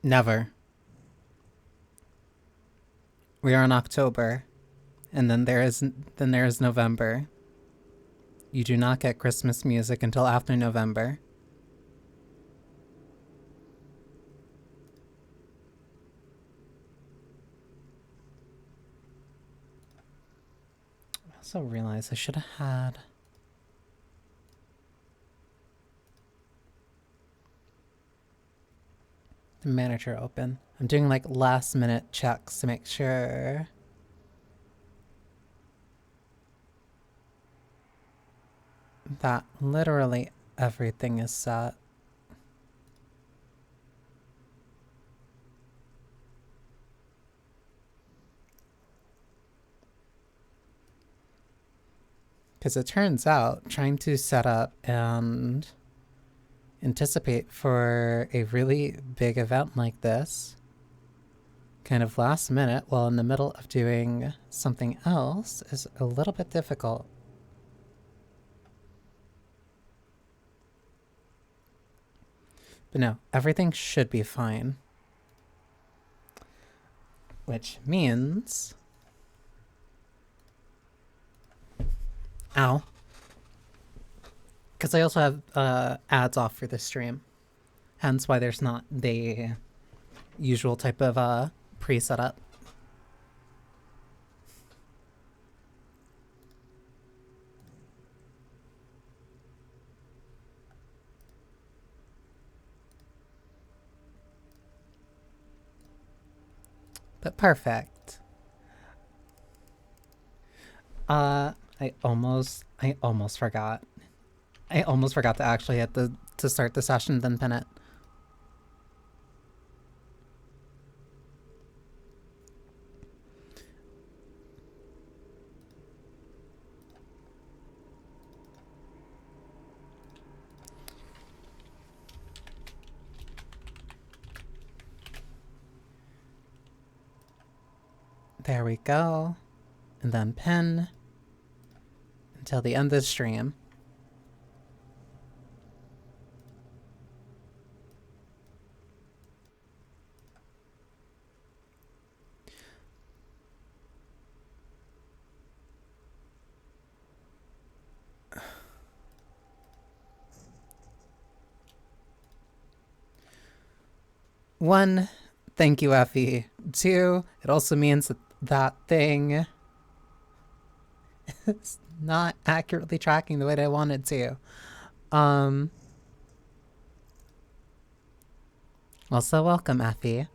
Never. We are in October, and then there is November. You do not get Christmas music until after November. I also realized I should have had the manager open. I'm doing like last minute checks to make sure that literally everything is set. Because it turns out trying to set up and anticipate for a really big event like this, kind of last minute while in the middle of doing something else, is a little bit difficult. But no, everything should be fine. Which means... Ow. Because I also have ads off for this stream. Hence why there's not the usual type of pre-setup. But perfect. I almost forgot. I almost forgot to actually hit to start the session, then pin it. There we go. And then pin until the end of the stream. One, thank you, Effie. Two, it also means that that thing is not accurately tracking the way that I wanted to. Also, welcome, Effie.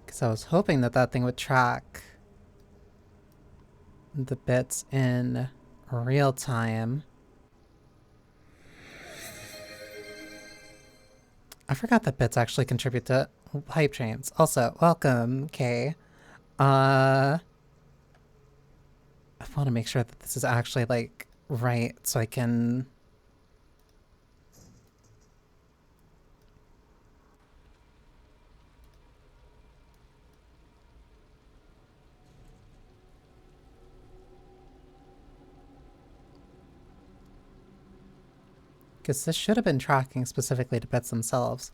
Because I was hoping that that thing would track the bits in real time. I forgot that bits actually contribute to hype trains. Also, welcome, Kay. I want to make sure that this is actually, like, right so I can... Because this should have been tracking specifically to bits themselves.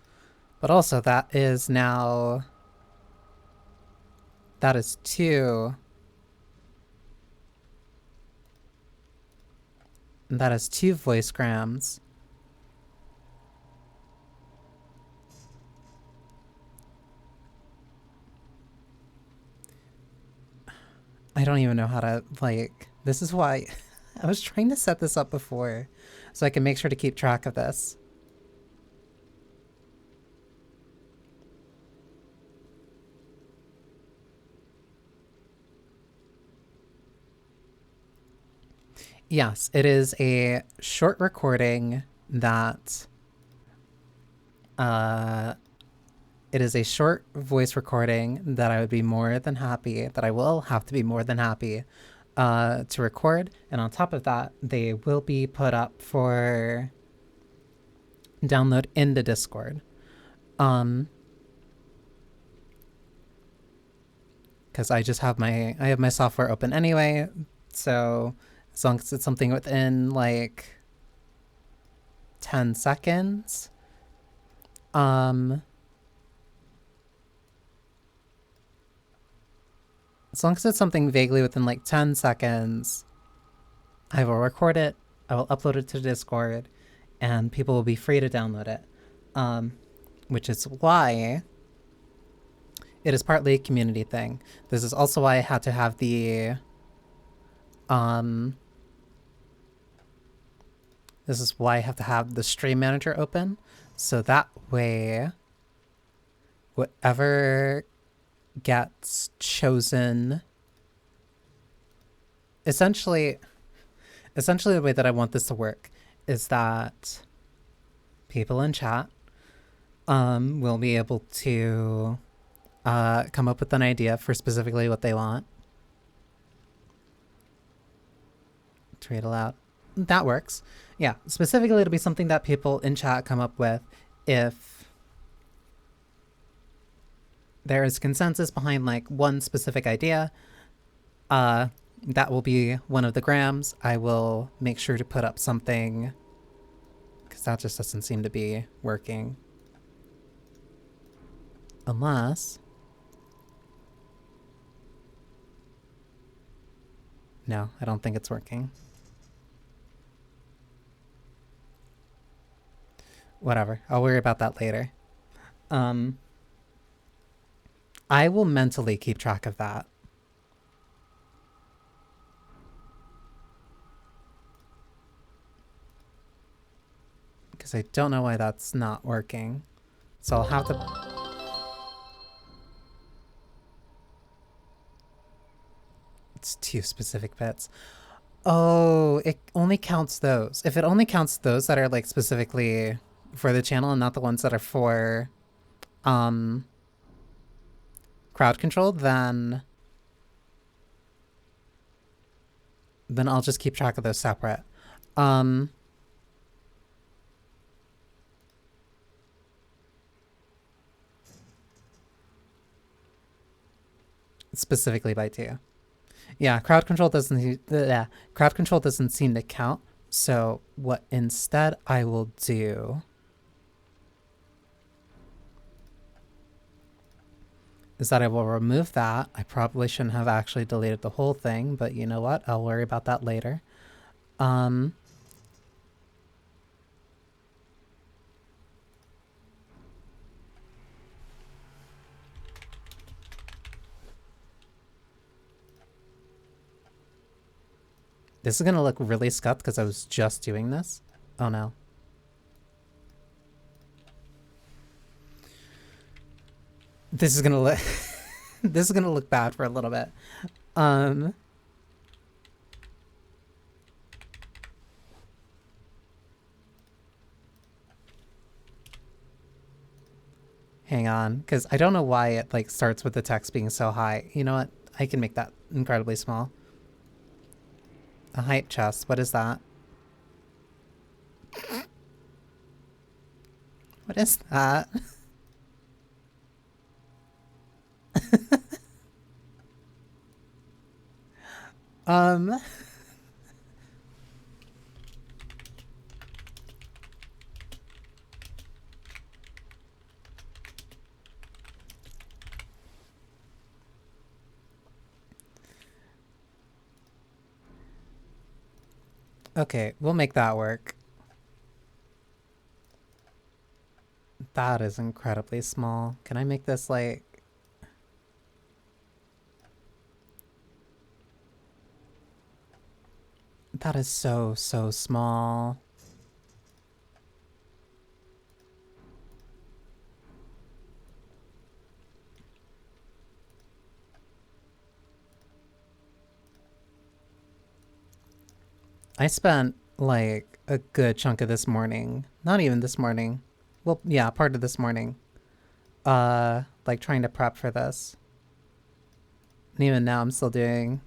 But also, that is now... That is two... That is 2 voice grams. I don't even know how to, like... This is why... I was trying to set this up before so I can make sure to keep track of this. Yes, it is a short recording that... it is a short voice recording that I would be more than happy, that I will have to be more than happy to record. And on top of that, they will be put up for download in the Discord. Because I just have I have my software open anyway, so as long as it's something within, like, 10 seconds. As long as it's something vaguely within like 10 seconds, I will record it, I will upload it to Discord, and people will be free to download it. Which is why it is partly a community thing. This is also why I had to have the this is why I have to have the stream manager open, so that way whatever gets chosen, essentially the way that I want this to work is that people in chat will be able to come up with an idea for specifically what they want to read aloud. That works. Yeah, specifically it'll be something that people in chat come up with. If there is consensus behind like one specific idea, that will be one of the grams. I will make sure to put up something, because that just doesn't seem to be working. Unless... No, I don't think it's working. Whatever, I'll worry about that later. I will mentally keep track of that. Because I don't know why that's not working. So I'll have to... It's 2 specific bits. Oh, it only counts those. If it only counts those that are like specifically for the channel and not the ones that are for crowd control, then I'll just keep track of those separate. Specifically by 2. Yeah, crowd control doesn't seem to count. So what instead I will do is that I will remove that. I probably shouldn't have actually deleted the whole thing, but you know what? I'll worry about that later. This is gonna look really scuffed because I was just doing this. Oh no. This is gonna look this is gonna look bad for a little bit. Hang on, because I don't know why it like starts with the text being so high. You know what? I can make that incredibly small. A height chest. What is that? What is that? Okay, we'll make that work. That is incredibly small. Can I make this like... That is so small. I spent like a good chunk of this morning, not even this morning. Well, yeah, part of this morning. Like trying to prep for this. And even now I'm still doing...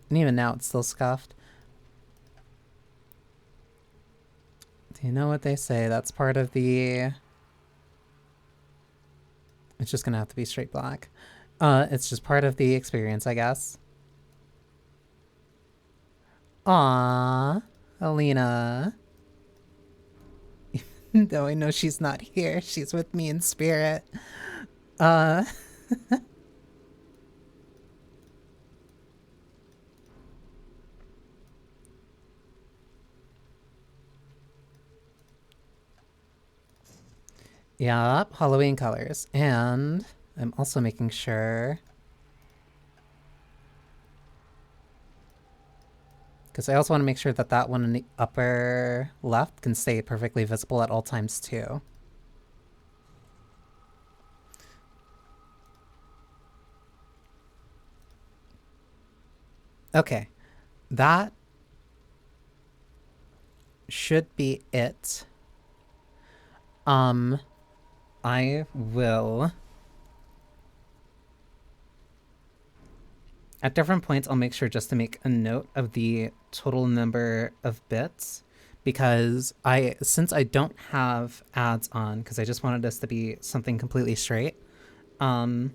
And even now it's still scuffed. Do you know what they say? That's part of the... It's just gonna have to be straight black. It's just part of the experience, I guess. Aww, Alina. Though I know she's not here. She's with me in spirit. Uh... Yep, Halloween colors. And I'm also making sure... because I also want to make sure that that one in the upper left can stay perfectly visible at all times too. Okay, that should be it. I will... at different points, I'll make sure just to make a note of the total number of bits, because since I don't have ads on, because I just wanted this to be something completely straight, when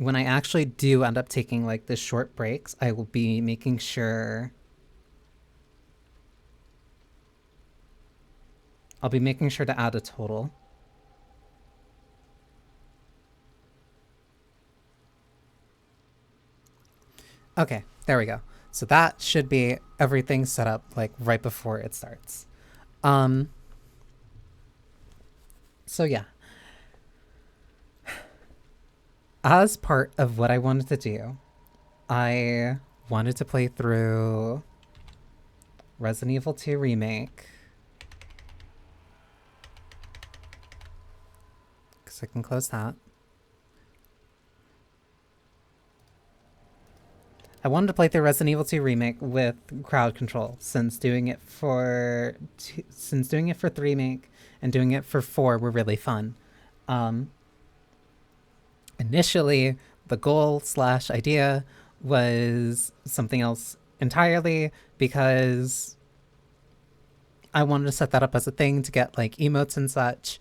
I actually do end up taking like the short breaks, I will be making sure... I'll be making sure to add a total. Okay, there we go. So that should be everything set up like right before it starts. So yeah. As part of what I wanted to do, I wanted to play through Resident Evil 2 Remake. Because I can close that. I wanted to play through Resident Evil 2 Remake with crowd control, since doing it for 3make and doing it for 4 were really fun. Initially, the goal/idea was something else entirely, because I wanted to set that up as a thing to get like emotes and such.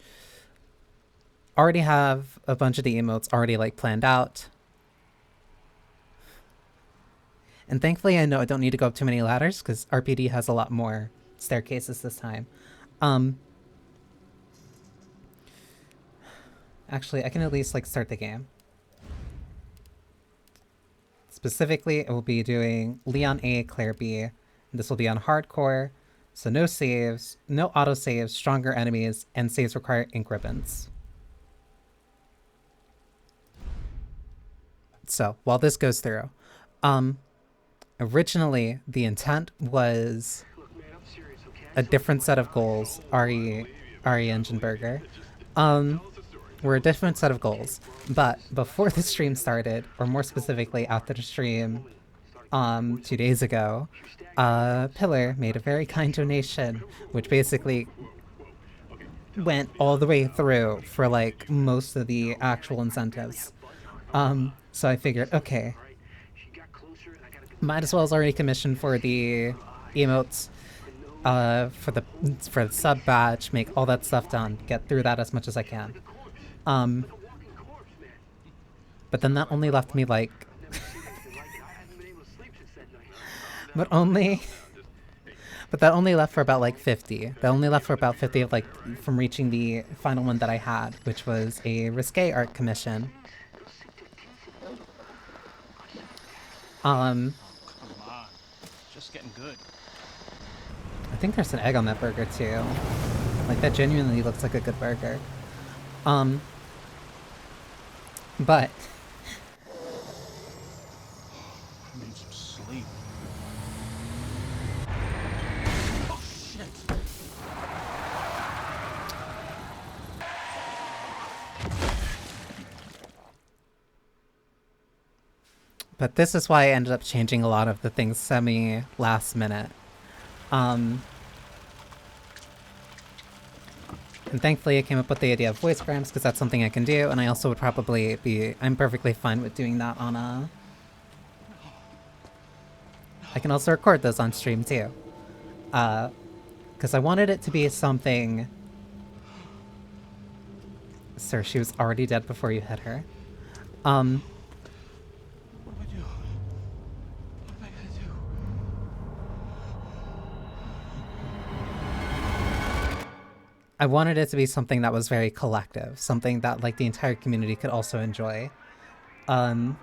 Already have a bunch of the emotes already like planned out. And thankfully, I know I don't need to go up too many ladders, because RPD has a lot more staircases this time. Actually, I can at least like start the game. Specifically, I will be doing Leon A, Claire B. This will be on hardcore, so no saves, no auto saves, stronger enemies, and saves require ink ribbons. So while this goes through, originally the intent was a different set of goals. RE Engine Burger. Were a different set of goals, but before the stream started, or more specifically after the stream 2 days ago, Pillar made a very kind donation, which basically went all the way through for like most of the actual incentives. So I figured, okay, might as well as already commission for the emotes, for the sub batch, make all that stuff done, get through that as much as I can. But then that only left me like but that only left for about like 50. That only left for about 50 of like from reaching the final one that I had, which was a risque art commission. Just getting good. I think there's an egg on that burger too. Like that genuinely looks like a good burger. But I need some sleep. Oh shit. But this is why I ended up changing a lot of the things semi last minute. And thankfully I came up with the idea of voice grams, because that's something I can do, and I also would probably be... I'm perfectly fine with doing that on a... I can also record those on stream too. Because I wanted it to be something... Sir, she was already dead before you hit her. What do I do? What am I gonna do? I wanted it to be something that was very collective, something that like the entire community could also enjoy. Um,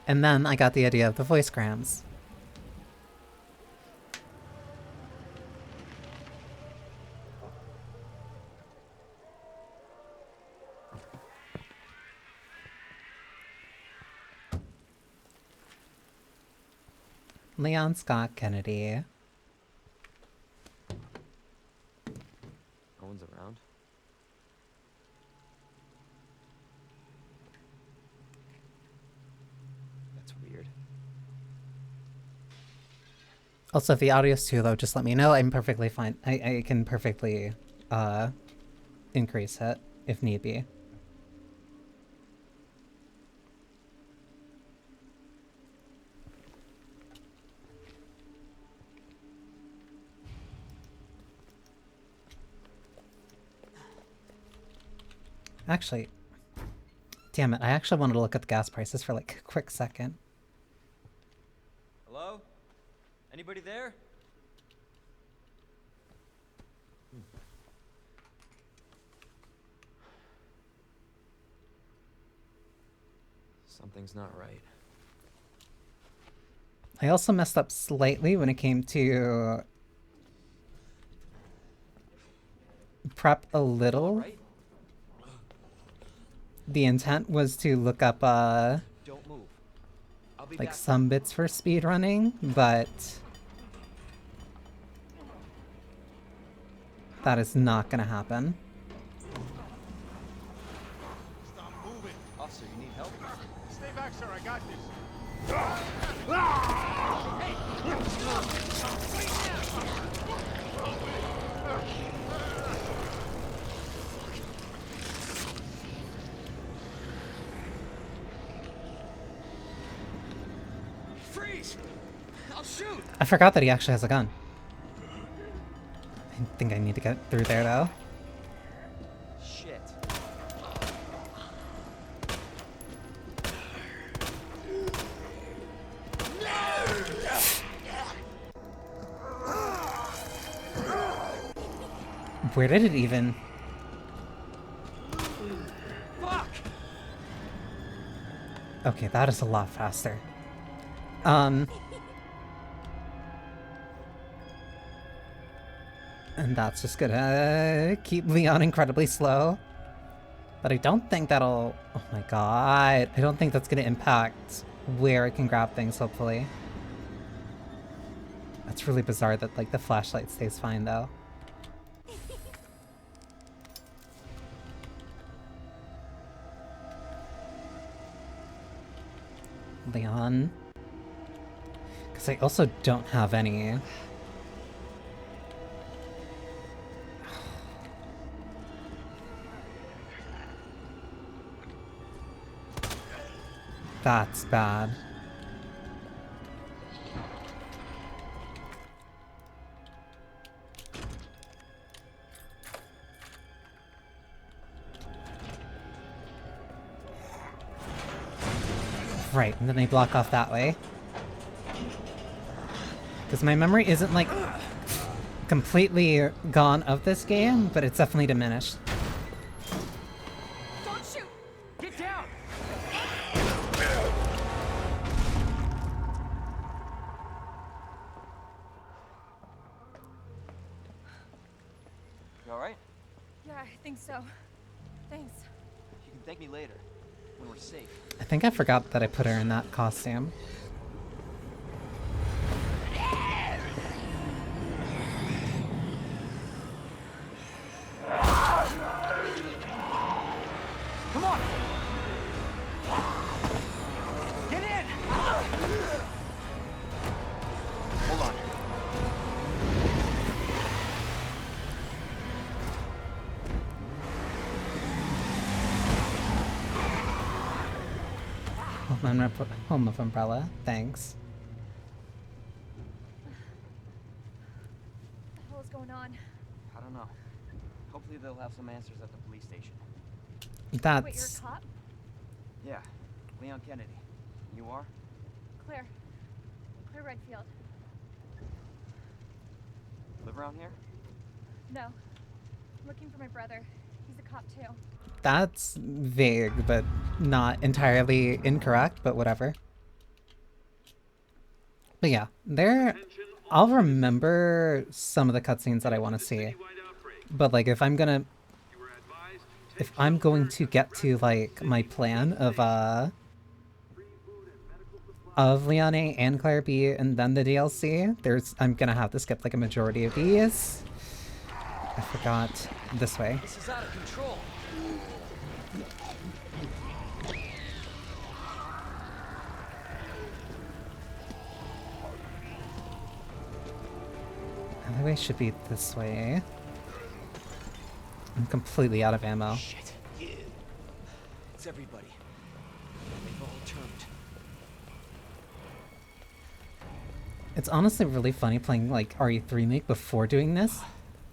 and then I got the idea of the voice grams. Leon Scott Kennedy. No one's around. That's weird. Also, if the audio's too low, just let me know. I'm perfectly fine. I can perfectly increase it if need be. Actually, damn it, I actually wanted to look at the gas prices for like a quick second. Hello? Anybody there? Something's not right. I also messed up slightly when it came to prep a little. Right? The intent was to look up Don't move. I'll be like back. some bits for speedrunning, but that is not gonna happen. Stop moving. Officer, you need help? Stay back, sir. I got this. Freeze! I'll shoot! I forgot that he actually has a gun. I think I need to get through there though. Shit. Where did it even? Fuck! Okay, that is a lot faster. And that's just gonna keep Leon incredibly slow. But I don't think that'll... Oh my god. I don't think that's gonna impact where it can grab things, hopefully. That's really bizarre that, like, the flashlight stays fine, though. Leon. Because I also don't have any... That's bad. Right, and then they block off that way. Because my memory isn't, like, completely gone of this game, but it's definitely diminished. Don't shoot! Get down! You alright? Yeah, I think so. Thanks. You can thank me later, when we're safe. I think I forgot that I put her in that costume. Come on! Get in! Hold on. Home of Umbrella, thanks. What the hell is going on? I don't know. Hopefully they'll have some answers at the police station. Wait, you're a That's... cop? Yeah, Leon Kennedy. You are? Clear. Clear Redfield. Live around here? No. Looking for my brother. He's a cop too. That's vague, but not entirely incorrect, but whatever. But yeah, I'll remember some of the cutscenes that I want to see. But like, if I'm going to get to like my plan of Leon A and Claire B and then the DLC, I'm gonna have to skip like a majority of these. I forgot this way. This is out of control. The way should be this way. I'm completely out of ammo. Shit. Yeah. It's everybody. They've all turned. It's honestly really funny playing like RE2make before doing this.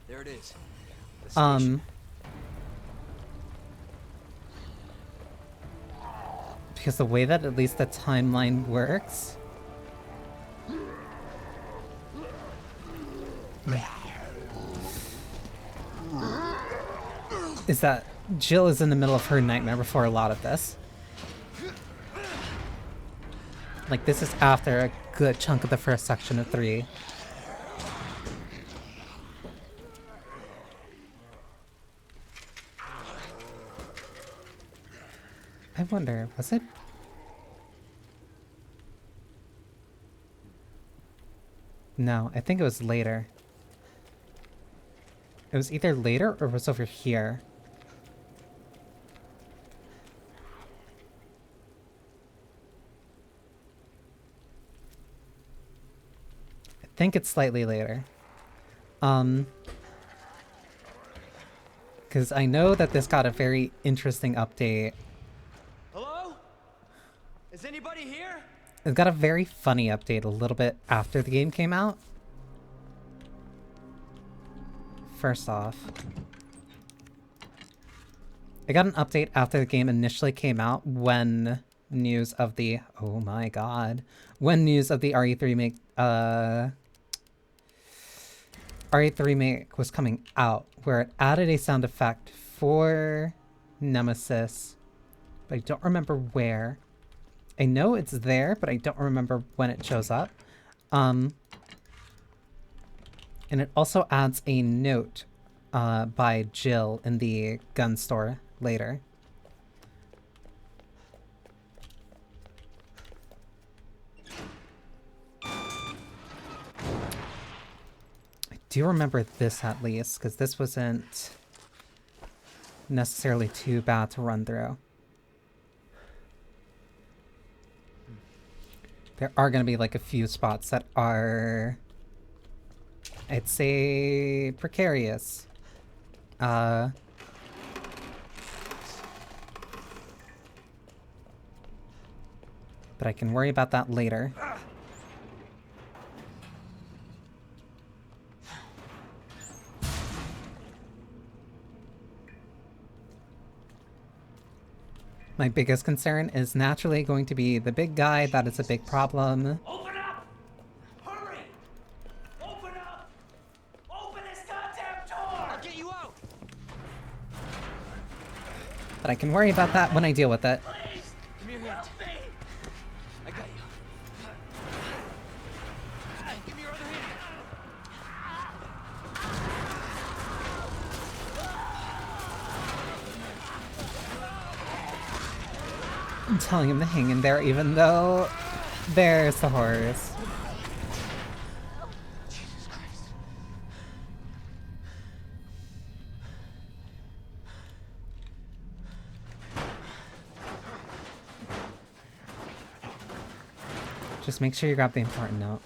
There it is. The station. Because the way that at least the timeline works is that Jill is in the middle of her nightmare before a lot of this. Like, this is after a good chunk of the first section of 3. I wonder, was it? No, I think it was later. It was either later or it was over here. I think it's slightly later. Because I know that this got a very interesting update. Hello? Is anybody here? It got a very funny update a little bit after the game came out. First off, I got an update after the game initially came out when news of the when news of the RE2make RE2make was coming out, where it added a sound effect for Nemesis, but I don't remember where. I know it's there, but I don't remember when it shows up. And it also adds a note by Jill in the gun store later. I do remember this at least, because this wasn't necessarily too bad to run through. There are going to be like a few spots that are, I'd say, precarious. But I can worry about that later. My biggest concern is naturally going to be the big guy. That is a big problem. Open up! Hurry! Open up! Open this goddamn door! I'll get you out! But I can worry about that when I deal with it. Please! Give me your hand. I got you. Give me your other hand. I'm telling him to hang in there even though there's the horrors. Jesus Christ. Just make sure you grab the important note.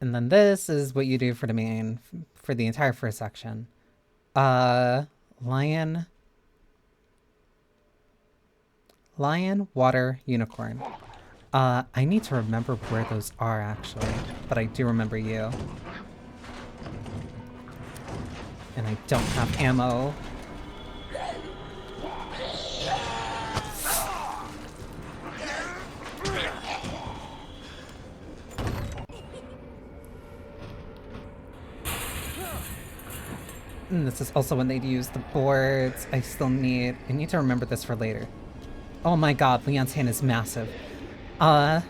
And then this is what you do for the for the entire first section. Lion, water, unicorn. I need to remember where those are actually, but I do remember you. And I don't have ammo. And this is also when they'd use the boards. I need to remember this for later. Oh my god, Leon's hand is massive. Cause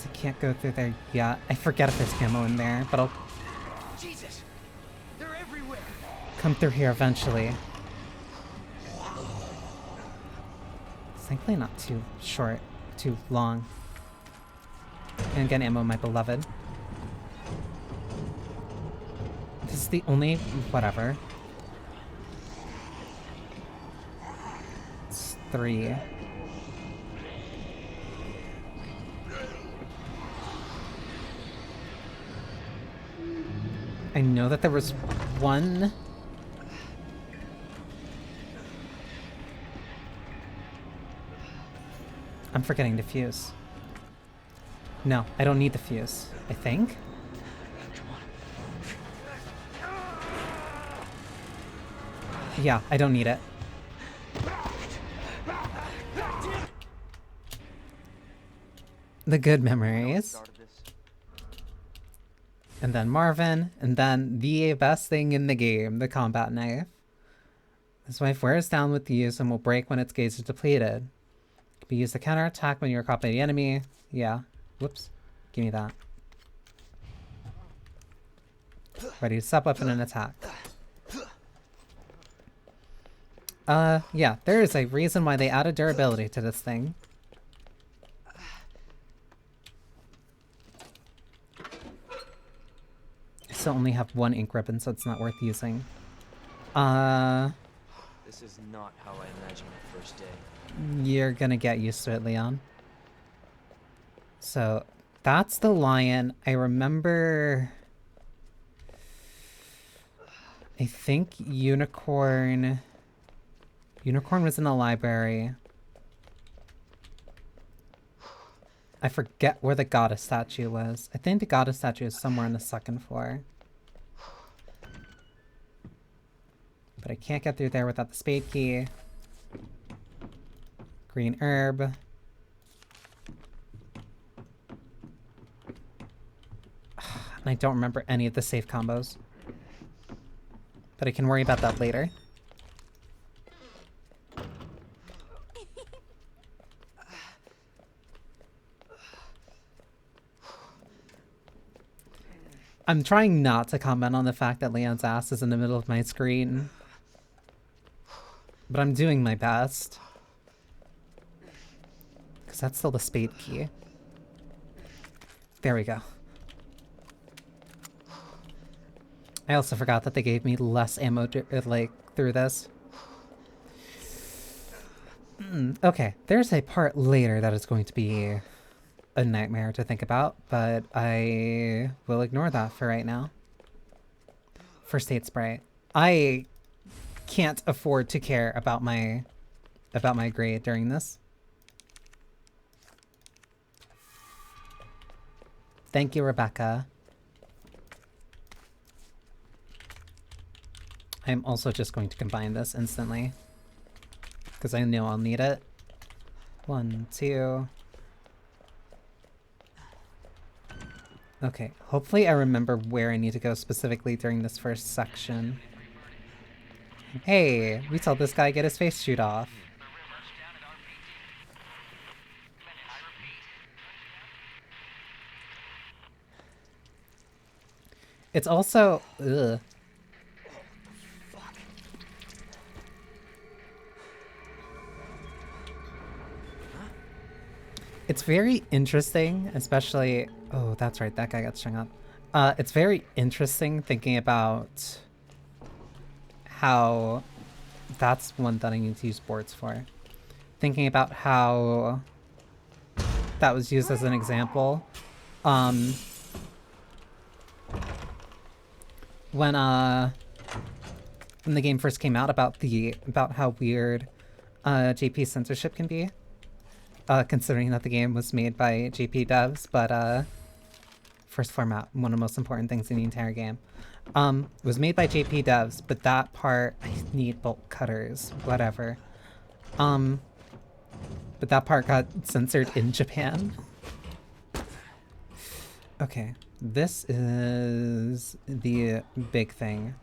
I can't go through there yet. I forget if there's ammo in there, but I'll Jesus! They're everywhere! come through here eventually. Thankfully not too short, too long. And get ammo, my beloved. This is the only... whatever. It's 3. I know that there was one... I'm forgetting the fuse. No, I don't need the fuse, I think. Yeah, I don't need it. The good memories. And then Marvin, and then the best thing in the game, the combat knife. This knife wears down with use and will break when its gauge is depleted. It can be used to counterattack when you're caught by the enemy. Yeah. Whoops. Give me that. Ready to step up in an attack. Yeah, there is a reason why they added durability to this thing. I still only have one ink ribbon, so it's not worth using. This is not how I imagined the first day. You're gonna get used to it, Leon. So, that's the lion. I remember... I think Unicorn... Unicorn was in the library. I forget where the goddess statue was. I think the goddess statue is somewhere on the second floor. But I can't get through there without the spade key. Green herb. And I don't remember any of the safe combos. But I can worry about that later. I'm trying not to comment on the fact that Leon's ass is in the middle of my screen. But I'm doing my best. Because that's still the spade key. There we go. I also forgot that they gave me less ammo through this. Okay, there's a part later that is going to be a nightmare to think about, but I will ignore that for right now. First aid spray. I can't afford to care about my grade during this. Thank you, Rebecca. I'm also just going to combine this instantly, because I know I'll need it. 1, 2. Okay, hopefully I remember where I need to go specifically during this first section. Hey, we saw this guy get his face shoot off. It's also... ugh. It's very interesting, especially... Oh, that's right, that guy got strung up. It's very interesting thinking about how... That's one that I need to use boards for. Thinking about how that was used as an example. When the game first came out, about how weird JP censorship can be. Considering that the game was made by JP devs, but first format, one of the most important things in the entire game. Was made by JP devs, but that part, I need bolt cutters, whatever. But but that part got censored in Japan. Okay, this is the big thing.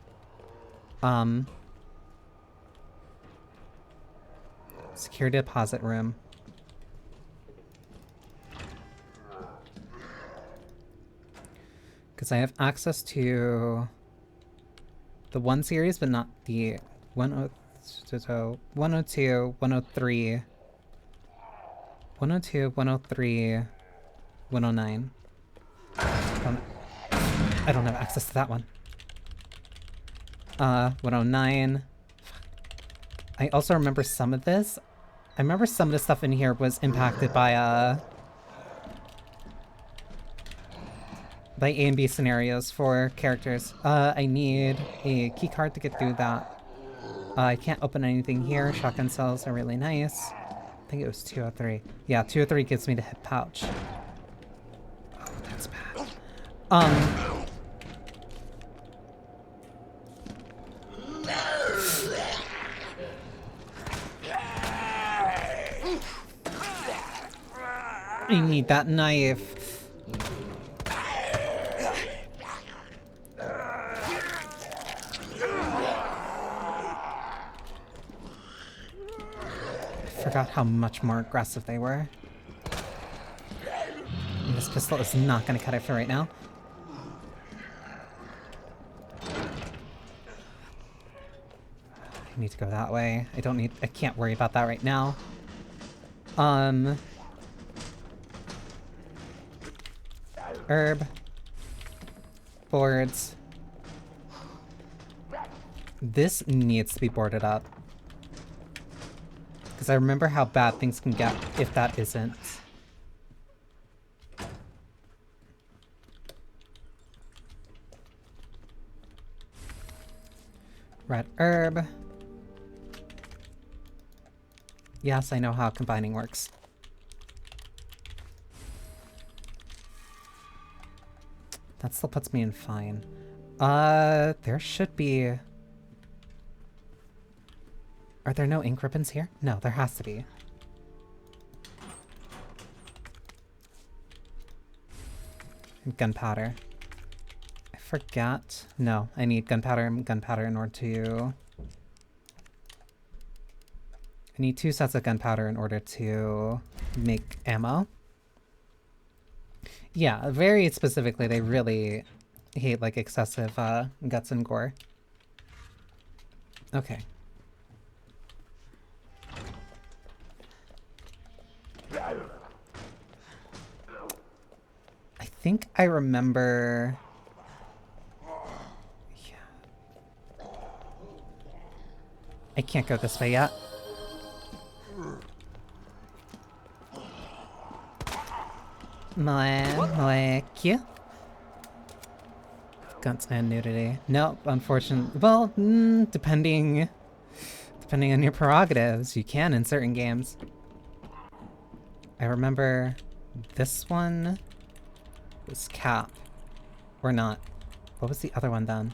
Security deposit room. Because I have access to the 1 series, but not the 102, 103, 102, 103, 109. I don't have access to that one. 109. I also remember some of this. I remember some of the stuff in here was impacted by A and B scenarios for characters. I need a key card to get through that. I can't open anything here. Shotgun cells are really nice. I think it was 203. Yeah, 203 gives me the hip pouch. Oh, that's bad. I need that knife. I forgot how much more aggressive they were. And this pistol is not going to cut it for right now. I need to go that way. I can't worry about that right now. Herb. Boards. This needs to be boarded up. Because I remember how bad things can get if that isn't. Red herb. Yes, I know how combining works. That still puts me in fine. There should be... Are there no ink ribbons here? No, there has to be. Gunpowder. I forgot. No, I need gunpowder and gunpowder in order to... I need 2 sets of gunpowder in order to make ammo. Yeah, very specifically, they really hate, like, excessive guts and gore. Okay. I think I remember... Yeah. I can't go this way yet. Molecule. Guns and nudity. Nope, unfortunately. Well, depending on your prerogatives, you can in certain games. I remember this one was Cap. Or not. What was the other one then?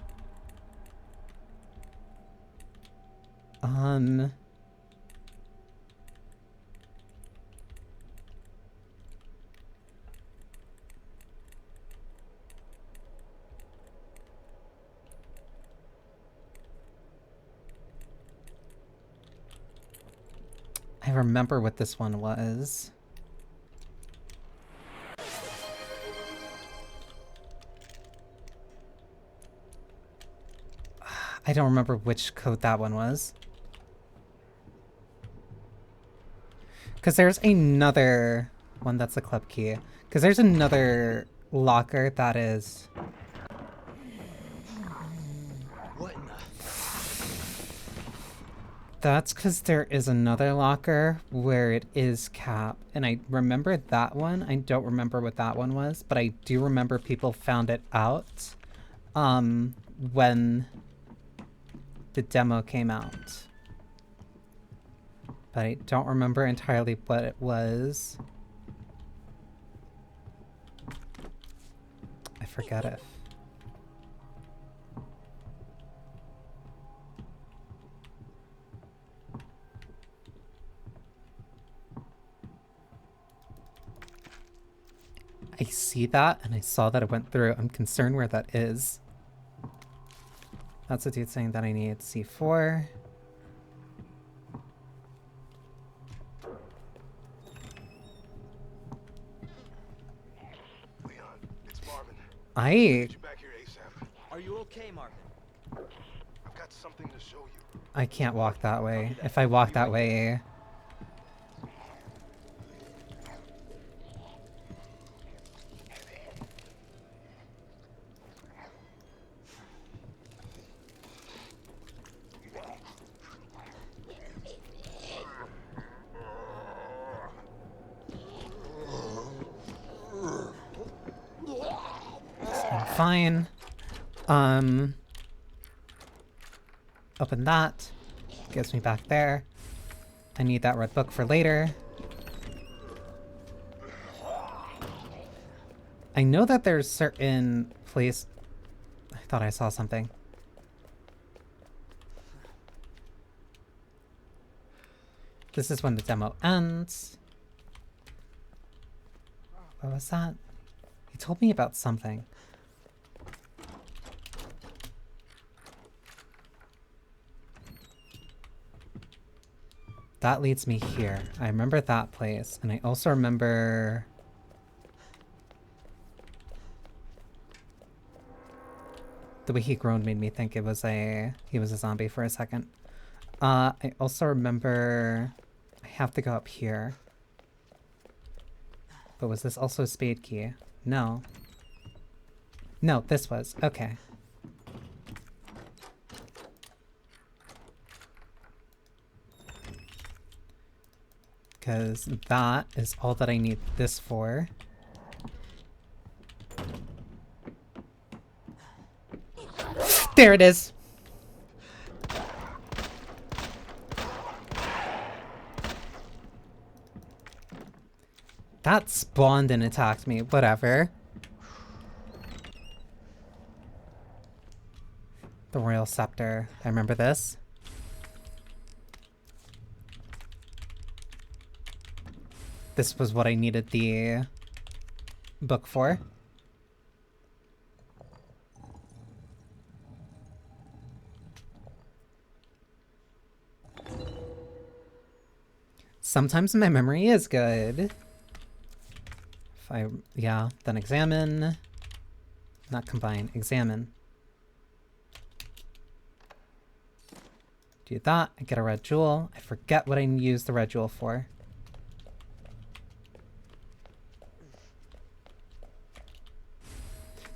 I remember what this one was. I don't remember which code that one was. Because there's another one that's a club key. Because there's another locker that is... What in the... That's because there is another locker where it is Cap. And I remember that one. I don't remember what that one was. But I do remember people found it out when the demo came out. But I don't remember entirely what it was. I forget it. I see that, and I saw that it went through. I'm concerned where that is. That's a dude saying that I need C4. Leon, it's Marvin. I Get you back here ASAP. Are you okay, Marvin? I've got something to show you. I can't walk that way. If I walk that way, I'm fine. Open that. Gets me back there. I need that red book for later. I know that there's certain place. I thought I saw something. This is when the demo ends. What was that? He told me about something. That leads me here. I remember that place, and I also remember... the way he groaned made me think he was a zombie for a second. I also remember I have to go up here. But was this also a spade key? No. No, this was. Okay. Because that is all that I need this for. There it is! That spawned and attacked me. Whatever. The Royal Scepter. I remember this. This was what I needed the book for. Sometimes my memory is good. Yeah, then examine. Not combine, examine. Do that, I get a red jewel. I forget what I use the red jewel for.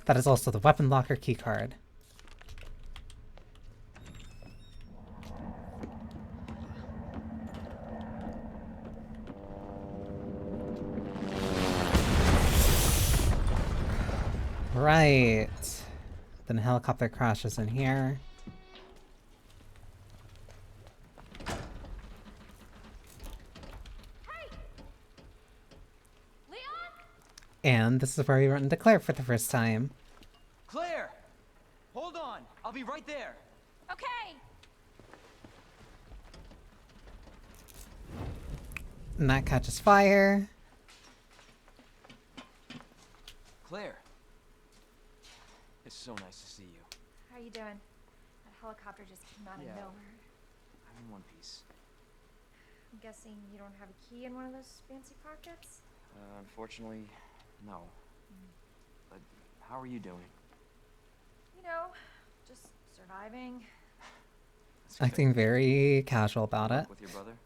That is also the weapon locker keycard. Right. Then a helicopter crashes in here. Hey! Leon? And this is where we run into Claire for the first time. Claire! Hold on! I'll be right there! Okay! And that catches fire. Claire! It's so nice to see you. How you doing? That helicopter just came out of Yeah. nowhere. I'm in one piece. I'm guessing you don't have a key in one of those fancy pockets? Unfortunately, no. But how are you doing? You know, just surviving. That's good. Acting very casual about it. With your brother?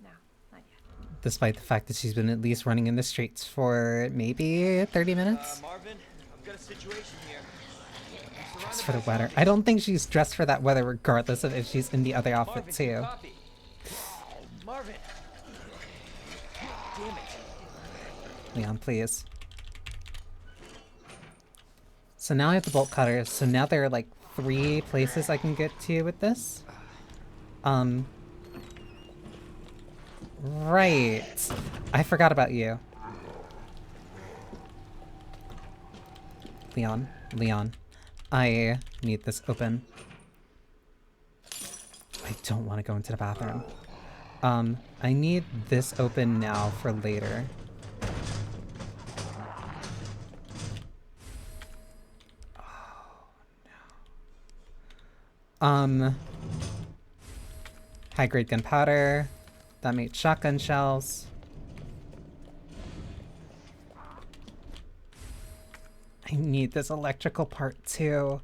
No, not yet. Despite the fact that she's been at least running in the streets for maybe 30 minutes. Marvin, I've got a situation here. Dressed for the weather. I don't think she's dressed for that weather regardless of if she's in the other outfit Marvin, too. copy. Marvin! Damn it. Leon, please. So now I have the bolt cutters. So now there are like 3 places I can get to with this. Right. I forgot about you. Leon. I need this open. I don't want to go into the bathroom. I need this open now for later. High-grade gunpowder. That made shotgun shells. I need this electrical part too.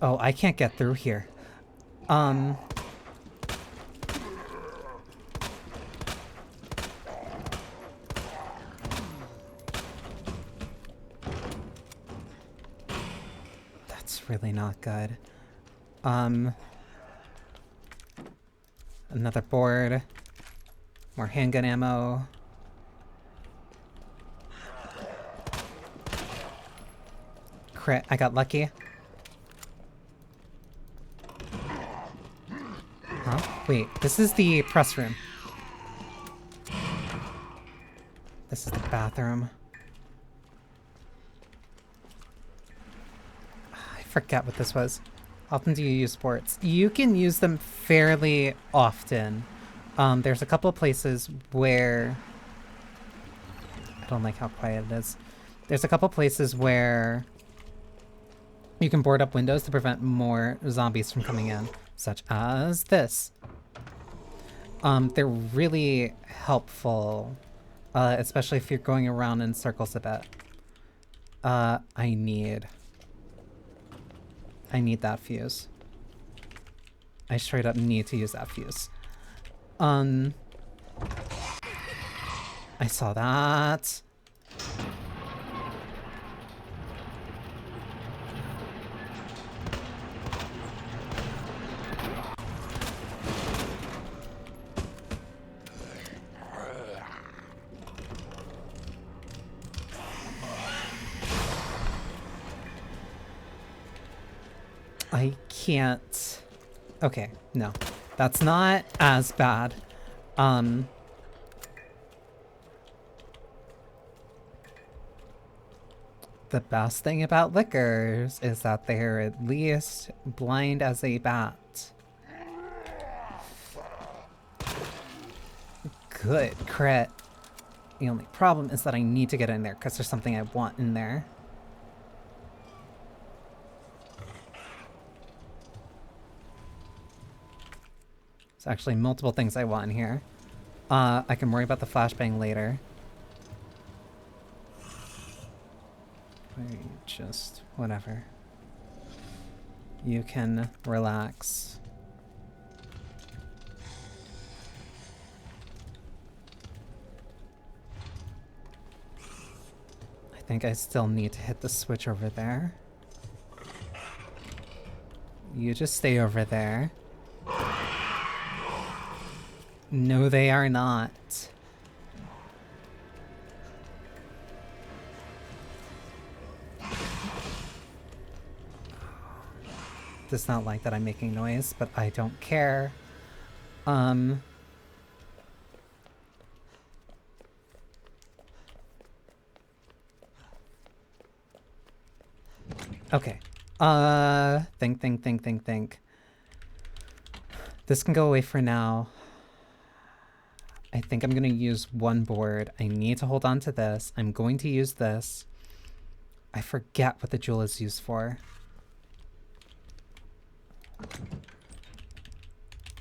Oh, I can't get through here. That's really not good. Another board. More handgun ammo. Crit, I got lucky. Huh? Wait, this is the press room. This is the bathroom. I forget what this was. How often do you use sports? You can use them fairly often. There's a couple places where... I don't like how quiet it is. There's a couple places where you can board up windows to prevent more zombies from coming in, such as this. They're really helpful, especially if you're going around in circles a bit. I need that fuse. I straight up need to use that fuse. I saw that. I can't... Okay, no. That's not as bad. The best thing about liquors is that they're at least blind as a bat. Good crit. The only problem is that I need to get in there because there's something I want in there. There's actually multiple things I want in here. I can worry about the flashbang later. Just whatever. You can relax. I think I still need to hit the switch over there. You just stay over there. No, they are not. Does not like that I'm making noise, but I don't care. Okay. Think. This can go away for now. I think I'm gonna use one board. I need to hold on to this. I'm going to use this. I forget what the jewel is used for.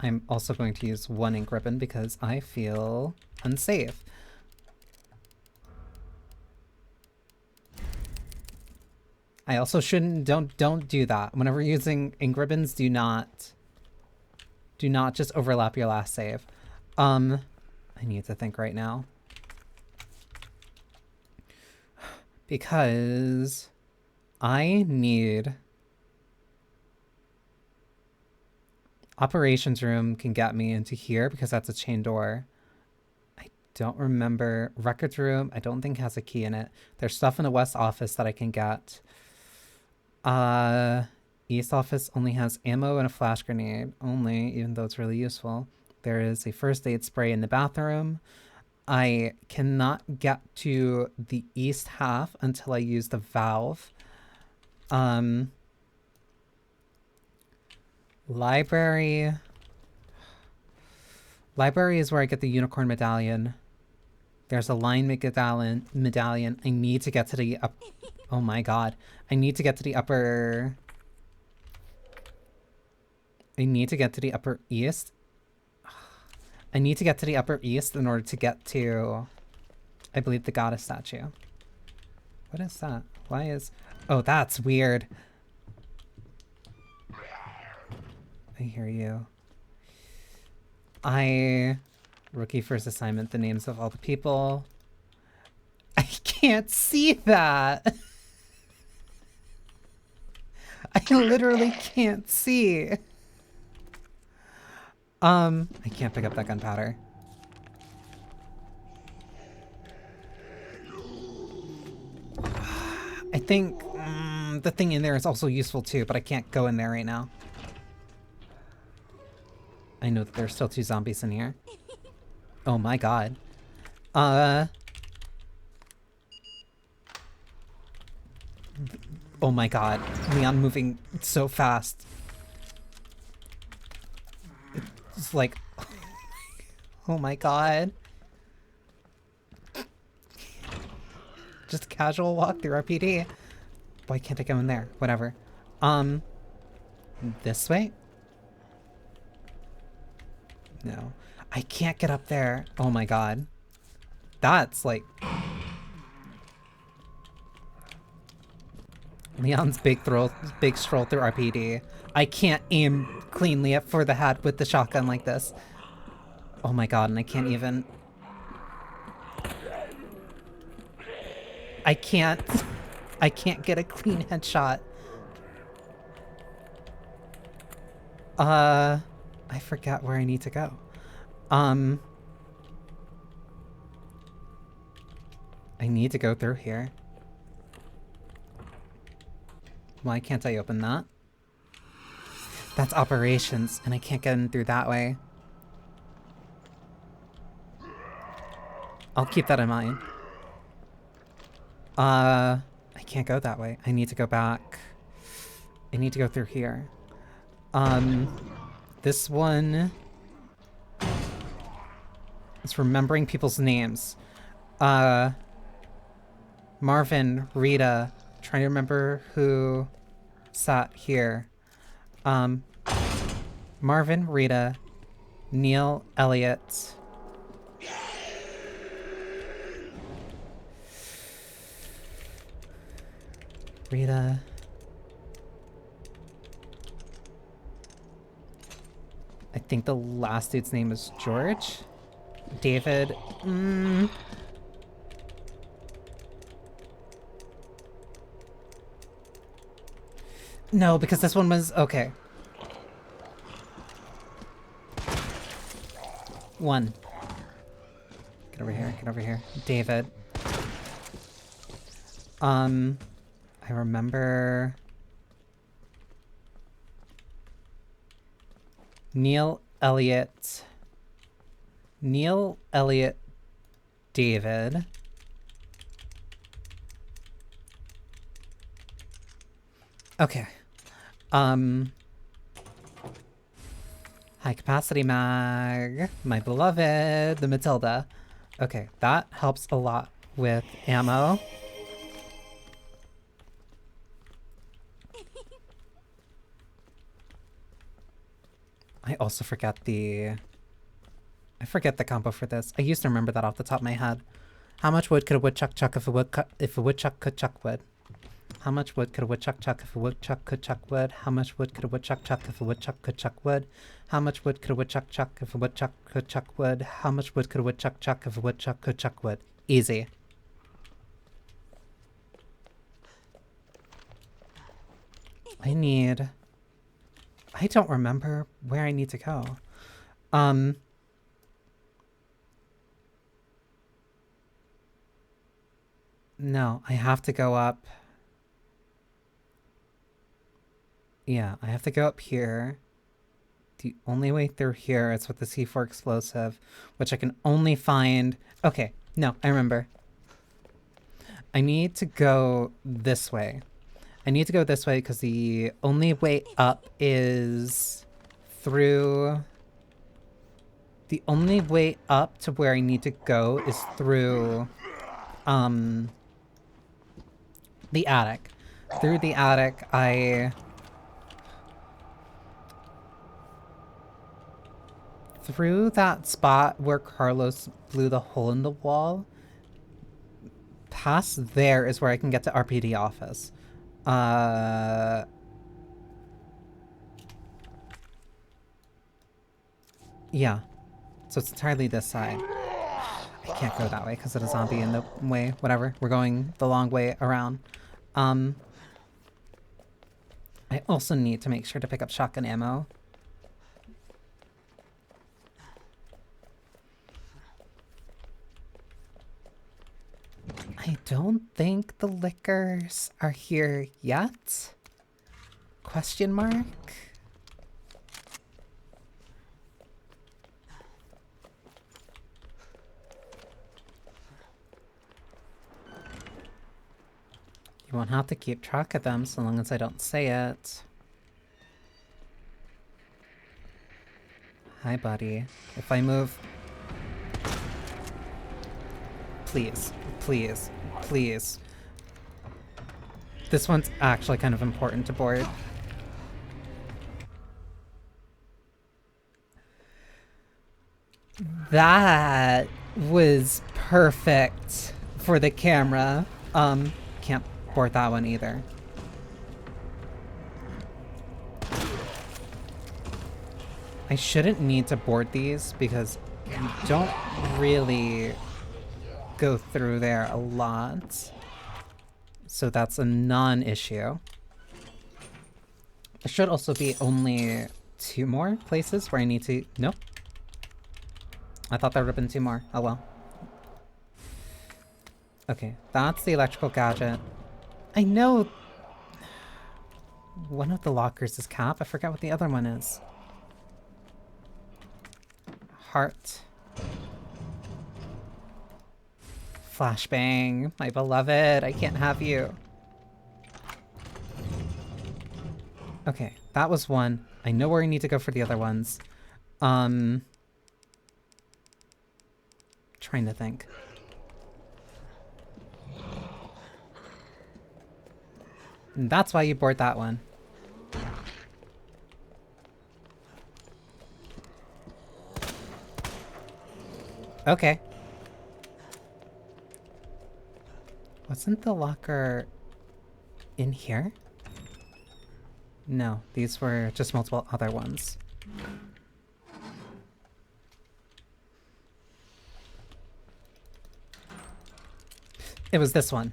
I'm also going to use one ink ribbon because I feel unsafe. I also shouldn't, don't do that. Whenever using ink ribbons, do not just overlap your last save. I need to think right now. Because I need... Operations room can get me into here because that's a chain door. I don't remember. Records room, I don't think has a key in it. There's stuff in the west office that I can get. East office only has ammo and a flash grenade. Only, even though it's really useful. There is a first aid spray in the bathroom. I cannot get to the east half until I use the valve. Library. Library is where I get the unicorn medallion. There's a line medallion. I need to get to the up. Oh my god. I need to get to the upper. I need to get to the upper east. I need to get to the upper east in order to get to, I believe, the goddess statue. What is that? Why is... Oh, that's weird. I hear you. Rookie first assignment, the names of all the people. I can't see that. I literally can't see. I can't pick up that gunpowder. I think the thing in there is also useful too, but I can't go in there right now. I know that there's still 2 zombies in here. Oh my god. Oh my god. Leon moving so fast. It's like... Oh my god. Just a casual walk through RPD. Why can't I go in there? Whatever. This way? No. I can't get up there. Oh my god. That's like... Leon's big stroll through RPD. I can't aim cleanly up for the head with the shotgun like this. Oh my god, and I can't even... I can't get a clean headshot. I forgot where I need to go. I need to go through here. Why can't I open that? That's operations, and I can't get in through that way. I'll keep that in mind. I can't go that way. I need to go back. I need to go through here. This one... It's remembering people's names. Marvin, Rita, trying to remember who sat here. Marvin, Rita, Neil, Elliot. Rita. I think the last dude's name is George. David. No, because this one was... Okay. One. Get over here, get over here. David. I remember... Neil, Elliot. Neil, Elliot, David. Okay. High capacity mag. My beloved, the Matilda. Okay, that helps a lot with ammo. I also forget the... I forget the combo for this. I used to remember that off the top of my head. How much wood could a woodchuck chuck if a woodchuck could chuck wood? How much wood could a woodchuck chuck if a woodchuck could chuck wood? How much wood could a woodchuck chuck if a woodchuck could chuck wood? How much wood could a woodchuck chuck if a woodchuck could chuck wood? How much wood could a woodchuck chuck if a woodchuck could chuck wood? Easy. I don't remember where I need to go. No, I have to go up. Yeah, I have to go up here. The only way through here is with the C4 explosive, which I can only find... Okay, no, I remember. I need to go this way. I need to go this way because the only way up is through The only way up to where I need to go is through, the attic. Through the attic, through that spot where Carlos blew the hole in the wall, past there is where I can get to RPD office. Yeah. So it's entirely this side. I can't go that way because of a zombie in the way. Whatever. We're going the long way around. I also need to make sure to pick up shotgun ammo. I don't think the liquors are here yet? Question mark? You won't have to keep track of them so long as I don't say it. Hi, buddy. If I move... Please, please, please. This one's actually kind of important to board. That was perfect for the camera. Can't board that one either. I shouldn't need to board these because you don't really go through there a lot. So that's a non-issue. There should also be only 2 more places where I need to... Nope. I thought there would have been 2 more. Oh well. Okay, that's the electrical gadget. I know... One of the lockers is Cap. I forget what the other one is. Heart. Flashbang, my beloved, I can't have you. Okay, that was one. I know where I need to go for the other ones. Trying to think. And that's why you board that one. Okay. Wasn't the locker in here? No, these were just multiple other ones. It was this one.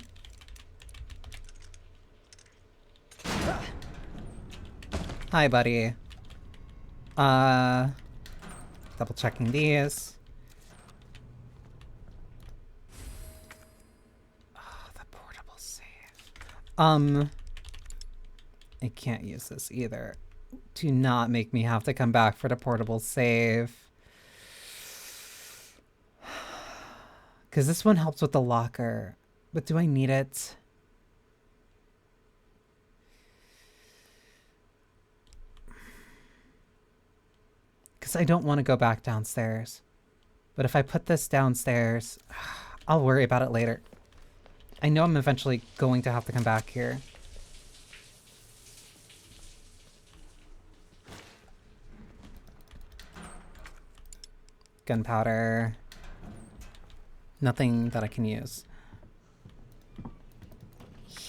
Hi, buddy. Double checking these. I can't use this either. Do not make me have to come back for the portable save. Because this one helps with the locker. But do I need it? Because I don't want to go back downstairs. But if I put this downstairs, I'll worry about it later. I know I'm eventually going to have to come back here. Gunpowder. Nothing that I can use.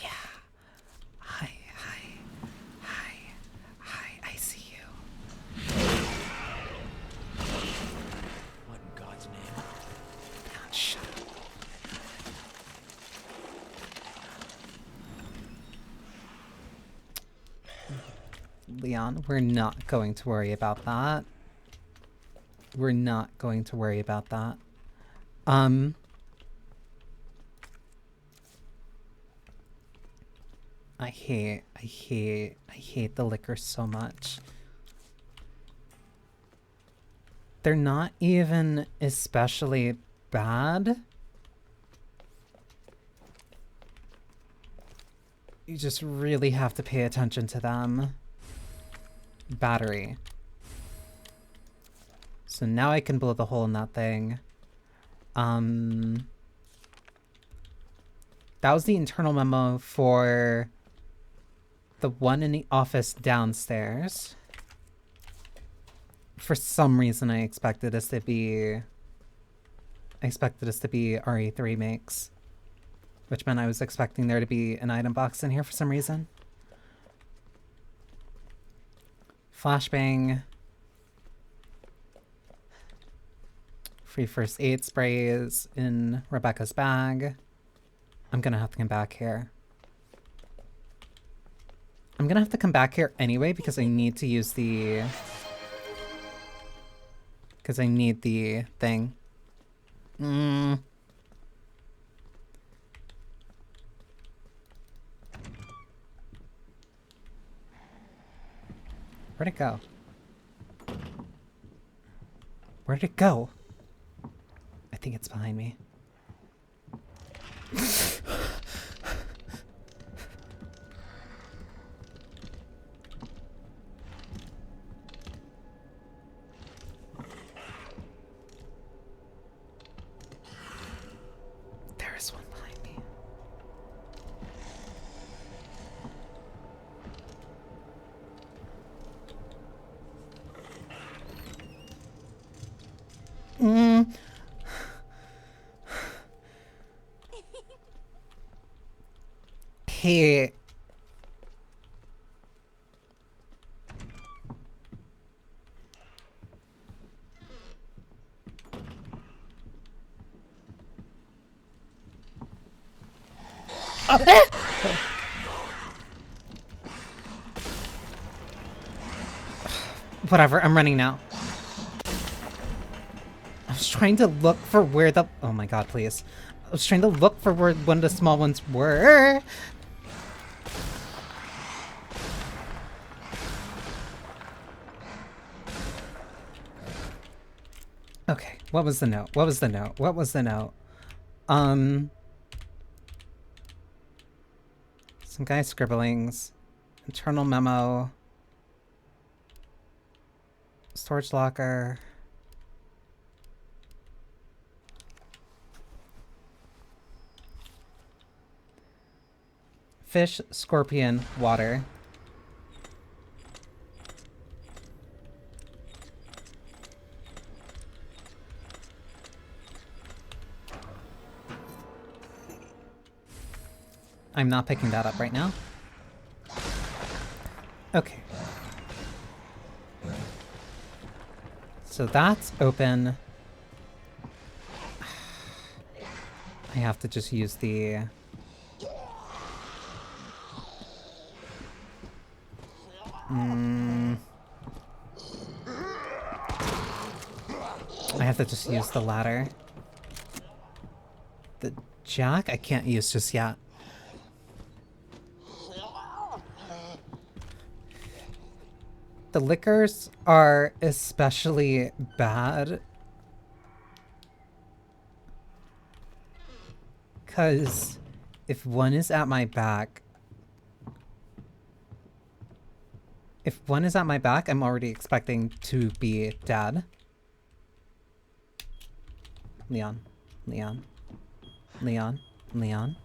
Yeah. Hi, I see you. What in God's name? Shut up. Leon, we're not going to worry about that. We're not going to worry about that. I hate the liquor so much. They're not even especially bad. You just really have to pay attention to them. Battery. So now I can blow the hole in that thing. That was the internal memo for the one in the office downstairs. For some reason, I expected us to be RE3 makes, which meant I was expecting there to be an item box in here for some reason. Flashbang. Free first aid sprays in Rebecca's bag. I'm gonna have to come back here. I'm gonna have to come back here anyway because I need to use the... Because I need the thing. Where'd it go? Where'd it go? I think it's behind me. There's one behind me. Hey. Whatever, I'm running now. I was trying to look for where the... Oh my god, please. I was trying to look for where one of the small ones were. Okay, what was the note? What was the note? What was the note? Some guy scribblings. Internal memo. Storage locker. Fish, scorpion, water. I'm not picking that up right now. Okay. So that's open. I have to just use the... I have to just use the ladder. The jack I can't use just yet. The liquors are especially bad. Because if one is at my back... If one is at my back, I'm already expecting to be dead. Leon. Leon. Leon. Leon.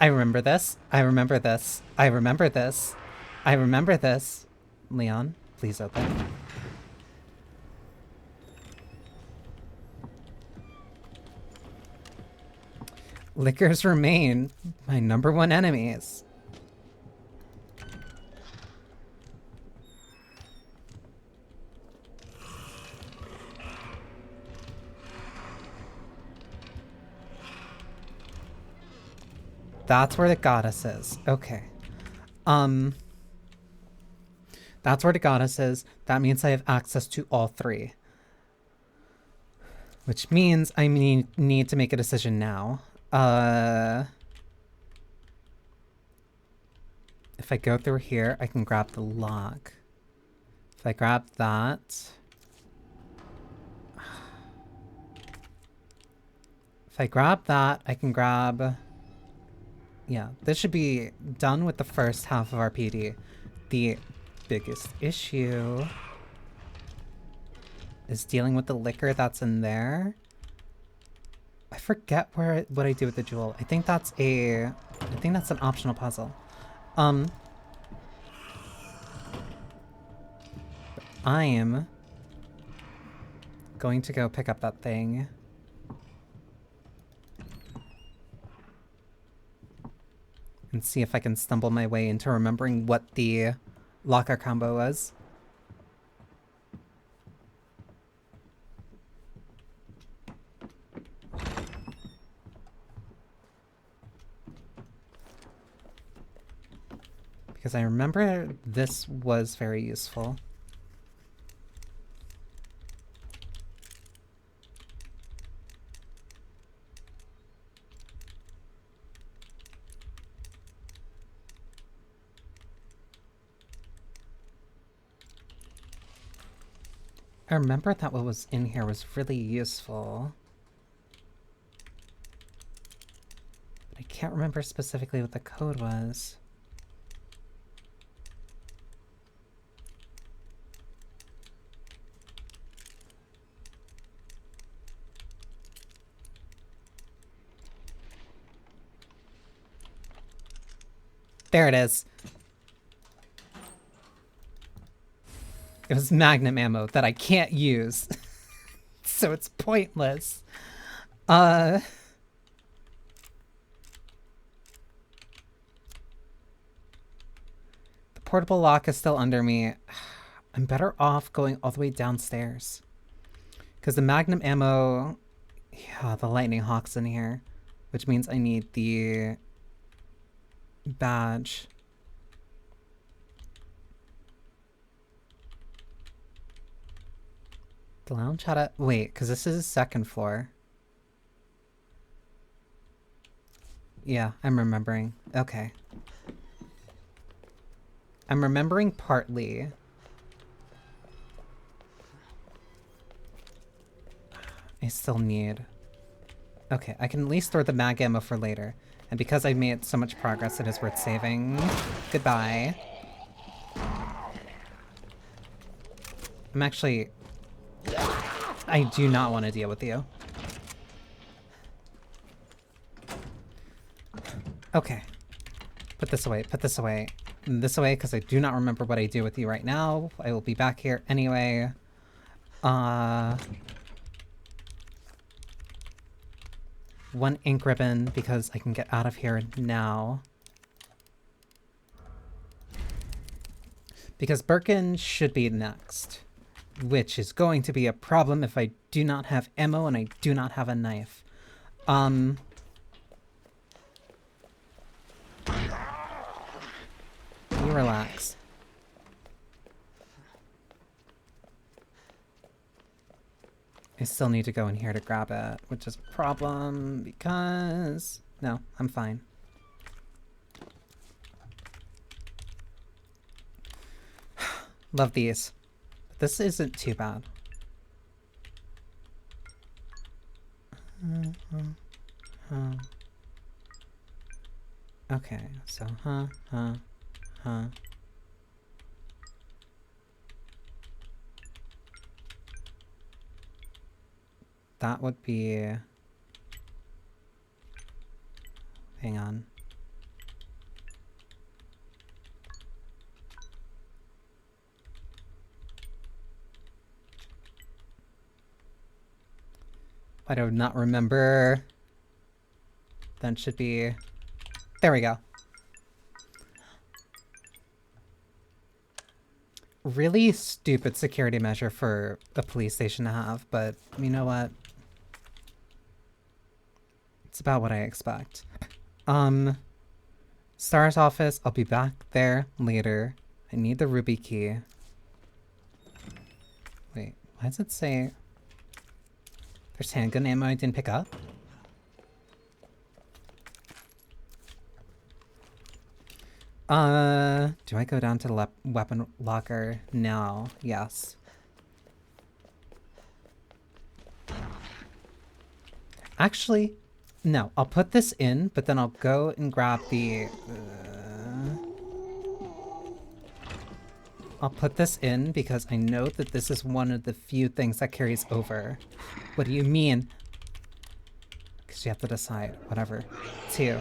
I remember this. I remember this. I remember this. I remember this. Leon, please open. Liquors remain my #1 enemies. That's where the goddess is. Okay. That's where the goddess is. That means I have access to all three. Which means I need to make a decision now. If I go through here, I can grab the lock. If I grab that... If I grab that, I can grab... Yeah, this should be done with the first half of our PD. The biggest issue is dealing with the liquor that's in there. I forget what I do with the jewel. I think that's an optional puzzle. I am going to go pick up that thing. And see if I can stumble my way into remembering what the locker combo was. Because I remember this was very useful. I remember that what was in here was really useful. But I can't remember specifically what the code was. There it is. It was magnum ammo that I can't use. So it's pointless. The portable lock is still under me. I'm better off going all the way downstairs. Because the magnum ammo... Yeah, the lightning hawk's in here. Which means I need the badge. The lounge had a... Wait, because this is the second floor. Yeah, I'm remembering. Okay. I'm remembering partly. I still need... Okay, I can at least store the mag ammo for later. And because I've made so much progress, it is worth saving. Goodbye. I'm actually... I do not want to deal with you. Okay. Put this away, put this away. This away, because I do not remember what I do with you right now. I will be back here anyway. One ink ribbon, because I can get out of here now. Because Birkin should be next. Which is going to be a problem if I do not have ammo and I do not have a knife. You relax. I still need to go in here to grab it, which is a problem because... No, I'm fine. Love these. This isn't too bad. Okay, so that would be... Hang on. I do not remember. That should be... There we go. Really stupid security measure for a police station to have, but you know what? It's about what I expect. Star's office, I'll be back there later. I need the ruby key. Wait, why does it say... There's handgun ammo I didn't pick up? Do I go down to the weapon locker now? Yes. Actually, No, I'll put this in, but then I'll go and grab the... I'll put this in because I know that this is one of the few things that carries over. What do you mean? Because you have to decide. Whatever. 2.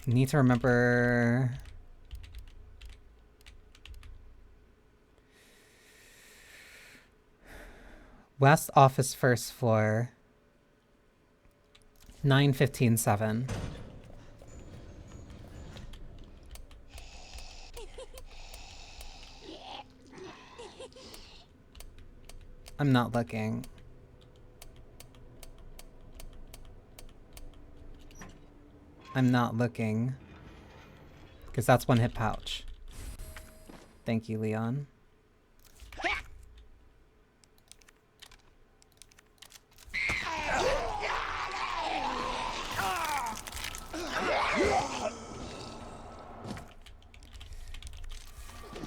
Need to remember... West office first floor. 9:15:7. I'm not looking. I'm not looking. Because that's one hit pouch. Thank you, Leon.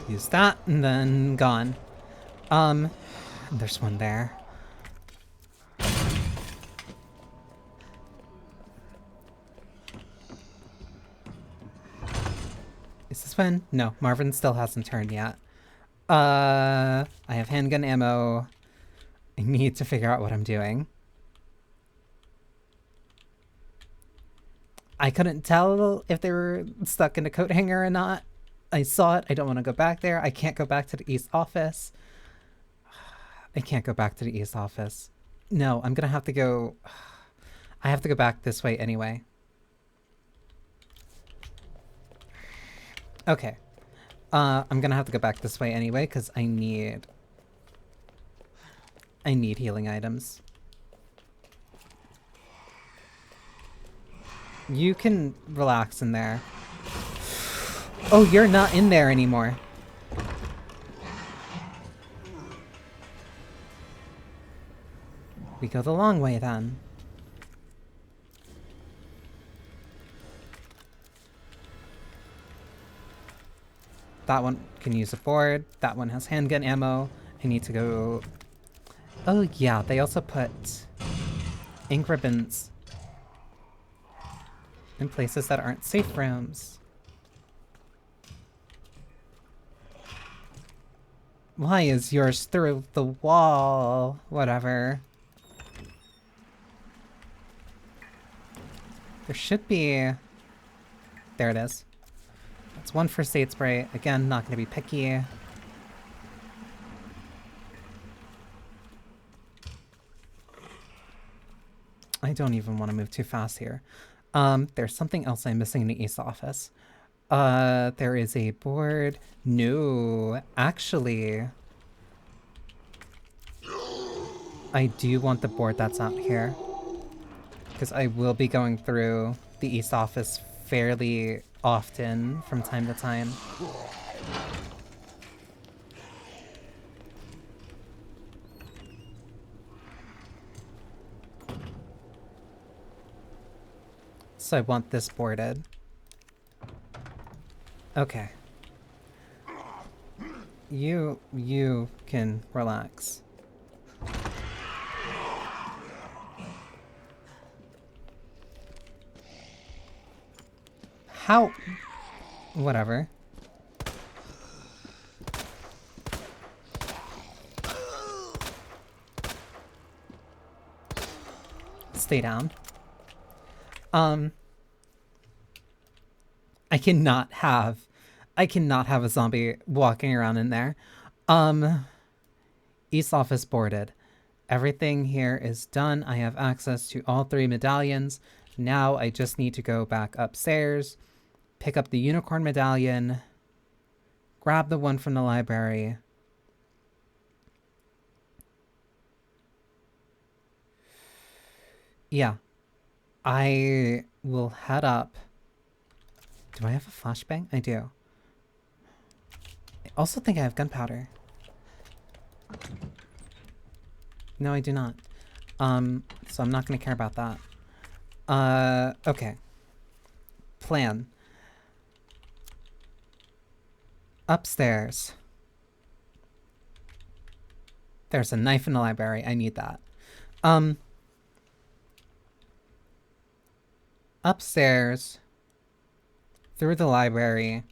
Use that, and then gone. There's one there. Is this one? No, Marvin still hasn't turned yet. I have handgun ammo. I need to figure out what I'm doing. I couldn't tell if they were stuck in a coat hanger or not. I saw it. I don't want to go back there. I can't go back to the East office. I can't go back to the East office. No, I'm gonna have to go... I have to go back this way anyway. Okay. I'm gonna have to go back this way anyway, because I need healing items. You can relax in there. Oh, you're not in there anymore. We go the long way then. That one can use a board. That one has handgun ammo. I need to go... Oh yeah, they also put ink ribbons in places that aren't safe rooms. Why is yours through the wall? Whatever. There should be... There it is. That's one first aid spray. Again, not going to be picky. I don't even want to move too fast here. There's something else I'm missing in the East office. There is a board. No, actually, I do want the board that's out here. Because I will be going through the East office fairly often from time to time. So I want this boarded. Okay. You can relax. How? Whatever. Stay down. I cannot have a zombie walking around in there. East office boarded. Everything here is done. I have access to all 3 medallions. Now I just need to go back upstairs, pick up the unicorn medallion, grab the one from the library. Yeah. I will head up. Do I have a flashbang? I do. I also think I have gunpowder. No, I do not. So I'm not going to care about that. Okay. Plan. Upstairs. There's a knife in the library. I need that. Upstairs, through the library,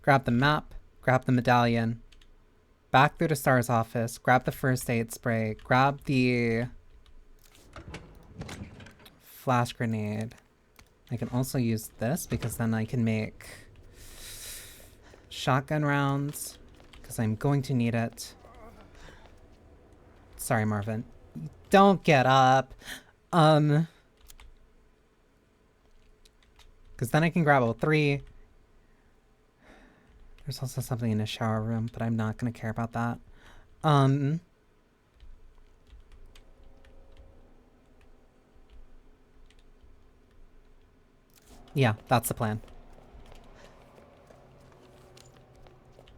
grab the map, grab the medallion, back through the STARS office, grab the first aid spray, grab the flash grenade. I can also use this because then I can make shotgun rounds because I'm going to need it. Sorry, Marvin. Don't get up. Because then I can grab all 3. There's also something in the shower room, but I'm not going to care about that. Yeah, that's the plan.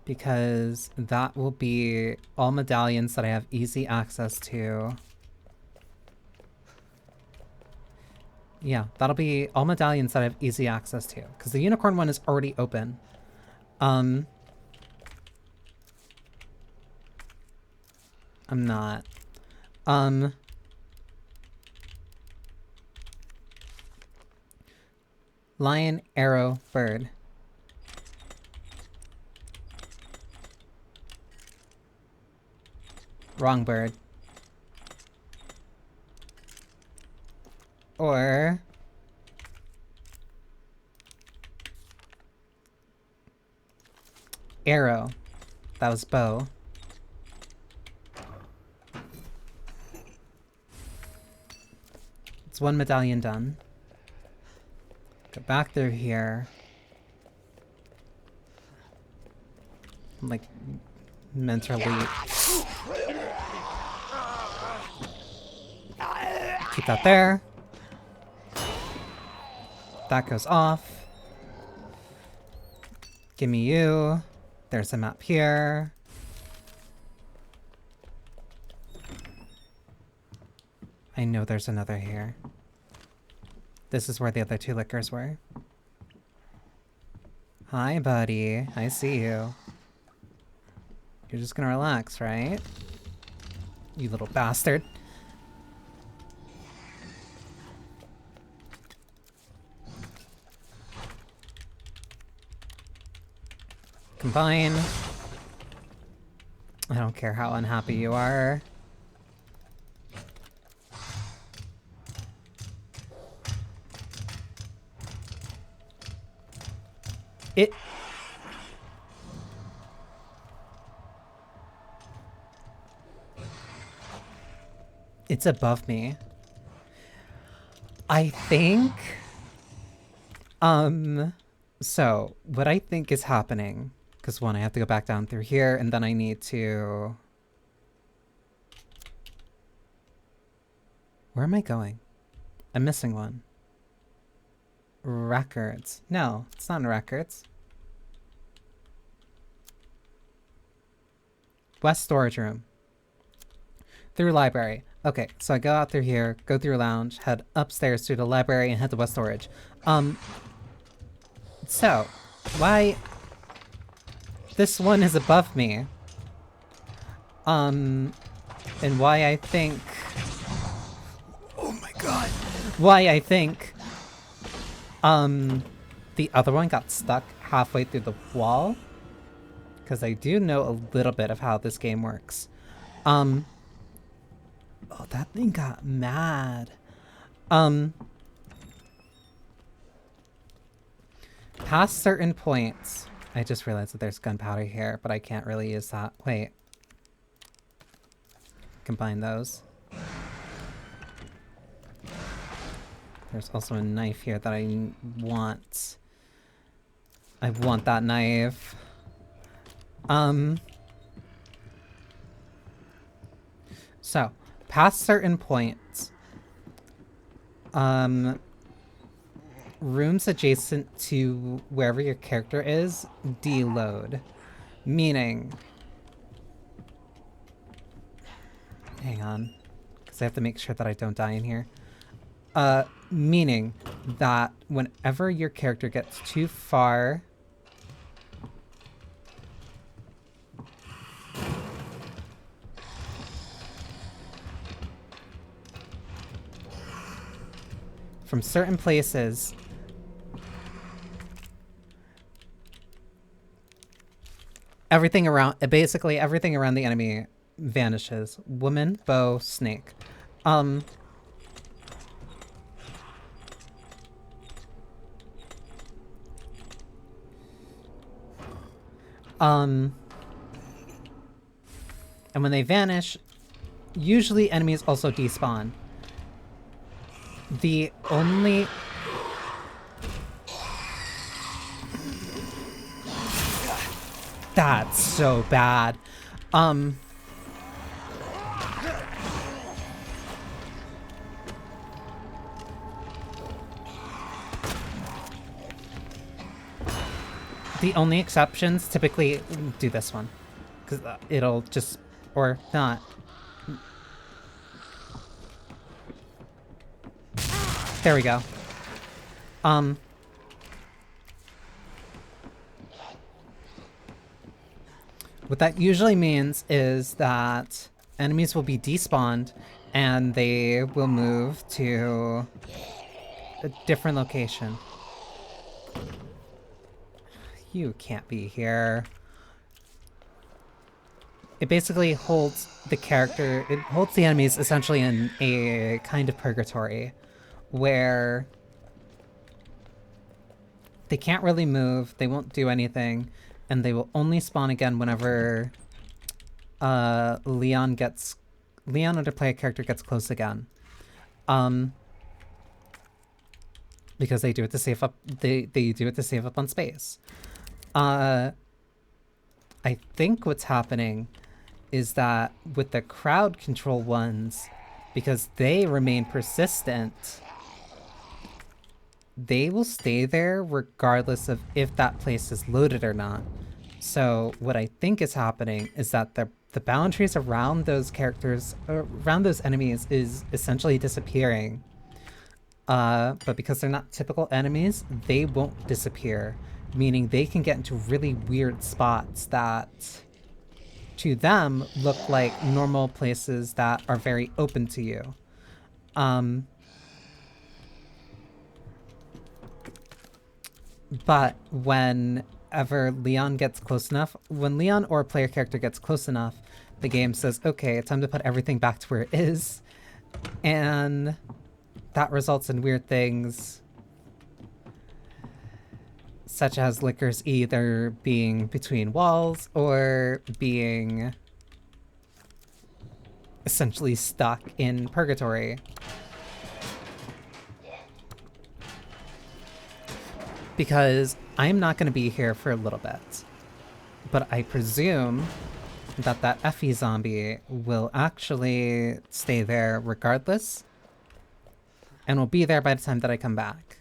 Because that will be all medallions that I have easy access to. Yeah, that'll be all medallions that I have easy access to. Because the unicorn one is already open. I'm not. Lion, arrow, bird. Wrong bird. Or arrow. That was bow. It's 1 medallion done. Go back through here. Like, mentally. Keep that there. That goes off. Give me you. There's a map here. I know there's another here. This is where the other 2 liquors were. Hi, buddy. I see you. You're just gonna relax, right? You little bastard. Combine. I don't care how unhappy you are. It's above me. I think... So, what I think is happening... Because one, I have to go back down through here, and then I need to... Where am I going? I'm missing one. Records. No, it's not in records. West storage room. Through library. Okay, so I go out through here, go through lounge, head upstairs to the library, and head to West storage. So, why... This one is above me. And why I think... Oh my god. Why I think... the other one got stuck halfway through the wall. Because I do know a little bit of how this game works. Oh, that thing got mad. Past certain points... I just realized that there's gunpowder here, but I can't really use that. Wait. Combine those. There's also a knife here that I want. I want that knife. So, past certain points, rooms adjacent to wherever your character is deload. Meaning... Hang on. Because I have to make sure that I don't die in here. Meaning that whenever your character gets too far... from certain places, basically everything around the enemy vanishes. Woman, bow, snake. And when they vanish, usually enemies also despawn. The only... That's so bad. The only exceptions typically do this one, because it'll just, or not. There we go. What that usually means is that enemies will be despawned and they will move to a different location. You can't be here. It basically holds the character, it holds the enemies essentially in a kind of purgatory where they can't really move, they won't do anything, and they will only spawn again whenever Leon or player character gets close again. Because they do it to save up they do it to save up on space. I think what's happening is that with the crowd control ones, because they remain persistent, they will stay there regardless of if that place is loaded or not. So what I think is happening is that the boundaries around those characters, around those enemies, is essentially disappearing. But because they're not typical enemies, they won't disappear, meaning they can get into really weird spots that to them look like normal places that are very open to you. But whenever Leon gets close enough, when Leon or a player character gets close enough, the game says, okay, it's time to put everything back to where it is. And that results in weird things, such as Liquor's either being between walls or being essentially stuck in purgatory. Because I'm not going to be here for a little bit. But I presume that that Effie zombie will actually stay there regardless, and will be there by the time that I come back.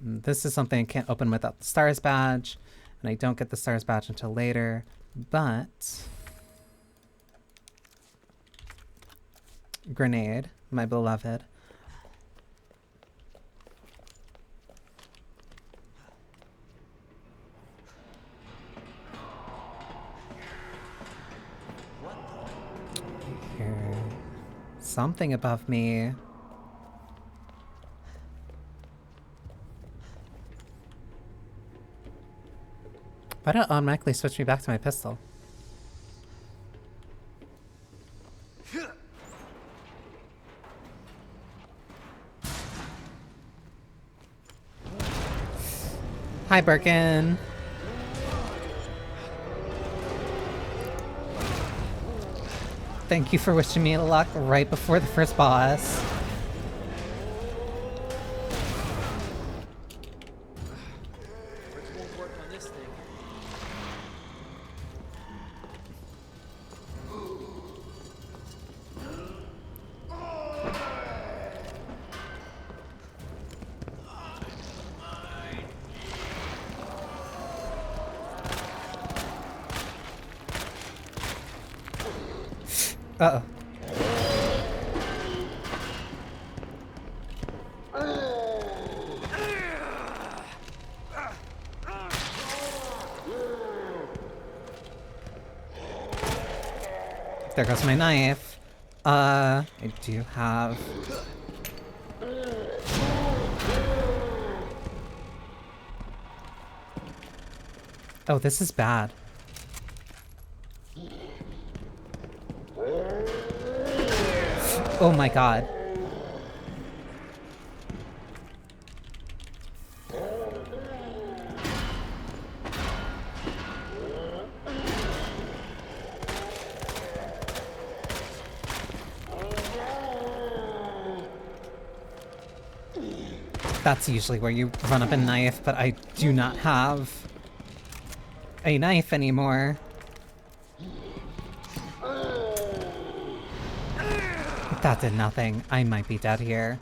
This is something I can't open without the stars badge, and I don't get the stars badge until later, but... Grenade, my beloved. Here. Something above me. Why don't it automatically switch me back to my pistol? Hi, Birkin. Thank you for wishing me luck right before the first boss. Uh-oh. There goes my knife. I do have... Oh, this is bad. Oh my god. That's usually where you run up a knife, but I do not have a knife anymore. That did nothing. I might be dead here.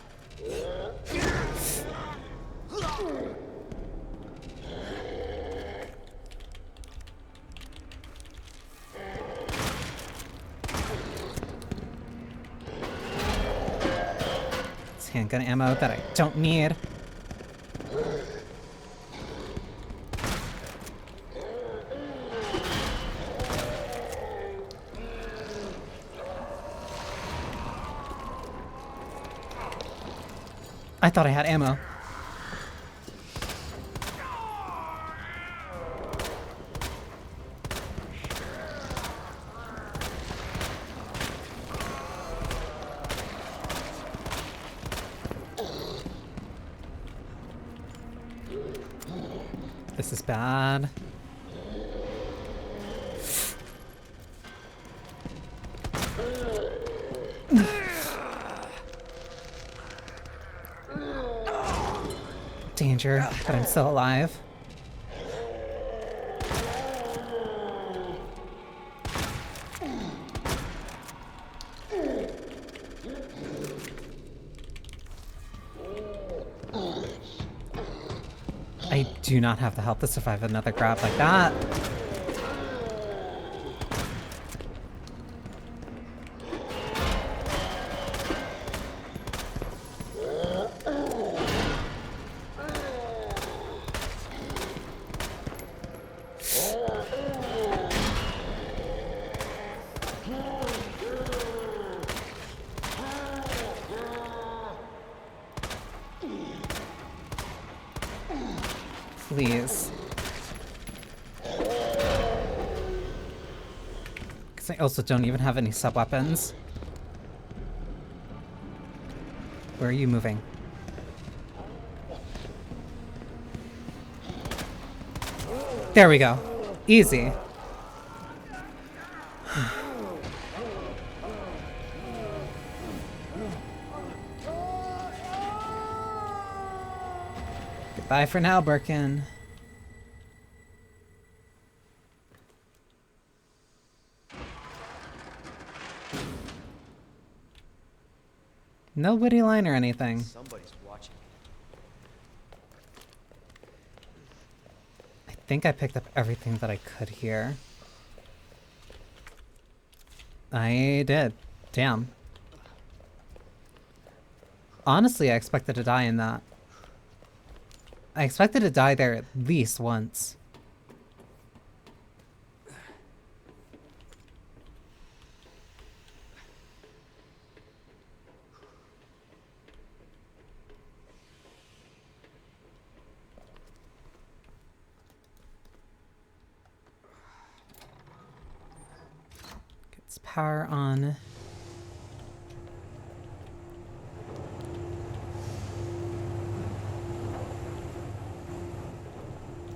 It's handgun ammo that I don't need. I thought I had ammo. This is bad. Danger, but I'm still alive. I do not have the health to survive another grab like that. Please. Because I also don't even have any sub-weapons. Where are you moving? There we go. Easy. Goodbye for now, Birkin. No witty line or anything. Somebody's watching. I think I picked up everything that I could here. I did. Damn. Honestly, I expected to die in that. I expected to die there at least once. Gets power on.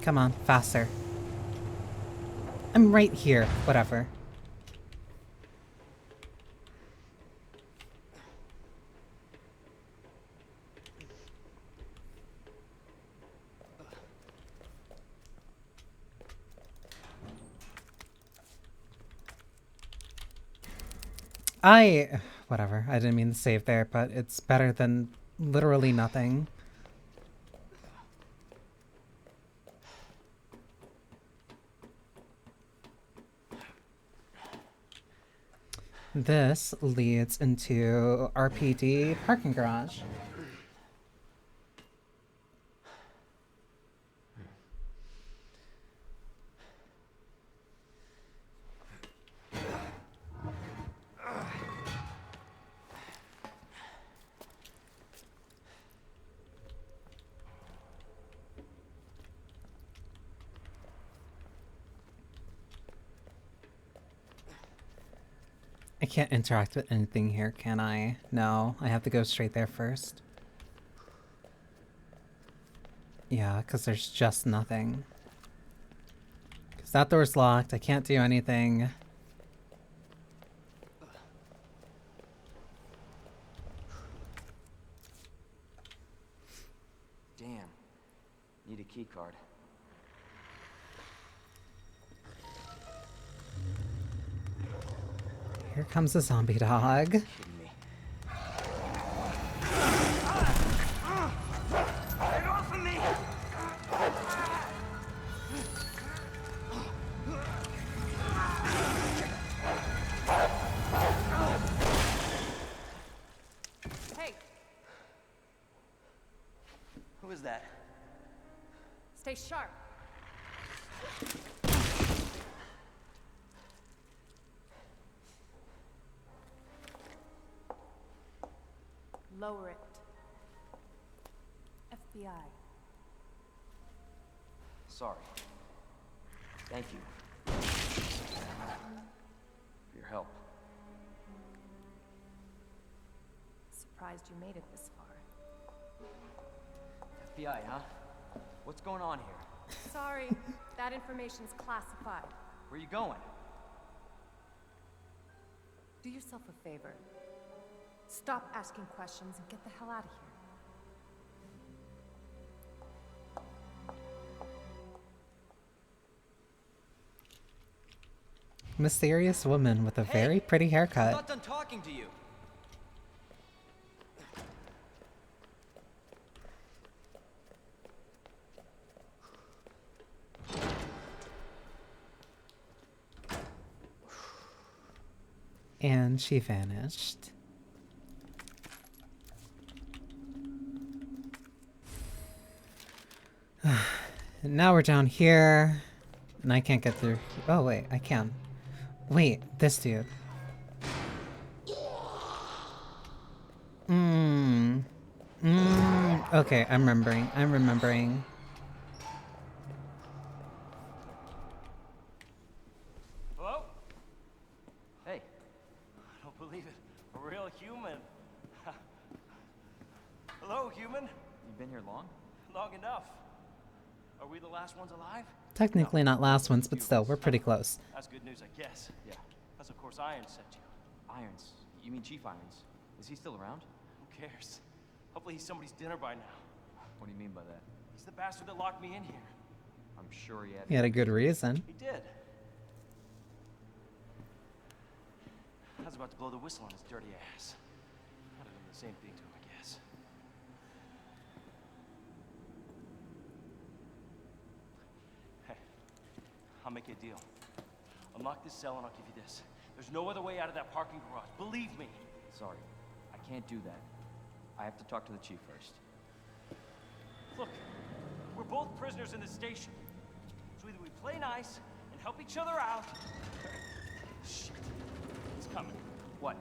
Come on, faster. I'm right here. Whatever. Whatever. I didn't mean to save there, but it's better than literally nothing. This leads into RPD parking garage. I can't interact with anything here, can I? No, I have to go straight there first. Yeah, because there's just nothing. Because that door's locked, I can't do anything. Damn. Need a key card. Here comes a zombie dog. Kidding me. Get off of me! Hey, Who is that? stay sharp. Lower it. FBI. Sorry. Thank you. For your help. Surprised you made it this far. FBI, huh? What's going on here? Sorry, that information's classified. Where you going? Do yourself a favor. Stop asking questions and get the hell out of here. Mysterious woman with a very pretty I'm haircut. not done talking to you. And she vanished. Now we're down here. And I can't get through. Oh, wait, I can. Wait, this dude. Okay, I'm remembering. I'm remembering. Hello? Hey, I don't believe it. A real human. Hello, human. you been here long? Long enough. Are we the last ones alive? Technically not last ones, but still, we're pretty close. That's good news, I guess. Yeah. That's of course Iron sent you. Irons. You mean Chief Irons? Is he still around? Who cares? Hopefully he's somebody's dinner by now. What do you mean by that? He's the bastard that locked me in here. I'm sure he had. He had a good reason. He did. I was about to blow the whistle on his dirty ass. I'd have done the same thing to him, I guess. Hey, I'll make you a deal. Unlock this cell and I'll give you this. There's no other way out of that parking garage. Believe me. Sorry, I can't do that. I have to talk to the chief first. Look, we're both prisoners in this station. So either we play nice and help each other out. Shit. It's coming. What?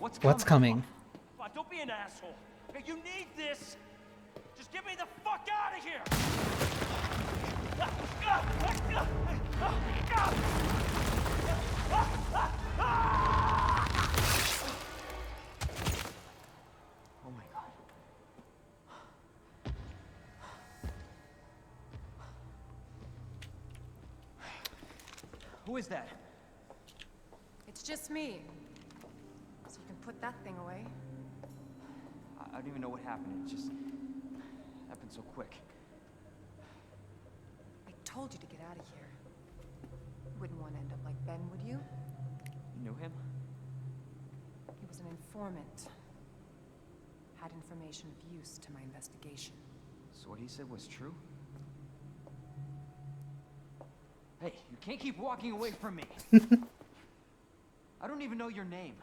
What's What's coming? Come on, don't be an asshole. Okay, you need this. Just get me the fuck out of here. Oh my god. Who is that? It's just me. So you can put that thing away. I don't even know what happened. It just happened so quick. I told you to get out of here. You wouldn't want to end up like Ben, would you? You knew him? He was an informant. Had information of use to my investigation. So what he said was true? Hey, you can't keep walking away from me. I don't even know your name.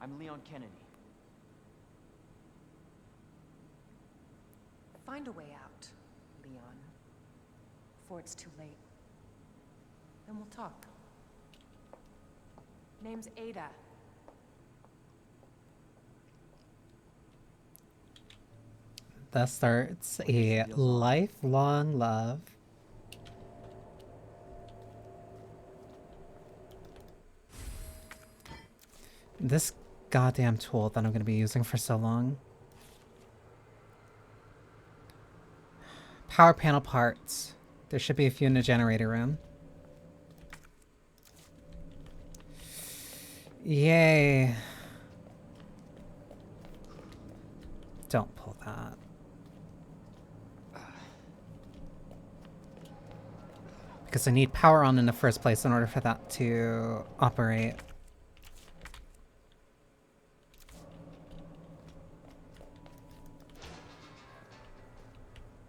I'm Leon Kennedy. Find a way out, Leon. Before it's too late. Then we'll talk. Name's Ada. Thus starts a lifelong love. This goddamn tool that I'm going to be using for so long. Power panel parts. There should be a few in the generator room. Yay. Don't pull that. Because I need power on in the first place in order for that to operate.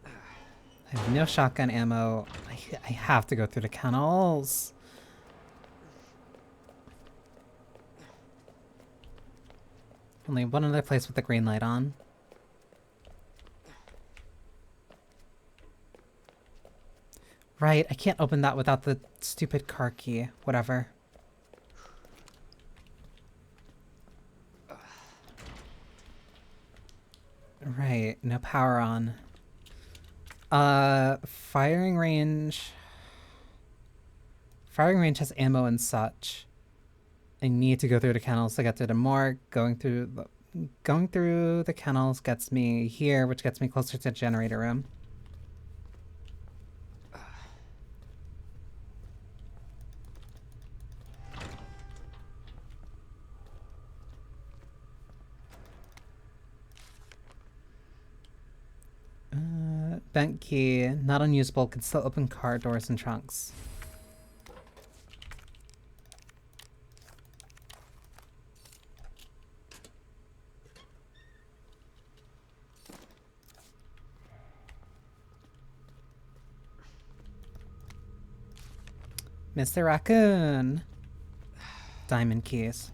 I have no shotgun ammo. I have to go through the kennels. Only one other place with the green light on. Right, I can't open that without the stupid car key. Whatever. Right, no power on. Firing range. Firing range has ammo and such. I need to go through the kennels to get to the morgue. Going through the kennels gets me here, which gets me closer to the generator room. Bent key, not unusable, can still open car doors and trunks. Mr. Raccoon! Diamond keys.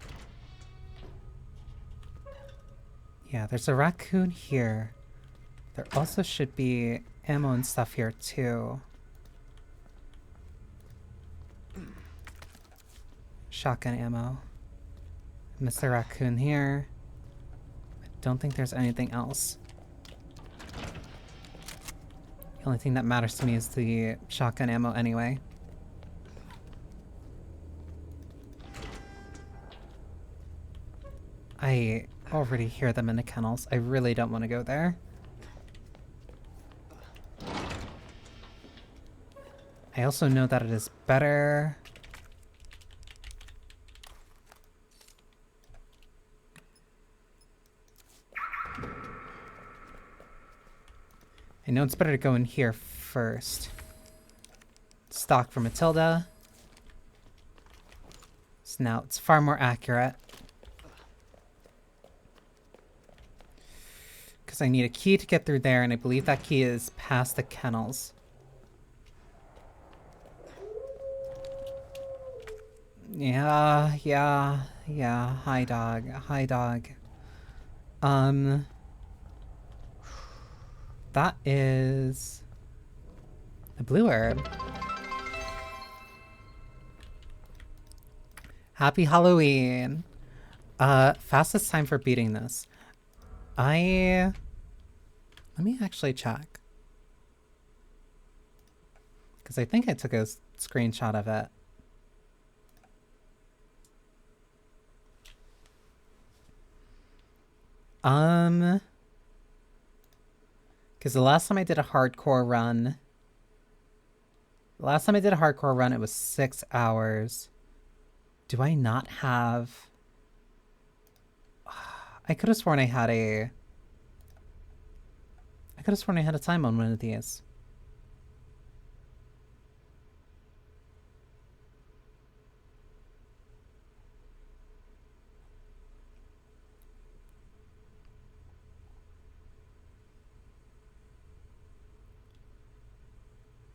Yeah, there's a raccoon here. There also should be ammo and stuff here too. Shotgun ammo. Mr. Raccoon here. I don't think there's anything else. The only thing that matters to me is the shotgun ammo anyway. I already hear them in the kennels. I really don't want to go there. I also know that it is better. I know it's better to go in here first. Stock for Matilda. So now it's far more accurate. Because I need a key to get through there, and I believe that key is past the kennels. Yeah. Hi, dog. That is a blue herb. Happy Halloween. Fastest time for beating this. Let me actually check. Because I think I took a screenshot of it. Because the last time I did a hardcore run, it was 6 hours. Do I not have... I could have sworn I had a time on one of these.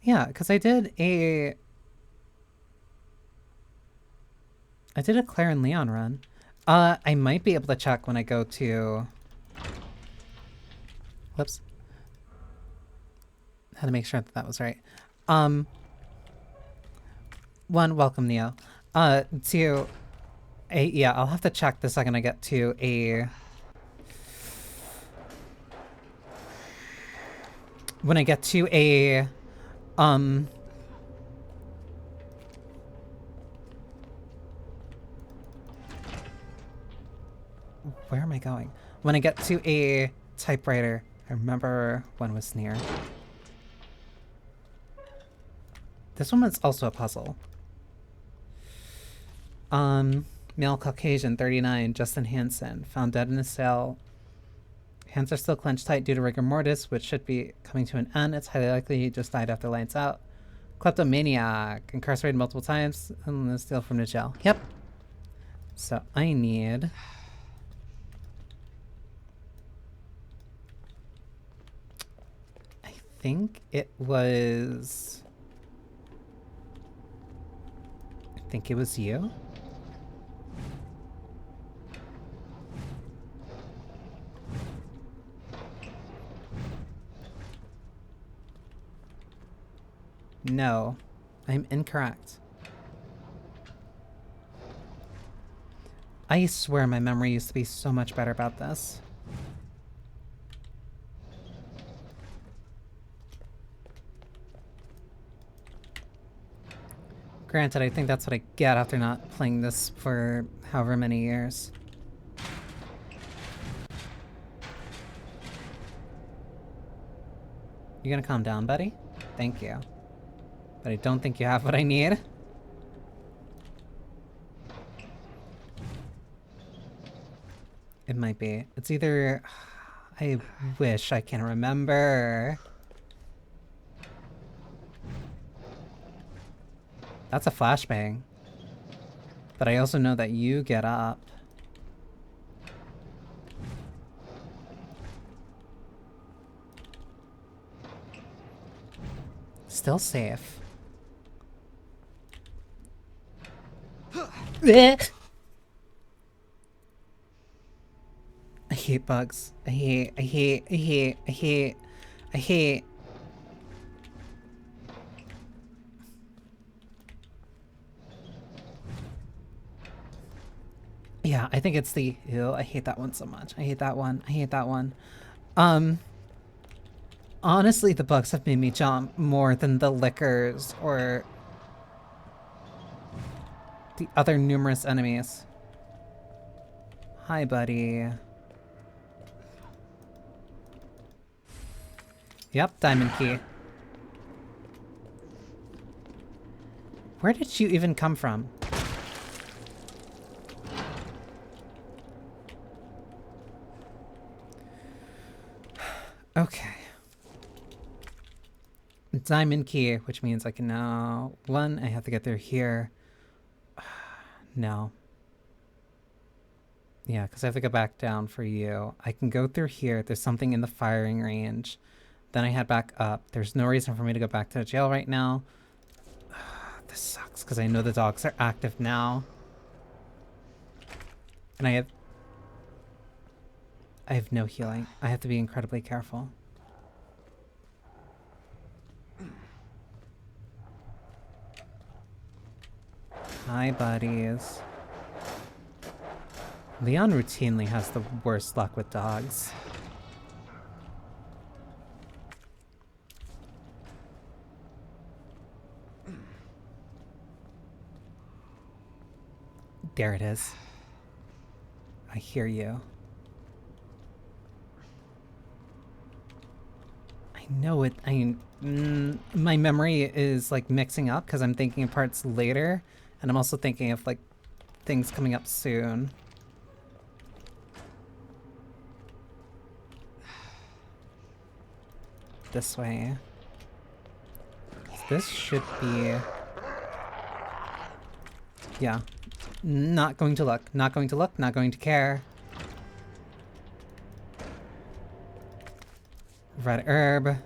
Yeah, because I did a Claire and Leon run. I might be able to check when I go to... Whoops. Had to make sure that was right. Welcome, Neo. Two, yeah, I'll have to check the second I get to a... When I get to a... Where am I going? When I get to a typewriter, I remember one was near. This one was also a puzzle. Male Caucasian, 39, Justin Hansen, found dead in his cell. Hands are still clenched tight due to rigor mortis, which should be coming to an end. It's highly likely he just died after lights out. Kleptomaniac, incarcerated multiple times, and steal from the jail. Yep. So I need... I think it was... I think it was you? No, I'm incorrect. I swear my memory used to be so much better about this. Granted, I think that's what I get after not playing this for however many years. You gonna calm down, buddy? Thank you. But I don't think you have what I need. It might be. It's either... I wish I can remember. That's a flashbang. But I also know that you get up. Still safe. I hate bugs. I hate. Yeah, I think it's the... Ew, I hate that one so much. I hate that one. I hate that one. Honestly, the bugs have made me jump more than the liquors or the other numerous enemies. Hi, buddy. Yep, diamond key. Where did you even come from? Okay. Diamond key, which means I can now... One, I have to get through here. No. Yeah, because I have to go back down for you. I can go through here. There's something in the firing range. Then I head back up. There's no reason for me to go back to the jail right now. This sucks, because I know the dogs are active now. And I have no healing. I have to be incredibly careful. Hi, buddies. Leon routinely has the worst luck with dogs. There it is. I hear you. I know it. My memory is like mixing up because I'm thinking of parts later, and I'm also thinking of like things coming up soon. This way. This should be... Yeah. Not going to look. Not going to look. Not going to care. Red herb.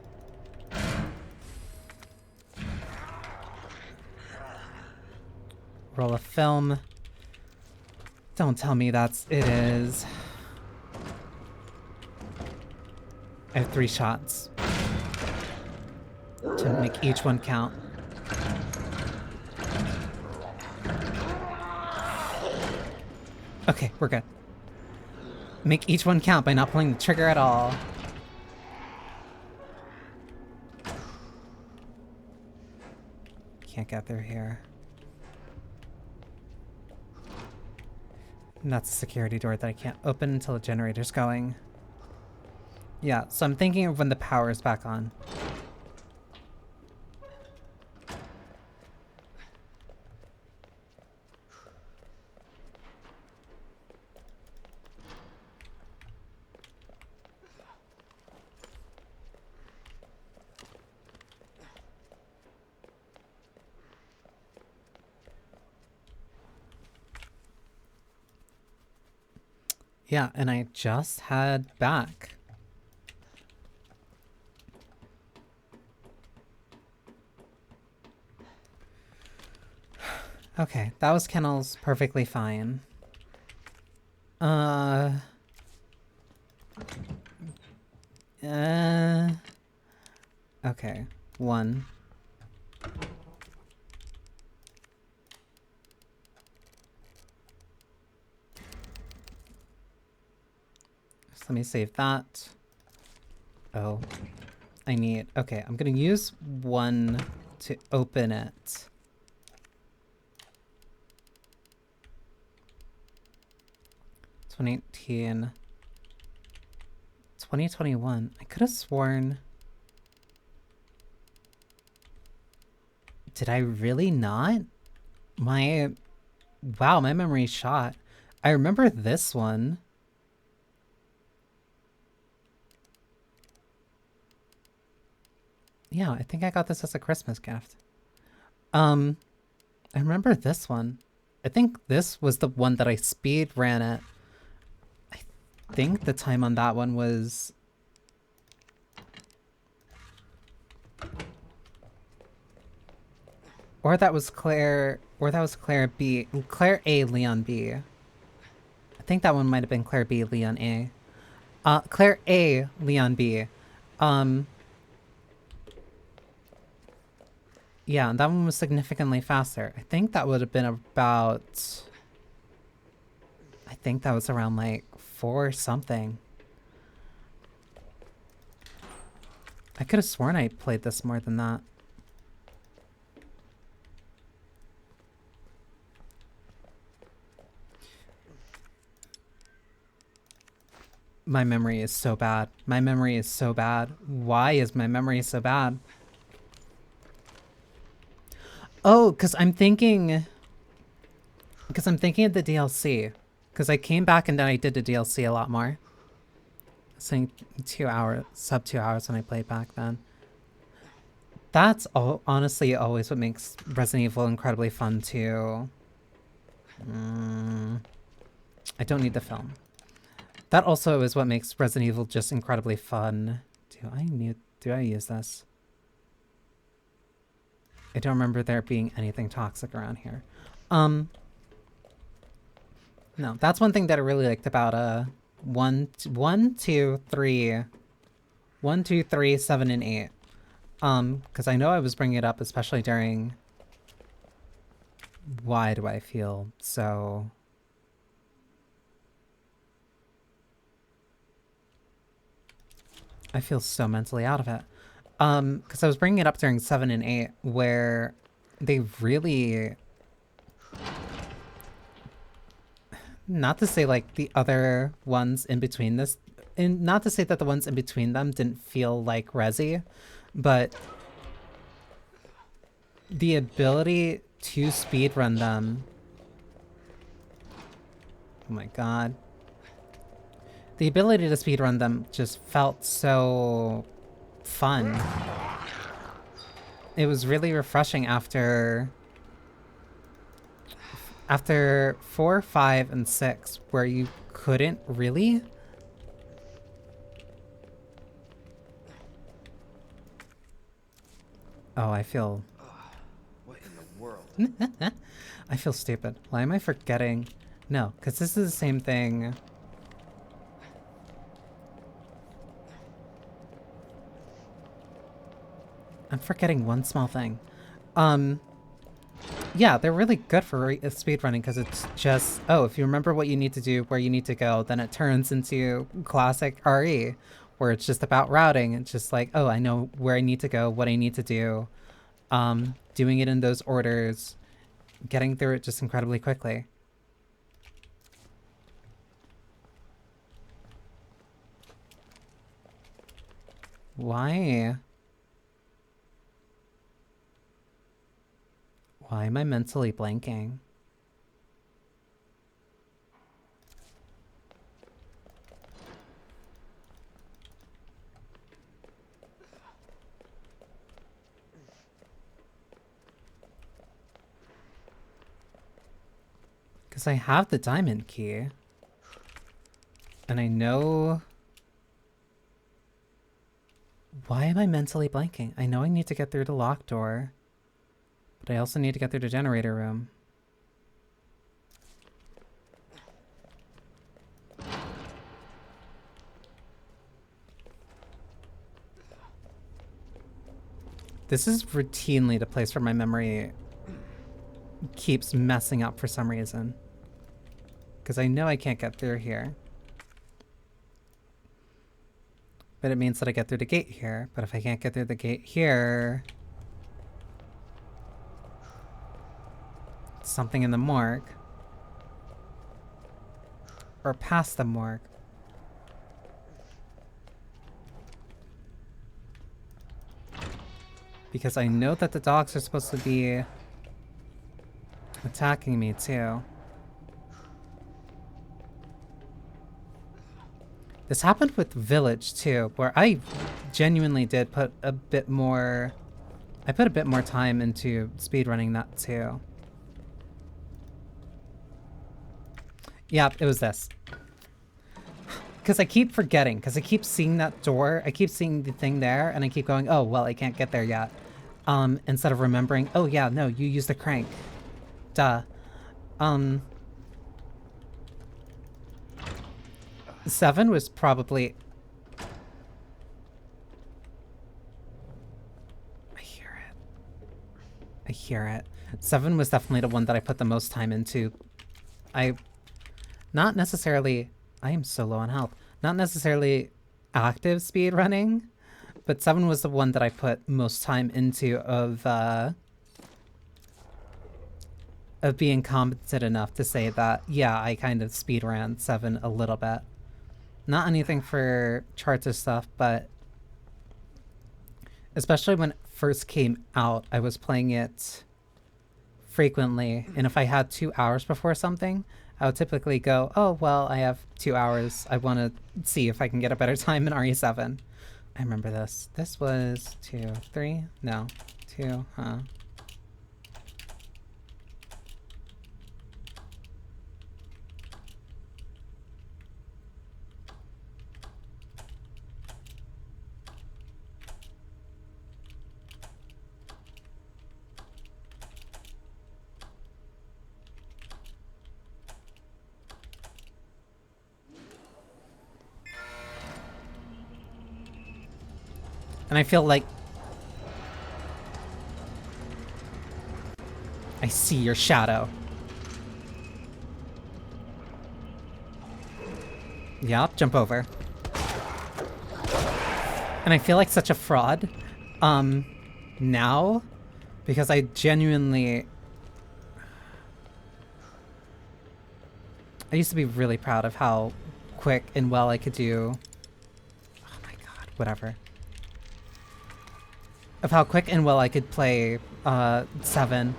Roll of film. Don't tell me that's it is. I have 3 shots. To make each one count. Okay, we're good. Make each one count by not pulling the trigger at all. Can't get through here. And that's a security door that I can't open until the generator's going. Yeah, so I'm thinking of when the power's back on. Yeah, and I just had back. Okay, that was Kennel's perfectly fine. Okay, 1. So let me save that. Oh, I need, okay, I'm gonna use 1 to open it. 2018. 2021. I could have sworn. Did I really not? Wow, my memory's shot. I remember this one. Yeah, I think I got this as a Christmas gift. I remember this one. I think this was the one that I speed ran it. I think the time on that one was... Or that was Claire B. Claire A, Leon B. I think that one might have been Claire B, Leon A. Claire A, Leon B. Yeah, that one was significantly faster. I think that would have been about... I think that was around like 4 something. I could have sworn I played this more than that. My memory is so bad. My memory is so bad. Why is my memory so bad? Oh, because I'm thinking of the DLC. Because I came back and then I did the DLC a lot more. Saying 2 hours, sub 2 hours when I played back then. That's honestly always what makes Resident Evil incredibly fun too. I don't need the film. That also is what makes Resident Evil just incredibly fun. Do I use this? I don't remember there being anything toxic around here. No, that's one thing that I really liked about 1, 2, 3, 1, 2, 3, 7, and 8. Because I know I was bringing it up, especially during why do I feel so... I feel so mentally out of it. Because I was bringing it up during 7 and 8, where they really... Not to say like the other ones in between this, and not to say that the ones in between them didn't feel like Resi, but the ability to speedrun them. Oh my god. The ability to speedrun them just felt so fun. It was really refreshing after 4, 5, and 6, where you couldn't really. Oh, I feel... What in the world? I feel stupid. Why am I forgetting? No, because this is the same thing. I'm forgetting one small thing. Yeah, they're really good for speedrunning because it's just, oh, if you remember what you need to do, where you need to go, then it turns into classic RE, where it's just about routing. It's just like, oh, I know where I need to go, what I need to do, doing it in those orders, getting through it just incredibly quickly. Why? Why am I mentally blanking? Because I have the diamond key. And I know... Why am I mentally blanking? I know I need to get through the locked door. But I also need to get through the generator room. This is routinely the place where my memory keeps messing up for some reason. Because I know I can't get through here. But it means that I get through the gate here. But if I can't get through the gate here... Something in the morgue. Or past the morgue. Because I know that the dogs are supposed to be attacking me too. This happened with Village too, where I genuinely did put a bit more... I put a bit more time into speedrunning that too. Yep, it was this. Because I keep forgetting, because I keep seeing that door, I keep seeing the thing there, and I keep going, oh, well, I can't get there yet. Instead of remembering, oh yeah, no, you use the crank. Duh. 7 was probably... I hear it. 7 was definitely the one that I put the most time into. Not necessarily... I am so low on health. Not necessarily active speed running, but 7 was the one that I put most time into of being competent enough to say that, yeah, I kind of speed ran 7 a little bit. Not anything for charts or stuff, but especially when it first came out, I was playing it frequently, and if I had 2 hours before something, I would typically go, oh, well, I have 2 hours. I want to see if I can get a better time in RE7. I remember this. This was 2, 3? No. 2, huh? And I feel like... I see your shadow. Yup, jump over. And I feel like such a fraud. Now. Because I genuinely... I used to be really proud of how quick and well I could do... Oh my god, whatever. Of how quick and well I could play 7.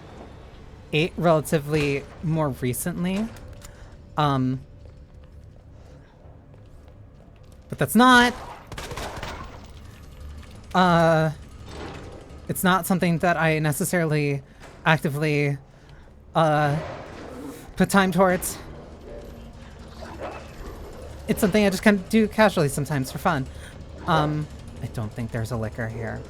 8 relatively more recently. But that's not... it's not something that I necessarily actively put time towards. It's something I just kind of do casually sometimes for fun. I don't think there's a liquor here.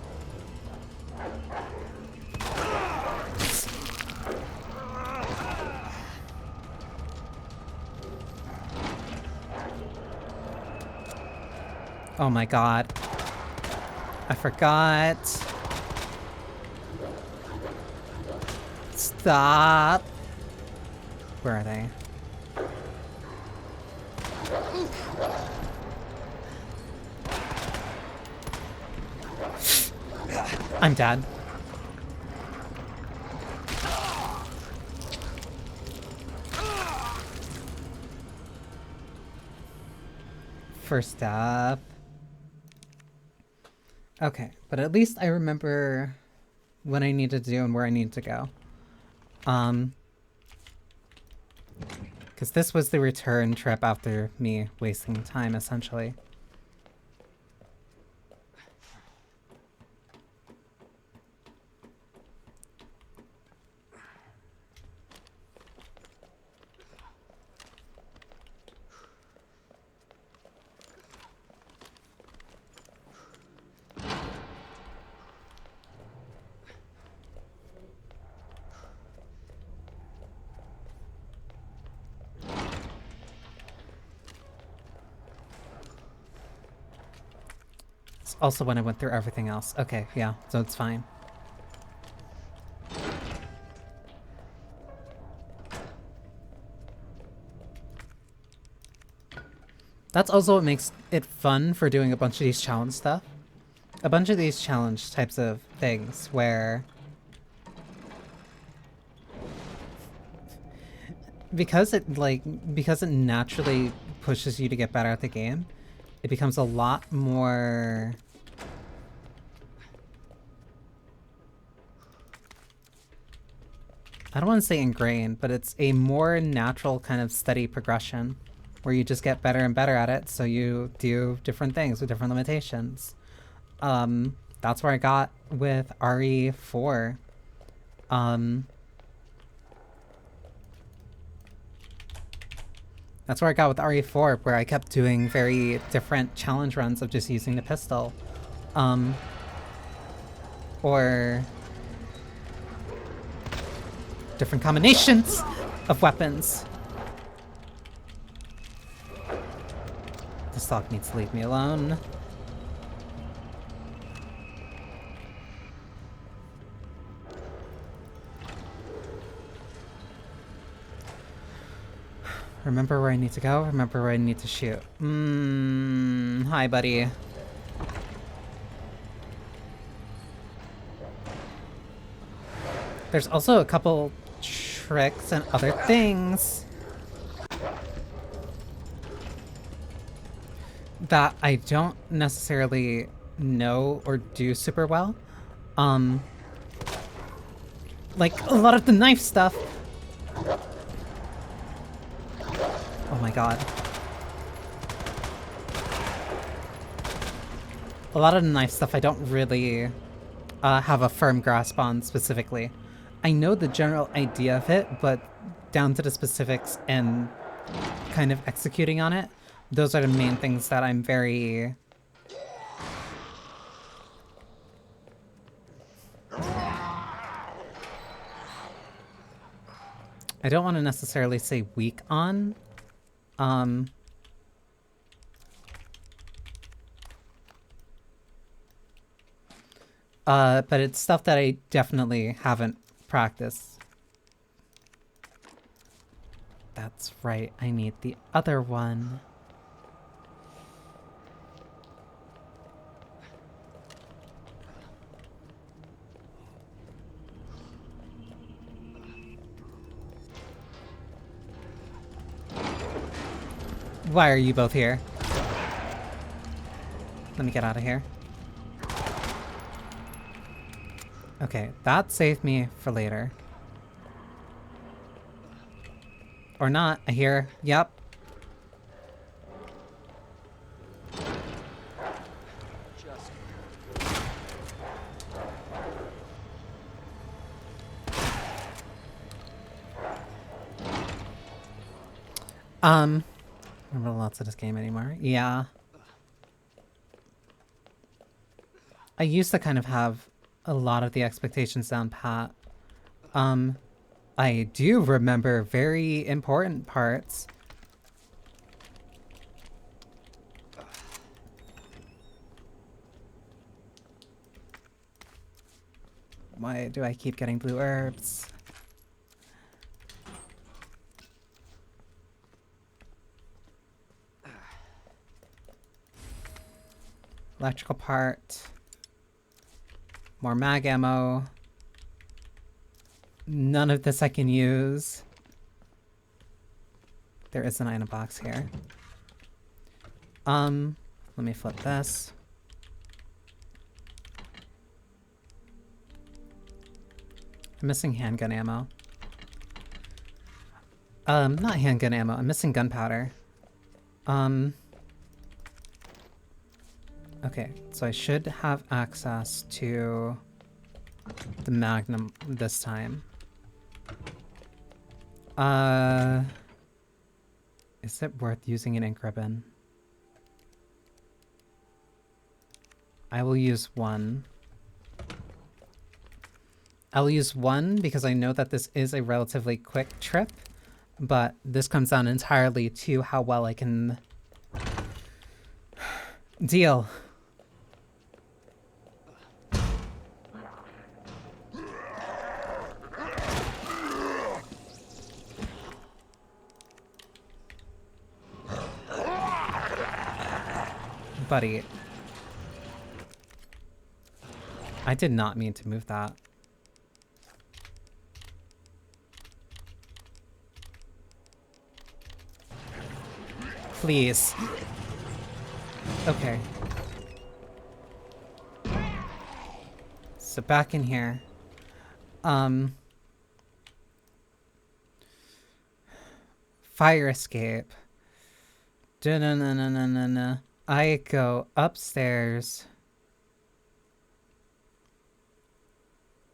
Oh my god. I forgot. Stop. Where are they? I'm dead. First up. Okay, but at least I remember what I need to do and where I need to go. Because this was the return trip after me wasting time, essentially. Also when I went through everything else. Okay, yeah, so it's fine. That's also what makes it fun for doing a bunch of these challenge stuff. A bunch of these challenge types of things where... because it naturally pushes you to get better at the game, it becomes a lot more... I don't want to say ingrained, but it's a more natural kind of steady progression where you just get better and better at it, so you do different things with different limitations. That's where I got with RE4. That's where I got with RE4, where I kept doing very different challenge runs of just using the pistol. Or different combinations of weapons. This dog needs to leave me alone. Remember where I need to go, remember where I need to shoot. Hi, buddy. There's also a couple tricks and other things that I don't necessarily know or do super well. Like a lot of the knife stuff. Oh my god. A lot of the knife stuff I don't really have a firm grasp on specifically. I know the general idea of it, but down to the specifics and kind of executing on it, those are the main things that I'm very... I don't want to necessarily say weak on. But it's stuff that I definitely haven't practiced. That's right, I need the other one. Why are you both here? Let me get out of here. Okay, that saved me for later. Or not, I hear. Yep. I don't remember lots of this game anymore. Yeah. I used to kind of have a lot of the expectations down pat. I do remember very important parts. Why do I keep getting blue herbs? Electrical part. More mag ammo. None of this I can use. There is an item box here. Let me flip this. I'm missing handgun ammo. Not handgun ammo. I'm missing gunpowder. Okay, so I should have access to the Magnum this time. Is it worth using an ink ribbon? I will use one. I will use one because I know that this is a relatively quick trip, but this comes down entirely to how well I can deal. Buddy. I did not mean to move that. Please. Okay. So back in here. Fire escape. Da-na-na-na-na-na-na. I go upstairs.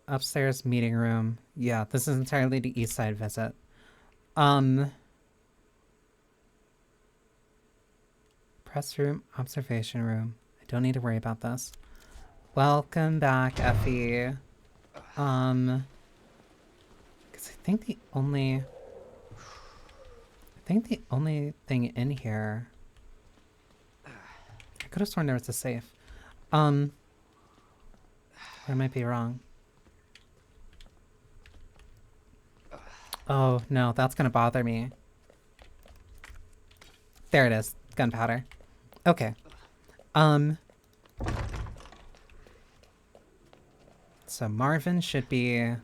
Upstairs meeting room. Yeah, this is entirely the east side visit. Press room, observation room. I don't need to worry about this. Welcome back, Effie. Because I think the only thing in here. I could have sworn there was a safe. I might be wrong. Oh no, that's gonna bother me. There it is, gunpowder. Okay. So Marvin should be...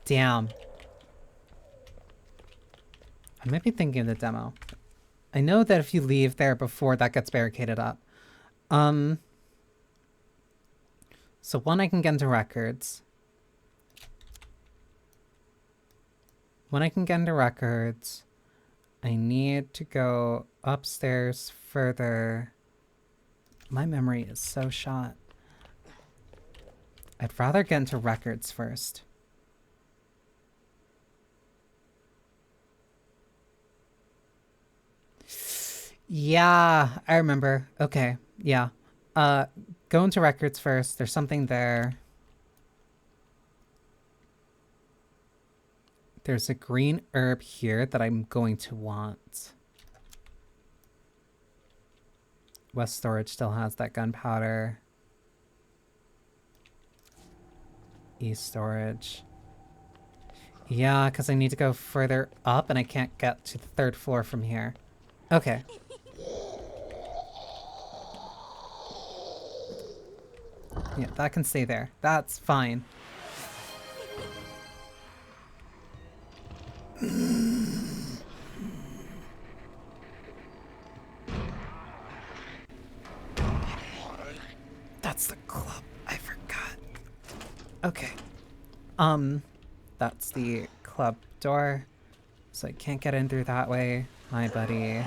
Damn. I might be thinking of the demo. I know that if you leave there before that gets barricaded up. So one, I can get into records. When I can get into records, I need to go upstairs further. My memory is so shot. I'd rather get into records first. Yeah, I remember. Okay, yeah. Go into records first. There's something there. There's a green herb here that I'm going to want. West storage still has that gunpowder. East storage. Yeah, because I need to go further up and I can't get to the 3rd floor from here. Okay. Yeah, that can stay there. That's fine. That's the club. I forgot. Okay. That's the club door. So I can't get in through that way. Hi, buddy.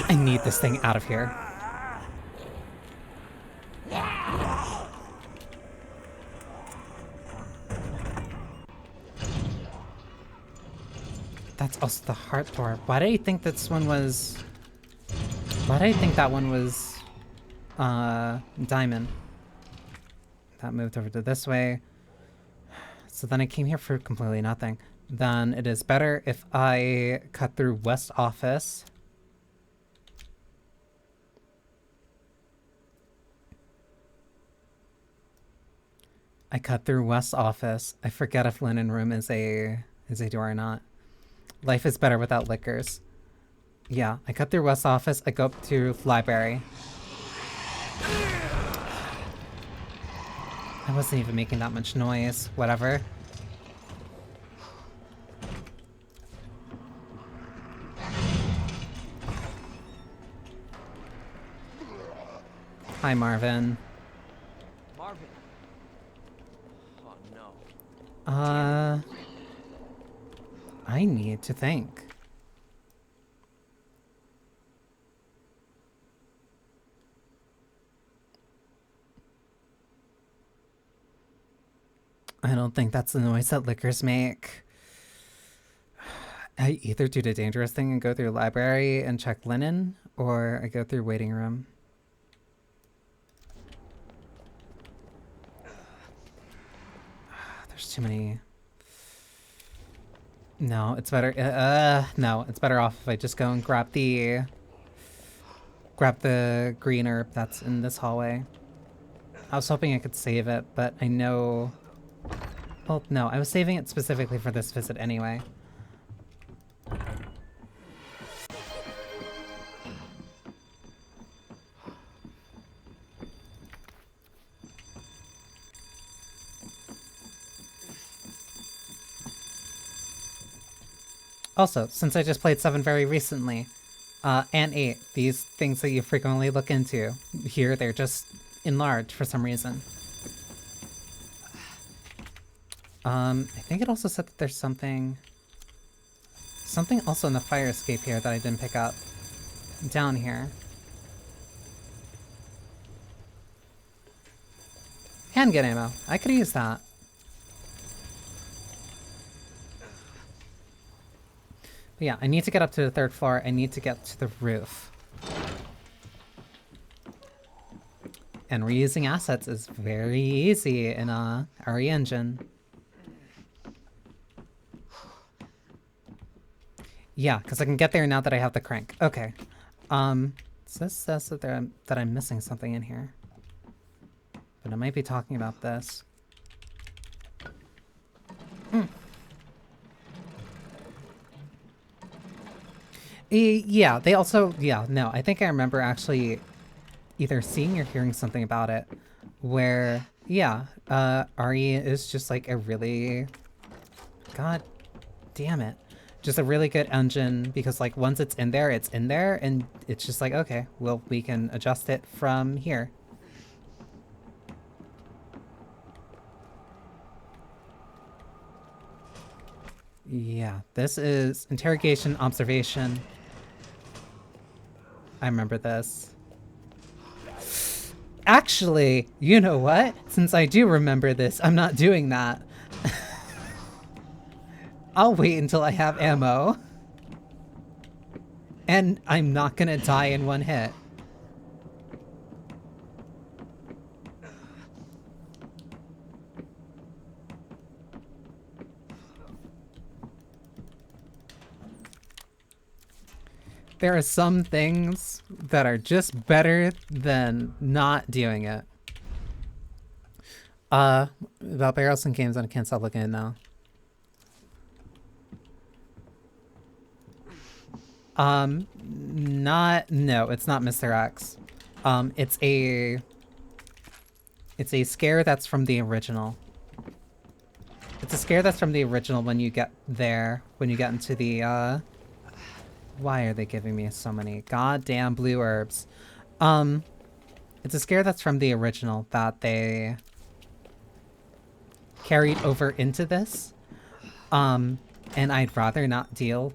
I need this thing out of here. That's also the heart door. Why did I think this one was... Why did I think that one was... diamond? That moved over to this way. So then I came here for completely nothing. Then it is better if I cut through West Office. I cut through West Office. I forget if linen room is a door or not. Life is better without liquors. Yeah, I cut through West Office. I go up to library. I wasn't even making that much noise. Whatever. Hi, Marvin. Marvin. Oh no. I need to think. I don't think that's the noise that liquors make. I either do the dangerous thing and go through library and check linen, or I go through waiting room. There's too many. No, it's better. No, it's better off if I just go and grab the green herb that's in this hallway. I was hoping I could save it, but I know. Well, no, I was saving it specifically for this visit anyway. Also, since I just played 7 very recently, and 8, these things that you frequently look into, here they're just enlarged for some reason. I think it also said that there's something also in the fire escape here that I didn't pick up. Down here. Handgun ammo. I could use that. But yeah, I need to get up to the 3rd floor. I need to get to the roof. And reusing assets is very easy in a RE engine. Yeah, because I can get there now that I have the crank. Okay. So this says that I'm missing something in here. But I might be talking about this. Yeah, they also... Yeah, no, I think I remember actually either seeing or hearing something about it. Where, yeah, RE is just like a really... God damn it. Just a really good engine, because like once it's in there, and it's just like, okay, well, we can adjust it from here. Yeah, this is interrogation, observation. I remember this. Actually, you know what? Since I do remember this, I'm not doing that. I'll wait until I have ammo. And I'm not gonna die in one hit. There are some things that are just better than not doing it. About barrels and games, I can't stop looking at it now. No, it's not Mr. X. It's a scare that's from the original. It's a scare that's from the original when you get there, when you get into the, why are they giving me so many goddamn blue herbs? It's a scare that's from the original that they carried over into this. And I'd rather not deal...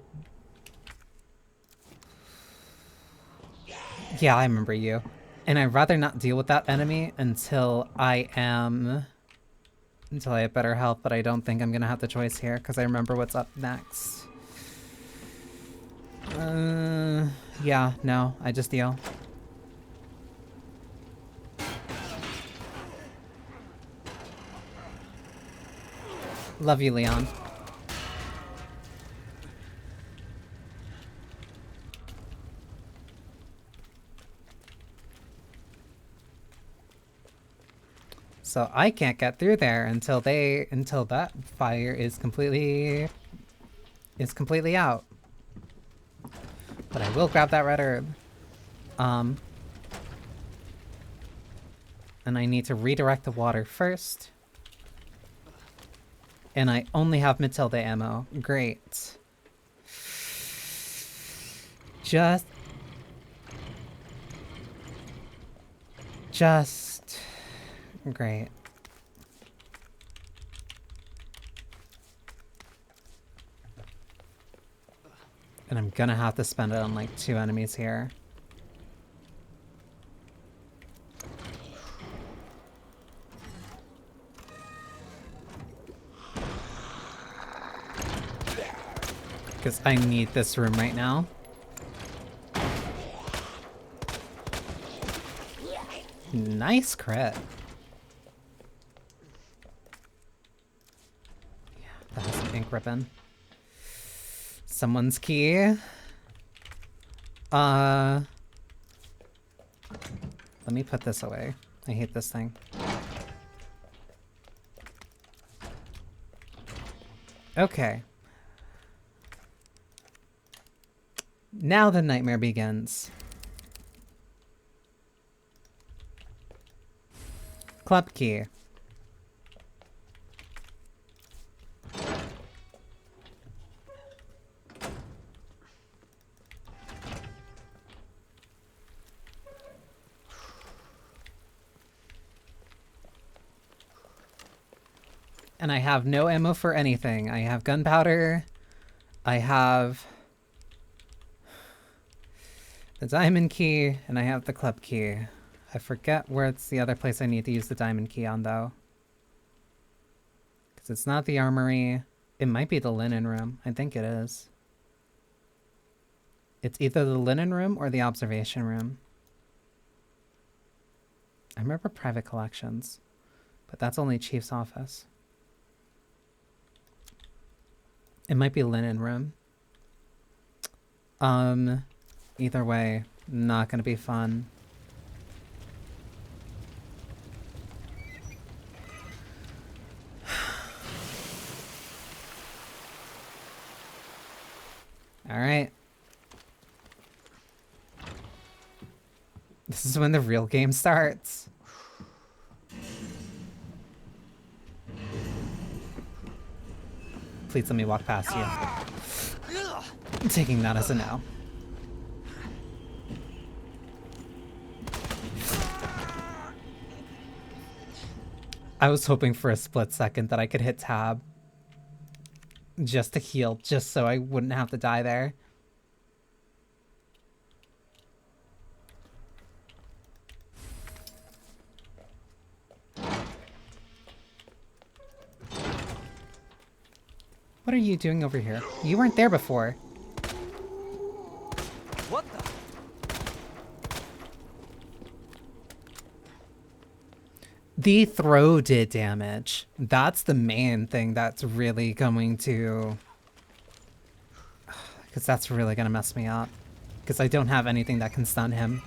Yeah, I remember you. And I'd rather not deal with that enemy until I have better health, but I don't think I'm gonna have the choice here, because I remember what's up next. Yeah, no, I just deal. Love you, Leon. So I can't get through there until that fire is completely out. But I will grab that red herb. And I need to redirect the water first. And I only have Matilda ammo. Great. just great. And I'm gonna have to spend it on like 2 enemies here. Because I need this room right now. Nice crit. Yeah, that has some ink ribbon. Someone's key. Let me put this away. I hate this thing. Okay. Now the nightmare begins. Club key. And I have no ammo for anything. I have gunpowder. I have the diamond key, and I have the club key. I forget where it's the other place I need to use the diamond key on, though. Because it's not the armory. It might be the linen room. I think it is. It's either the linen room or the observation room. I remember private collections, but that's only Chief's office. It might be linen room. Either way, not gonna be fun. All right. This is when the real game starts. Please let me walk past you. I'm taking that as a no. I was hoping for a split second that I could hit tab. Just to heal, just so I wouldn't have to die there. What are you doing over here? You weren't there before. What the? The throw did damage. That's the main thing that's really going to... Because that's really going to mess me up. Because I don't have anything that can stun him.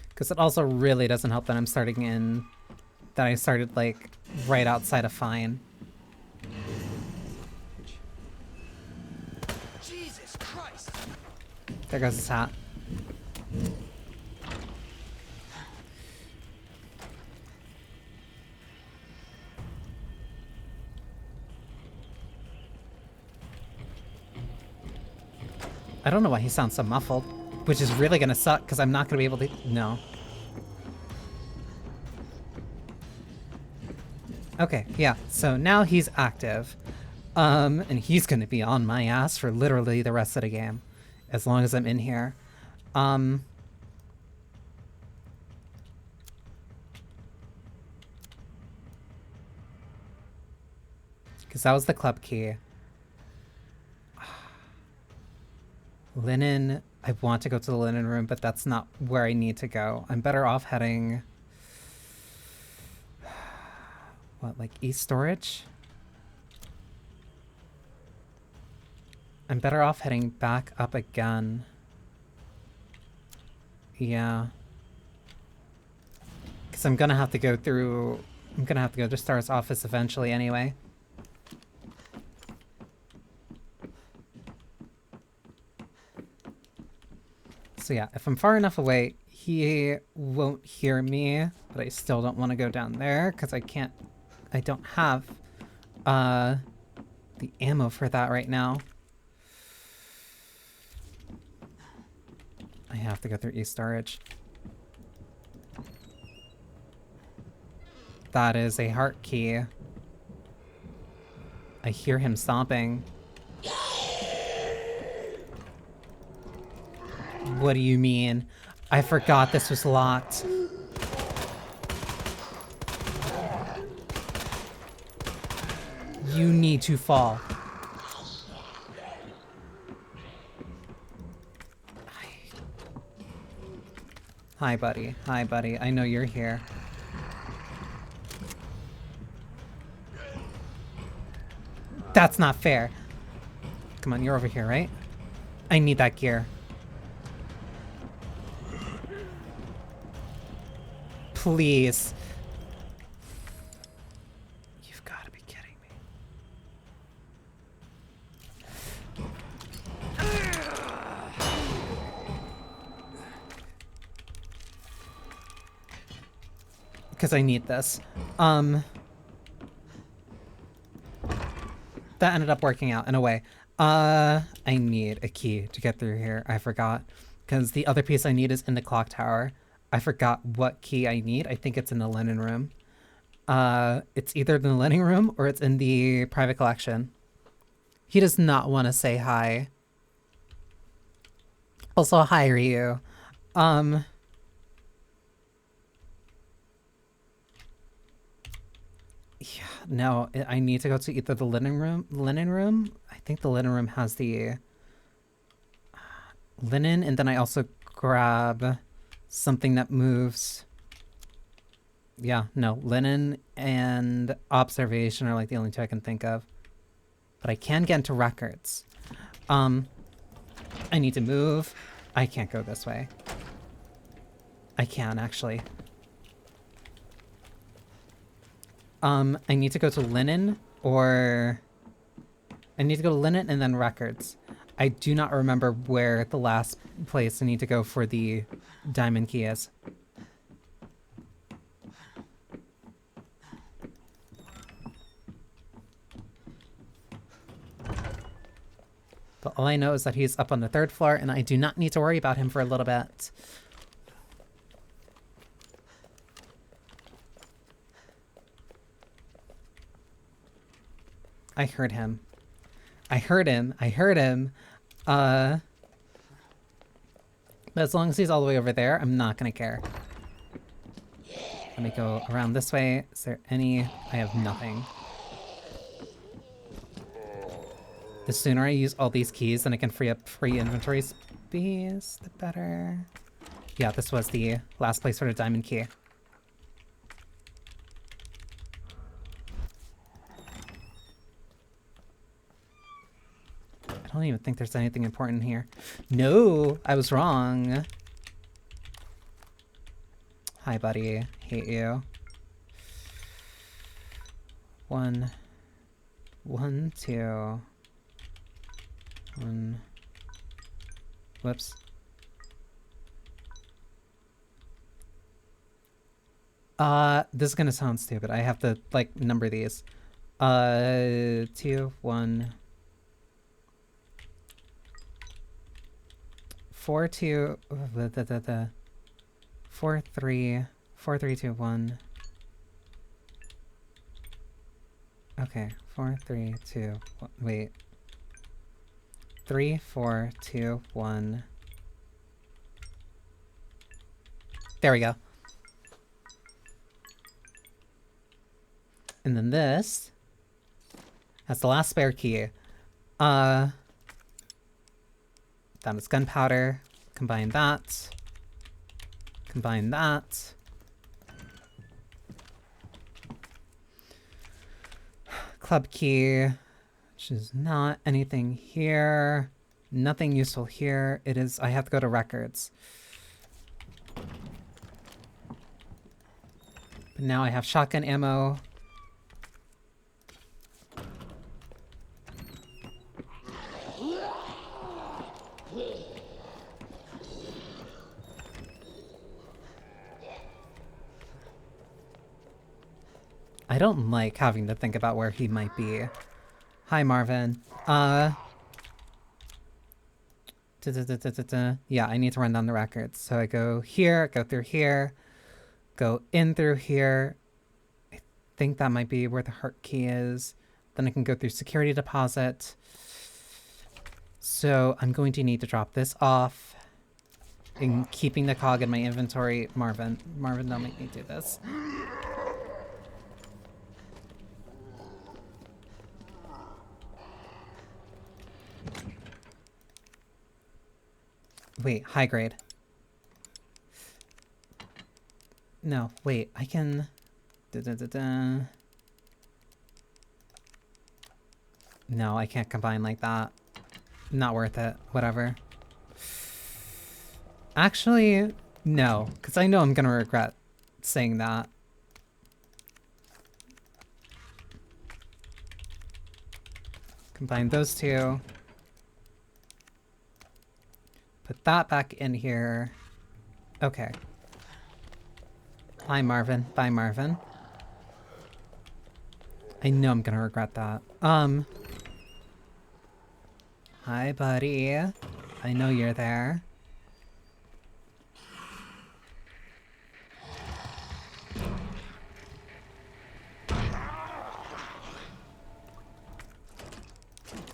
Because it also really doesn't help that I'm starting in... That I started, like, right outside of Fine. Jesus Christ! There goes his hat. I don't know why he sounds so muffled, which is really gonna suck because I'm not gonna be able to... No. Okay, yeah, so now he's active. And he's gonna be on my ass for literally the rest of the game. As long as I'm in here. Because that was the club key. Linen. I want to go to the linen room, but that's not where I need to go. I'm better off heading... What, like East Storage? I'm better off heading back up again. Yeah. Because I'm gonna have to go through... I'm gonna have to go to Star's office eventually anyway. So yeah, if I'm far enough away, he won't hear me, but I still don't want to go down there because I can't... I don't have the ammo for that right now. I have to go through East Storage. That is a heart key. I hear him stomping. What do you mean? I forgot this was locked. You need to fall. Hi, buddy. Hi, buddy. I know you're here. That's not fair. Come on, you're over here, right? I need that gear. Please. You've got to be kidding me. Because I need this. That ended up working out in a way. I need a key to get through here. I forgot. Because the other piece I need is in the clock tower. I forgot what key I need. I think it's in the linen room. It's either in the linen room or it's in the private collection. He does not want to say hi. Also, hi, Ryu. Yeah, no, I need to go to either the linen room. I think the linen room has the linen, and then I also grab something that moves. Yeah, no, linen and observation are like the only two I can think of. But I can get into records. I need to move. I can't go this way. I can, actually. I need to go to linen, or I need to go to linen and then records. I do not remember where the last place I need to go for the diamond key is. But all I know is that he's up on the 3rd floor, and I do not need to worry about him for a little bit. I heard him. I heard him. I heard him. But as long as he's all the way over there, I'm not gonna care. Let me go around this way. Is there any? I have nothing. The sooner I use all these keys, then I can free up free inventory space, the better. Yeah, this was the last place for the diamond key. I don't even think there's anything important here. No, I was wrong. Hi, buddy. Hate you. 1, 2. 1. Whoops. This is gonna sound stupid. I have to, like, number these. 2, 1. 4, 2, 4, 3, 4, 3, 2, 1. Okay, 4, 3, 2, 1. Wait. 3, 4, 2, 1. There we go. And then this. That's the last spare key. That is gunpowder. Combine that. Combine that. Club key, which is not anything here. Nothing useful here. It is, I have to go to records. But now I have shotgun ammo. I don't like having to think about where he might be. Hi, Marvin. Yeah, I need to run down the records. So I go here, go through here, go in through here. I think that might be where the heart key is. Then I can go through security deposit. So I'm going to need to drop this off. And keeping the cog in my inventory. Marvin, don't make me do this. Wait, high grade. No, wait, I can... No, I can't combine like that. Not worth it. Whatever. Actually, no, because I know I'm gonna regret saying that. Combine those two. Put that back in here. Okay. Hi, Marvin. Bye, Marvin. I know I'm gonna regret that. Hi, buddy. I know you're there.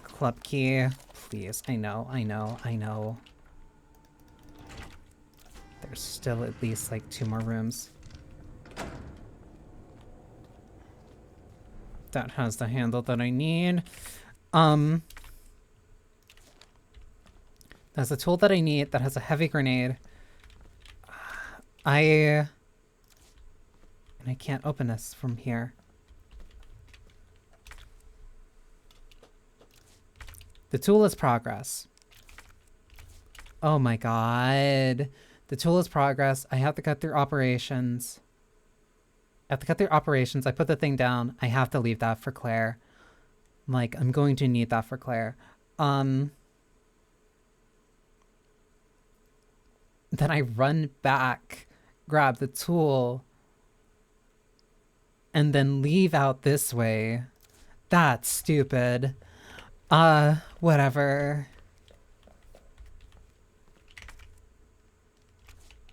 Club key. Please. I know. There's still at least like 2 more rooms. That has the handle that I need. That's a tool that I need that has a heavy grenade. And I can't open this from here. The tool is progress. Oh my god. The tool is progress. I have to cut through operations. I put the thing down. I have to leave that for Claire. Like, I'm going to need that for Claire. Then I run back, grab the tool, and then leave out this way. That's stupid. Whatever.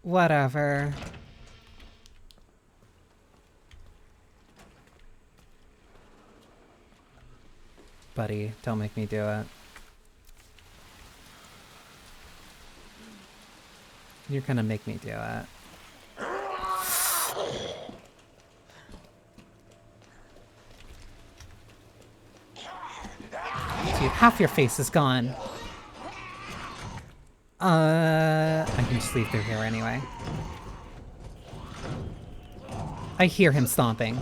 Whatever. Buddy, don't make me do it. You're gonna make me do it. Dude, half your face is gone. I can just leave through here anyway. I hear him stomping.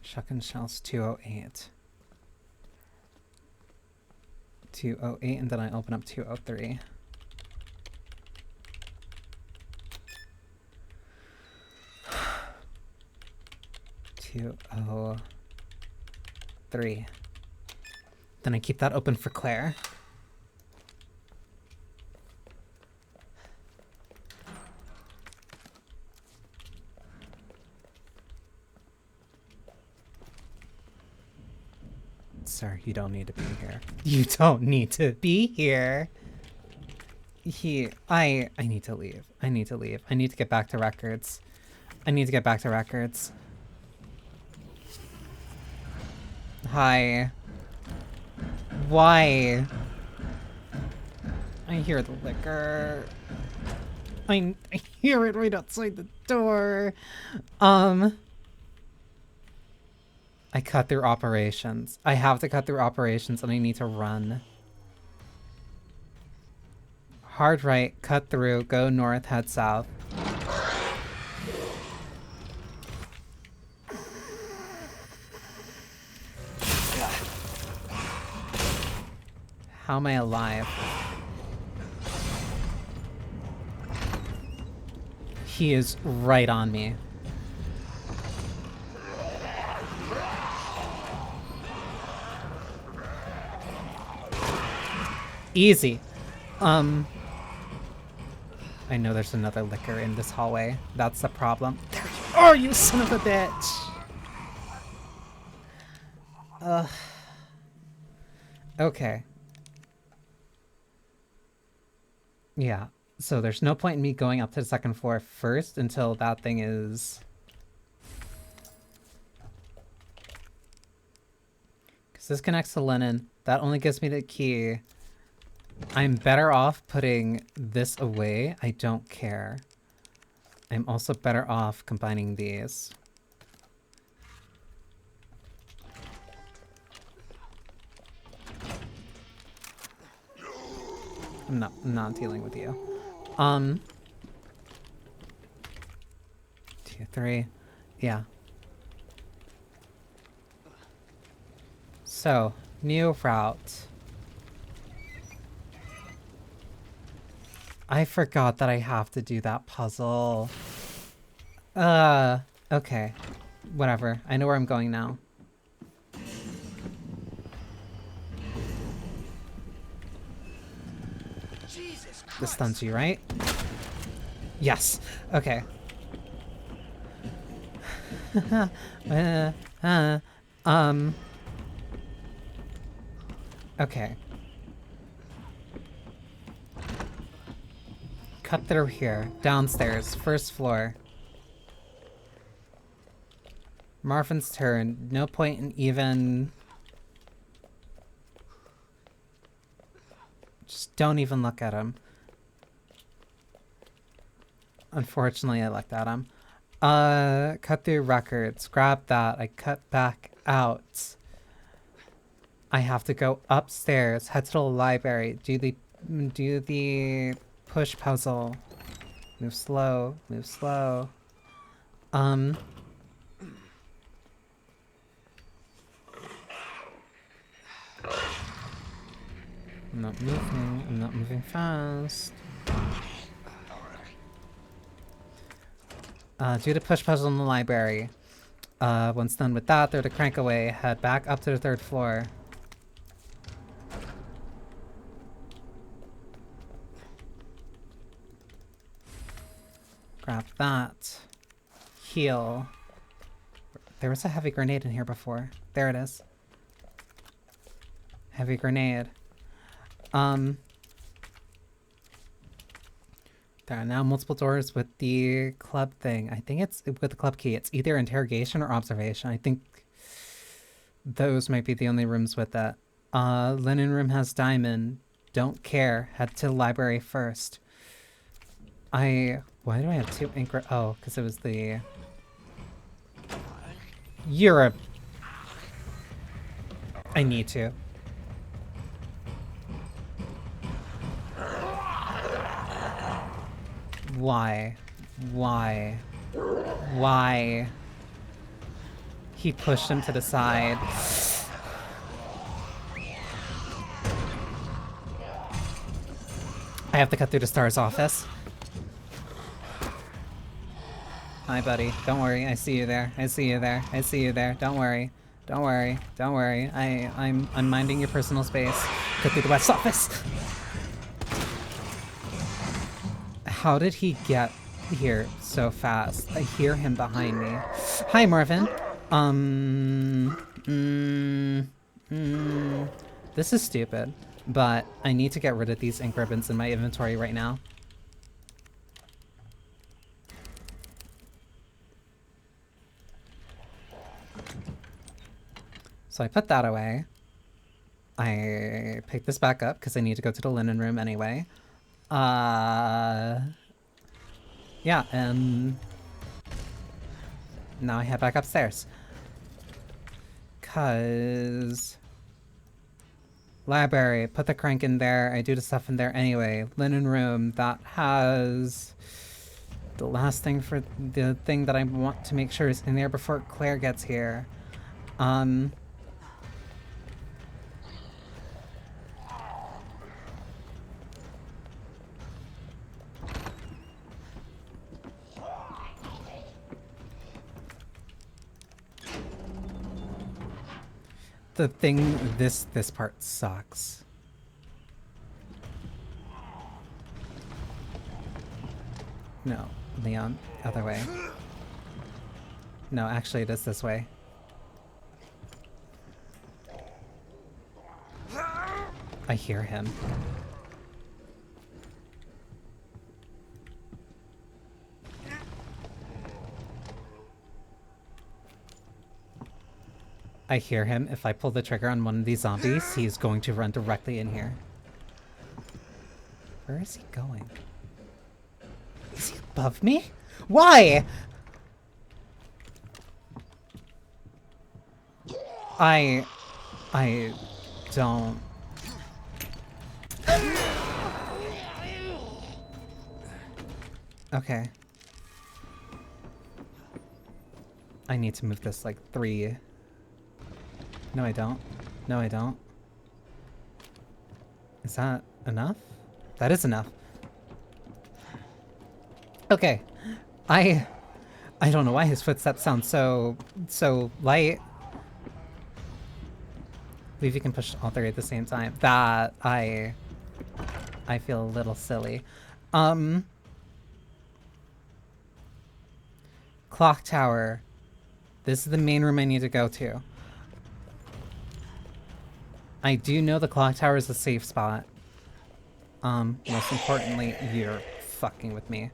Shotgun shells 208. 208, and then I open up 203. $203. Then I keep that open for Claire. Sir, you don't need to be here. You don't need to be here. I need to leave. I need to leave. I need to get back to records. Hi. Why? I hear the liquor. I hear it right outside the door. I cut through operations. I have to cut through operations and I need to run. Hard right, cut through, go north, head south. How am I alive? He is right on me. Easy. I know there's another liquor in this hallway. That's the problem. Oh, you son of a bitch! Okay. Yeah. So there's no point in me going up to the second floor first until that thing is... Because this connects to linen. That only gives me the key. I'm better off putting this away. I don't care. I'm also better off combining these. I'm not dealing with you. 2, 3. Yeah. So, new route. I forgot that I have to do that puzzle. Okay. Whatever. I know where I'm going now. This stuns you, right? Yes. Okay. Okay. Cut through here. Downstairs. First floor. Marvin's turn. No point in even... Just don't even look at him. Unfortunately, I looked at him. Cut through records. Grab that. I cut back out. I have to go upstairs. Head to the library. Do the push puzzle. Move slow. Move slow. I'm not moving. I'm not moving fast. Do the push puzzle in the library. Once done with that, throw the crank away. Head back up to the 3rd floor. Grab that. Heal. There was a heavy grenade in here before. There it is. Heavy grenade. There are now multiple doors with the club thing. I think it's with the club key. It's either interrogation or observation. I think those might be the only rooms with that. Linen room has diamond. Don't care. Head to the library first. Why do I have 2 ink? Oh, because it was the... You're a... I need to. Why? Why? Why? He pushed him to the side. I have to cut through to Star's office. Hi, buddy. Don't worry. I see you there. I see you there. I see you there. Don't worry. Don't worry. Don't worry. I'm minding your personal space. Cut through the West office. How did he get here so fast? I hear him behind me. Hi, Marvin. This is stupid, but I need to get rid of these ink ribbons in my inventory right now. So I put that away. I pick this back up because I need to go to the linen room anyway. Yeah, and now I head back upstairs. 'Cause library, put the crank in there. I do the stuff in there anyway. Linen room, that has the last thing for the thing that I want to make sure is in there before Claire gets here. the thing, this part sucks. No, Leon, other way. No, actually it is this way. I hear him. I hear him. If I pull the trigger on one of these zombies, he's going to run directly in here. Where is he going? Is he above me? Why? I don't. Okay. I need to move this like 3. No, I don't. No, I don't. Is that enough? That is enough. Okay. I don't know why his footsteps sound so light. I believe you can push all 3 at the same time. That I feel a little silly. Clock tower. This is the main room I need to go to. I do know the clock tower is a safe spot. Most importantly, you're fucking with me.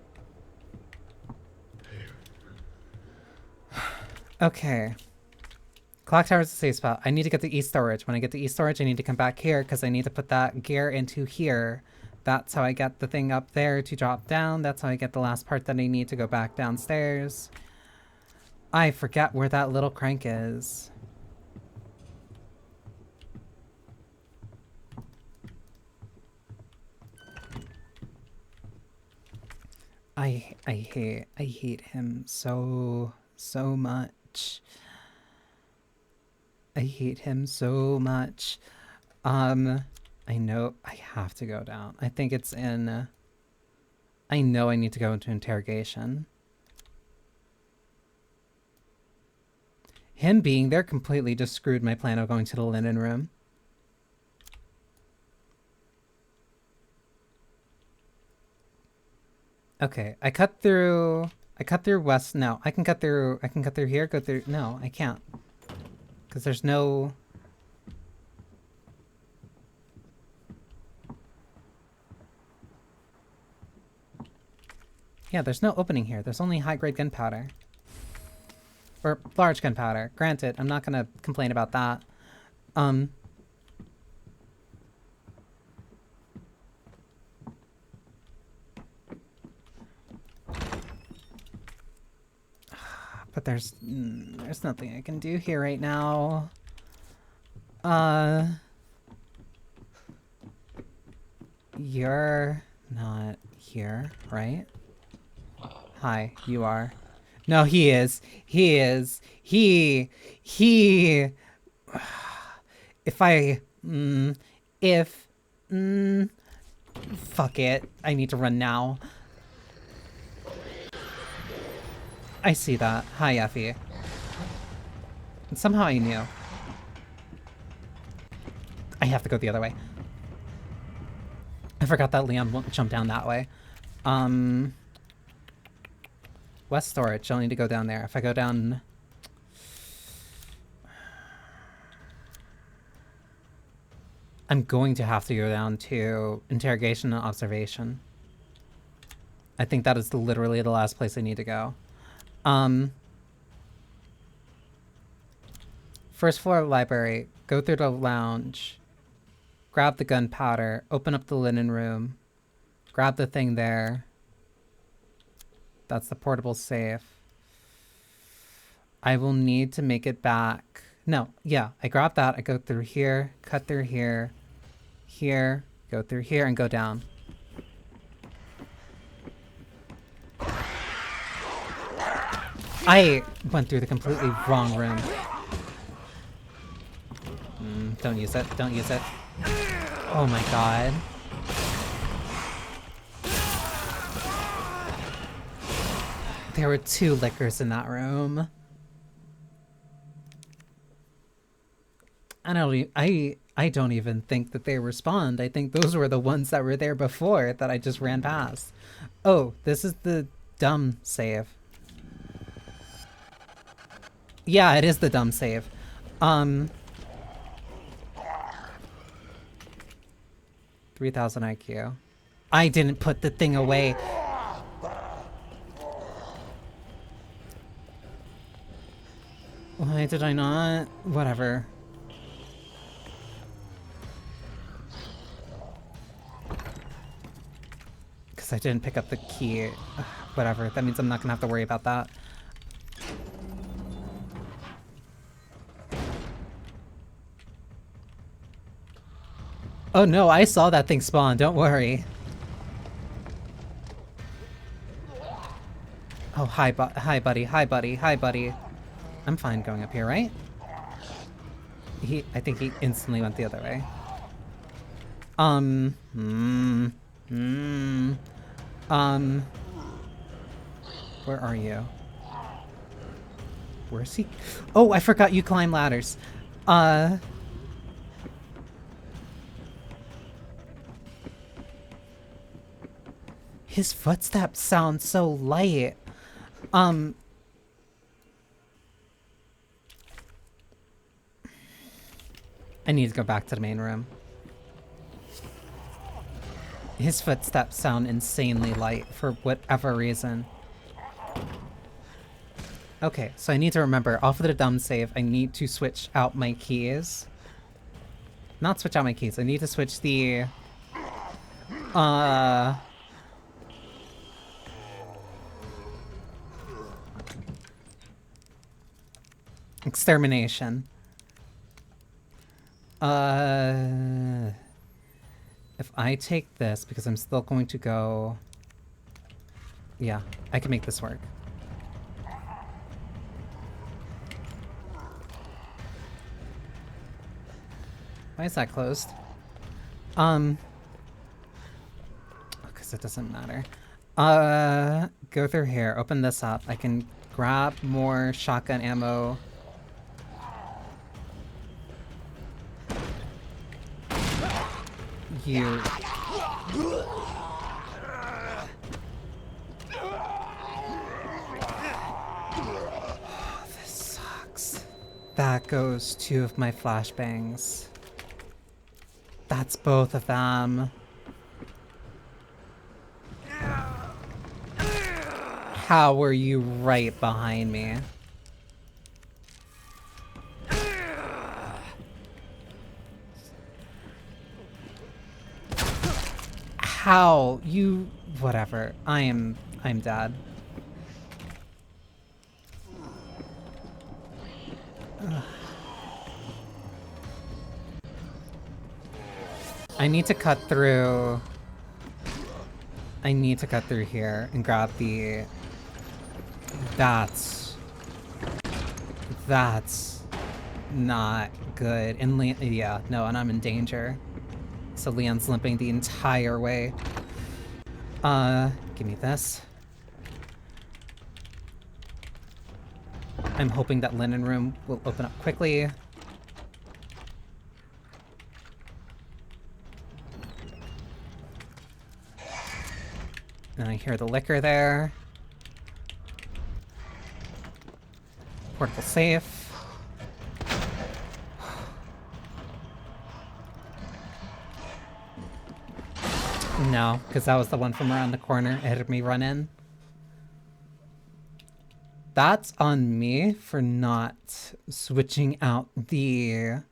Okay. Clock tower is a safe spot. I need to get the e-storage. When I get the e-storage, I need to come back here because I need to put that gear into here. That's how I get the thing up there to drop down. That's how I get the last part that I need to go back downstairs. I forget where that little crank is. I hate him so much. I hate him so much. I know I have to go down. I think it's in... I know I need to go into interrogation. Him being there completely just screwed my plan of going to the linen room. Okay, I cut through west. No, I can cut through here, go through. No, I can't. Because there's no... Yeah, there's no opening here. There's only high-grade gunpowder. Or large gunpowder. Granted, I'm not gonna complain about that. But there's nothing I can do here right now. You're not here, right? Hi, you are. No, he is. He is. He... If I... Fuck it. I need to run now. I see that. Hi, Effie. And somehow I knew. I have to go the other way. I forgot that Leon won't jump down that way. West storage. I'll need to go down there. If I go down... I'm going to have to go down to interrogation and observation. I think that is literally the last place I need to go. First floor library, go through the lounge, grab the gunpowder, open up the linen room, grab the thing there. That's the portable safe. I will need to make it back. No, yeah, I grab that, I go through here, cut through here, here, go through here, and go down. I went through the completely wrong room. Don't use it. Don't use it. Oh my god. There were 2 liquors in that room. I don't even think that they respond. I think those were the ones that were there before that I just ran past. Oh, this is the dumb save. Yeah, it is the dumb save. 3000 IQ. I didn't put the thing away. Why did I not? Whatever. Because I didn't pick up the key. Ugh, whatever. That means I'm not gonna have to worry about that. Oh no, I saw that thing spawn. Don't worry. Oh, hi, hi, buddy. Hi, buddy. Hi, buddy. I'm fine going up here, right? I think he instantly went the other way. Where are you? Where's he? Oh, I forgot you climb ladders. His footsteps sound so light. I need to go back to the main room. His footsteps sound insanely light for whatever reason. Okay, so I need to remember, off of the dumb save, I need to switch out my keys. Not switch out my keys, I need to switch the... extermination. If I take this, because I'm still going to go... Yeah, I can make this work. Why is that closed? Because it doesn't matter. Go through here, open this up. I can grab more shotgun ammo. You. This sucks. That goes 2 of my flashbangs. That's both of them. How were you right behind me? How? You... Whatever. I'm dead. Ugh. I need to cut through... I need to cut through here and grab the... That's not good. And yeah, no, and I'm in danger. So Leon's limping the entire way. Give me this. I'm hoping that linen room will open up quickly. And I hear the liquor there. Portable safe. No, because that was the one from around the corner. It had me run in. That's on me for not switching out the...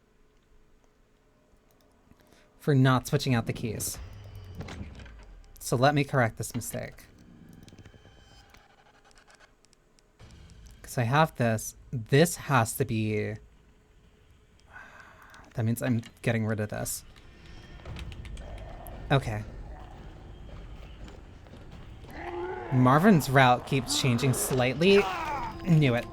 For not switching out the keys. So let me correct this mistake. Because I have this. This has to be... That means I'm getting rid of this. Okay. Marvin's route keeps changing slightly. Knew it.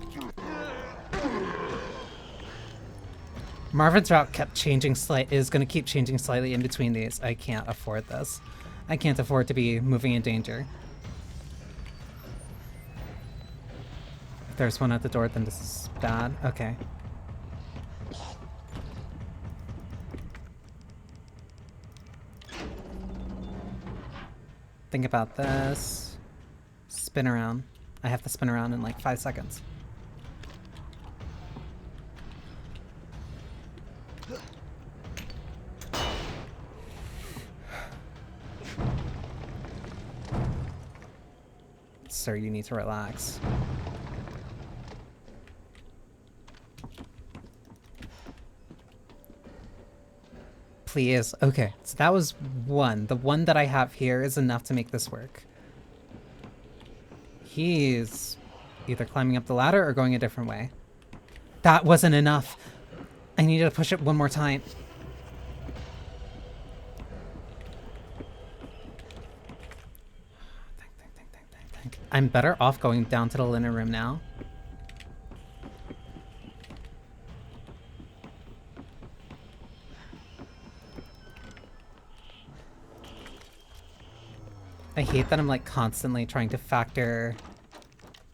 Marvin's route kept changing is going to keep changing slightly in between these. I can't afford this. I can't afford to be moving in danger. If there's one at the door, then this is bad. Okay. Think about this. Spin around. I have to spin around in like 5 seconds. Sir, you need to relax. Please. Okay, so that was one. The one that I have here is enough to make this work. He's either climbing up the ladder or going a different way. That wasn't enough. I needed to push it one more time. Think. I'm better off going down to the linen room now. I hate that I'm like constantly trying to factor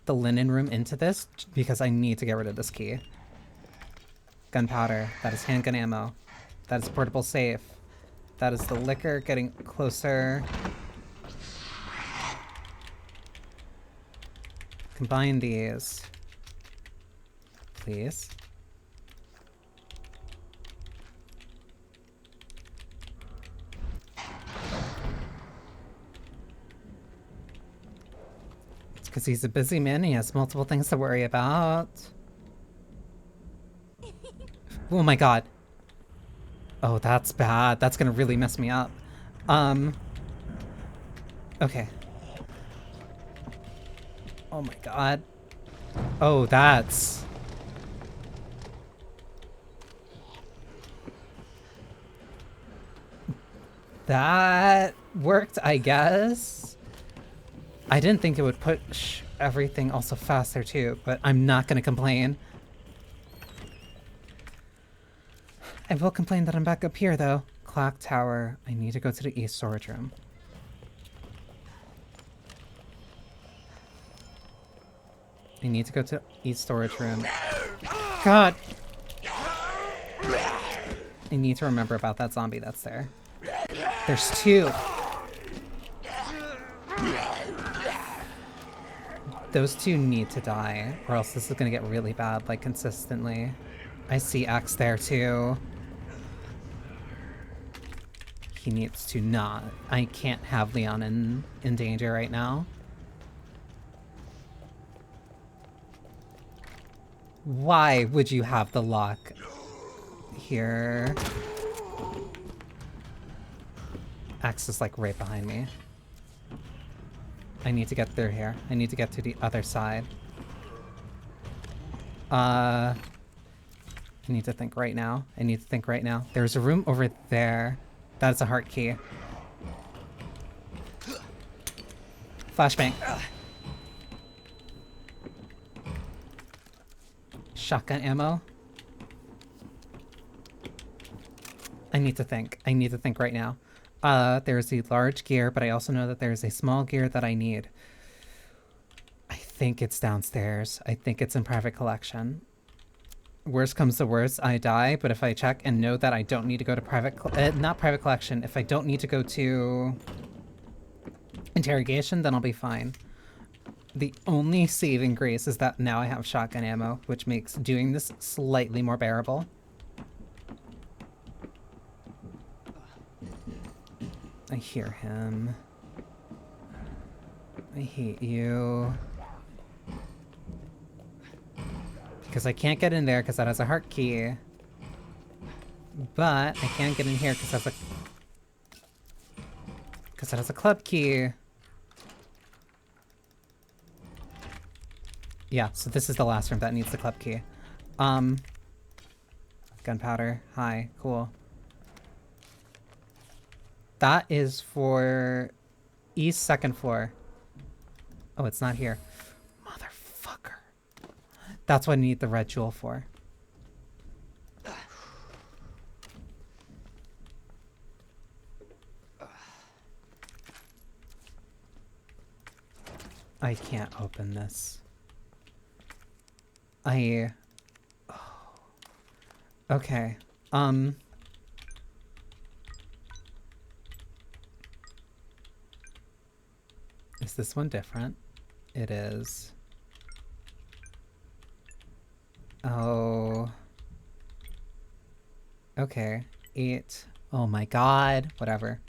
the linen room into this because I need to get rid of this key. Gunpowder. That is handgun ammo. That is portable safe. That is the liquor getting closer. Combine these. Please. It's because he's a busy man. He has multiple things to worry about. Oh my god. Oh, that's bad. That's gonna really mess me up. Okay. Oh my god. Oh, that's... That worked, I guess. I didn't think it would push everything also faster too, but I'm not gonna complain. I will complain that I'm back up here though. Clock tower. I need to go to the east storage room. I need to go to east storage room. God! I need to remember about that zombie that's there. There's two! Those two need to die, or else this is gonna get really bad, like, consistently. I see X there, too. He needs to not. I can't have Leon in danger right now. Why would you have the lock here? X is like right behind me. I need to get through here. I need to get to the other side. I need to think right now. I need to think right now. There's a room over there. That's a heart key. Flashbang. Shotgun ammo. I need to think. I need to think right now. There's a large gear, but I also know that there's a small gear that I need. I think it's downstairs. I think it's in private collection. Worst comes to worst, I die, but if I check and know that I don't need to go to not private collection, if I don't need to go to interrogation, then I'll be fine. The only saving grace is that now I have shotgun ammo, which makes doing this slightly more bearable. I hear him. I hate you. Because I can't get in there because that has a heart key. But I can't get in here because that has a club key. Yeah, so this is the last room that needs the club key. Gunpowder. Hi. Cool. That is for East second floor. Oh, it's not here. Motherfucker. That's what I need the red jewel for. I can't open this. Oh. Okay. Is this one different? It is. Oh. Okay. 8. Oh my god. Whatever.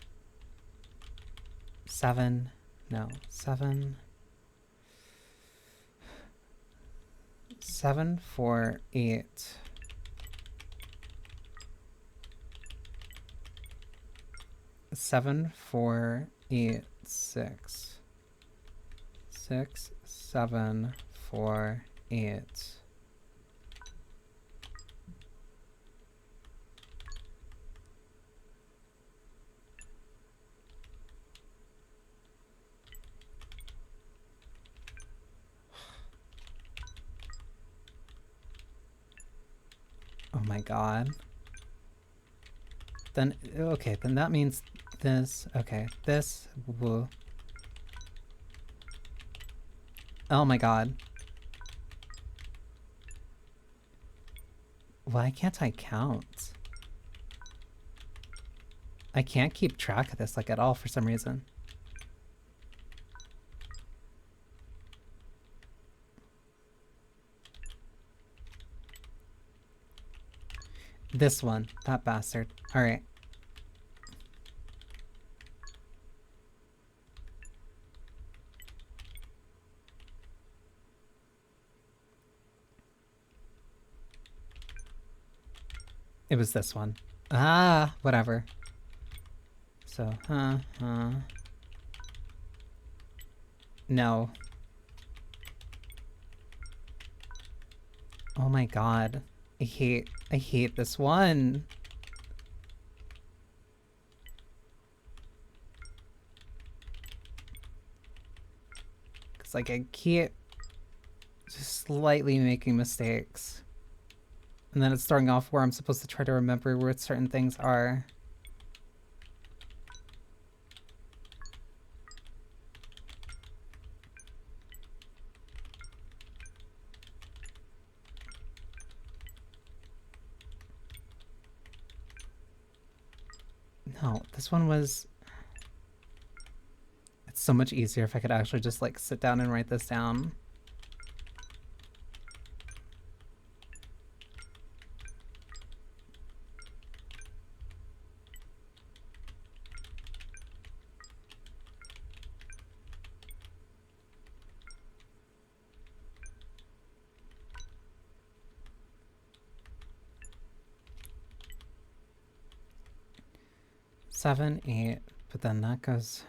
7. No. 7. 7, 4, 8. 7, 4, 8, 6. 6, 7, 4, 8. Oh my god. Then, okay, then that means this. Okay, this will. Oh my god. Why can't I count? I can't keep track of this like at all for some reason. This one, that bastard. All right. It was this one. Ah, whatever. So, no. Oh my god. I hate this one. Cause like I keep just slightly making mistakes. And then it's throwing off where I'm supposed to try to remember where certain things are. No, this one was... It's so much easier if I could actually just like sit down and write this down. Seven, 8, but then that goes...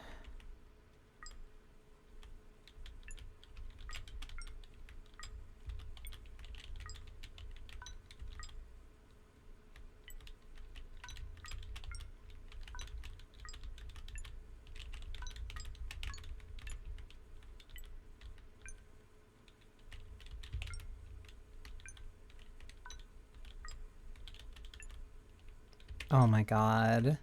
Oh my god.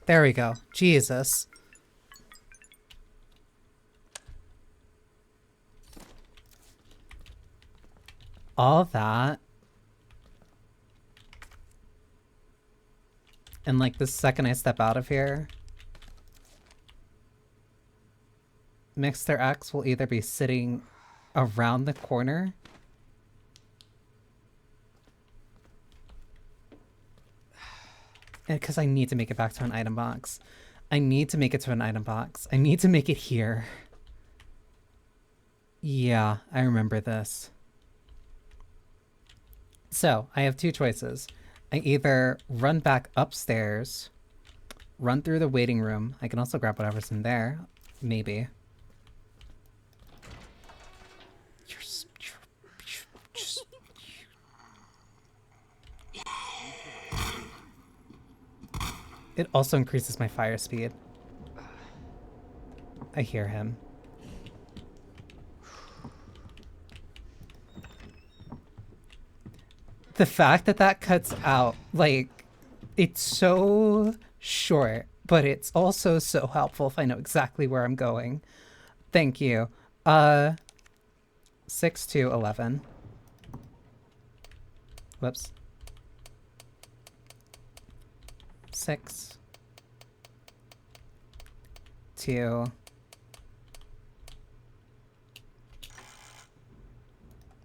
There we go. Jesus. All that. And like the second I step out of here, Mixter X will either be sitting around the corner because I need to make it back to an item box. I need to make it to an item box. I need to make it here. Yeah, I remember this. So, I have two choices. I either run back upstairs, run through the waiting room. I can also grab whatever's in there. Maybe. It also increases my fire speed. I hear him. The fact that that cuts out, like, it's so short, but it's also so helpful if I know exactly where I'm going. Thank you. 6 to 11. Whoops. 6, 2. Oh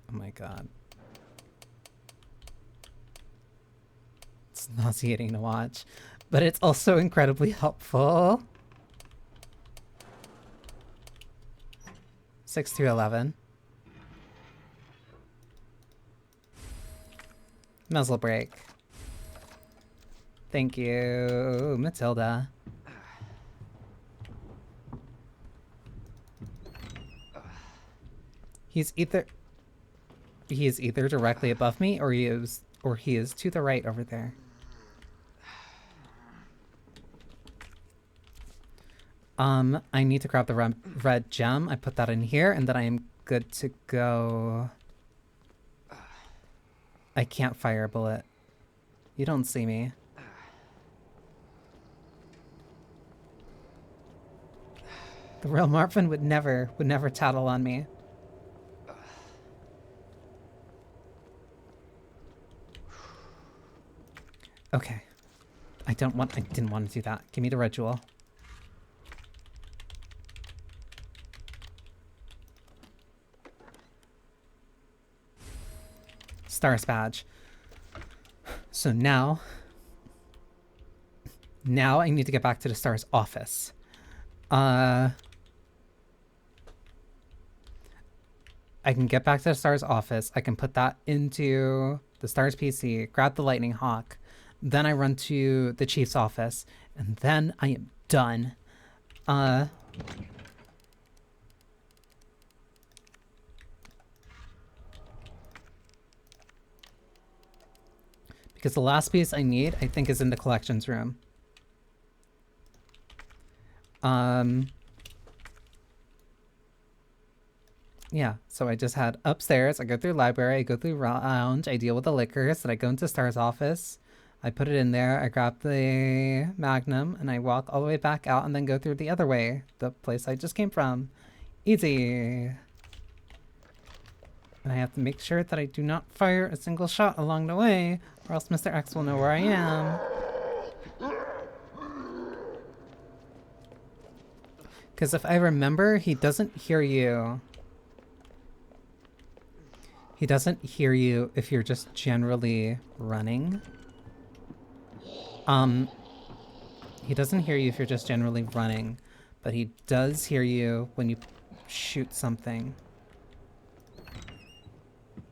my god. It's nauseating to watch, but it's also incredibly helpful. 6 through 11. Muzzle brake. Thank you, Matilda. He is either directly above me or he is to the right over there. I need to grab the red gem. I put that in here and then I am good to go. I can't fire a bullet. You don't see me. The real Marvin would never tattle on me. Okay. I didn't want to do that. Give me the red jewel. Stars badge. So now I need to get back to the Stars office. I can get back to the Stars office. I can put that into the Stars PC, grab the Lightning Hawk. Then I run to the Chief's office, and then I am done. Because the last piece I need, I think, is in the collections room. Yeah, so I just had upstairs, I go through library, I go through lounge, I deal with the liquors, then I go into Star's office, I put it in there, I grab the Magnum, and I walk all the way back out and then go through the other way, the place I just came from. Easy. And I have to make sure that I do not fire a single shot along the way, or else Mr. X will know where I am. Because if I remember, he doesn't hear you. He doesn't hear you if you're just generally running. He doesn't hear you if you're just generally running, but he does hear you when you shoot something.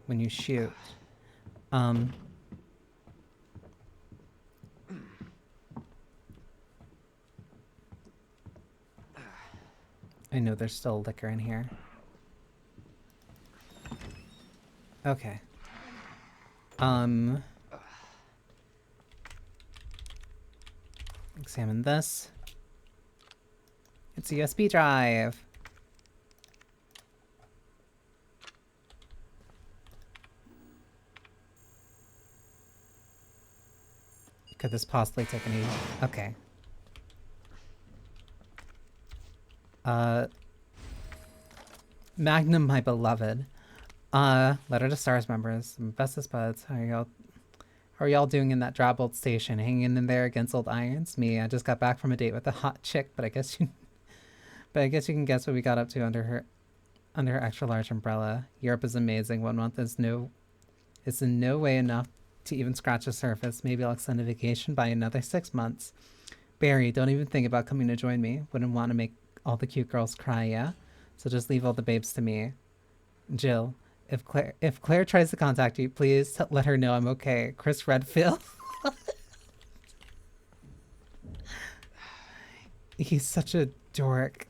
When you shoot. I know there's still liquor in here. Okay. Examine this. It's a USB drive. Could this possibly take any... Okay. Magnum, my beloved. Letter to Stars members. Bestest buds. How are y'all doing in that drab old station? Hanging in there against old irons? Me, I just got back from a date with a hot chick, but I guess you can guess what we got up to under her extra large umbrella. Europe is amazing. 1 month is in no way enough to even scratch the surface. Maybe I'll extend a vacation by another 6 months. Barry, don't even think about coming to join me. Wouldn't want to make all the cute girls cry, yeah? So just leave all the babes to me. Jill, if Claire tries to contact you, please let her know I'm okay. Chris Redfield. He's such a dork.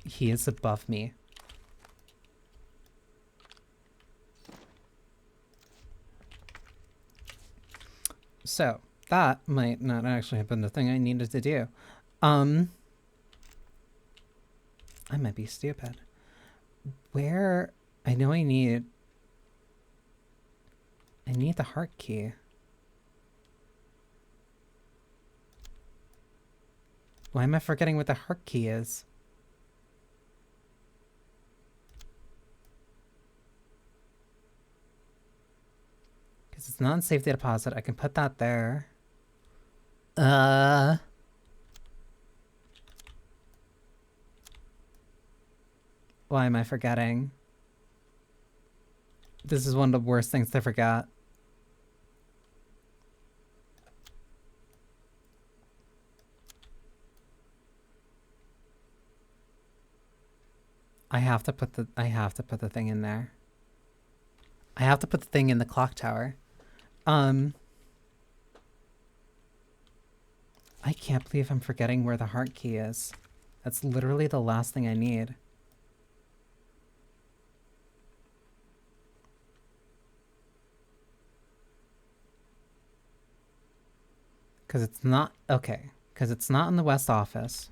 He is above me. So, that might not actually have been the thing I needed to do. I might be stupid. Where... I know I need the heart key. Why am I forgetting what the heart key is? it's not in safety deposit. I can put that there. Why am I forgetting? This is one of the worst things to forget. I have to put the thing in there. I have to put the thing in the clock tower. I can't believe I'm forgetting where the heart key is. That's literally the last thing I need. Because it's not... Okay. Because it's not in the West office.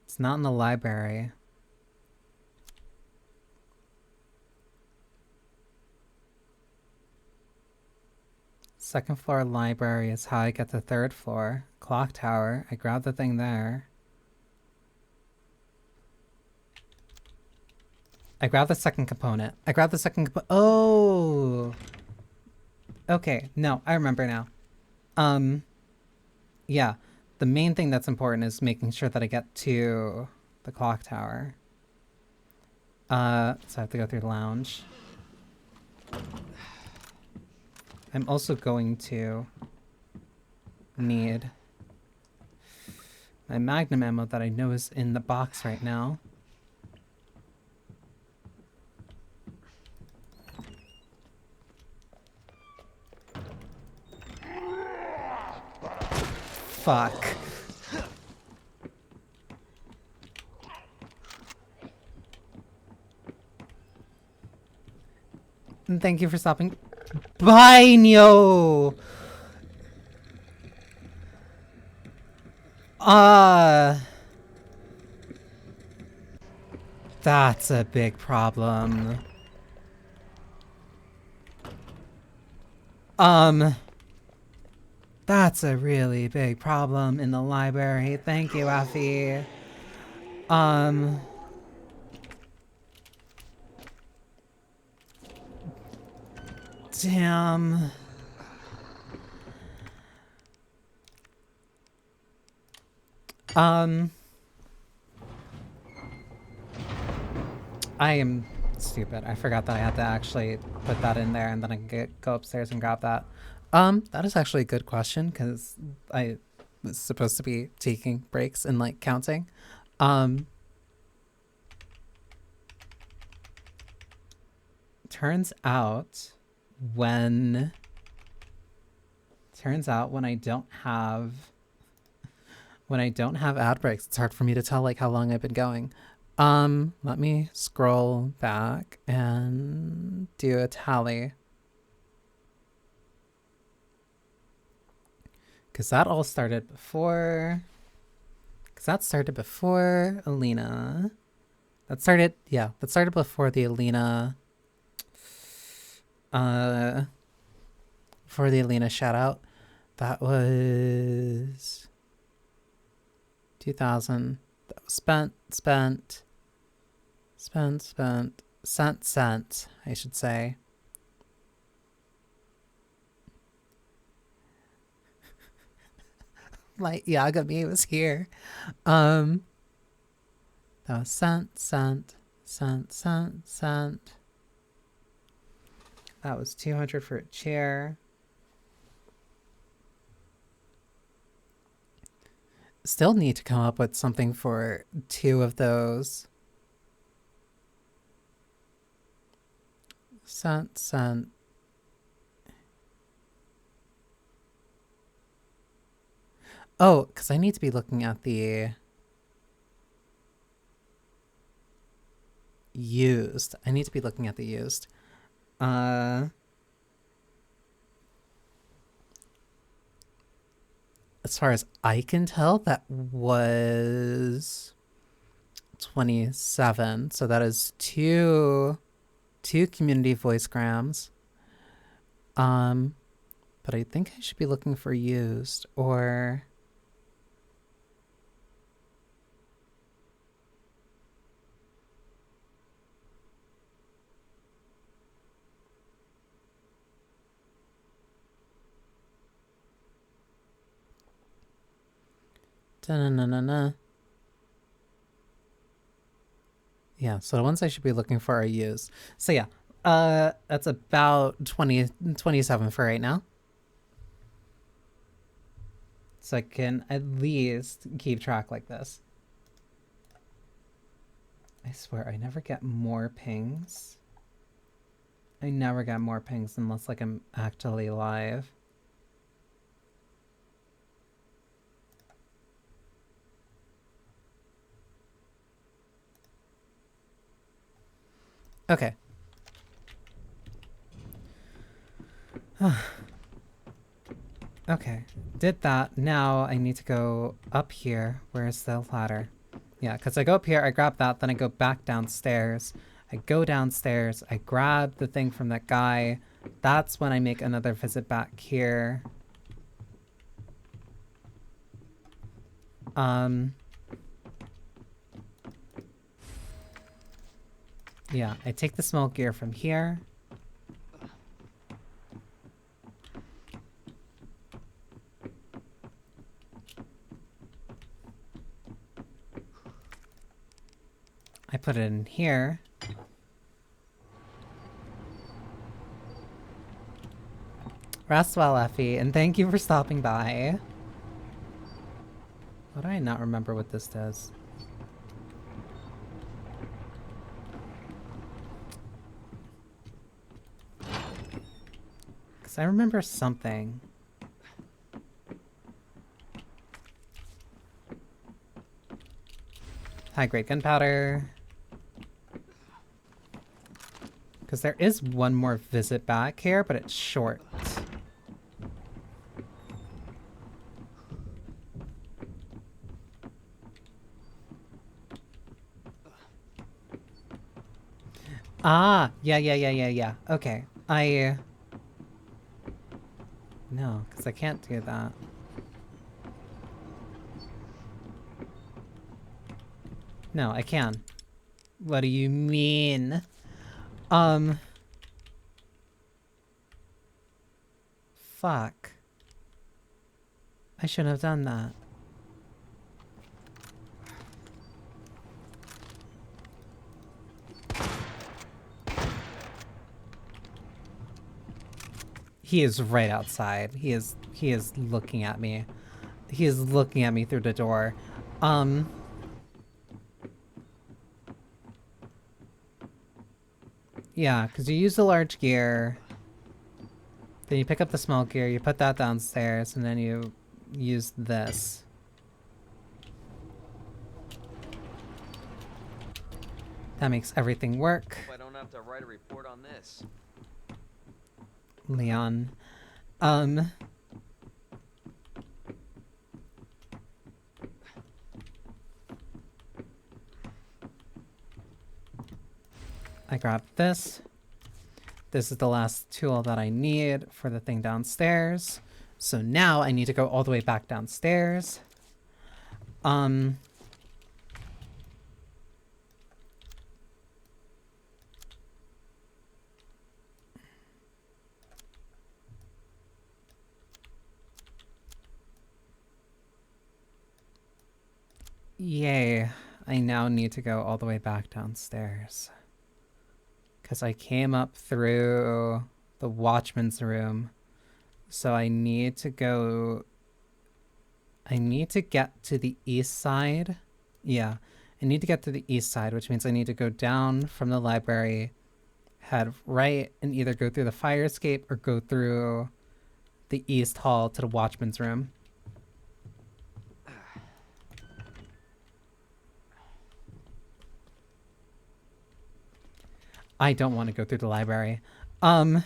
It's not in the library. Second floor library is how I get to third floor. Clock tower. I grab the thing there. I grab the second component. Oh! Okay, no, I remember now. Yeah. The main thing that's important is making sure that I get to the clock tower. So I have to go through the lounge. I'm also going to need my magnum ammo that I know is in the box right now. Fuck. And thank you for stopping. Banii! That's a big problem. That's a really big problem in the library. Thank you, Effie. Damn. I am stupid. I forgot that I had to actually put that in there and then I can go upstairs and grab that. That is actually a good question because I was supposed to be taking breaks and like counting. Turns out when I don't have ad breaks, it's hard for me to tell like how long I've been going. Let me scroll back and do a tally. Because that all started before... Because that started before Alina. That started before the Alina... before the Alina shout out. That was... 2,000. That was spent, I should say. Light Yagami was here. That was sent. That was 200 for a chair. Still need to come up with something for 2 of those. Sent. Oh, because I need to be looking at the used. As far as I can tell, that was 27. So that is two community voice grams. But I think I should be looking for used or... Da-na-na-na-na. Yeah, so the ones I should be looking for are used. So yeah, that's about 27 for right now. So I can at least keep track like this. I swear, I never get more pings. I never get more pings unless, like, I'm actually live. Okay. Okay, did that. Now I need to go up here. Where's the ladder? Yeah, because I go up here, I grab that, then I go back downstairs. I go downstairs, I grab the thing from that guy. That's when I make another visit back here. Yeah, I take the small gear from here. I put it in here. Rest well, Effie, and thank you for stopping by. Why do I not remember what this does? Because I remember something. High-grade gunpowder. Because there is one more visit back here, but it's short. Ah, yeah. Okay, no, because I can't do that. No, I can. What do you mean? Fuck. I shouldn't have done that. He is right outside. He is looking at me. He is looking at me through the door. Yeah, because you use the large gear, then you pick up the small gear, you put that downstairs, and then you use this. That makes everything work. I don't have to write a report on this. Leon. I grab this. This is the last tool that I need for the thing downstairs. So now I need to go all the way back downstairs. Yay. I now need to go all the way back downstairs. Because I came up through the watchman's room. So I need to go... I need to get to the east side. Yeah, I need to get to the east side, which means I need to go down from the library, head right, and either go through the fire escape or go through the east hall to the watchman's room. I don't want to go through the library. I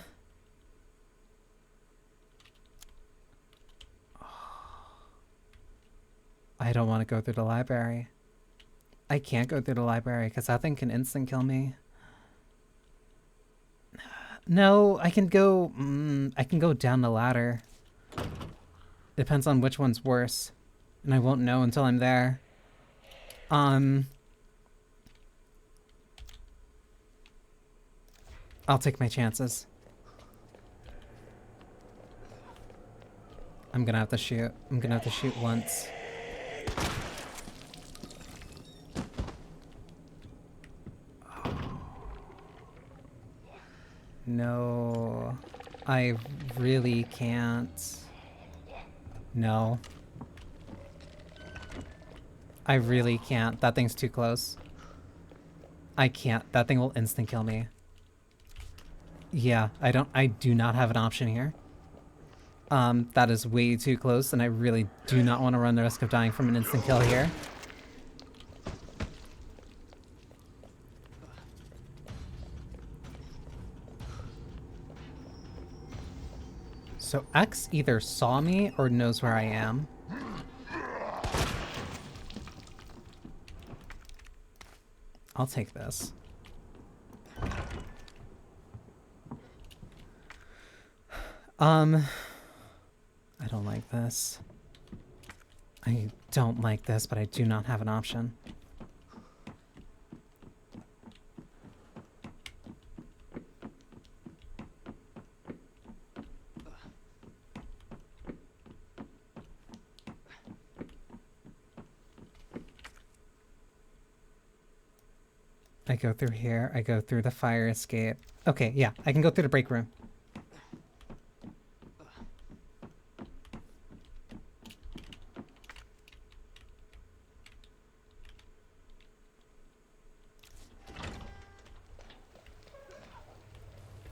don't want to go through the library. I can't go through the library because that thing can instant kill me. No, I can go down the ladder. Depends on which one's worse. And I won't know until I'm there. I'll take my chances. I'm gonna have to shoot. I'm gonna have to shoot once. No, I really can't. No. I really can't. That thing's too close. I can't. That thing will instant kill me. Yeah, I do not have an option here. That is way too close, and I really do not want to run the risk of dying from an instant kill here. So X either saw me or knows where I am. I'll take this. I don't like this. I don't like this, but I do not have an option. I go through here, I go through the fire escape. Okay, yeah, I can go through the break room.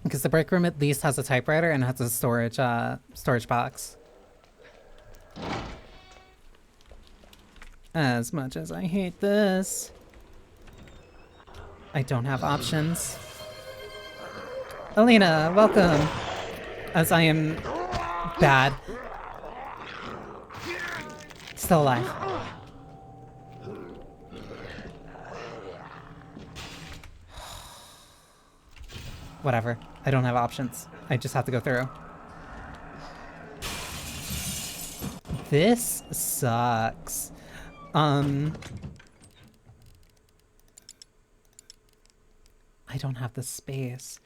Because the break room at least has a typewriter and has a storage box. As much as I hate this, I don't have options. Alina, welcome. As I am bad. Still alive. Whatever. I don't have options. I just have to go through. This sucks. I don't have the space.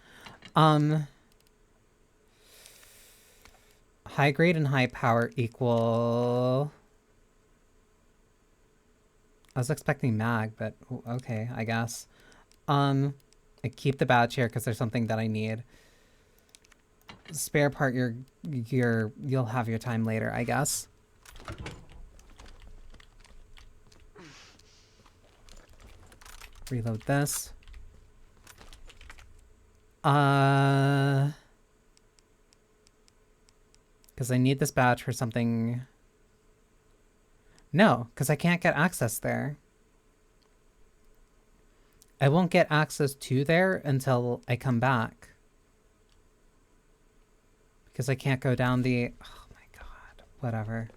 High grade and high power equal... I was expecting mag, but okay, I guess. I keep the badge here because there's something that I need. Spare part, you'll have your time later, I guess. Reload this. Because I need this badge for something. No, because I can't get access there. I won't get access to there until I come back. Because I can't go down the... Oh my god. Whatever.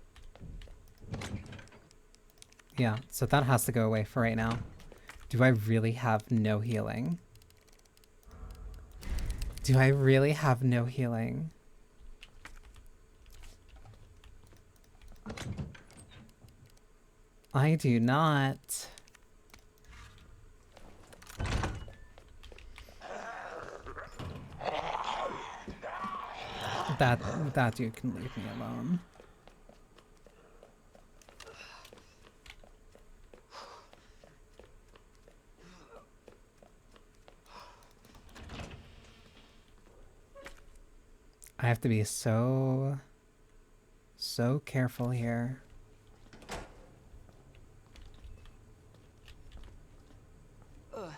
Yeah, so that has to go away for right now. Do I really have no healing? Do I really have no healing? I do not. That you can leave me alone. I have to be so careful here. But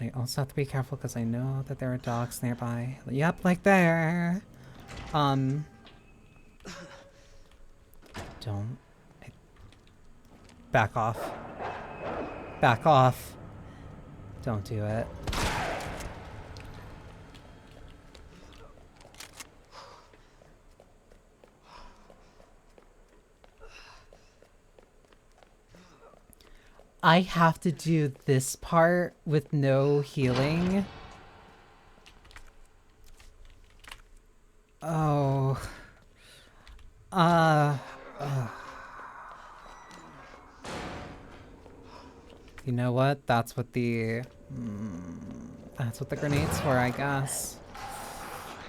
I also have to be careful because I know that there are dogs nearby. Yep, like there. Don't. Back off. Back off. Don't do it. I have to do this part with no healing. Oh. You know what? That's what the grenade's for, I guess.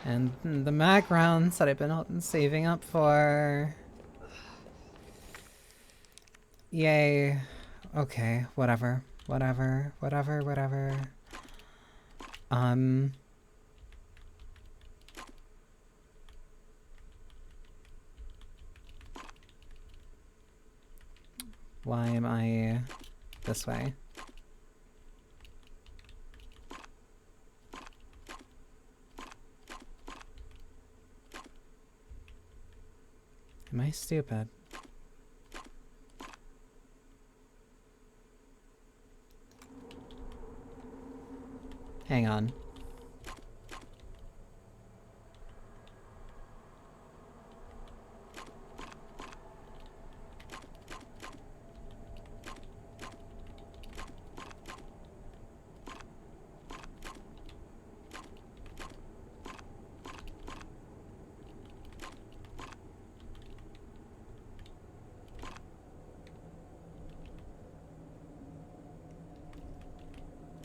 And the mag rounds that I've been saving up for. Yay. Okay, whatever. Whatever. Why am I this way? Am I stupid? Hang on.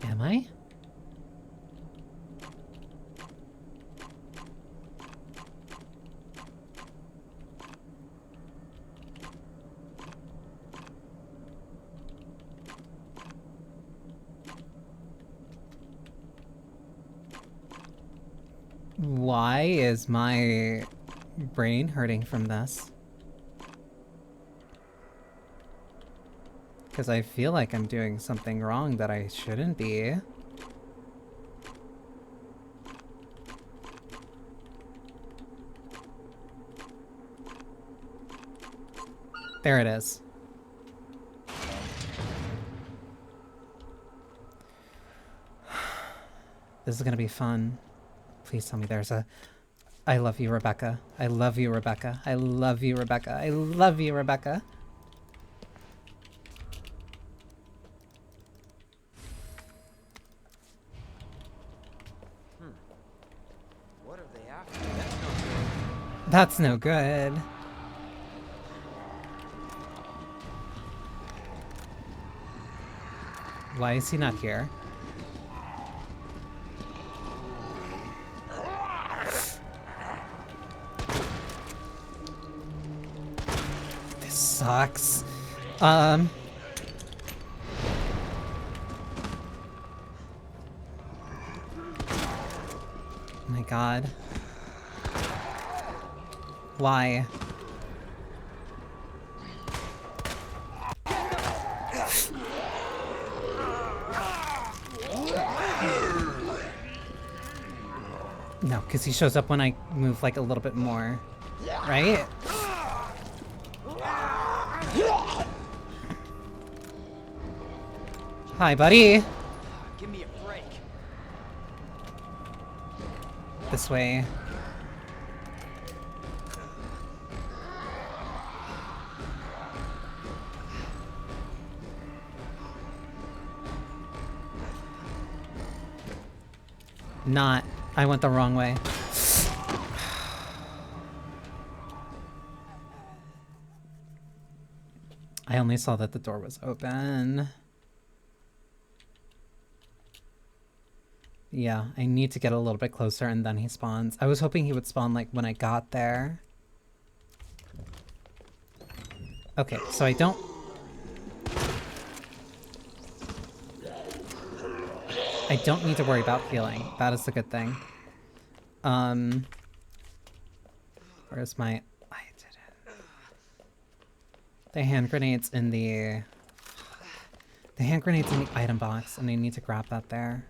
Am I? Why is my brain hurting from this? Because I feel like I'm doing something wrong that I shouldn't be. There it is. This is gonna be fun. Please tell me there's a... I love you, Rebecca. I love you, Rebecca. I love you, Rebecca. I love you, Rebecca. What are they after? That's no good. Why is he not here? This sucks. Oh my god. Why? No, because he shows up when I move like a little bit more. Right? Hi, buddy. Give me a break. This way. Not. I went the wrong way. I only saw that the door was open. Yeah, I need to get a little bit closer and then he spawns. I was hoping he would spawn like when I got there. Okay, so I don't... I don't need to worry about healing. That is the good thing. Where's my... I didn't... The hand grenades in the... The hand grenades in the item box, and I need to grab that there.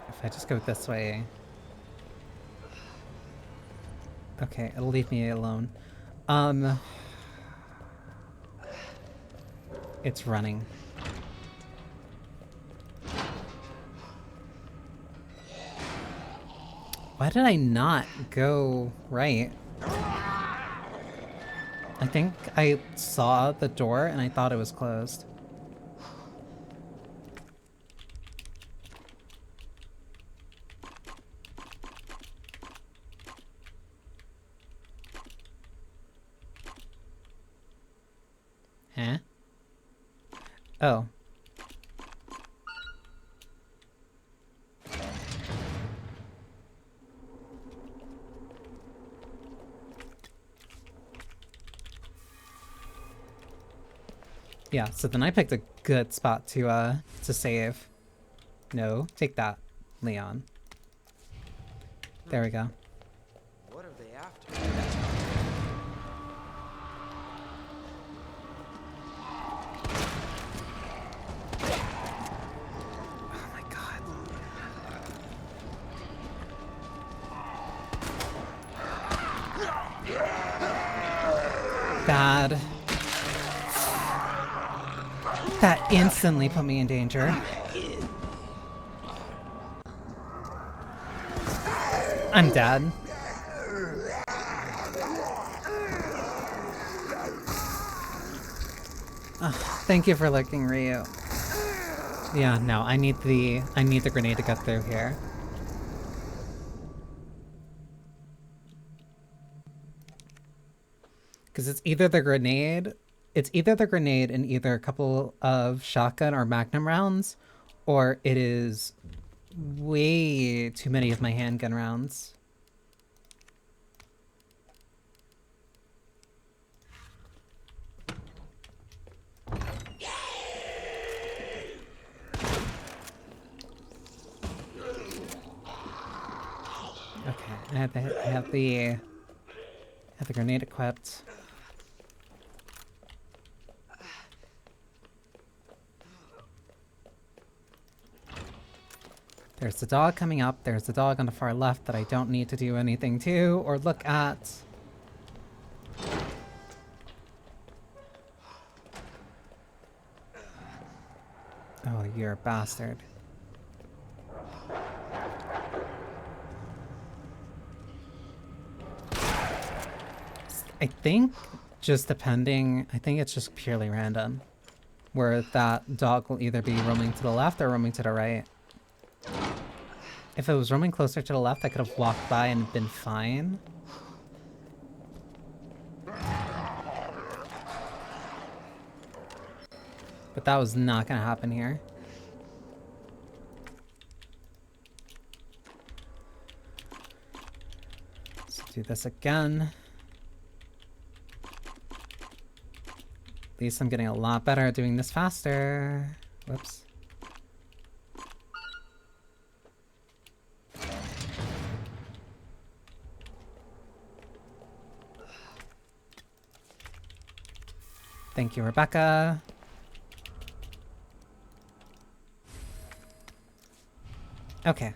If I just go this way... Okay, it'll leave me alone. It's running. Why did I not go right? I think I saw the door and I thought it was closed. Huh? Oh. Yeah, so then I picked a good spot to save. No, take that, Leon. There we go. What are they after? Oh my god. Bad. That instantly put me in danger. I'm dead. Thank you for looking, Ryu. Yeah, no, I need the grenade to get through here. Because it's either the grenade and either a couple of shotgun or magnum rounds, or it is way too many of my handgun rounds. Okay, I have the grenade equipped. There's the dog coming up. There's the dog on the far left that I don't need to do anything to or look at. Oh, you're a bastard. I think I think it's just purely random. Where that dog will either be roaming to the left or roaming to the right. If it was roaming closer to the left, I could have walked by and been fine. But that was not gonna happen here. Let's do this again. At least I'm getting a lot better at doing this faster. Whoops. Thank you, Rebecca. Okay.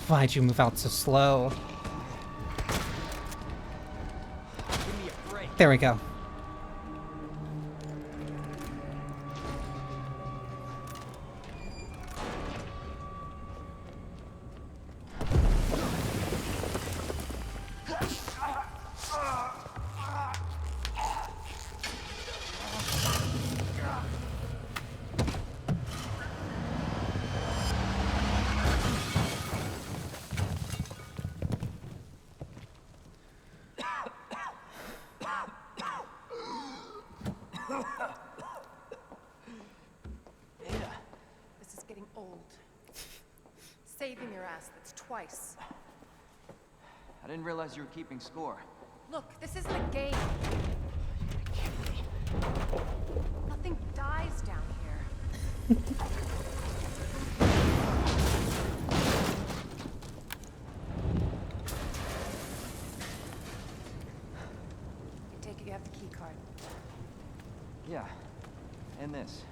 Why'd you move out so slow? Give me a break. There we go. This is getting old. Saving your ass, that's twice. I didn't realize you were keeping score. Look, this isn't a game. Nothing dies down here. I take it you have the key card. Yeah, and this.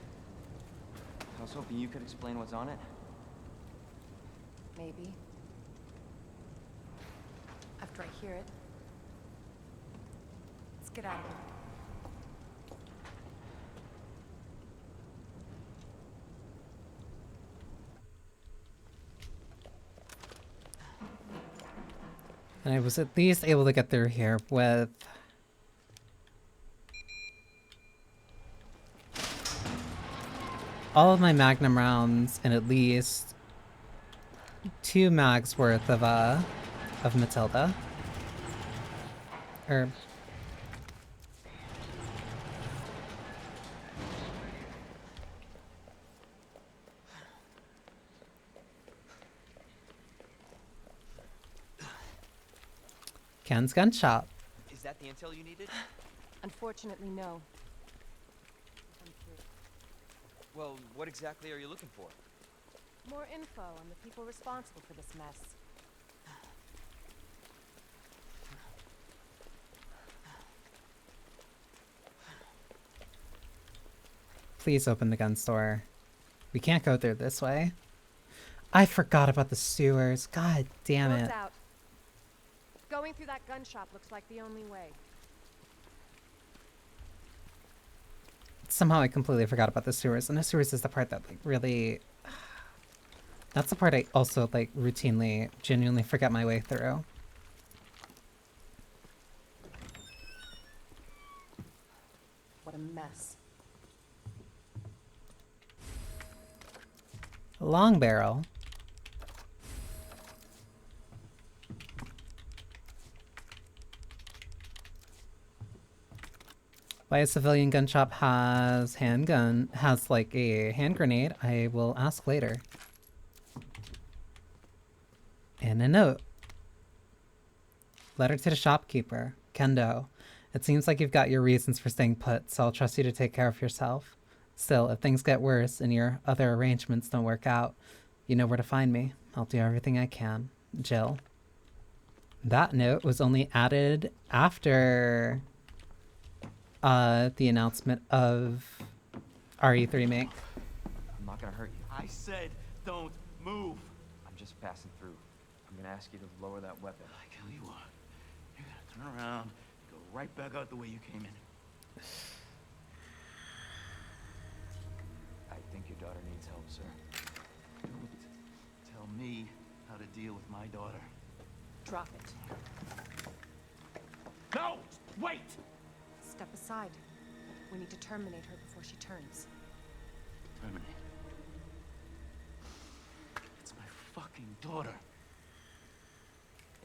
I was hoping you could explain what's on it. Maybe. After I hear it. Let's get out of here. And I was at least able to get through here with all of my magnum rounds and at least 2 mags worth of Matilda. Or Ken's gun shop. Is that the intel you needed? Unfortunately, no. Well, what exactly are you looking for? More info on the people responsible for this mess. Please open the gun store. We can't go through this way. I forgot about the sewers. God damn Road's it. out. Going through that gun shop looks like the only way. Somehow I completely forgot about the sewers. And the sewers is the part that like really... That's the part I also like routinely, genuinely forget my way through. What a mess. Long barrel. Why a civilian gun shop has like a hand grenade, I will ask later. And a note. Letter to the shopkeeper, Kendo. It seems like you've got your reasons for staying put, so I'll trust you to take care of yourself. Still, if things get worse and your other arrangements don't work out, you know where to find me. I'll do everything I can. Jill. That note was only added after the announcement of RE2make. I'm not gonna hurt you. I said don't move. I'm just passing through. I'm gonna ask you to lower that weapon. I tell you what, you're gonna turn around, go right back out the way you came in. I think your daughter needs help, sir. Don't tell me how to deal with my daughter. Drop it. No! Wait! Step aside. We need to terminate her before she turns. Terminate. It's my fucking daughter.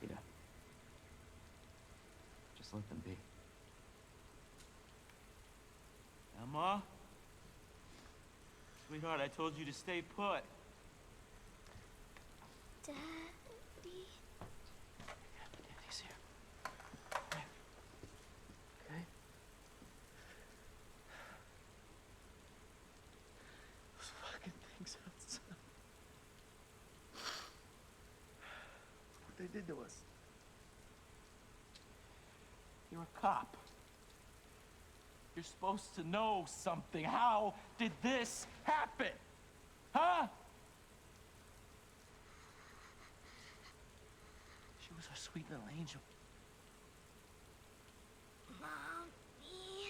Ada. Just let them be. Emma? Sweetheart, I told you to stay put. Daddy. Daddy's here. Okay. Okay? Those fucking things outside. What they did to us. You're a cop. You're supposed to know something. How did this happen? Huh? She was our sweet little angel. Mommy.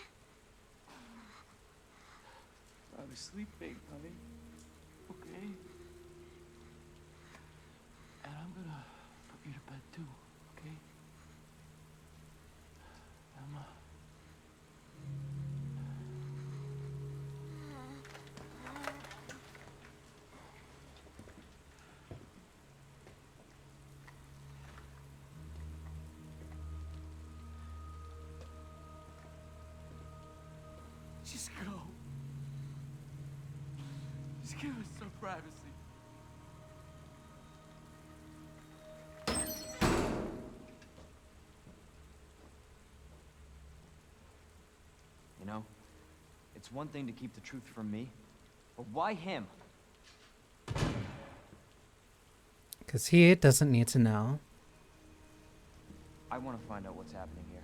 Probably sleeping, honey. Okay? And I'm gonna put you to bed too, okay? Emma. Just go. Just give us some privacy. You know, it's one thing to keep the truth from me, but why him? Because he doesn't need to know. I want to find out what's happening here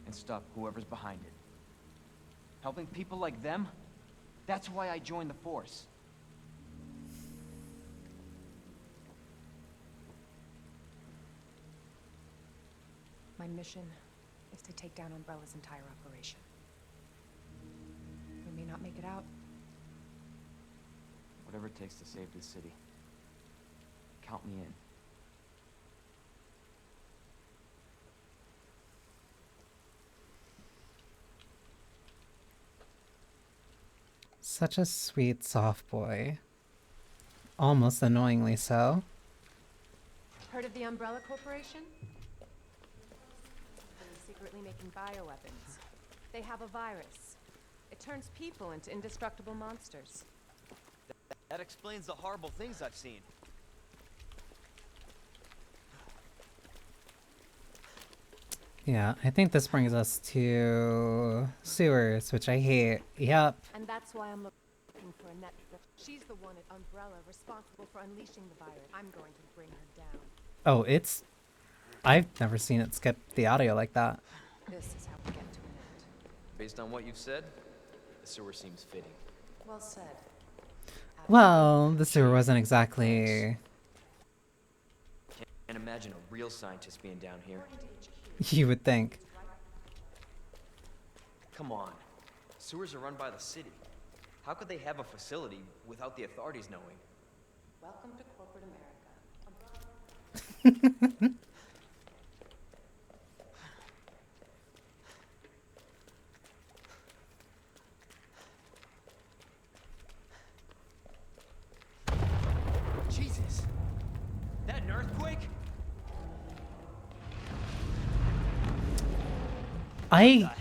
and stop whoever's behind it. Helping people like them? That's why I joined the force. My mission is to take down Umbrella's entire operation. We may not make it out. Whatever it takes to save this city. Count me in. Such a sweet, soft boy. Almost annoyingly so. Heard of the Umbrella Corporation? They're secretly making bioweapons. They have a virus. It turns people into indestructible monsters. That explains the horrible things I've seen. Yeah, I think this brings us to sewers, which I hate. Yep. And that's why I'm looking for Annette. She's the one at Umbrella responsible for unleashing the virus. I'm going to bring her down. Oh, it's... I've never seen it skip the audio like that. This is how we get to Annette. Based on what you've said, the sewer seems fitting. Well said. Well, the sewer wasn't exactly... Can't imagine a real scientist being down here. You would think. Come on. Sewers are run by the city. How could they have a facility without the authorities knowing? Welcome to corporate America. Jesus! That an earthquake? I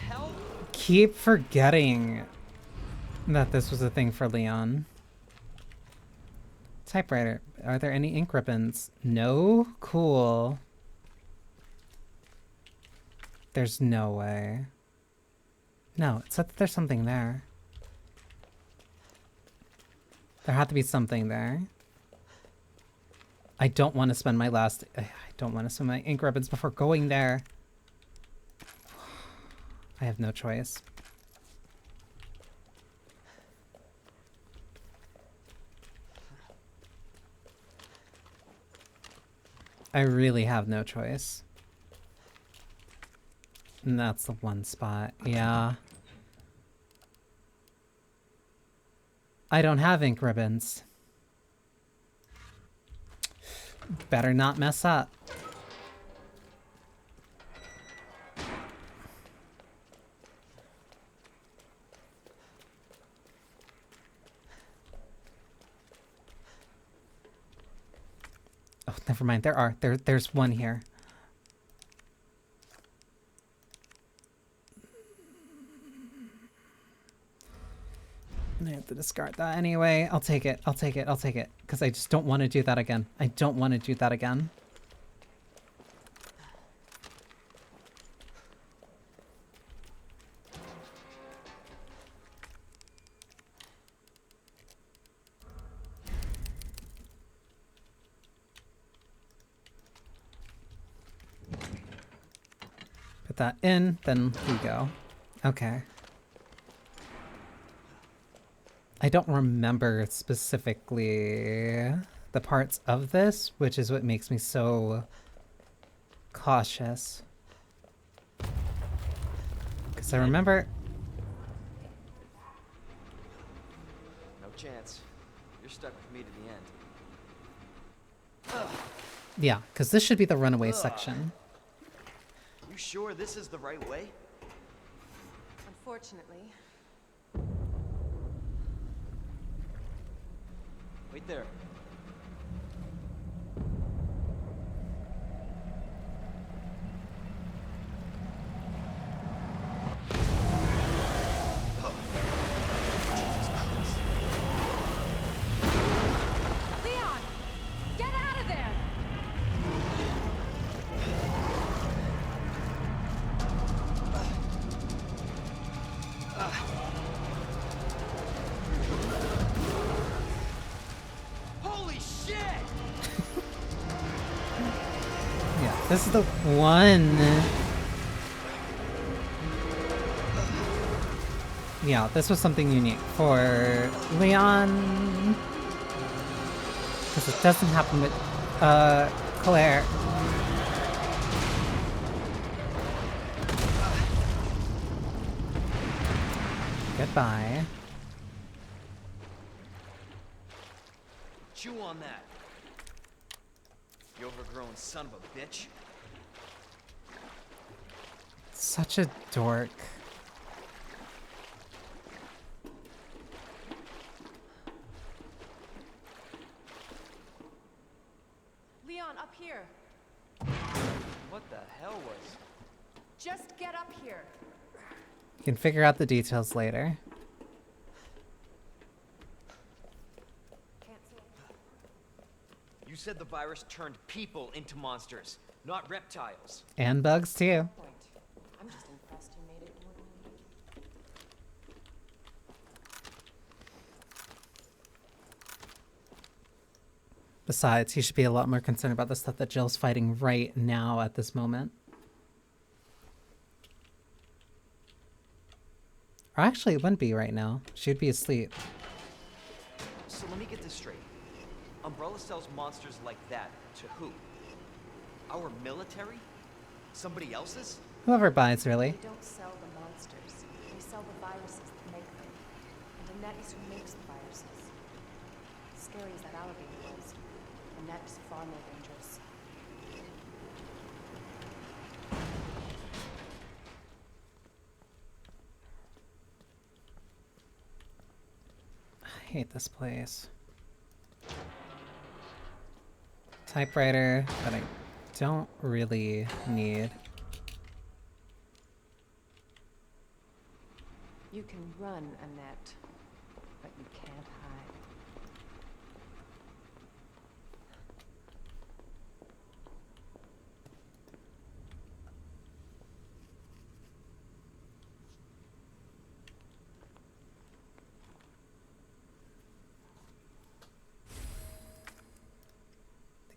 keep forgetting that this was a thing for Leon. Typewriter. Are there any ink ribbons? No? Cool. There's no way. No, it said that there's something there. There had to be something there. I don't want to spend my last... I don't want to spend my ink ribbons before going there. I have no choice. I really have no choice. And that's the one spot. Yeah. I don't have ink ribbons. Better not mess up. Oh, never mind. There's one here. I have to discard that anyway. I'll take it. I'll take it. I'll take it. Because I just don't want to do that again. I don't want to do that again. Put that in, then we go. Okay. I don't remember specifically the parts of this, which is what makes me so cautious. Because I remember... No chance. You're stuck with me to the end. Yeah, because this should be the runaway section. You sure this is the right way? Unfortunately. Wait there. Leon! Get out of there! Holy shit! Yeah, this is the one. Yeah, this was something unique for Leon. Because it doesn't happen with Claire. Goodbye. Chew on that. You overgrown son of a bitch. Such a dork. Leon, up here. What the hell was... Just get up here. You can figure out the details later. Can't see it. You said the virus turned people into monsters, not reptiles. And bugs too. Point. Besides, he should be a lot more concerned about the stuff that Jill's fighting right now at this moment. Or actually, it wouldn't be right now. She'd be asleep. So let me get this straight. Umbrella sells monsters like that to who? Our military? Somebody else's? Whoever buys, really. They don't sell the monsters. They sell the viruses that make them. And Annette is who makes the viruses. Scary as that alligator was, Annette is far more dangerous. I hate this place. Typewriter that I don't really need. You can run, Annette, but you can't hide.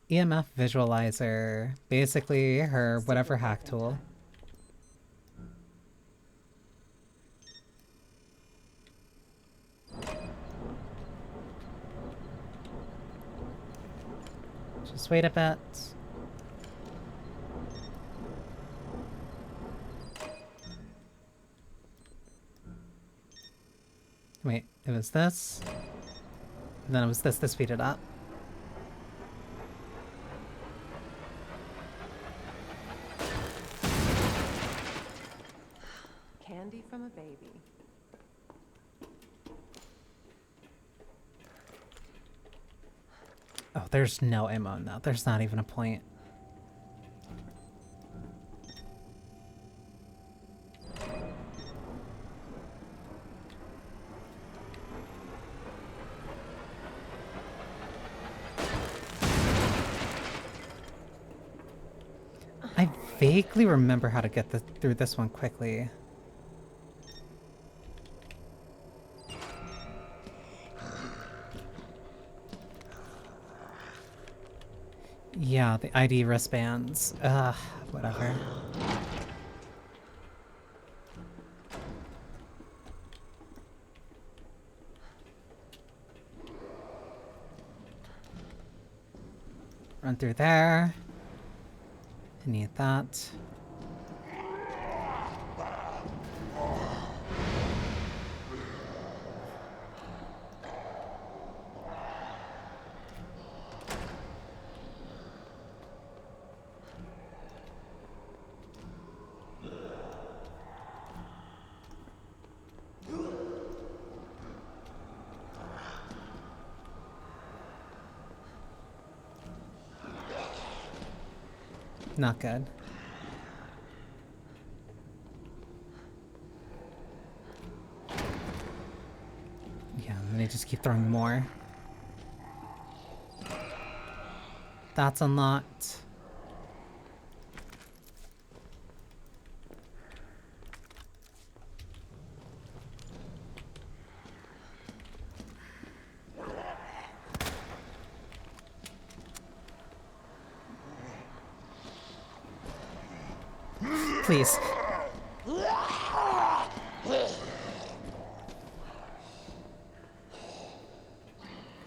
EMF visualizer, basically her whatever hack tool. Just wait a bit. Wait, it was this. And then it was this to speed it up. Candy from a baby. Oh, there's no ammo now. There's not even a point. I vaguely remember how to get through this one quickly. Yeah, the ID wristbands. Ugh, whatever. Run through there. I need that. Not good. Yeah, and they just keep throwing more. That's unlocked. Please.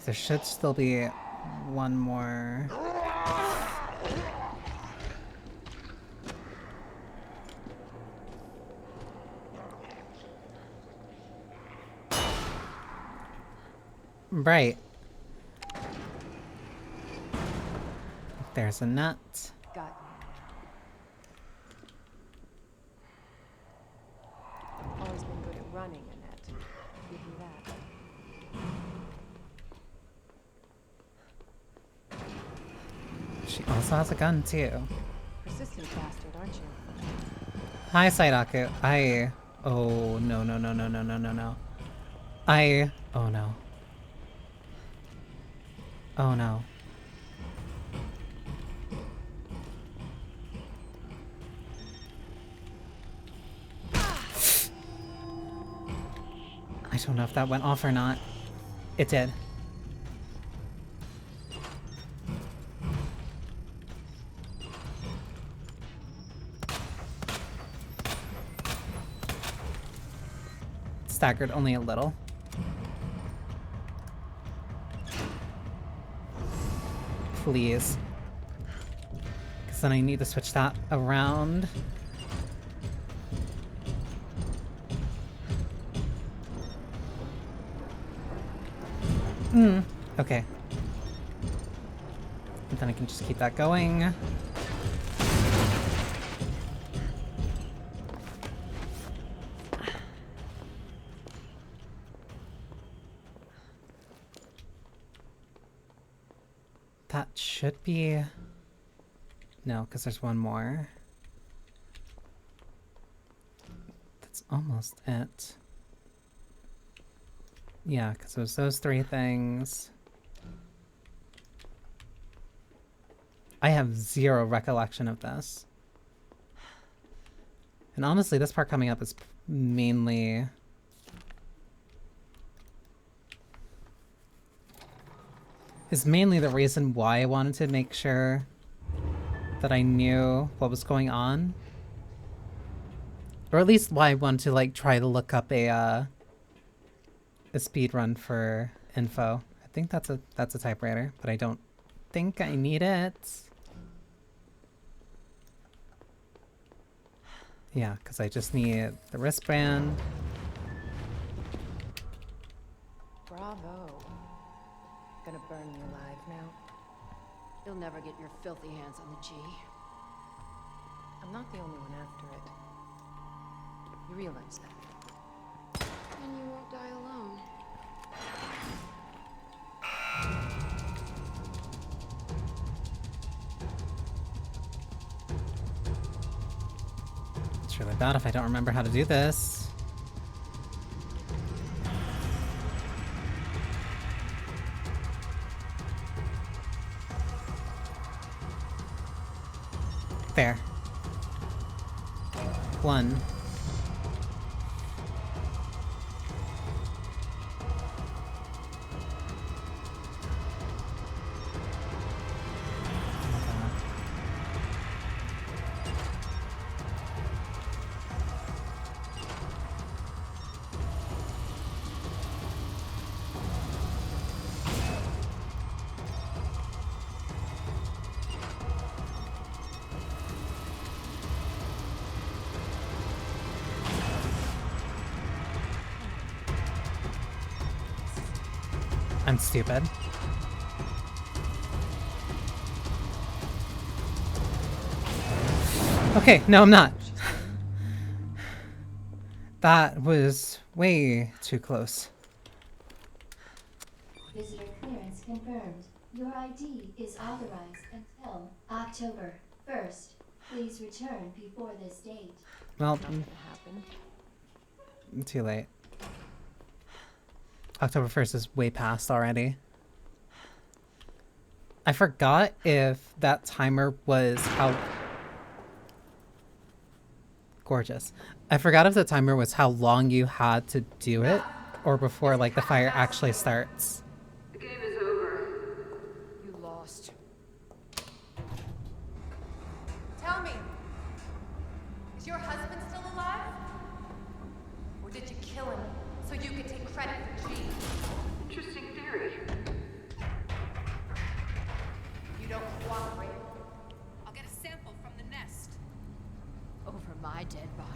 There should still be one more. Right. There's a nut. Got you now. Always been good at running, Annette. Give you that. She also has a gun too. Persistent bastard, aren't you? Hi, Saidaku. Oh, no, no, no, no, no, no, no, no. Oh, no. Oh, no. I don't know if that went off or not. It did. staggered only a little. Please. Because then I need to switch that around. Okay. And then I can just keep that going. That should be... No, because there's one more. That's almost it. Yeah, because it was those three things. I have zero recollection of this. And honestly, this part coming up is mainly... the reason why I wanted to make sure that I knew what was going on. Or at least why I wanted to like try to look up a speed run for info. I think that's a typewriter, but I don't think I need it. Yeah, because I just need the wristband. Bravo. Gonna burn you alive now. You'll never get your filthy hands on the G. I'm not the only one after it. You realize that? And you won't die alone. It's really bad if I don't remember how to do this. There. One. I'm stupid. Okay, no, I'm not. That was way too close. Visitor clearance confirmed. Your ID is authorized until October 1st. Please return before this date. Well, Nothing happened. too late. October 1st is way past already. I forgot if that timer was how... Gorgeous. I forgot if the timer was how long you had to do it, or before like the fire actually starts. The game is over. You lost. Tell me, is your husband still alive? Or did you kill him so you could take credit for G? Interesting theory. You don't cooperate. I'll get a sample from the nest. Over my dead body.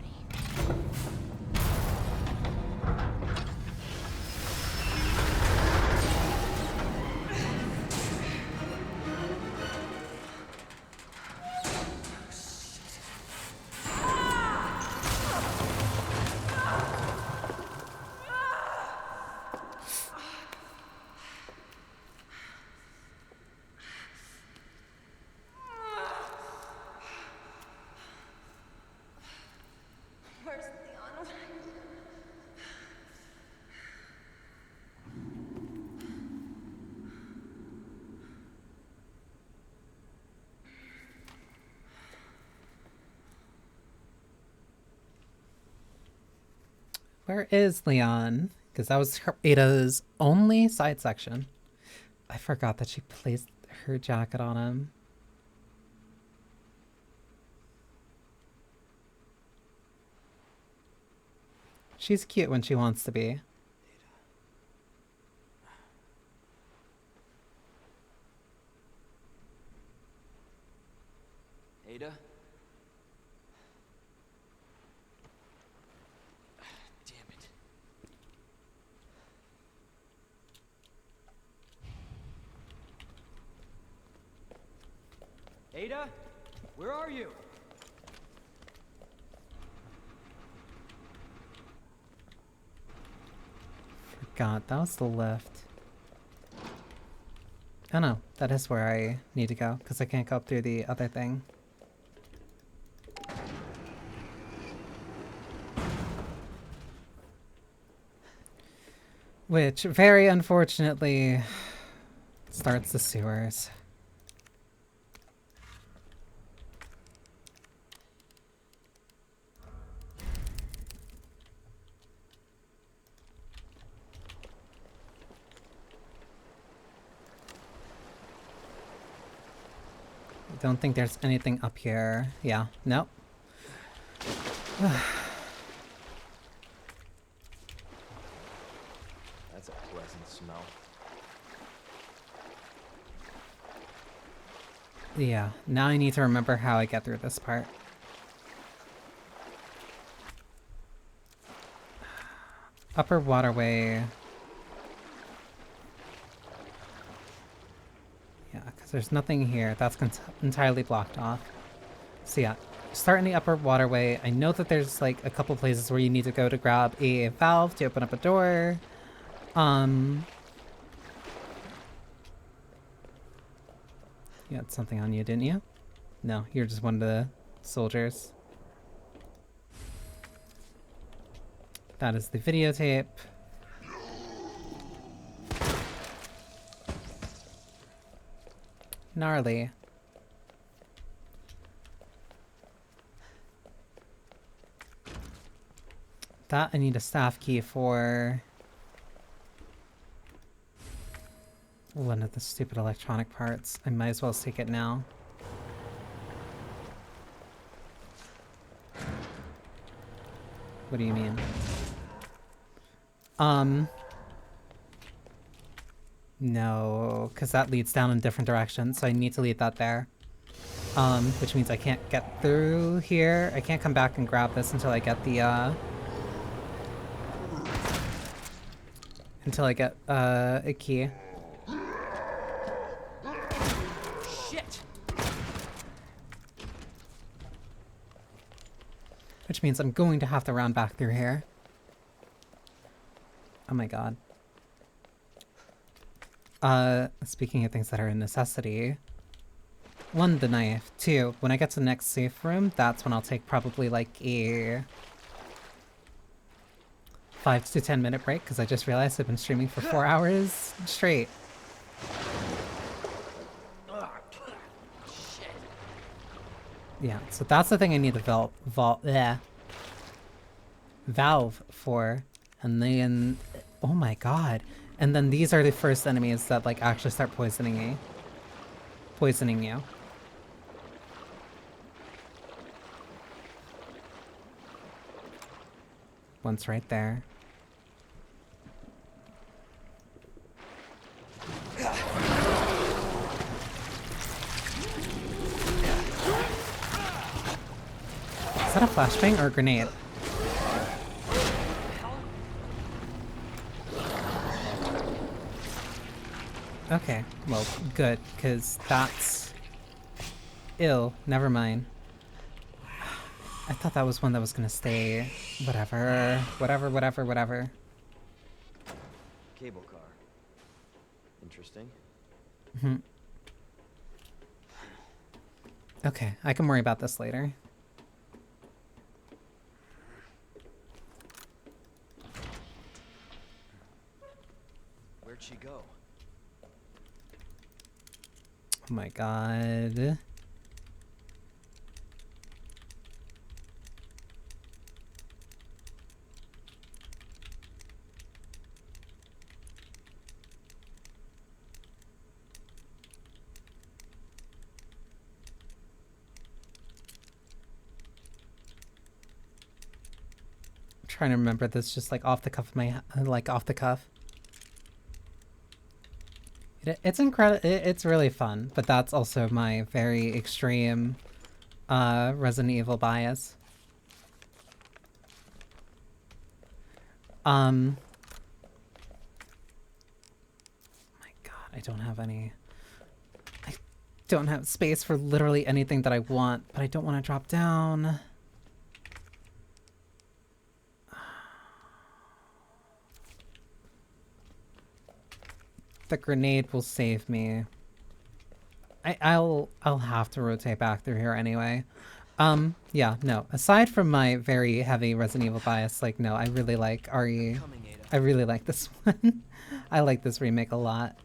Where's Leon? Where is Leon? Because that was Ada's only side section. I forgot that she placed her jacket on him. She's cute when she wants to be. Ada? Damn it. Ada? Where are you? God, that was the lift. Oh no, that is where I need to go, because I can't go up through the other thing. Which, very unfortunately, starts the sewers. I don't think there's anything up here. Yeah, nope. That's a pleasant smell. Yeah, now I need to remember how I get through this part. Upper waterway. Yeah, because there's nothing here. That's entirely blocked off. So yeah, start in the upper waterway. I know that there's like a couple places where you need to go to grab a valve to open up a door. You had something on you, didn't you? No, you're just one of the soldiers. That is the videotape. Gnarly. That I need a staff key for. One of the stupid electronic parts. I might as well take it now. What do you mean? No, because that leads down in different directions, so I need to leave that there. Which means I can't get through here. I can't come back and grab this until I get the, until I get, a key. Shit! Which means I'm going to have to round back through here. Oh my god. Speaking of things that are a necessity. 1, the knife. 2, when I get to the next safe room, that's when I'll take probably like a 5 to 10 minute break, because I just realized I've been streaming for 4 hours straight. Yeah, so that's the thing I need the valve for. And then, oh my god. And then these are the first enemies that like actually start poisoning you. One's right there. Is that a flashbang or a grenade? Okay, well, good, because that's ill. Never mind. I thought that was one that was gonna stay. Whatever. Whatever. Cable car. Interesting. Okay, I can worry about this later. Where'd she go? Oh my god. trying to remember this just like off the cuff of my like off the cuff. It's incredible. It's really fun, but that's also my very extreme Resident Evil bias. My God, I don't have any. I don't have space for literally anything that I want, but I don't want to drop down. The grenade will save me. I'll have to rotate back through here anyway. Yeah, no. Aside from my very heavy Resident Evil bias, like, no, I really like RE. I really like this one. I like this remake a lot.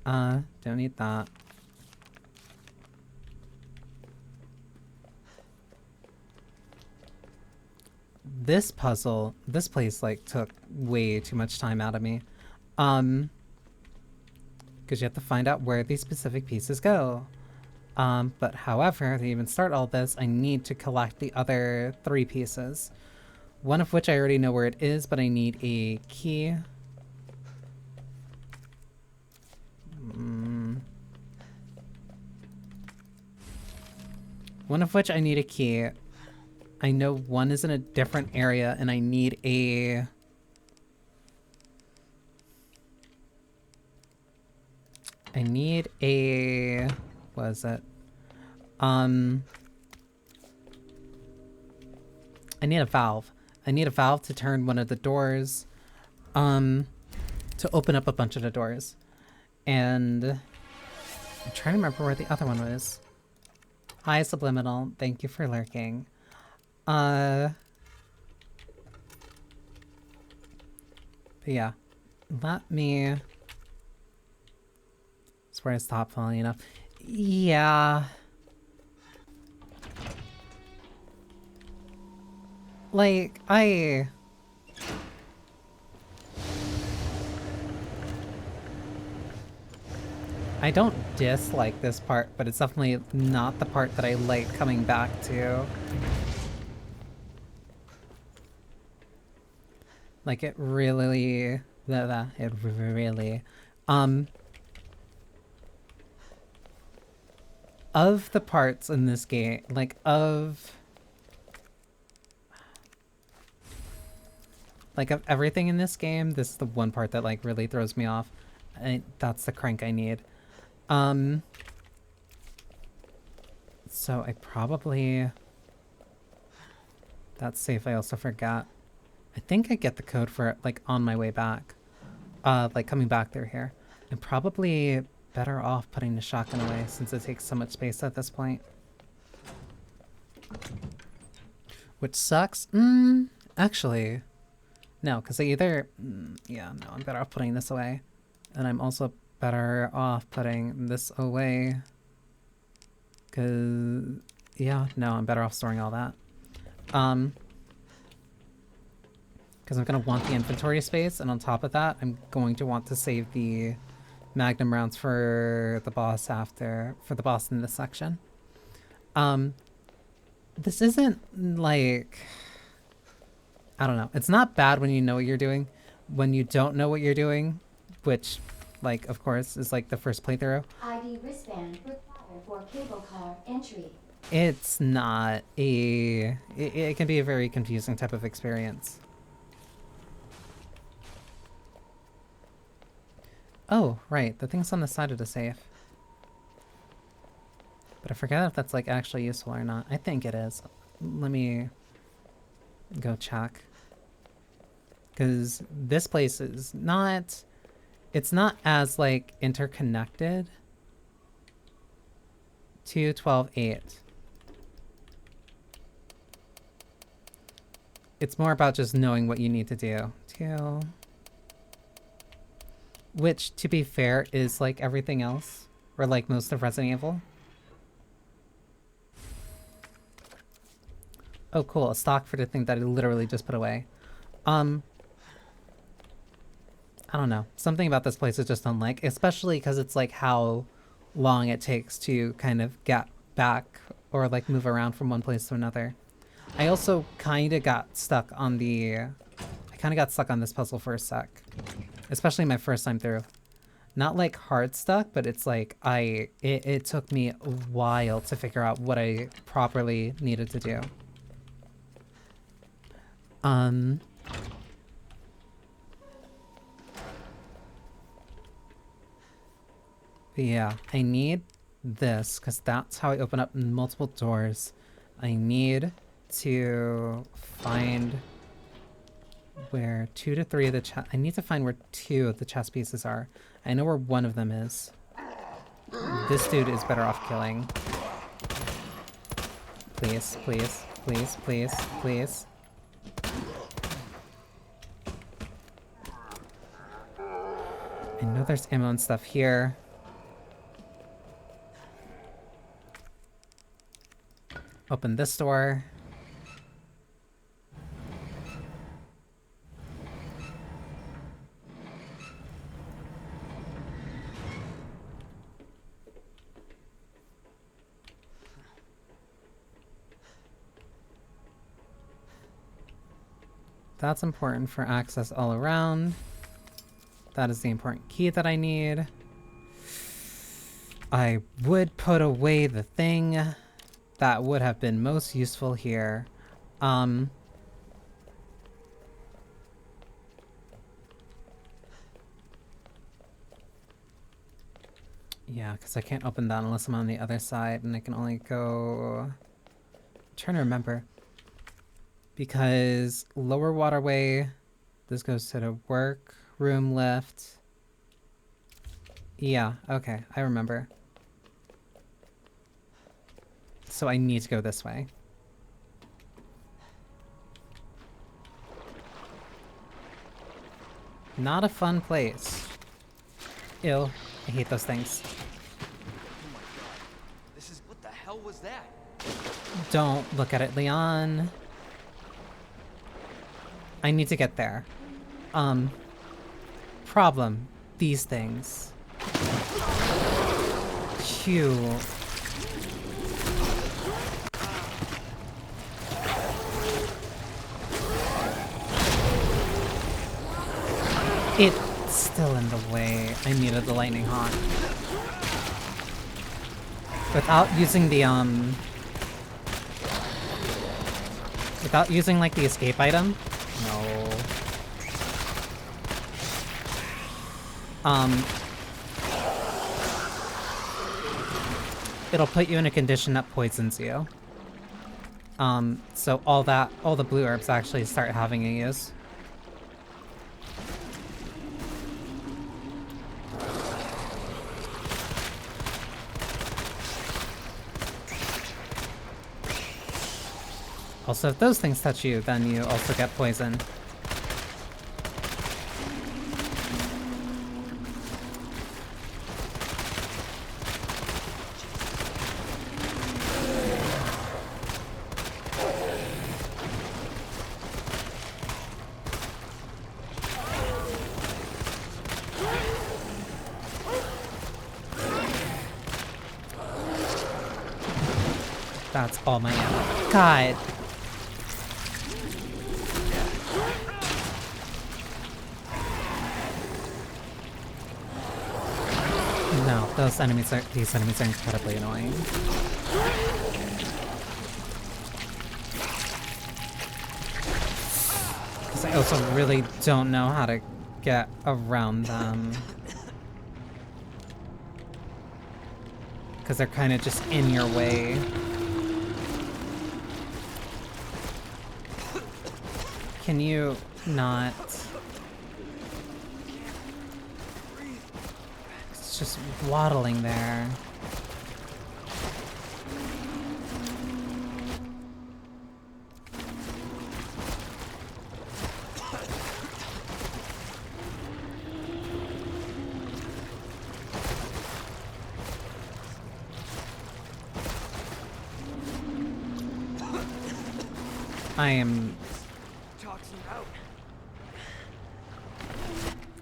Don't need that. This puzzle, this place, like, took way too much time out of me. Because you have to find out where these specific pieces go. But however, to even start all this, I need to collect the other 3 pieces. One of which I already know where it is, but I need a key. One of which I need a key. I know one is in a different area, and I need a... I need a... what is it? I need a valve. I need a valve to turn one of the doors, to open up a bunch of the doors. And I'm trying to remember where the other one was. Hi, Subliminal. Thank you for lurking. But yeah. Let me... That's where I stopped falling enough. Yeah. Like, I don't dislike this part, but it's definitely not the part that I like coming back to. Like, it really... it really... Of the parts in this game, like, of everything in this game, this is the one part that, like, really throws me off. That's the crank I need. So I probably... That's safe, I also forgot. I think I get the code for it, like, on my way back. Like, coming back through here. I'm probably better off putting the shotgun away, since it takes so much space at this point. Which sucks. Actually... No, because I either... yeah, no, I'm better off putting this away. And I'm also better off putting this away. Because... yeah, no, I'm better off storing all that. Because I'm going to want the inventory space, and on top of that, I'm going to want to save the Magnum rounds for the boss after... for the boss in this section. This isn't, like... I don't know. It's not bad when you know what you're doing. When you don't know what you're doing, which, like, of course, is like the first playthrough. ID wristband required for cable car entry. It's not a... It can be a very confusing type of experience. Oh, right. The thing's on the side of the safe. But I forget if that's, like, actually useful or not. I think it is. Let me go check. Because this place is not... It's not as, like, interconnected to 12.8. It's more about just knowing what you need to do. Which, to be fair, is like everything else. Or like most of Resident Evil. Oh, cool. A stock for the thing that I literally just put away. I don't know. Something about this place I just don't like. Especially because it's like how long it takes to kind of get back or like move around from one place to another. I also kind of got stuck on this puzzle for a sec. Especially my first time through. Not like hard stuck, but it's like it took me a while to figure out what I properly needed to do. But yeah, I need this because that's how I open up multiple doors. I need to find where 2 to 3 of the I need to find where 2 of the chess pieces are. I know where one of them is. This dude is better off killing. Please, please, please, please, please. I know there's ammo and stuff here. Open this door. That's important for access all around. That is the important key that I need. I would put away the thing that would have been most useful here. Yeah, because I can't open that unless I'm on the other side, and I can only go... I'm trying to remember. Because lower waterway, this goes to the workroom lift. Yeah, okay, I remember. So I need to go this way. Not a fun place. Ew, I hate those things. Oh my god. This is... what the hell was that? Don't look at it, Leon. I need to get there. Problem. These things. Phew. It's still in the way. I needed the lightning hawk. Without using the, without using, like, the escape item? No. It'll put you in a condition that poisons you. So all the blue herbs actually start having a use. Also, if those things touch you, then you also get poisoned. That's all my ammo. God! No, these enemies are incredibly annoying. Because I also really don't know how to get around them. Because they're kind of just in your way. Can you not... It's just waddling there.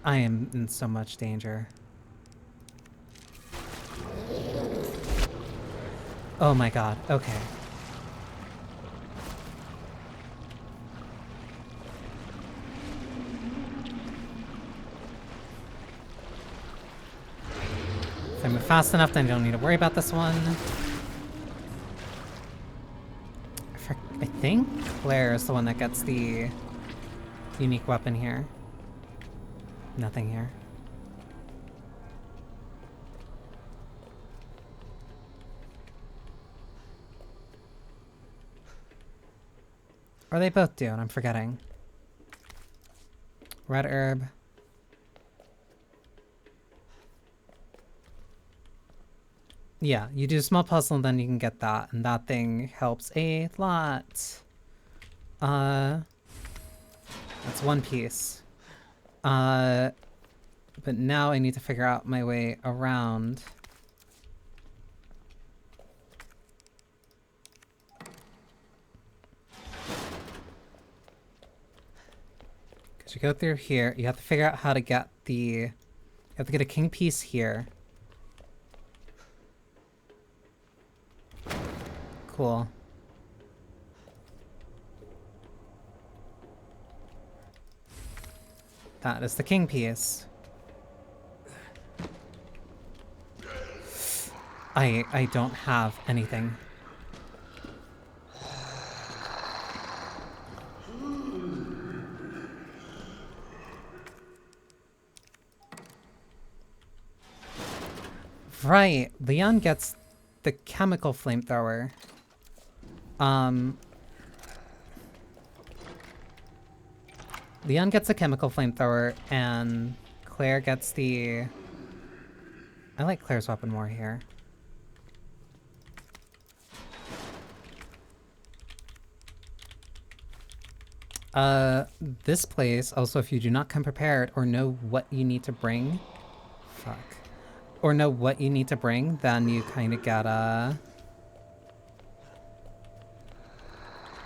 I am in so much danger. Oh my god, okay. If I move fast enough, then I don't need to worry about this one. I think Claire is the one that gets the unique weapon here. Nothing here. Or they both do, and I'm forgetting. Red herb. Yeah, you do a small puzzle and then you can get that, and that thing helps a lot. That's one piece. But now I need to figure out my way around. Because you go through here, you have to figure out how to get the... You have to get a king piece here. Cool. That is the king piece. I don't have anything. Right, Leon gets the chemical flamethrower. Leon gets a chemical flamethrower, and Claire gets the... I like Claire's weapon more here. This place, also, if you do not come prepared or know what you need to bring... Fuck. Or know what you need to bring, then you kind of get,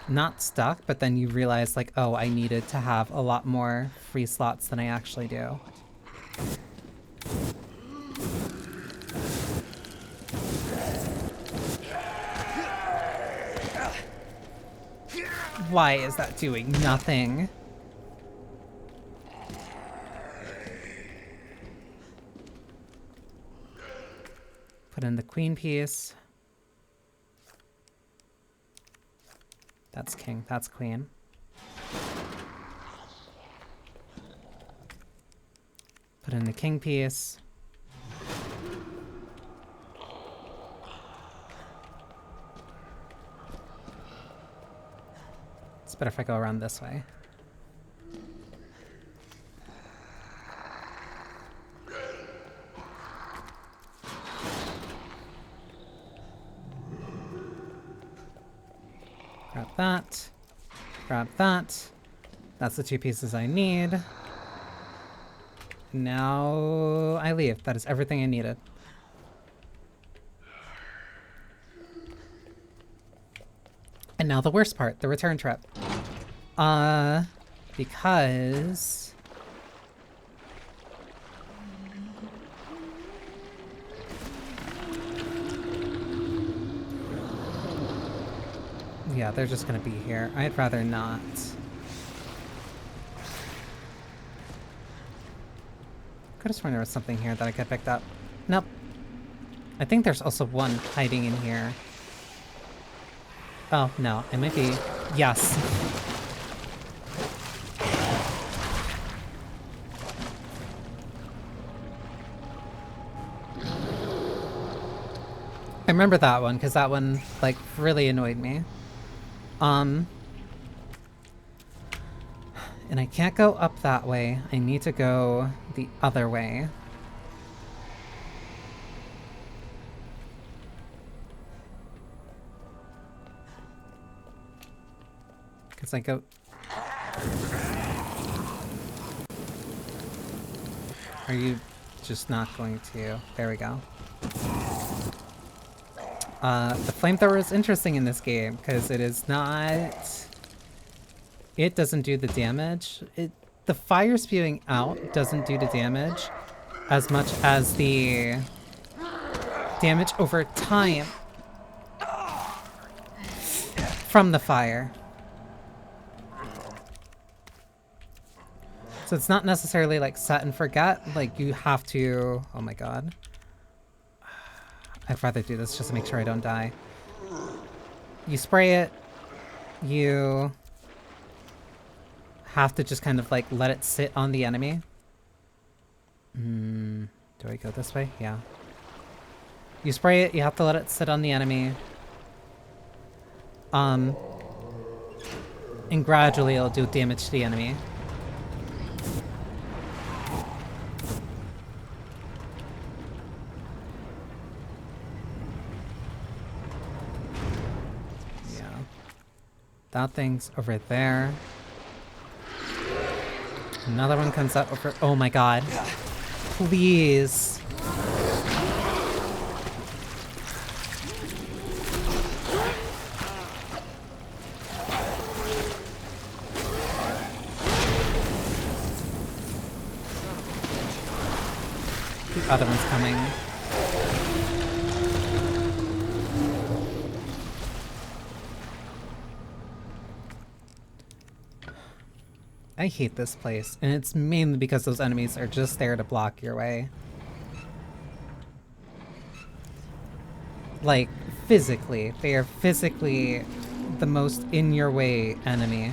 not stuck, but then you realize, like, oh, I needed to have a lot more free slots than I actually do. Why is that doing nothing? Put in the queen piece. That's king, that's queen. Put in the king piece. It's better if I go around this way. Grab that. Grab that. That's the two pieces I need. Now I leave. That is everything I needed. And now the worst part, the return trip. Because... Yeah, they're just gonna be here. I'd rather not. Could have sworn there was something here that I could pick up. Nope. I think there's also one hiding in here. Oh, no. It might be... Yes. I remember that one, because that one, like, really annoyed me. And I can't go up that way. I need to go the other way. Because I go... Are you just not going to... There we go. The flamethrower is interesting in this game, because it is not... It doesn't do the damage. The fire spewing out doesn't do the damage as much as the damage over time from the fire. So it's not necessarily like set and forget, like you have to... Oh my god. I'd rather do this just to make sure I don't die. You spray it. You have to just kind of like let it sit on the enemy. Do I go this way? Yeah. You spray it, you have to let it sit on the enemy. And gradually it'll do damage to the enemy. Yeah. That thing's over there. Another one comes out over. Oh my god. Please. The other one's coming. I hate this place, and it's mainly because those enemies are just there to block your way. Like, physically. They are physically the most in-your-way enemy.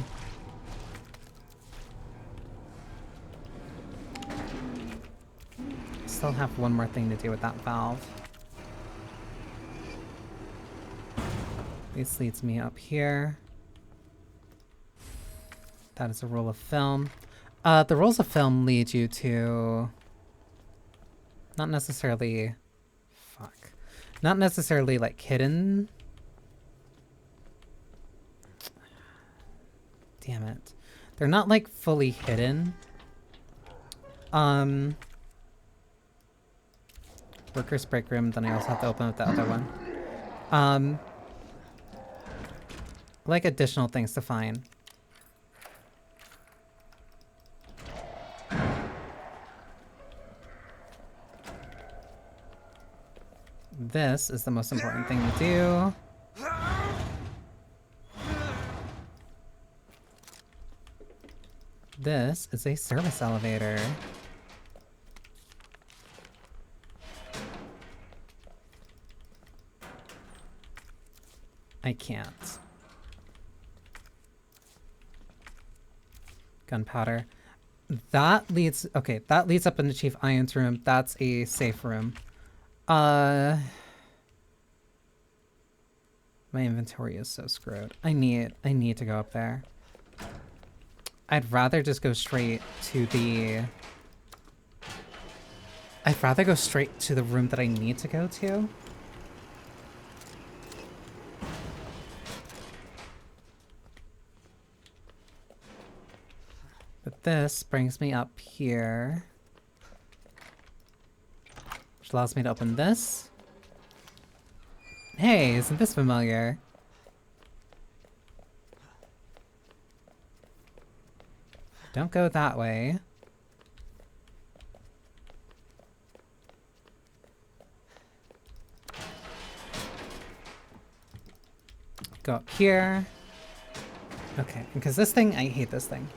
Still have one more thing to do with that valve. This leads me up here. That is a roll of film. The rolls of film lead you to... Not necessarily... Fuck. Not necessarily, like, hidden... Damn it. They're not, like, fully hidden. Workers' break room, then I also have to open up the other one. Like, additional things to find. This is the most important thing to do. This is a service elevator. I can't. Gunpowder. That leads... Okay, that leads up into Chief Iron's room. That's a safe room. My inventory is so screwed. I need to go up there. I'd rather just go straight to the... I'd rather go straight to the room that I need to go to. But this brings me up here. Which allows me to open this. Hey, isn't this familiar? Don't go that way. Go up here. Okay, because this thing, I hate this thing.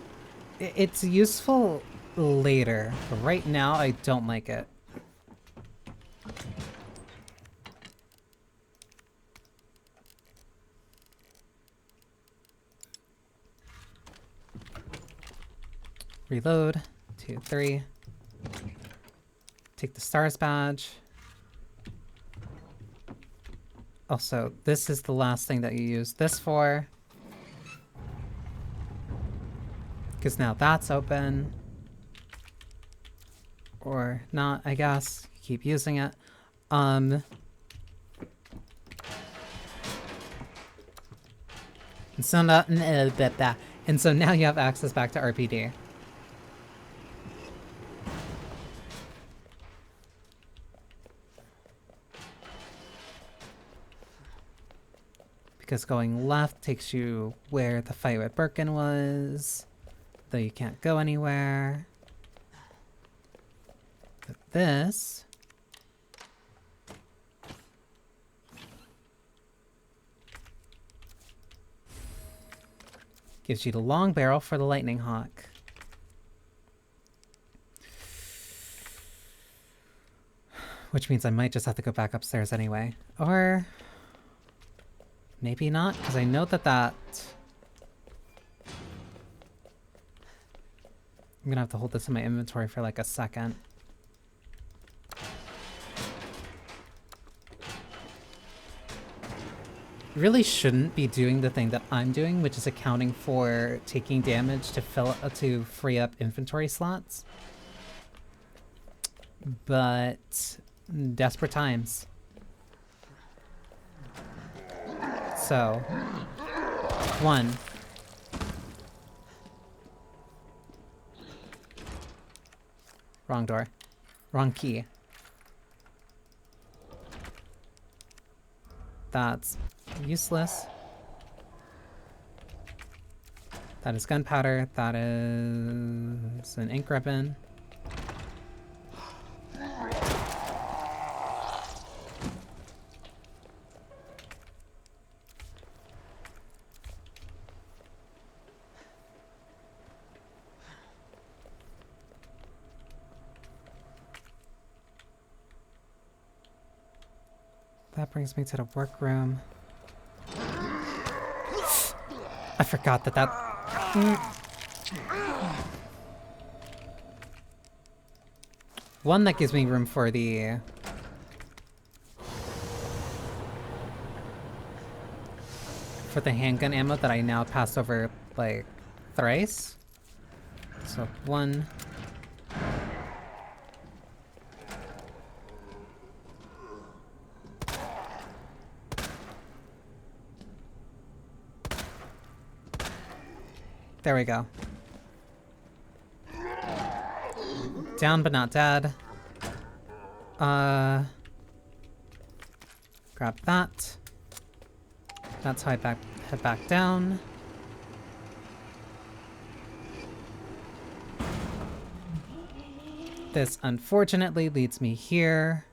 It's useful later, but right now I don't like it. Reload. 2, 3. Take the stars badge. Also, this is the last thing that you use this for. Because now that's open. Or not, I guess. Keep using it. And so now, and so now you have access back to RPD. Because going left takes you where the fight with Birkin was, though you can't go anywhere. But this gives you the long barrel for the Lightning Hawk. Which means I might just have to go back upstairs anyway. Or maybe not, because I know that I'm gonna have to hold this in my inventory for like a second. Really shouldn't be doing the thing that I'm doing, which is accounting for taking damage to free up inventory slots. But desperate times. So, 1. Wrong door. Wrong key. That's useless. That is gunpowder. That is an ink ribbon. That brings me to the workroom. I forgot that One, that gives me room for the handgun ammo that I now passed over, like, thrice. So, 1. There we go. Down but not dead. Grab that. That's how I head back down. This unfortunately leads me here.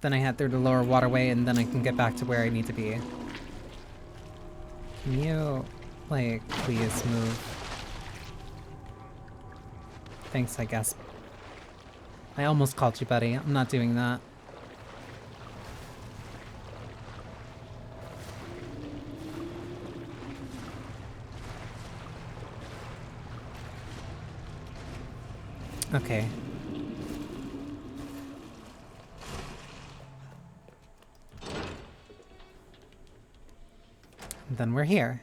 Then I head through the lower waterway and then I can get back to where I need to be. Can you, like, please move? Thanks, I guess. I almost called you buddy. I'm not doing that. Okay. Then we're here.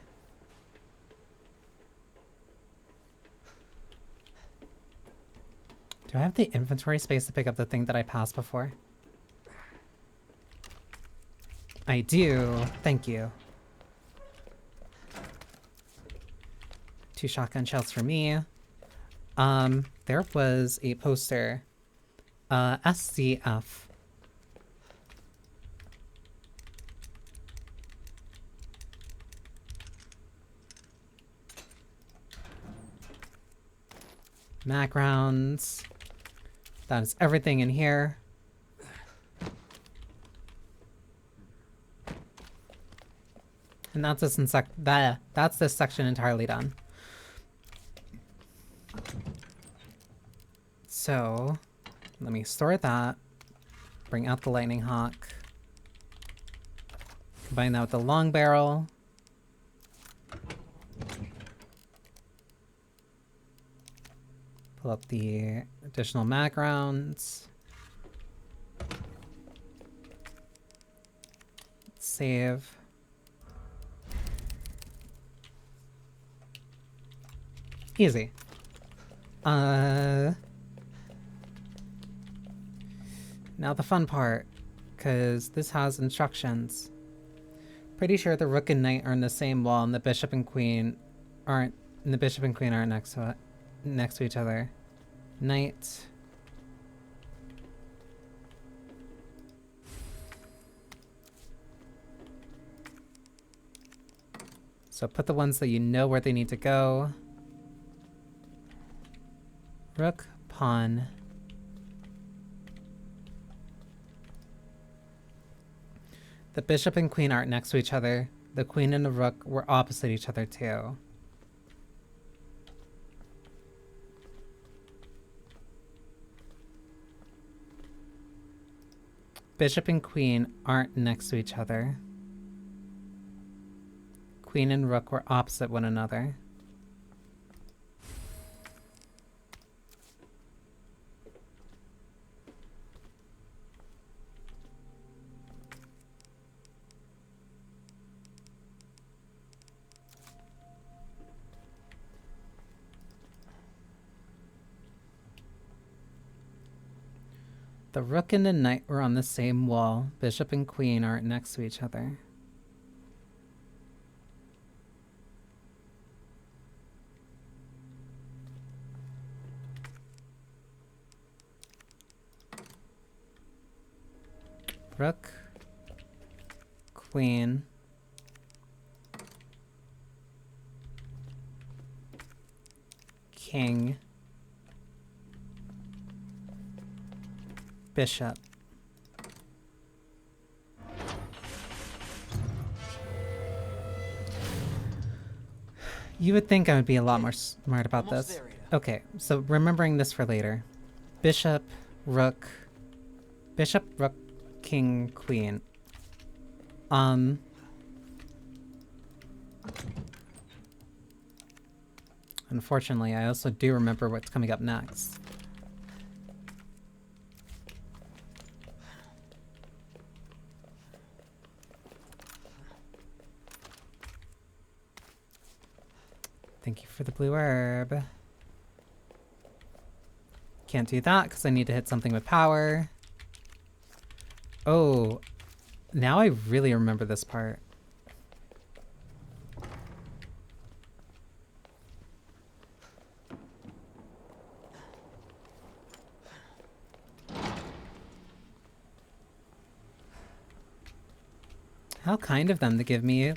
Do I have the inventory space to pick up the thing that I passed before? I do. Thank you. 2 shotgun shells for me. There was a poster. SCF. Mag rounds. That is everything in here. And that's this section entirely done. So, let me store that. Bring out the lightning hawk. Combine that with the long barrel. Pull up the additional mag rounds. Save. Easy. Now the fun part, because this has instructions. Pretty sure the rook and knight are in the same wall, and the bishop and queen aren't. And the bishop and queen aren't next to each other. Knight. So put the ones that you know where they need to go. Rook, pawn. The bishop and queen aren't next to each other. The queen and the rook were opposite each other too. Bishop and queen aren't next to each other. Queen and rook were opposite one another. The rook and the knight were on the same wall. Bishop and queen aren't next to each other. Rook, queen, king, bishop. You would think I would be a lot more smart about this. Okay, so remembering this for later. Bishop, rook, king, queen. Unfortunately, I also do remember what's coming up next. Thank you for the blue herb. Can't do that because I need to hit something with power. Oh, now I really remember this part. How kind of them to give me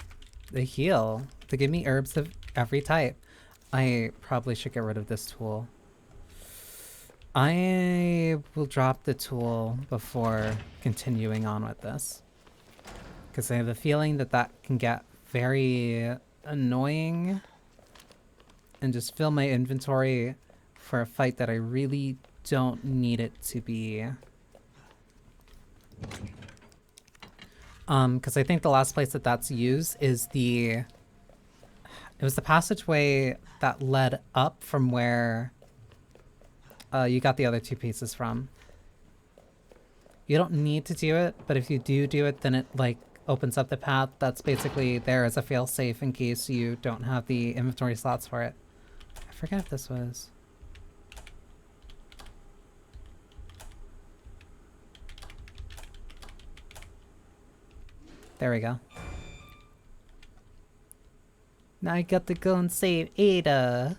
the heal, to give me herbs of every type. I probably should get rid of this tool. I will drop the tool before continuing on with this, because I have a feeling that that can get very annoying and just fill my inventory for a fight that I really don't need it to be. Because I think the last place that that's used is it was the passageway that led up from where you got the other two pieces from. You don't need to do it, but if you do it, then it like opens up the path that's basically there as a failsafe in case you don't have the inventory slots for it. I forget if this was... There we go. Now I got to go and save Ada.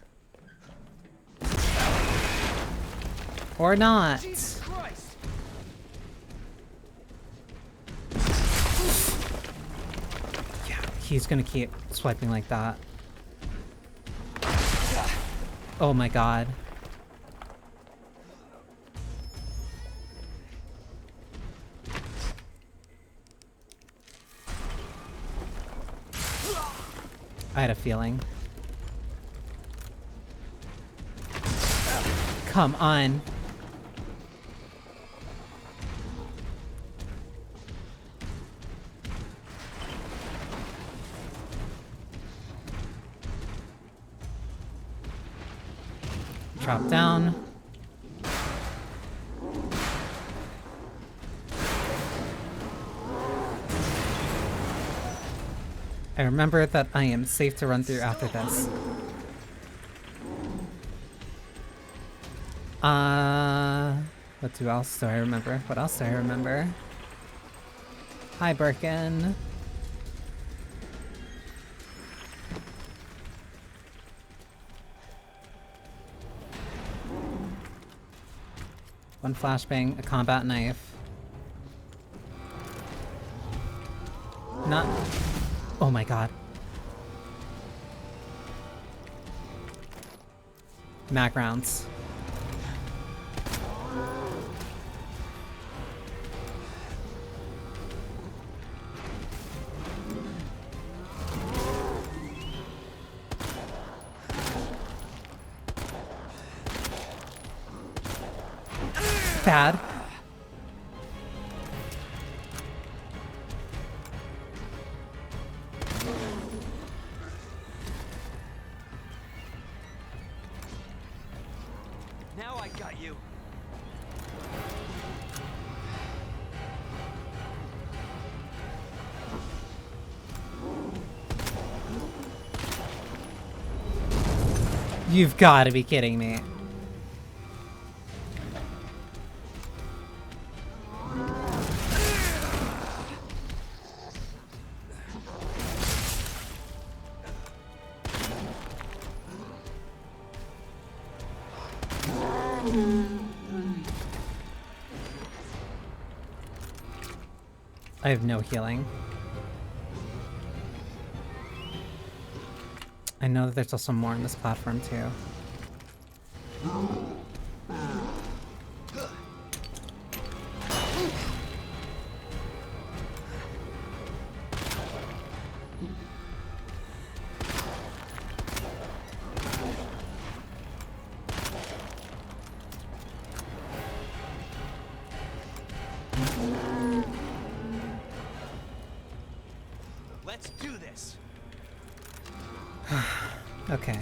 Or not. Jesus Christ! Yeah, he's gonna keep swiping like that. Oh my god. I had a feeling. Come on. Drop down. I remember that I am safe to run through after this. What else do I remember? What else do I remember? Hi, Birkin. One flashbang, a combat knife. Not... Oh my god. Mag rounds. Bad. You've got to be kidding me. I have no healing. I know that there's also more on this platform too. Let's do this. Okay.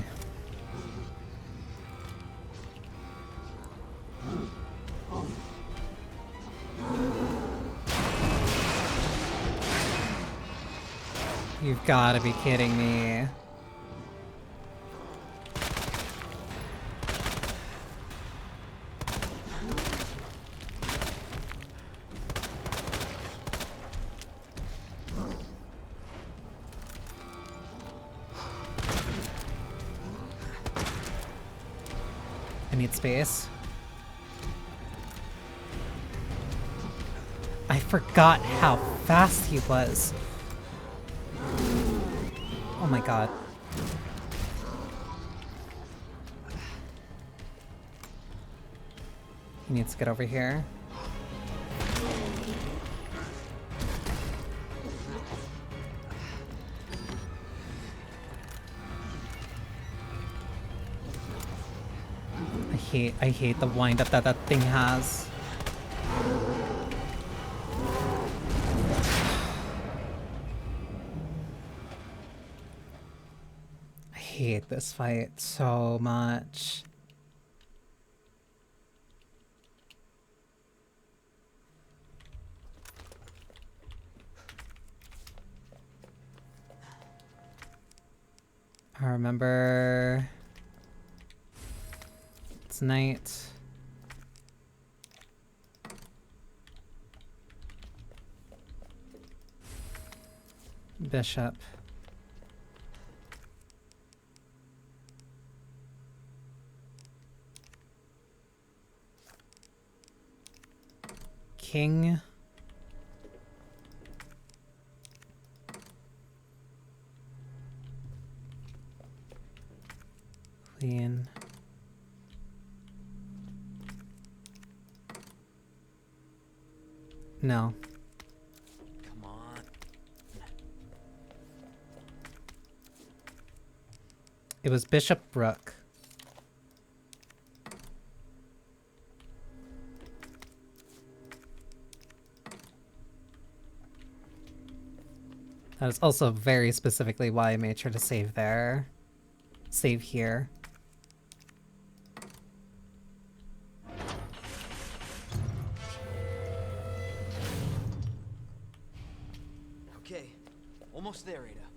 You've got to be kidding me. I need space. I forgot how fast he was. Oh my god. He needs to get over here. I hate the wind up that that thing has. I hate this fight so much. I remember it's night. Bishop. King. Queen. No. Come on. It was Bishop Rook. That is also very specifically why I made sure to save there. Save here. Okay, almost there, Ada.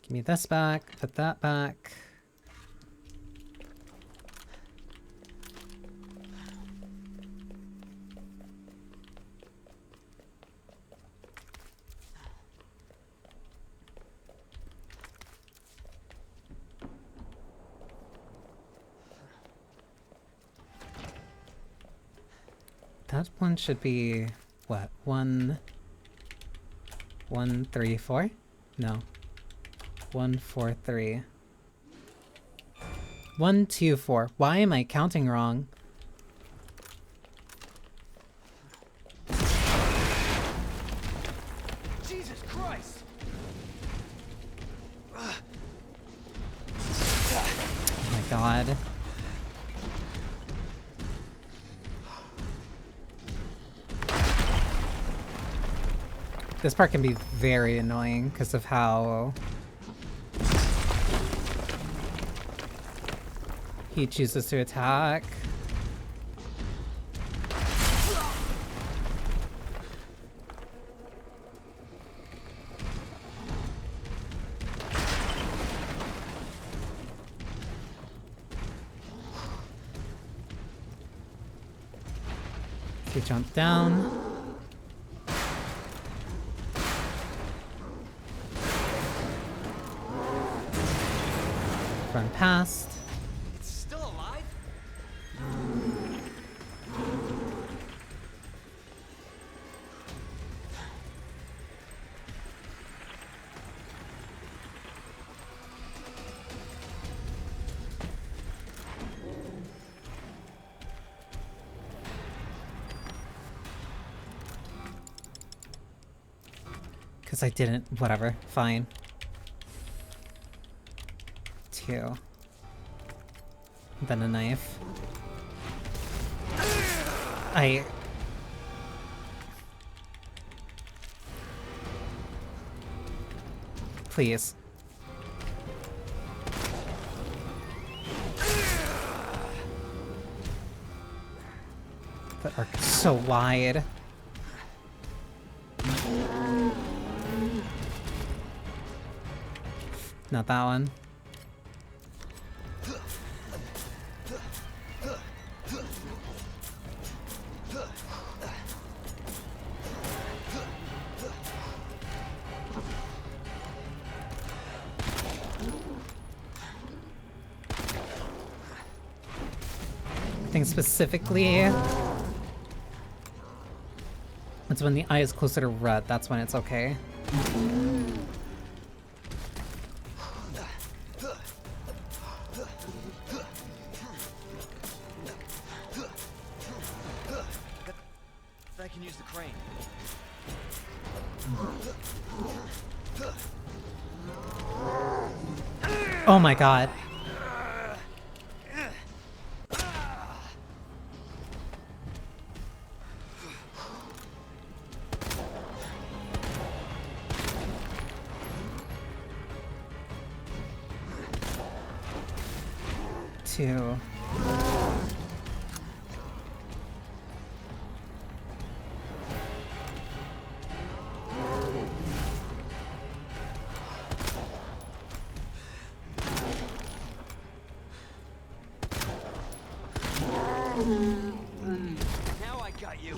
Give me this back, put that back. That one should be, what, 1, 3, 4? No. 1, 4, 3. 1, 2, 4. Why am I counting wrong? Jesus Christ! Oh my god. This part can be very annoying because of how he chooses to attack. Okay, jump down. Run past. It's still alive? Because I didn't. Whatever. Fine. 2. Then a knife. Please. That arc is so wide. Not that one. I think specifically it's when the eye is closer to red, that's when it's okay. I can use the crane. Oh my god. Two. Now I got you.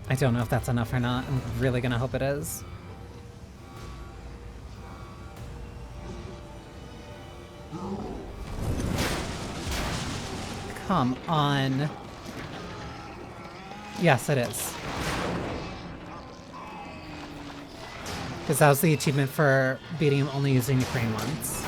I don't know if that's enough or not. I'm really gonna hope it is. Come on. Yes, it is. Because that was the achievement for beating him only using the crane once.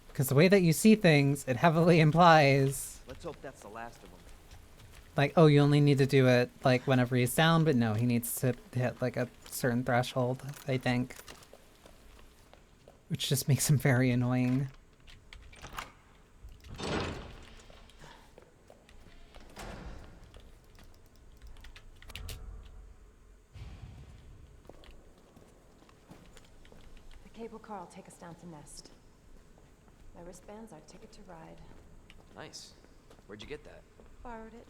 Because the way that you see things, it heavily implies... Let's hope that's the last of them. Like, oh, you only need to do it, like, whenever he's down, but no, he needs to hit, like, a certain threshold, I think. Which just makes him very annoying. The cable car will take us down to Nest. My wristband's our ticket to ride. Nice. Where'd you get that? Borrowed it.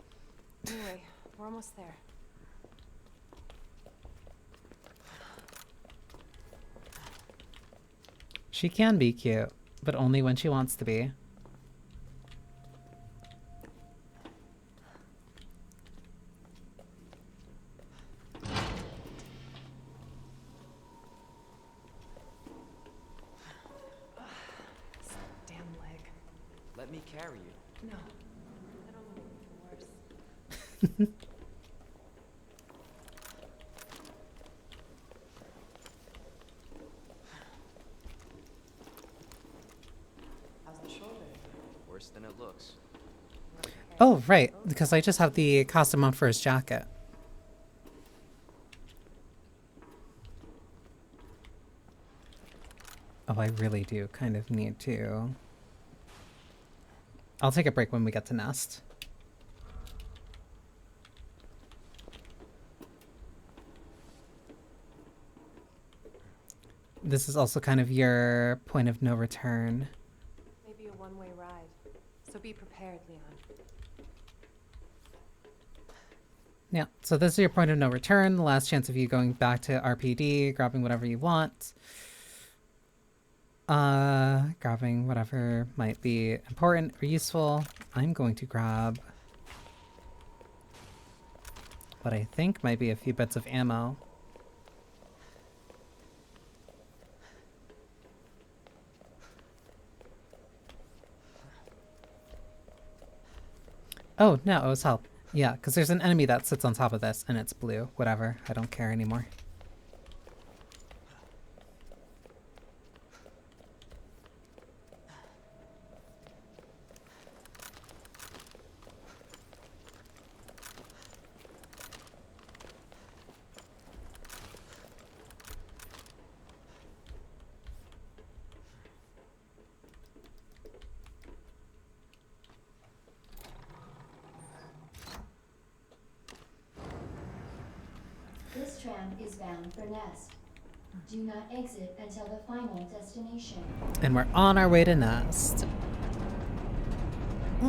Anyway, we're almost there. She can be cute, but only when she wants to be. Damn leg. Let me carry you. No. That only made me feel worse. How's the shoulder? Worse than it looks. Oh, right, because I just have the costume on for his jacket. Oh, I really do kind of need to. I'll take a break when we get to Nest. This is also kind of your point of no return. Maybe a one-way ride. So be prepared, Leon. Yeah, so this is your point of no return, the last chance of you going back to RPD, grabbing whatever you want. Grabbing whatever might be important or useful. I'm going to grab what I think might be a few bits of ammo. Oh, no, it was help. Yeah, because there's an enemy that sits on top of this, and it's blue. Whatever, I don't care anymore. This tram is bound for Nest. Do not exit until the final destination. And we're on our way to Nest. You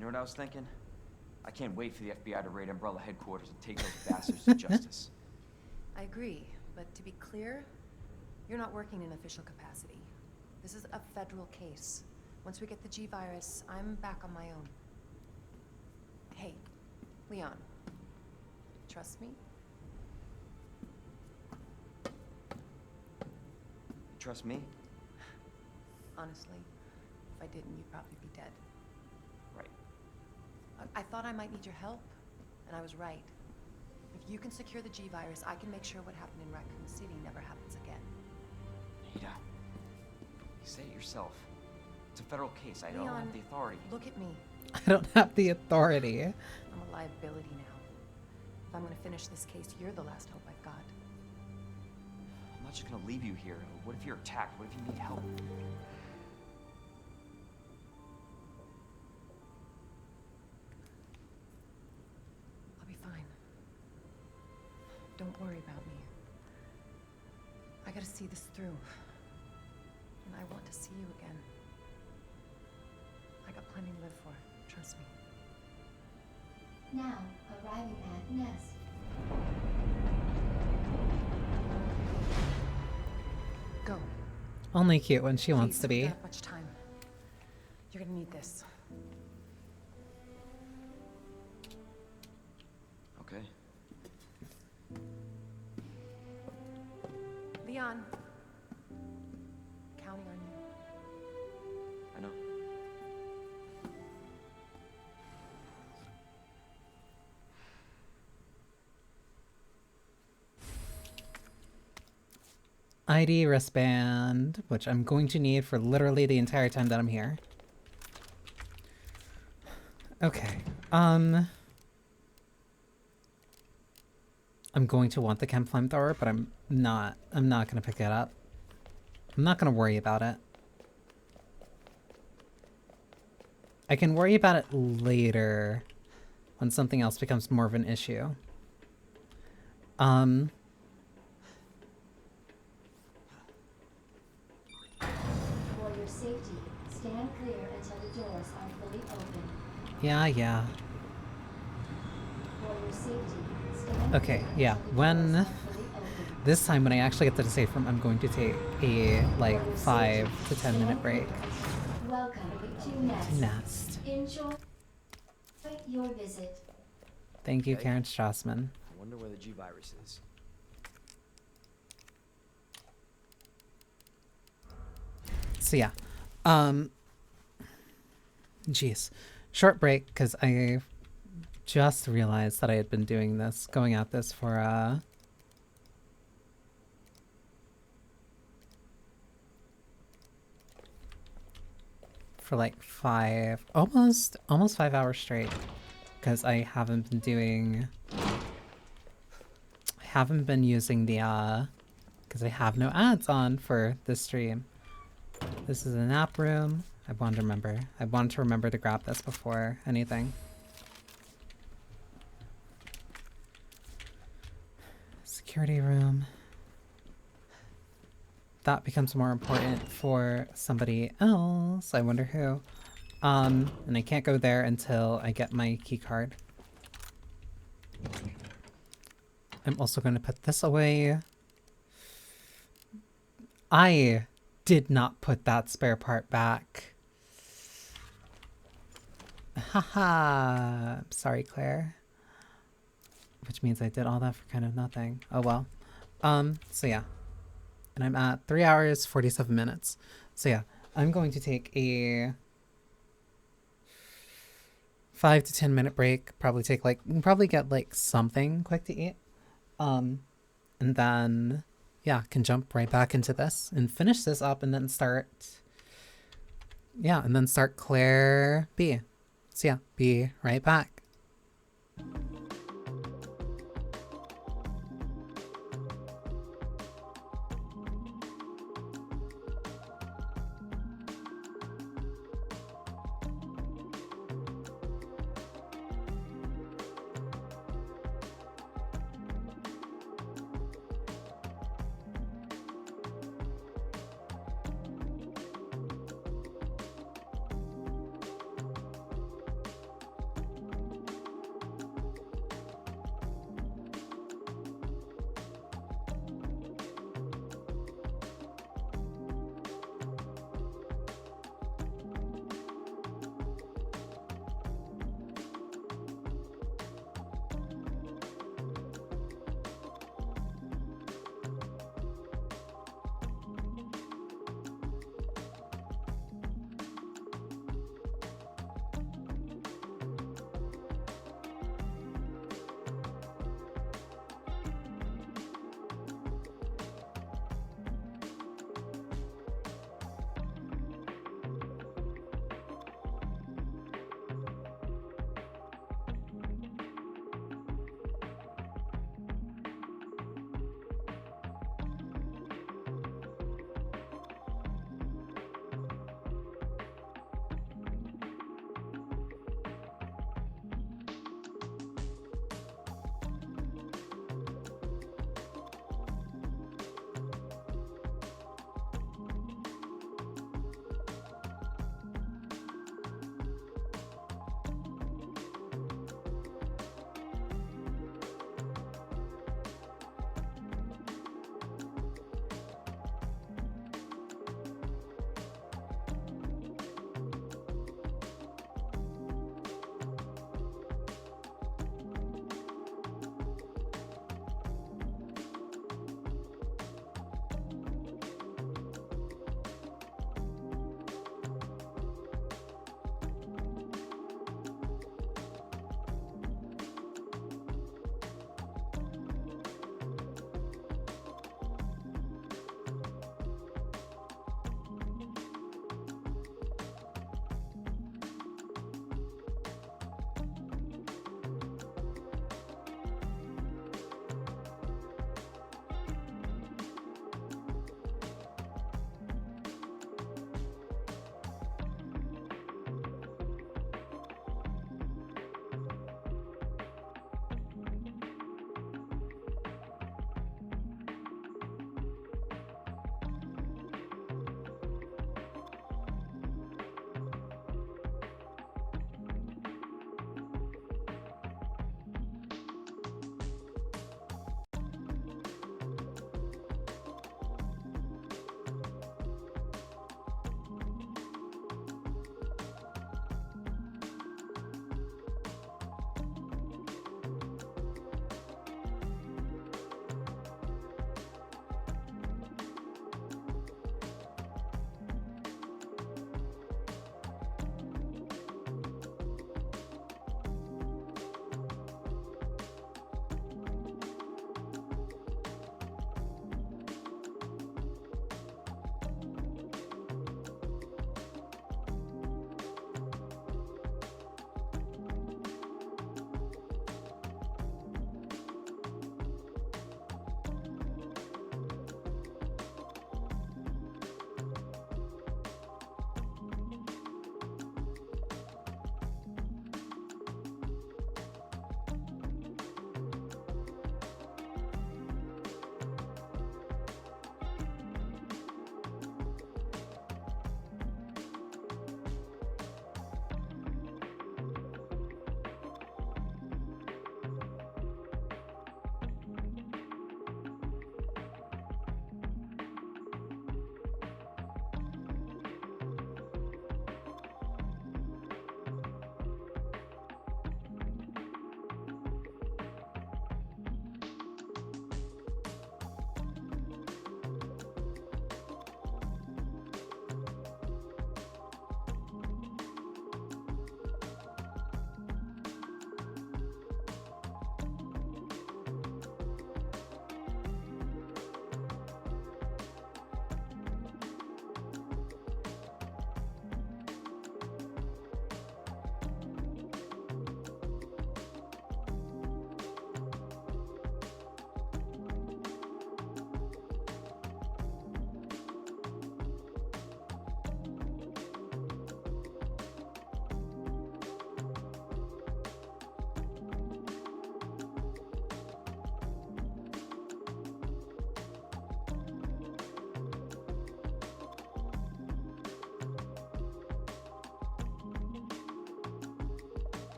know what I was thinking? I can't wait for the FBI to raid Umbrella headquarters and take those bastards to justice. I agree, but to be clear, you're not working in official capacity. This is a federal case. Once we get the G-Virus, I'm back on my own. Hey, Leon, trust me? Trust me? Honestly, if I didn't, you'd probably be dead. Right. I thought I might need your help, and I was right. If you can secure the G-Virus, I can make sure what happened in Raccoon City never happens again. Ada, you say it yourself. It's a federal case. I don't Leon, have the authority. Look at me. I don't have the authority. I'm a liability now. If I'm gonna finish this case, you're the last hope I've got. I'm not just gonna leave you here. What if you're attacked? What if you need help? I'll be fine. Don't worry about me. I gotta see this through. And I want to see you again. I got plenty to live for. Trust me. Now, arriving at Nest. Go. Only cute when she wants Please, to we be. don't have much time. You're gonna need this. Okay. Leon. Counting on you. I know. ID wristband, which I'm going to need for literally the entire time that I'm here. Okay. I'm going to want the chem flamethrower, but I'm not gonna pick it up. I'm not gonna worry about it. I can worry about it later when something else becomes more of an issue. For your safety, stand clear until the doors are fully open. Yeah. For your safety, stand Okay, clear yeah. until the When doors are fully open. this time when I actually get to the safe room, I'm going to take a like 5 to 10 minute break. Welcome to Nest. Nest. Enjoy your visit. Thank you, Okay. Karen Strassman. I wonder where the G-Virus is. So yeah, jeez, short break because I just realized that I had been doing this, going at this for like almost 5 hours straight, because I haven't been using the because I have no ads on for this stream. This is a nap room. I wanted to remember to grab this before anything. Security room. That becomes more important for somebody else. I wonder who. And I can't go there until I get my key card. I'm also going to put this away. I did not put that spare part back. Haha. Sorry, Claire. Which means I did all that for kind of nothing. Oh well. So yeah. And I'm at 3 hours, 47 minutes. So yeah, I'm going to take a 5 to 10 minute break. Probably get like something quick to eat. And then yeah, can jump right back into this and finish this up and then start Claire B. So yeah, be right back.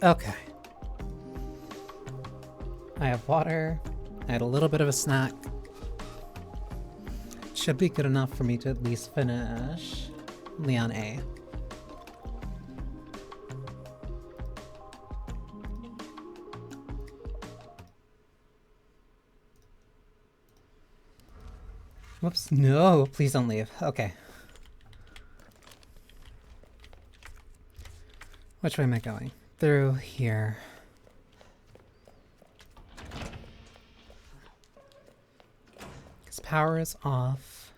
Okay. I have water. I had a little bit of a snack. Should be good enough for me to at least finish Leon A. Whoops, no, please don't leave. Okay. Which way am I going? Through here. Because power is off.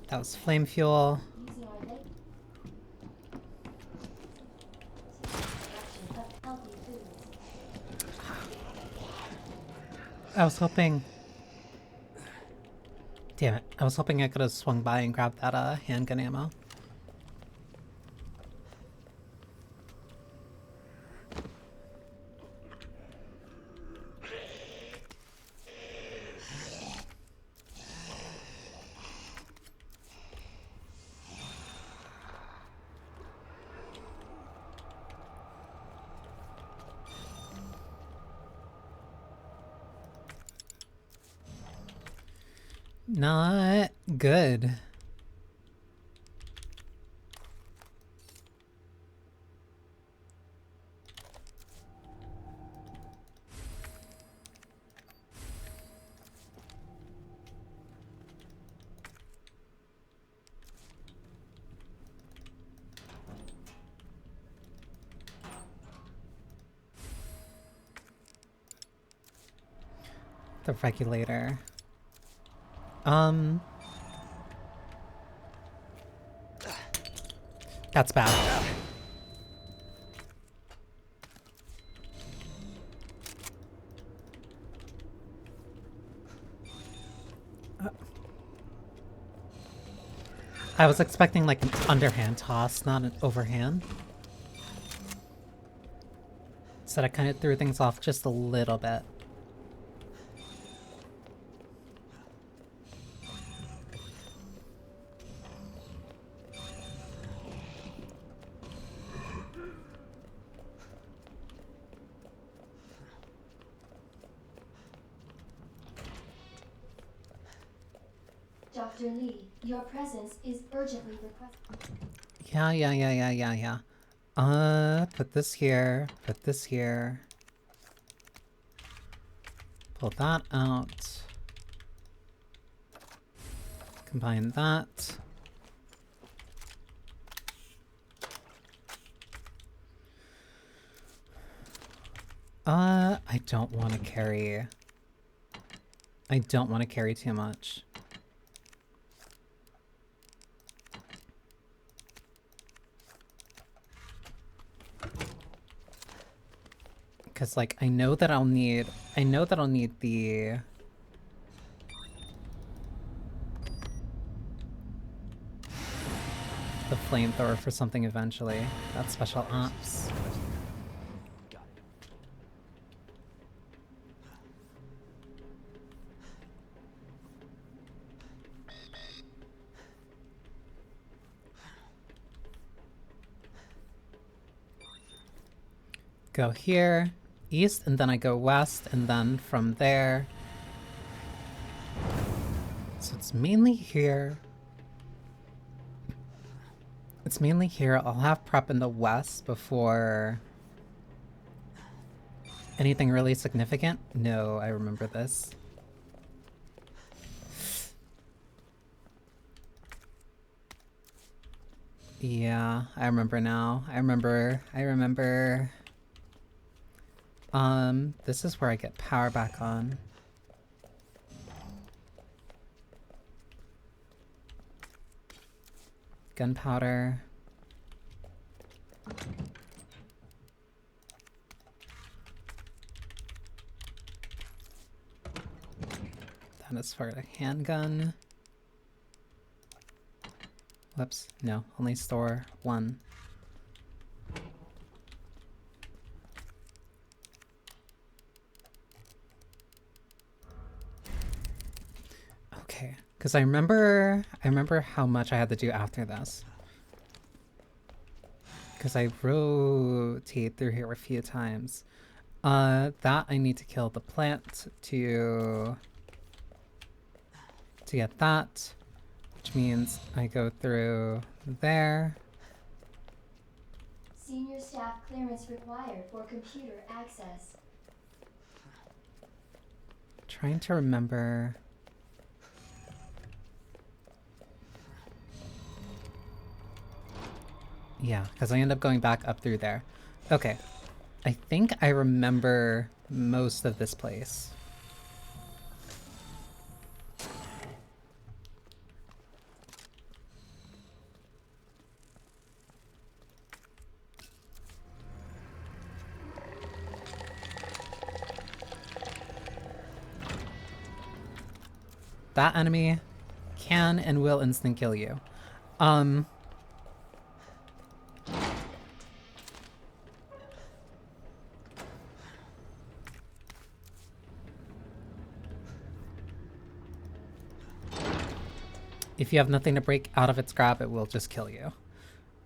That was flame fuel. I was hoping... Damn it. I was hoping I could have swung by and grabbed that handgun ammo. Not good. The regulator. That's bad. I was expecting like an underhand toss, not an overhand. So that kind of threw things off just a little bit. Dr. Lee, your presence is urgently requested. Yeah. Put this here, put this here. Pull that out. Combine that. I don't want to carry... I don't want to carry too much. Because, like, I know that I'll need the... the flamethrower for something eventually. That's special ops. Got it. Go here, east, and then I go west, and then from there... So it's mainly here. It's mainly here. I'll have prep in the west before... anything really significant? No, I remember this. Yeah, I remember now. I remember... this is where I get power back on. Gunpowder. That is for the handgun. Whoops, no, only store one. Okay, because I remember how much I had to do after this. Because I rotate through here a few times. That I need to kill the plant to get that, which means I go through there. Senior staff clearance required for computer access. Trying to remember. Yeah, because I end up going back up through there. Okay. I think I remember most of this place. That enemy can and will instant kill you. If you have nothing to break out of its grab, it will just kill you.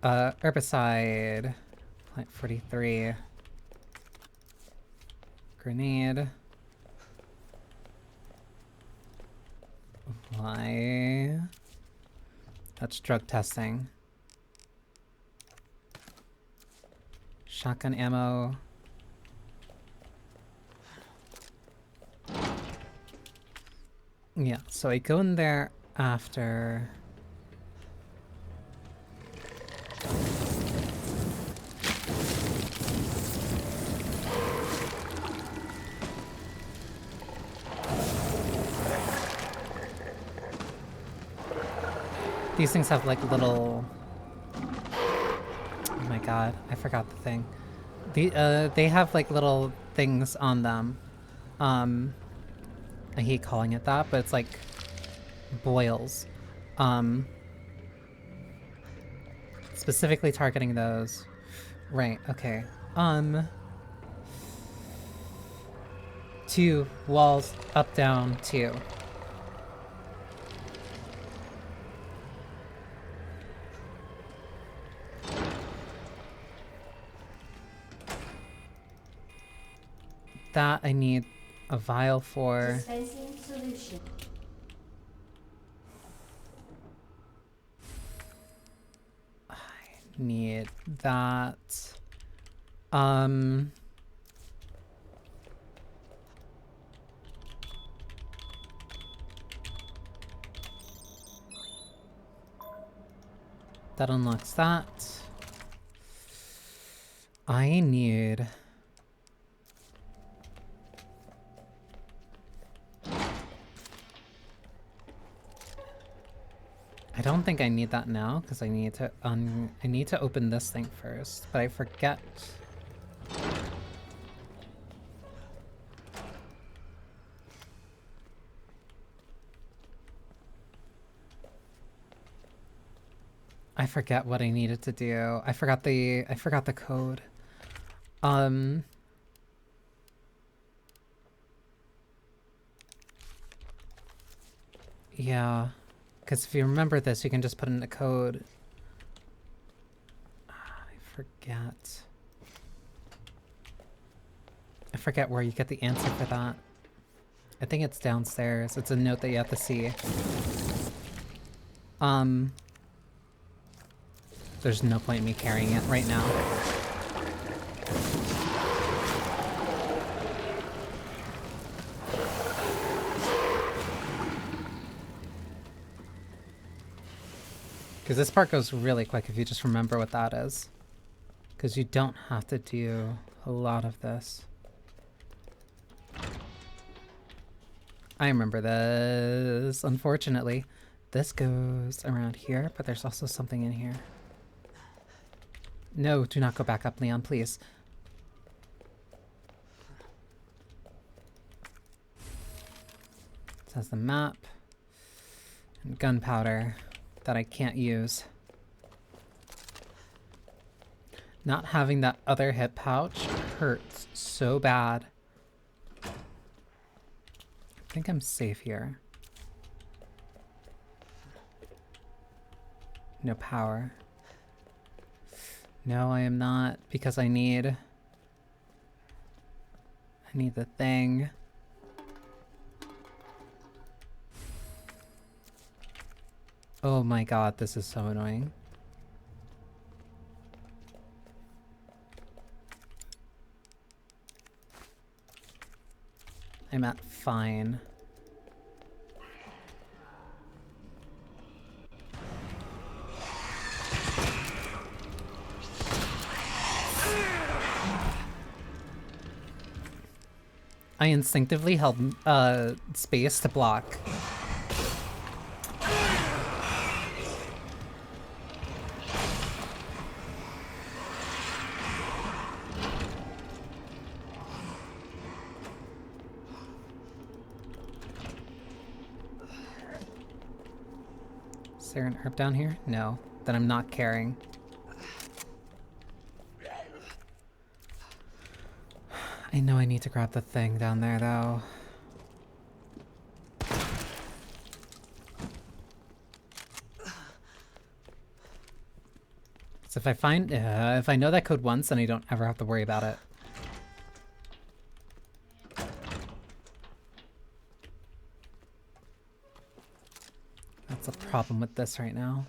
Herbicide. Plant 43. Grenade. Why? That's drug testing. Shotgun ammo. Yeah, so I go in there after. These things have like little. Oh my god, I forgot the thing. They have like little things on them. I hate calling it that, but it's like boils. Specifically targeting those. Right, okay. 2 walls, up, down, 2. That I need a vial for. Dispensing solution. I need that. That unlocks that. I need. I don't think I need that now because I need to open this thing first, but I forget. I forget what I needed to do. I forgot the code. Yeah. Because if you remember this, you can just put in a code. I forget. I forget where you get the answer for that. I think it's downstairs. It's a note that you have to see. There's no point in me carrying it right now. Because this part goes really quick if you just remember what that is. Because you don't have to do a lot of this. I remember this, unfortunately. This goes around here, but there's also something in here. No, do not go back up, Leon, please. It has the map and gunpowder that I can't use. Not having that other hip pouch hurts so bad. I think I'm safe here. No power. No, I am not, because I need the thing. Oh my god, this is so annoying. I'm at fine. I instinctively held space to block. Is there an herb down here? No. Then I'm not caring. I know I need to grab the thing down there, though. So if I know that code once, then I don't ever have to worry about it. That's a problem with this right now.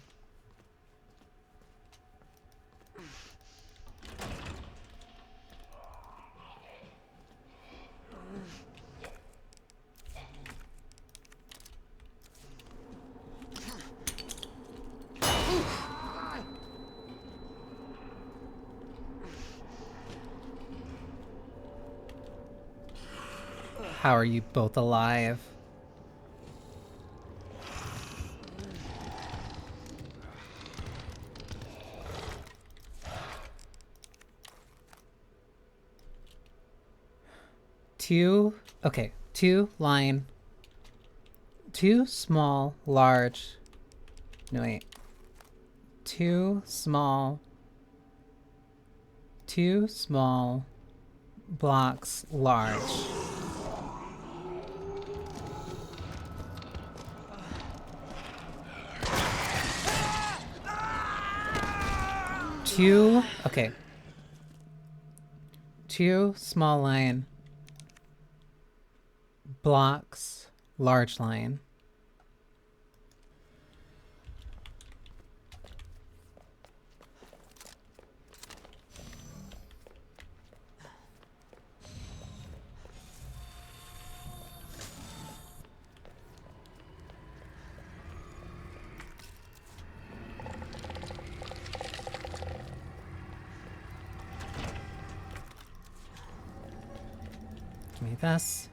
How are you both alive? Two small, large. No, wait. Two small blocks, large. Two small line blocks, large line. Give me this.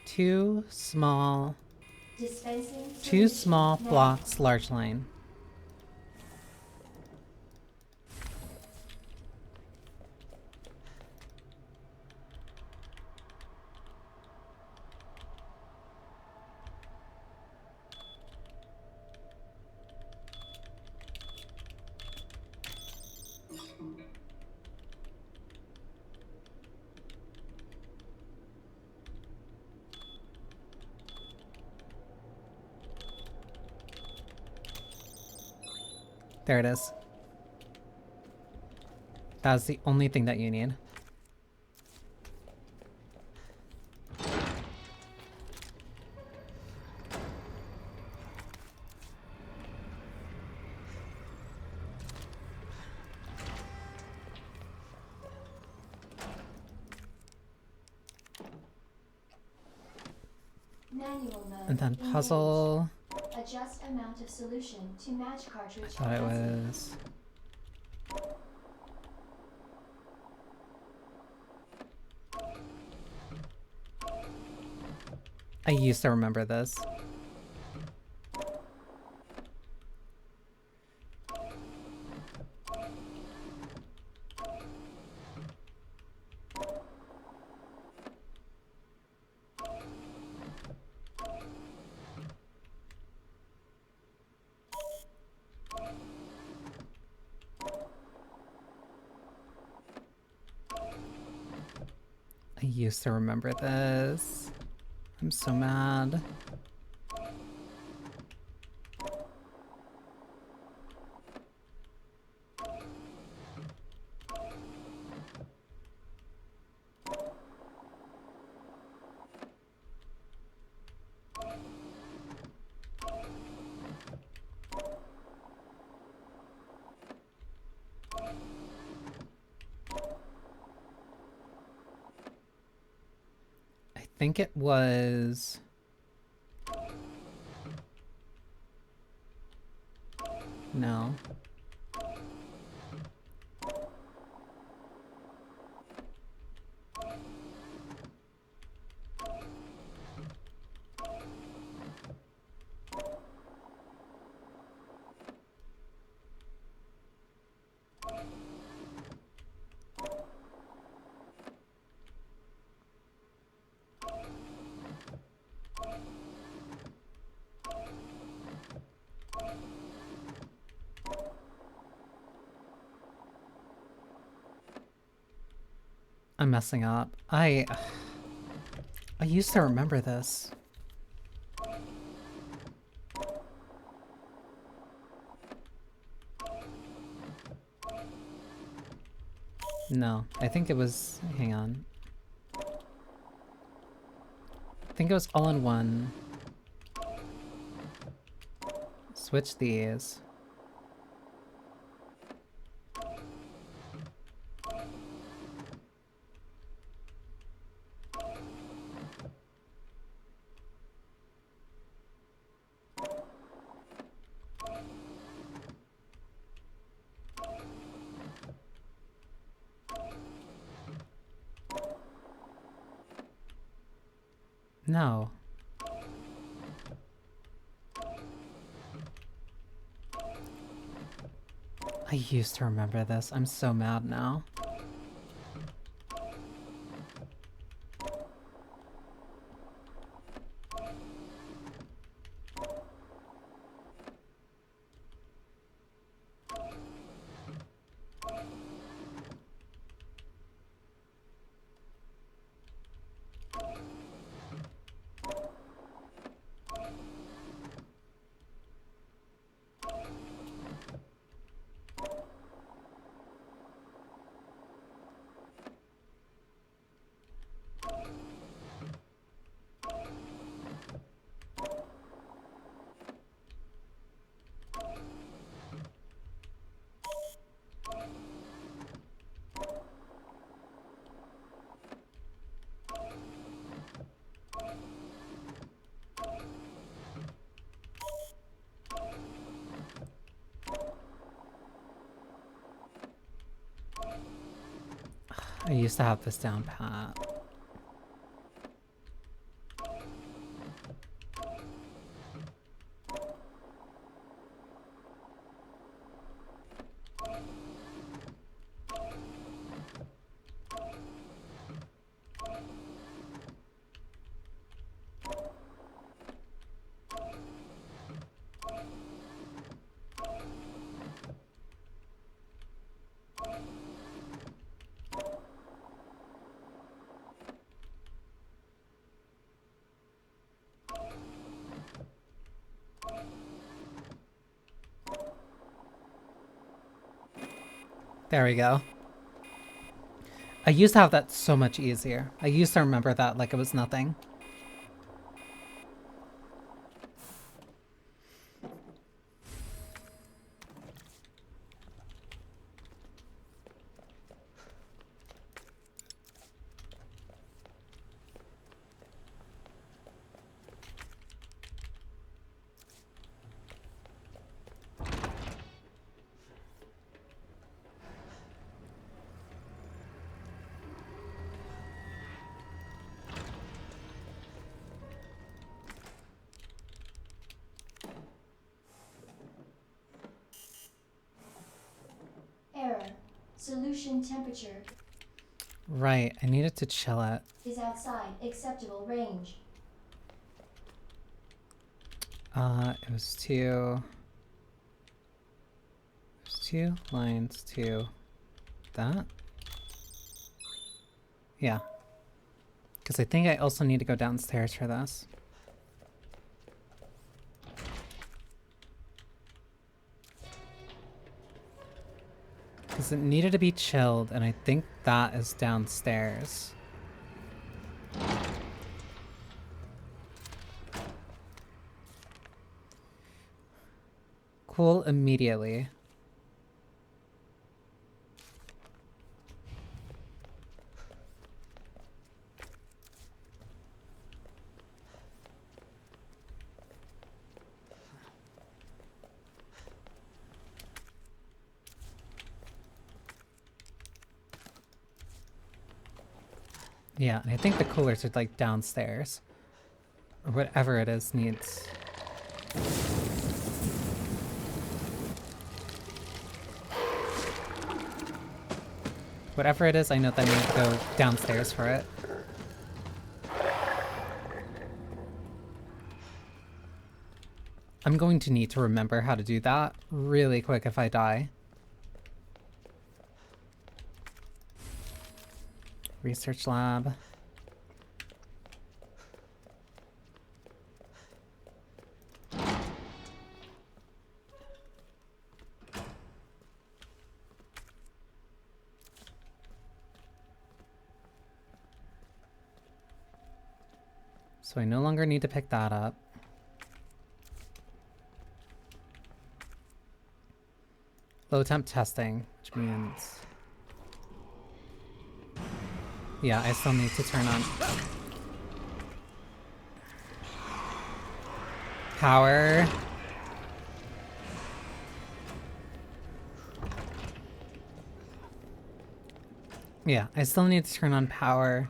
Two small blocks, large line. There it is. That's the only thing that you need. And then puzzle. Adjust amount of solution to match cartridge. I thought it was. I used to remember this. I used to remember this. I'm so mad. think it was... No. I'm messing up. I used to remember this. No, I think it was... Hang on. I think it was all in one. Switch these. No. I used to remember this. I'm so mad now. I used to have this down pat. There we go. I used to have that so much easier. I used to remember that like it was nothing. Error. Solution temperature Right, I needed to chill it. is outside acceptable range. It was two lines to that. Yeah. Because I think I also need to go downstairs for this. Because it needed to be chilled, and I think that is downstairs. Cool immediately. Yeah, and I think the coolers are like downstairs. Or whatever it is needs. Whatever it is, I know that I need to go downstairs for it. I'm going to need to remember how to do that really quick if I die. Research lab. So I no longer need to pick that up. Low temp testing, which means... Yeah, I still need to turn on power. Yeah, I still need to turn on power.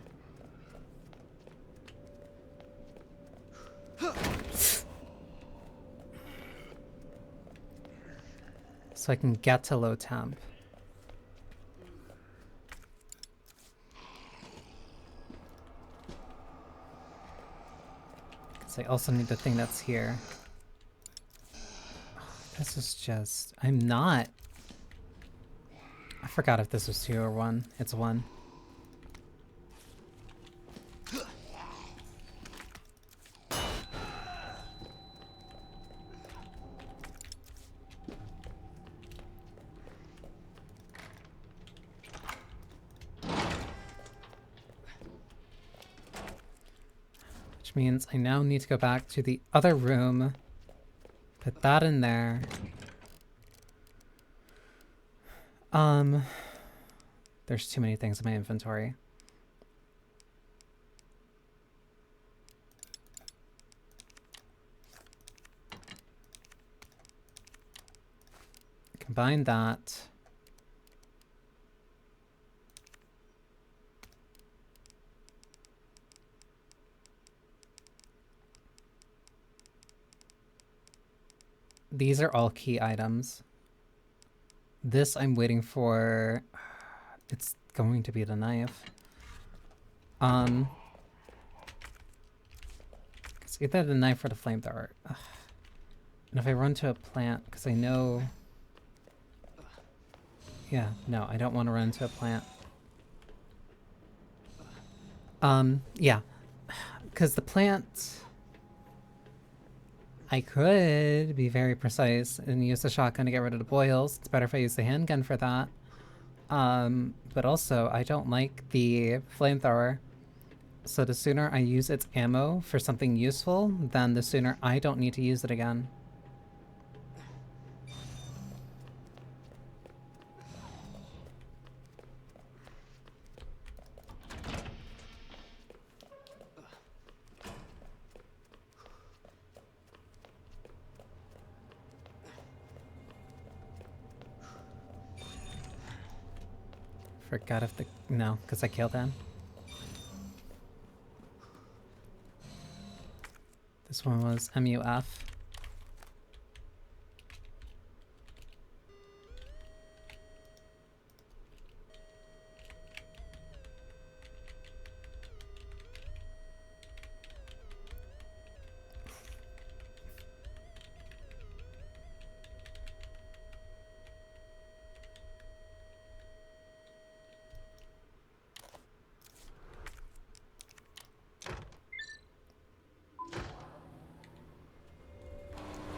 So I can get to low temp. Because I also need the thing that's here. This is just... I'm not... I forgot if this was 2 or 1. It's 1. Which means I now need to go back to the other room, put that in there. There's too many things in my inventory. Combine that. These are all key items. This I'm waiting for. It's going to be the knife. It's either the knife or the flamethrower. Ugh. And if I run to a plant, because I know... Yeah, no, I don't want to run to a plant. Yeah. Because the plant... I could be very precise and use the shotgun to get rid of the boils. It's better if I use the handgun for that. But also, I don't like the flamethrower. So the sooner I use its ammo for something useful, then the sooner I don't need to use it again. Forgot if the... No, because I killed him. This one was MUF.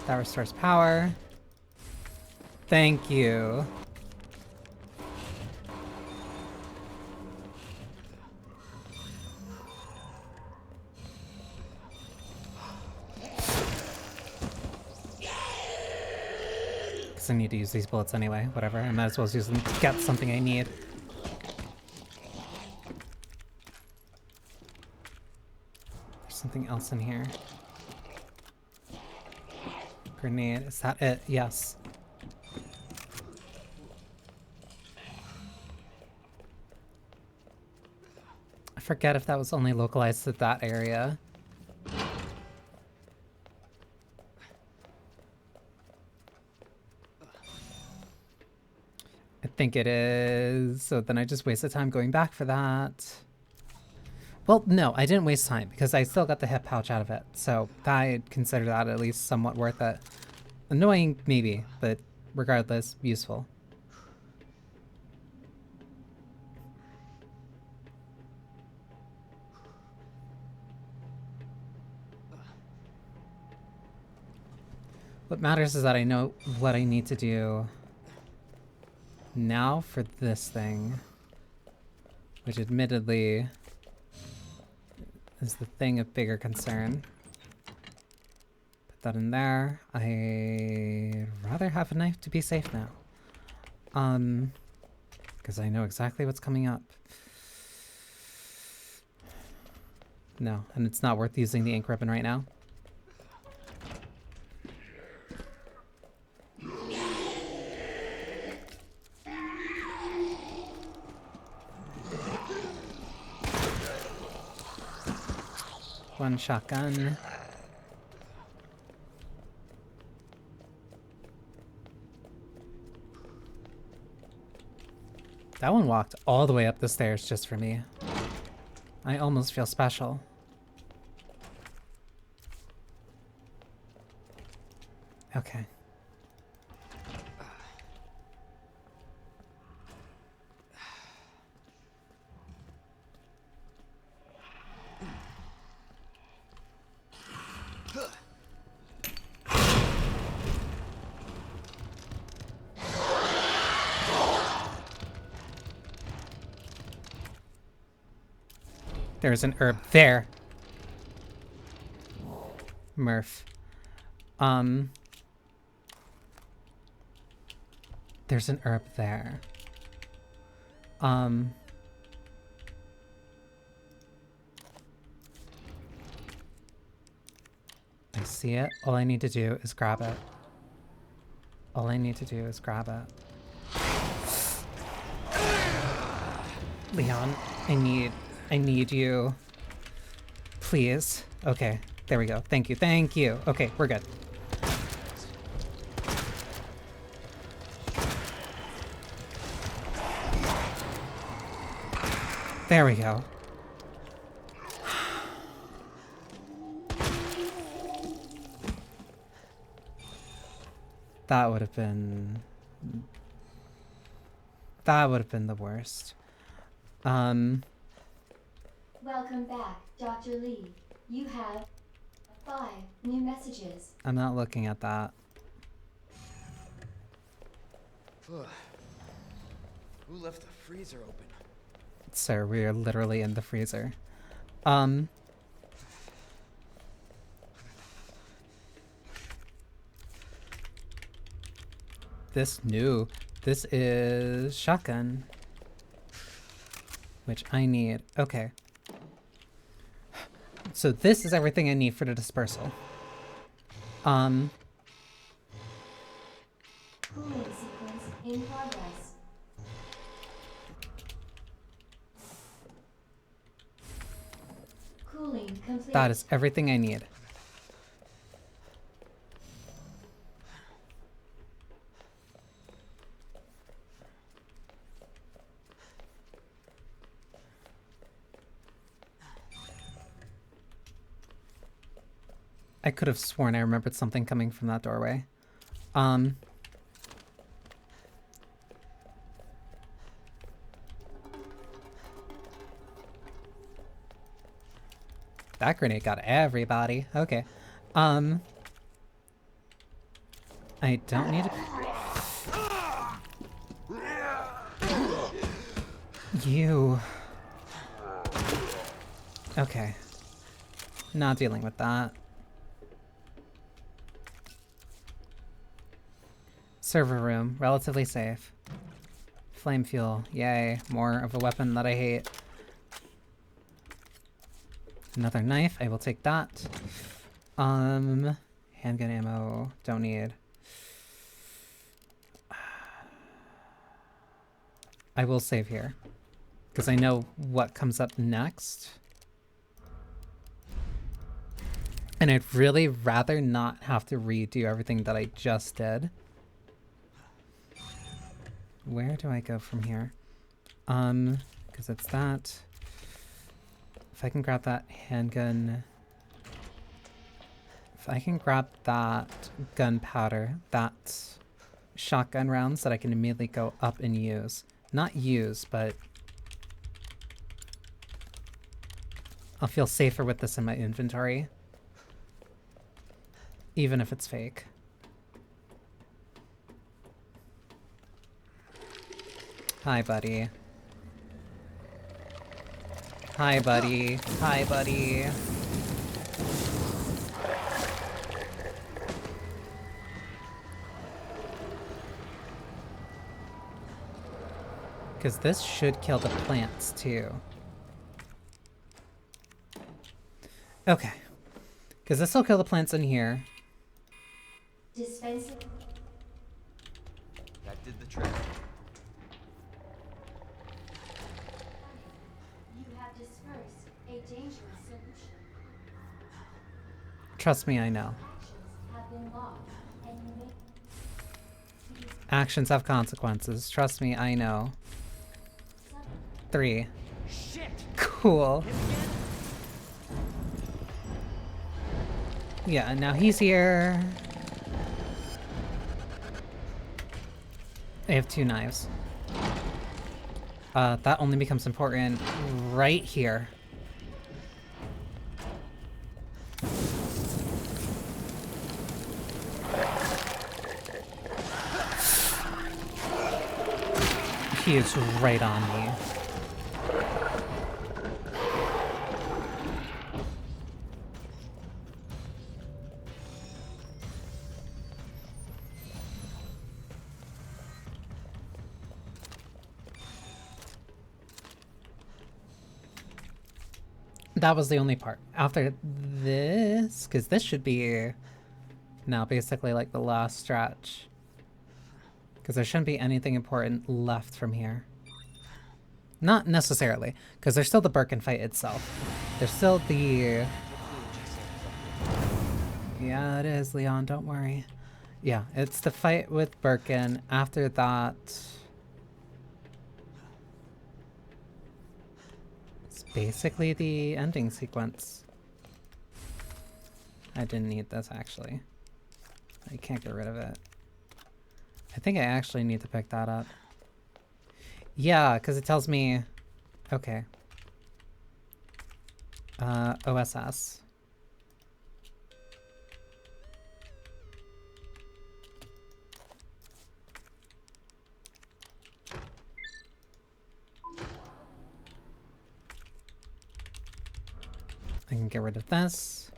That restores power. Thank you. Because I need to use these bullets anyway. Whatever. I might as well use them to get something I need. There's something else in here. Grenade. Is that it? Yes. I forget if that was only localized to that area. I think it is. So then I just wasted time going back for that. Well, no, I didn't waste time because I still got the hip pouch out of it. So I consider that at least somewhat worth it. Annoying, maybe, but regardless, useful. What matters is that I know what I need to do now for this thing, which admittedly is the thing of bigger concern. Put that in there. I'd rather have a knife to be safe now. Because I know exactly what's coming up. No, and it's not worth using the ink ribbon right now. One shotgun. That one walked all the way up the stairs just for me. I almost feel special. Okay. There's an herb there. Murph. There's an herb there. I see it. All I need to do is grab it. All I need to do is grab it. Leon, I need you. Please. Okay, there we go. Thank you, thank you. Okay, we're good. There we go. That would have been the worst. Welcome back, Dr. Lee. You have 5 new messages. I'm not looking at that. Who left the freezer open? Sir, we are literally in the freezer. This is shotgun, which I need. Okay. So this is everything I need for the dispersal. Cooling sequence in progress. Cooling complete. That is everything I need. I could have sworn I remembered something coming from that doorway. That grenade got everybody. Okay. I don't need to... You... Okay. Not dealing with that. Server room, relatively safe. Flame fuel, yay. More of a weapon that I hate. Another knife, I will take that. Handgun ammo, don't need. I will save here. because I know what comes up next. And I'd really rather not have to redo everything that I just did. Where do I go from here? Because it's that. If I can grab that handgun. If I can grab that gunpowder, that's shotgun rounds that I can immediately go up and use. Not use, but I'll feel safer with this in my inventory. Even if it's fake. Hi, buddy. Hi, buddy. Hi, buddy. Because this should kill the plants, too. Okay. Because this will kill the plants in here. Dispensing. That did the trick. You have dispersed a dangerous solution. Trust me, I know. Actions have been logged, and you may... Actions have consequences. Trust me, I know. 3. Shit! Cool. Yeah, and now he's here. I have 2 knives. That only becomes important right here. He is right on me. That was the only part. After this, because this should be now basically like the last stretch. Because there shouldn't be anything important left from here. Not necessarily, because there's still the Birkin fight itself. There's still the... Yeah, it is, Leon, don't worry. Yeah, it's the fight with Birkin. After that... basically the ending sequence. I didn't need this, actually. I can't get rid of it. I think I actually need to pick that up. Yeah, because it tells me... Okay. OSS. I can get rid of this.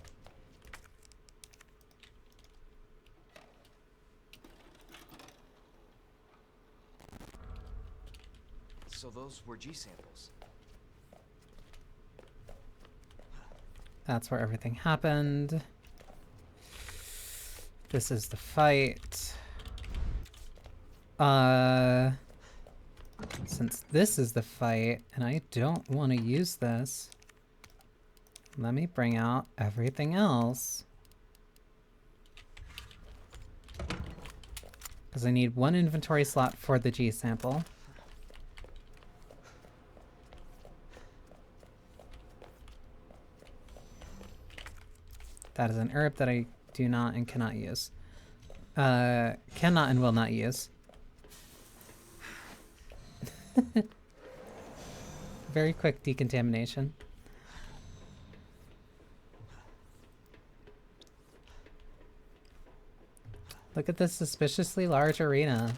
So those were G samples. That's where everything happened. This is the fight. Since this is the fight, and I don't want to use this, let me bring out everything else. Because I need 1 inventory slot for the G sample. That is an herb that I do not and cannot use. Cannot and will not use. Very quick decontamination. Look at this suspiciously large arena.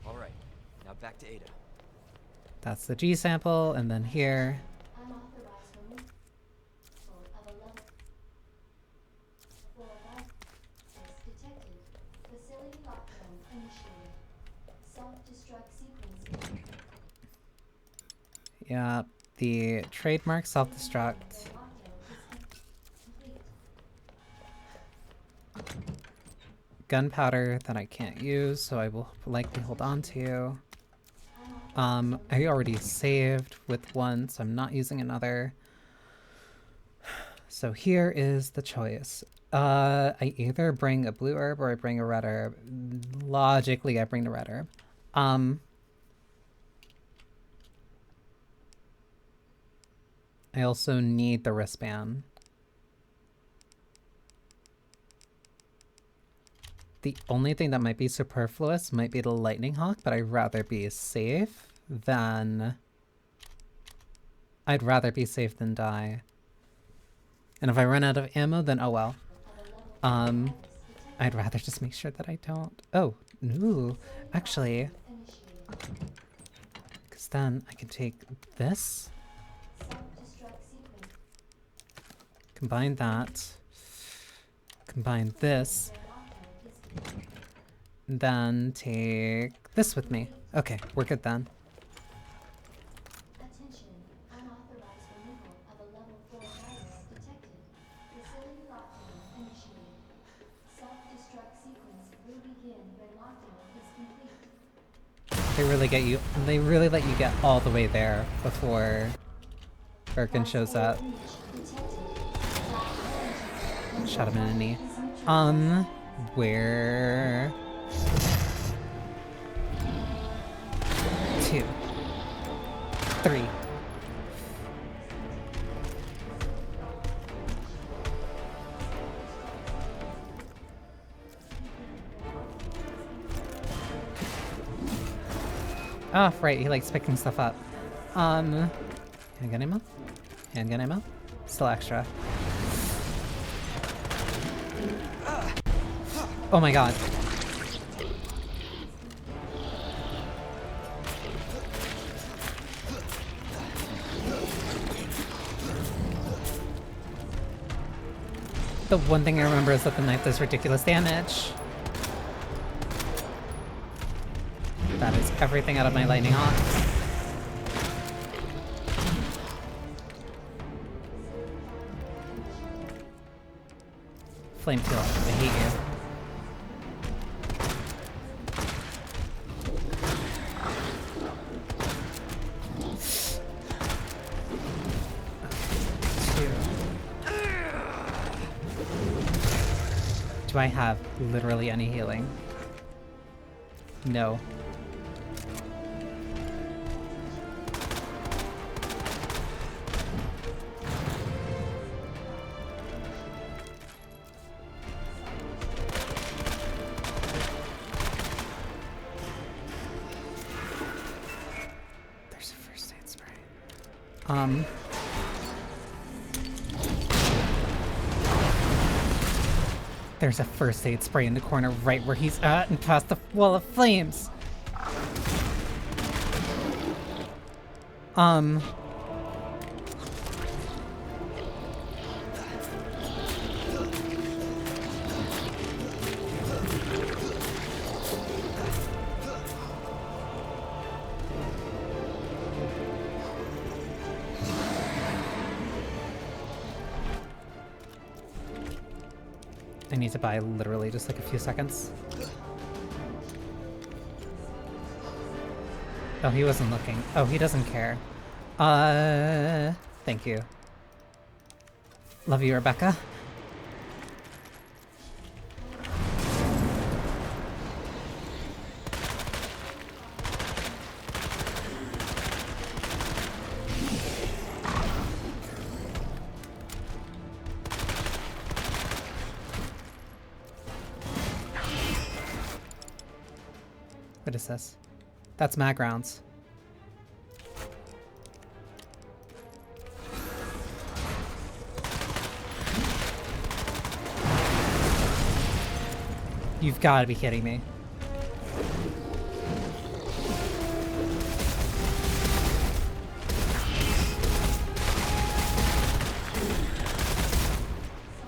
All right, now back to Ada. That's the G sample, and then here. Unauthorized removal of a level 4 virus detected. Facility lockdown initiated. Self-destruct sequence. Yeah, the trademark self-destruct. Gunpowder that I can't use, so I will likely hold on to. I already saved with one, so I'm not using another. So here is the choice. I either bring a blue herb or I bring a red herb. Logically, I bring the red herb. I also need the wristband. The only thing that might be superfluous might be the lightning hawk, but I'd rather be safe than... I'd rather be safe than die. And if I run out of ammo, then oh well. I'd rather just make sure that I don't. Oh, no. Actually, because then I can take this, combine that, combine this, and then take this with me. Okay, we're good then. Attention, unauthorized removal of a level 4 virus detected. Facility lockdown initiated. Self-destruct sequence will begin when lockdown is complete. They really get you, they really let you get all the way there before Birkin shows up. Shot him in the knee. Where... 2, 3. Oh, right, he likes picking stuff up. Handgun ammo? Handgun ammo? Still extra. Oh my god. The one thing I remember is that the knife does ridiculous damage. That is everything out of my lightning hawk. Flame kill, I hate you. Do I have literally any healing? No. There's a first aid spray. There's a first aid spray in the corner right where he's at and past the wall of flames. I need to buy literally just like a few seconds. Oh, he wasn't looking. Oh, he doesn't care. Thank you. Love you, Rebecca. What is this? That's mag rounds. You've got to be kidding me.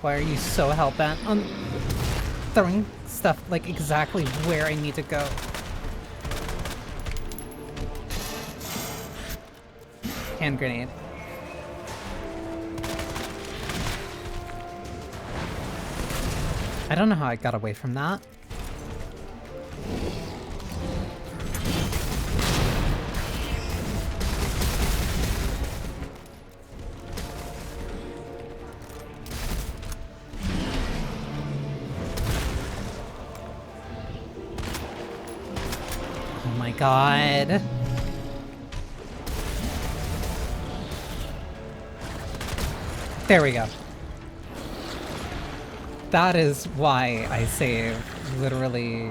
Why are you so hell-bent on throwing stuff like exactly where I need to go? Hand grenade. I don't know how I got away from that. Oh my god. There we go. That is why I save literally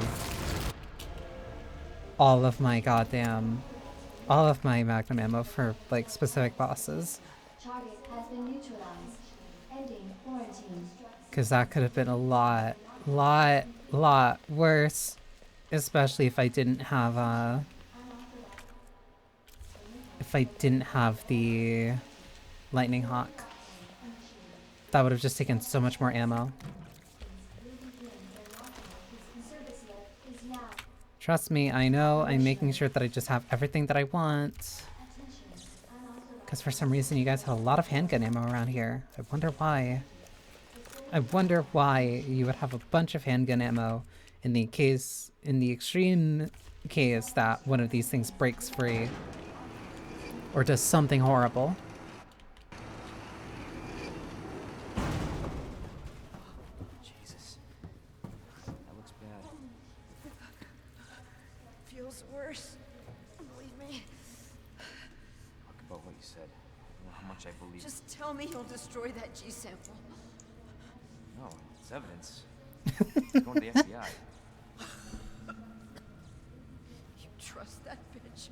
all of my magnum ammo for like specific bosses. Target has been neutralized. Ending quarantine. Because that could have been a lot worse. Especially if I didn't have the lightning hawk. That would have just taken so much more ammo. Trust me, I know. I'm making sure that I just have everything that I want. Because for some reason you guys had a lot of handgun ammo around here. I wonder why. I wonder why you would have a bunch of handgun ammo in the extreme case that one of these things breaks free. Or does something horrible. Jesus. That looks bad. Feels worse. Believe me. Talk about what you said. I don't know how much I believe. Just tell me you'll destroy that G sample. No, it's evidence. It's going to the FBI. You trust that bitch?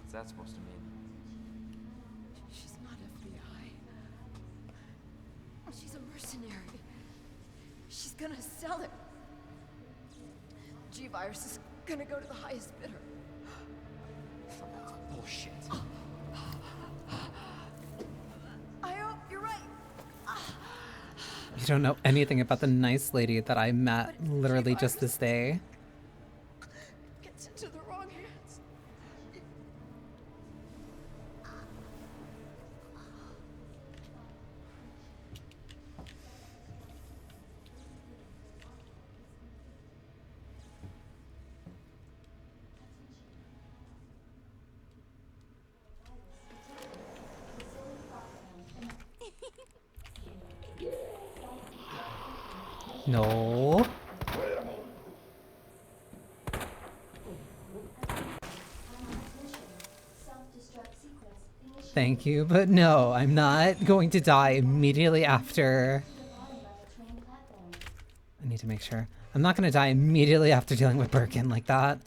What's that supposed to mean? She's not FBI. She's a mercenary. She's gonna sell it. G-Virus is gonna go to the highest bidder. Bullshit. I hope you're right. You don't know anything about the nice lady that I met literally just this day. Gets into the wrong hands. No. Thank you, but no, I'm not going to die immediately after. I need to make sure. I'm not going to die immediately after dealing with Birkin like that.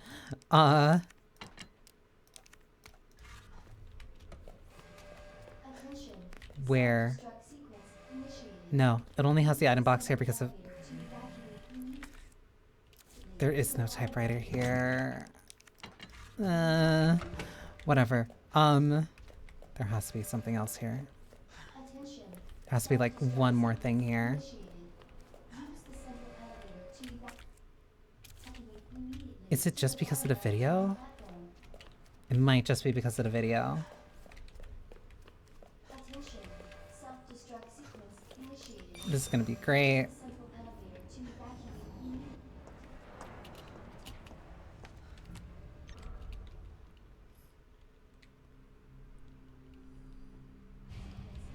Where? No, it only has the item box here because of... There is no typewriter here. Whatever. There has to be something else here. There has to be like one more thing here. Is it just because of the video? It might just be because of the video. This is gonna be great.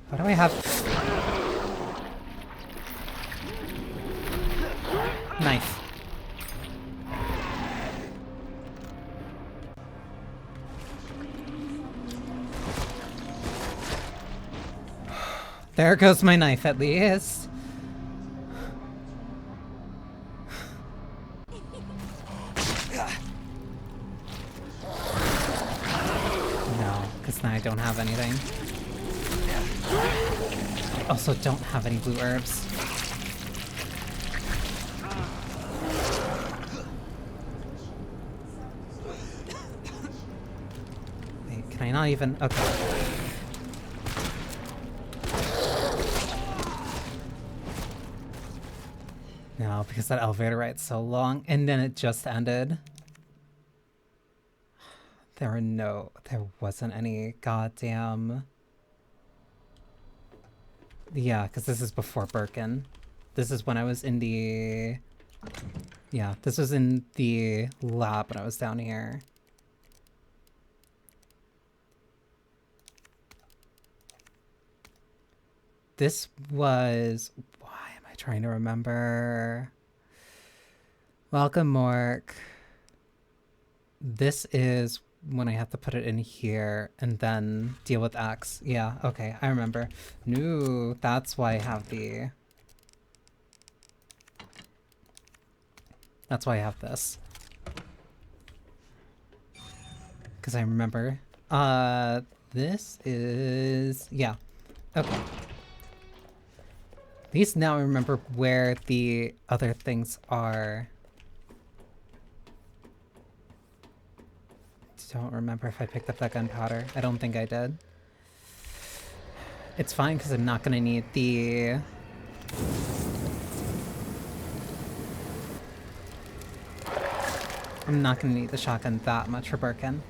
What do I have? Knife. There goes my knife, at least. No, because now I don't have anything. I also don't have any blue herbs. Wait, can I not even? Okay. No, because that elevator ride's so long, and then it just ended. There wasn't any goddamn... Yeah, because this is before Birkin. This is when I was in the... Yeah, this was in the lab when I was down here. This was... Why am I trying to remember? Welcome, Mork. This is when I have to put it in here and then deal with X. Yeah, okay, I remember. No, that's why I have the... That's why I have this. Because I remember. This is... Yeah. Okay. At least now I remember where the other things are. Don't remember if I picked up that gunpowder. I don't think I did. It's fine because I'm not going to need the... I'm not going to need the shotgun that much for Birkin.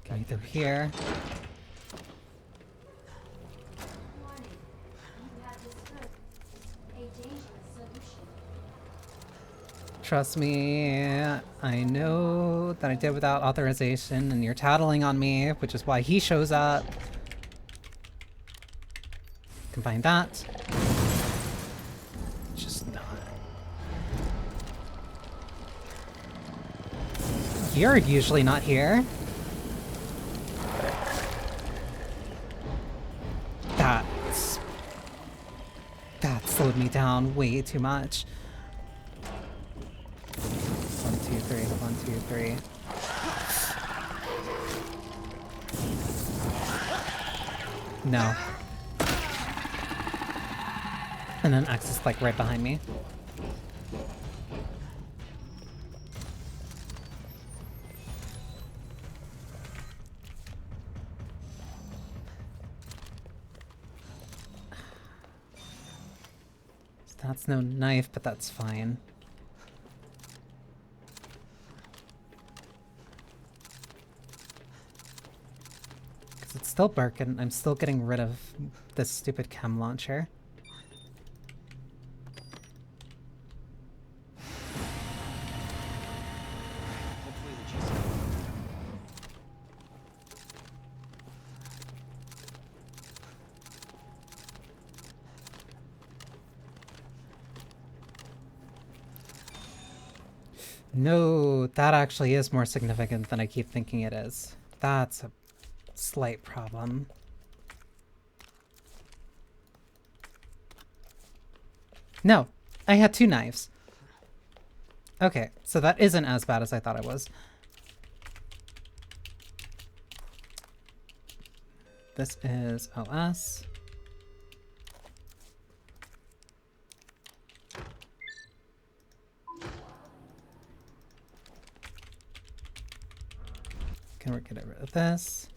Going through here. Trust me, I know that I did without authorization and you're tattling on me, which is why he shows up. Can find that. Just not. You're usually not here. That slowed me down way too much. 1, 2, 3, 1, 2, 3. No. And then X is like right behind me. That's no knife, but that's fine. Because it's still Birkin. I'm still getting rid of this stupid chem launcher. No, that actually is more significant than I keep thinking it is. That's a slight problem. No, I had 2 knives. Okay, so that isn't as bad as I thought it was. This is OS. Can we get rid of this?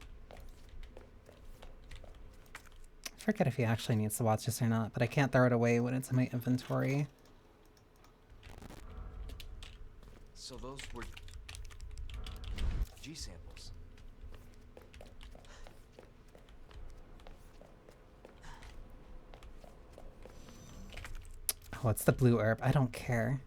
I forget if he actually needs to watch this or not, but I can't throw it away when it's in my inventory. So those were G samples. Oh, it's the blue herb. I don't care.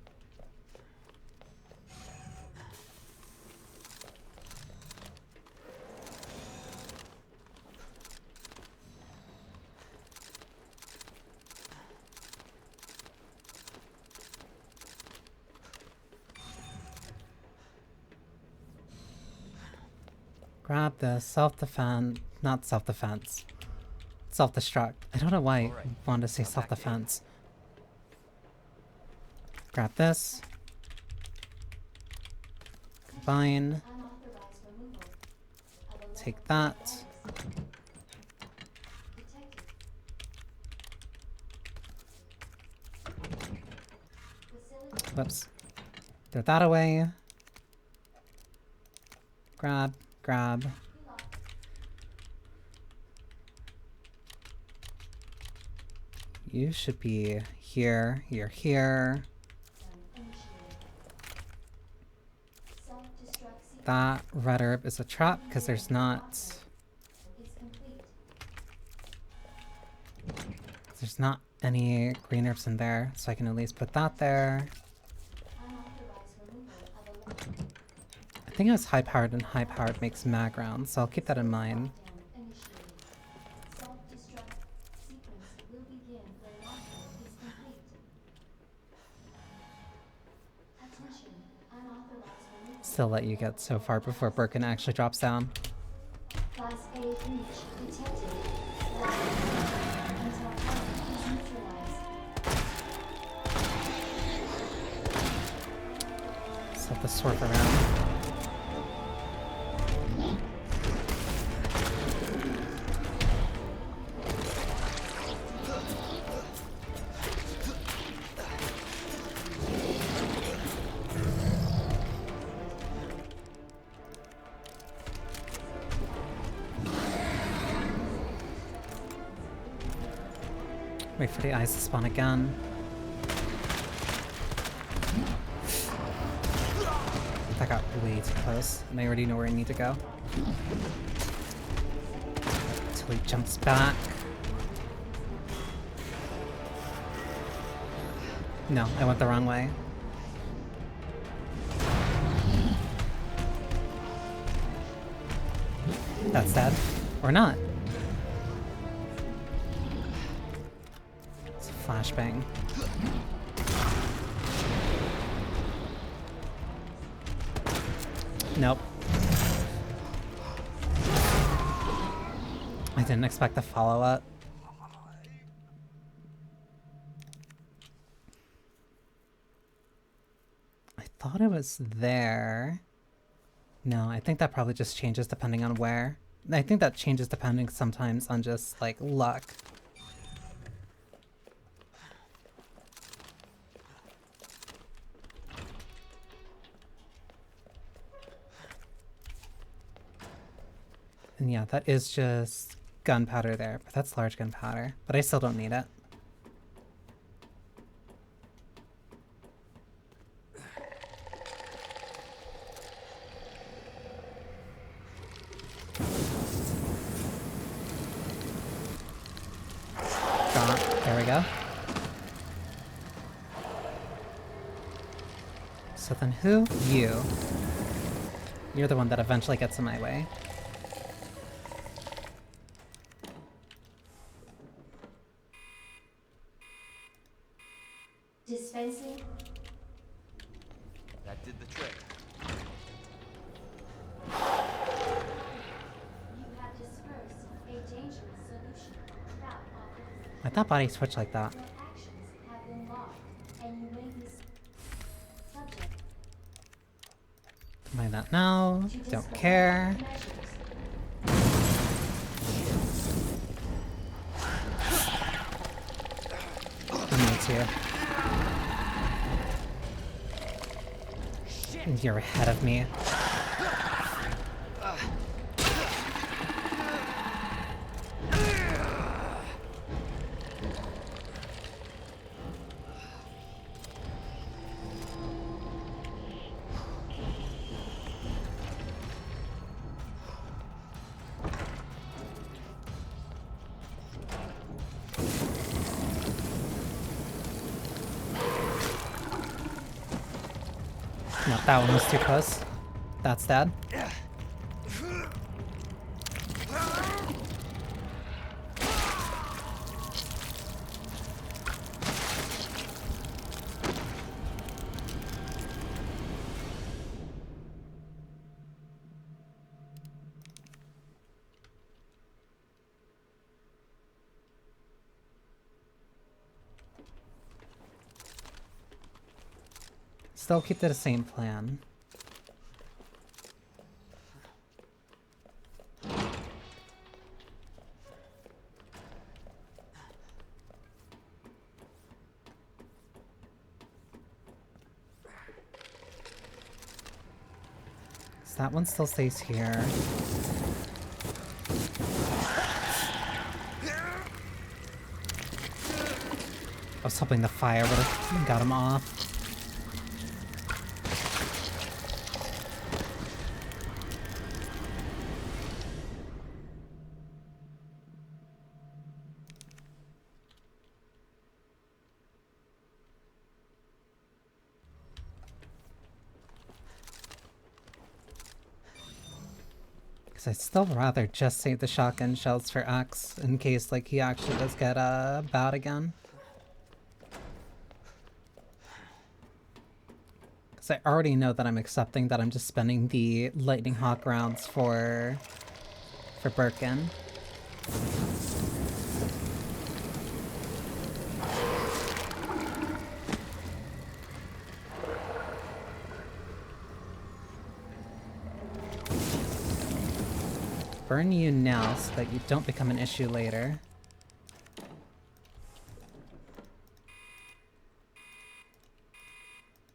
Grab the self-defense, not self-defense. Self-destruct. I don't know why I wanted to say self-defense. Grab this. Combine. Take that. Whoops. Throw that away. Grab. Grab. You should be here. You're here. That red herb is a trap because there's not... There's not any green herbs in there, so I can at least put that there. I think it was high powered, and high powered makes mag rounds, so I'll keep that in mind. Still let you get so far before Birkin actually drops down. Class A breach detected. Until target is neutralized. Set the swarf around. Wait for the eyes to spawn again. That got way too close, and I already know where I need to go. Until he jumps back. No, I went the wrong way. That's dead. Or not. It's a flashbang. Nope. I didn't expect the follow-up. I thought it was there. No, I think that probably just changes depending on where. I think that changes depending sometimes on just, like, luck. And yeah, that is just gunpowder there, but that's large gunpowder. But I still don't need it. There we go. So then who? You. You're the one that eventually gets in my way. Dispensing. That did the trick. You have dispersed a dangerous solution. Trap operative. Why'd that body switch like that? Your actions have been logged, and you may be subject Mind that now. to Don't care. I need to. You're ahead of me. No, that one was too close. That's dead. Still keep to the same plan. So that one still stays here. I was hoping the fire would have got him off. Because I'd still rather just save the shotgun shells for X in case like he actually does get bad again. Because I already know that I'm accepting that I'm just spending the Lightning Hawk rounds for Birkin. Burn you now so that you don't become an issue later.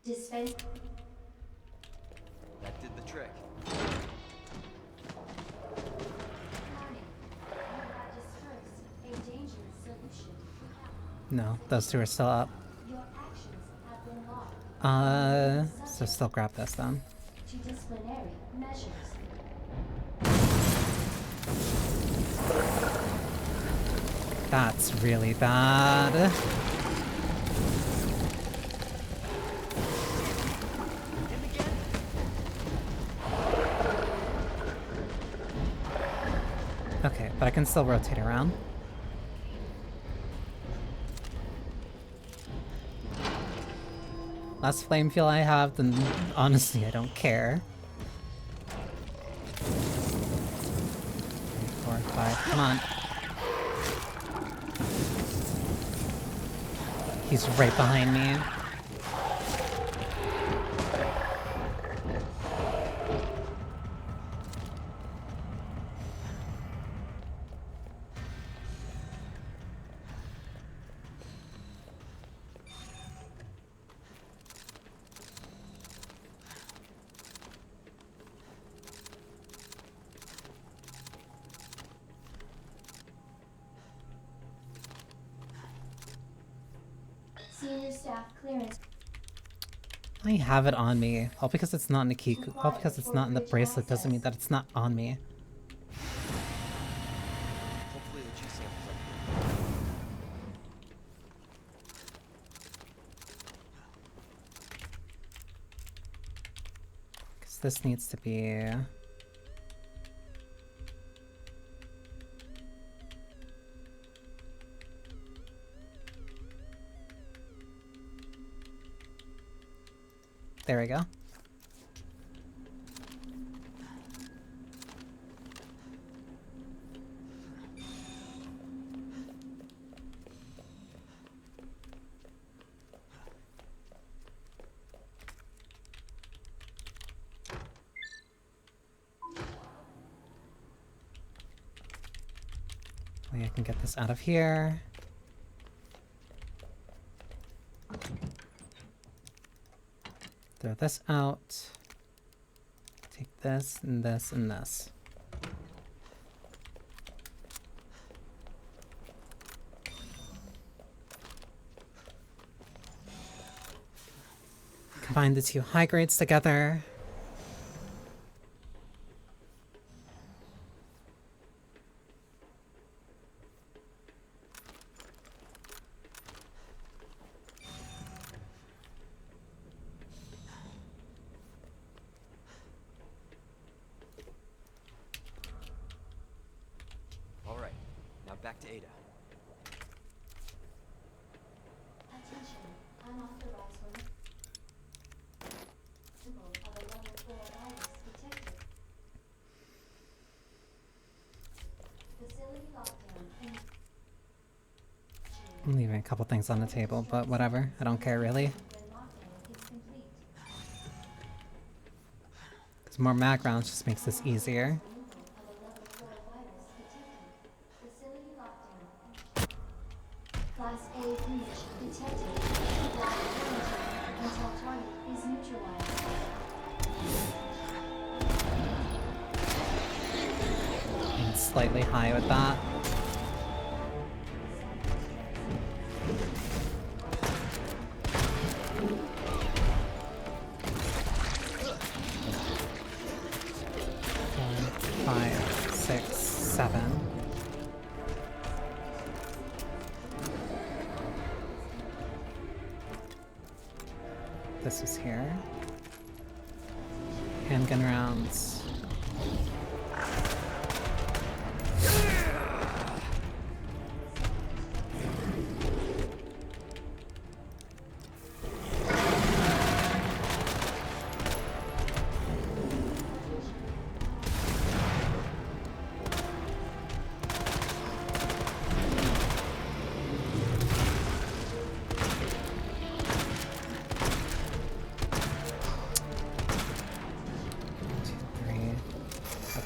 Dispense. That did the trick. Warning. You have dispersed a dangerous solution. No, those two are still up. Your actions have been logged. So still grab this then. To disciplinary measures. That's really bad. Okay, but I can still rotate around. Less flame fuel I have, then honestly I don't care. 3, 4, 5, come on. He's right behind me. Senior staff clearance. I have it on me. All because it's not in the key. All because it's not in the bracelet doesn't mean that it's not on me. Hopefully the G samples up here. Because this needs to be... There we go. I can get this out of here. Throw this out. Take this and this and this. Combine the two high grades together. Back to Ada. Attention, unauthorized removal of a level 4 virus detected. Facility lockdown. I'm leaving a couple things on the table, but whatever. I don't care really. Because more mag rounds just makes this easier. Class A breach detected. Block quarantine until target is neutralized. I'm slightly high with that. This is here. Handgun rounds.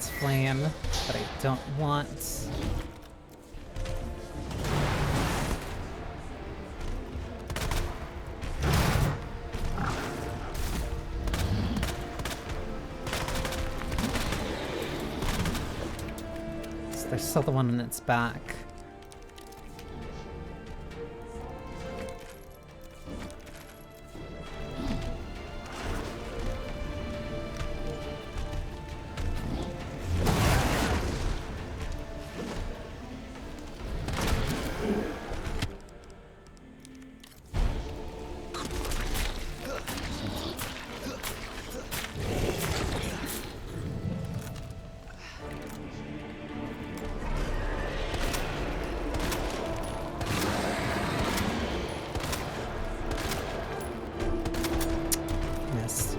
its flame, but I don't want. So there's still the one on its back. Missed.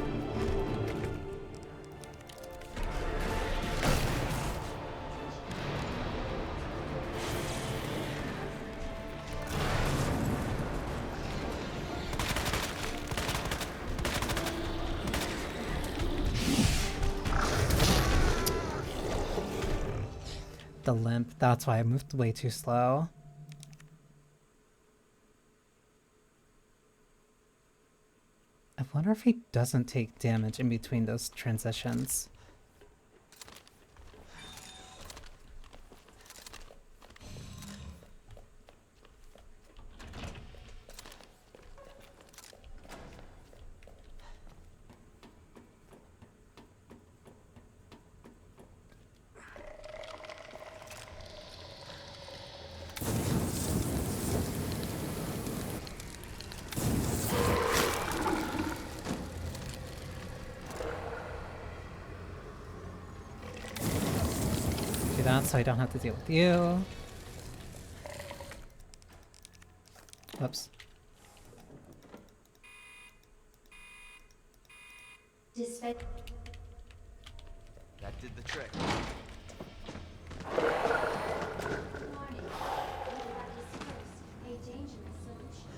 The limp, that's why I moved way too slow. I wonder if he doesn't take damage in between those transitions. Do that so I don't have to deal with you. Whoops. Despite That did the trick. warning, you have dispersed a dangerous solution.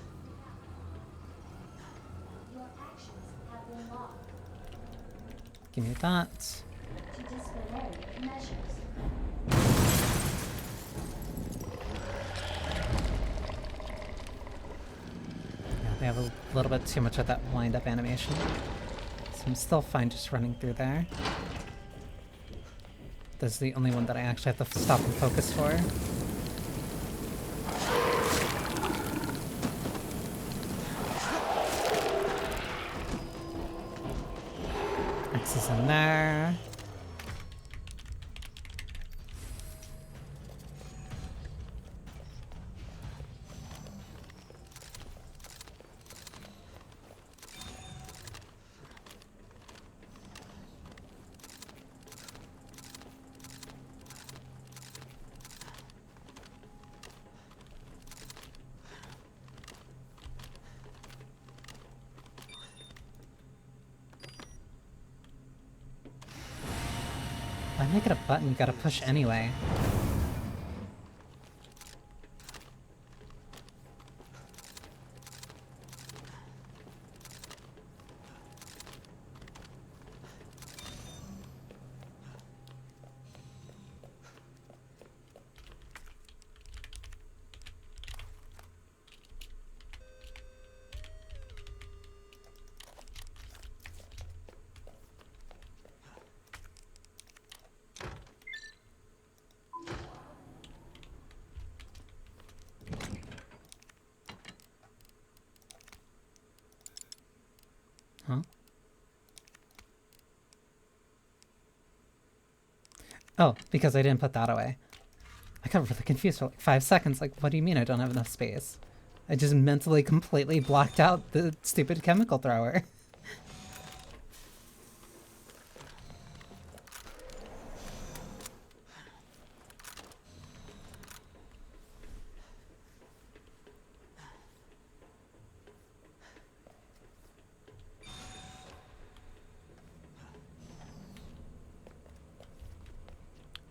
Your actions have been logged Give me that. to disciplinary measures. Yeah, they have a little bit too much of that wind-up animation. So I'm still fine just running through there. This is the only one that I actually have to stop and focus for. X is in there. Why make it a button you gotta push anyway? Huh? Oh, because I didn't put that away. I got really confused for like 5 seconds. Like, what do you mean I don't have enough space? I just mentally completely blocked out the stupid chemical thrower.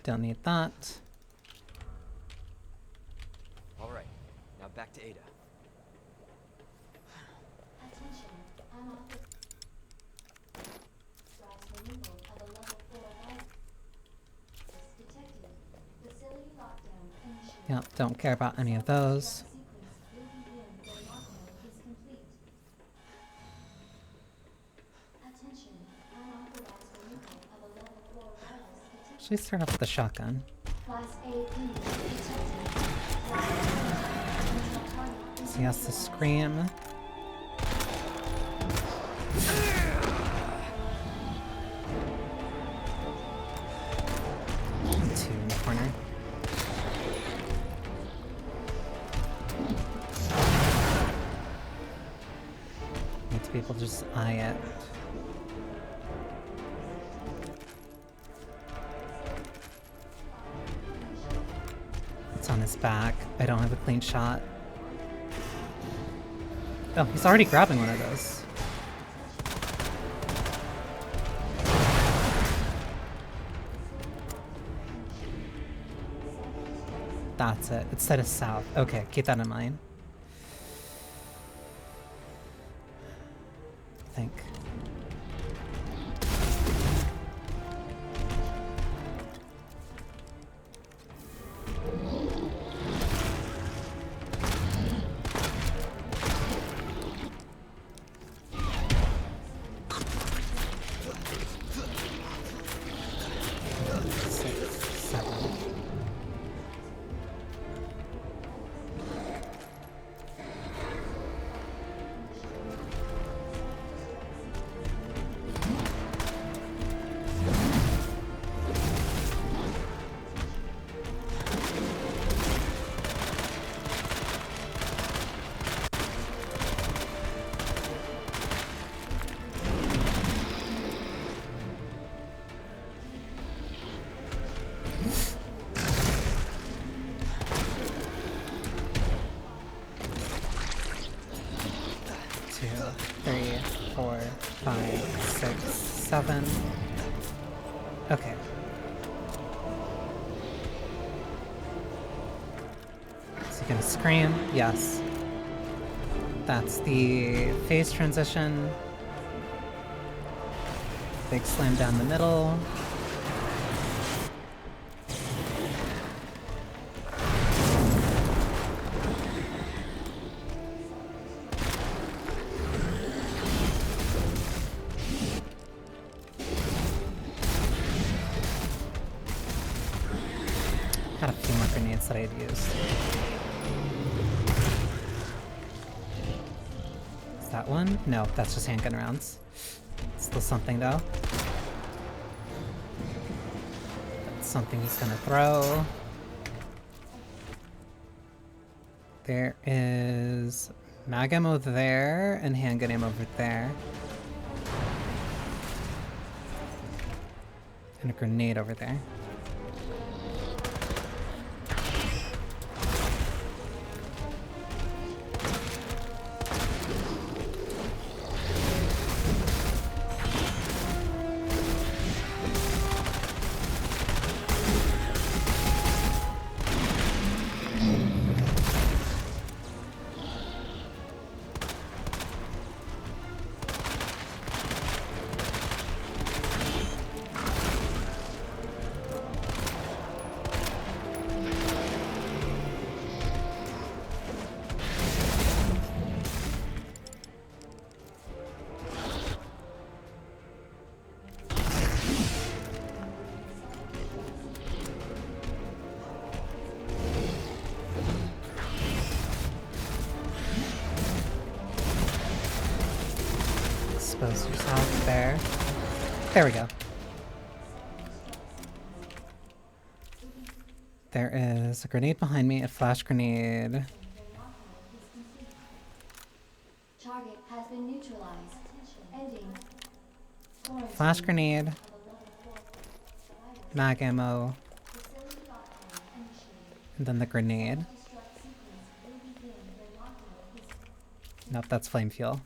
Don't need that. All right, now back to Ada. Attention, unauthorized removal of a level 4 virus. Yep, don't care about any of those. Actually, start off with the shotgun. So he has to scream. Two in the corner. Need to be able to just eye it. It's on his back. I don't have a clean shot. Oh, he's already grabbing one of those. That's it. It's set us south. Okay, keep that in mind. I think. Okay. Is he gonna scream? Yes. That's the phase transition. Big slam down the middle. Had a few more grenades that I had used. Is that one? No, that's just handgun rounds. Still something though. That's something he's gonna throw. There is mag ammo there and handgun ammo over there. And a grenade over there. Expose yourself there. There we go. There is a grenade behind me, a flash grenade. Target has been neutralized. Ending. Flash grenade. Mag ammo. And then the grenade. Nope, that's flame fuel.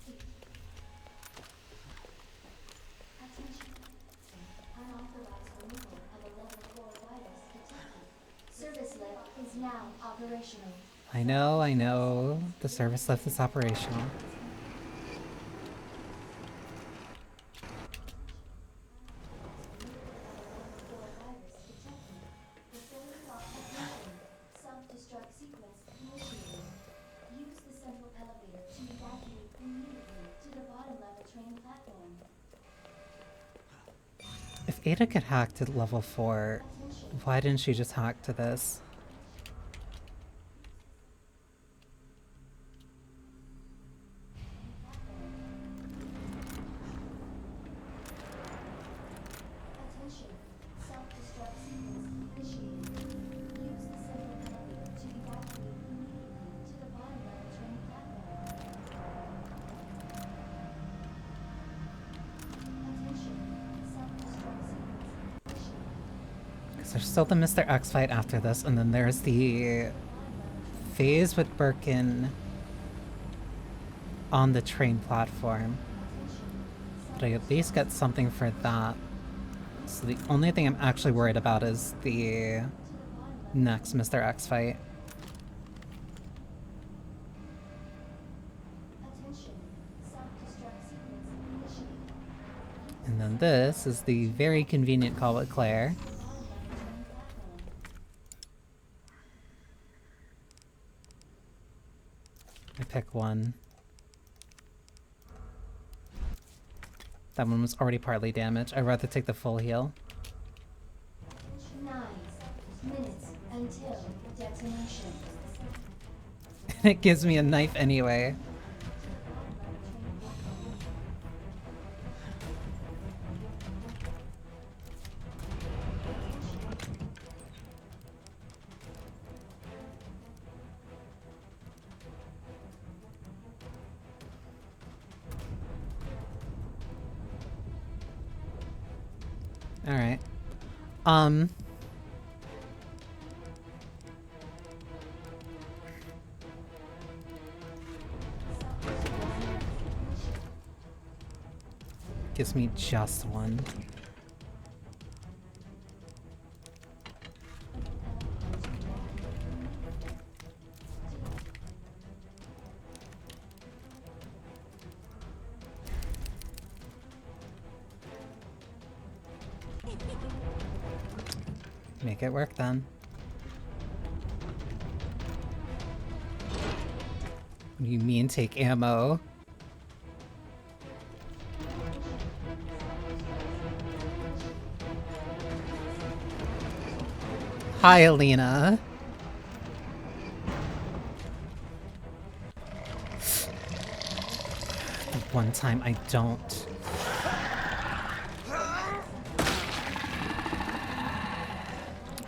Now operational. I know. The service lift is operational. Self-destruct Ada could hack to level 4. Why didn't she just hack to this? Attention. Self-destruct sequence initiated. Use the central elevator to evacuate immediately to the bottom level train platform. Attention. Self-destruct sequence initiated. Because there's still the Mr. X fight after this, and then there's the phase with Birkin on the train platform. But I at least get something for that. So the only thing I'm actually worried about is the next Mr. X fight. Attention. Self-destruct sequence initiated. And then this is the very convenient call with Claire. I pick one. That one was already partly damaged. I'd rather take the full heal. 9 minutes until detonation. It gives me a knife anyway. Alright. Gives me just one. Make it work then. What do you mean take ammo? Hi, Alina. The one time I don't.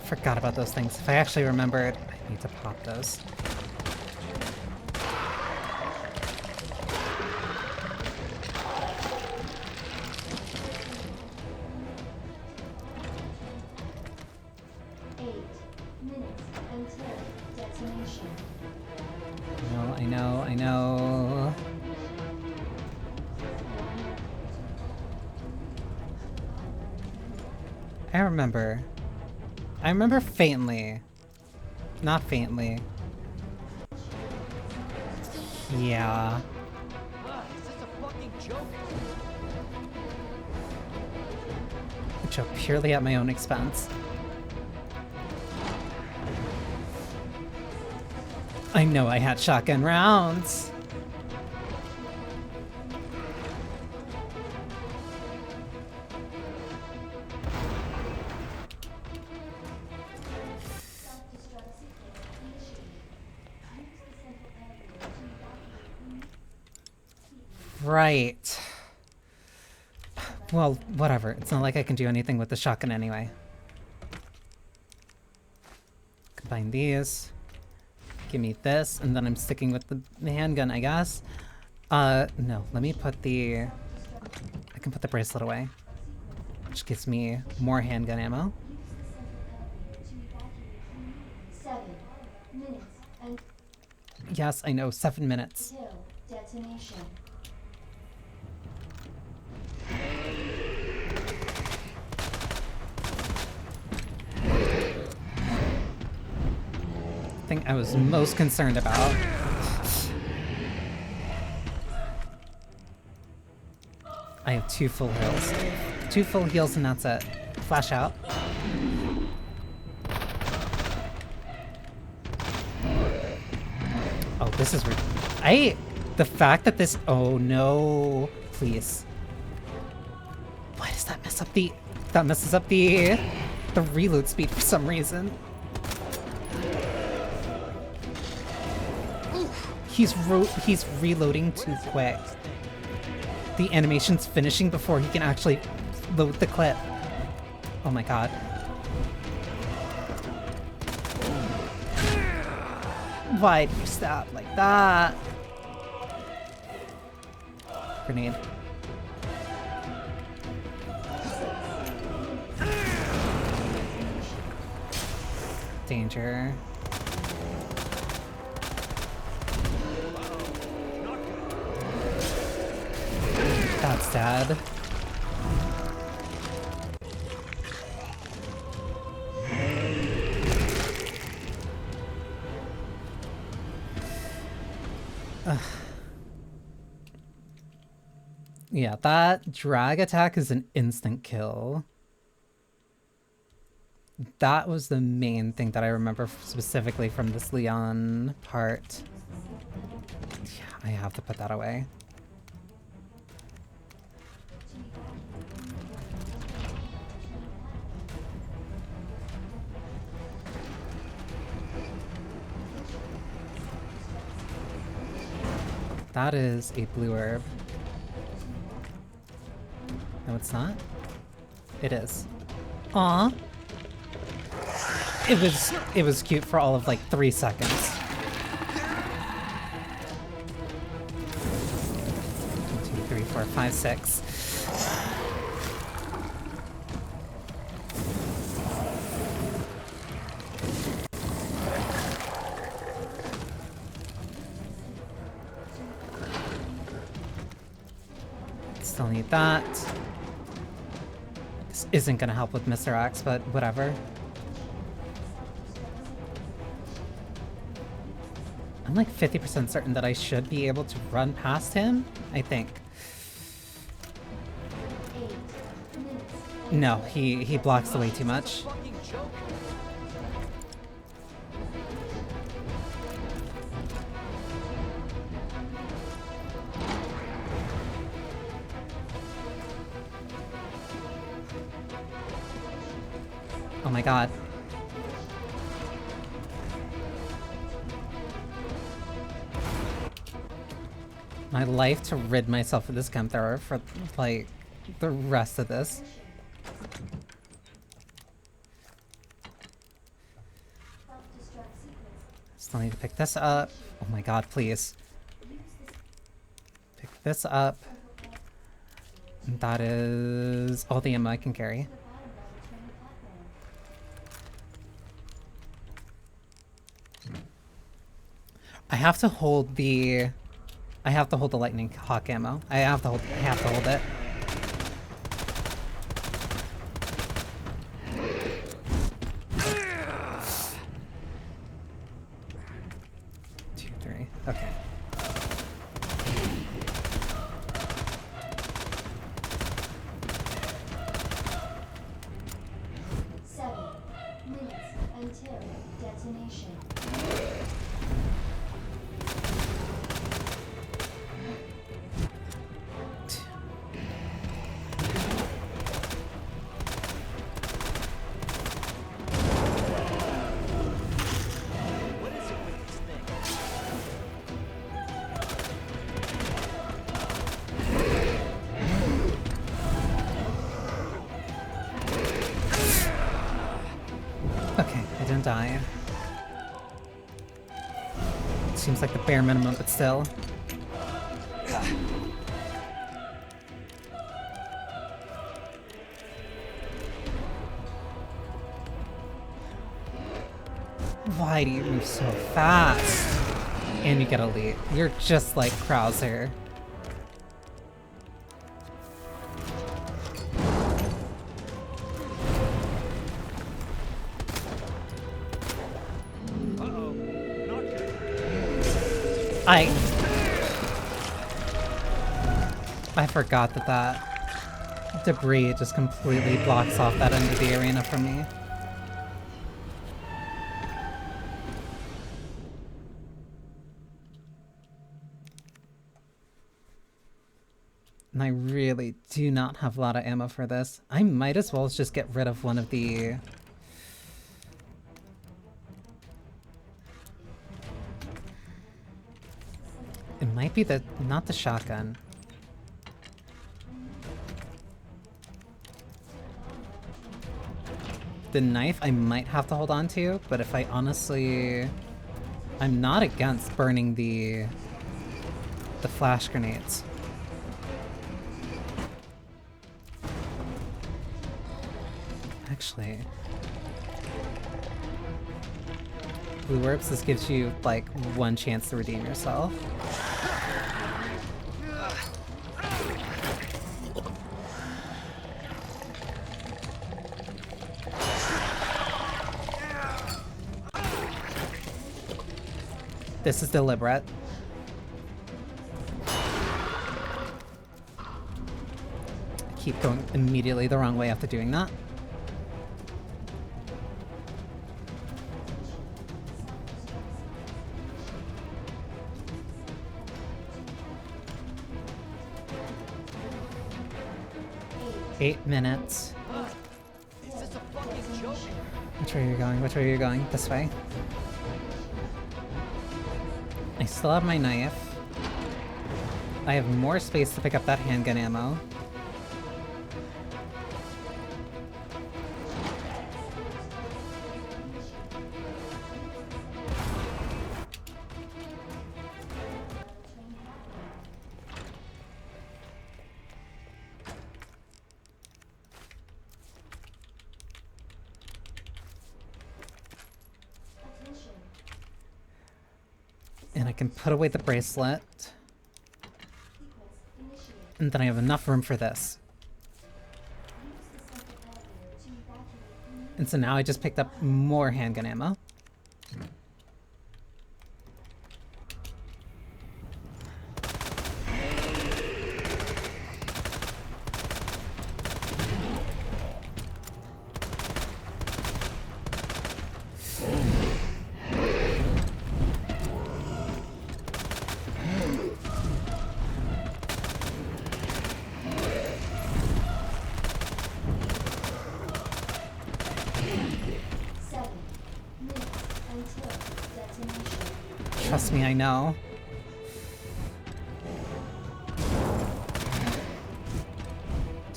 Forgot about those things. If I actually remembered, I need to pop those. I know. I remember faintly. Not faintly. Yeah. Is this a fucking joke? A joke purely at my own expense. I know I had shotgun rounds. Right. Well, whatever. It's not like I can do anything with the shotgun anyway. Combine these. Give me this, and then I'm sticking with the handgun, I guess. No, let me put the... I can put the bracelet away. Which gives me more handgun ammo. 7 minutes and Yes, I know, 7 minutes. till detonation. Thing I was most concerned about. I have 2 full heals. 2 full heals and that's it. Flash out. Oh, this is the fact that this... Oh no. Please. Why does that mess up the... That messes up the reload speed for some reason. He's reloading too quick. The animation's finishing before he can actually load the clip. Oh my god. Why do you stab like that? Grenade. Danger. That's sad. Yeah, that drag attack is an instant kill. That was the main thing that I remember specifically from this Leon part. Yeah, I have to put that away. That is a blue herb. No, it's not. It is. Aww. It was cute for all of like 3 seconds. 1, 2, 3, 4, 5, 6. Still need that. This isn't gonna help with Mr. Axe, but whatever. I'm like 50% certain that I should be able to run past him, I think. No, he blocks the way too much. Oh my god. My life to rid myself of this Chemthrower for, like, the rest of this. Still need to pick this up. Oh my god, please. Pick this up. And that is all the ammo I can carry. I have to hold the lightning hawk ammo. I have to hold it. Two, three. Okay. Until detonation. Okay, I didn't die. Seems like the bare minimum, but still. Why do you move so fast? And you get elite. You're just like Krauser. I forgot that debris just completely blocks off that end of the arena for me. And I really do not have a lot of ammo for this. I might as well just get rid of one of the... It might be the... not the shotgun. The knife I might have to hold on to, but if I honestly... I'm not against burning the flash grenades. Actually... Blue Orbs, this gives you, like, one chance to redeem yourself. This is deliberate. I keep going immediately the wrong way after doing that. Eight minutes. Is this a fucking joke? Which way are you going? Which way are you going? This way. I still have my knife. I have more space to pick up that handgun ammo. And I can put away the bracelet. And then I have enough room for this. And so now I just picked up more handgun ammo. Trust me, I know.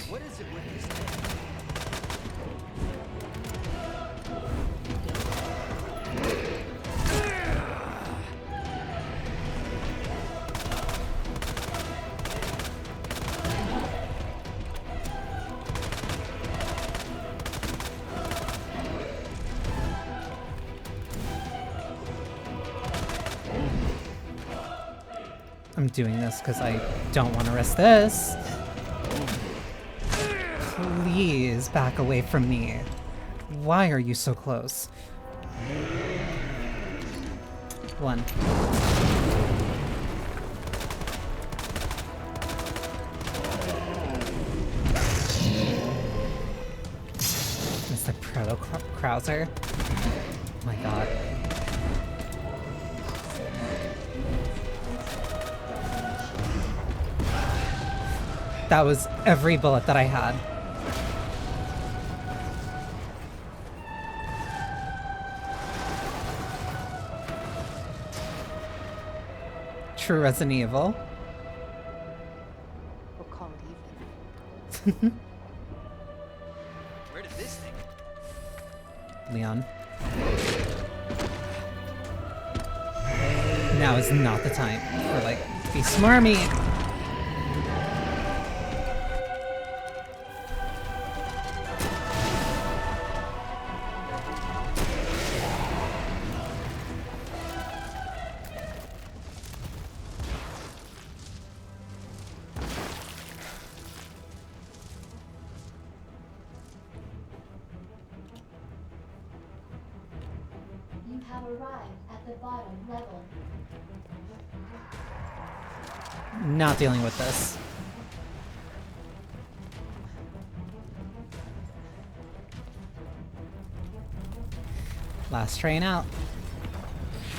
What is it with this thing? I'm doing this because I don't want to risk this. Please back away from me. Why are you so close? One. Mr. Proto-Krauser. Oh my god. That was every bullet that I had. True Resident Evil. We'll call it even. Where did this thing? Leon. Now is not the time for, like, be smarmy. You have arrived at the bottom level. Not dealing with this. Last train out.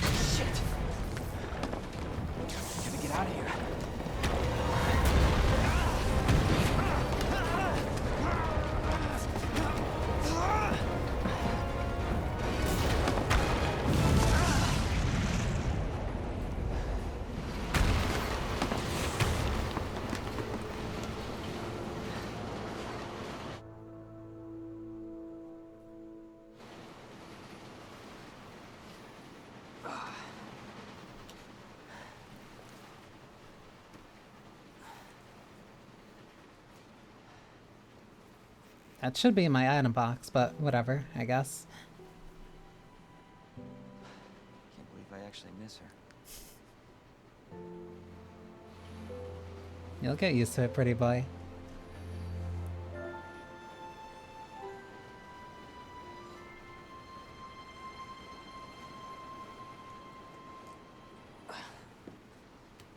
Shit! Gotta get out of here. That should be in my item box, but whatever, I guess. Can't believe I actually miss her. You'll get used to it, pretty boy.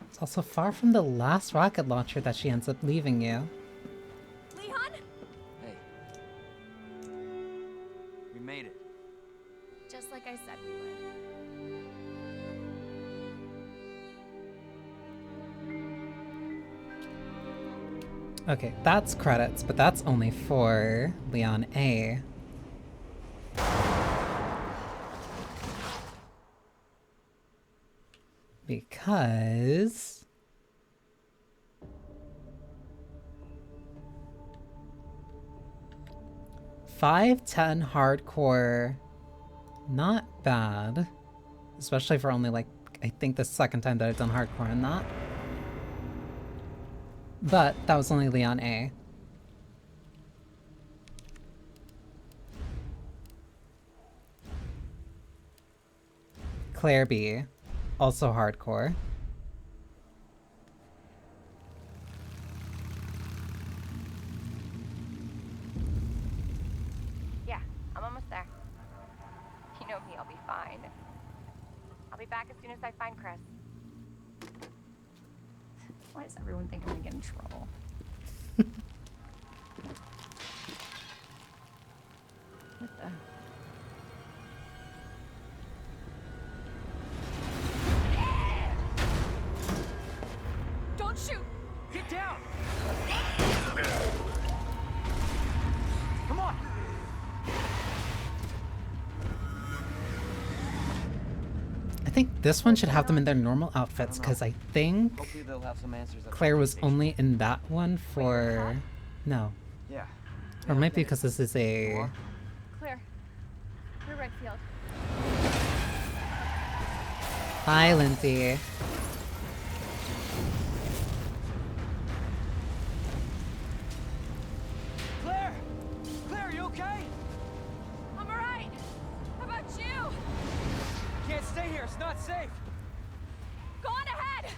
It's also far from the last rocket launcher that she ends up leaving you. Leon? Hey. We made it. Just like I said we would. Okay, that's credits, but that's only for Leon A. Because... $5.10 hardcore, not bad. Especially for only like, I think the second time that I've done hardcore on that. But that was only Leon A. Claire B, also hardcore. Yeah, I'm almost there. You know me, I'll be fine. I'll be back as soon as I find Chris. Why does everyone think I'm gonna get in trouble? What the? Don't shoot! Get down! Come on! I think this one should have them in their normal outfits, because I think Hopefully they'll have some answers. at the Claire was station. only in that one for... No. Yeah. Or it might be because this is a... Clear. We're Redfield. Hi, Lindsay. Claire! Claire, you okay? I'm alright! How about you? Can't stay here, it's not safe. Go on ahead!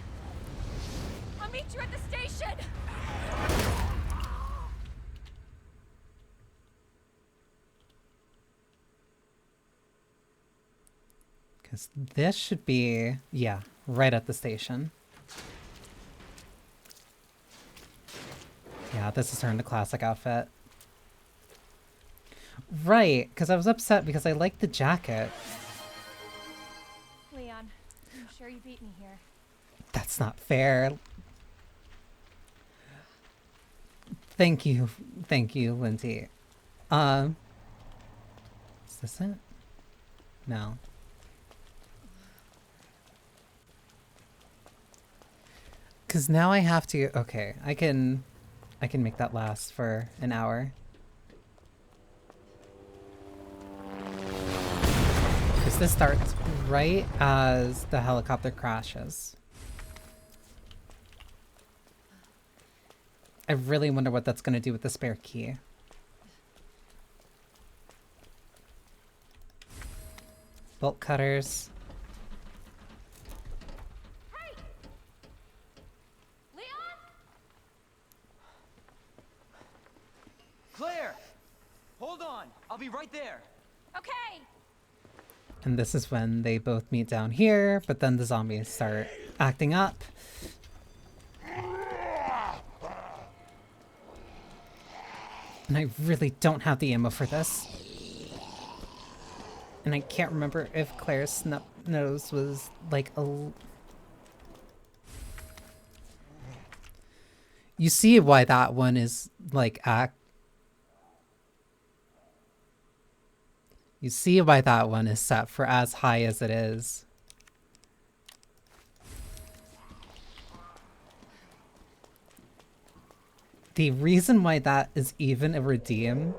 I'll meet you at the station! Because this should be... Yeah, right at the station. Yeah, this is her in the classic outfit. Right, because I was upset because I liked the jacket. Leon, I'm sure you beat me here. That's not fair. Thank you, Lindsay. Is this it? No. Because now I have to... Okay, I can make that last for an hour. Because this starts right as the helicopter crashes. I really wonder what that's going to do with the spare key. Bolt cutters. Hey! Leon? Claire! Hold on! I'll be right there! Okay! And this is when they both meet down here, but then the zombies start acting up. And I really don't have the ammo for this. And I can't remember if Claire's snub nose was like a... You see why that one is like You see why that one is set for as high as it is. The reason why that is even a redeem...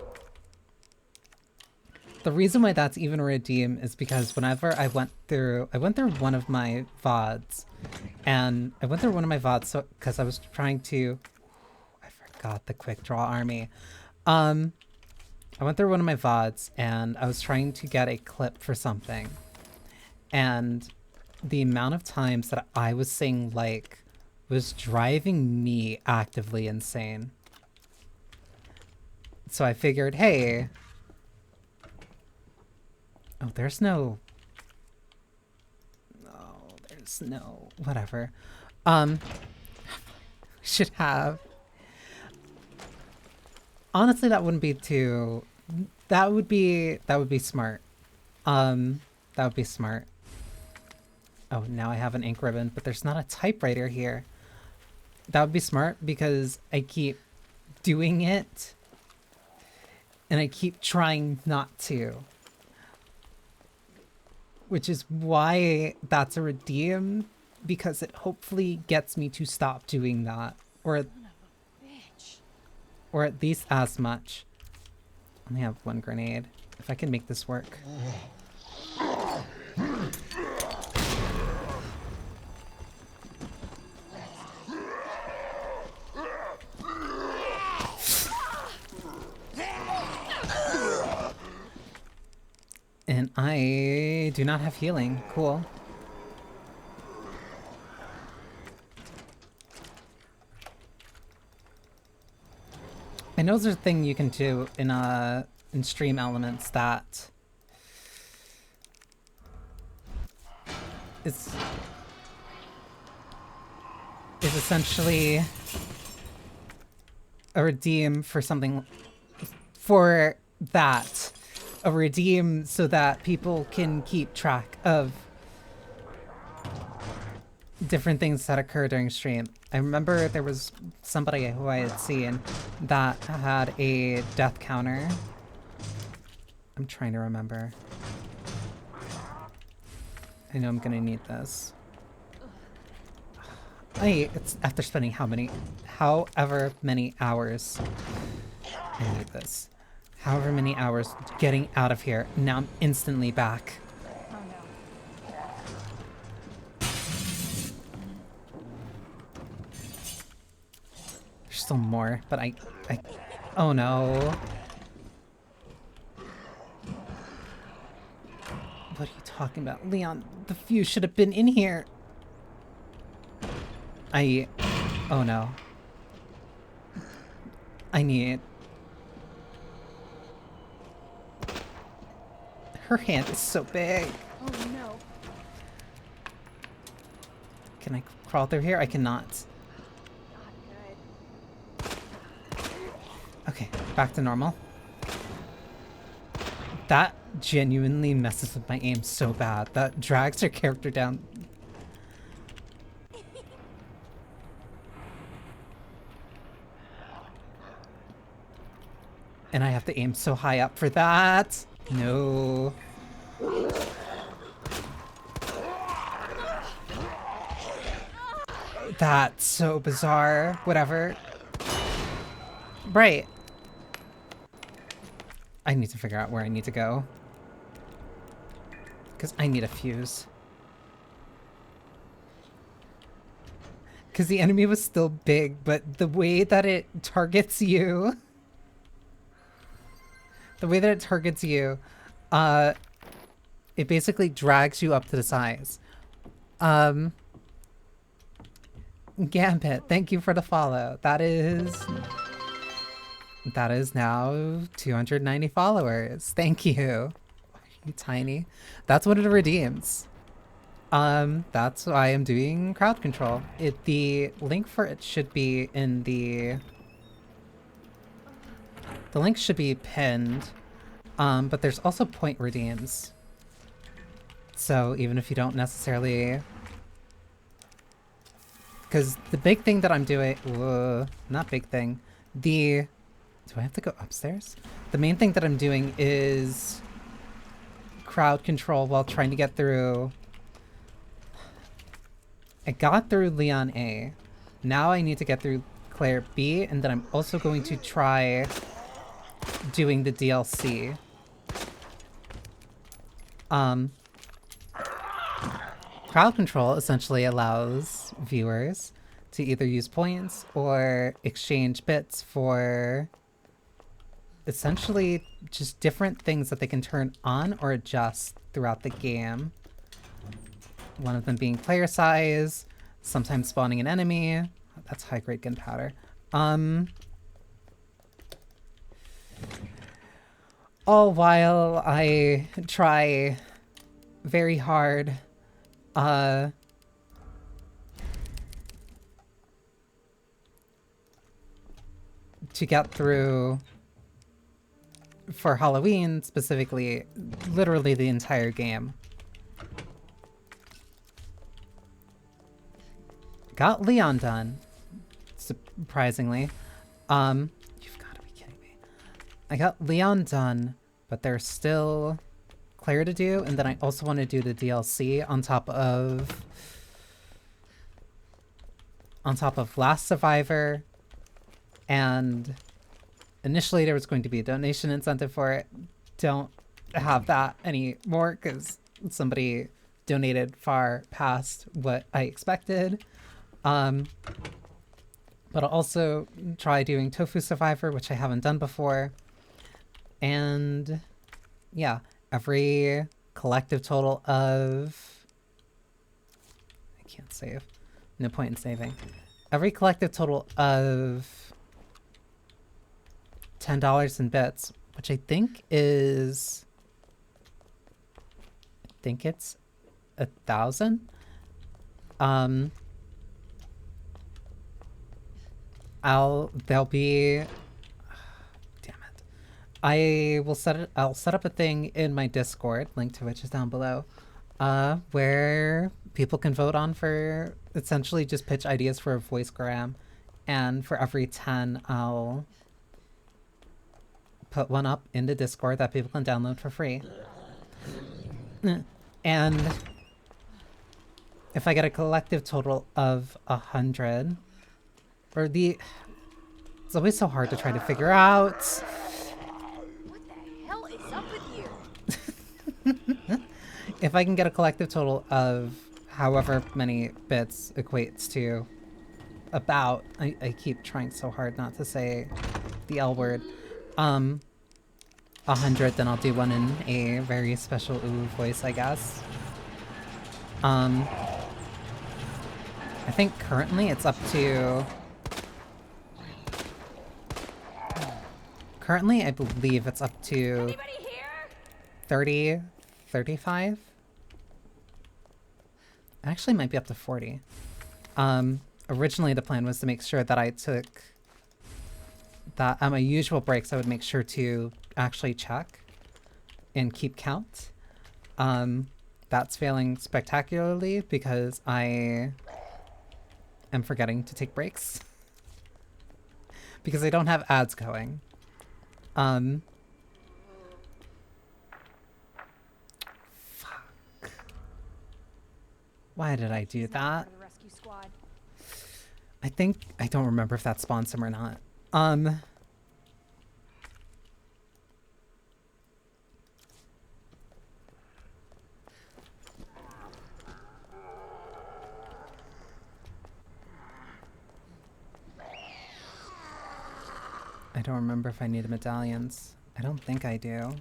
The reason why that's even a redeem is because whenever I went through one of my VODs, and I went through one of my VODs so, because I was trying to... I forgot the quick draw army. I went through one of my VODs and I was trying to get a clip for something. And the amount of times that I was saying like was driving me actively insane. So I figured, hey, oh, there's no, whatever. Should have, honestly, that wouldn't be too, that would be smart. That would be smart. Oh, now I have an ink ribbon, but there's not a typewriter here. That would be smart because I keep doing it and I keep trying not to. Which is why that's a redeem, because it hopefully gets me to stop doing that. Or at least as much. I only have one grenade. If I can make this work. And I do not have healing. Cool. I know there's a thing you can do in stream elements that is essentially a redeem for something for that. A redeem so that people can keep track of different things that occur during stream. I remember there was somebody who I had seen that had a death counter. I'm trying to remember. I know I'm gonna need this. It's after spending however many hours. I need this. However many hours getting out of here. Now I'm instantly back. Oh no. There's still more, but oh no. What are you talking about? Leon, the fuse should have been in here. Oh no. I need... Her hand is so big. Oh no. Can I crawl through here? I cannot. Not good. Okay, back to normal. That genuinely messes with my aim so bad. That drags her character down. And I have to aim so high up for that. No. That's so bizarre. Whatever. Right. I need to figure out where I need to go. Because I need a fuse. Because the enemy was still big, but the way that it targets you... The way that it targets you, it basically drags you up to the sides. Gambit, thank you for the follow. That is now 290 followers. Thank you. Why are you tiny? That's one of the redeems. That's why I'm doing crowd control. The link for it should be in the... The link should be pinned, but there's also point redeems. So even if you don't necessarily... Because the big thing that I'm doing... not big thing. Do I have to go upstairs? The main thing that I'm doing is crowd control while trying to get through... I got through Leon A. Now I need to get through Claire B, and then I'm also going to try... doing the DLC. Crowd control essentially allows viewers to either use points or exchange bits for essentially just different things that they can turn on or adjust throughout the game. One of them being player size, sometimes spawning an enemy. That's high-grade gunpowder. All while I try very hard to get through, for Halloween specifically, literally the entire game. Got Leon done, surprisingly. You've got to be kidding me. I got Leon done, but there's still Claire to do, and then I also want to do the DLC on top of Last Survivor, and initially there was going to be a donation incentive for it. Don't have that anymore because somebody donated far past what I expected. But I'll also try doing Tofu Survivor, which I haven't done before. And yeah, every collective total of... I can't save. No point in saving. Every collective total of $10 in bits, which I think is... I think it's 1,000. There'll be... Damn it. I'll set up a thing in my Discord, link to which is down below, where people can vote on for essentially just pitch ideas for a voicegram, and for every 10, I'll put one up in the Discord that people can download for free. And if I get a collective total of 100, or it's always so hard to try to figure out. What the hell is up with you? If I can get a collective total of however many bits equates to about, I keep trying so hard not to say the L word, 100, then I'll do one in a very special ooh voice, I guess. I think currently it's up to... Currently, I believe it's up to 30, 35? It actually might be up to 40. Originally the plan was to make sure that I took that at my usual breaks I would make sure to actually check and keep count. That's failing spectacularly because I am forgetting to take breaks. Because I don't have ads going. Fuck. Why did I do that? I don't remember if that spawned some or not. I don't remember if I needed medallions. I don't think I do.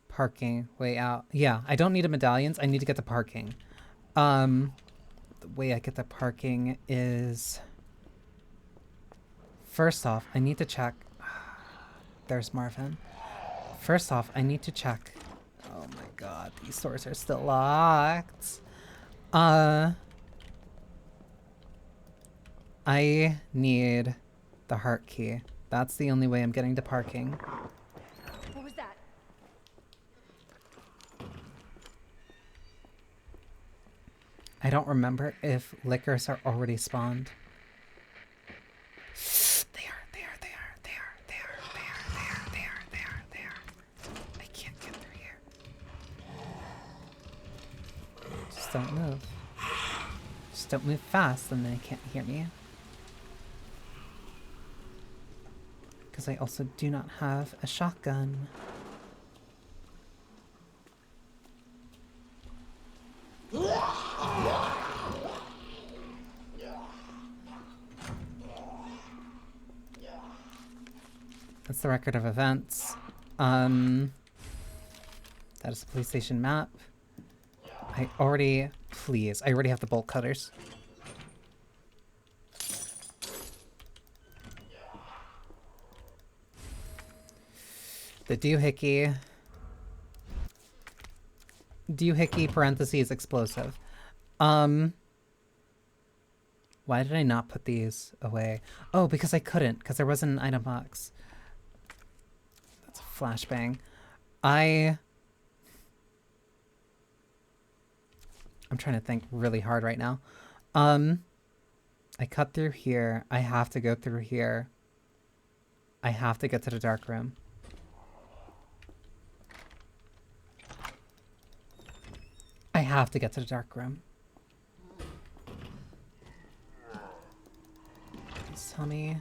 Parking, way out. Yeah, I don't need the medallions. I need to get the parking. The way I get the parking is... First off, I need to check... There's Marvin. First off, I need to check... Oh my god, these doors are still locked. I need the heart key. That's the only way I'm getting to parking. What was that? I don't remember if liquors are already spawned. They are. I can't get through here. Just don't move. Just don't move fast and they can't hear me. Because I also do not have a shotgun. That's the record of events. That is the police station map. I already have the bolt cutters. The doohickey parentheses explosive. Why did I not put these away? Oh, because I couldn't, because there wasn't an item box. That's a flashbang. I'm trying to think really hard right now. I cut through here. I have to go through here. I have to get to the dark room. I have to get to the dark room. Please tell me.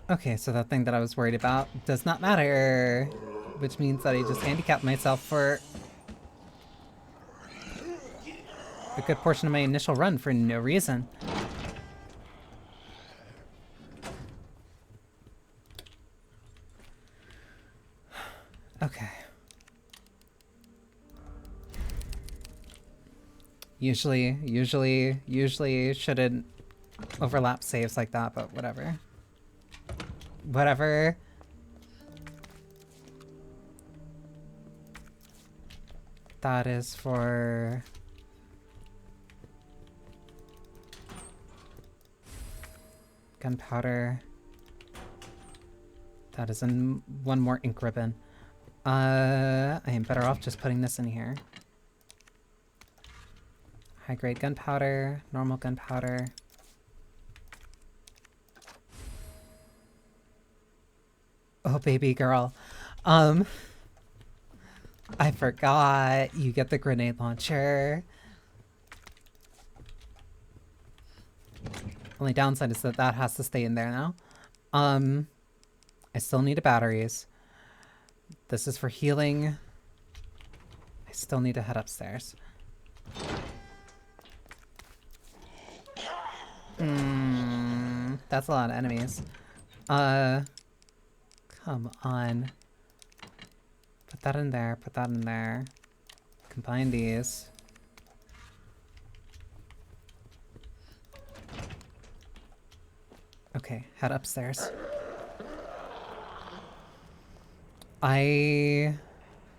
Okay, so that thing that I was worried about does not matter. Which means that I just handicapped myself for a good portion of my initial run for no reason. Okay. Usually shouldn't overlap saves like that, but whatever. Whatever. That is for... gunpowder. That is in one more ink ribbon. I am better off just putting this in here. High grade gunpowder, normal gunpowder. Oh, baby girl. I forgot. You get the grenade launcher. Only downside is that that has to stay in there now. I still need batteries. This is for healing. I still need to head upstairs. That's a lot of enemies. Come on. Put that in there, put that in there. Combine these. Okay, head upstairs. I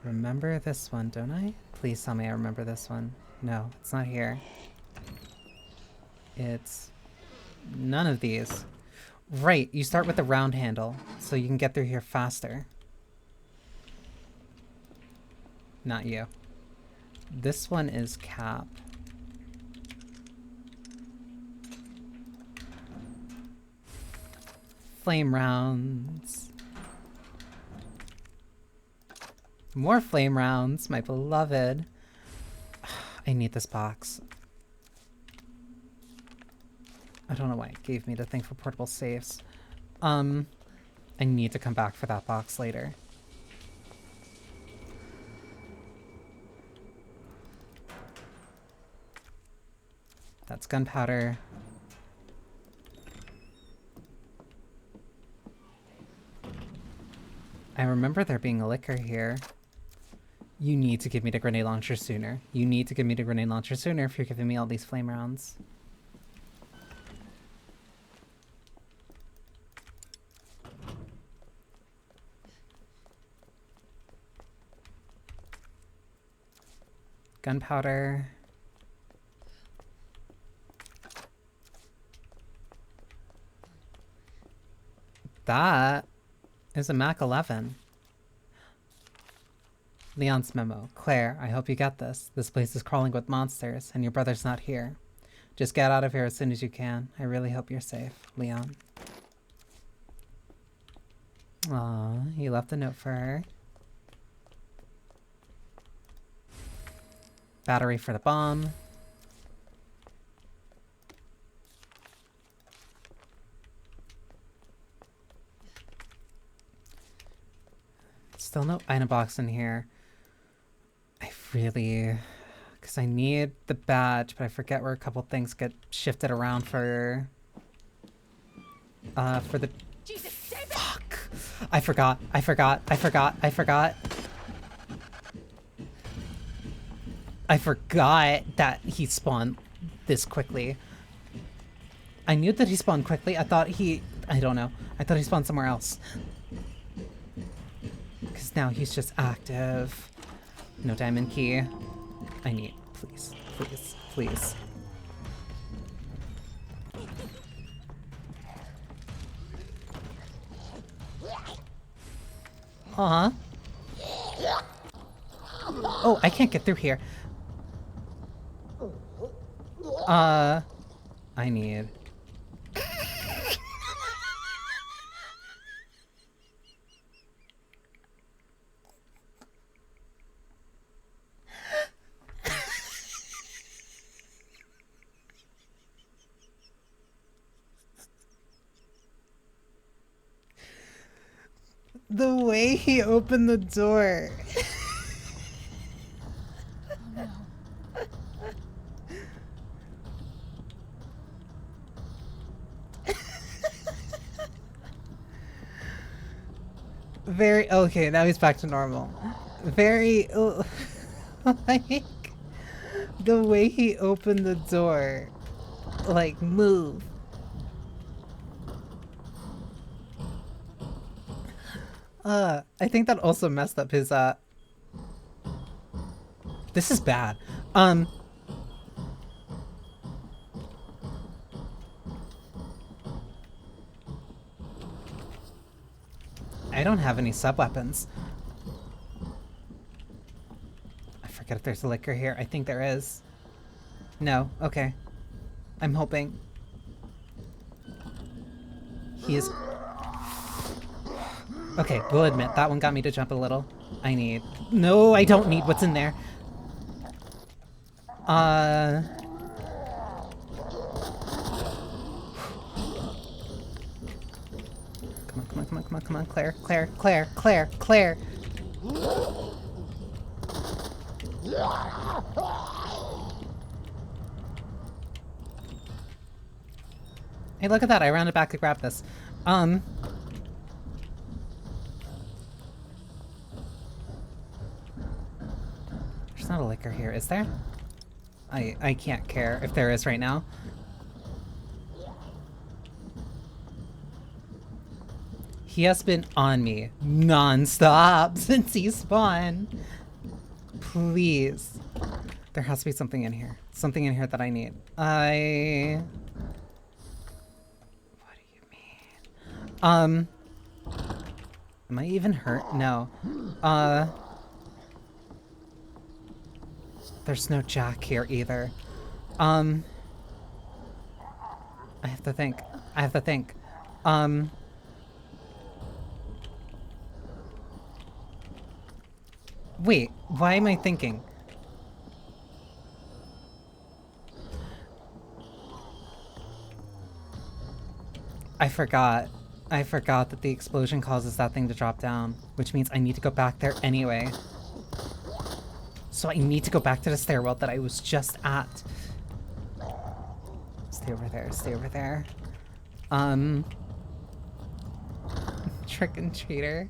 remember this one, don't I? Please tell me I remember this one. No, it's not here. It's none of these. Right, you start with the round handle, so you can get through here faster. Not you. This one is cap. Flame rounds. More flame rounds, my beloved. I need this box. I don't know why it gave me the thing for portable safes. I need to come back for that box later. That's gunpowder. I remember there being a liquor here. You need to give me the grenade launcher sooner. You need to give me the grenade launcher sooner if you're giving me all these flame rounds. Gunpowder. That is a Mac 11. Leon's memo. Claire, I hope you get this. This place is crawling with monsters, and your brother's not here. Just get out of here as soon as you can. I really hope you're safe. Leon. Aw, he left a note for her. Battery for the bomb. Still no item box in here. I really... Because I need the badge, but I forget where a couple things get shifted around for the Jesus. I forgot. I forgot that he spawned this quickly. I knew that he spawned quickly. I thought he... I don't know. I thought he spawned somewhere else. Because now he's just active. No diamond key. I need... Please. Please. Please. Uh-huh. Oh, I can't get through here. I need... The way he opened the door. Very okay, now he's back to normal. Very like the way he opened the door. Like move. I think that also messed up his this is bad. I don't have any sub-weapons. I forget if there's a liquor here. I think there is. No, okay. I'm hoping. He is... Okay, we'll admit, that one got me to jump a little. I need... No, I don't need what's in there. Come on, Claire. Hey, look at that, I rounded back to grab this. There's not a liquor here, is there? I can't care if there is right now. He has been on me non-stop since he spawned. Please. There has to be something in here. Something in here that I need. What do you mean? Am I even hurt? No. There's no jack here either. I have to think. Wait, why am I thinking? I forgot that the explosion causes that thing to drop down, which means I need to go back there anyway. So I need to go back to the stairwell that I was just at. Stay over there. Trick and treater.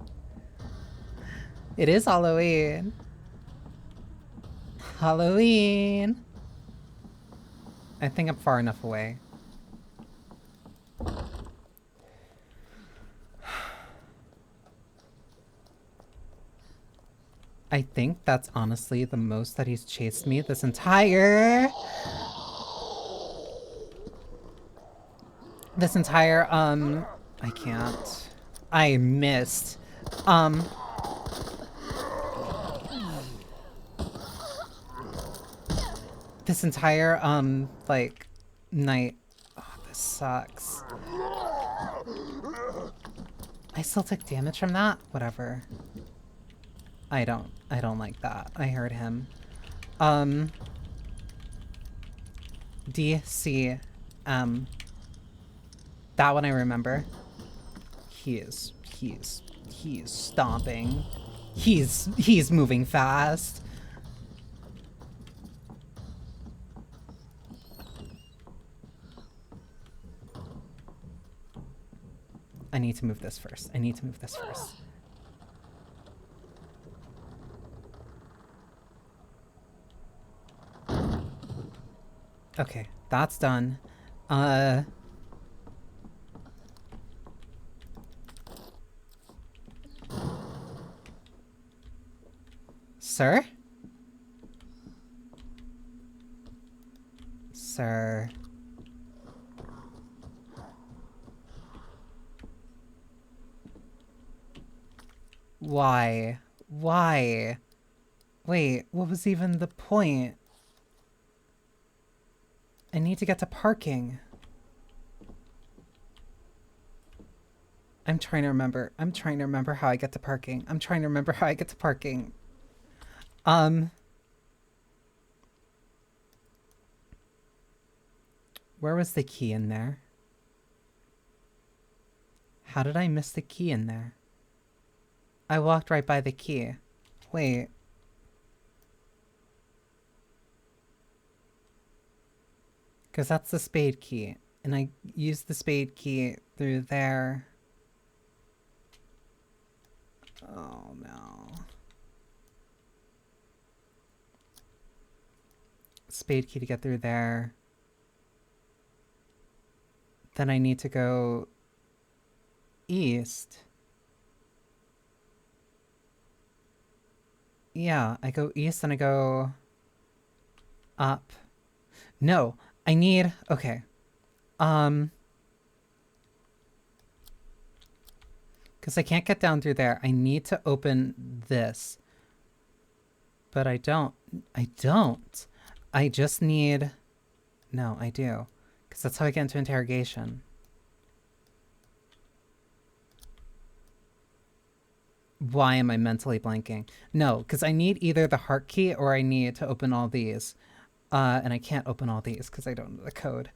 It is Halloween. Halloween. I think I'm far enough away. I think that's honestly the most that he's chased me this entire... I can't. I missed. This entire, like, night. Oh, this sucks. I still took damage from that? Whatever. I don't like that. I heard him. D-C-M. That one I remember. He is stomping. He's moving fast. I need to move this first. I need to move this first. Okay, that's done. Sir? Sir. Why? Why? Wait, what was even the point? I need to get to parking. I'm trying to remember. I'm trying to remember how I get to parking. I'm trying to remember how I get to parking. Where was the key in there? How did I miss the key in there? I walked right by the key. Wait. Because that's the spade key. And I used the spade key through there. Oh no. Spade key to get through there. Then I need to go east. Yeah, I go east and I go up. No, I need... Okay. Because I can't get down through there. I need to open this. But I don't. I don't. I just need... No, I do. Because that's how I get into interrogation. Why am I mentally blanking? No, because I need either the heart key or I need to open all these. And I can't open all these because I don't know the code.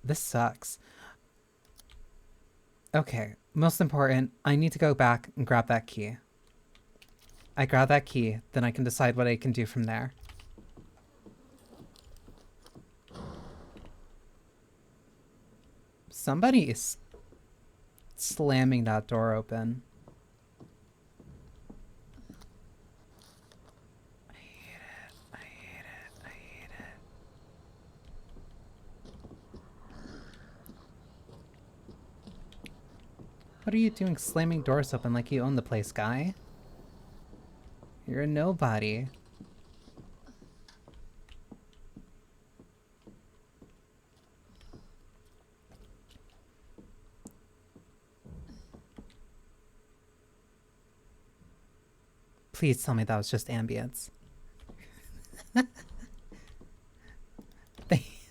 This sucks. Okay, most important, I need to go back and grab that key. I grab that key, then I can decide what I can do from there. Somebody is slamming that door open. I hate it. I hate it. I hate it. What are you doing slamming doors open like you own the place, guy? You're a nobody. Please tell me that was just ambience.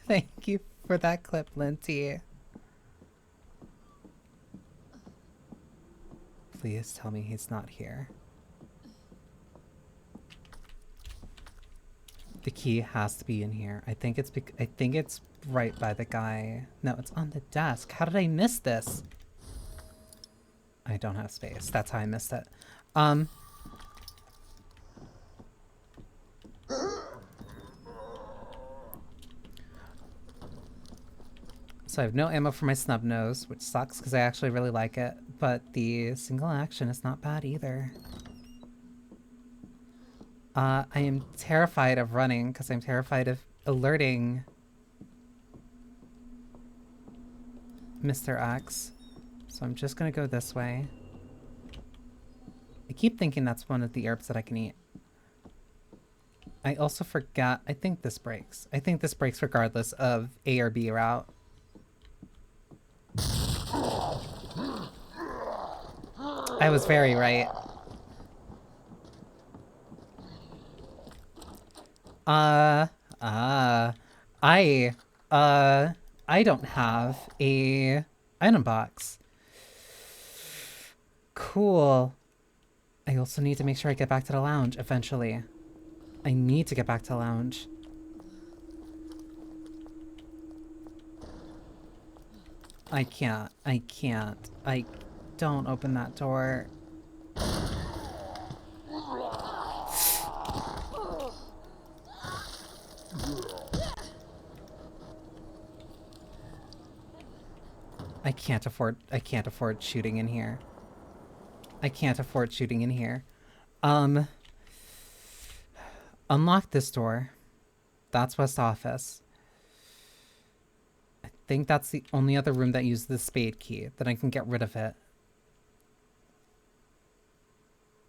Thank you for that clip, Linty. Please tell me he's not here. The key has to be in here. I think it's right by the guy. No, it's on the desk. How did I miss this? I don't have space. That's how I missed it. So I have no ammo for my snub nose, which sucks because I actually really like it, but the single action is not bad either. I am terrified of running because I'm terrified of alerting Mr. X. So I'm just gonna go this way. I keep thinking that's one of the herbs that I can eat. I also forgot, I think this breaks. I think this breaks regardless of A or B route. I was very right. I don't have a item box. Cool. I also need to make sure I get back to the lounge eventually. I need to get back to the lounge. I can't. Don't open that door. I can't afford shooting in here. I can't afford shooting in here. Unlock this door. That's West Office. I think that's the only other room that uses the spade key, that I can get rid of it.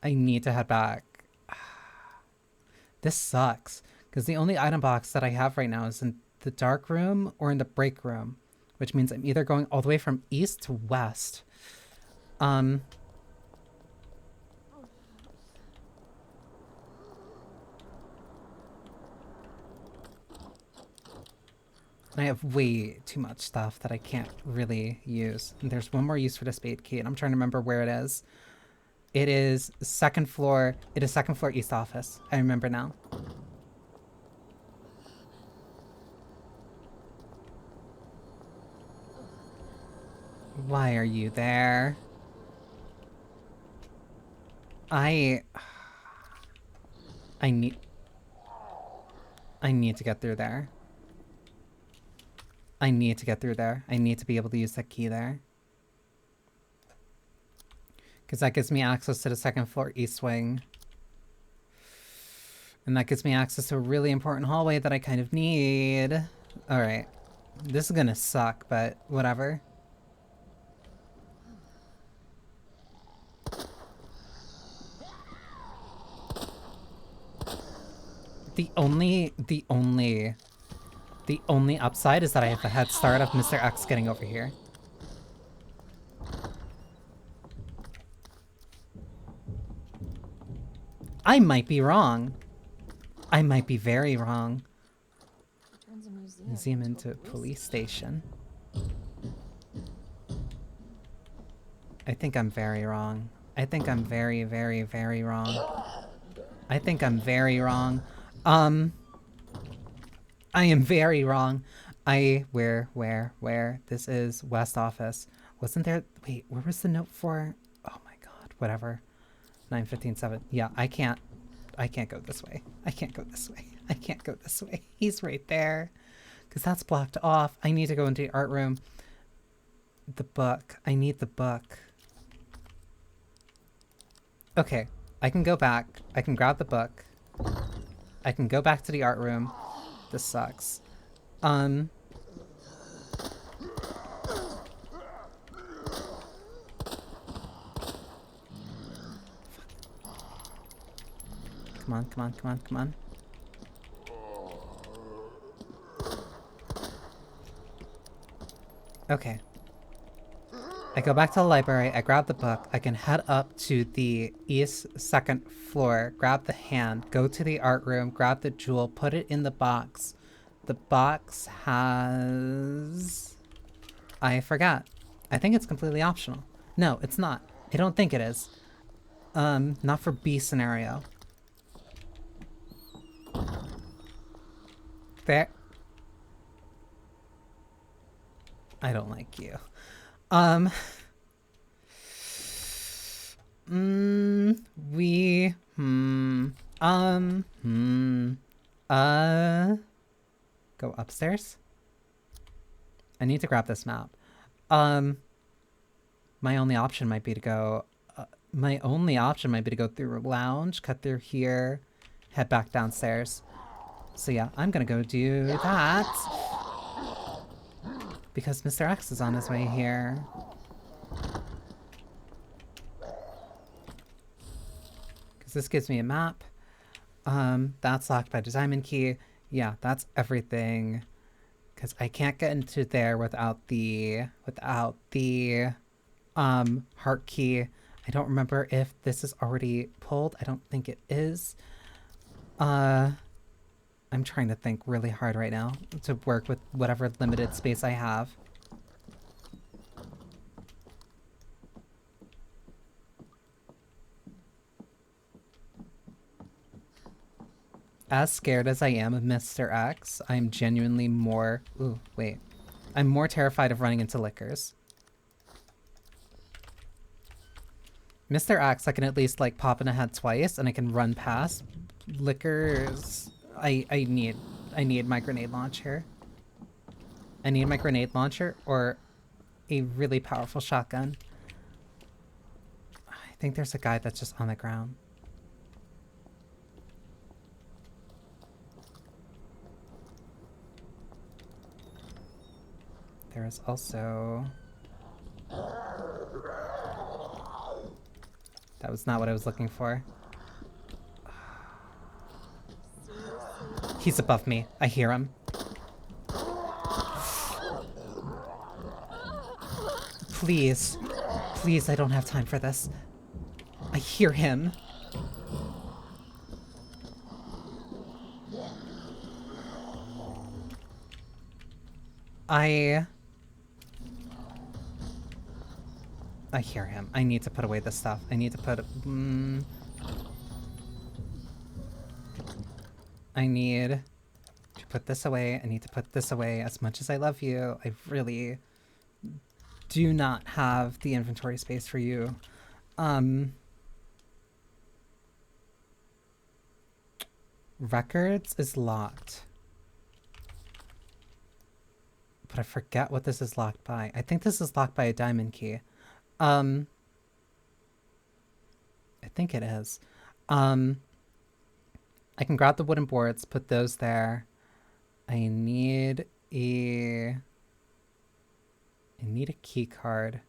I need to head back. This sucks, because the only item box that I have right now is in the dark room or in the break room, which means I'm either going all the way from east to west. I have way too much stuff that I can't really use. And there's one more use for the spade key, and I'm trying to remember where it is. It is second floor. It is second floor east office. I remember now. Why are you there? I need to get through there. I need to get through there. I need to be able to use that key there. Because that gives me access to the second floor east wing. And that gives me access to a really important hallway that I kind of need. Alright. This is gonna suck, but whatever. The only upside is that I have a head start of Mr. X getting over here. I might be wrong. I might be very wrong. Museum into police station. I think I'm very wrong. I think I'm very, very, very wrong. I think I'm very wrong. I am very wrong. Where? This is West Office. Wasn't there? Wait, where was the note for? Oh my god, whatever. 9:15:7. Yeah, I can't go this way. I can't go this way. I can't go this way. He's right there. Because that's blocked off. I need to go into the art room. The book. I need the book. Okay, I can go back. I can grab the book. I can go back to the art room. This sucks. Come on. Okay. I go back to the library, I grab the book, I can head up to the east second floor, grab the hand, go to the art room, grab the jewel, put it in the box. The box has... I forgot. I think it's completely optional. No, it's not. I don't think it is. Not for B scenario. There. I don't like you. Go upstairs? I need to grab this map. My only option might be to go, through lounge, cut through here, head back downstairs. So yeah, I'm gonna go do that. Because Mr. X is on his way here. Because this gives me a map. That's locked by the diamond key. Yeah, that's everything. Because I can't get into there without the heart key. I don't remember if this is already pulled. I don't think it is. I'm trying to think really hard right now to work with whatever limited space I have. As scared as I am of Mr. X, I'm genuinely more... Ooh, wait. I'm more terrified of running into liquors. Mr. X, I can at least, like, pop in a head twice, and I can run past. Liquors... I need my grenade launcher. I need my grenade launcher, or... a really powerful shotgun. I think there's a guy that's just on the ground. There is also... That was not what I was looking for. He's above me. I hear him. Please. Please, I don't have time for this. I hear him. I hear him. I need to put away this stuff. I need to put... I need to put this away. I need to put this away. As much as I love you, I really do not have the inventory space for you. Records is locked. But I forget what this is locked by. I think this is locked by a diamond key. I think it is. I can grab the wooden boards, put those there. I need a key card.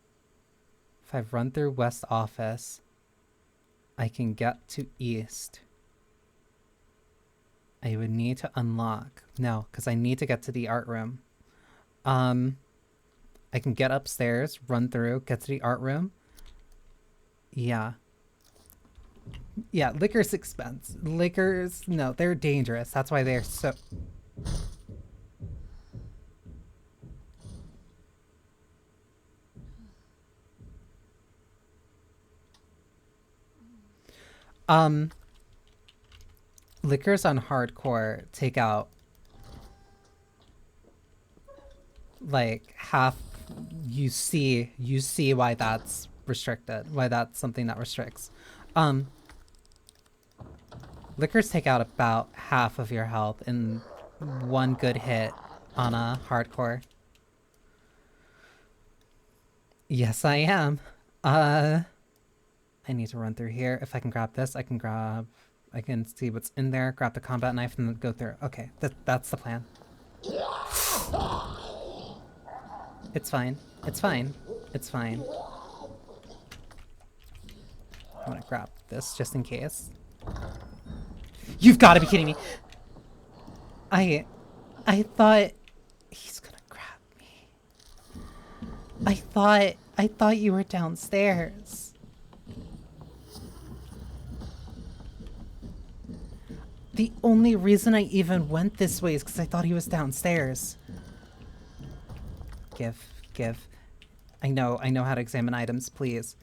If I run through West Office, I can get to East. I would need to unlock. No, because I need to get to the art room. I can get upstairs, run through, get to the art room. Yeah. Yeah, liquor's expense. Liquors, no, they're dangerous. That's why they're so... Liquors on hardcore take out like half. You see why that's restricted, why that's something that restricts. Liquors take out about half of your health in one good hit on a hardcore. Yes, I am. I need to run through here. If I can grab this, I can see what's in there, grab the combat knife, and then go through. Okay, that's the plan. It's fine. It's fine. It's fine. I'm gonna grab this just in case. You've got to be kidding me! I thought he's gonna grab me. I thought you were downstairs. The only reason I even went this way is because I thought he was downstairs. Give. I know how to examine items, please.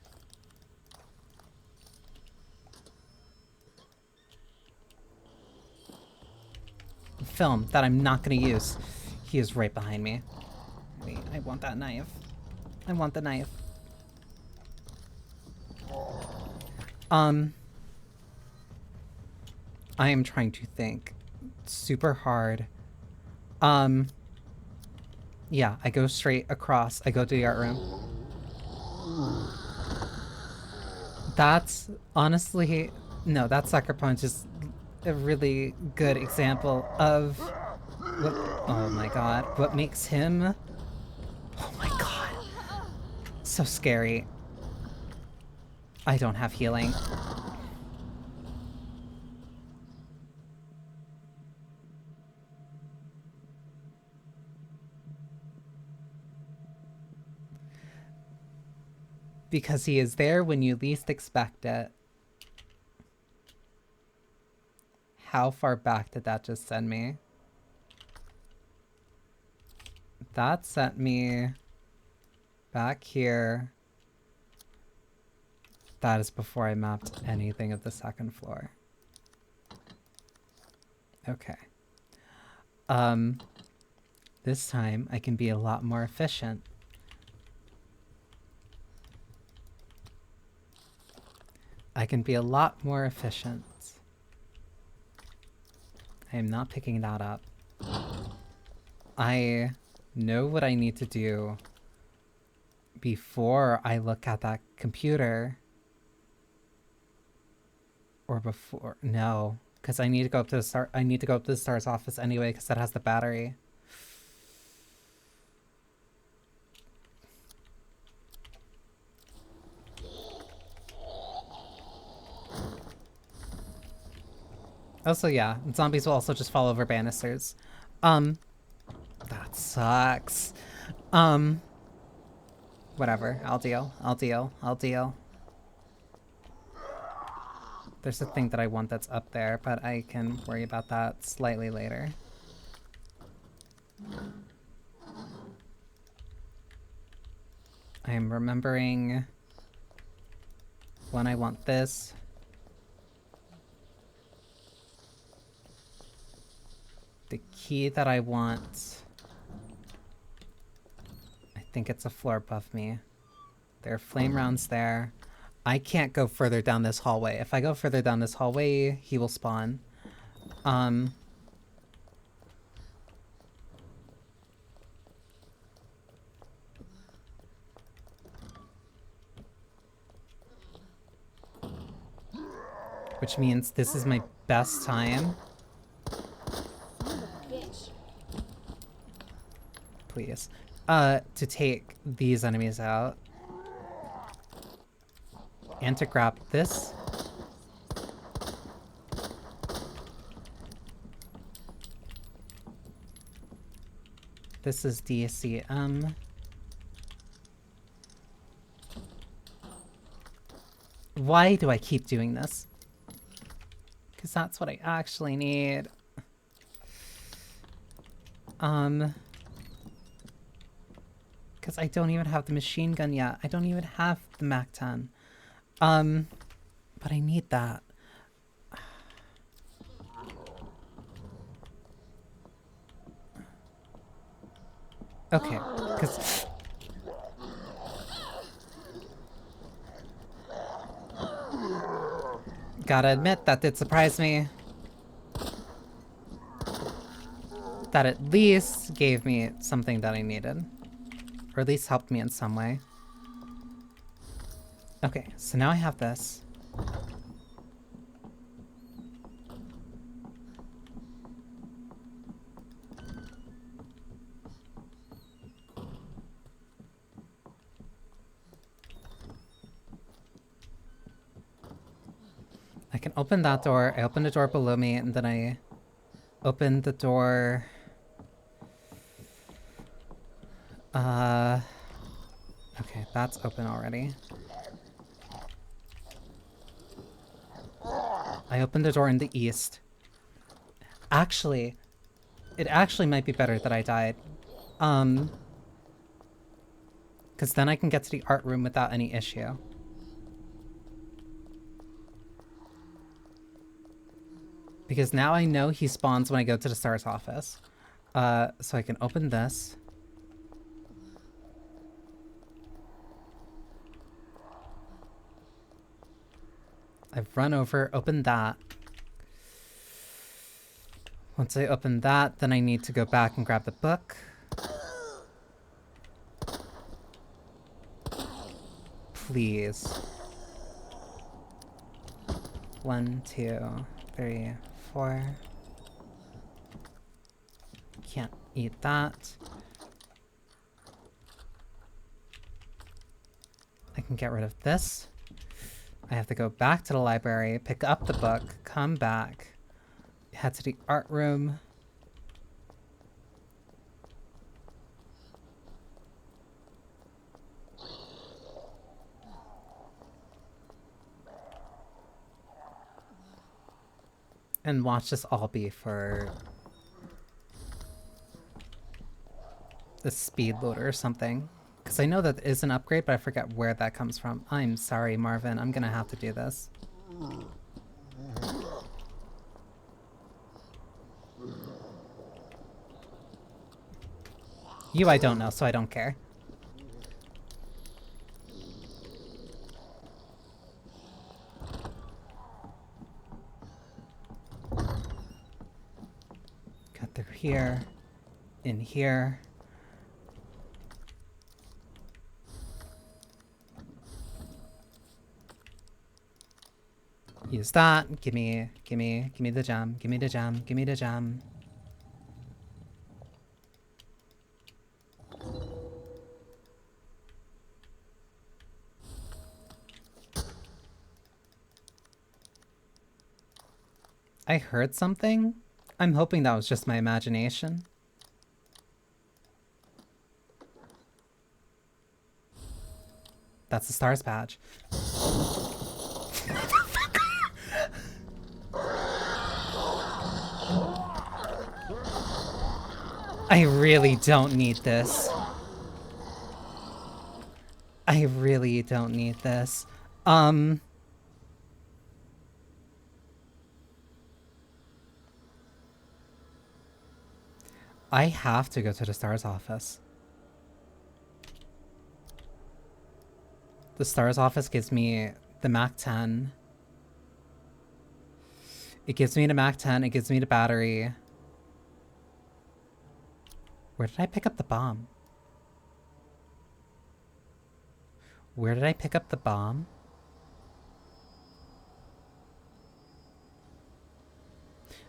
Film that I'm not gonna use. He is right behind me. Wait, I want that knife. I want the knife. I am trying to think super hard. Yeah, I go straight across. I go to the art room. That's honestly, no, that sucker punch is a really good example of what, oh my god, what makes him, oh my god, so scary. I don't have healing. Because he is there when you least expect it. How far back did that just send me? That sent me back here. That is before I mapped anything of the second floor. Okay. This time I can be a lot more efficient. I can be a lot more efficient. I am not picking that up. I know what I need to do before I look at that computer. Or before, no, because I need to go up to the star. I need to go up to the STAR's office anyway, because that has the battery. Also, yeah, zombies will also just fall over banisters. That sucks. Whatever. I'll deal. I'll deal. I'll deal. There's a thing that I want that's up there, but I can worry about that slightly later. I am remembering when I want this. The key that I want, I think it's a floor above me. There are flame rounds there. I can't go further down this hallway. If I go further down this hallway, he will spawn. Which means this is my best time. Please. To take these enemies out. And to grab this. This is DCM. Why do I keep doing this? Because that's what I actually need. Because I don't even have the machine gun yet. I don't even have the MAC-10. But I need that. Okay, because... Gotta admit, that did surprise me. That at least gave me something that I needed. Or at least helped me in some way. Okay, so now I have this. I can open that door. I open the door below me, and then I open the door... Okay, that's open already. I opened the door in the east. Actually, it actually might be better that I died. Because then I can get to the art room without any issue. Because now I know he spawns when I go to the STAR's office. So I can open this. I've run over, opened that. Once I open that, then I need to go back and grab the book. Please. 1, 2, 3, 4. Can't eat that. I can get rid of this. I have to go back to the library, pick up the book, come back, head to the art room. And watch this all be for the speed loader or something. Because I know that is an upgrade, but I forget where that comes from. I'm sorry, Marvin. I'm gonna have to do this. You I don't know, so I don't care. Cut through here, in here. Use that. Gimme the gem. Gimme the gem. Gimme the gem. I heard something. I'm hoping that was just my imagination. That's the stars badge. I really don't need this. I really don't need this. I have to go to the stars office. The stars office gives me the Mac 10. It gives me the Mac 10. It gives me the battery. Where did I pick up the bomb? Where did I pick up the bomb?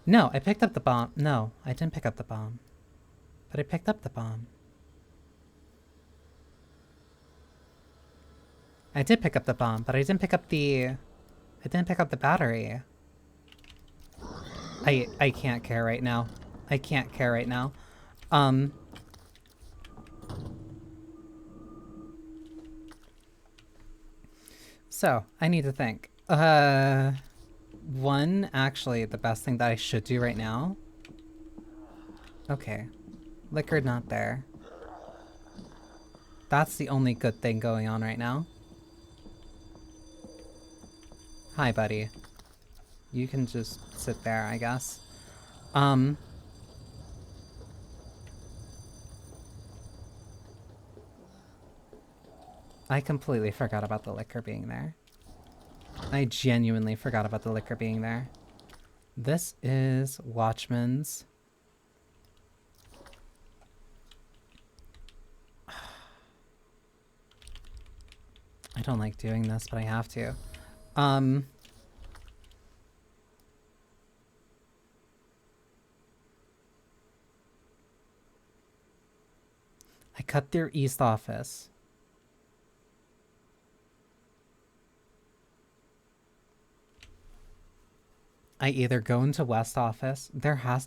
No, I picked up the bomb. No, I didn't pick up the bomb. But I picked up the bomb. I did pick up the bomb, but I didn't pick up the... I didn't pick up the battery. I can't care right now. I can't care right now. So, I need to think. One, actually, the best thing that I should do right now... Okay. Liquor not there. That's the only good thing going on right now. Hi, buddy. You can just sit there, I guess. I completely forgot about the liquor being there. I genuinely forgot about the liquor being there. This is Watchman's. I don't like doing this, but I have to. I cut their east office. I either go into west office.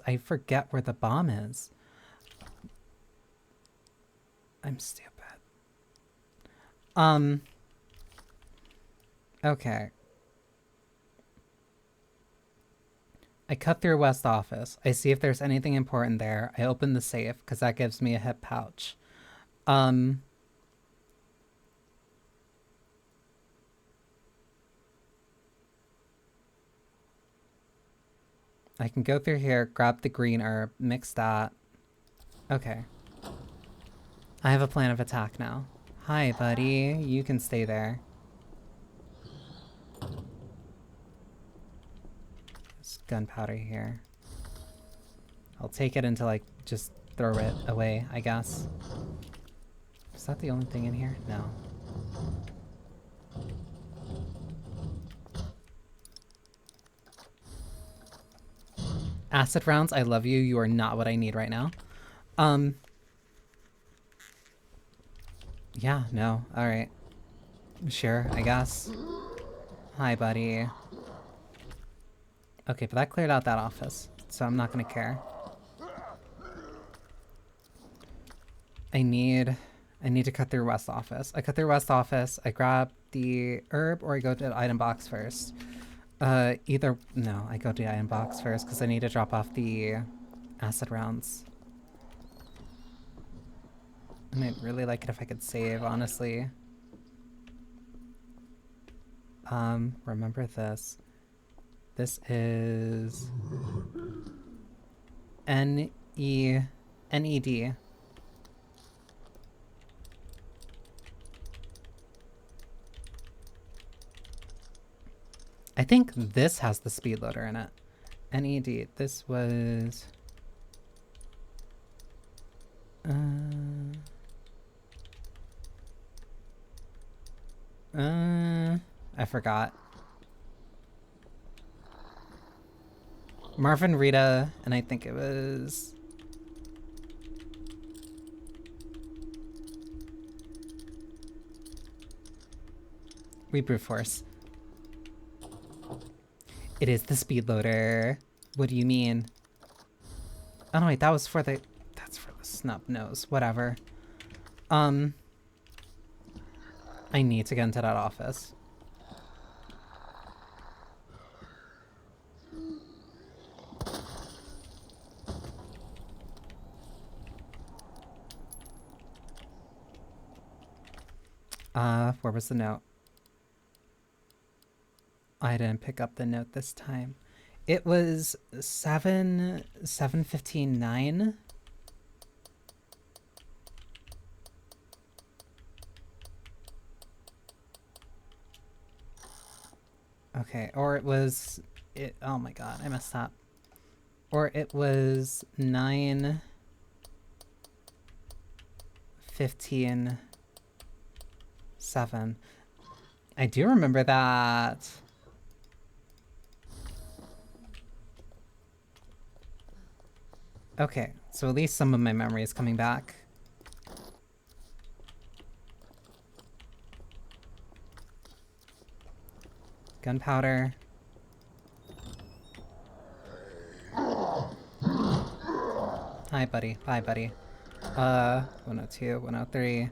I forget where the bomb is. I'm stupid. Okay. I cut through west office. I see if there's anything important there. I open the safe because that gives me a hip pouch. I can go through here, grab the green herb, mix that. Okay. I have a plan of attack now. Hi, buddy. You can stay there. There's gunpowder here. I'll take it until I just throw it away, I guess. Is that the only thing in here? No. Acid rounds, I love you. You are not what I need right now. Yeah, no. Alright. Sure, I guess. Hi, buddy. Okay, but that cleared out that office, so I'm not gonna care. I need to cut through west office. I cut through west office, I grab the herb, or I go to the item box first. No, I go to the item box first because I need to drop off the acid rounds. I might really like it if I could save, honestly. Remember this. This is NED. I think this has the speed loader in it. NED. This was... I forgot. Marvin, Rita, and I think it was... We brute force. It is the speed loader. What do you mean? Oh no, wait, that was for the... That's for the snub nose. Whatever. I need to get into that office. Where was the note? I didn't pick up the note this time. It was 7:15:09. Okay, or it was oh my god, I messed up. Or it was 9:15:07. I do remember that. Okay, so at least some of my memory is coming back. Gunpowder. Hi, buddy. Bye, buddy. 102, 103,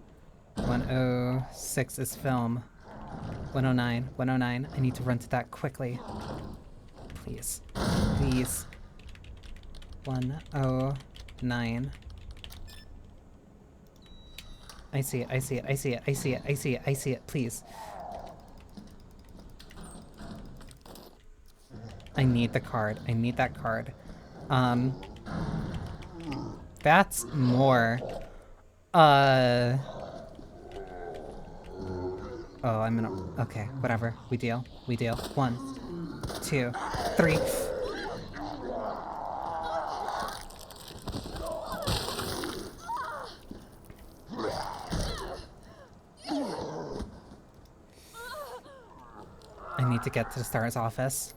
106 is film. 109, 109. I need to run to that quickly. Please. Please. 109. I see it, I see it, I see it, I see it, I see it, I see it, please. I need the card. I need that card. That's more. Oh, I'm gonna... Okay, whatever. We deal. We deal. 1, 2, 3. I need to get to the Stars office.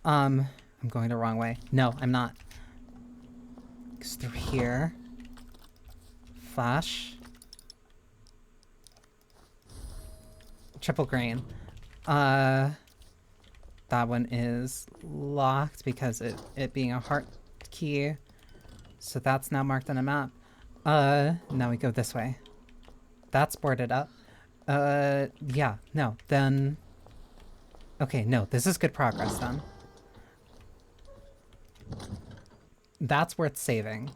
I'm going the wrong way. No, I'm not. It's through here. Flash. Triple grain. That one is locked because it being a heart key. So that's now marked on a map. Now we go this way. That's boarded up. Yeah, no, then... Okay, no, this is good progress then. That's worth saving.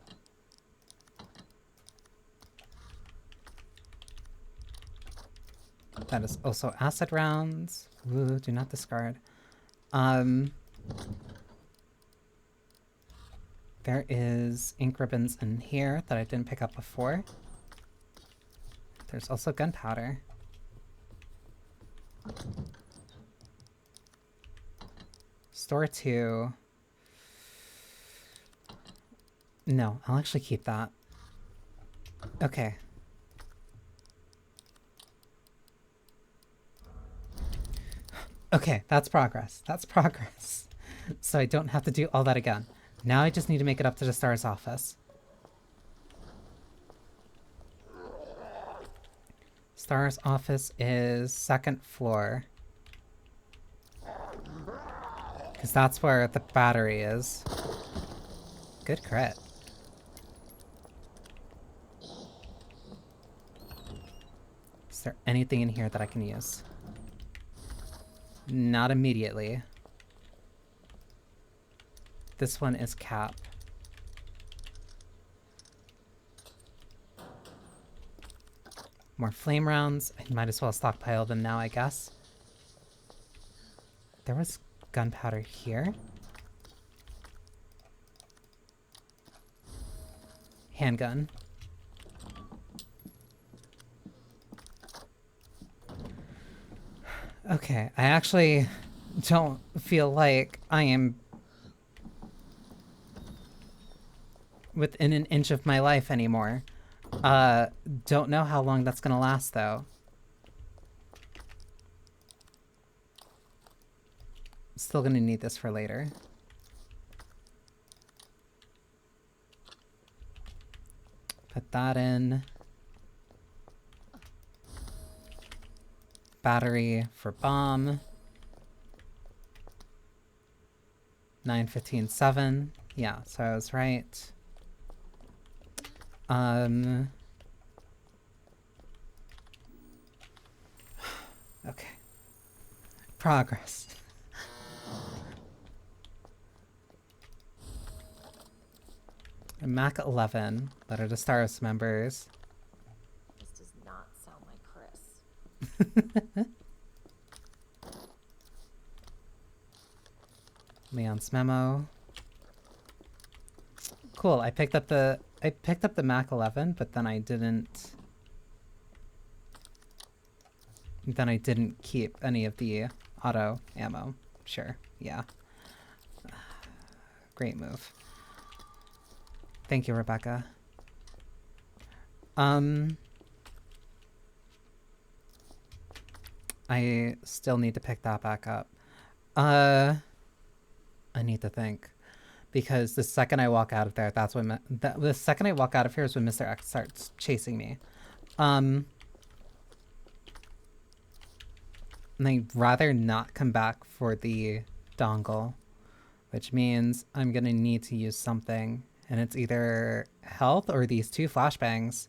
That is also acid rounds. Ooh, do not discard. There is ink ribbons in here that I didn't pick up before. There's also gunpowder. Store 2. No, I'll actually keep that. Okay. Okay, that's progress. That's progress. So I don't have to do all that again. Now I just need to make it up to the Stars office. Stars office is 2nd floor. Because that's where the battery is. Good crit. Is there anything in here that I can use? Not immediately. This one is cap. More flame rounds. I might as well stockpile them now, I guess. There was gunpowder here. Handgun. Okay, I actually don't feel like I am within an inch of my life anymore. Don't know how long that's gonna last, though. still gonna need this for later. Put that in. Battery for bomb. 9:15:7. Yeah, so I was right. Okay. Progress. Mac 11. Letter to Stars members. This does not sound like Chris. Leon's memo. Cool. I picked up the Mac 11, but then I didn't. Then I didn't keep any of the auto ammo. Sure. Yeah. Great move. Thank you, Rebecca. I still need to pick that back up. I need to think. Because the second I walk out of there, that's when the second I walk out of here is when Mr. X starts chasing me. And I'd rather not come back for the dongle, which means I'm gonna need to use something, and it's either health or these 2 flashbangs.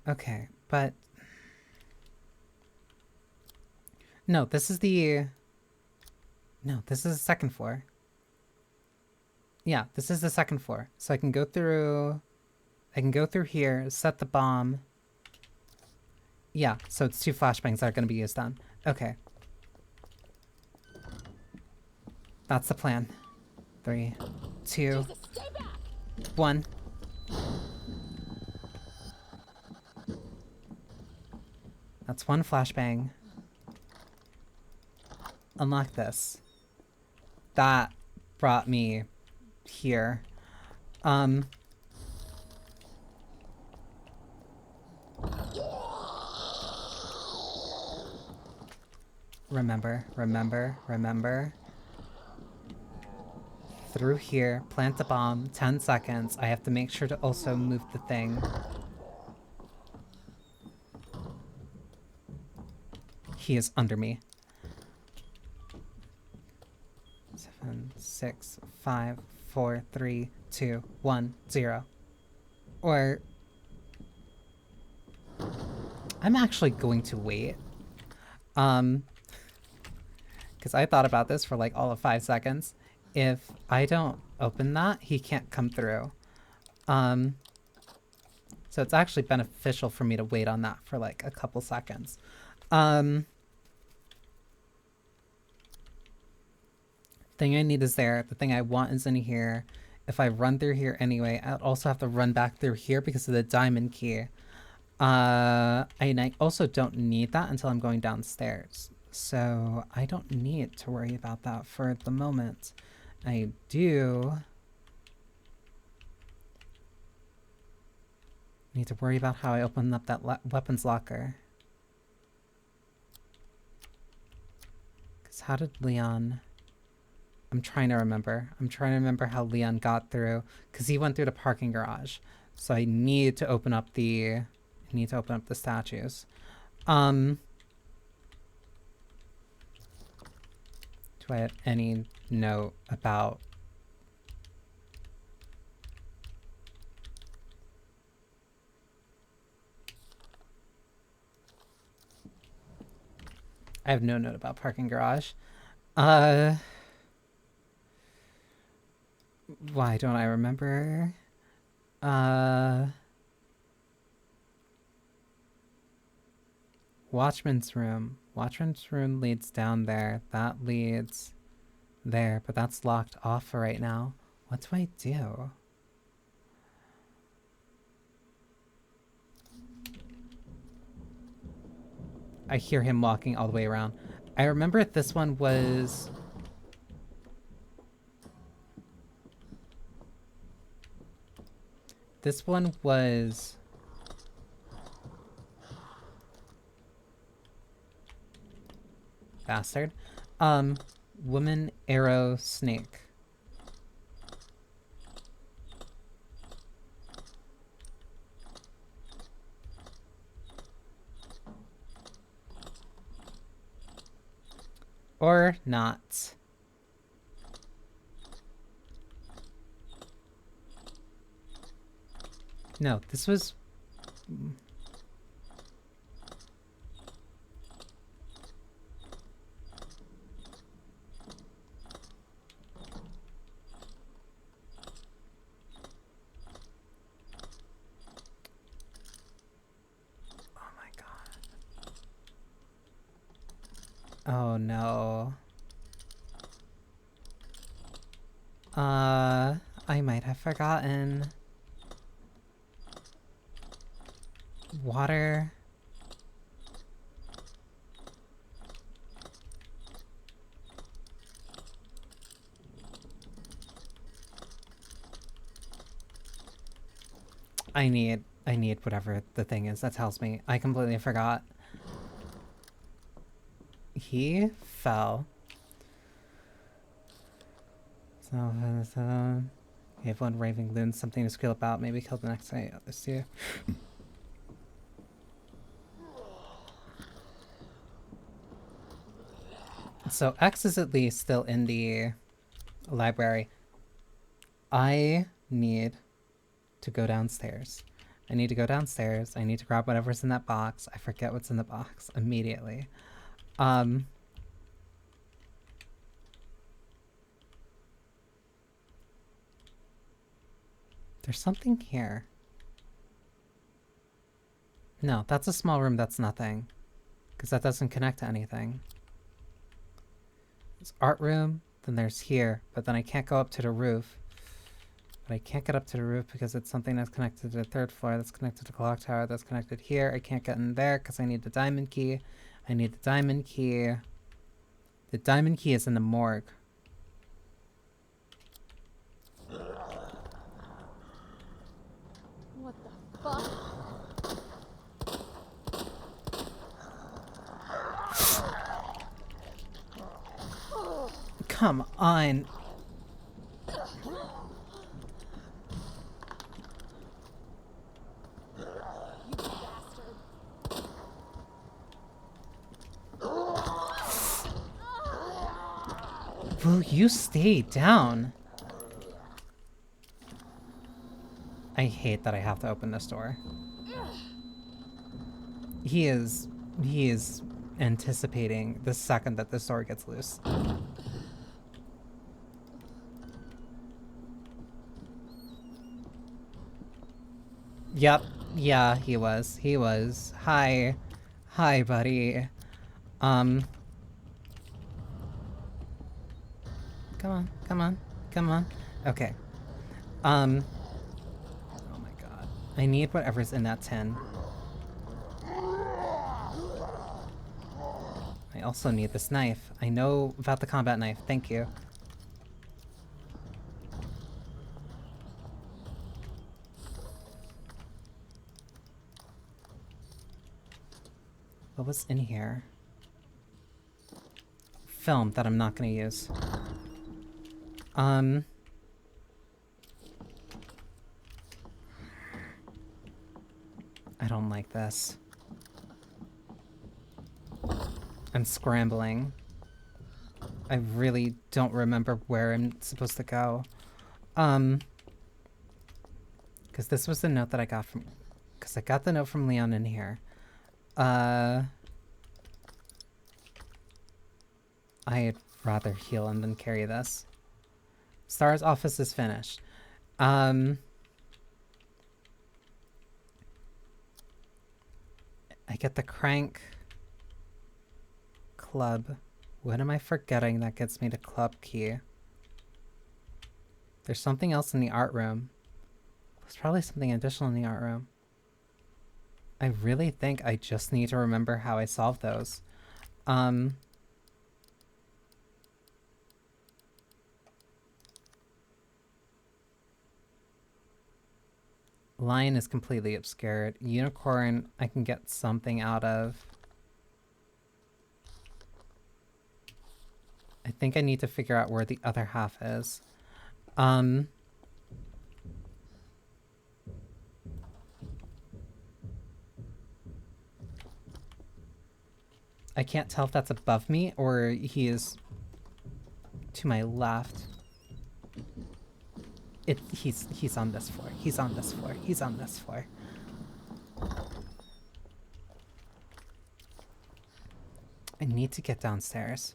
Okay, but no, this is the second floor. Yeah, this is the second floor. So I can go through here, set the bomb. Yeah, so it's 2 flashbangs that are going to be used on. Okay. That's the plan. 3, 2, 1. That's 1 flashbang. Unlock this. That brought me here. Remember. Through here, plant the bomb, 10 seconds. I have to make sure to also move the thing. He is under me. 7, 6, 5, 4, 3, 2, 1, 0. Or I'm actually going to wait. Because I thought about this for like all of 5 seconds. If I don't open that, he can't come through. So it's actually beneficial for me to wait on that for like a couple seconds. Thing I need is there. The thing I want is in here. If I run through here anyway, I'll also have to run back through here because of the diamond key. And I also don't need that until I'm going downstairs. So I don't need to worry about that for the moment. I do need to worry about how I open up that weapons locker. Because how did Leon... I'm trying to remember how Leon got through, because he went through the parking garage. So I need to open up the statues. Do I have any note about... I have no note about parking garage. Why don't I remember? Watchman's room. Watchman's room leads down there. That leads there, but that's locked off for right now. What do I do? I hear him walking all the way around. I remember this one was... This one was... bastard. Woman, arrow, snake. Or not. No, this was... Oh no. I might have forgotten. Water. I need whatever the thing is that tells me. I completely forgot. He fell. So you have one raving loon, something to squeal about, maybe kill the next night. Others too. So X is at least still in the library. I need to go downstairs. I need to go downstairs. I need to grab whatever's in that box. I forget what's in the box immediately. There's something here. No, that's a small room. That's nothing. Because that doesn't connect to anything. There's art room. Then there's here. But then I can't go up to the roof. But I can't get up to the roof because it's something that's connected to the third floor. That's connected to the clock tower. That's connected here. I can't get in there because I need the diamond key. I need the diamond key. The diamond key is in the morgue. What the fuck? Come on. Will you stay down? I hate that I have to open this door. He is anticipating the second that this door gets loose. Yep. Yeah, he was. He was. Hi. Hi, buddy. Come on. Come on. Come on. Okay. Oh my god. I need whatever's in that tin. I also need this knife. I know about the combat knife. Thank you. What was in here? Film that I'm not gonna use. I don't like this. I'm scrambling. I really don't remember where I'm supposed to go. Because this was the note that I got from... Because I got the note from Leon in here. I'd rather heal him than carry this. Star's office is finished. I get the crank club. What am I forgetting that gets me to club key? There's something else in the art room. There's probably something additional in the art room. I really think I just need to remember how I solved those. Lion is completely obscured. Unicorn, I can get something out of. think I need to figure out where the other half is. I can't tell if that's above me or he is to my left. He's on this floor. He's on this floor. He's on this floor. I need to get downstairs.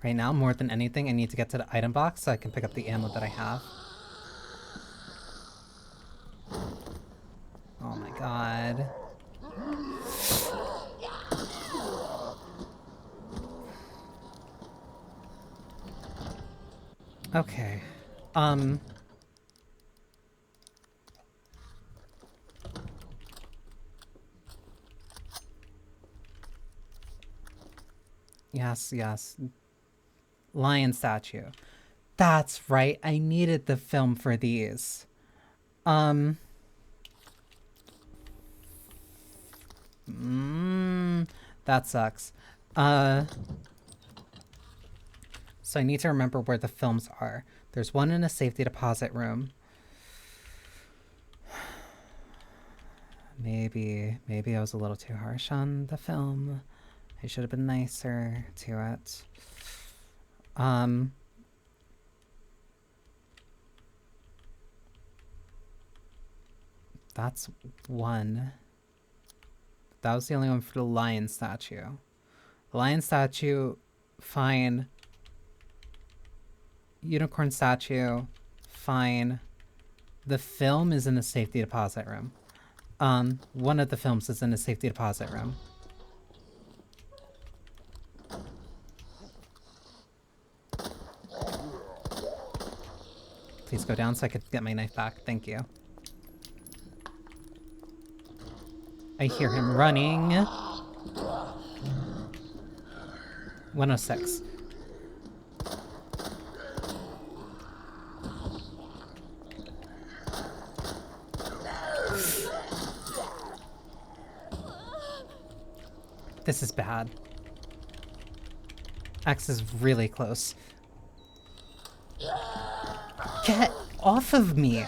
Right now, more than anything, I need to get to the item box so I can pick up the ammo that I have. Oh my god. Okay. Yes. Lion statue. That's right. I needed the film for these. That sucks. So I need to remember where the films are. There's one in a safety deposit room. Maybe I was a little too harsh on the film. I should have been nicer to it. That's one. That was the only one for the lion statue. The lion statue, fine. Unicorn statue, fine. The film is in the safety deposit room. One of the films is in the safety deposit room. Please go down so I could get my knife back. Thank you. I hear him running. 106. This is bad. X is really close. Get off of me!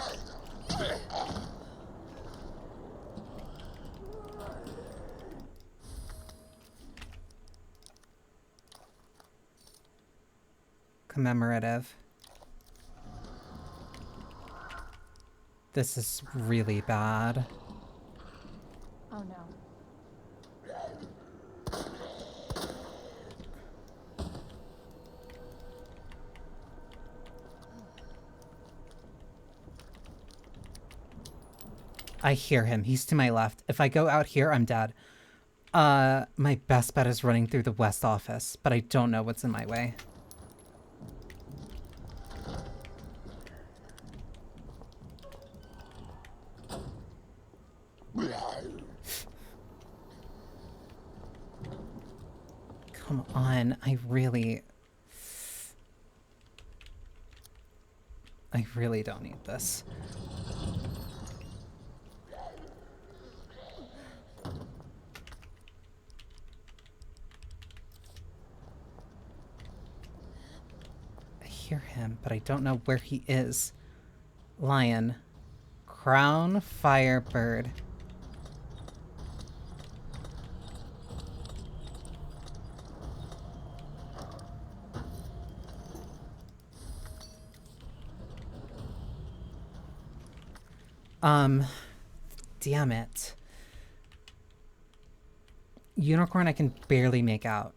Commemorative. This is really bad. Oh no. I hear him. He's to my left. If I go out here, I'm dead. My best bet is running through the west office, but I don't know what's in my way. Come on, I really don't need this. I hear him, but I don't know where he is. Lion. Crown Firebird. Damn it. Unicorn I can barely make out.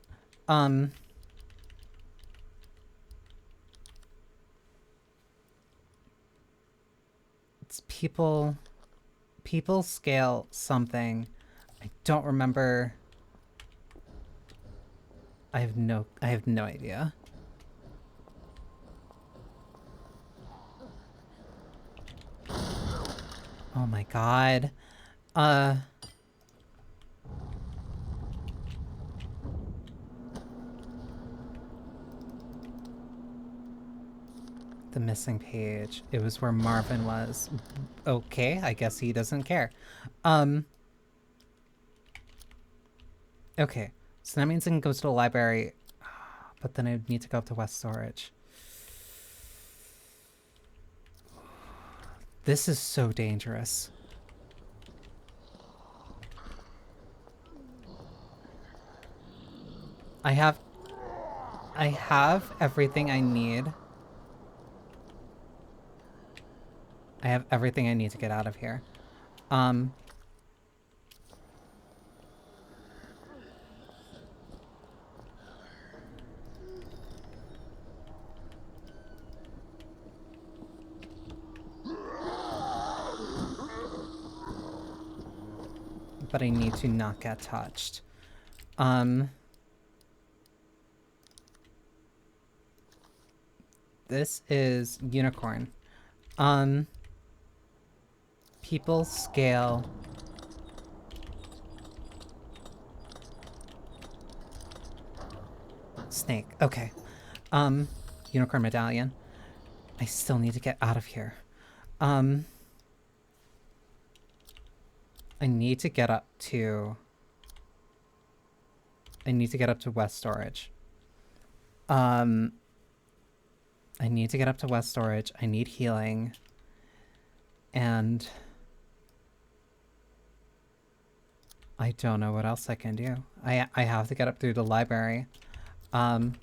It's people scale something. I don't remember. I have no idea. Oh my god. The missing page. It was where Marvin was. Okay, I guess he doesn't care. Okay, So that means I can go to the library, but then I need to go up to West Storage. This is so dangerous. I have everything I need. I have everything I need to get out of here. But I need to not get touched. This is Unicorn. People scale. Snake. Okay. Unicorn medallion. I still need to get out of here. I need to get up to West Storage. I need to get up to West Storage. I need healing. And I don't know what else I can do. I have to get up through the library. But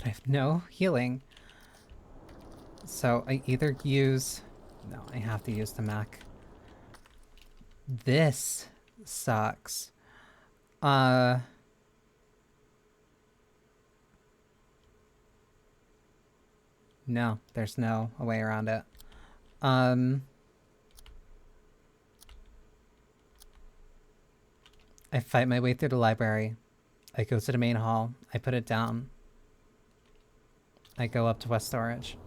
I have no healing. So I either use... No, I have to use the mech. This sucks. No, there's no way around it. I fight my way through the library. I go to the main hall. I put it down. I go up to West Storage.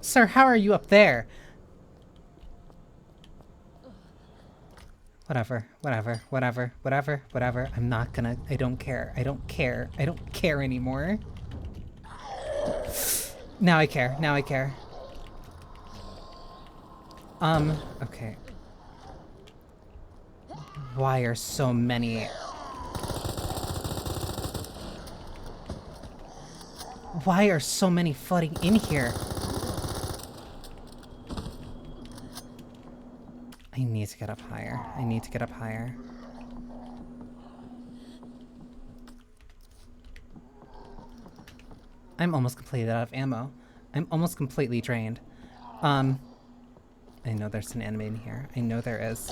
Sir, how are you up there? Whatever. I'm not gonna... I don't care. I don't care anymore. Now I care. Okay. Why are so many... Why are so many flooding in here? I need to get up higher. I'm almost completely out of ammo. I'm almost completely drained. I know there's an enemy in here. I know there is.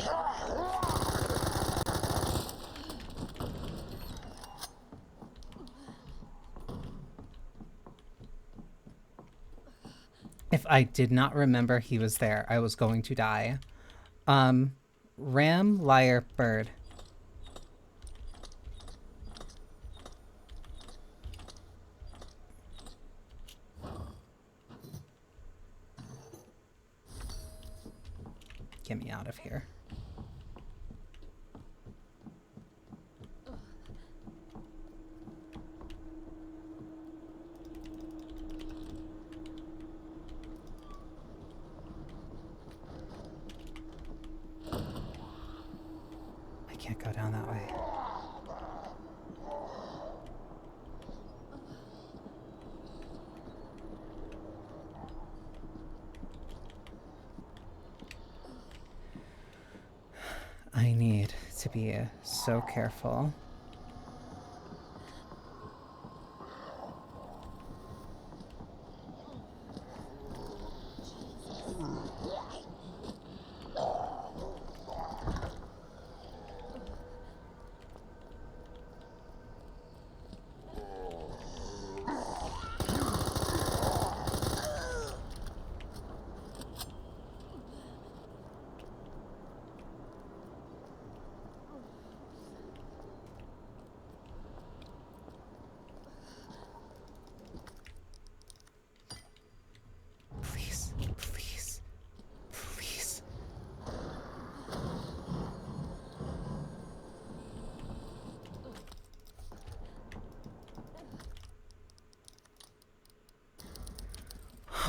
If I did not remember he was there, I was going to die. Ram, liar, bird. Get me out of here. I can't go down that way. I need to be so careful.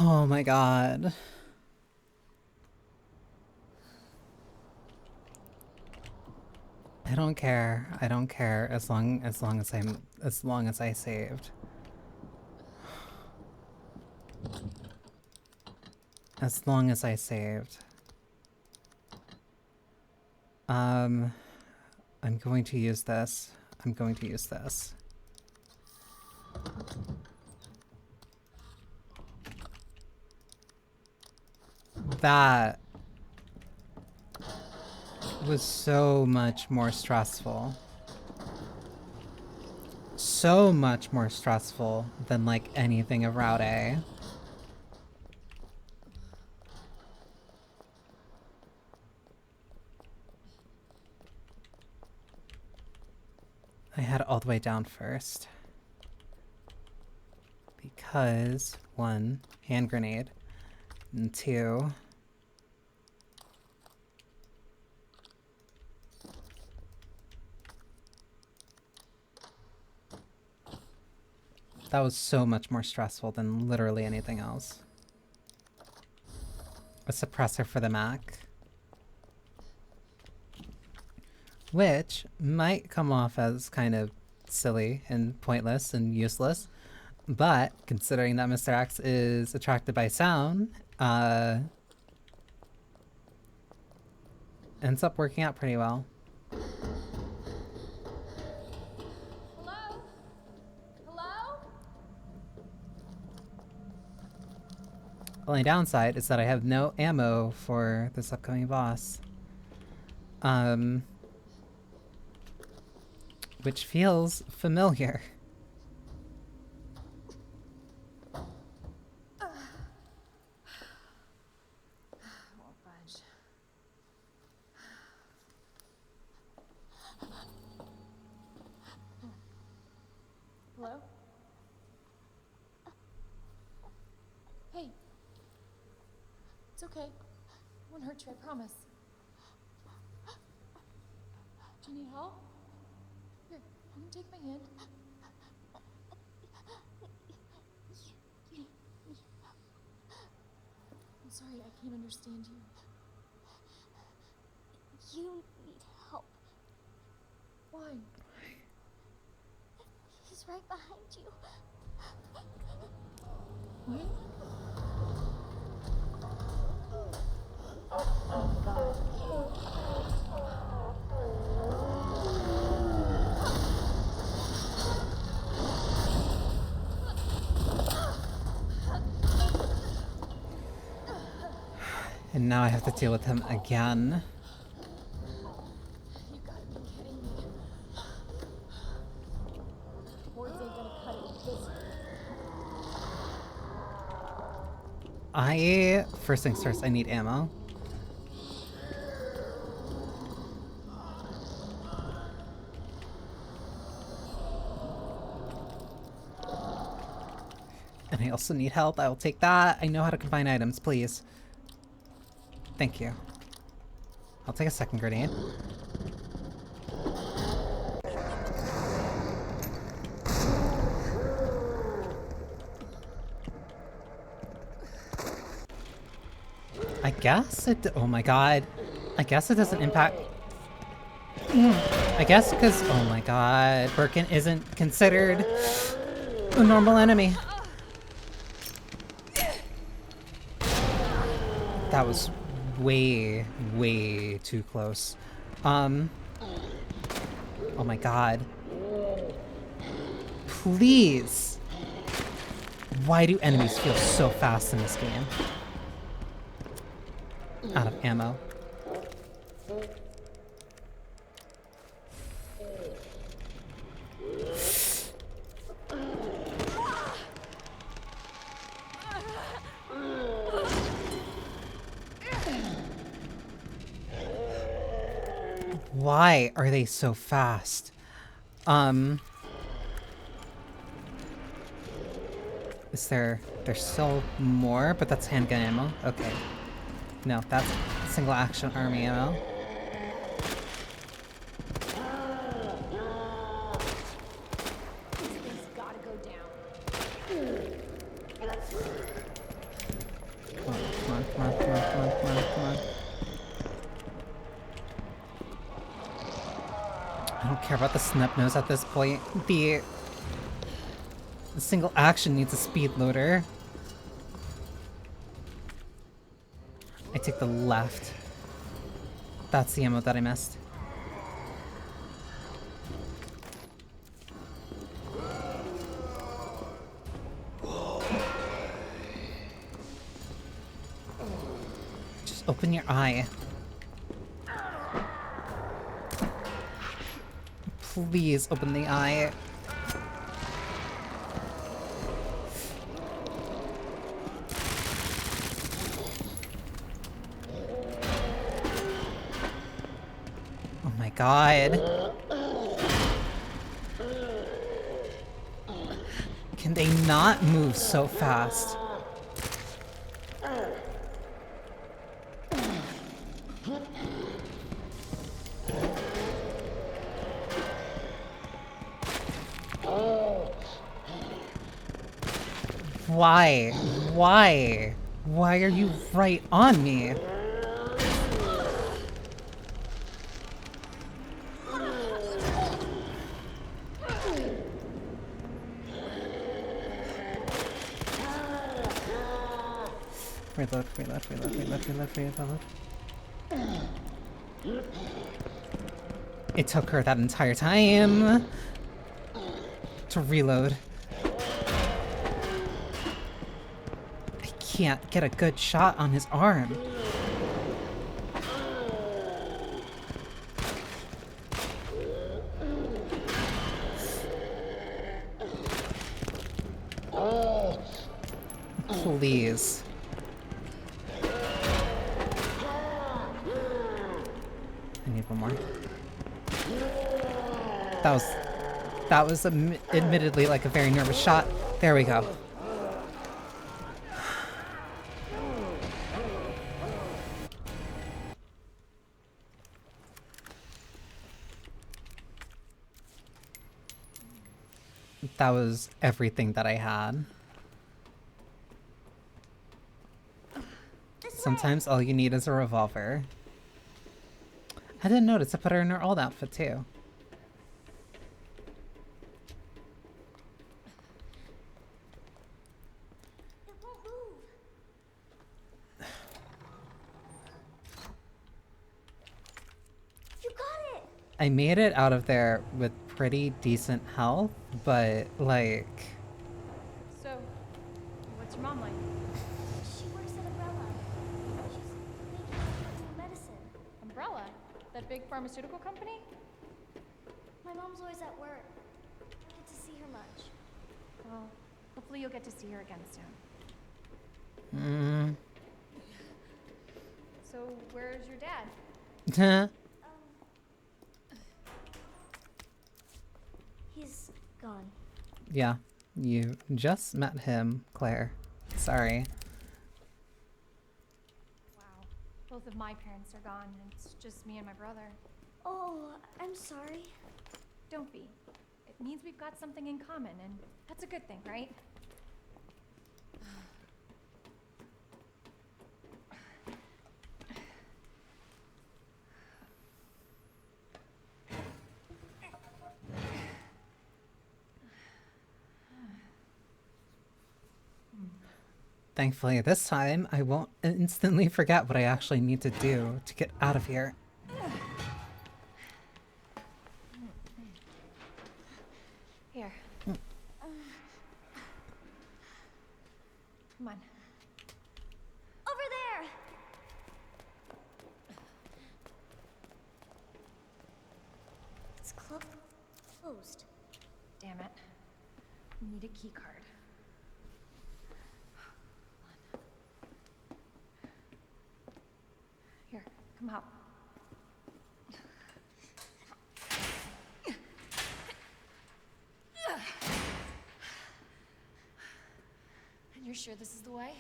Oh my god. I don't care. I don't care as long as I saved. As long as I saved. I'm going to use this. I'm going to use this. That was so much more stressful. So much more stressful than like anything of Route A. I had it all the way down first. Because, 1, hand grenade, and 2, that was so much more stressful than literally anything else. A suppressor for the Mac. Which might come off as kind of silly and pointless and useless, but considering that Mr. X is attracted by sound, ends up working out pretty well. Hello? Hello? Only downside is that I have no ammo for this upcoming boss. Which feels familiar. Hello? Hey. It's okay. I won't hurt you, I promise. Do you need help? Here, you can take my hand. I'm sorry, I can't understand you. You need help. Why? He's right behind you. What? And now I have to deal with him again. You gotta be kidding me. Words ain't gonna cut it this First things first, I need ammo. And I also need help. I will take that. I know how to combine items, please. Thank you. I'll take a second grenade. I guess it... Oh my god. I guess it doesn't impact... I guess because... Oh my god. Birkin isn't considered a normal enemy. That was way, way too close. Oh my god. Please! Why do enemies feel so fast in this game? Out of ammo. Why are they so fast? Is there's still more, but that's handgun ammo. Okay. No, that's single action army ammo. thing's gotta go down. Come on, come on, come on, come on, come on, come on, come on. I don't care about the snub nose at this point. The single action needs a speed loader. I take the left. That's the ammo that I missed. Just open your eye. Please open the eye. Oh my god. Can they not move so fast? Why? Why? Why are you right on me? Reload, reload, reload, reload, reload, reload. It took her that entire time to reload. I can't get a good shot on his arm. Please. I need one more. That was admittedly like a very nervous shot. There we go. That was everything that I had. Sometimes all you need is a revolver. I didn't notice I put her in her old outfit too. It won't move. You got it. I made it out of there with pretty decent health, but like... So, what's your mom like? She works at Umbrella. She's making new medicine. Umbrella? That big pharmaceutical company? My mom's always at work. I don't get to see her much. Well, hopefully you'll get to see her again soon. So, where's your dad? He's gone. Yeah, you just met him, Claire. Sorry. Wow. Both of my parents are gone, and it's just me and my brother. Oh, I'm sorry. Don't be. It means we've got something in common, and that's a good thing, right? Thankfully, this time, I won't instantly forget what I actually need to do to get out of here. Here. Come on. Over there! It's closed. Damn it. We need a key card. Here, come out. And you're sure this is the way?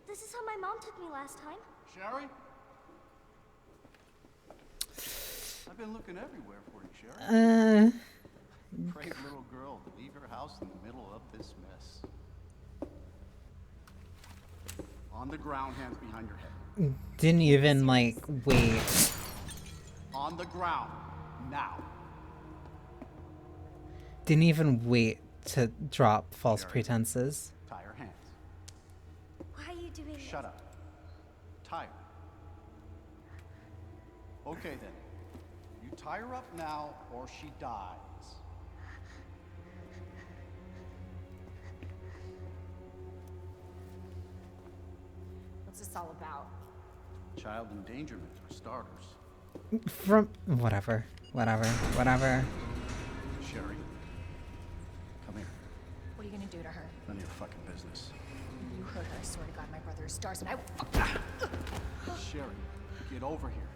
This is how my mom took me last time. Sherry? I've been looking everywhere for you, Sherry. Brave little girl to leave her house in the middle of this mess. On the ground, hands behind your head. Didn't even, like, wait. On the ground, now. Didn't even wait to drop false Sherry. pretenses. Tie her hands. Why are you doing this? Shut up. Tie her. Okay then. You tie her up now or she dies. What's this all about? Child endangerment for starters. From whatever. Sherry, come here. What are you gonna do to her? None of your fucking business. You heard her. I swear to God, my brother is Stars, and I will Sherry, get over here.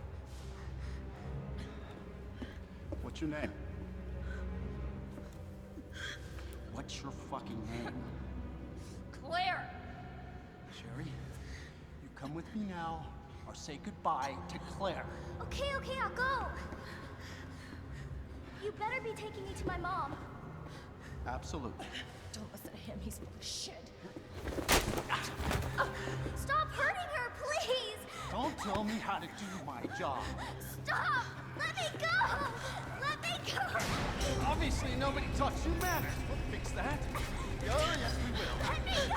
What's your name? What's your fucking name? Claire! Sherry, you come with me now, or say goodbye to Claire. Okay, I'll go. You better be taking me to my mom. Absolutely. Don't listen to him. He's full of shit. Stop hurting her, please! Don't tell me how to do my job. Stop! Let me go! Let me go! Obviously, nobody taught you manners. We'll fix that. Oh, yes, we will. Let me go!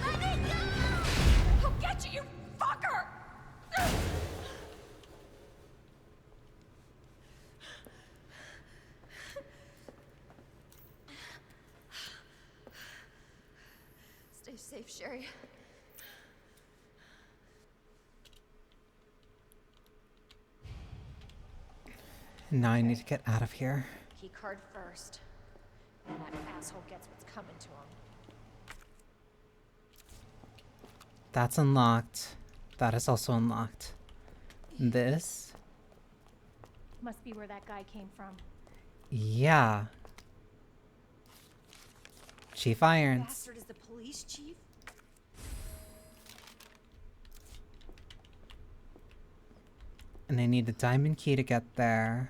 Let me go! I'll get you, you fucker! Stay safe, Sherry. Now I need to get out of here. Key card first. And that asshole gets what's coming to him. That's unlocked. That is also unlocked. This? Must be where that guy came from. Yeah. Chief Irons. Bastard is the police chief? And I need the diamond key to get there.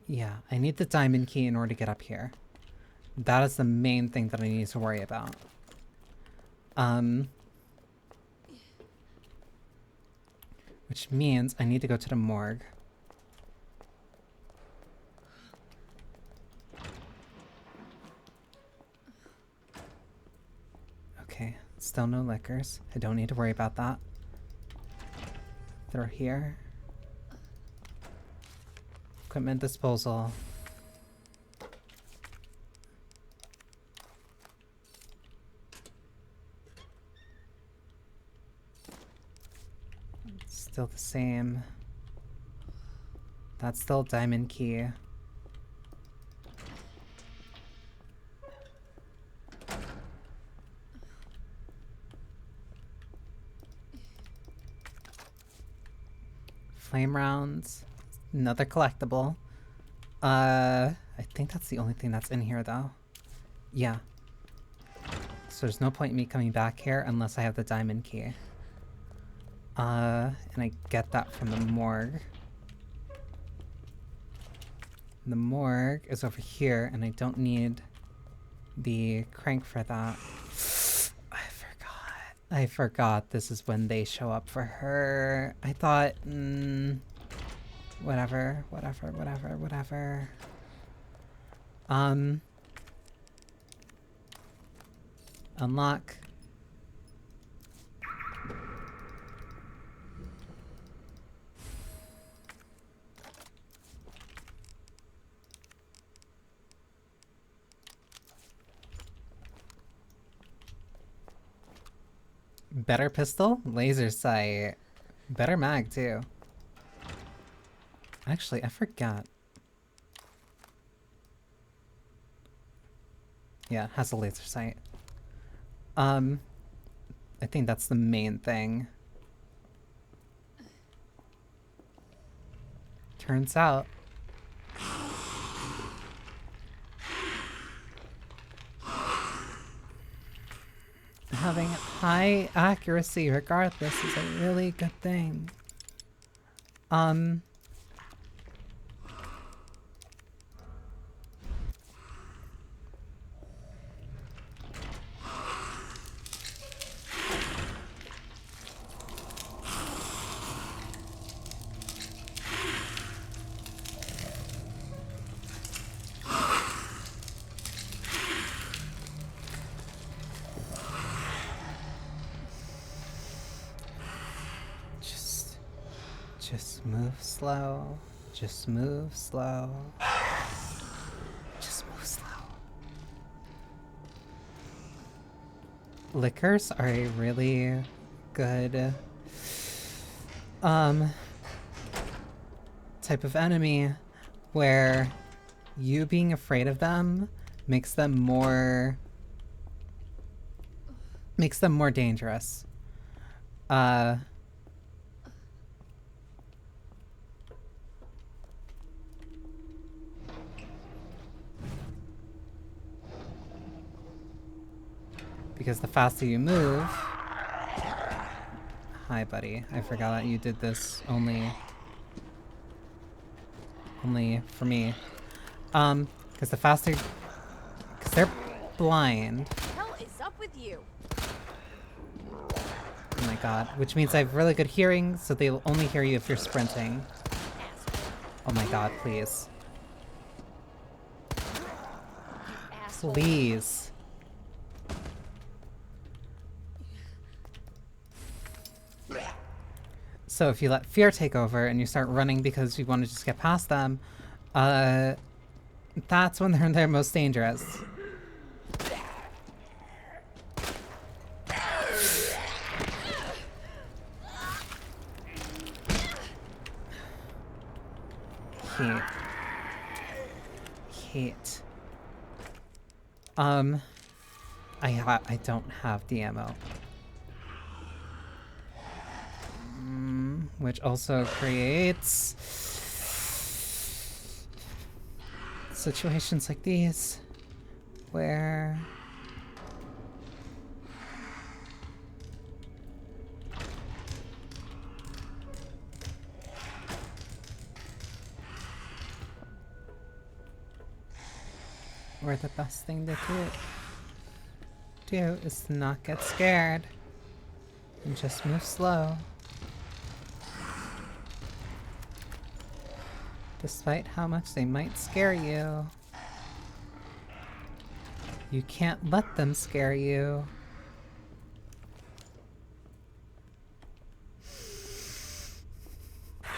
Yeah, I need the diamond key in order to get up here. That is the main thing that I need to worry about. Which means I need to go to the morgue. Okay, still no liquors. I don't need to worry about that. They're here. Equipment disposal. Still the same. That's still diamond key. Flame rounds. Another collectible. I think that's the only thing that's in here though. Yeah. So there's no point in me coming back here unless I have the diamond key. And I get that from the morgue. The morgue is over here, and I don't need the crank for that. I forgot this is when they show up for her. I thought, whatever. Unlock. Better pistol? Laser sight. Better mag, too. Actually, I forgot. Yeah, it has a laser sight. I think that's the main thing. Turns out. Having high accuracy regardless is a really good thing. Just move slow. Just move slow. Just move slow. Lickers are a really good type of enemy where you being afraid of them makes them more dangerous. Because the faster you move... Hi, buddy. I forgot that you did this only for me. Because the faster... Because they're blind. What the hell is up with you? Oh my god. Which means I have really good hearing, so they'll only hear you if you're sprinting. Oh my god, please. Please. So if you let fear take over and you start running because you want to just get past them, that's when they're most dangerous. Hate. I don't have the ammo. Which also creates situations like these where the best thing to do is to not get scared and just move slow. Despite how much they might scare you, you can't let them scare you. You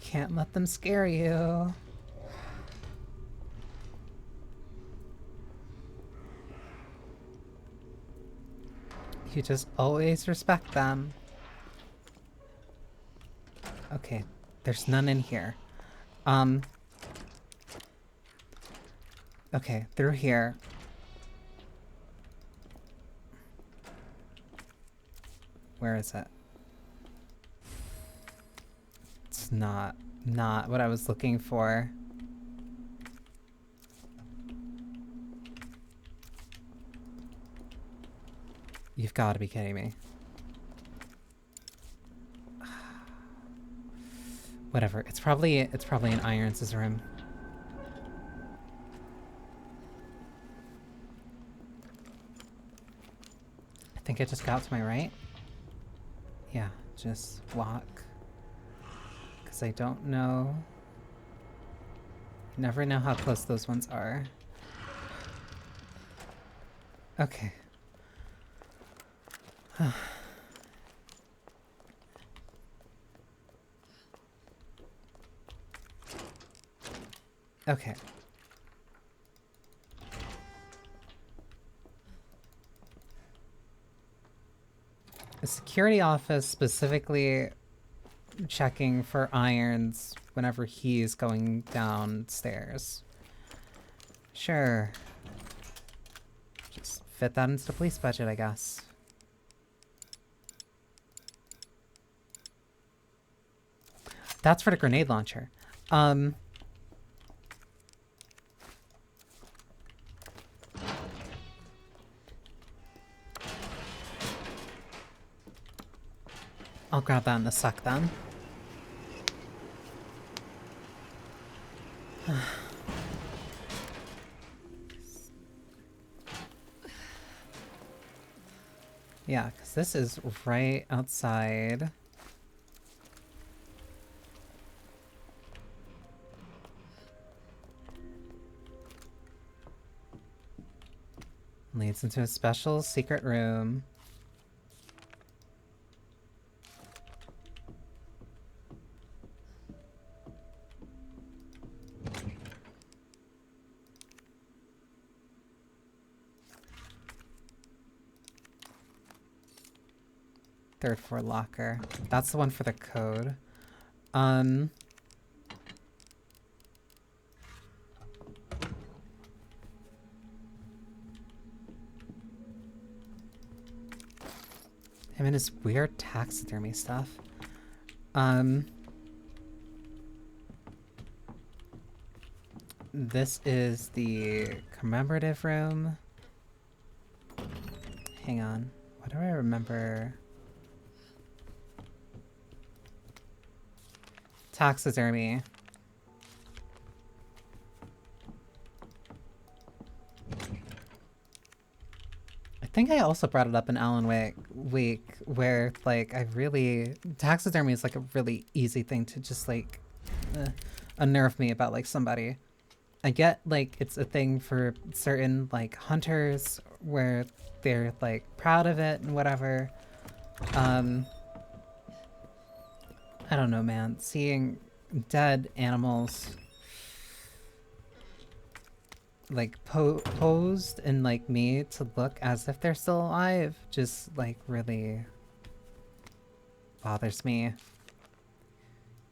can't let them scare you. You just always respect them. Okay. There's none in here. Okay, through here. Where is it? It's not what I was looking for. You've got to be kidding me. Whatever. It's probably in Irons' room. I think I just got to my right. Yeah, just walk. Because I don't know. You never know how close those ones are. Okay. Okay. The security office specifically checking for Irons whenever he's going downstairs. Sure. Just fit that into the police budget, I guess. That's for the grenade launcher. I'll grab that in a sec then. Yeah, because this is right outside. Leads into a special secret room. Third floor locker. That's the one for the code. Him and his weird taxidermy stuff. This is the commemorative room. Hang on. What do I remember? Taxidermy. I think I also brought it up in Alan Wake where like taxidermy is like a really easy thing to just like unnerve me about like somebody. I get like it's a thing for certain like hunters where they're like proud of it and whatever. I don't know, man. Seeing dead animals like posed and like made to look as if they're still alive just like really bothers me.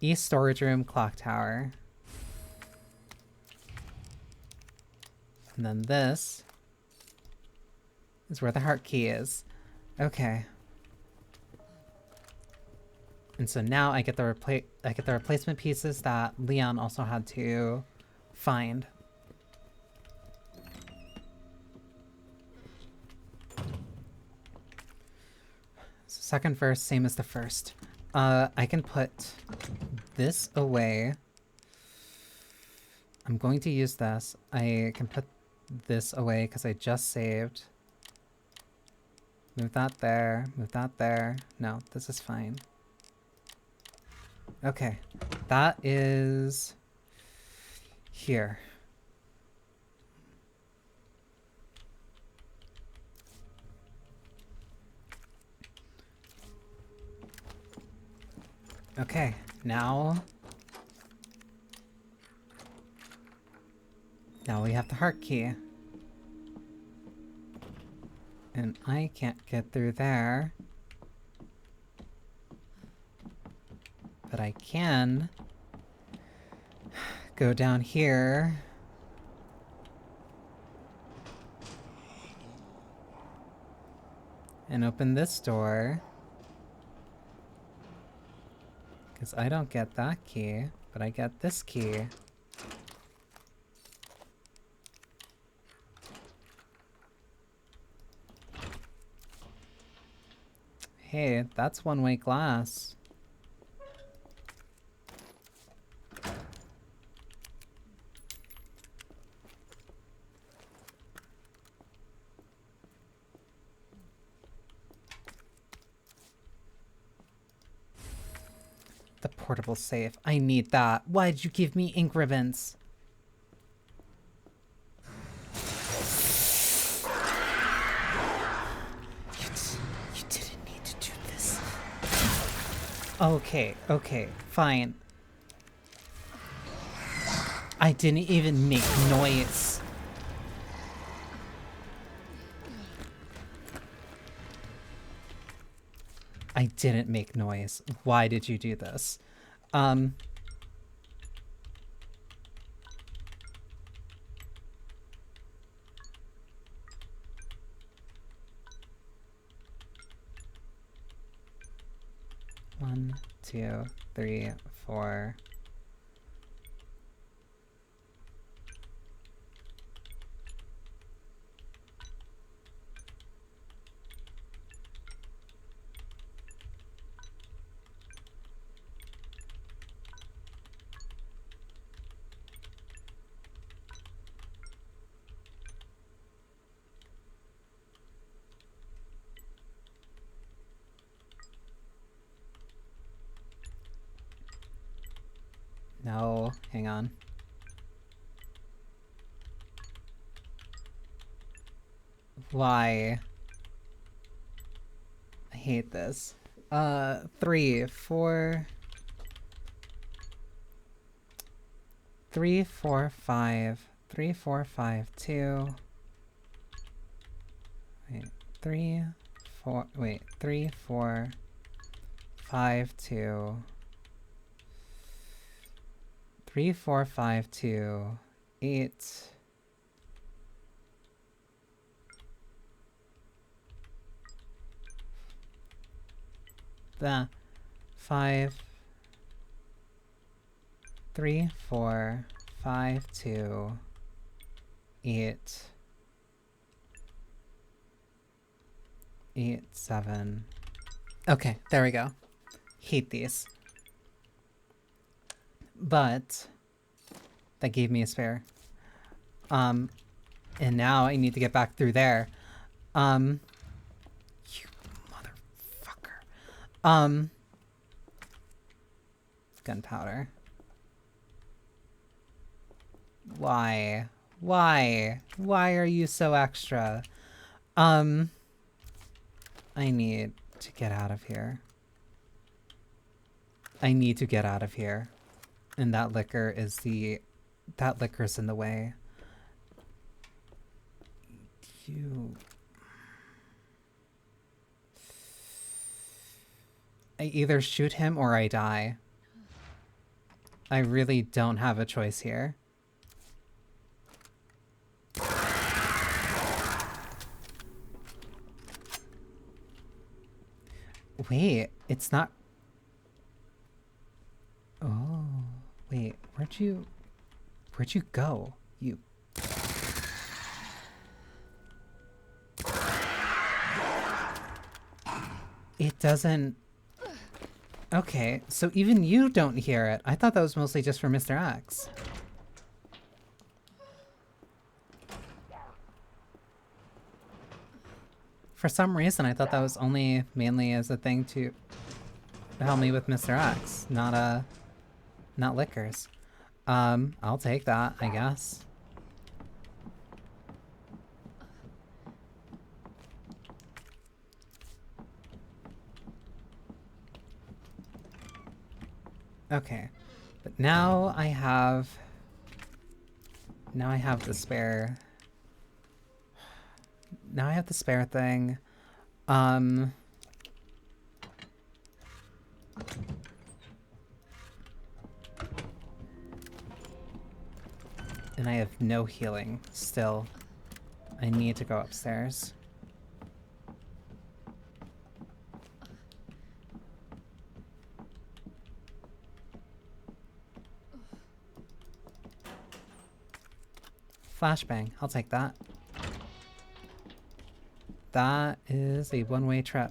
East storage room, clock tower. And then this is where the heart key is. Okay. And so now I get the replacement pieces that Leon also had to find. So second verse, same as the first. I can put this away. I'm going to use this. I can put this away because I just saved. Move that there. Move that there. No, this is fine. Okay. That is here. Okay, now we have the heart key. And I can't get through there. But I can go down here. And open this door. Because I don't get that key, but I get this key. Hey, that's one-way glass. The portable safe. I need that. Why'd you give me ink ribbons? You didn't need to do this. Okay, fine. I didn't even make noise. I didn't make noise. Why did you do this? 1, 2, 3, 4. No, hang on. Why? I hate this. 3, 4... 3, 4, 5. 3, 4, 5, 2. Wait, 3, 4... Wait, 3, 4... 5 2 3 4 5 2 8 the 5 3 4 5 2 8 8 7. Okay, there we go. Hate these. But that gave me a spare. And now I need to get back through there. You motherfucker. Gunpowder. Why? Why? Why are you so extra? I need to get out of here. I need to get out of here. And that liquor is that liquor's in the way. I either shoot him or I die. I really don't have a choice here. Wait, it's not... Oh, wait, where'd you go? You... It doesn't... Okay, so even you don't hear it. I thought that was mostly just for Mr. X. For some reason, I thought that was only mainly as a thing to help me with Mr. X, not liquors. I'll take that, I guess. Okay, but now I have the spare. Now I have the spare thing. And I have no healing still. I need to go upstairs. Flashbang, I'll take that. That is a one-way trip.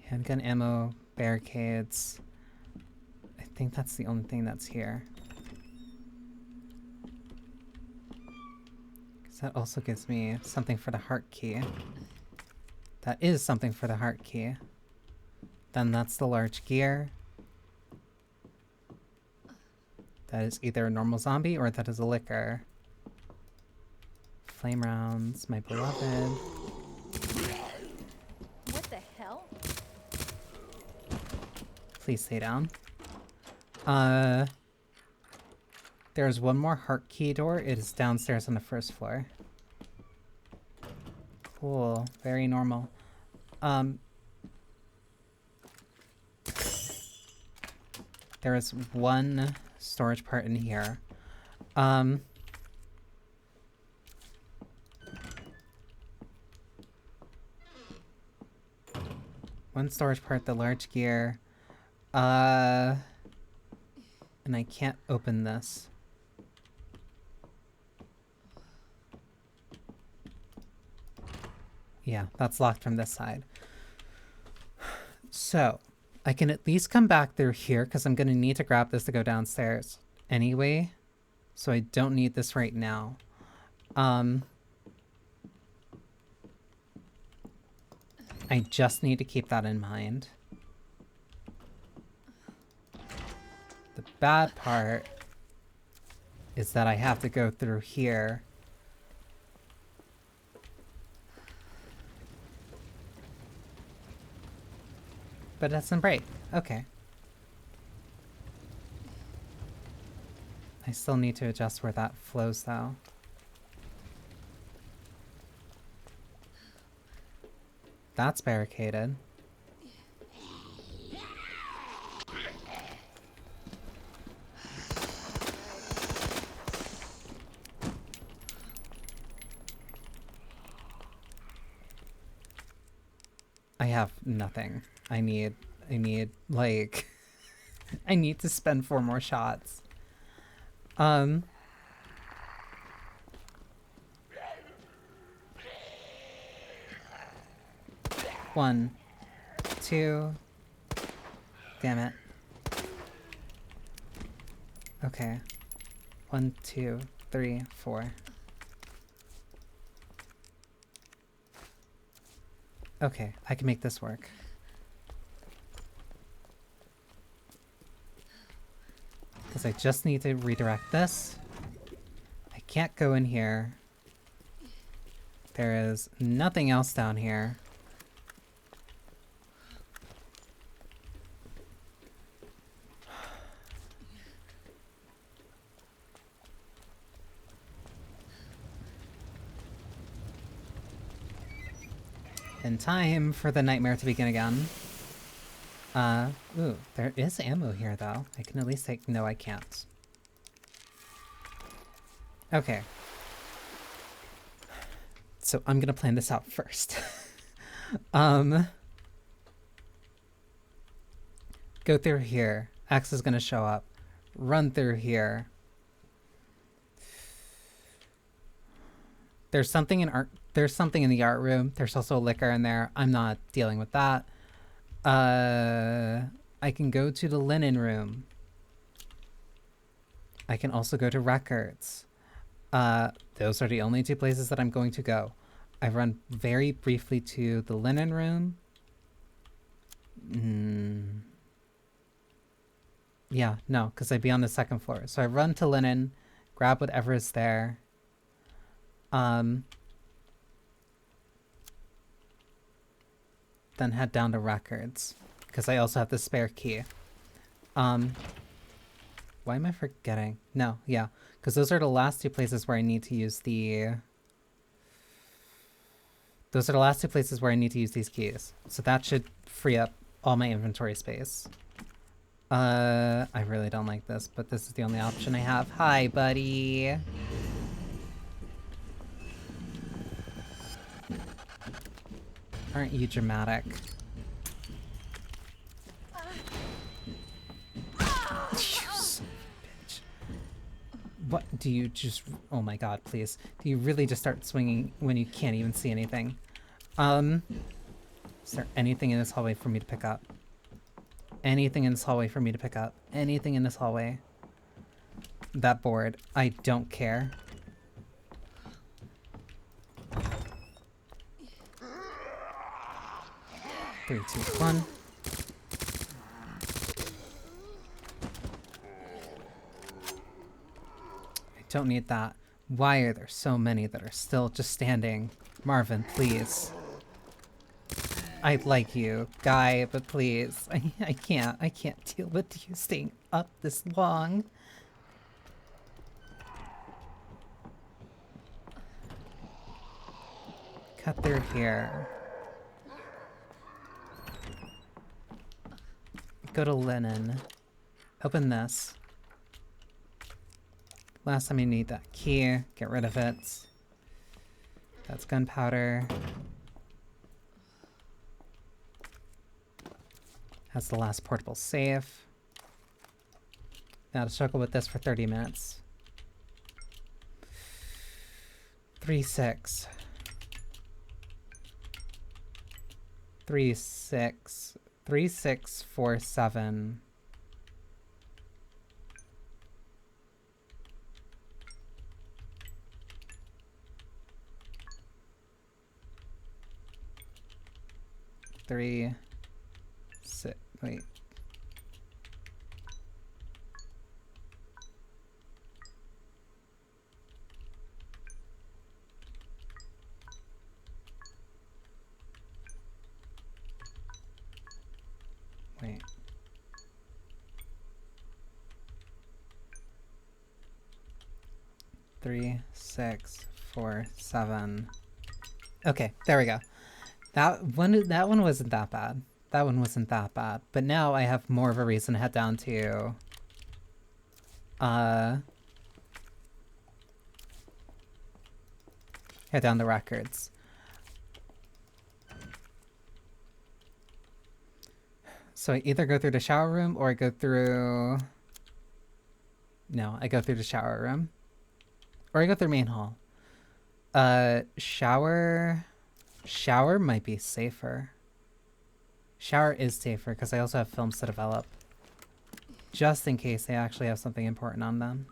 Handgun ammo, barricades. I think that's the only thing that's here. Because that also gives me something for the heart key. That is something for the heart key. Then that's the large gear. That is either a normal zombie or that is a liquor. Flame rounds, my beloved. What the hell? Please stay down. There's one more heart key door. It is downstairs on the first floor. Cool. Very normal. There is one storage part in here. One storage part, the large gear. And I can't open this. Yeah, that's locked from this side. So, I can at least come back through here because I'm going to need to grab this to go downstairs anyway. So I don't need this right now. I just need to keep that in mind. The bad part is that I have to go through here. But it doesn't break. Okay. I still need to adjust where that flows though. That's barricaded. I have nothing. I need like I need to spend 4 more shots. 1, 2. Damn it. Okay. 1, 2, 3, 4. Okay, I can make this work. Because I just need to redirect this. I can't go in here. There is nothing else down here. In time for the nightmare to begin again. Ooh, there is ammo here though. I can at least take— no, I can't. Okay. So I'm gonna plan this out first. Go through here. X is gonna show up. Run through here. There's something in the art room. There's also liquor in there. I'm not dealing with that. I can go to the linen room. I can also go to records. Those are the only 2 places that I'm going to go. I run very briefly to the linen room. Yeah, no, because I'd be on the 2nd floor. So I run to linen, grab whatever is there. Then head down to records, because I also have the spare key. Why am I forgetting? No, yeah, because those are the last 2 places where I need to use the... Those are the last 2 places where I need to use these keys. So that should free up all my inventory space. I really don't like this, but this is the only option I have. Hi, buddy! Aren't you dramatic? You son of a bitch. What do you just— oh my god, please. Do you really just start swinging when you can't even see anything? Is there anything in this hallway for me to pick up? Anything in this hallway for me to pick up? Anything in this hallway? That board. I don't care. Three, two, 1. I don't need that. Why are there so many that are still just standing? Marvin, please. I like you, Guy, but please. I can't deal with you staying up this long. Cut through here. Go to linen. Open this. Last time you need that key. Get rid of it. That's gunpowder. That's the last portable safe. Now to struggle with this for 30 minutes. 3, 6. 3, 6. 3, 6, 4, 7. Three, 6, wait. Wait. Three, 6, 4, 7. Okay, there we go. That one wasn't that bad. That one wasn't that bad. But now I have more of a reason to head down to head down the records. So I either go through the shower room or I go through... No, I go through the shower room. Or I go through main hall. Shower might be safer. Shower is safer because I also have films to develop. Just in case they actually have something important on them.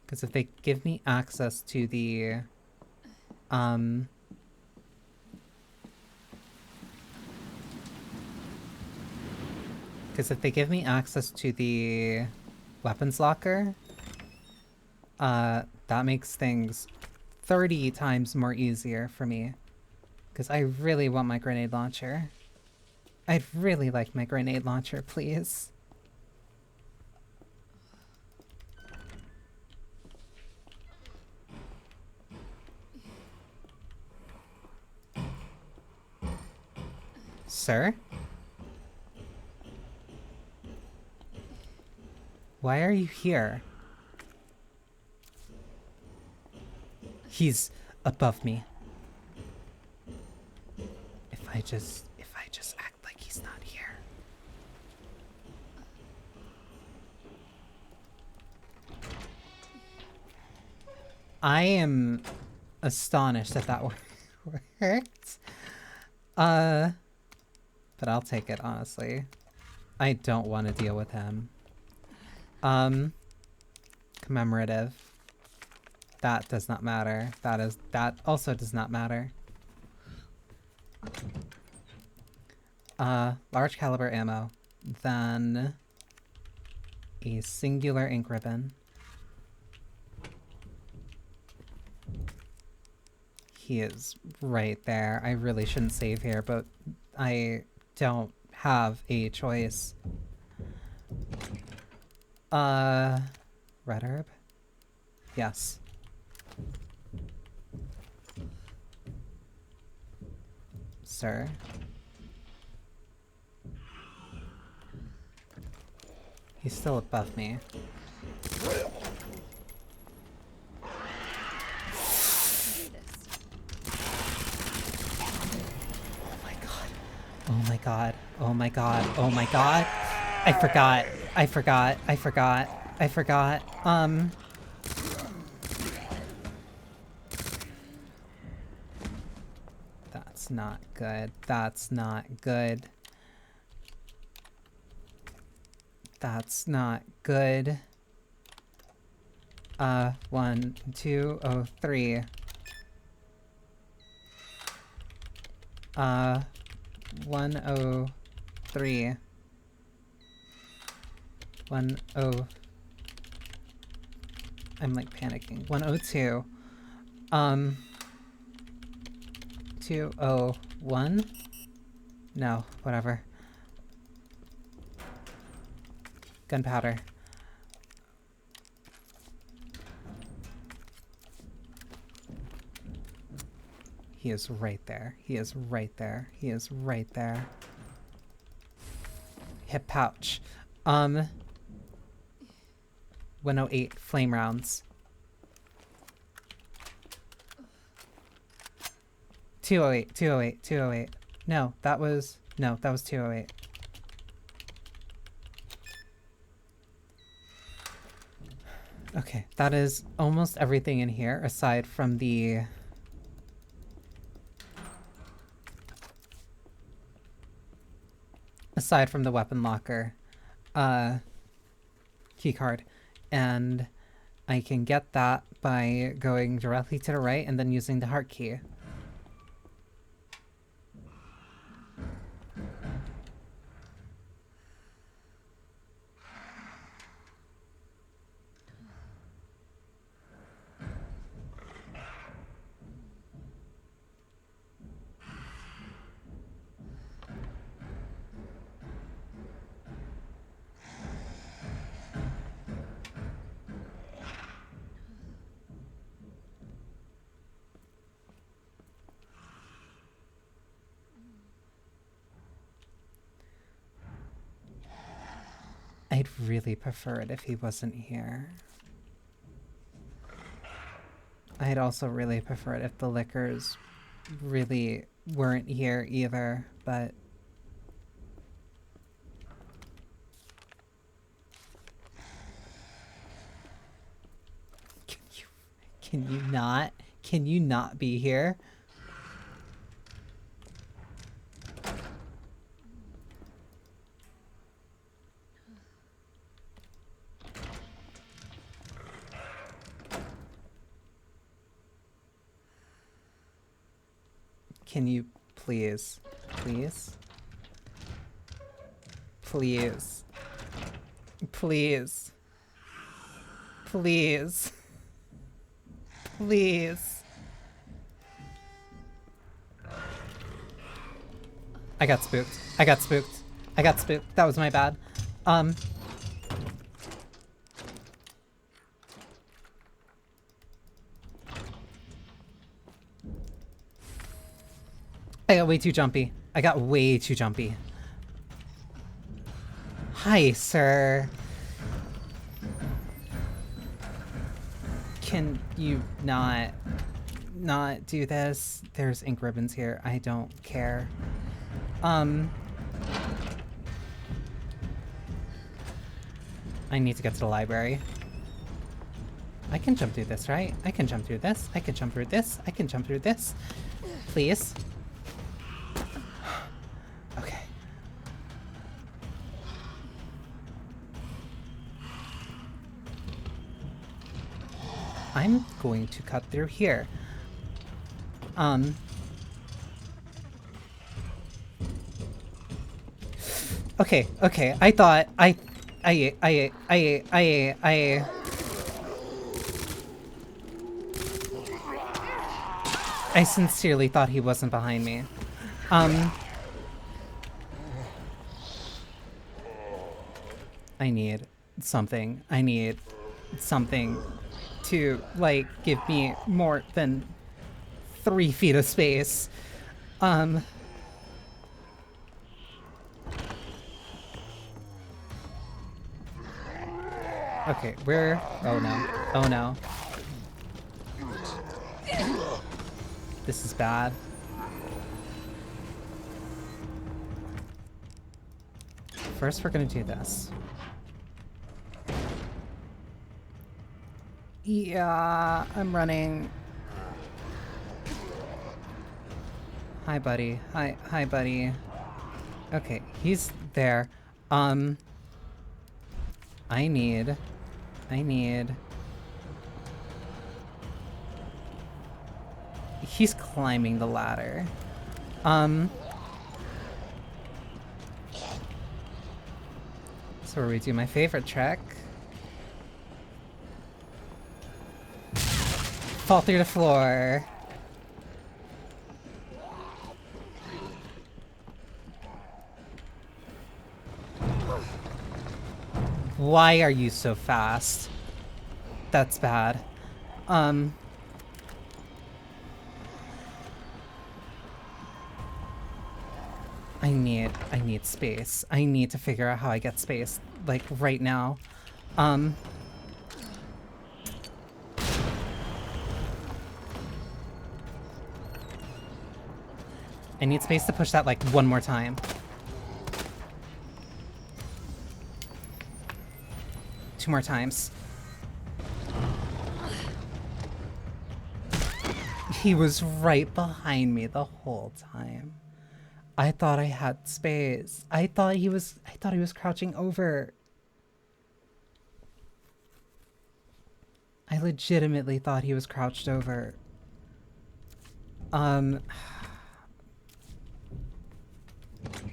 Because if they give me access to the... Because if they give me access to the weapons locker, that makes things 30 times more easier for me. Because I really want my grenade launcher. I'd really like my grenade launcher, please. Sir? Why are you here? He's above me. If I just act like he's not here. I am astonished that that worked. But I'll take it, honestly. I don't want to deal with him. Commemorative. That does not matter. That also does not matter. Large caliber ammo. Then a singular ink ribbon. He is right there. I really shouldn't save here, but I don't have a choice. Red herb? Yes. Sir? He's still above me. Oh my god. Oh my god. Oh my god. I forgot. That's not good. That's not good. That's not good. 1, 2, 0, 3. 103. 10. I'm like panicking. 102. 201. No, whatever. Gunpowder. He is right there. He is right there. He is right there. Hip pouch. 108 flame rounds. 208, 208, 208. No, that was 208. Okay, that is almost everything in here aside from the weapon locker keycard. And I can get that by going directly to the right and then using the heart key. I'd really prefer it if he wasn't here. I'd also really prefer it if the liquors really weren't here either, but... Can you not be here? Can you please, please, please, please, please, please. I got spooked. I got spooked. I got spooked. That was my bad. I got way too jumpy. I got way too jumpy. Hi, sir. Can you not do this? There's ink ribbons here. I don't care. I need to get to the library. I can jump through this, right? I can jump through this. I can jump through this. I can jump through this. Please. Okay. I'm going to cut through here. Okay, okay. I thought I sincerely thought he wasn't behind me. I need something. I need something to, like, give me more than 3 feet of space. Okay, where? Oh no. Oh no. This is bad. First, we're gonna do this. Yeah, I'm running. Hi, buddy. Hi, buddy. Okay, he's there. I need... He's climbing the ladder. So where we do my favorite trick. Fall through the floor. Why are you so fast? That's bad. I need space. I need to figure out how I get space, like, right now. I need space to push that, like, one more time. Two more times. He was right behind me the whole time. I thought I had space. I thought he was crouching over. I legitimately thought he was crouched over.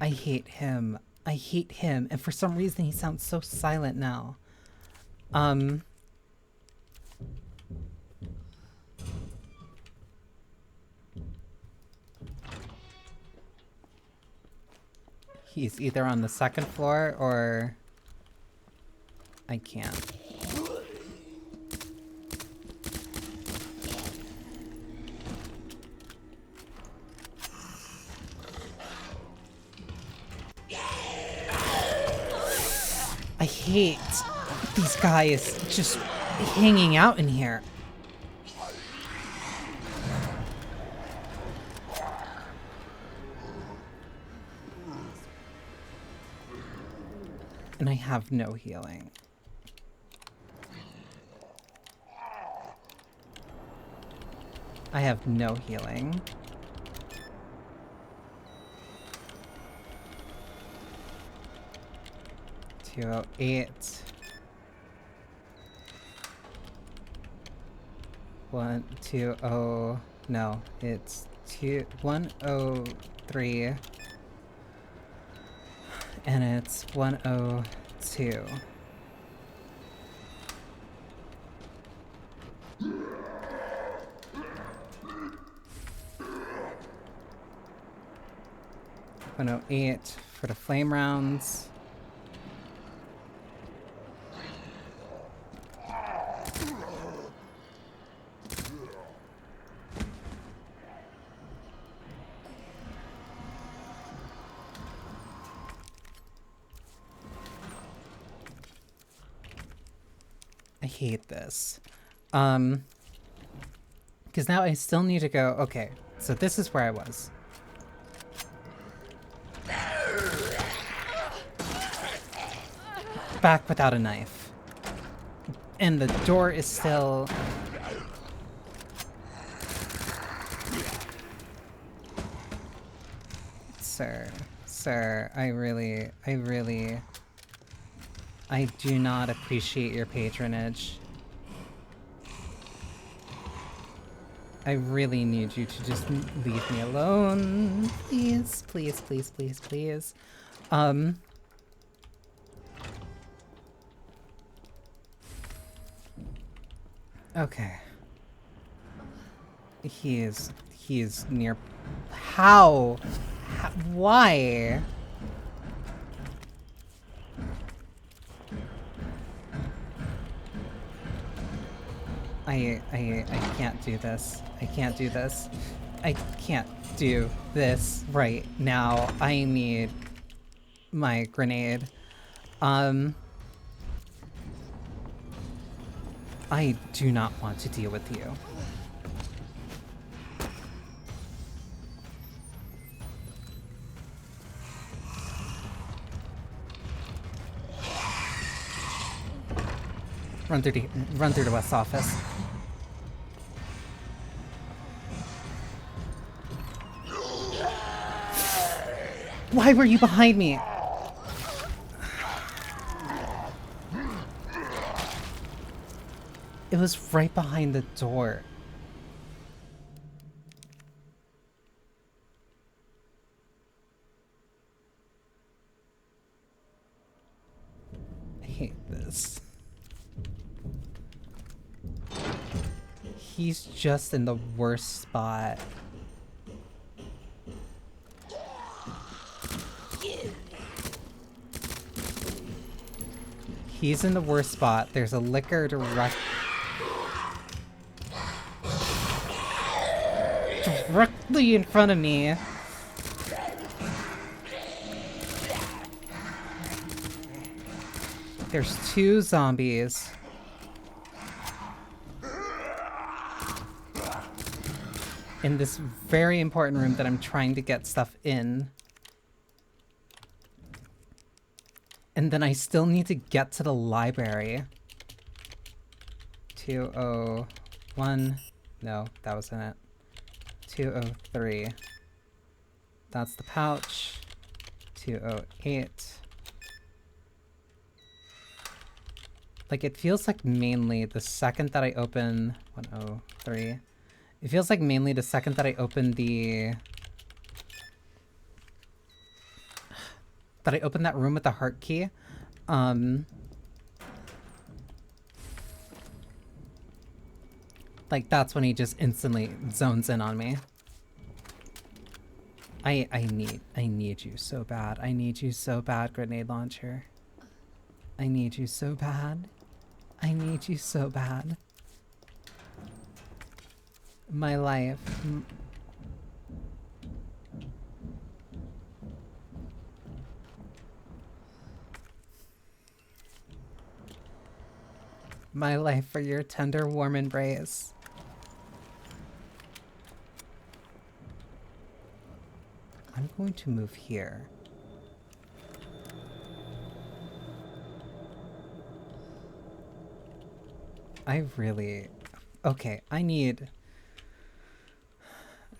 I hate him. I hate him. And for some reason he sounds so silent now. He's either on the second floor or... I can't. I hate these guys just hanging out in here. And I have no healing. I have no healing. $208. 120. No, it's 103. And it's 102. $108 for the flame rounds. I hate this. Because now I still need to go. Okay, so this is where I was. Back without a knife. And the door is still... Sir, I do not appreciate your patronage. I really need you to just leave me alone. Please, please, please, please, please. Okay. He is near... How? Why? I can't do this. I can't do this. I can't do this right now. I need my grenade. I do not want to deal with you. Run through the West office. Why were you behind me? It was right behind the door. I hate this. He's just in the worst spot. He's in the worst spot. There's a liquor directly in front of me. There's 2 zombies. In this very important room that I'm trying to get stuff in. And then I still need to get to the library. 201. No, that wasn't it. 203. That's the pouch. 208. Like, it feels like mainly the second that I open... 103. It feels like mainly the second that I open the... that I open that room with the heart key. Like, that's when he just instantly zones in on me. I need you so bad. I need you so bad, grenade launcher. I need you so bad. I need you so bad. My life. my life for your tender, warm embrace. I'm going to move here. Okay, I need...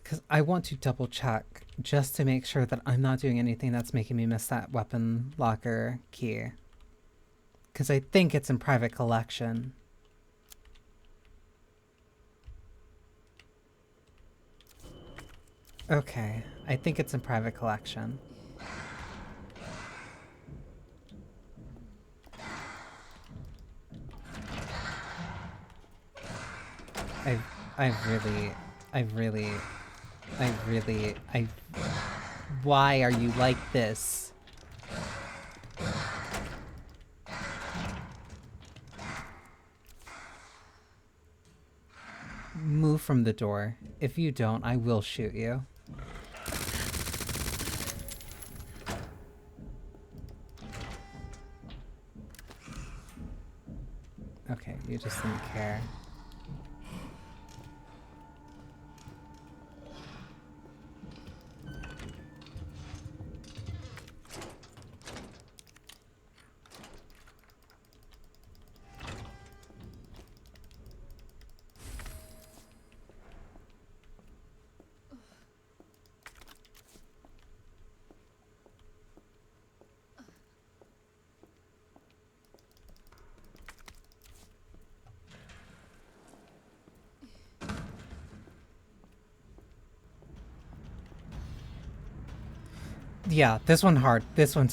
Because I want to double check just to make sure that I'm not doing anything that's making me miss that weapon locker key. Because I think it's in private collection. Okay, I think it's in private collection. Why are you like this? Move from the door. If you don't, I will shoot you. Okay, you just didn't care. Yeah, this one's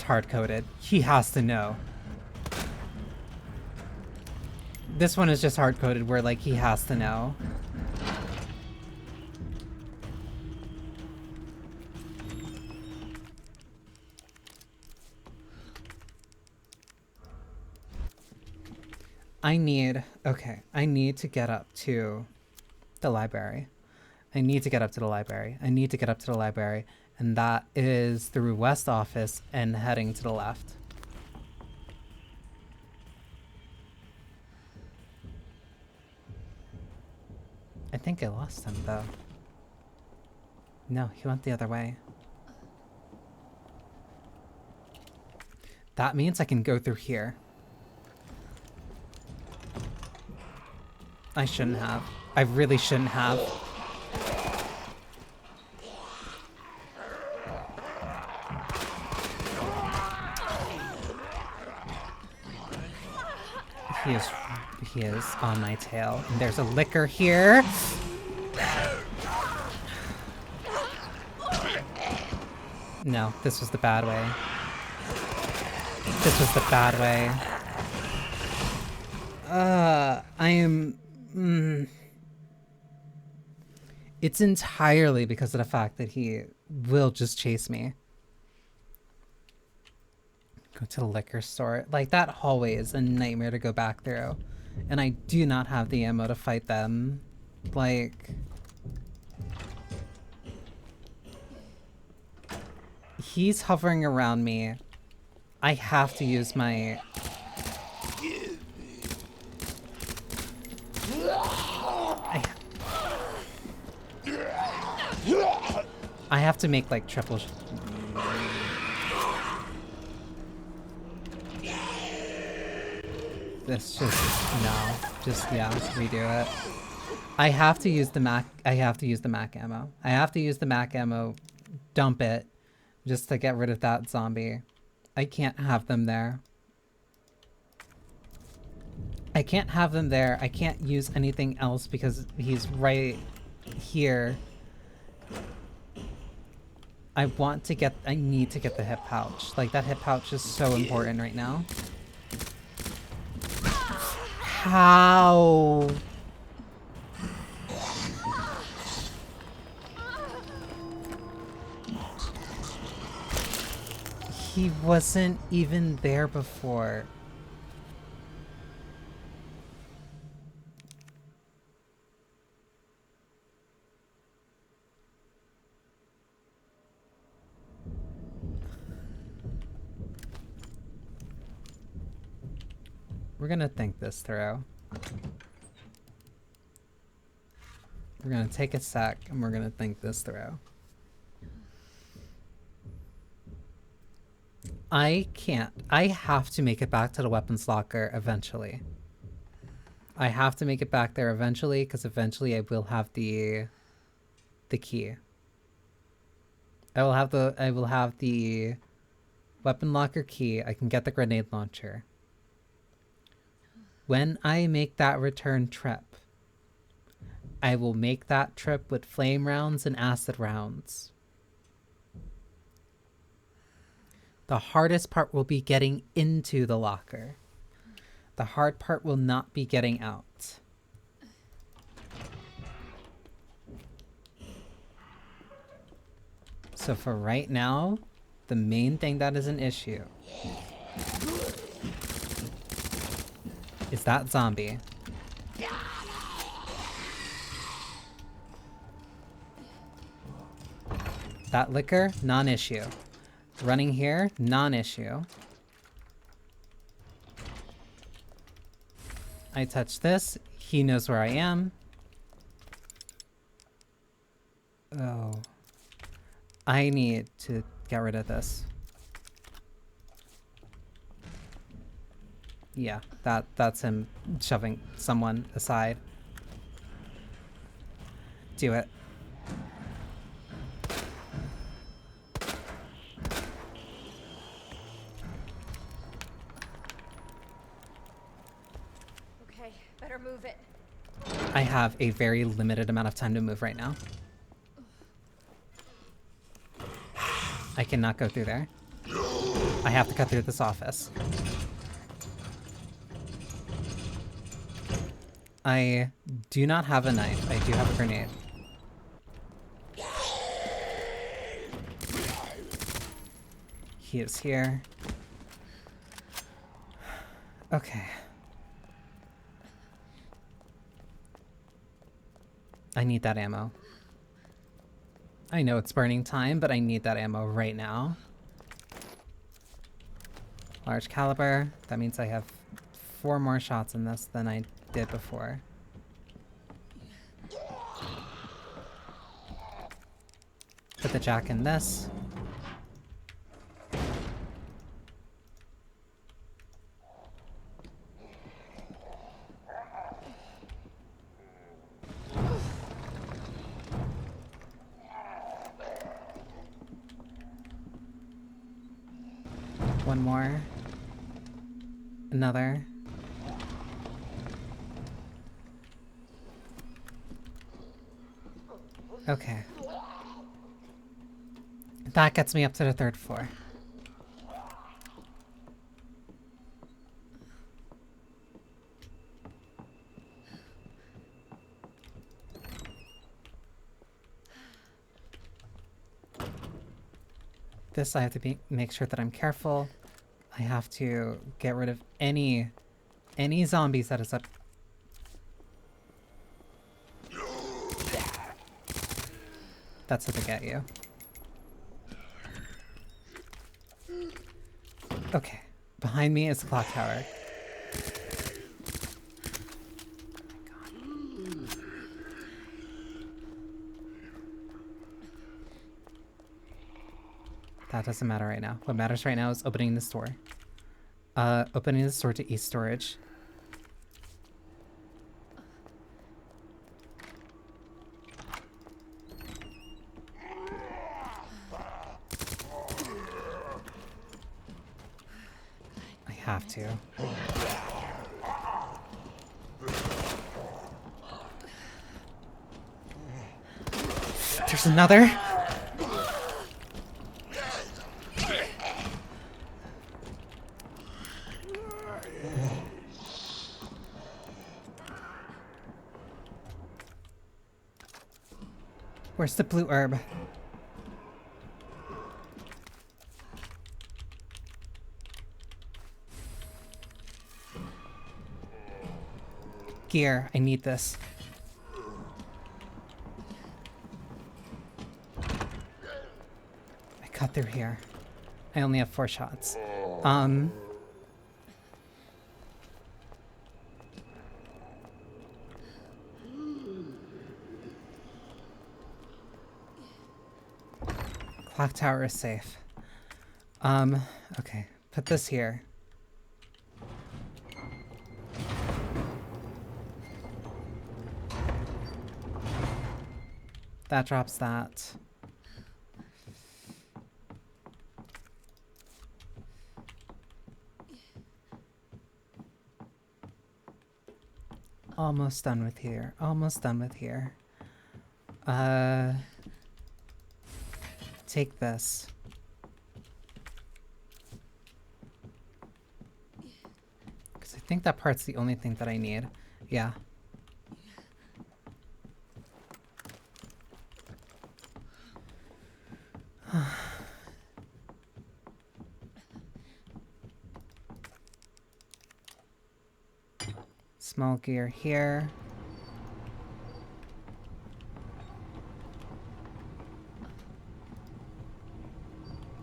hard-coded. He has to know. This one is just hard-coded where, like, he has to know. I need to get up to the library. And that is through West Office and heading to the left. I think I lost him, though. No, he went the other way. That means I can go through here. I shouldn't have. I really shouldn't have. He is on my tail. And there's a liquor here. No, this was the bad way. This was the bad way. It's entirely because of the fact that he will just chase me. Go to the liquor store. Like, that hallway is a nightmare to go back through. And I do not have the ammo to fight them. Like... He's hovering around me. I have to use my... I have to make, like, triple... This just... No. Just, yeah, redo it. I have to use the Mac... I have to use the Mac ammo. I have to use the Mac ammo, dump it, just to get rid of that zombie. I can't have them there. I can't have them there. I can't use anything else because he's right here. I need to get the hip pouch. Like, that hip pouch is so important right now. How? He wasn't even there before. We're gonna think this through. We're gonna take a sec and we're gonna think this through. I can't. I have to make it back to the weapons locker eventually. I have to make it back there eventually, because eventually I will have the key. I will have the weapon locker key. I can get the grenade launcher. When I make that return trip, I will make that trip with flame rounds and acid rounds. The hardest part will be getting into the locker. The hard part will not be getting out. So for right now, the main thing that is an issue is that zombie. That liquor, non-issue. Running here, non-issue. I touch this, he knows where I am. Oh. I need to get rid of this. Yeah, that's him shoving someone aside. Do it. Okay, better move it. I have a very limited amount of time to move right now. I cannot go through there. I have to cut through this office. I do not have a knife. I do have a grenade. He is here. Okay. I need that ammo. I know it's burning time, but I need that ammo right now. Large caliber. That means I have 4 more shots in this than I did before. Put the jack in this. One more. Another. Okay. That gets me up to the 3rd floor. This I have to make sure that I'm careful. I have to get rid of any zombies that is up. That's what they get you. Okay. Behind me is the clock tower. That doesn't matter right now. What matters right now is opening this door. Opening this door to East Storage. I have to. There's another. Where's the blue herb? Gear, I need this. I cut through here. I only have 4 shots. Clock tower is safe. Okay. Put this here. That drops that. Almost done with here. Almost done with here. Take this. Because I think that part's the only thing that I need. Yeah. Small gear here.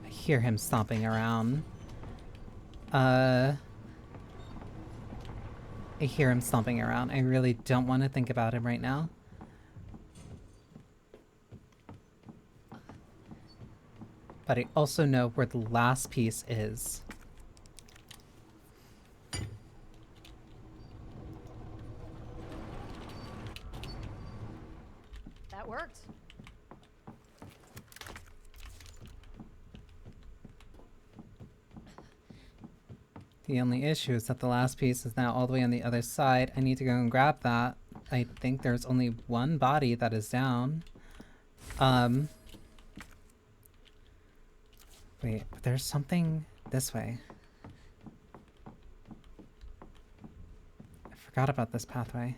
I hear him stomping around. I hear him stomping around. I really don't want to think about him right now. But I also know where the last piece is. That worked. The only issue is that the last piece is now all the way on the other side. I need to go and grab that. I think there's only one body that is down. Wait, but there's something this way. I forgot about this pathway.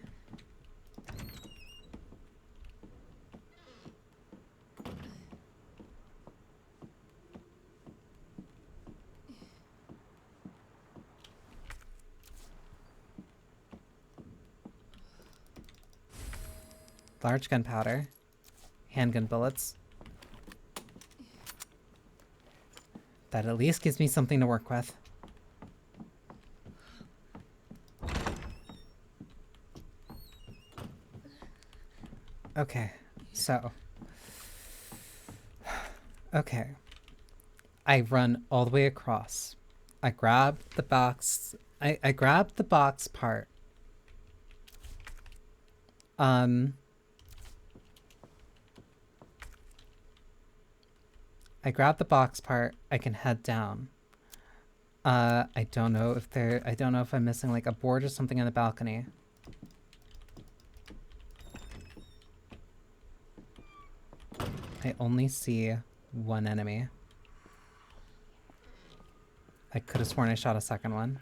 Large gunpowder. Handgun bullets. That at least gives me something to work with. Okay, so. Okay. I run all the way across. I grab the box. I grab the box part. I grab the box part, I can head down. I don't know if I'm missing like a board or something on the balcony. I only see one enemy. I could have sworn I shot a second one.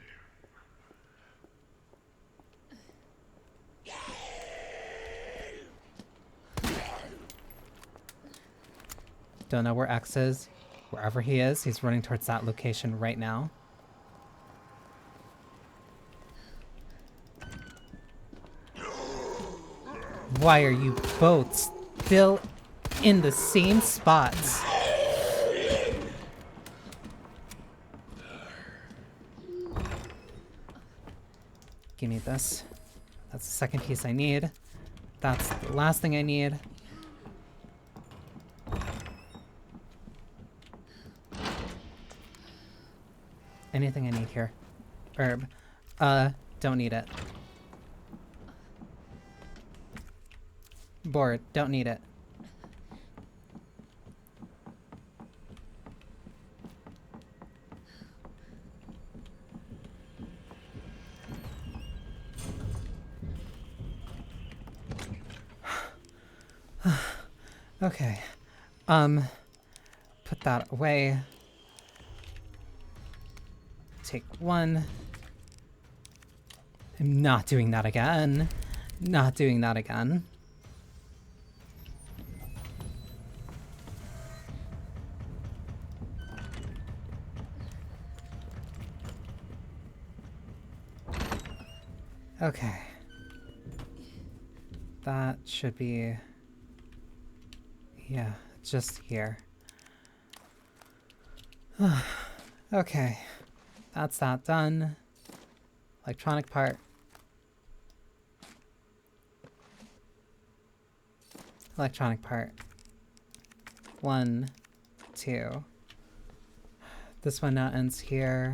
Don't know where X is. Wherever he is, he's running towards that location right now. Why are you both still in the same spots? Give me this. That's the second piece I need. That's the last thing I need. Anything I need here. Herb. Don't need it. Board. Don't need it. Okay. Put that away. Take one. I'm not doing that again. Not doing that again. Okay. That should be... yeah, just here. Okay. That's that done. Electronic part. Electronic part. 1, too. This one now ends here.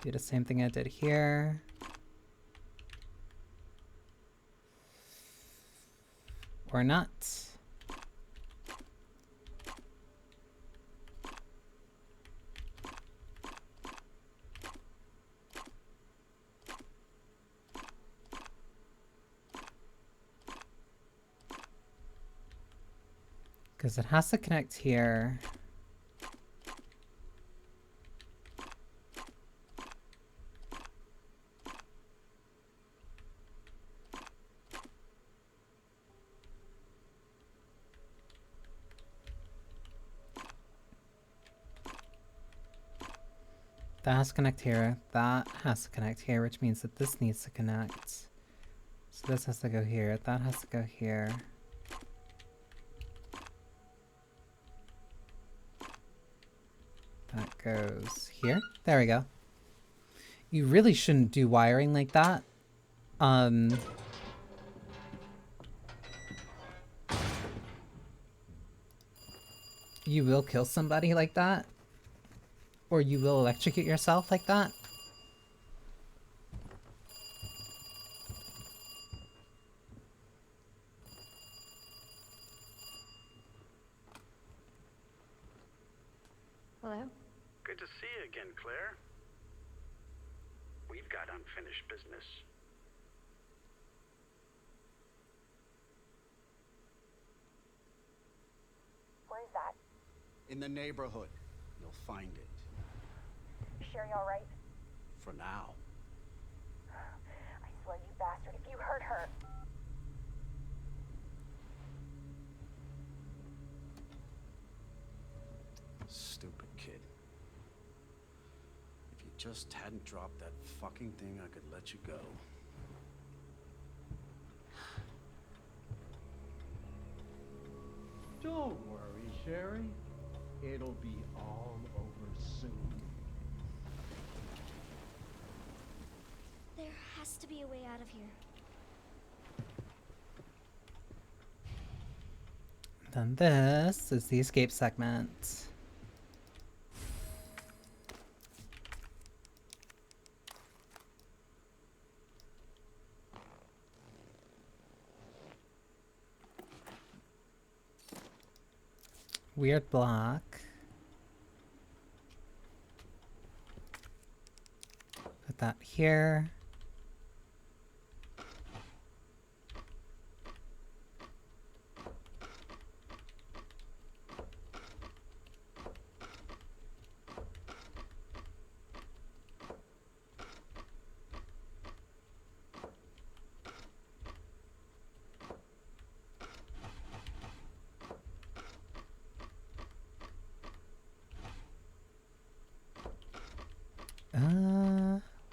Do the same thing I did here. Or not. Because it has to connect here. That has to connect here. That has to connect here, which means that this needs to connect. So this has to go here. That has to go here. That goes here. There we go. You really shouldn't do wiring like that. You will kill somebody like that. Or you will electrocute yourself like that. Hello? Good to see you again, Claire. We've got unfinished business. Where's that? In the neighborhood. You'll find it. Sherry all right? For now. I swear, you bastard, if you hurt her. Stupid kid. If you just hadn't dropped that fucking thing, I could let you go. Don't worry, Sherry. It'll be all over soon. There has to be a way out of here. Then this is the escape segment. Weird block. Put that here.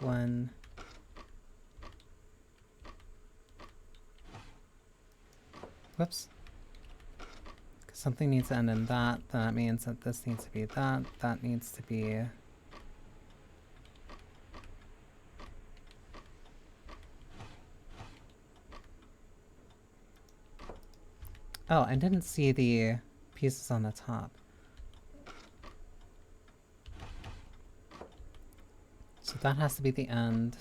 One. Whoops. 'Cause something needs to end in that. That means that this needs to be that. That needs to be... Oh, I didn't see the pieces on the top. So that has to be the end.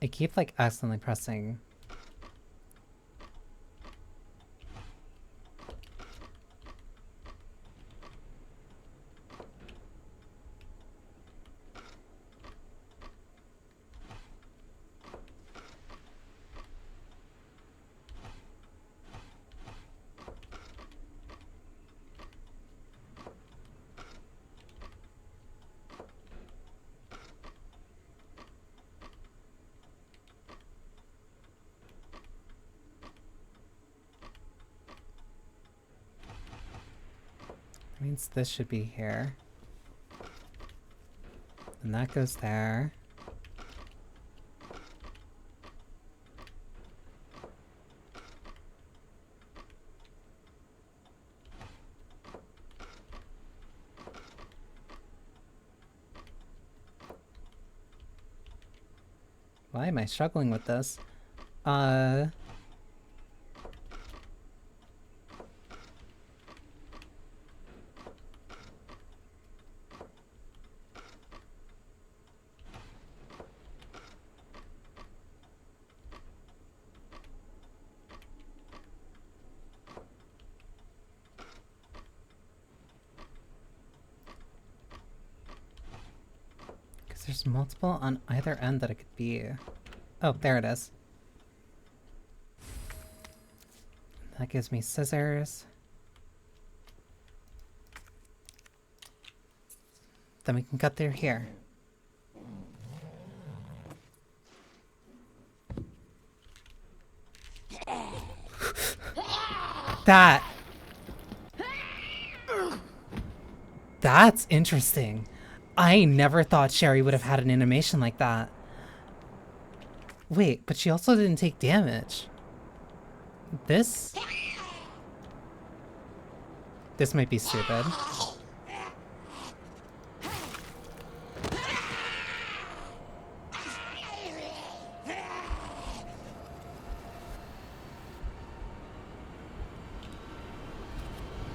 I keep like accidentally pressing. Means this should be here. And that goes there. Why am I struggling with this? Because there's multiple on either end that it could be. Oh, there it is. That gives me scissors. Then we can cut through here. That's interesting. I never thought Sherry would have had an animation like that. Wait, but she also didn't take damage. This might be stupid.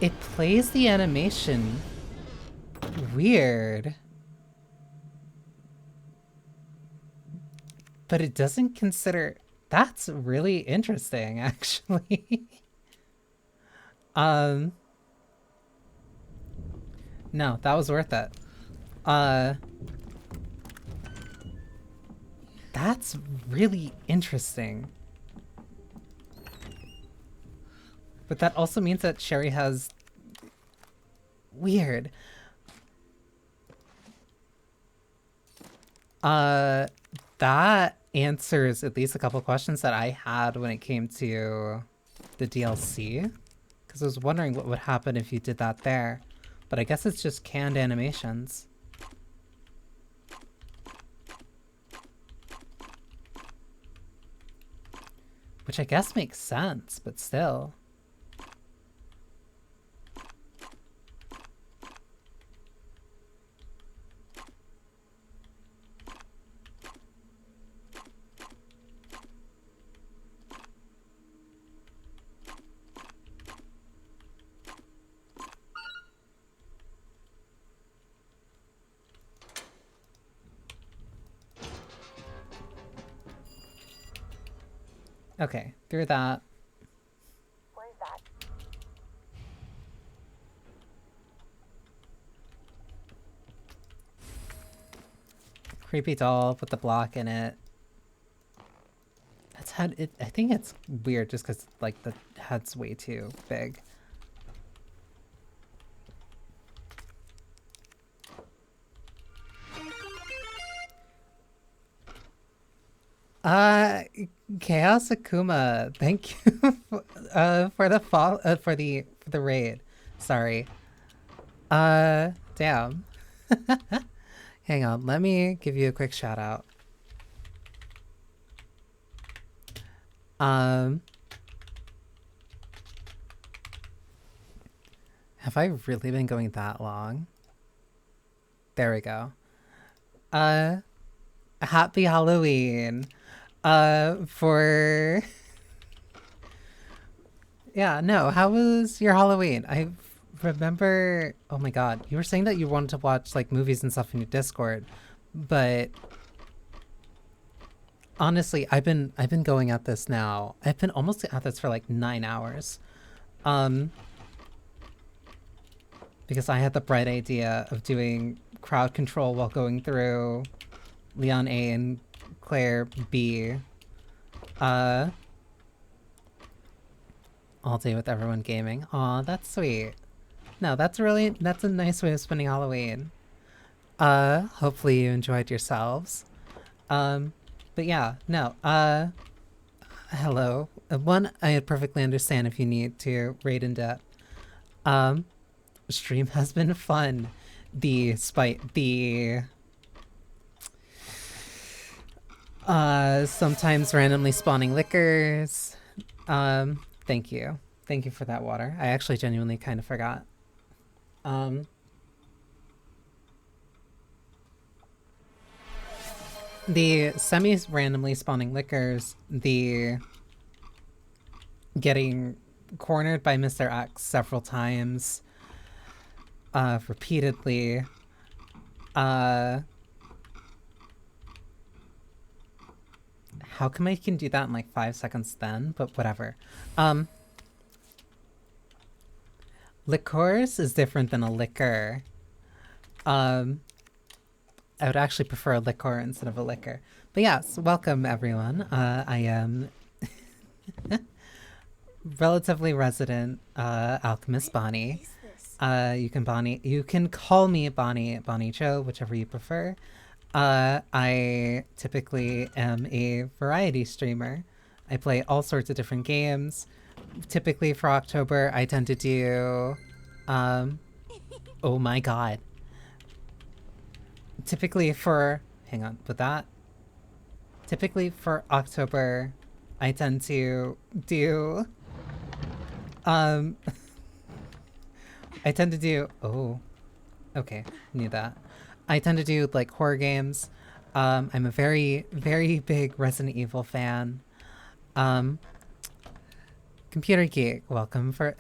It plays the animation weird. But it doesn't consider... That's really interesting, actually. No, that was worth it. That's really interesting. But that also means that Sherry has... Weird. That answers at least a couple questions that I had when it came to the DLC. Because I was wondering what would happen if you did that there. But I guess it's just canned animations. Which I guess makes sense, but still. Okay, through that. Where's that? Creepy doll with the block in it. That's had it. I think it's weird just because like the head's way too big. Chaos Akuma, thank you for the raid. Sorry. Damn. Hang on, let me give you a quick shout out. Have I really been going that long? There we go. Happy Halloween. For... Yeah, no, how was your Halloween? I remember... Oh my god, you were saying that you wanted to watch, like, movies and stuff in your Discord, but... Honestly, I've been going at this now. I've been almost at this for, like, 9 hours. Because I had the bright idea of doing crowd control while going through Leon A and Claire B. All day with everyone gaming. Aw, that's sweet. No, that's a nice way of spending Halloween. Hopefully you enjoyed yourselves. But yeah, no, hello. One, I perfectly understand if you need to raid in depth. Stream has been fun. Despite the sometimes randomly spawning liquors. Thank you. Thank you for that water. I actually genuinely kind of forgot. The semi-randomly spawning liquors, the getting cornered by Mr. X several times, repeatedly, how come I can do that in like 5 seconds then? But whatever. Liqueurs is different than a liquor. I would actually prefer a liqueur instead of a liquor. But yes, welcome everyone. I am relatively resident alchemist Banii. You can call me Banii Joe, whichever you prefer. I typically am a variety streamer. I play all sorts of different games. Typically for October, I tend to do, oh my god. Typically for October, I tend to do, oh, okay, knew that. I tend to do like horror games. I'm a very, very big Resident Evil fan. Computer Geek, welcome for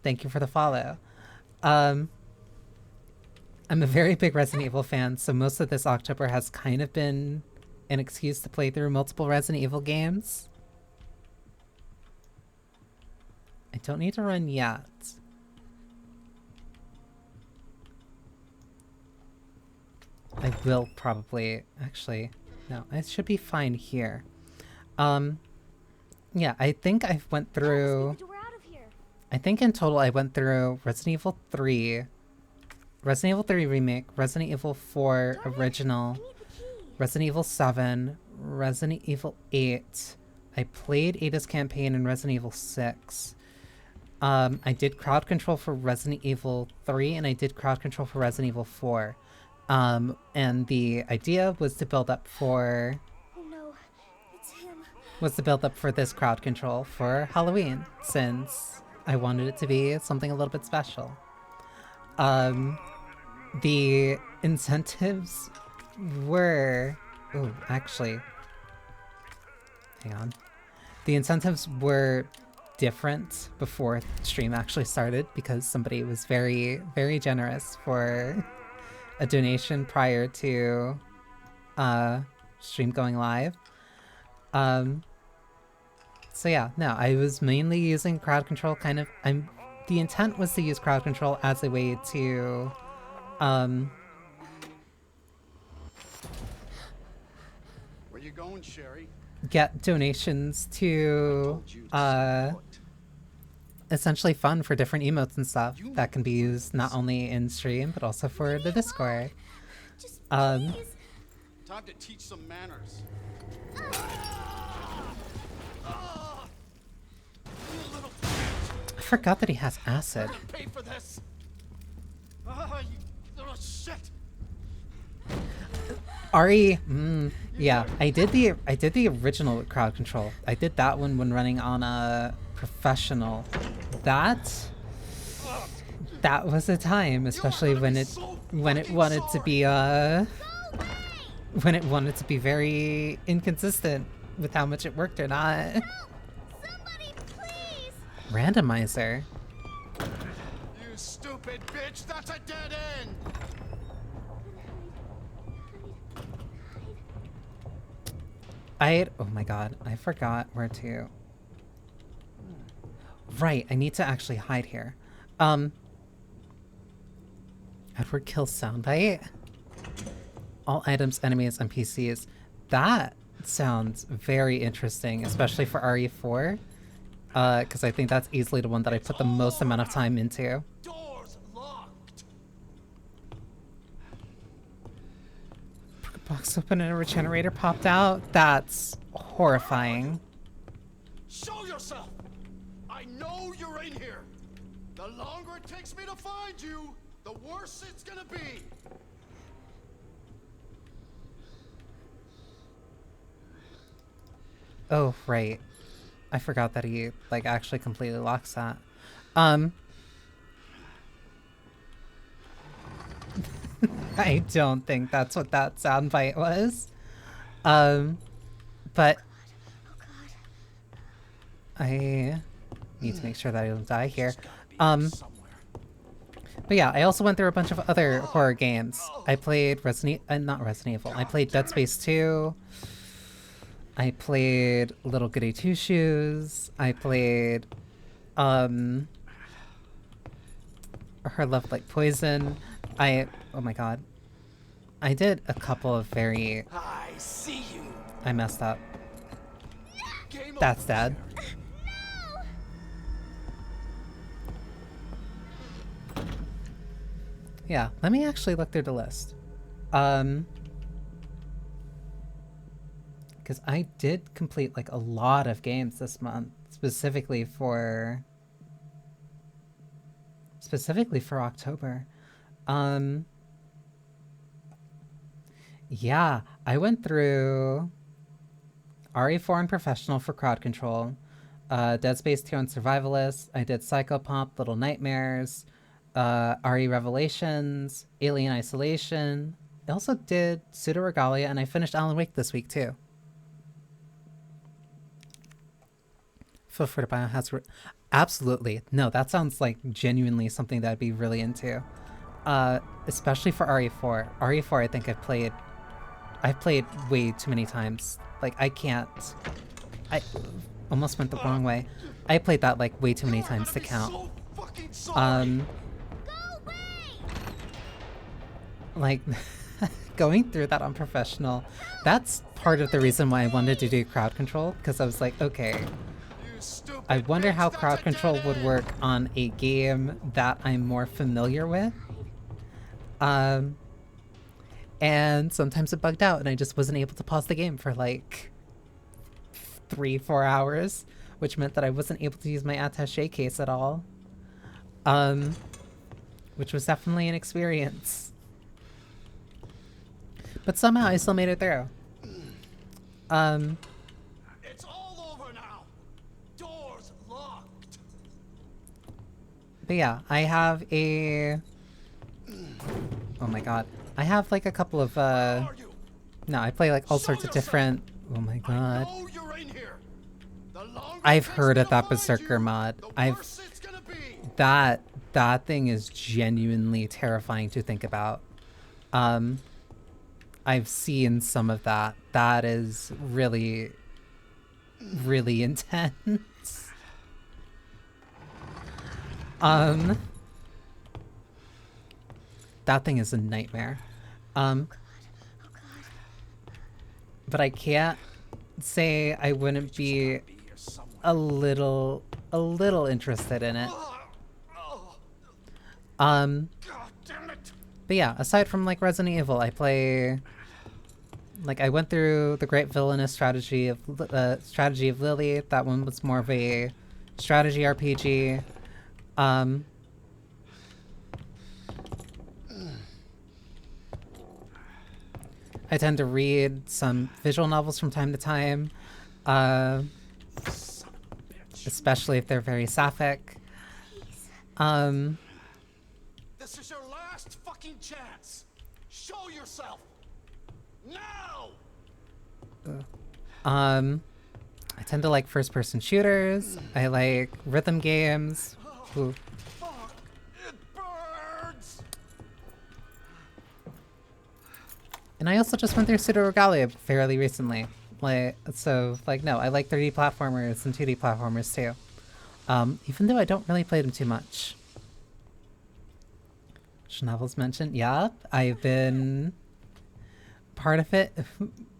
thank you for the follow. I'm a very big Resident Evil fan, so most of this October has kind of been an excuse to play through multiple Resident Evil games. I don't need to run yet. I will probably, actually, no, I should be fine here. Yeah, I think I went through, I think in total I went through Resident Evil 3, Resident Evil 3 Remake, Resident Evil 4 Original, Resident Evil 7, Resident Evil 8. I played Ada's campaign in Resident Evil 6. I did crowd control for Resident Evil 3, and I did crowd control for Resident Evil 4. And the idea was to build up for... Oh no, it's him. Was to build up for this crowd control for Halloween, since I wanted it to be something a little bit special. The incentives were... Oh, actually... Hang on. The incentives were different before stream actually started, because somebody was very, very generous for a donation prior to stream going live. So yeah, no, I was mainly using crowd control kind of... the intent was to use crowd control as a way to Where you going, Sherry? get donations to essentially fund for different emotes and stuff that can be used not only in stream but also for the Discord. Time to teach some manners. I forgot that he has acid. Pay for this. You little shit. RE, yeah, I did the original crowd control. I did that one when running on a professional. That was a time, especially when it wanted to be when it wanted to be very inconsistent with how much it worked or not. Somebody, please. Randomizer. You stupid bitch, that's a dead end. Oh my god, I forgot where to... Right, I need to actually hide here. Edward kills soundbite. All items, enemies, and PCs. That sounds very interesting, especially for RE4. Because I think that's easily the one that I put the most amount of time into. Doors locked. Box open and a regenerator popped out? That's horrifying. Show yourself! I know you're in here! The longer it takes me to find you, the worse it's gonna be! Oh, right. I forgot that he, like, actually completely locks that. I don't think that's what that soundbite was. But I need to make sure that I don't die here. But yeah, I also went through a bunch of other horror games. I played not Resident Evil. I played Dead Space 2. I played Little Goody Two Shoes. I played Her Love Like Poison. Oh my god. I did a couple of very... I see you. I messed up. Game That's over, dead. Yeah, let me actually look through the list. Because I did complete like a lot of games this month, specifically for October. Yeah, I went through RE4 and Professional for Crowd Control, Dead Space 2 and Survivalist. I did Psychopomp, Little Nightmares, RE Revelations, Alien Isolation. I also did Pseudo Regalia, and I finished Alan Wake this week too. Feel free to Biohazard. Absolutely. No, that sounds like genuinely something that I'd be really into. Especially for RE4. RE4 I think I've played way too many times. Like, I almost went the wrong way. I played that like way too many times to count. Like, going through that on Professional, that's part of the reason why I wanted to do crowd control, because I was like, okay, I wonder how crowd control would work on a game that I'm more familiar with. And sometimes it bugged out and I just wasn't able to pause the game for like 3-4 hours, which meant that I wasn't able to use my attaché case at all. Which was definitely an experience. But somehow I still made it through. It's all over now. Doors locked. But yeah, I have a... Oh my god. I have like a couple of, no, I play like all sorts of different... Oh my god. I've heard of that Berserker mod. That thing is genuinely terrifying to think about. I've seen some of that. That is really, really intense. That thing is a nightmare. But I can't say I wouldn't be a little interested in it. But yeah, aside from like Resident Evil, I play... Like, I went through the Great Villainous Strategy of Lily. That one was more of a strategy RPG. I tend to read some visual novels from time to time, especially if they're very sapphic. This is your last fucking chance. Show yourself now. I tend to like first-person shooters. I like rhythm games. Ooh. And I also just went through Pseudo Regalia fairly recently. No, I like 3D platformers and 2D platformers too. Even though I don't really play them too much. Novels mentioned, yeah, I've been part of it.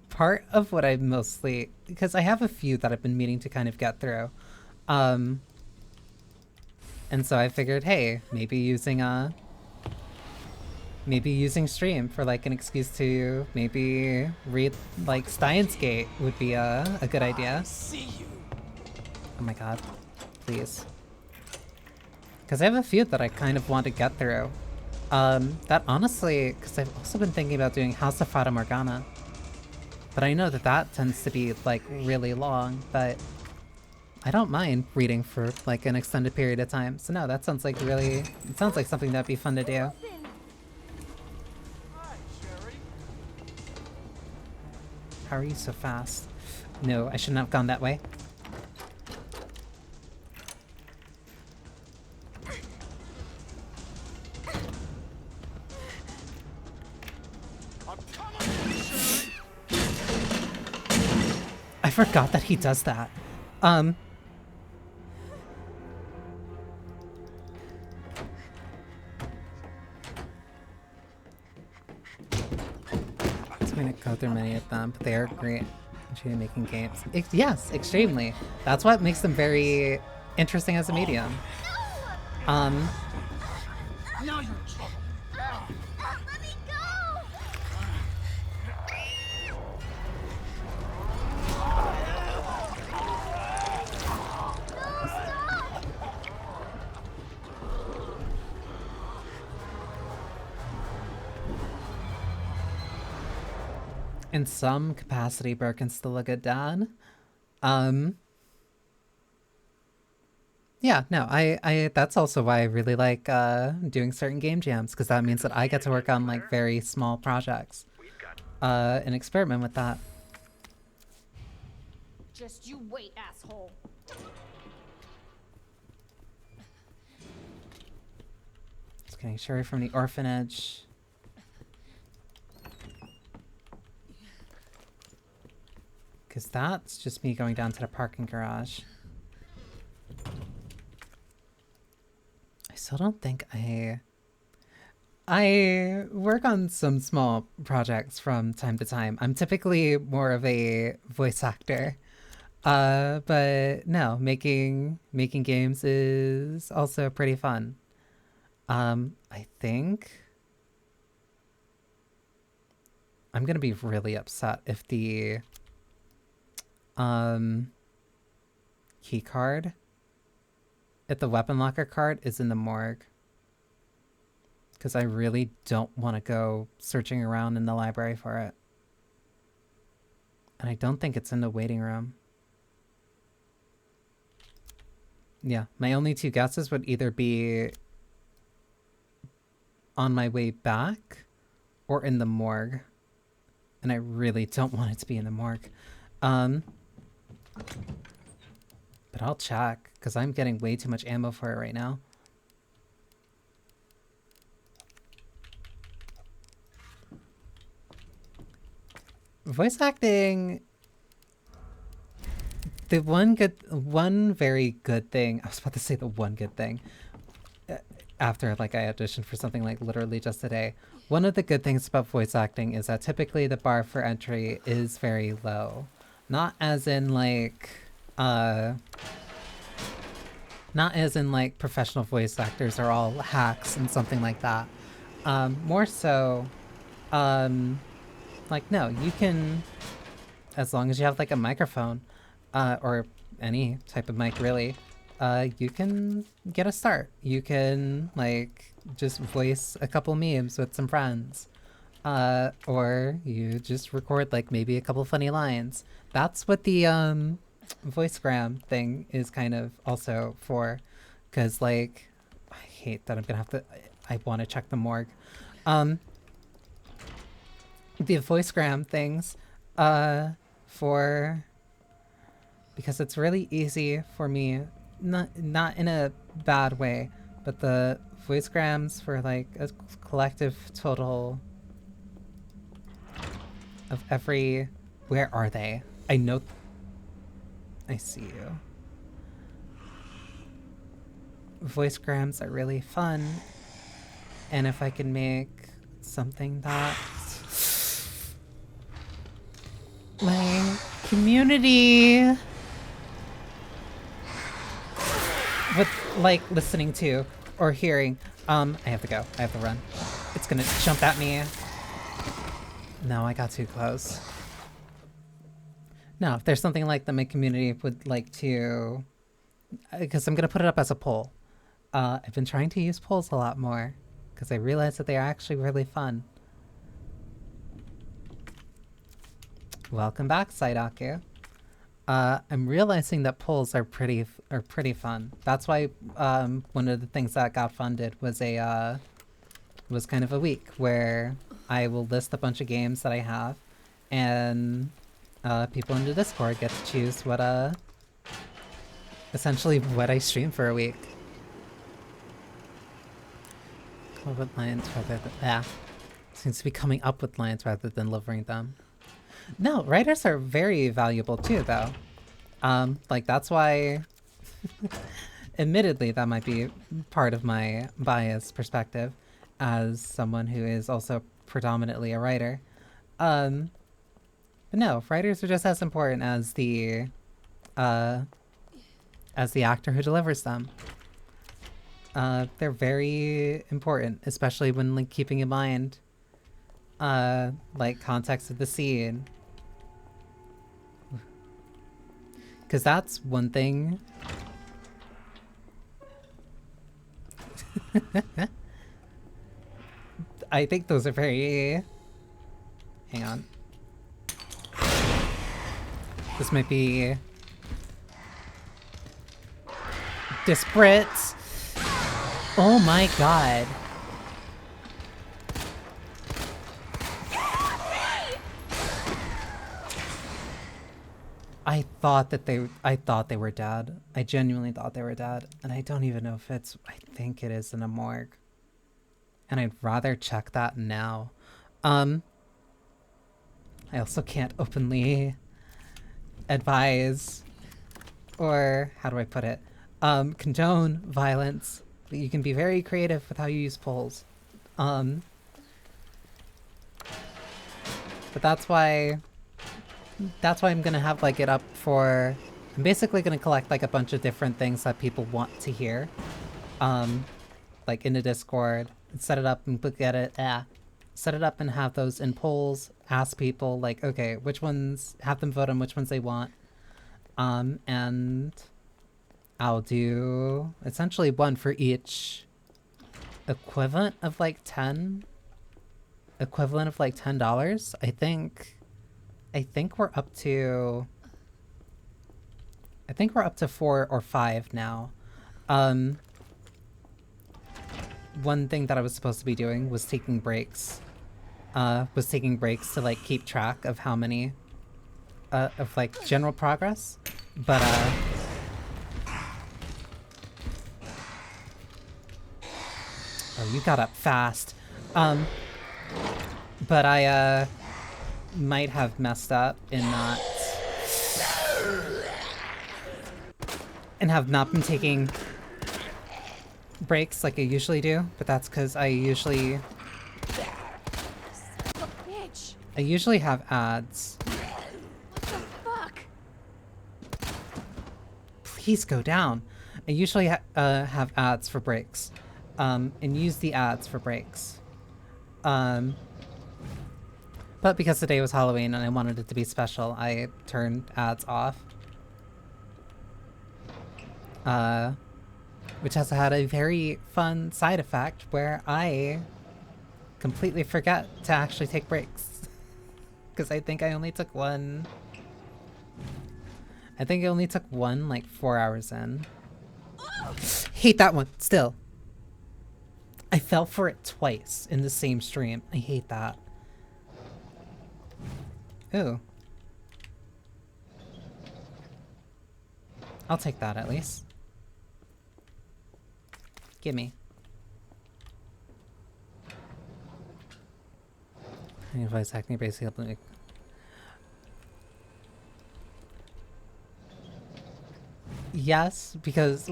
Part of what I mostly, because I have a few that I've been meaning to kind of get through. And so I figured, hey, maybe using stream for like an excuse to maybe read like Steins Gate would be a good idea. Oh my god, please. Because I have a few that I kind of want to get through. That honestly, because I've also been thinking about doing House of Fata Morgana. But I know that that tends to be like really long, but I don't mind reading for like an extended period of time. So no, that sounds like it sounds like something that'd be fun to do. How are you so fast? No, I shouldn't have gone that way. I forgot that he does that. I'm going to go through many of them, but they are great at making games. Yes, extremely. That's what makes them very interesting as a medium. Now you're in trouble. Let me go! No, stop! In some capacity, Birkin's still a good dad. Yeah, no, I that's also why I really like doing certain game jams, because that means that I get to work on like very small projects and experiment with that. Just you wait, asshole. Just getting Sherry from the orphanage. Because that's just me going down to the parking garage. I still don't think I work on some small projects from time to time. I'm typically more of a voice actor. But no, making games is also pretty fun. I think I'm gonna be really upset if the key card, if the weapon locker card is in the morgue, because I really don't want to go searching around in the library for it, and I don't think it's in the waiting room. Yeah, my only two guesses would either be on my way back or in the morgue, and I really don't want it to be in the morgue. But I'll check, because I'm getting way too much ammo for it right now. Voice acting... The one very good thing... I was about to say the one good thing. After, like, I auditioned for something, like, literally just today. One of the good things about voice acting is that typically the bar for entry is very low. Not as in, like... not as in like professional voice actors are all hacks and something like that. More so, like, no, you can, as long as you have like a microphone, or any type of mic really, you can get a start. You can like just voice a couple memes with some friends. Or you just record like maybe a couple funny lines. That's what the voicegram thing is kind of also for, because like I hate that I'm gonna have to, I want to check the morgue. The voicegram things for, because it's really easy for me, not in a bad way, but the voicegrams for like a collective total of every, where are they? I know. I see you. Voicegrams are really fun. And if I can make something that my community would like listening to or hearing. I have to go. I have to run. It's gonna jump at me. No, I got too close. No, if there's something like that my community would like to... Because I'm going to put it up as a poll. I've been trying to use polls a lot more, because I realize that they are actually really fun. Welcome back, Saidaku. I'm realizing that polls are pretty fun. That's why one of the things that got funded was was kind of a week where I will list a bunch of games that I have, and people in the Discord get to choose what essentially what I stream for a week. Come up with lines rather than seems to be coming up with lines rather than delivering them. No, writers are very valuable too, though. Like that's why, admittedly, that might be part of my biased perspective as someone who is also predominantly a writer. But no, writers are just as important as the actor who delivers them. They're very important, especially when like keeping in mind like context of the scene. Because that's one thing. I think those are very... Hang on. This might be... disparate. Oh my god. I thought they were dead. I genuinely thought they were dead. And I don't even know if it's... I think it is in a morgue. And I'd rather check that now. I also can't openly advise, or how do I put it? Condone violence. But you can be very creative with how you use polls. But that's why I'm gonna have like it up for... I'm basically gonna collect like a bunch of different things that people want to hear. Like in the Discord, and set it up and get it, set it up and have those in polls, ask people like, okay, which ones, have them vote on which ones they want. And I'll do essentially one for each equivalent of like $10. I think we're up to 4 or 5 now. One thing that I was supposed to be doing was taking breaks. To like keep track of how many of like general progress. But oh, you got up fast. But I might have messed up in not been taking breaks like I usually do, but that's because I usually have ads. What the fuck? Please go down. I usually have ads for breaks, and use the ads for breaks. But because today was Halloween and I wanted it to be special, I turned ads off. Which has had a very fun side effect where I completely forget to actually take breaks. Because I think I only took one. I think I only took one like 4 hours in. Hate that one, still. I fell for it twice in the same stream. I hate that. Ooh. I'll take that at least. Gimme. Voice acting basically. Yes, because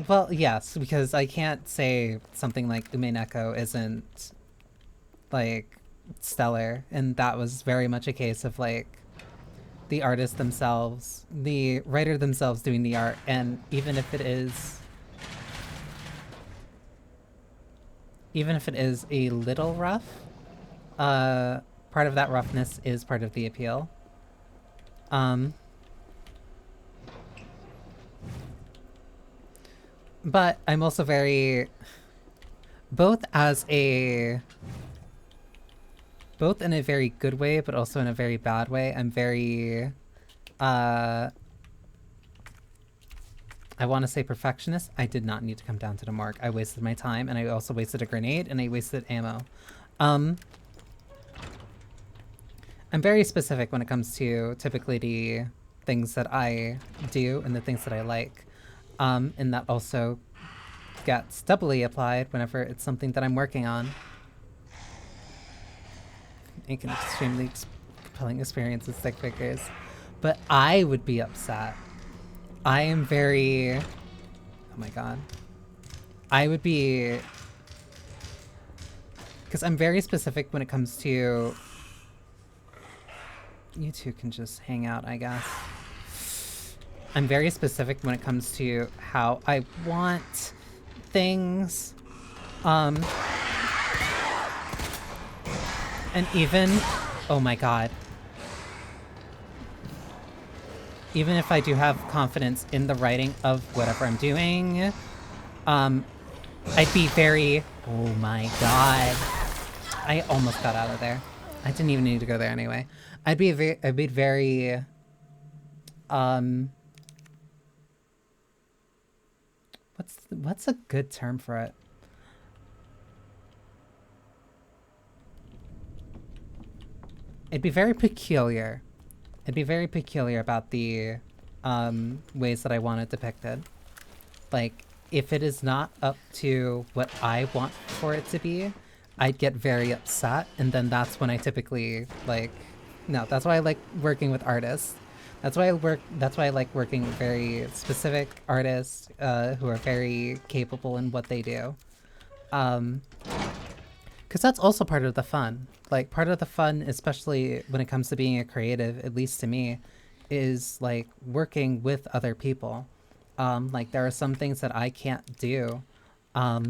I can't say something like Umeneko isn't like stellar, and that was very much a case of like the artist themselves, the writer themselves doing the art, and even if it is a little rough, part of that roughness is part of the appeal. But I'm also very, both in a very good way, but also in a very bad way, I'm very, I want to say perfectionist. I did not need to come down to the mark. I wasted my time, and I also wasted a grenade, and I wasted ammo. I'm very specific when it comes to typically the things that I do and the things that I like. And that also gets doubly applied whenever it's something that I'm working on. Make an extremely compelling experience with stick figures. But I would be upset. I am very... Oh my god. I would be... Because I'm very specific when it comes to you two can just hang out, I guess. I'm very specific when it comes to how I want things. And even, oh my god. Even if I do have confidence in the writing of whatever I'm doing, I'd be very, oh my god. I almost got out of there. I didn't even need to go there anyway. I'd be very, what's a good term for it? It'd be very peculiar. It'd be very peculiar about the ways that I want it depicted. Like, if it is not up to what I want for it to be, I'd get very upset, and then that's when I typically, like, no, that's why I like working with artists. That's why I like working with very specific artists who are very capable in what they do. Because that's also part of the fun. Like, part of the fun, especially when it comes to being a creative, at least to me, is, like, working with other people. Like, there are some things that I can't do, or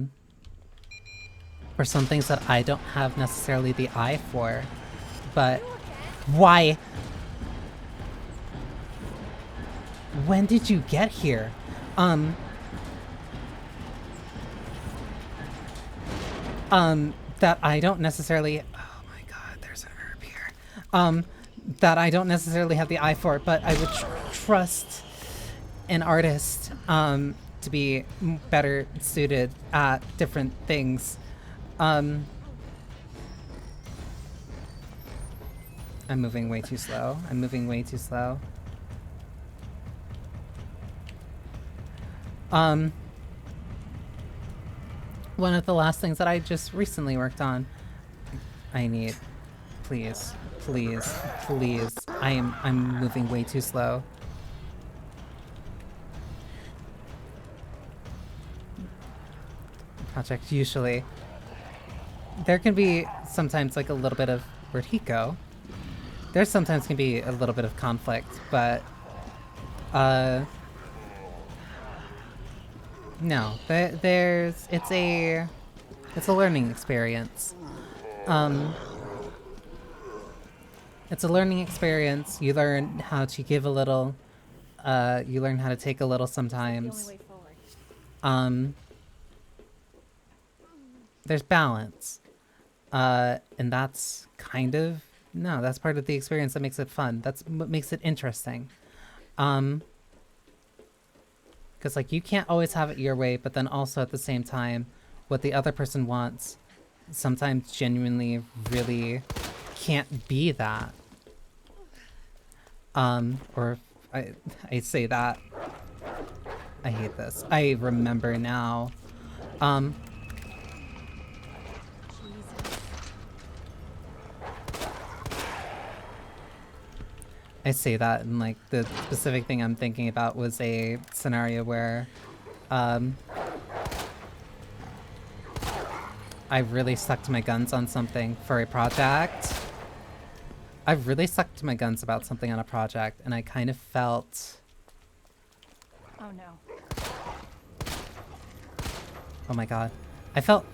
some things that I don't have necessarily the eye for, but why? When did you get here? That I don't necessarily, oh my god, there's an herb here. That I don't necessarily have the eye for, but I would trust an artist, to be better suited at different things. I'm moving way too slow. I'm moving way too slow. One of the last things that I just recently worked on. I need, please, please, please. I'm moving way too slow. Project usually. There can be sometimes like a little bit of, where'd he go? There sometimes can be a little bit of conflict, but no, it's a learning experience. It's a learning experience. You learn how to give a little, you learn how to take a little sometimes. There's balance. And that's kind of, no, that's part of the experience that makes it fun. That's what makes it interesting. Because, like, you can't always have it your way, but then also at the same time, what the other person wants sometimes genuinely really can't be that. Or I say that. I hate this. I remember now. I say that, and like the specific thing I'm thinking about was a scenario where I really stuck to my guns on something for a project. I've really stuck to my guns about something on a project, and I kind of felt... Oh no. Oh my god. I felt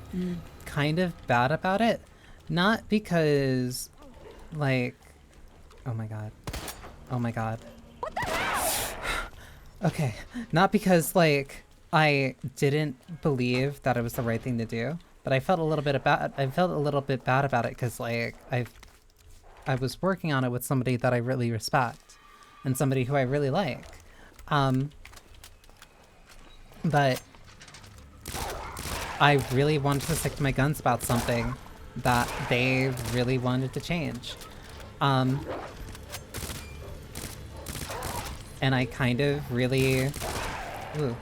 kind of bad about it. Not because, like... Oh my god. Oh my god. What the hell? Okay. Not because, like, I didn't believe that it was the right thing to do, but I felt a little bit bad about it because, like, I was working on it with somebody that I really respect and somebody who I really like. But I really wanted to stick to my guns about something that they really wanted to change. And I kind of really... Ooh.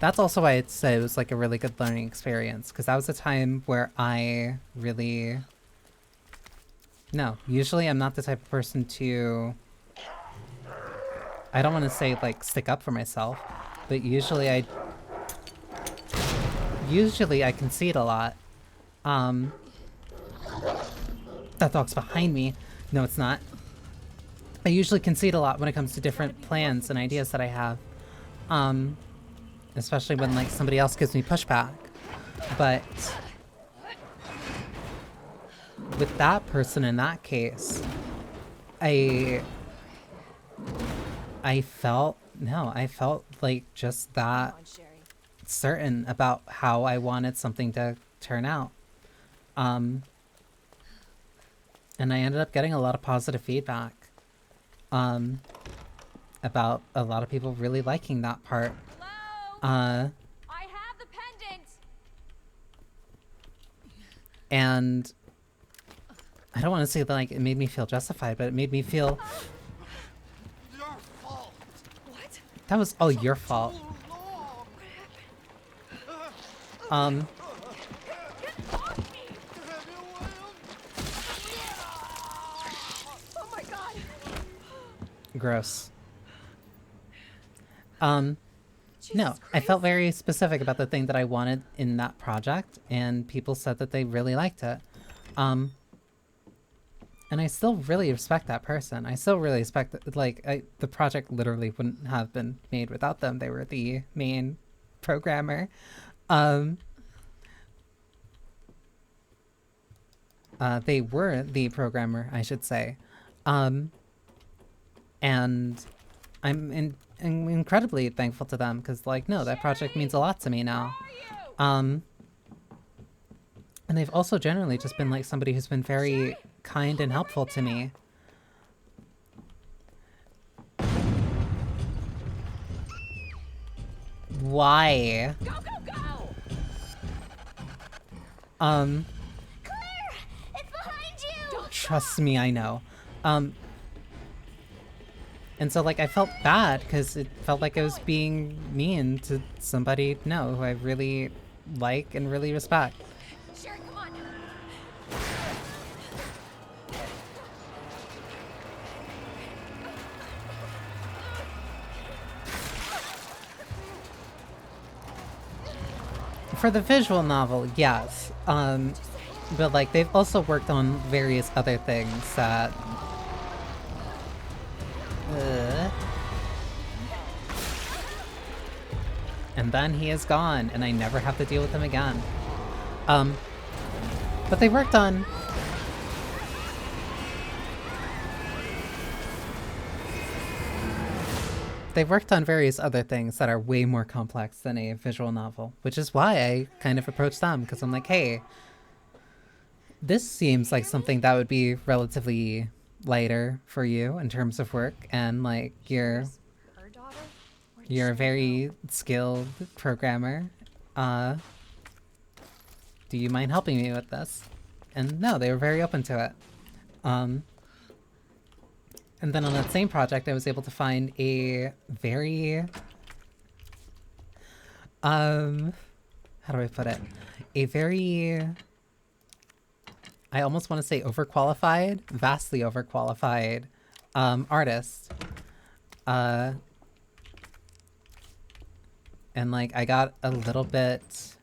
That's also why I'd say it was like a really good learning experience, because that was a time where I really... No, usually I'm not the type of person to... I don't want to say, like, stick up for myself, but usually I concede a lot. That dog's behind me. No, it's not. I usually concede a lot when it comes to different plans and ideas that I have. Especially when like somebody else gives me pushback. But with that person in that case, I felt like just that certain about how I wanted something to turn out. And I ended up getting a lot of positive feedback about a lot of people really liking that part. Hello? I have the pendant. And I don't want to say that like it made me feel justified, but it made me feel Your fault. What? that was all your fault. Oh my god. Gross. No, I felt very specific about the thing that I wanted in that project, and people said that they really liked it. And I still really respect that person. I still really respect that, like, the project literally wouldn't have been made without them. They were the main programmer. They were the programmer, I should say. And I'm incredibly thankful to them because, like, no, that project means a lot to me now. And they've also generally just been, like, somebody who's been very kind and helpful to me. Why? Go, go, go! Claire! It's behind you! Trust me, I know. And so, like, I felt bad because it felt like I was being mean to somebody, no, who I really like and really respect. Sure, come on. For the visual novel, yes. But, like, they've also worked on various other things that... And then he is gone, and I never have to deal with him again. But they worked on... They've worked on various other things that are way more complex than a visual novel, which is why I kind of approached them, because I'm like, hey, this seems like something that would be relatively lighter for you in terms of work, and like you're a very skilled programmer. Do you mind helping me with this? And no, they were very open to it. And then on that same project, I was able to find a very, how do I put it? A very, I almost want to say overqualified, vastly overqualified, artist. And like, I got a little bit,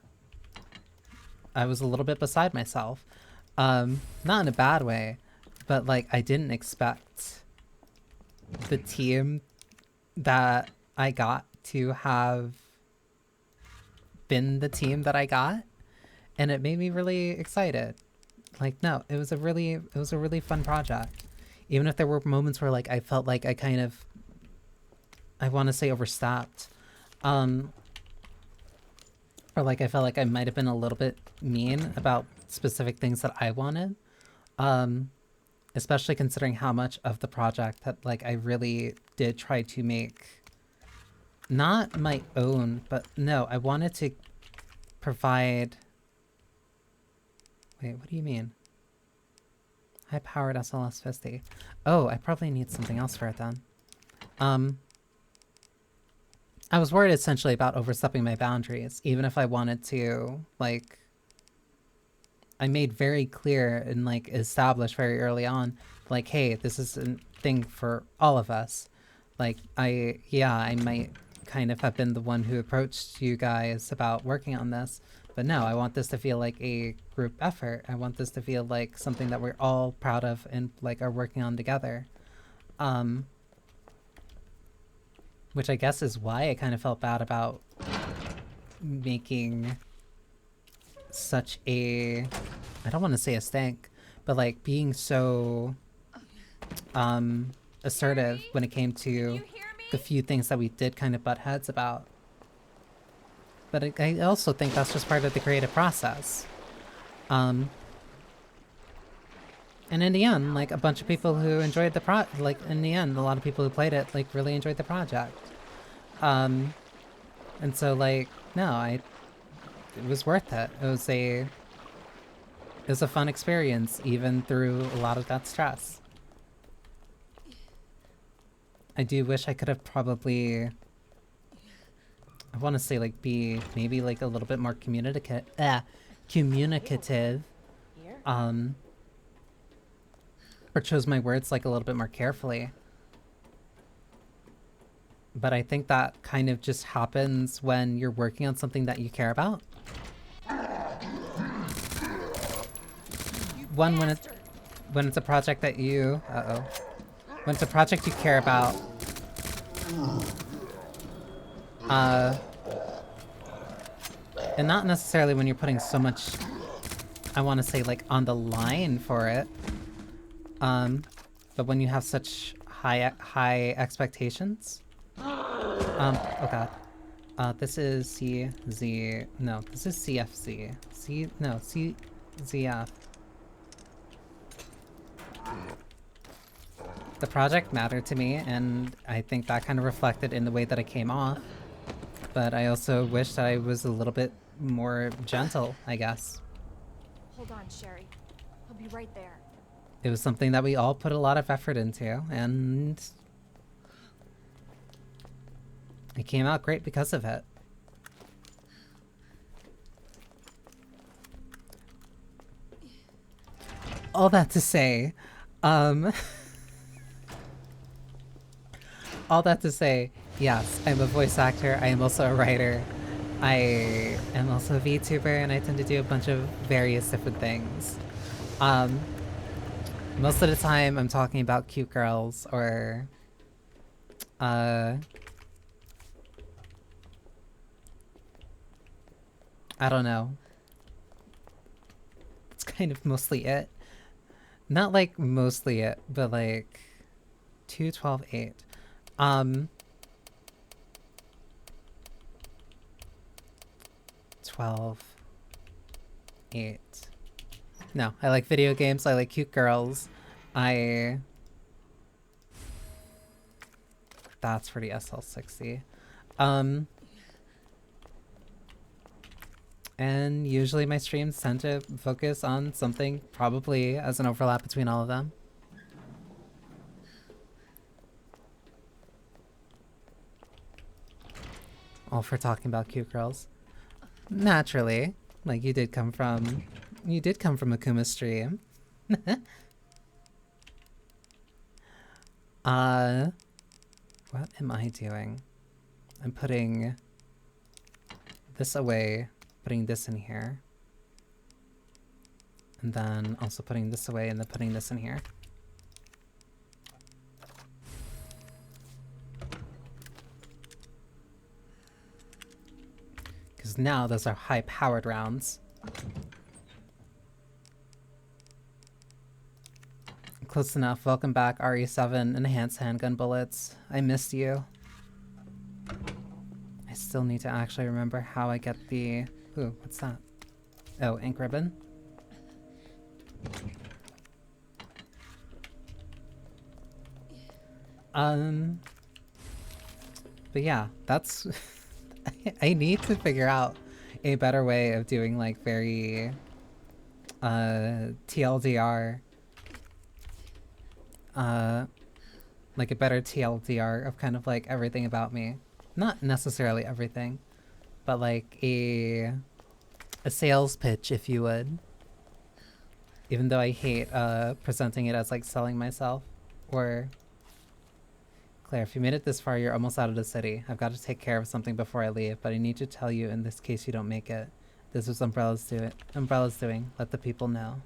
I was a little bit beside myself. Not in a bad way, but like, I didn't expect the team that I got to have been the team that I got, and it made me really excited. Like, no, it was a really fun project. Even if there were moments where like I felt like I kind of, I want to say overstepped, or like I felt like I might have been a little bit mean about specific things that I wanted. Especially considering how much of the project that like I really did try to make not my own, but no, I wanted to provide... Wait, what do you mean? High-powered SLS 50. Oh, I probably need something else for it then. I was worried essentially about overstepping my boundaries, even if I wanted to, like... I made very clear and like established very early on, like, hey, this is a thing for all of us. Like, I might kind of have been the one who approached you guys about working on this, but no, I want this to feel like a group effort. I want this to feel like something that we're all proud of and like are working on together. Um, which I guess is why I kind of felt bad about making such a, I don't want to say a stank, but like being so assertive when it came to the few things that we did kind of butt heads about. But I also think that's just part of the creative process. And in the end, like a bunch of people who enjoyed the in the end, a lot of people who played it like really enjoyed the project. And so like, no, it was worth it. It was a fun experience, even through a lot of that stress. I do wish I could have probably, I want to say like be maybe like a little bit more communicative, or chose my words like a little bit more carefully. But I think that kind of just happens when you're working on something that you care about. One, when it's a project that you, when it's a project you care about, and not necessarily when you're putting so much, I want to say like on the line for it, but when you have such high expectations. Oh god. This is CZ, no, this is CFZ. CZF. The project mattered to me, and I think that kind of reflected in the way that I came off. But I also wish that I was a little bit more gentle, I guess. Hold on, Sherry. I'll be right there. It was something that we all put a lot of effort into, and it came out great because of it. All that to say, all that to say, yes, I'm a voice actor, I am also a writer, I am also a VTuber, and I tend to do a bunch of various different things. Most of the time I'm talking about cute girls, or I don't know. It's kind of mostly it. Not like mostly it, but like 2, 12, 8. 12, 8. No, I like video games, I like cute girls. That's for the SL60. And usually my streams tend to focus on something probably as an overlap between all of them. All for talking about cute girls. Naturally. Like you did come from Akuma's stream. What am I doing? I'm putting this away, putting this in here. And then also putting this away and then putting this in here. Because now those are high-powered rounds. Close enough. Welcome back, RE7 Enhanced Handgun Bullets. I missed you. I still need to actually remember how I get the... Ooh, what's that? Oh, ink ribbon. But yeah, that's... I need to figure out a better way of doing like very TLDR, like a better TLDR of kind of like everything about me. Not necessarily everything, but like a sales pitch, if you would. Even though I hate presenting it as like selling myself. Or Claire, if you made it this far, you're almost out of the city. I've got to take care of something before I leave, but I need to tell you in this case you don't make it. This is Umbrella's doing. Let the people know.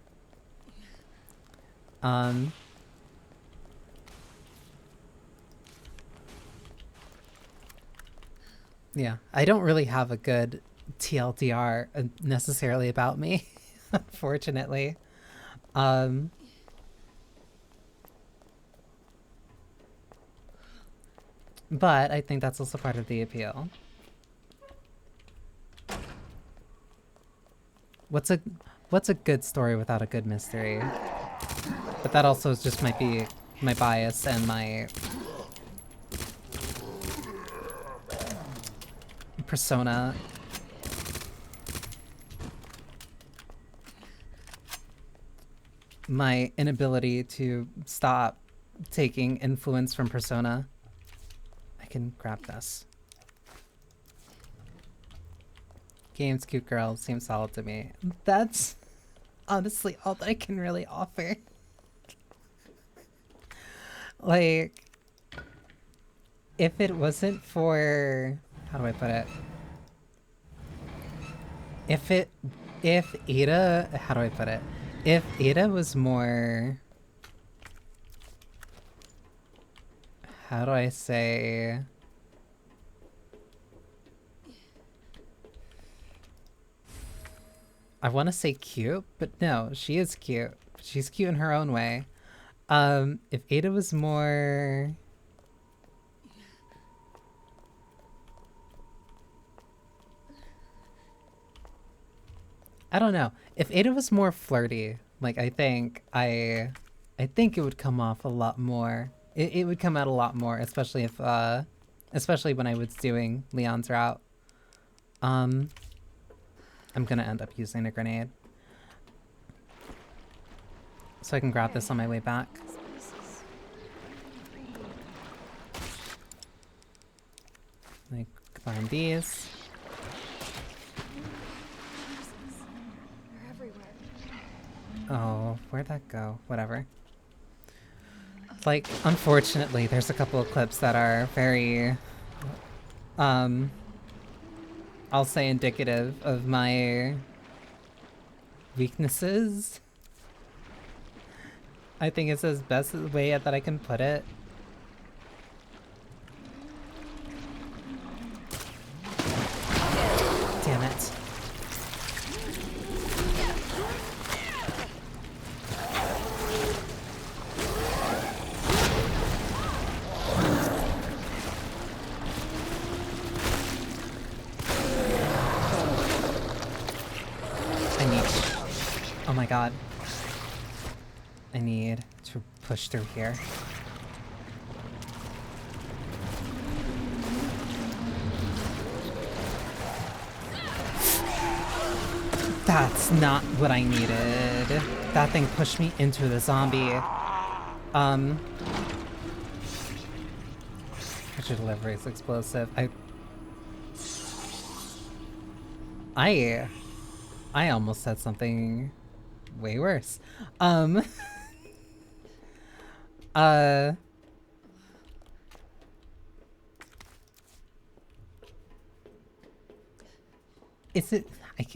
Yeah, I don't really have a good TLDR necessarily about me, unfortunately. But I think that's also part of the appeal. What's a good story without a good mystery? But that also just might be my bias and my persona. My inability to stop taking influence from persona. I can grab this. Games, cute girl, seems solid to me. That's honestly all that I can really offer. Like, if it wasn't for, how do I put it? If Ada, how do I put it? If Ada was more, how do I say? I want to say cute, but no, she is cute. She's cute in her own way. If Ada was more... I don't know. If Ada was more flirty, like I think it would come off a lot more. It would come out a lot more, especially if especially when I was doing Leon's route. I'm gonna end up using a grenade. So I can grab this on my way back. Like, combine these. Oh, where'd that go? Whatever. Like, unfortunately, there's a couple of clips that are very, I'll say indicative of my weaknesses. I think it's the best way that I can put it. Damn it. Oh my god. I need to push through here. That's not what I needed. That thing pushed me into the zombie. Your delivery is explosive. I almost said something way worse. Is it?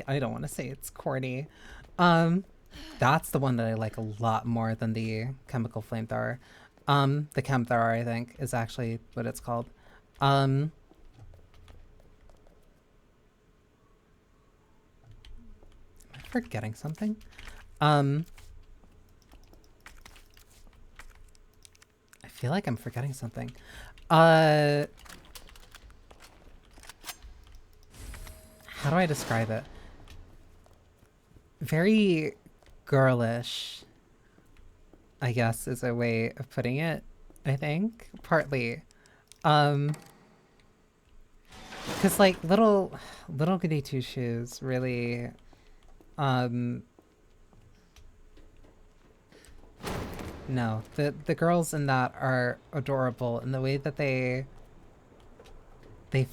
I don't want to say it's corny. That's the one that I like a lot more than the chemical flamethrower. The chemthrower, I think, is actually what it's called. Am I forgetting something? I feel like I'm forgetting something. How do I describe it? Very girlish, I guess, is a way of putting it, I think. Partly. Cause like little goody two shoes really no, the girls in that are adorable in the way that they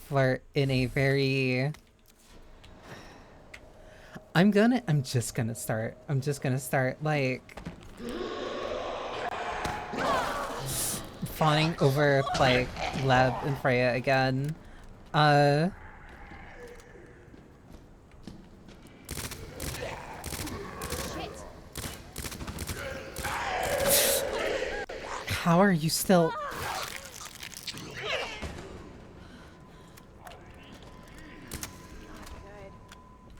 flirt in a very I'm just gonna start like fawning over like Leb and Freya again. How are you still?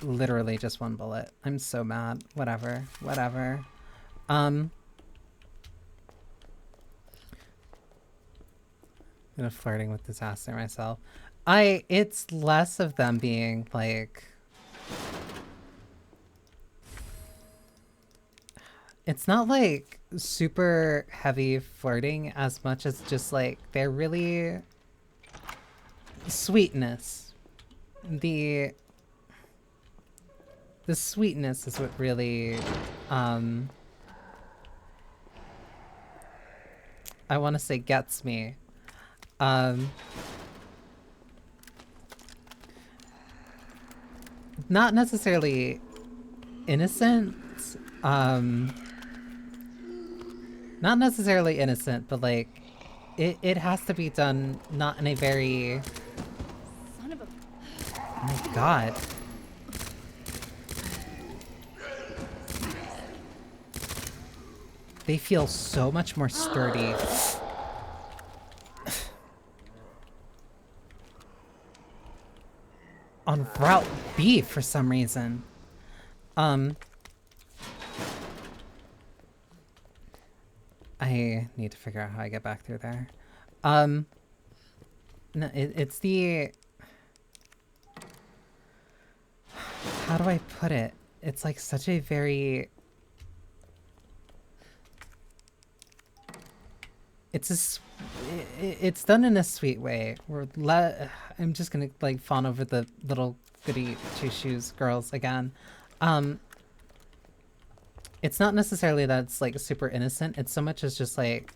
literally just one bullet. I'm so mad. Whatever. Whatever. I'm flirting with disaster myself. It's less of them being like... It's not like super heavy flirting as much as just like they're really... Sweetness. The sweetness is what really, I want to say gets me. Not necessarily innocent, not necessarily innocent, but like, it has to be done not in a very... Son of a... Oh my god. They feel so much more sturdy. On Route B for some reason. I need to figure out how I get back through there. No, it's the... How do I put it? It's like such a very... It's done in a sweet way. I'm just gonna like fawn over the little goody two-shoes girls again. It's not necessarily that it's like super innocent. It's so much as just like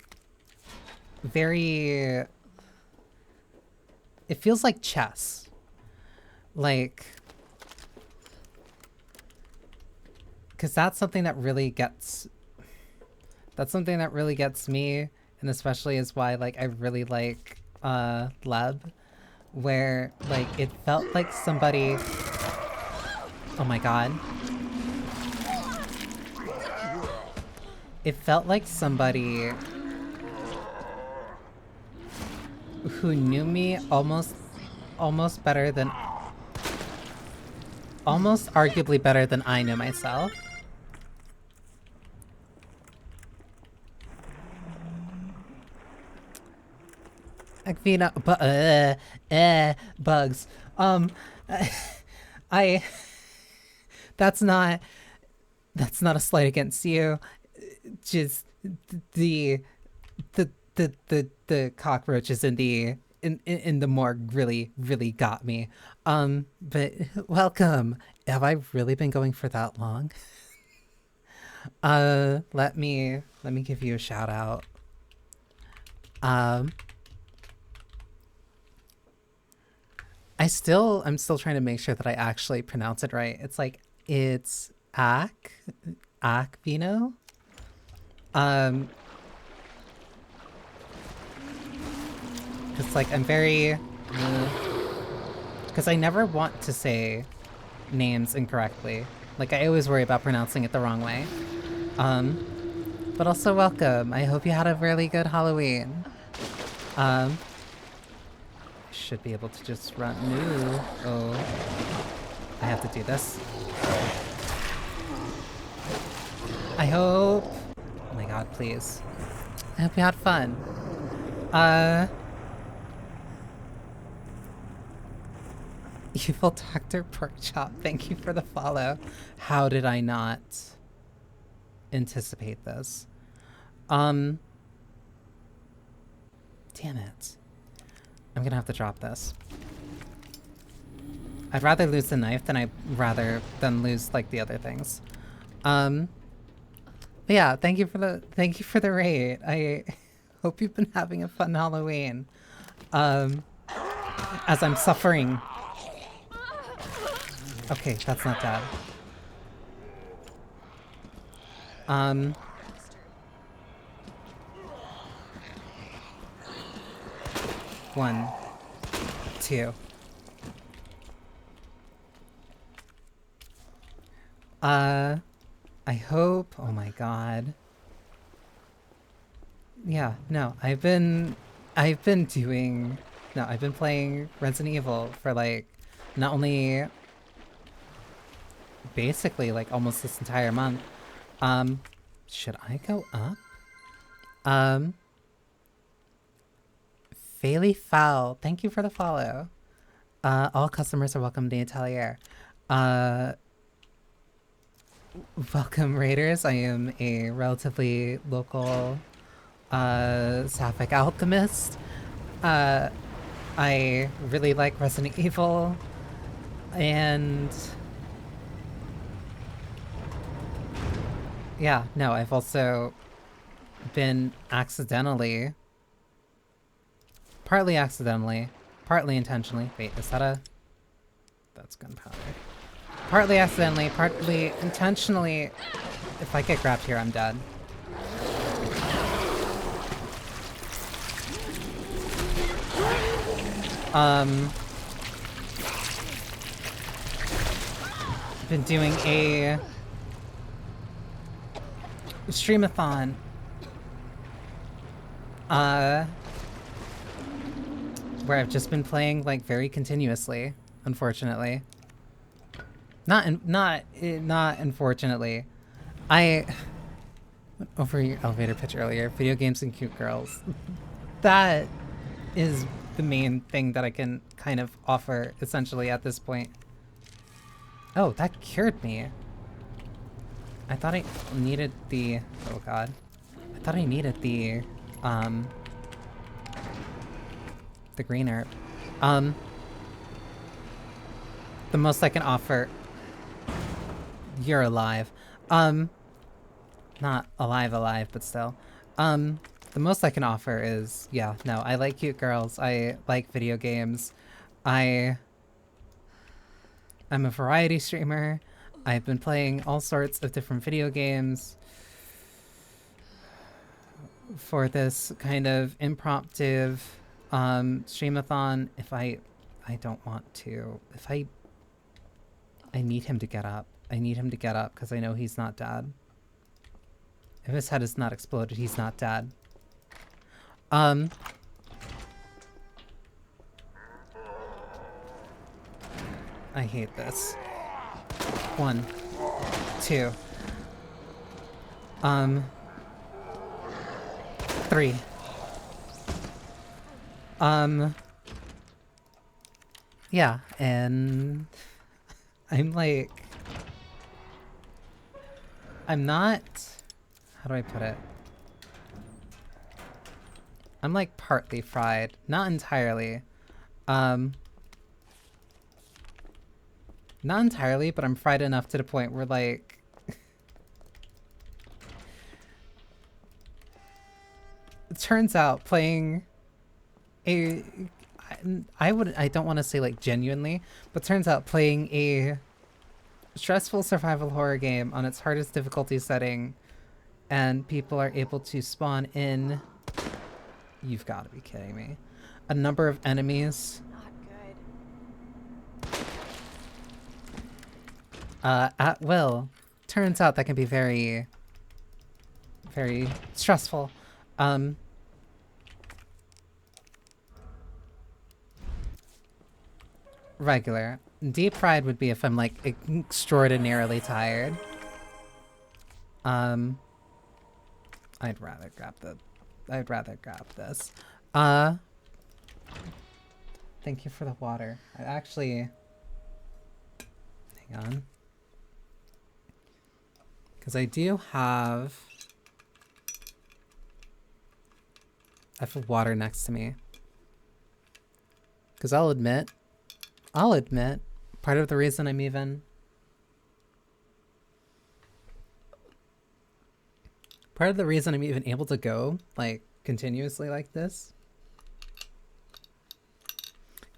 very... It feels like chess. Like... Because that's something that really gets... That's something that really gets me, and especially is why like I really like Leb, where like it felt like somebody... Oh my god. It felt like somebody who knew me almost better than... Almost arguably better than I knew myself. Akvina, bugs. That's not a slight against you. Just the cockroaches in the morgue really got me. But welcome. Have I really been going for that long? Let me give you a shout out. I'm still trying to make sure that I actually pronounce it right. It's like, it's Akvino? It's like, I'm very... Because I never want to say names incorrectly. Like, I always worry about pronouncing it the wrong way. But also welcome. I hope you had a really good Halloween. I should be able to just run... No. Oh. I have to do this. I hope... Oh my god, please. I hope you had fun. Evil Dr. Porkchop, thank you for the follow. How did I not anticipate this? Damn it. I'm gonna have to drop this. I'd rather lose the knife than lose like the other things. But yeah, thank you for the raid. I hope you've been having a fun Halloween. As I'm suffering. Okay, that's not bad. 1, 2. I hope... Oh my god. Yeah, no, I've been playing Resident Evil for like, not only basically like almost this entire month. Should I go up? Faily Foul, thank you for the follow. All customers are welcome to the Atelier. Welcome Raiders. I am a relatively local Sapphic Alchemist. I really like Resident Evil, and yeah, no, I've also been accidentally, partly accidentally, partly intentionally. Wait, is that a... That's gunpowder. Partly accidentally, partly intentionally. If I get grabbed here, I'm dead. Been doing a STREAMATHON. Where I've just been playing like very continuously, unfortunately. Not unfortunately. I went over your elevator pitch earlier. Video games and cute girls. That is the main thing that I can kind of offer essentially at this point. Oh, that cured me. I thought I needed the... Oh god. I thought I needed the green herb. The most I can offer... You're alive. Not alive, but still. The most I can offer is... Yeah, no, I like cute girls. I like video games. I'm a variety streamer. I've been playing all sorts of different video games for this kind of impromptu streamathon. If I don't want to. If I need him to get up. I need him to get up because I know he's not dead. If his head is not exploded, he's not dead. I hate this. 1, 2. 3. Yeah, and I'm like... I'm not... How do I put it? I'm like partly fried. Not entirely. Not entirely, but I'm fried enough to the point where like... It turns out playing a... I don't want to say like genuinely, but turns out playing a stressful survival horror game on its hardest difficulty setting and people are able to spawn in... You've got to be kidding me. A number of enemies. At will. Turns out that can be very, very stressful. Regular. Deep fried would be if I'm like extraordinarily tired. I'd rather grab this. Thank you for the water. I actually... Hang on. Because I do have... I have water next to me. Because I'll admit, part of the reason I'm even... Part of the reason I'm even able to go, like, continuously like this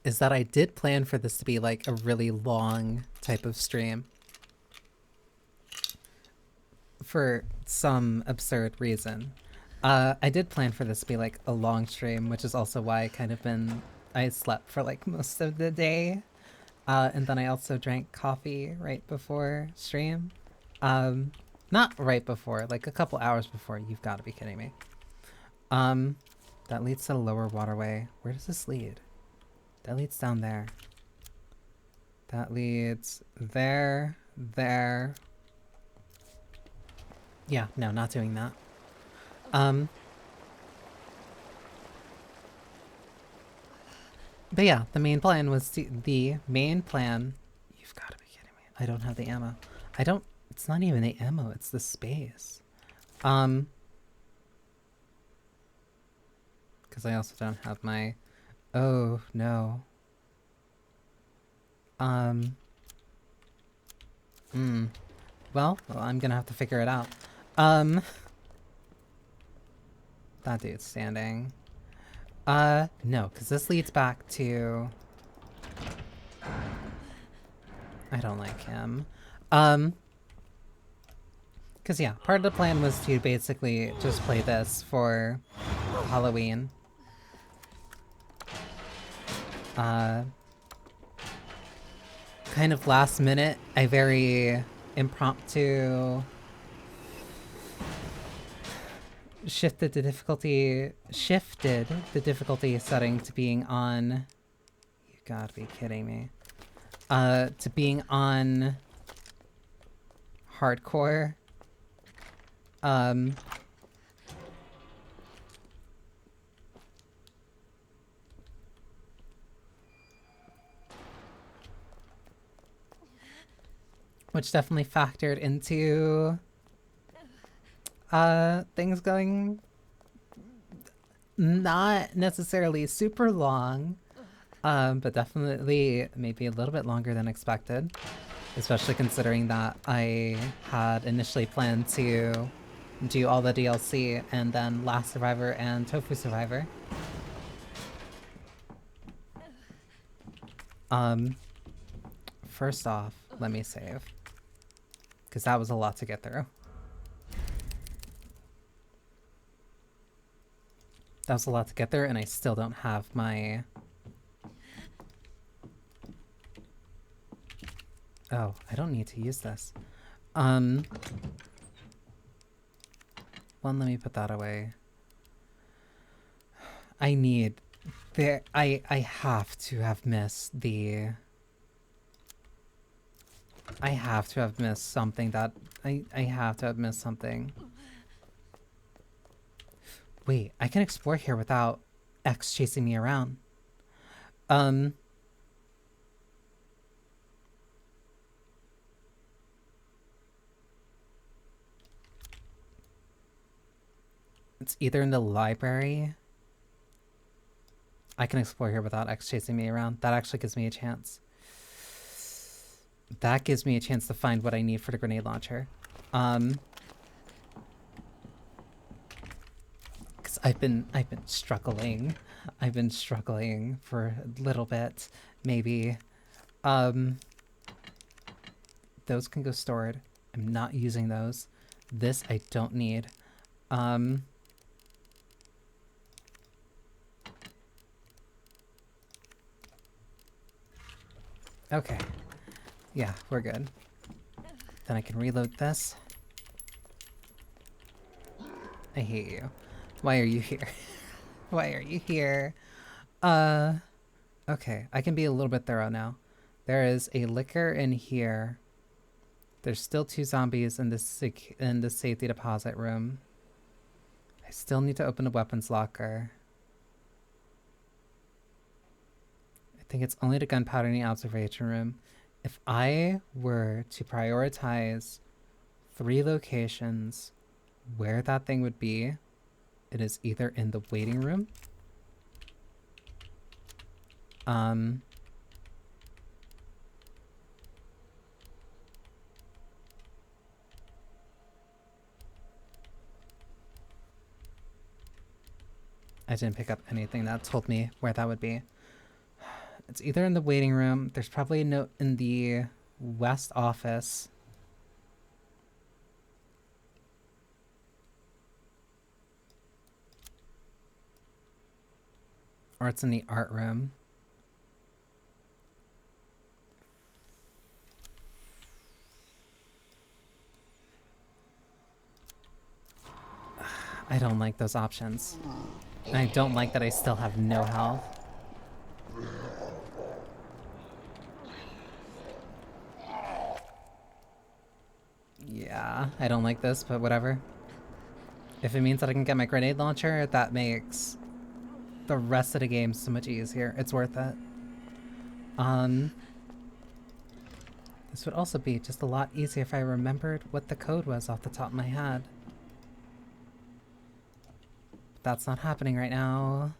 is that I did plan for this to be, like, a really long type of stream. For some absurd reason. I did plan for this to be, like, a long stream, which is also why I slept for, like, most of the day. And then I also drank coffee right before stream. Not right before, like a couple hours before. You've got to be kidding me. That leads to the lower waterway. Where does this lead? That leads down there. That leads there, there. Yeah, no, not doing that. But yeah, the main plan was the main plan. You've got to be kidding me. I don't have the ammo. It's not even the ammo, it's the space. Because I also don't have my, oh no. Well, I'm gonna have to figure it out. That dude's standing. No, because this leads back to... I don't like him. Because yeah, part of the plan was to basically just play this for Halloween. Kind of last minute, I very impromptu shifted the difficulty setting to being on, you gotta be kidding me, to being on hardcore. Which definitely factored into things going not necessarily super long, but definitely maybe a little bit longer than expected, especially considering that I had initially planned to do all the DLC and then Last Survivor and Tofu Survivor. First off, let me save, because that was a lot to get through. That was a lot to get there, and I still don't have my... Oh, I don't need to use this. One, let me put that away. I need... I have to have missed the... I have to have missed something that... I have to have missed something. Wait, I can explore here without X chasing me around. It's either in the library. I can explore here without X chasing me around. That actually gives me a chance. That gives me a chance to find what I need for the grenade launcher. I've been struggling. I've been struggling for a little bit, maybe. Those can go stored. I'm not using those. This I don't need. Okay. Yeah, we're good. Then I can reload this. I hate you. Why are you here? Why are you here? Okay, I can be a little bit thorough now. There is a liquor in here. There's still 2 zombies in the safety deposit room. I still need to open a weapons locker. I think it's only the gunpowder in the observation room. If I were to prioritize 3 locations where that thing would be, it is either in the waiting room, I didn't pick up anything that told me where that would be. It's either in the waiting room, there's probably a note in the west office. Or it's in the art room. I don't like those options. And I don't like that I still have no health. Yeah, I don't like this, but whatever. If it means that I can get my grenade launcher, that makes the rest of the game so much easier. It's worth it. This would also be just a lot easier if I remembered what the code was off the top of my head. That's not happening right now.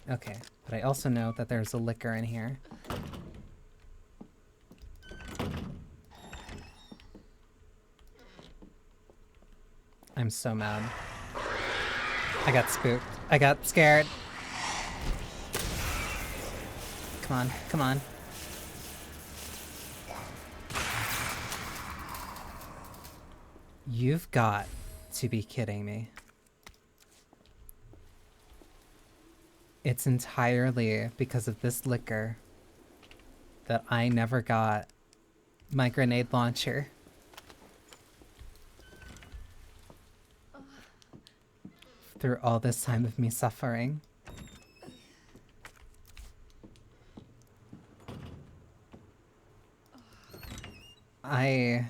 Okay, but I also know that there's a liquor in here. I'm so mad. I got spooked. I got scared. Come on, come on. You've got to be kidding me. It's entirely because of this liquor that I never got my grenade launcher. Through all this time of me suffering. I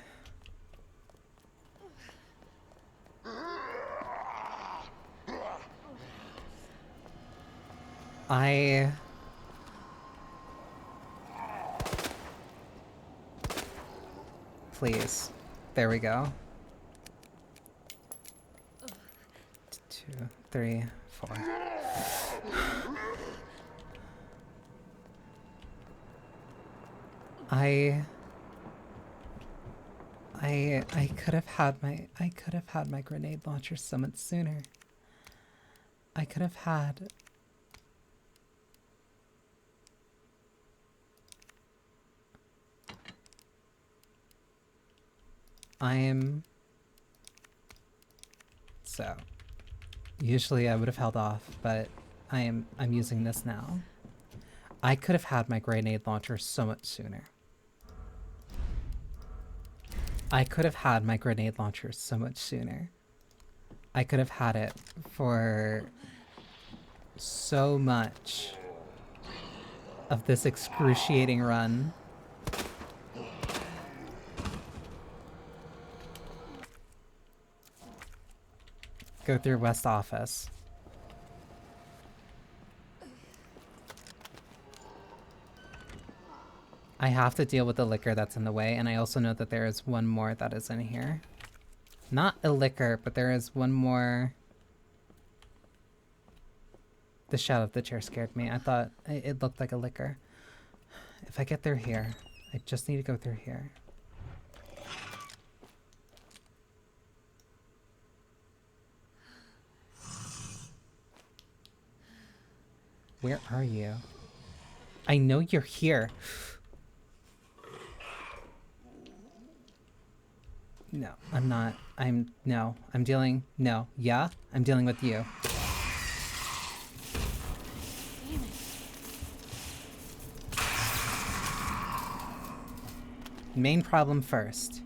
please. There we go. 2, 3, 4. I could have had my grenade launcher so much sooner. I could have had so usually I would have held off, but I'm using this now. I could have had my grenade launcher so much sooner. I could have had my grenade launcher so much sooner. I could have had it for so much of this excruciating run. Go through West Office. I have to deal with the liquor that's in the way, and I also know that there is one more that is in here. Not a liquor, but there is one more. The shadow of the chair scared me. I thought it looked like a liquor. If I get through here, I just need to go through here. Where are you? I know you're here. No, I'm not. No, I'm dealing, no, yeah, I'm dealing with you. Damn it. Main problem first.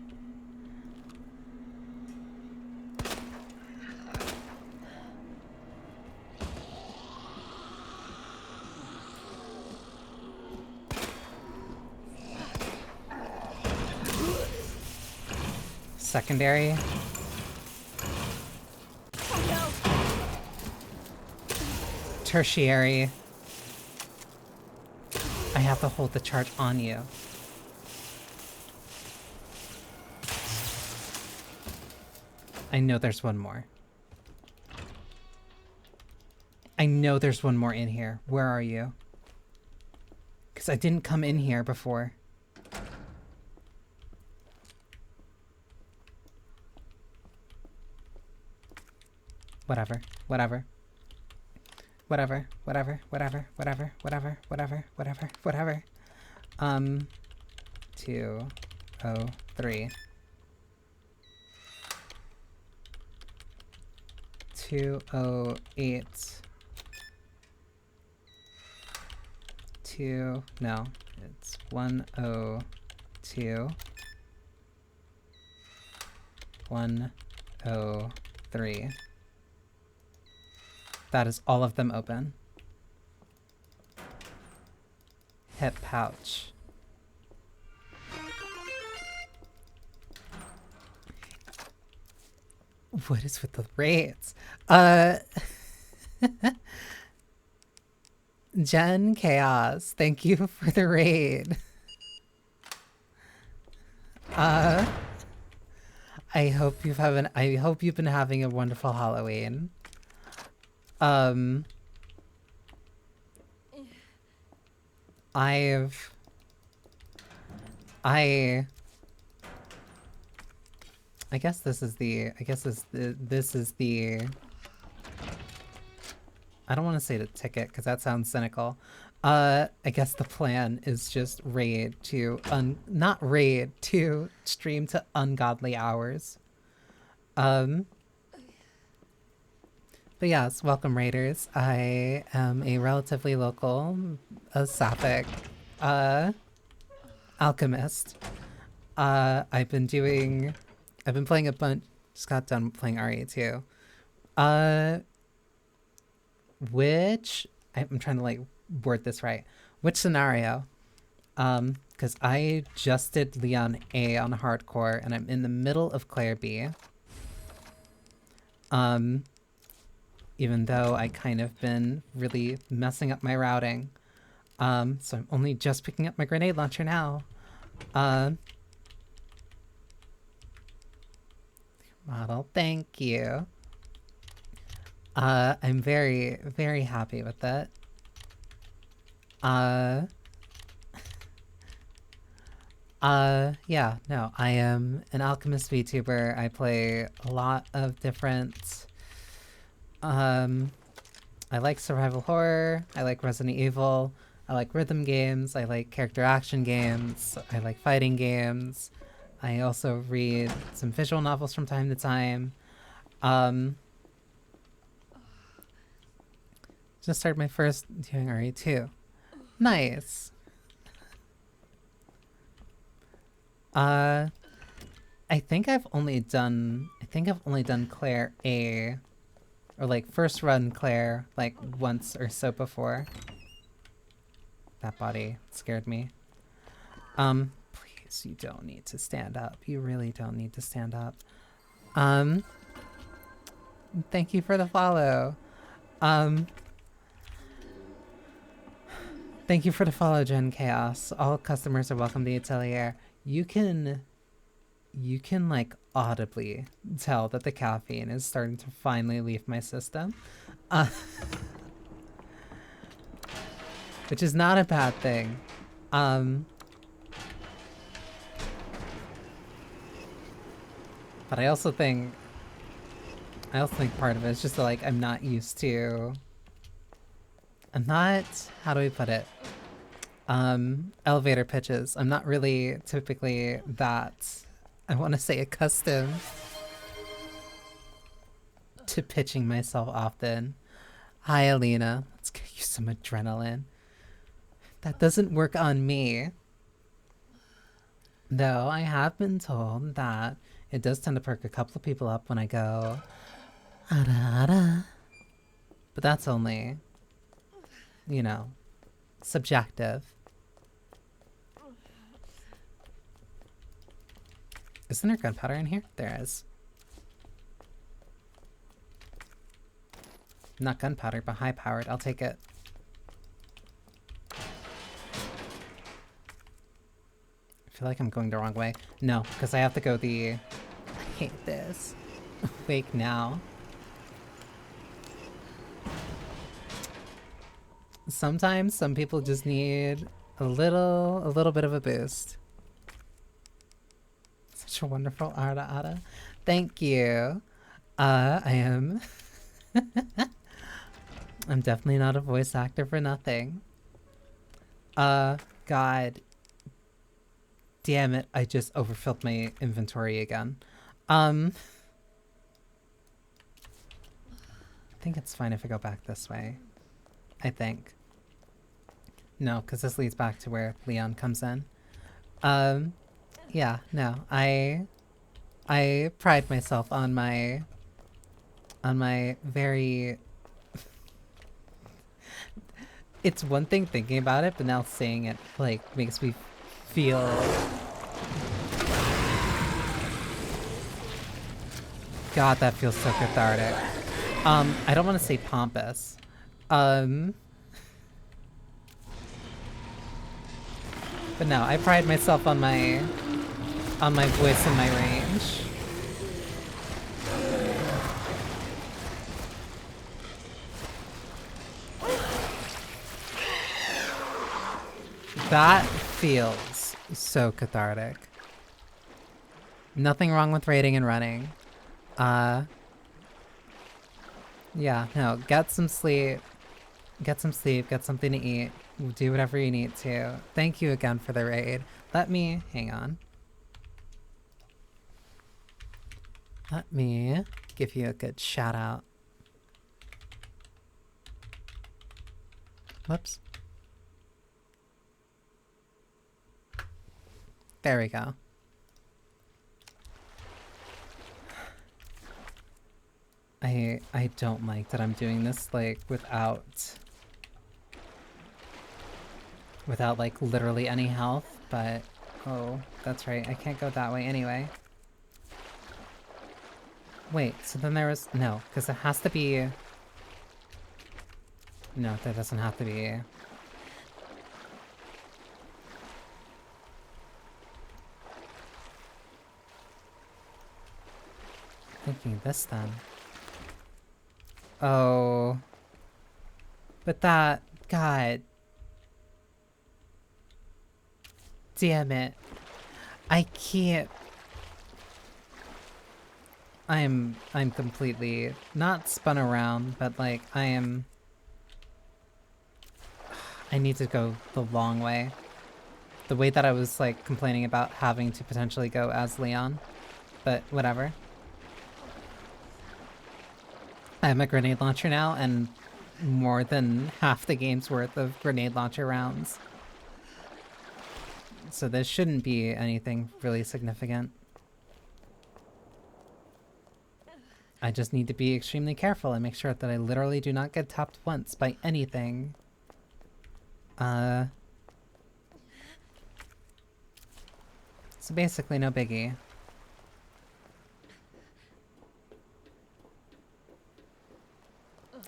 Secondary. Tertiary. I have to hold the charge on you. I know there's one more. I know there's one more in here. Where are you? Because I didn't come in here before. Whatever, whatever. Whatever, whatever, whatever, whatever, whatever, whatever, whatever, whatever. 203. 208. 2, no, it's 102. 103. That is all of them open. Hip pouch. What is with the raids? Jen Chaos, thank you for the raid. I hope you've been having a wonderful Halloween. I guess this is the I don't want to say the ticket because that sounds cynical. I guess the plan is just raid to not raid to stream to ungodly hours. But yes, welcome raiders. I am a relatively local, sapphic, alchemist. I've been playing a bunch. Just got done playing RE2. Which I'm trying to like word this right. Which scenario? Because I just did Leon A on hardcore, and I'm in the middle of Claire B. Even though I kind of been really messing up my routing. So I'm only just picking up my grenade launcher now. Model, thank you. I'm very, very happy with it. Yeah, no, I am an Alchemist VTuber. I play a lot of different, I like survival horror, I like Resident Evil, I like rhythm games, I like character action games, I like fighting games. I also read some visual novels from time to time. Just started my first doing RE2. Nice. I think I've only done Claire A, or like first run Claire like once or so before. That body scared me. Please, you don't need to stand up. You really don't need to stand up. Thank you for the follow. Thank you for the follow, Gen Chaos. All customers are welcome to the atelier. You can like audibly tell that the caffeine is starting to finally leave my system. Which is not a bad thing. But I also think part of it is just that, like, I'm not, how do we put it? Elevator pitches. I'm not really typically that, I want to say, accustomed to pitching myself often. Hi, Alina. Let's get you some adrenaline. That doesn't work on me. Though I have been told that it does tend to perk a couple of people up when I go, ada, ada. But that's only, you know, subjective. Isn't there gunpowder in here? There is. Not gunpowder, but high-powered. I'll take it. I feel like I'm going the wrong way. No, because I have to go the... I hate this. Wake now. Sometimes some people just need a little bit of a boost. Such a wonderful Ada Ada. Thank you. I am... I'm definitely not a voice actor for nothing. God. Damn it, I just overfilled my inventory again. I think it's fine if I go back this way. I think. No, because this leads back to where Leon comes in. Yeah, no, I pride myself on my very... It's one thing thinking about it, but now saying it, like, makes me feel... God, that feels so cathartic. I don't want to say pompous. But no, I pride myself on my voice and my range. That feels so cathartic. Nothing wrong with raiding and running. Yeah, no, get some sleep. Get some sleep, get something to eat. Do whatever you need to. Thank you again for the raid. Hang on. Let me give you a good shout out. Whoops. There we go. I don't like that I'm doing this like without like literally any health, but oh, that's right. I can't go that way anyway. Wait, so then there was no, because it has to be. No, there doesn't have to be. Thinking this then. Oh. But that, God. Damn it. I can't. I'm completely not spun around, but like I need to go the long way. The way that I was like complaining about having to potentially go as Leon, but whatever. I have a grenade launcher now and more than half the game's worth of grenade launcher rounds. So this shouldn't be anything really significant. I just need to be extremely careful and make sure that I literally do not get topped once by anything. So basically no biggie.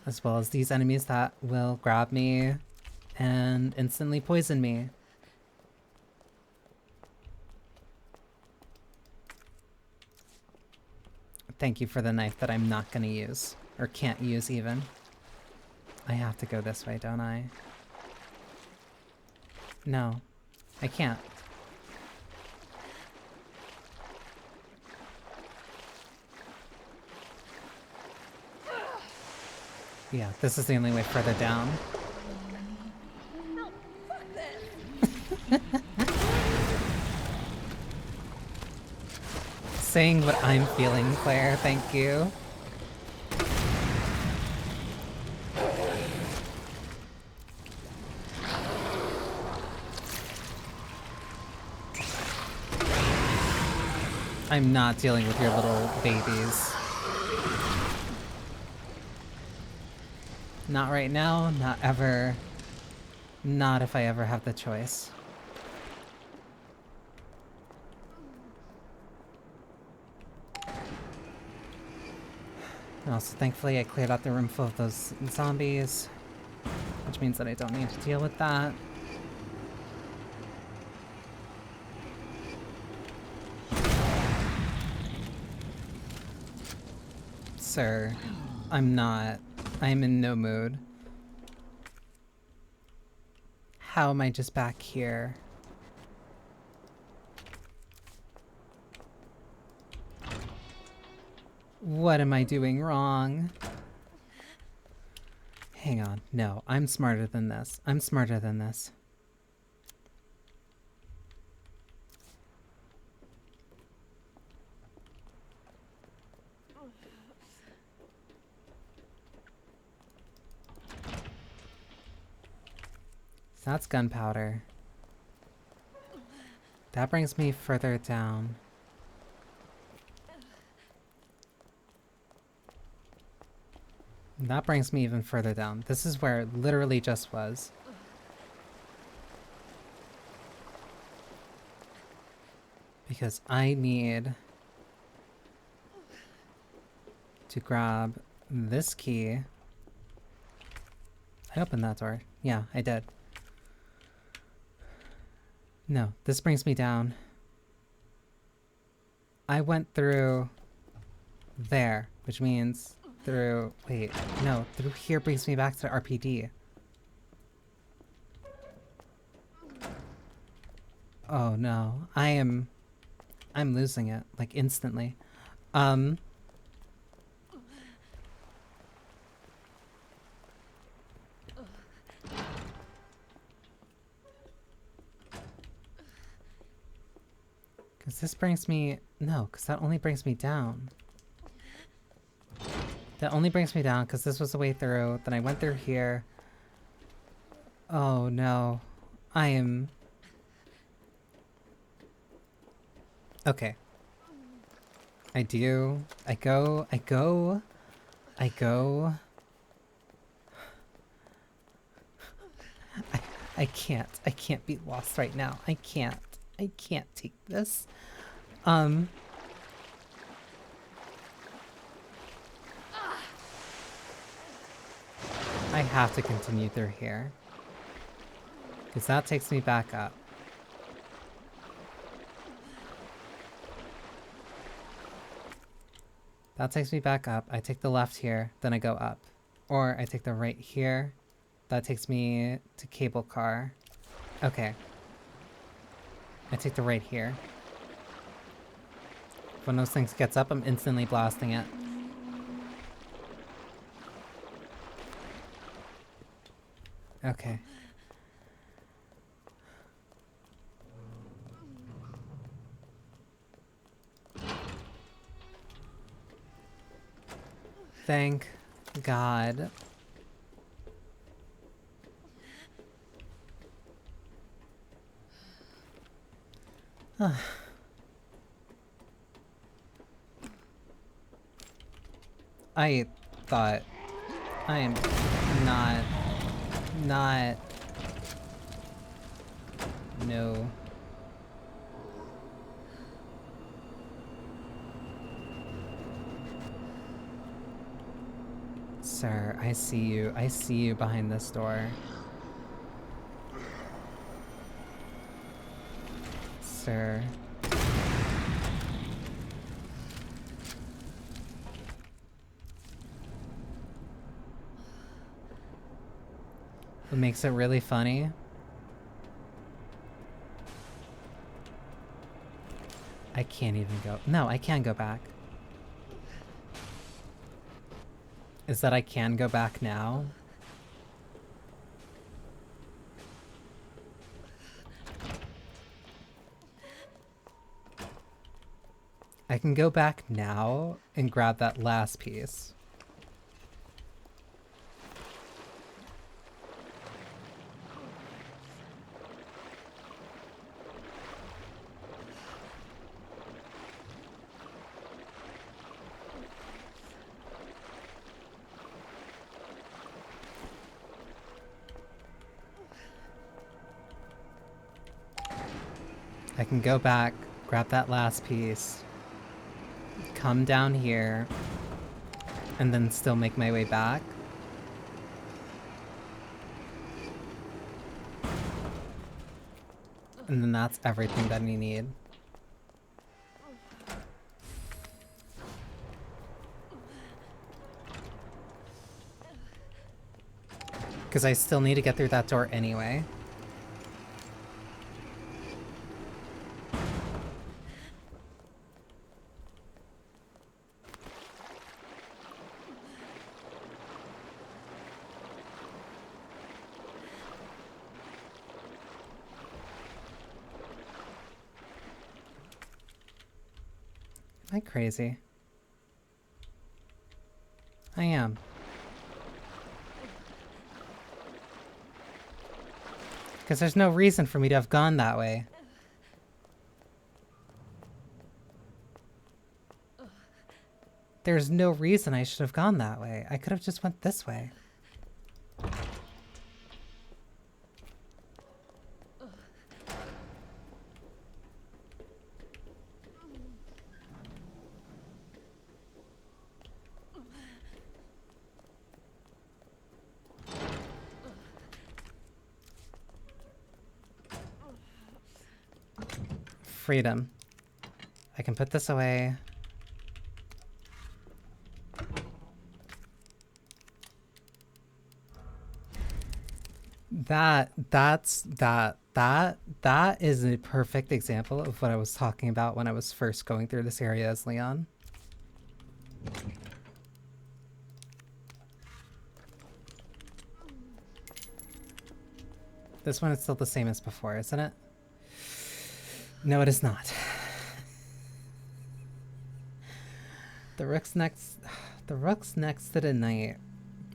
As well as these enemies that will grab me and instantly poison me. Thank you for the knife that I'm not gonna use. Or can't use even. I have to go this way, don't I? No. I can't. Yeah, this is the only way further down. No, fuck this. Saying what I'm feeling, Claire, thank you. I'm not dealing with your little babies. Not right now, not ever. Not if I ever have the choice. And also, thankfully, I cleared out the room full of those zombies, which means that I don't need to deal with that. Sir, I'm in no mood. How am I just back here? What am I doing wrong? Hang on. No, I'm smarter than this. I'm smarter than this. So that's gunpowder. That brings me further down. That brings me even further down. This is where it literally just was. Because I need to grab this key. I opened that door. Yeah, I did. No, this brings me down. I went through there, which means through... Wait, no, through here brings me back to RPD. Oh no, I'm losing it, like instantly. Because this brings me... No, because that only brings me down. That only brings me down because this was the way through. Then I went through here. Oh no. I am... Okay. I do. I go. I can't be lost right now. I can't take this. I have to continue through here. Because that takes me back up. That takes me back up. I take the left here, then I go up. Or I take the right here. That takes me to cable car. Okay. I take the right here. When those things gets up, I'm instantly blasting it. Okay. Thank God. I thought I am not no. Sir, I see you. I see you behind this door. Sir. What makes it really funny? I can't even go. No, I can go back. Is that I can go back now? I can go back now and grab that last piece. I can go back, grab that last piece, come down here, and then still make my way back. And then that's everything that we need. Because I still need to get through that door anyway. Am I crazy? I am. Because there's no reason for me to have gone that way. There's no reason I should have gone that way. I could have just went this way. freedom. I can put this away. That is a perfect example of what I was talking about when I was first going through this area as Leon. This one is still the same as before, isn't it? No, it is not. The rook's next to the knight,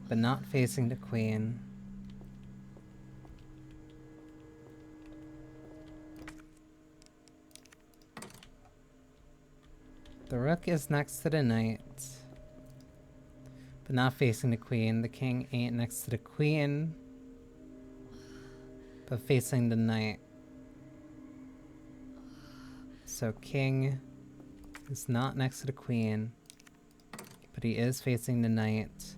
but not facing the queen. The rook is next to the knight, but not facing the queen. The king ain't next to the queen, but facing the knight. So king is not next to the queen, but he is facing the knight.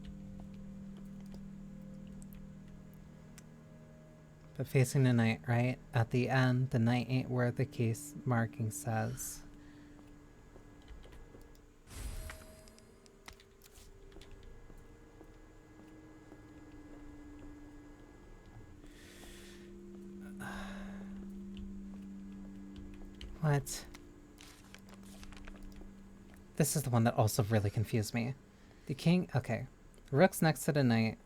But facing the knight, right? At the end, the knight ain't where the case marking says. What? This is the one that also really confused me. The king, okay. Rook's next to the knight,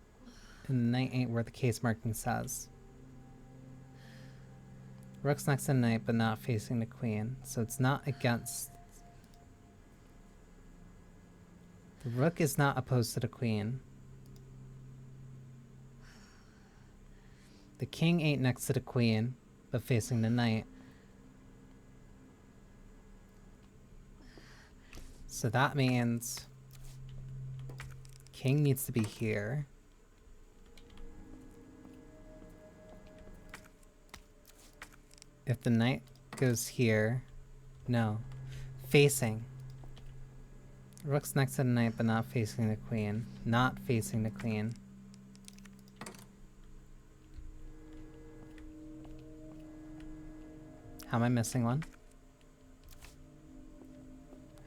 and the knight ain't where the case marking says. Rook's next to the knight, but not facing the queen, so it's not against. The rook is not opposed to the queen. The king ain't next to the queen, but facing the knight. So that means king needs to be here. If the knight goes here, no, facing. Rook's next to the knight, but not facing the queen. Not facing the queen. How am I missing one?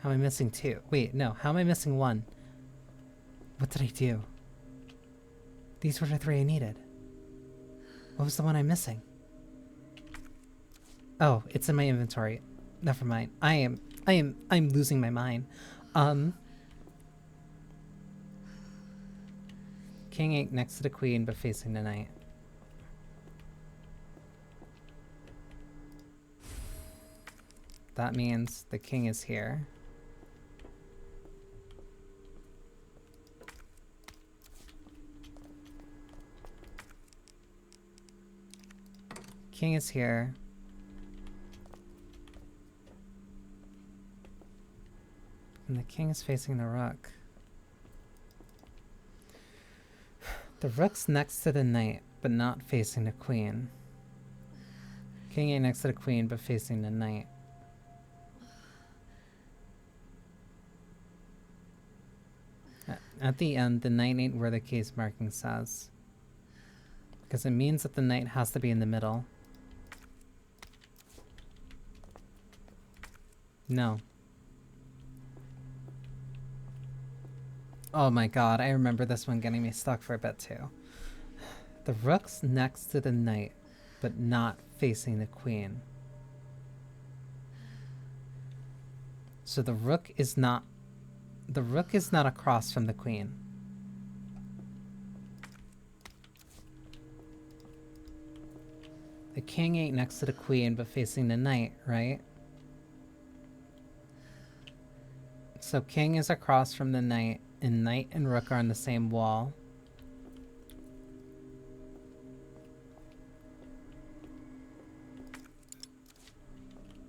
How am I missing two? Wait, no. How am I missing one? What did I do? These were the three I needed. What was the one I'm missing? Oh, it's in my inventory. Never mind. I'm losing my mind. King ain't next to the queen, but facing the knight. That means the king is here. King is here. And the king is facing the rook. The rook's next to the knight, but not facing the queen. King ain't next to the queen, but facing the knight. At the end, the knight ain't where the case marking says. Because it means that the knight has to be in the middle. No. Oh my god, I remember this one getting me stuck for a bit too. The rook's next to the knight, but not facing the queen. So the rook is not across from the queen. The king ain't next to the queen, but facing the knight, right? So king is across from the knight, and knight and rook are on the same wall.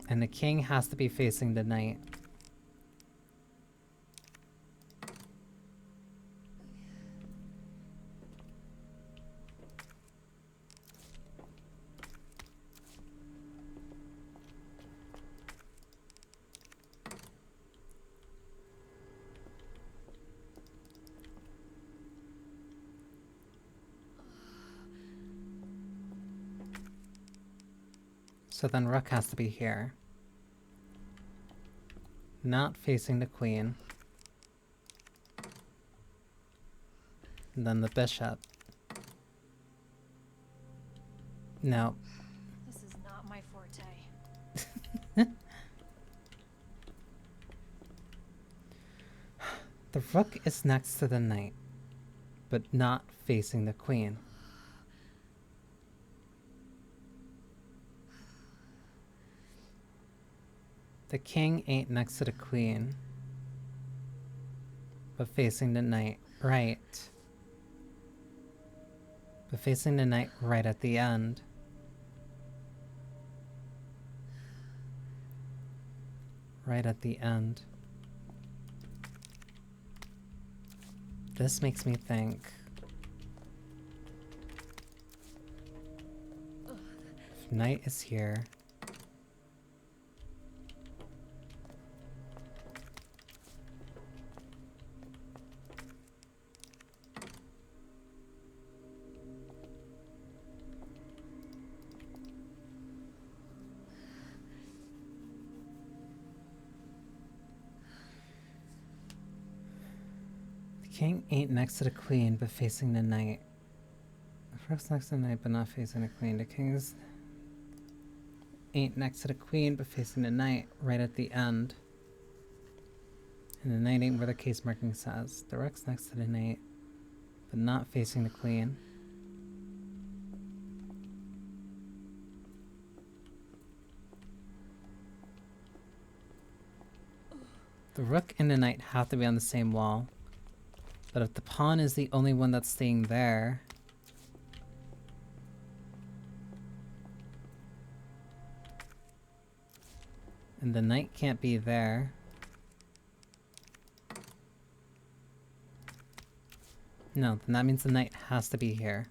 And the king has to be facing the knight. So then rook has to be here. not facing the queen. And then the bishop. No. This is not my forte. The rook is next to the knight, but not facing the queen. The king ain't next to the queen, but facing the knight right. But facing the knight right at the end. Right at the end. This makes me think. If knight is here. King ain't next to the queen, but facing the knight. The rook's next to the knight, but not facing the queen. The king's ain't next to the queen, but facing the knight, right at the end. And the knight ain't where the case marking says. The rook's next to the knight, but not facing the queen. The rook and the knight have to be on the same wall. But if the pawn is the only one that's staying there, and the knight can't be there, no, then that means the knight has to be here.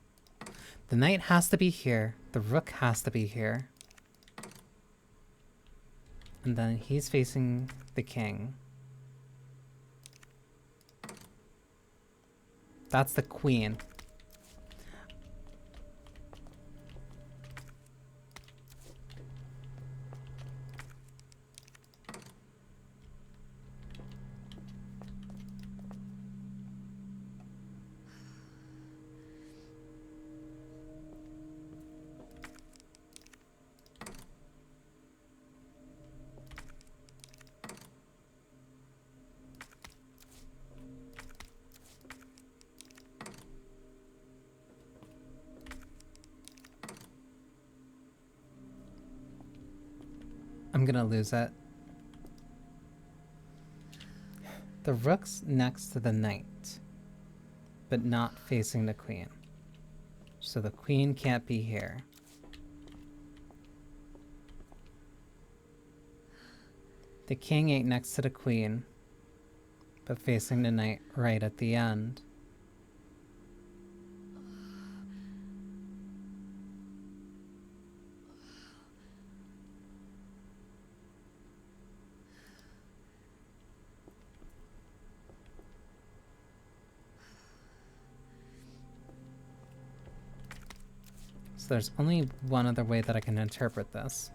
The knight has to be here, the rook has to be here, and then he's facing the king. That's the queen. I'm gonna lose it. The rook's next to the knight, but not facing the queen. So the queen can't be here. The king ain't next to the queen, but facing the knight right at the end. So there's only one other way that I can interpret this.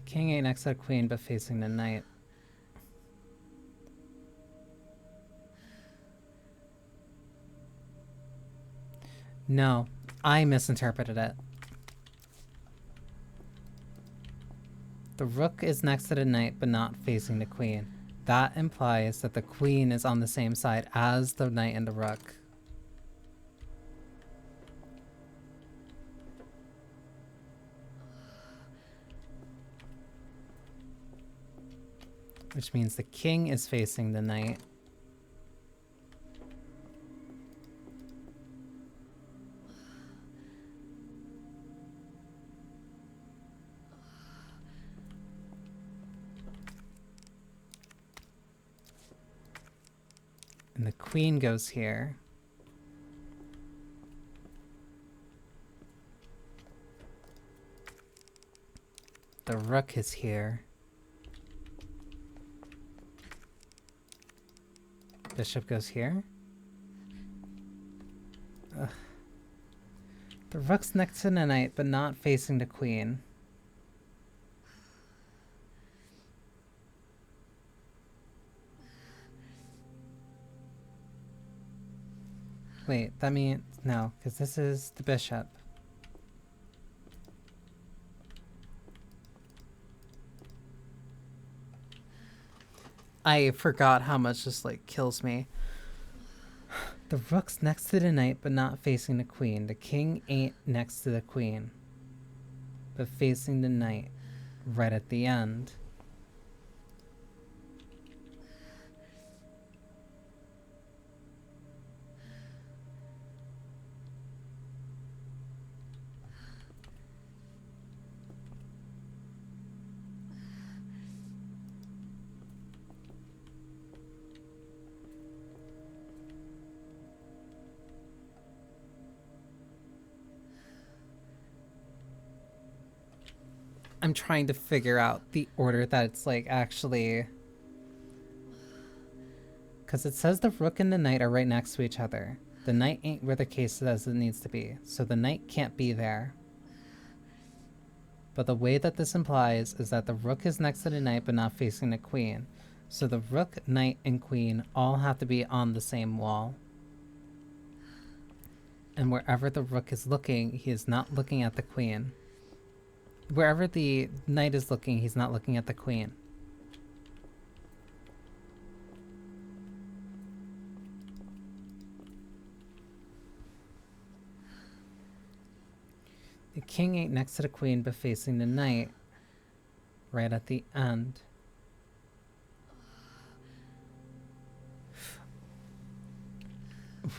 King ain't next to the queen, but facing the knight. No, I misinterpreted it. The rook is next to the knight, but not facing the queen. That implies that the queen is on the same side as the knight and the rook. Which means the king is facing the knight. And the queen goes here. The rook is here. Bishop goes here. Ugh. The rook's next to the knight, but not facing the queen. Wait, that means no, because this is the bishop. I forgot how much this like kills me. The rook's next to the knight, but not facing the queen. The king ain't next to the queen, but facing the knight right at the end. I'm trying to figure out the order that it's like actually, because it says the rook and the knight are right next to each other. The knight ain't where the case says it needs to be, so the knight can't be there. But the way that this implies is that the rook is next to the knight but not facing the queen. So the rook, knight, and queen all have to be on the same wall. And wherever the rook is looking, he is not looking at the queen. Wherever the knight is looking, he's not looking at the queen. The king ain't next to the queen, but facing the knight right at the end.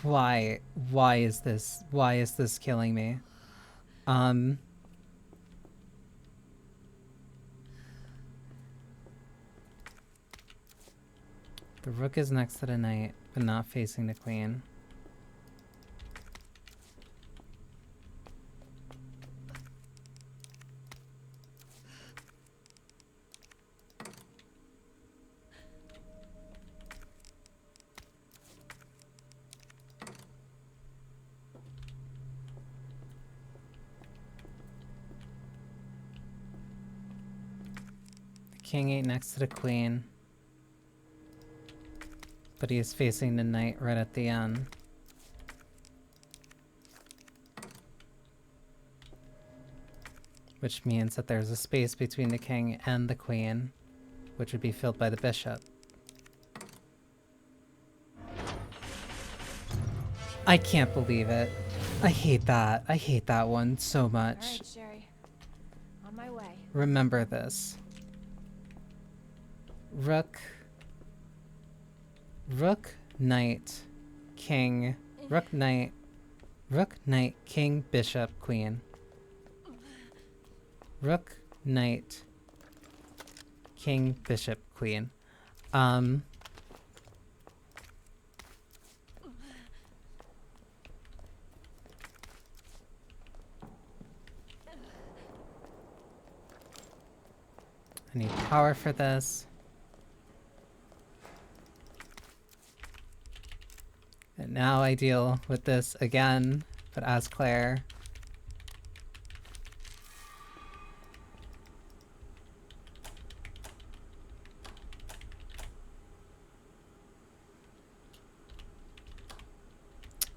Why is this killing me? The rook is next to the knight, but not facing the queen. The king ain't next to the queen, but he is facing the knight right at the end. Which means that there's a space between the king and the queen, which would be filled by the bishop. I can't believe it. I hate that. I hate that one so much. All right, Sherry. On my way. Remember this. Rook, knight, king, rook, knight, king, bishop, queen. Rook, knight, king, bishop, queen. I need power for this. And now I deal with this again, but as Claire.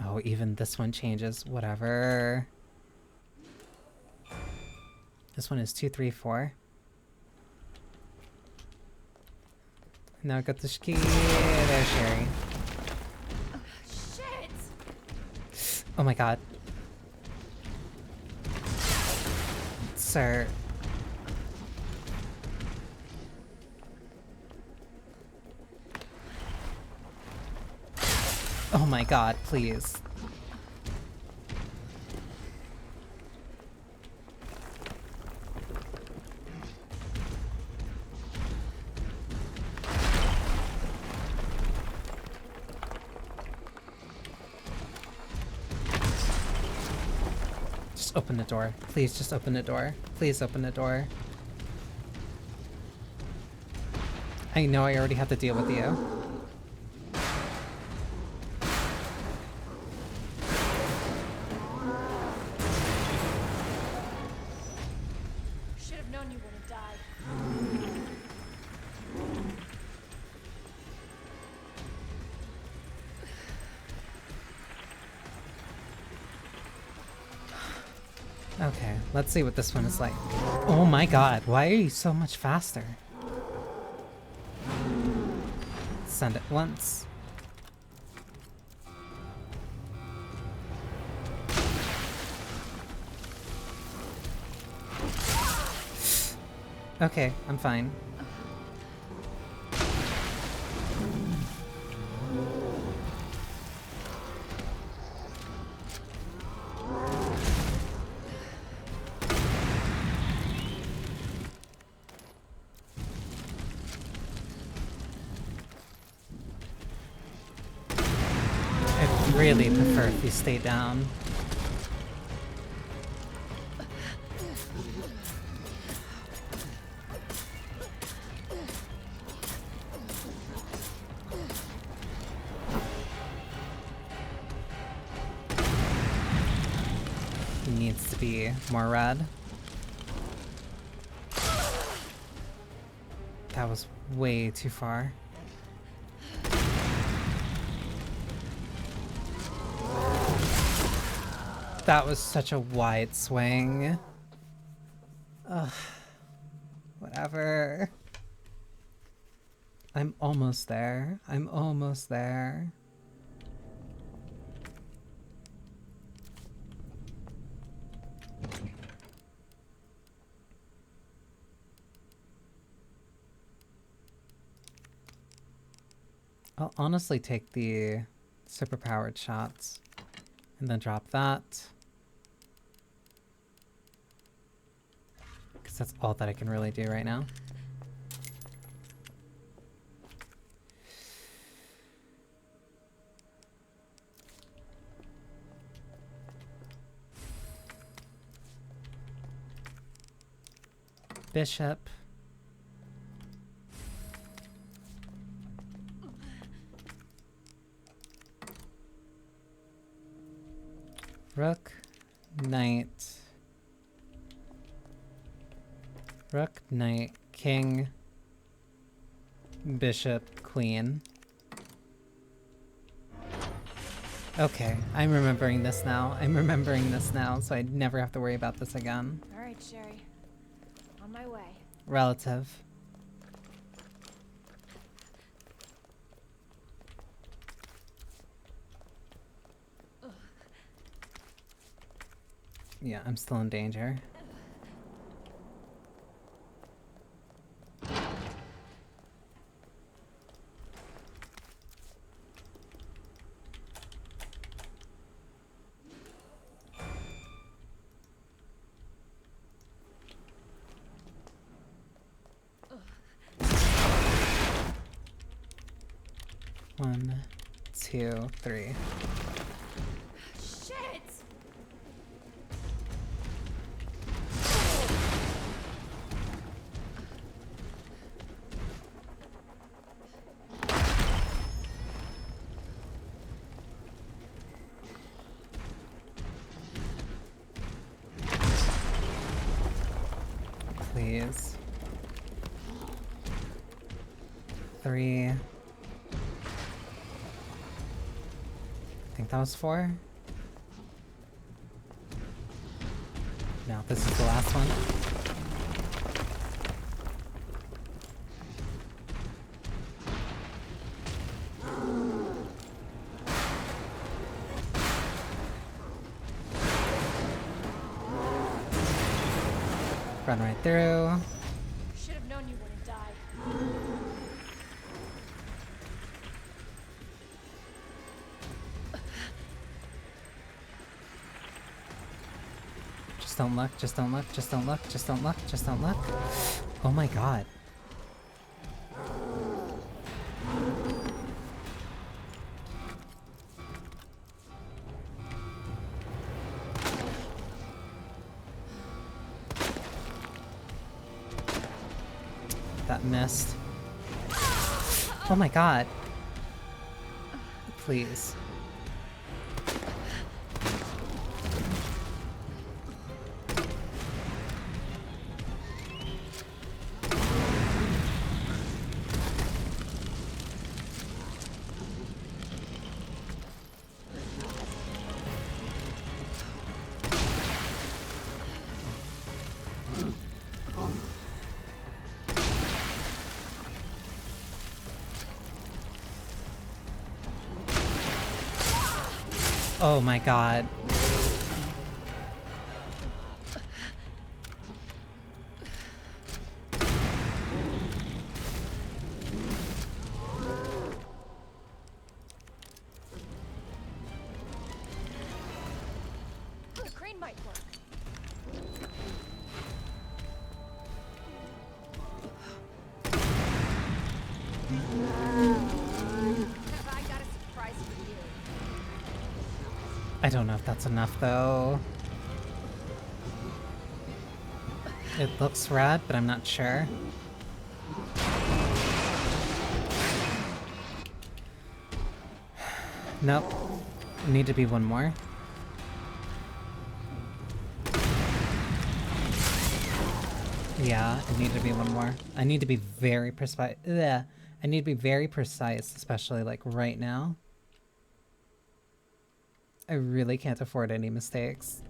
Oh, even this one changes. Whatever. This one is 2, 3, 4. Now I got the ski. There, Sherry. Oh my god. Sir. Oh my god, please. Just open the door. Please just open the door. Please open the door. I know I already have to deal with you. Should have known you wouldn't die. Okay, let's see what this one is like. Oh my god, why are you so much faster? Send it once. Okay, I'm fine. I'd really prefer if you stay down. He needs to be more red. That was way too far. That was such a wide swing. Ugh. Whatever. I'm almost there. I'm almost there. I'll honestly take the superpowered shots and then drop that. Because that's all that I can really do right now. Bishop. Rook, knight. Rook, knight, king, bishop, queen. Okay, I'm remembering this now. I'm remembering this now, so I never have to worry about this again. All right, Sherry. On my way. Relative. Yeah, I'm still in danger. One, two, three. Shit! Please. 3. I think that was 4. No, this is the last one. Run right through. Should have known you wouldn't die. Just don't look, just don't look, just don't look, just don't look, just don't look. Oh my god. That missed. Oh my god. Please. Oh my god. The crane might work. Have I got a surprise for you? I don't know if that's enough though. It looks rad, but I'm not sure. Nope. Need to be one more. Yeah, I need to be one more. I need to be very precise. Yeah, I need to be very precise, especially like right now. I really can't afford any mistakes.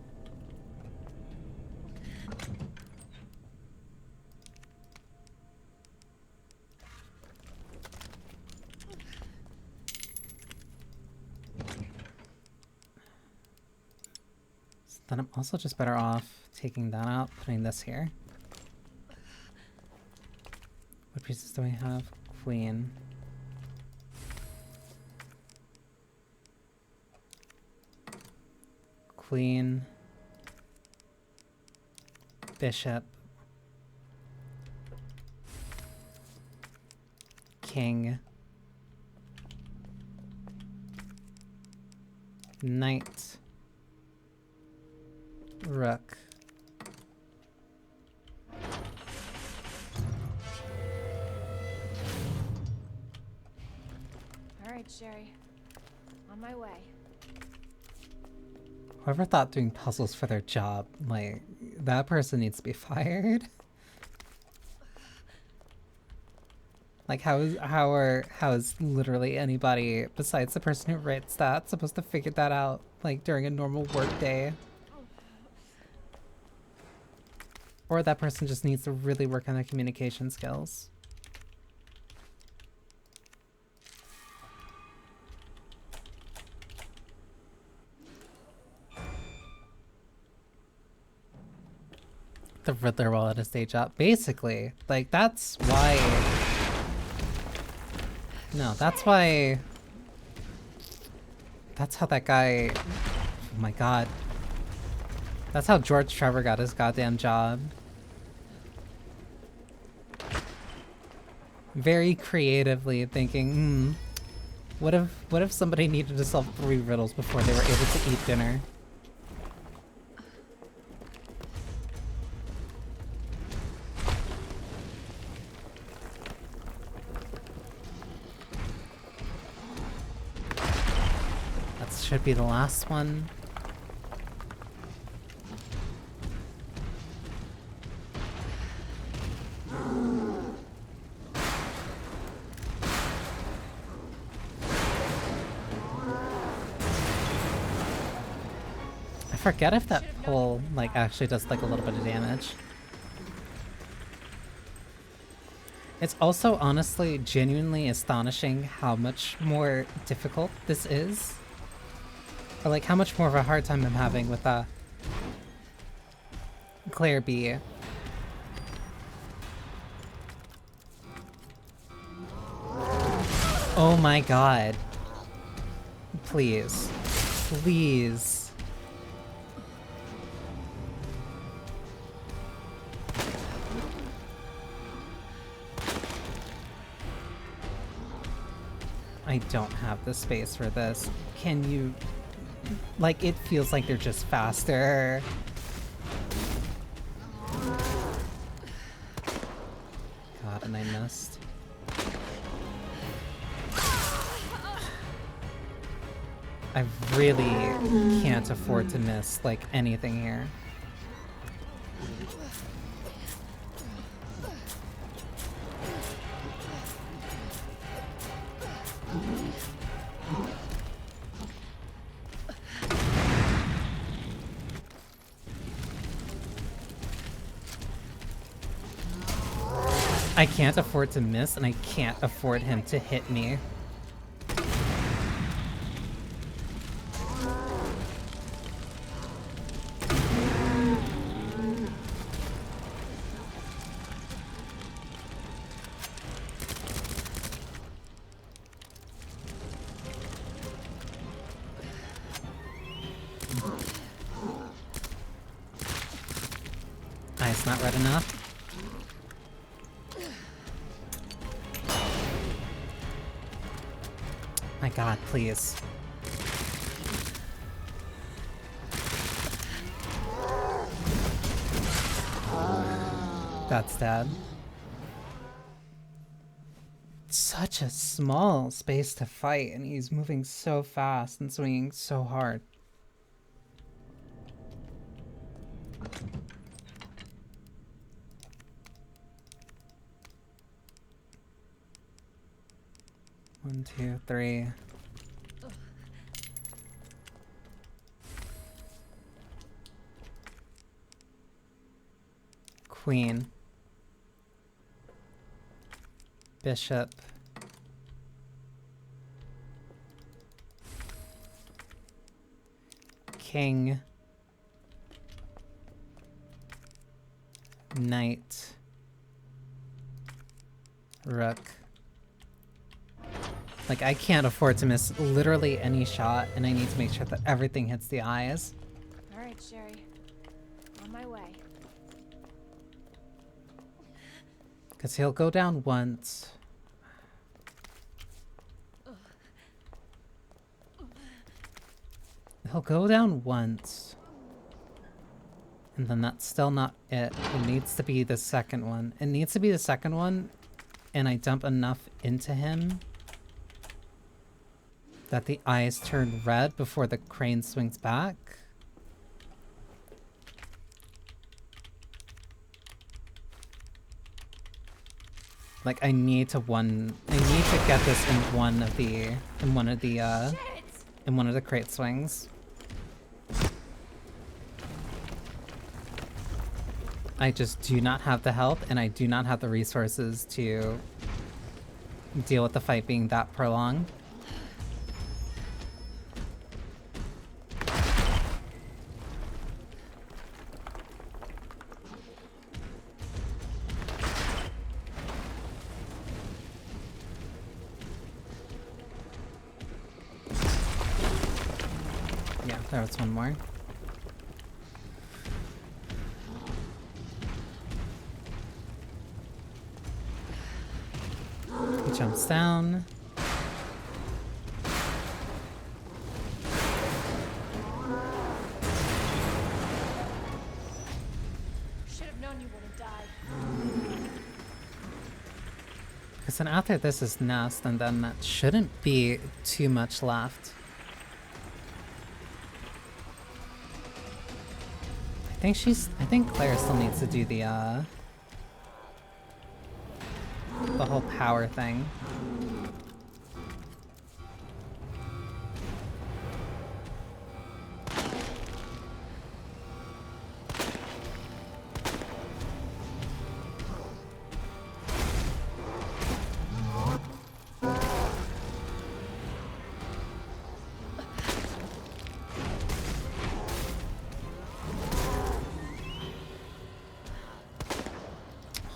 So then I'm also just better off taking that out, putting this here. What pieces do we have? Queen. Queen. Bishop. King. Knight. Rook. All right, Sherry. On my way. Whoever thought doing puzzles for their job, like, that person needs to be fired. Like, how is literally anybody besides the person who writes that supposed to figure that out, like, during a normal work day? Or that person just needs to really work on their communication skills. The Riddler while at his day job. Basically. Like, that's why... No, that's why... That's how that guy... Oh my god. That's how George Trevor got his goddamn job. Very creatively thinking, what if somebody needed to solve 3 riddles before they were able to eat dinner? Should be the last one. I forget if that pull like actually does like a little bit of damage. It's also honestly genuinely astonishing how much more difficult this is. Or like how much more of a hard time I'm having with Claire B. Oh my god. Please. Please. I don't have the space for this. Can you... Like, it feels like they're just faster. God, and I missed. I really can't afford to miss, like, anything here. I can't afford to miss, and I can't afford him to hit me. It's not red enough. My god, please. That's dead. Such a small space to fight, and he's moving so fast and swinging so hard. One, two, three. Queen. Bishop. King. Knight. Rook. Like, I can't afford to miss literally any shot, and I need to make sure that everything hits the eyes. Alright, Sherry. On my way. Because he'll go down once. He'll go down once. And then that's still not it. It needs to be the second one. It needs to be the second one, and I dump enough into him that the eyes turn red before the crane swings back. Like, I need to get this in one of the crate swings. I just do not have the health, and I do not have the resources to deal with the fight being that prolonged. Yeah, there was one more. He jumps down. Should have known you wouldn't die. Because then after this is Nest, and then that shouldn't be too much left. I think Claire still needs to do the whole power thing.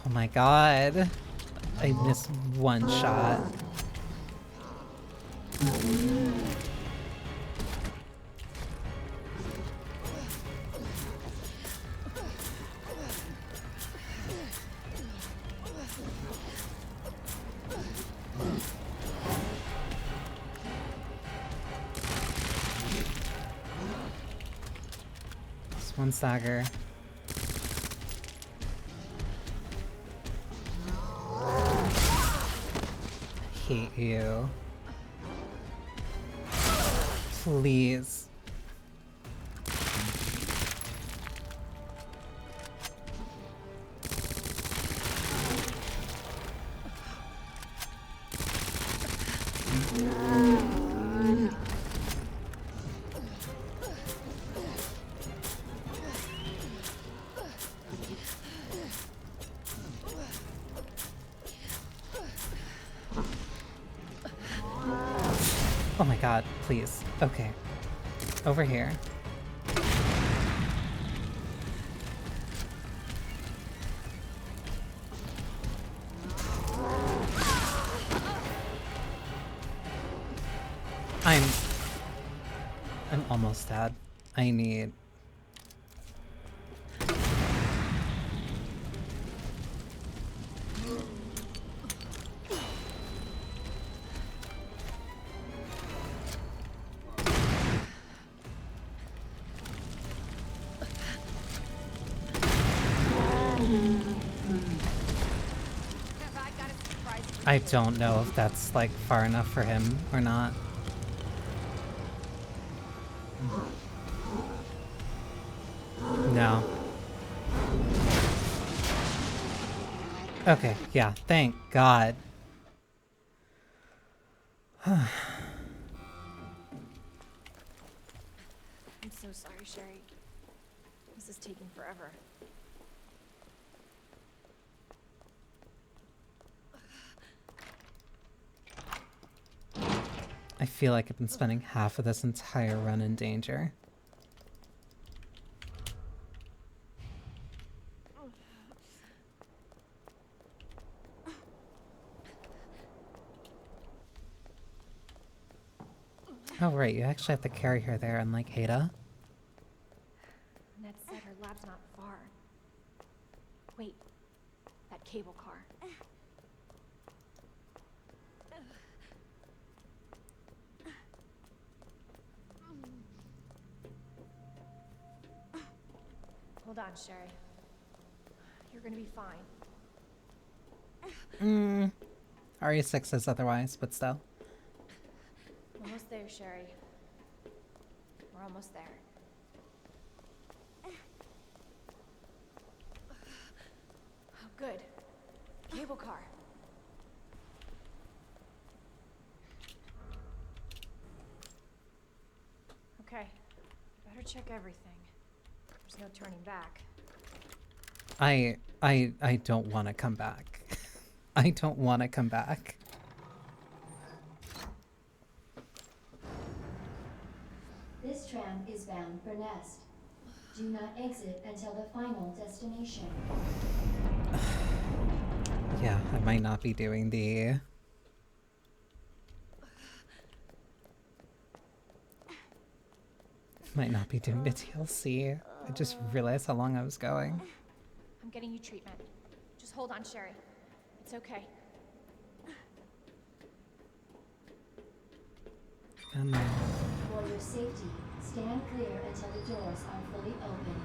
Oh my god. I missed one shot. Just one stagger. Hate you. please. Oh my god, please. Okay. Over here. I'm almost dead. I need... I don't know if that's, like, far enough for him or not. No. Okay, yeah, thank God. I'm so sorry, Sherry. This is taking forever. I feel like I've been spending half of this entire run in danger. Oh right, you actually have to carry her there, unlike Ada. Ned said her lab's not far. Wait, that cable car. Hold on, Sherry. You're gonna be fine. RE6 says otherwise, but still. Almost there, Sherry. We're almost there. Oh, good. Cable car. Okay. Better check everything. There's no turning back. I don't want to come back. I don't want to come back. This tram is bound for Nest. Do not exit until the final destination. Yeah, I might not be doing the... Might not be doing the TLC. I just realized how long I was going. I'm getting you treatment. Just hold on, Sherry. It's okay. Come on. For your safety, stand clear until the doors are fully open.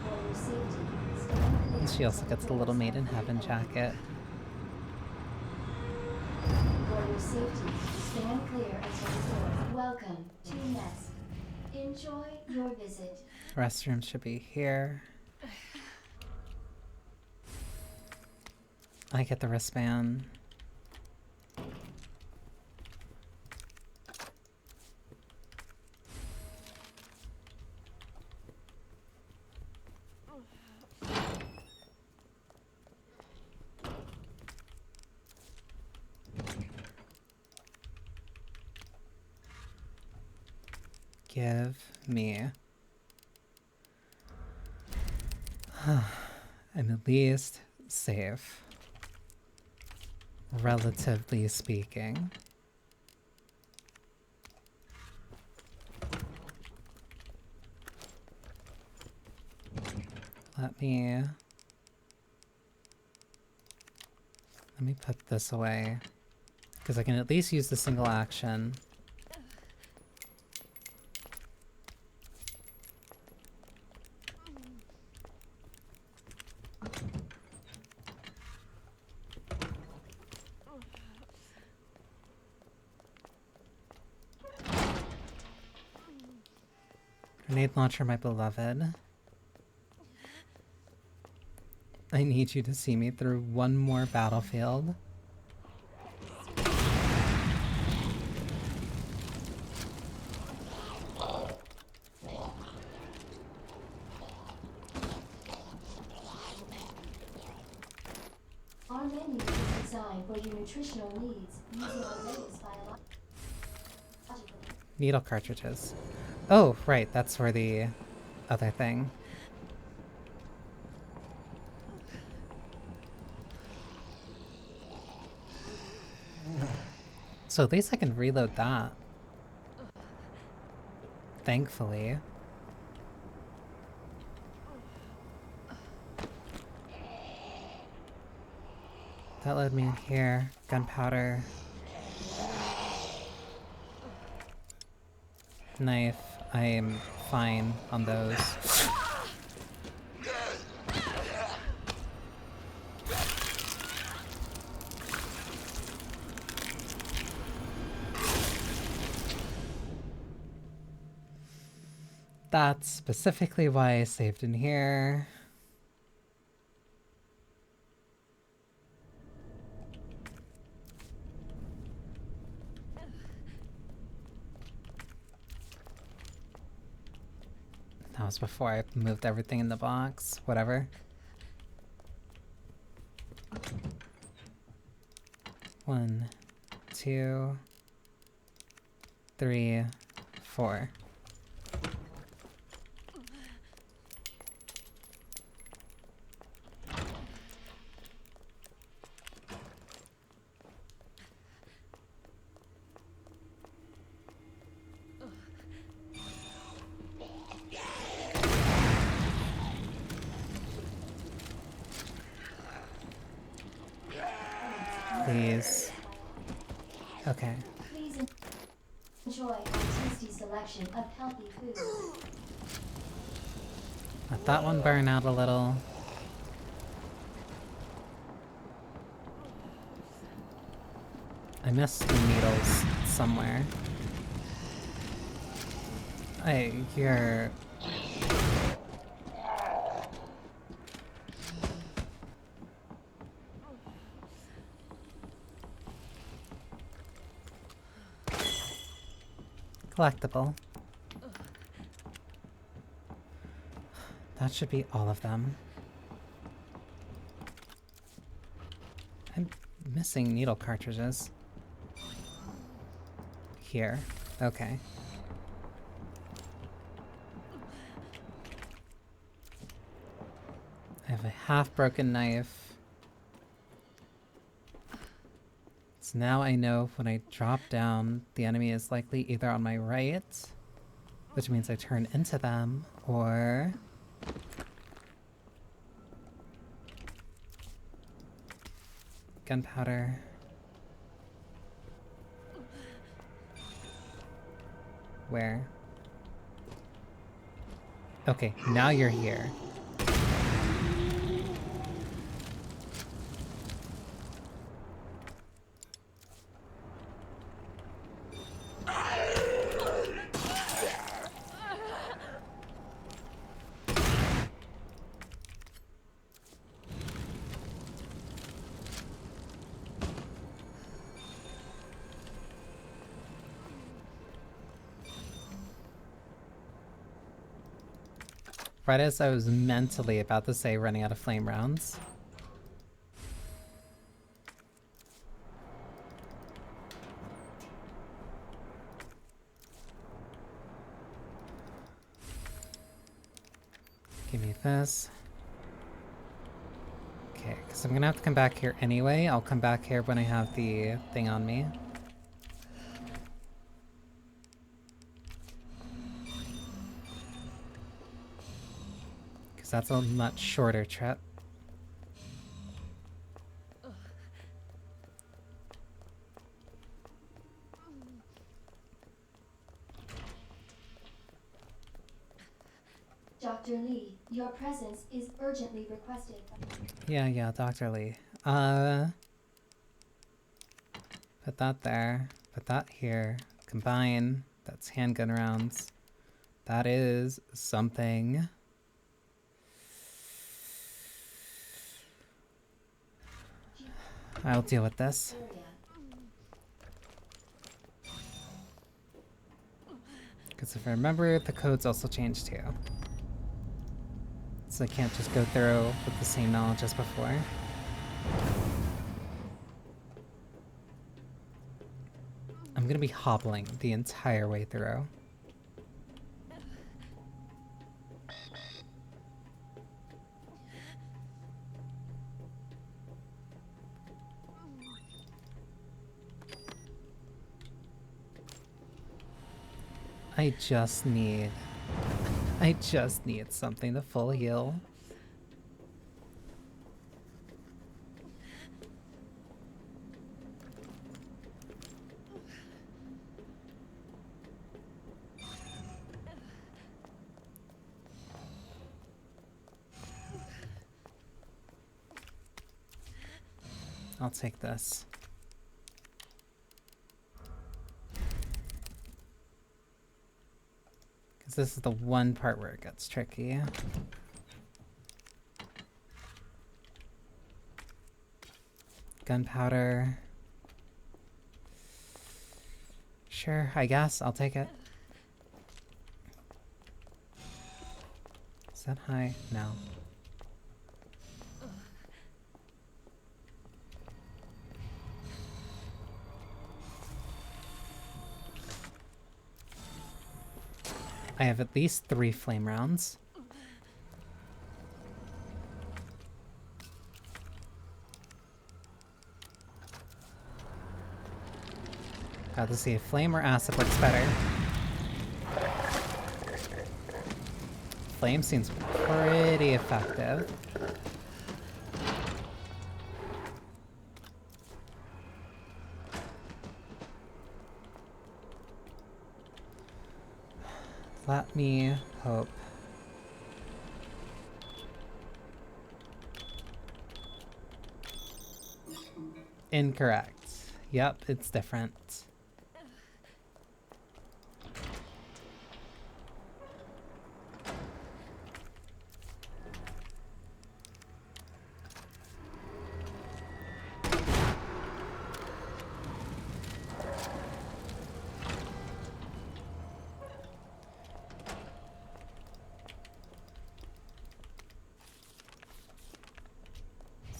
For your safety, stand clear. And she also gets the Little Maid in Heaven jacket. For your safety, stand clear until the doors. Welcome to Nest. Enjoy your visit. Restroom should be here. I get the wristband. Give me. I'm at least safe. Relatively speaking. Let me put this away. Because I can at least use the single action. Grenade launcher, my beloved. I need you to see me through one more battlefield. Our menu is designed for your nutritional needs using our latest biological. Needle cartridges. Oh, right, that's for the other thing. So at least I can reload that. Thankfully. That led me in here. Gunpowder. Knife. I am fine on those. That's specifically why I saved in here. That was before I moved everything in the box. Whatever. 1, 2, 3, 4. Please. Okay. Please enjoy our tasty selection of healthy foods. Let that one burn out a little. I missed the needles somewhere. You're... collectible. That should be all of them. I'm missing needle cartridges. Here. Okay. I have a half-broken knife. So now I know when I drop down, the enemy is likely either on my right, which means I turn into them, or... gunpowder. Where? Okay, now you're here. Right as I was mentally about to say running out of flame rounds. Give me this. Okay, because I'm gonna have to come back here anyway. I'll come back here when I have the thing on me. That's a much shorter trip. Dr. Lee, your presence is urgently requested. Yeah, Dr. Lee. Put that there. Put that here. Combine. That's handgun rounds. That is something. I'll deal with this. Because if I remember, the codes also changed too. So I can't just go through with the same knowledge as before. I'm gonna be hobbling the entire way through. I just need something to full heal. I'll take this. This is the one part where it gets tricky. Gunpowder. Sure, I guess. I'll take it. Is that high? No. I have at least 3 flame rounds. Got to see if flame or acid looks better. Flame seems pretty effective. Let me hope. Incorrect. Yep, it's different.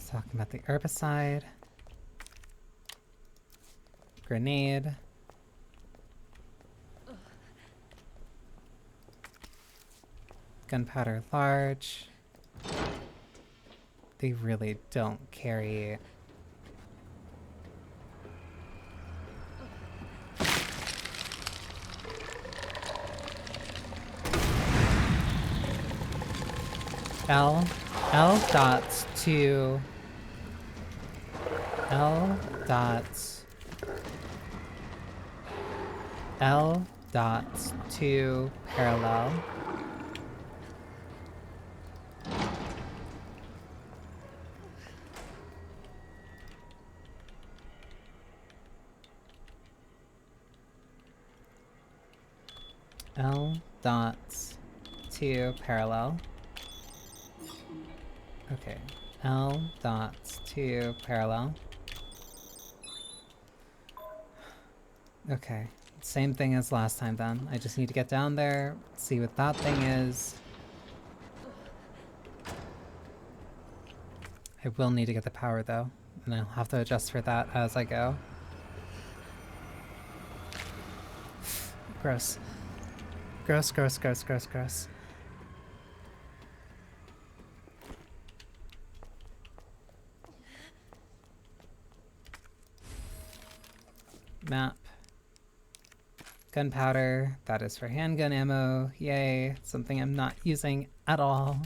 Talking about the herbicide. Grenade. Gunpowder large. They really don't carry. L dots to L dots to parallel. L dots to parallel. Okay, L dots to parallel. Okay, same thing as last time then. I just need to get down there, see what that thing is. I will need to get the power though, and I'll have to adjust for that as I go. Gross. Gross, gross, gross, gross, gross. Map. Gunpowder, that is for handgun ammo. Yay, something I'm not using at all.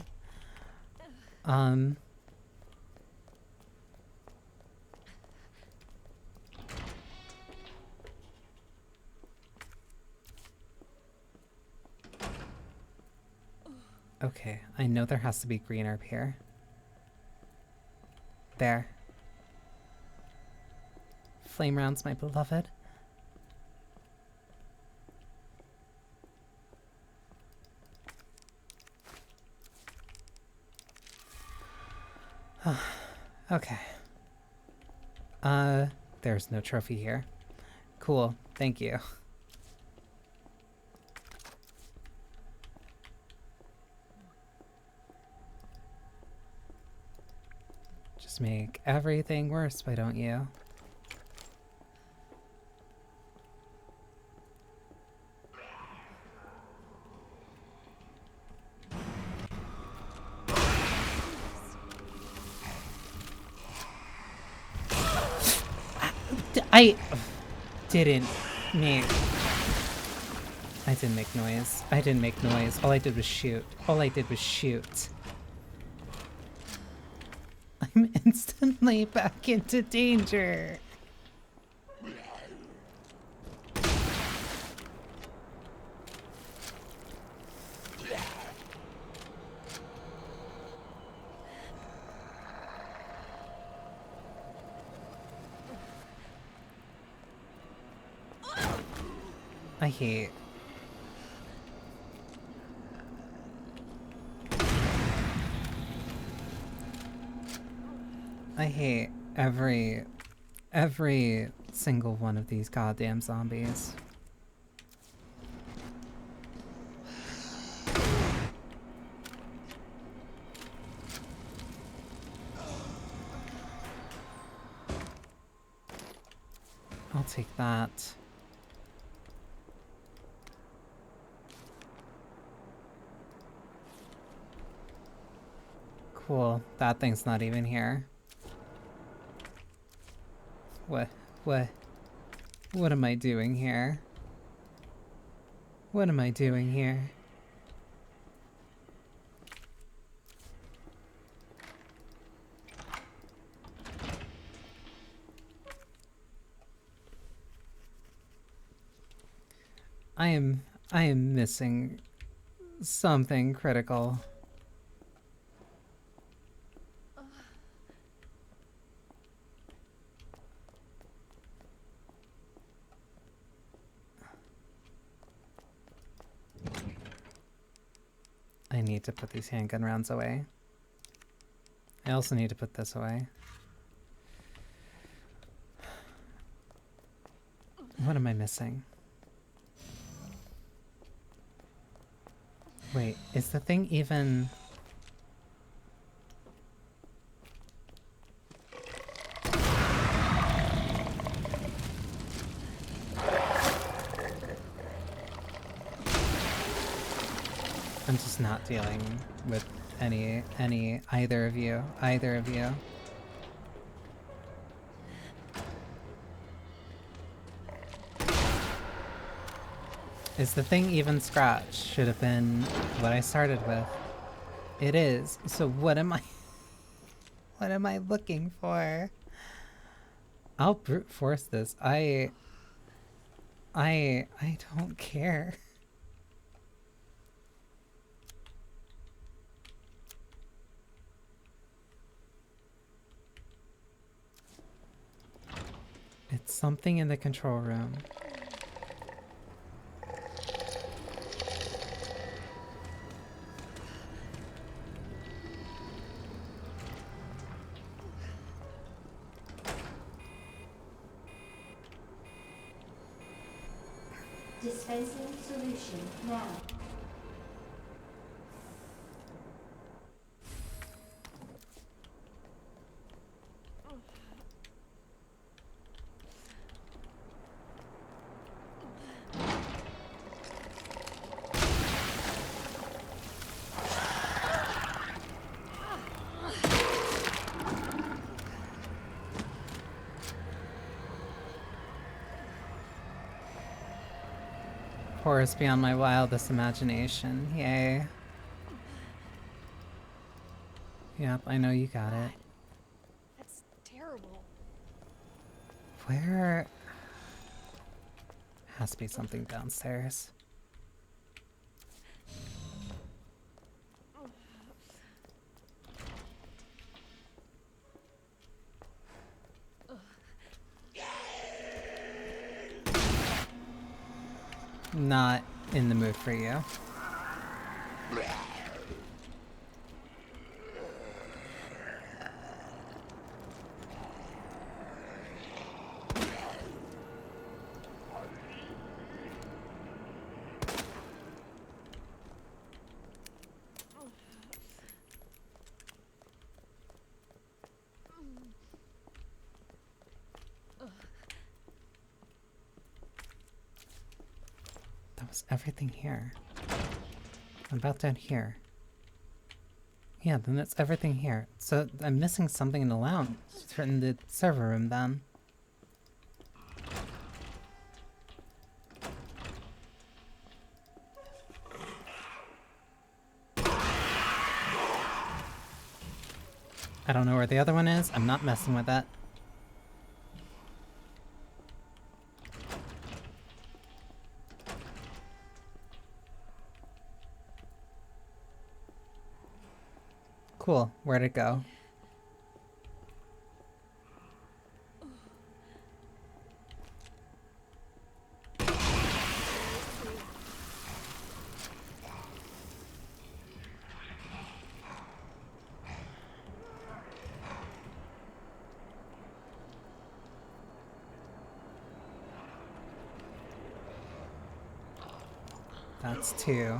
Okay, I know there has to be green herb here. There. Flame rounds, my beloved. Okay. There's no trophy here. Cool. Thank you. Just make everything worse, why don't you? I didn't make... I didn't make noise. I didn't make noise. All I did was shoot. All I did was shoot. I'm instantly back into danger. I hate... I hate every single one of these goddamn zombies. I'll take that. Cool. That thing's not even here. What am I doing here? What am I doing here? I am missing something critical. I need to put these handgun rounds away. I also need to put this away. What am I missing? Wait, is the thing even... I'm just not dealing with either of you. Is the thing even scratched? Should have been what I started with. It is. So what am I looking for? I'll brute force this. I don't care. It's something in the control room. Dispensing solution now. Horrors beyond my wildest imagination. Yay. Yep, I know you got it. That's terrible. Where... Has to be something downstairs. Not in the mood for you. was everything here. What about down here? Yeah, then it's everything here. So I'm missing something in the lounge, in the server room then. I don't know where the other one is. I'm not messing with that. Cool. Where'd it go? That's 2.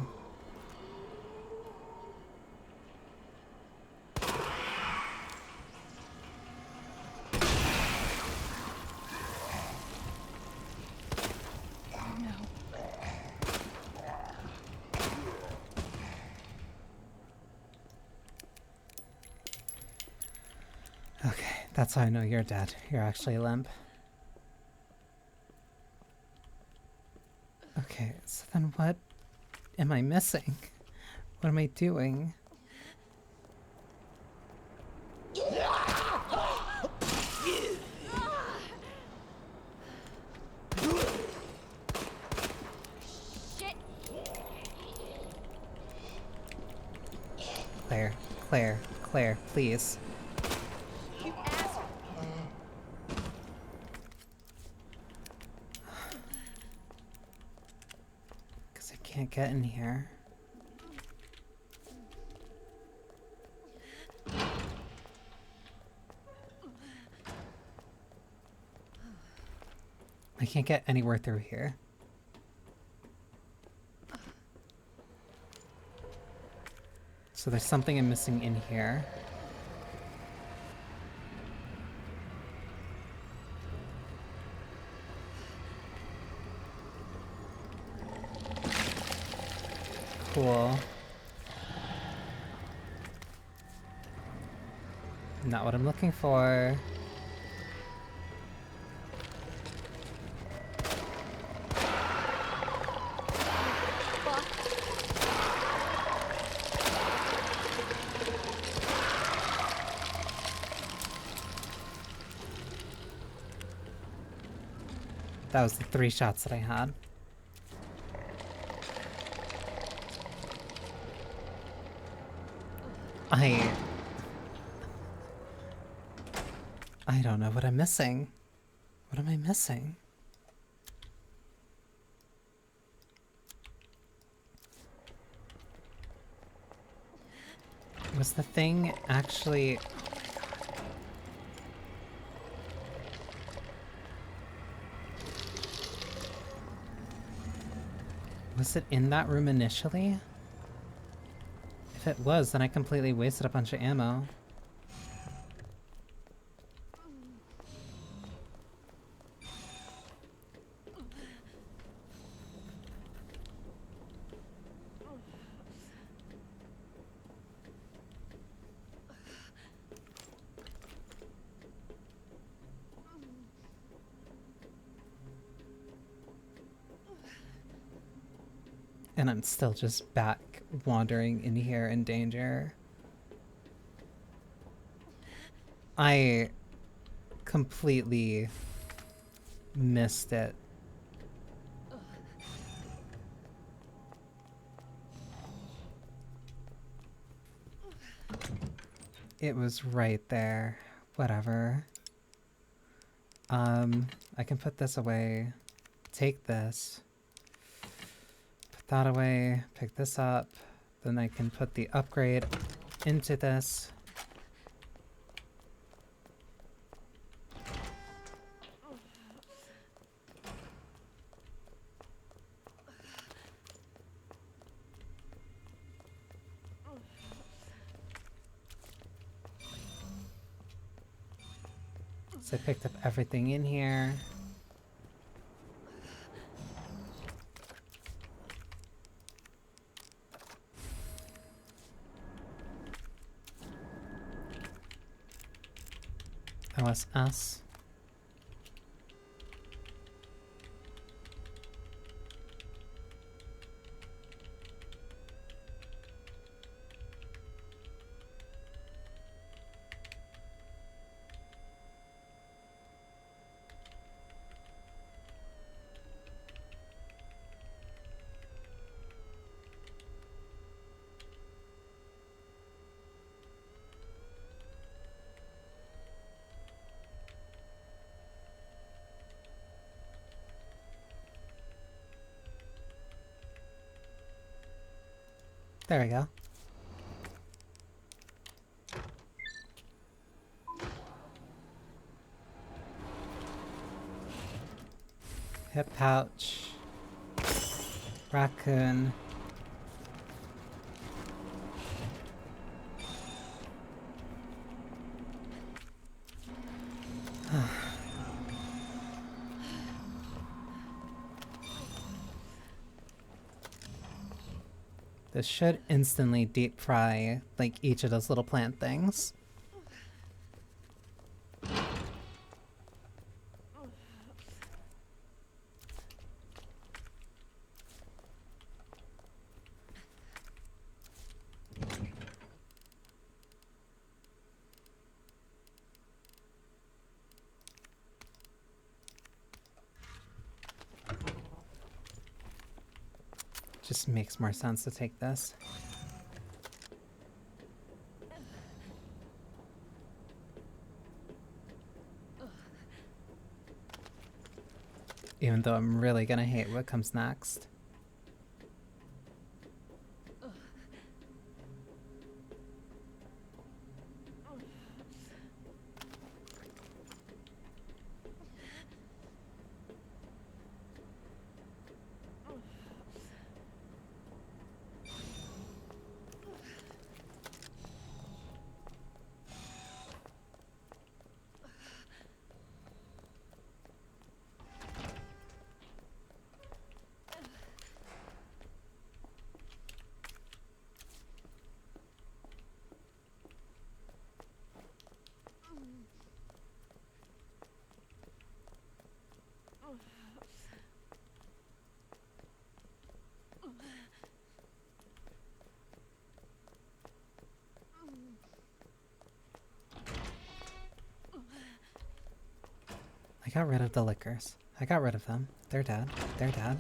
Okay, that's how I know you're dead. You're actually limp. Okay, so then what am I missing? What am I doing? Shit. Claire, Claire, Claire, please. You asshole. Because I can't get in here. I can't get anywhere through here. So there's something I'm missing in here. Cool. Not what I'm looking for. That was the 3 shots that I had. I don't know what I'm missing. What am I missing? Was the thing actually... Was it in that room initially? If it was, then I completely wasted a bunch of ammo. And I'm still just back wandering in here in danger. I completely missed it. It was right there. Whatever. I can put this away. Take this. Put that away. Pick this up. Then I can put the upgrade into this. So I picked up everything in here. was us. There we go. Hip pouch. Raccoon. This should instantly deep fry, like, each of those little plant things. Just makes more sense to take this. Even though I'm really gonna hate what comes next. I got rid of the liquors. I got rid of them. They're dead. They're dead.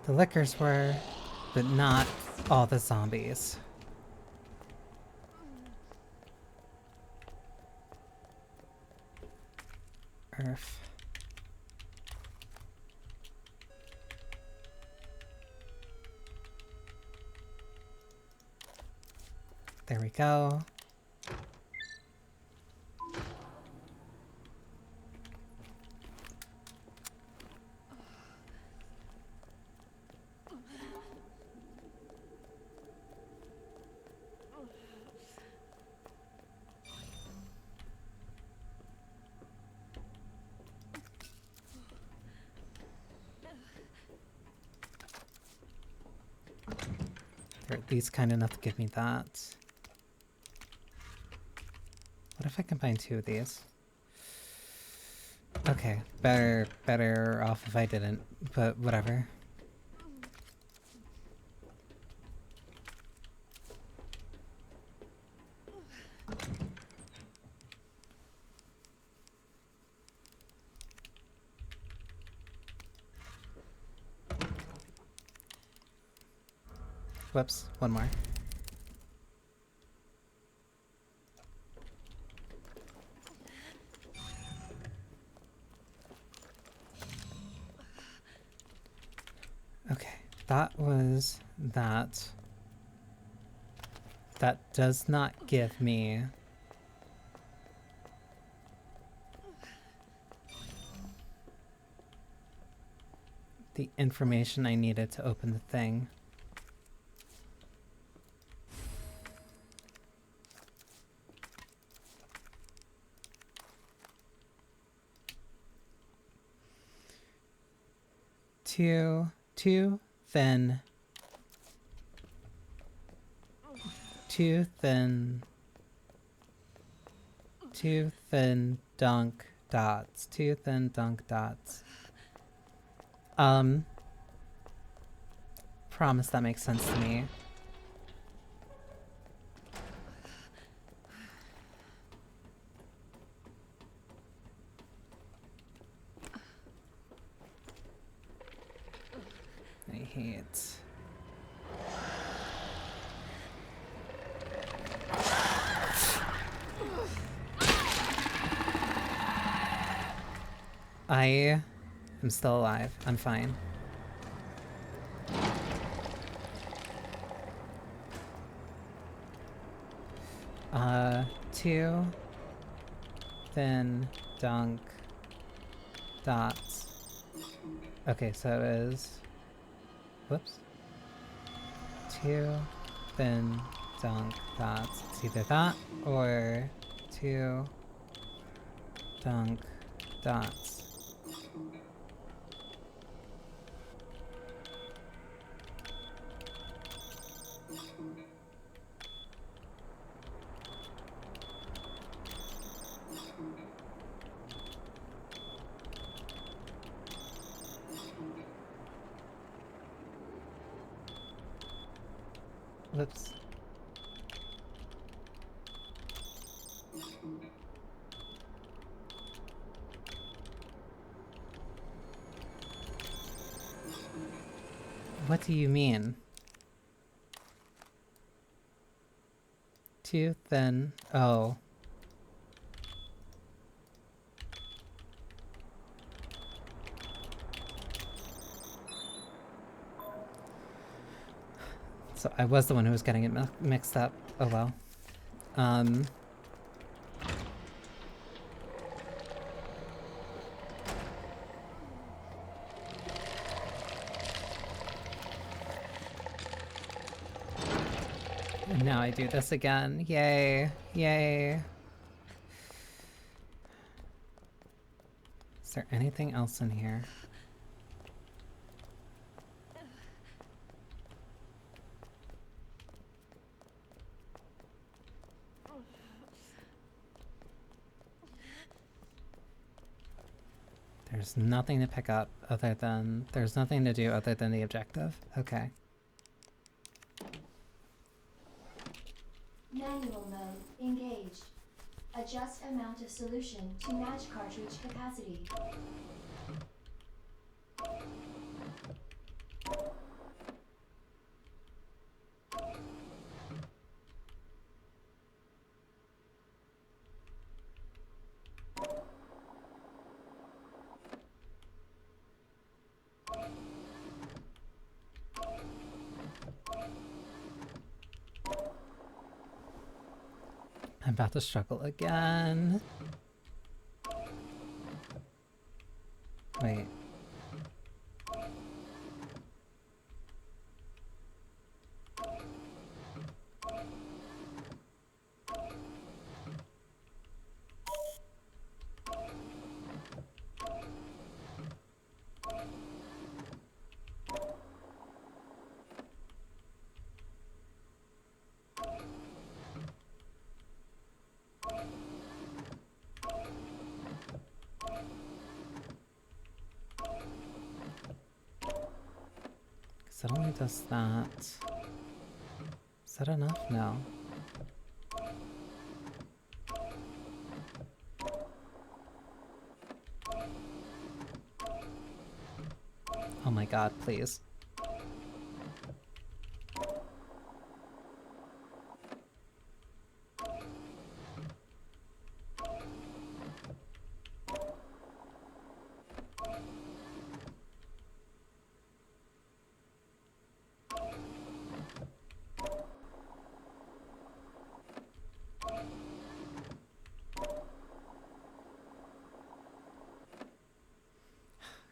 The liquors were, but not all the zombies. Earth. There we go. They're at least kind enough to give me that. What if I combine two of these? Okay, better off if I didn't, but whatever. Whoops, one more. Okay, that was that. That does not give me the information I needed to open the thing. Two, Too thin. Too thin. Too thin dunk dots. Too thin dunk dots. Promise that makes sense to me. I hate. I am still alive. I'm fine. Two thin dunk dots. Okay, so it is. Whoops. Two thin dunk dots. It's either that or two dunk dots. Whoops. What do you mean? Too thin. Oh. So I was the one who was getting it mixed up. Oh well. And now I do this again. Yay. Yay. Is there anything else in here? There's nothing to pick up other than... There's nothing to do other than the objective. Okay. Manual mode engaged. Adjust amount of solution to match cartridge capacity. I'm about to struggle again. Wait. It only does that. Is that enough? No. Oh my god, please.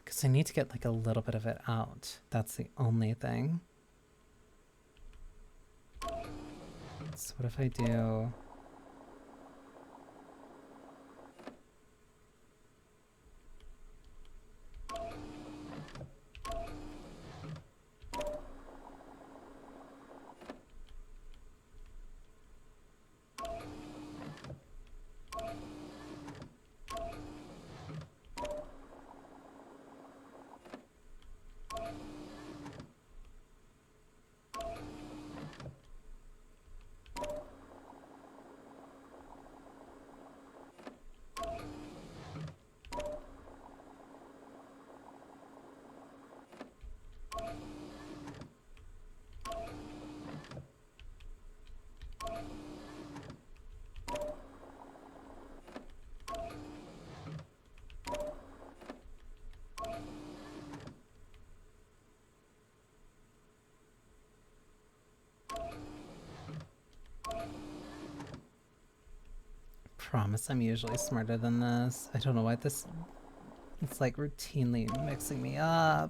Because I need to get like a little bit of it out. That's the only thing. So what if I do... promise I'm usually smarter than this. I don't know why this... It's like routinely mixing me up.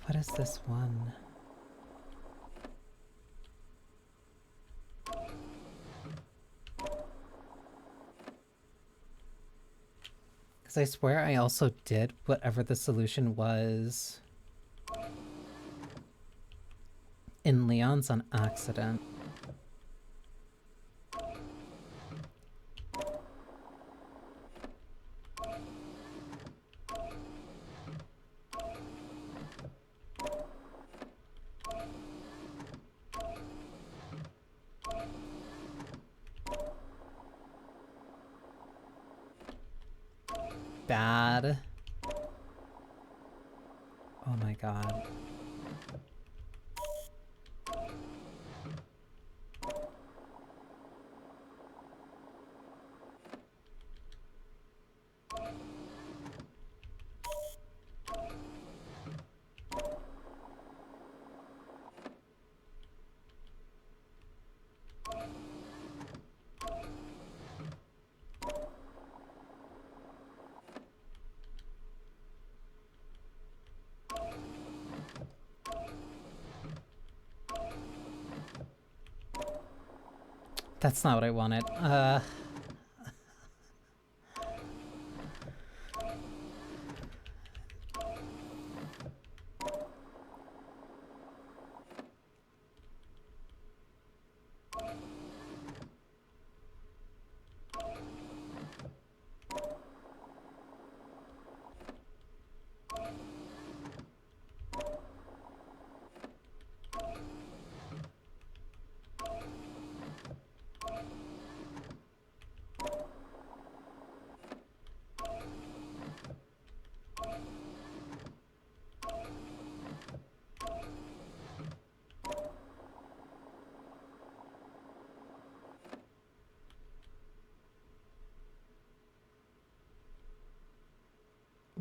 What is this one? Because I swear I also did whatever the solution was in Leon's on accident. Bad. Oh my god. That's not what I wanted.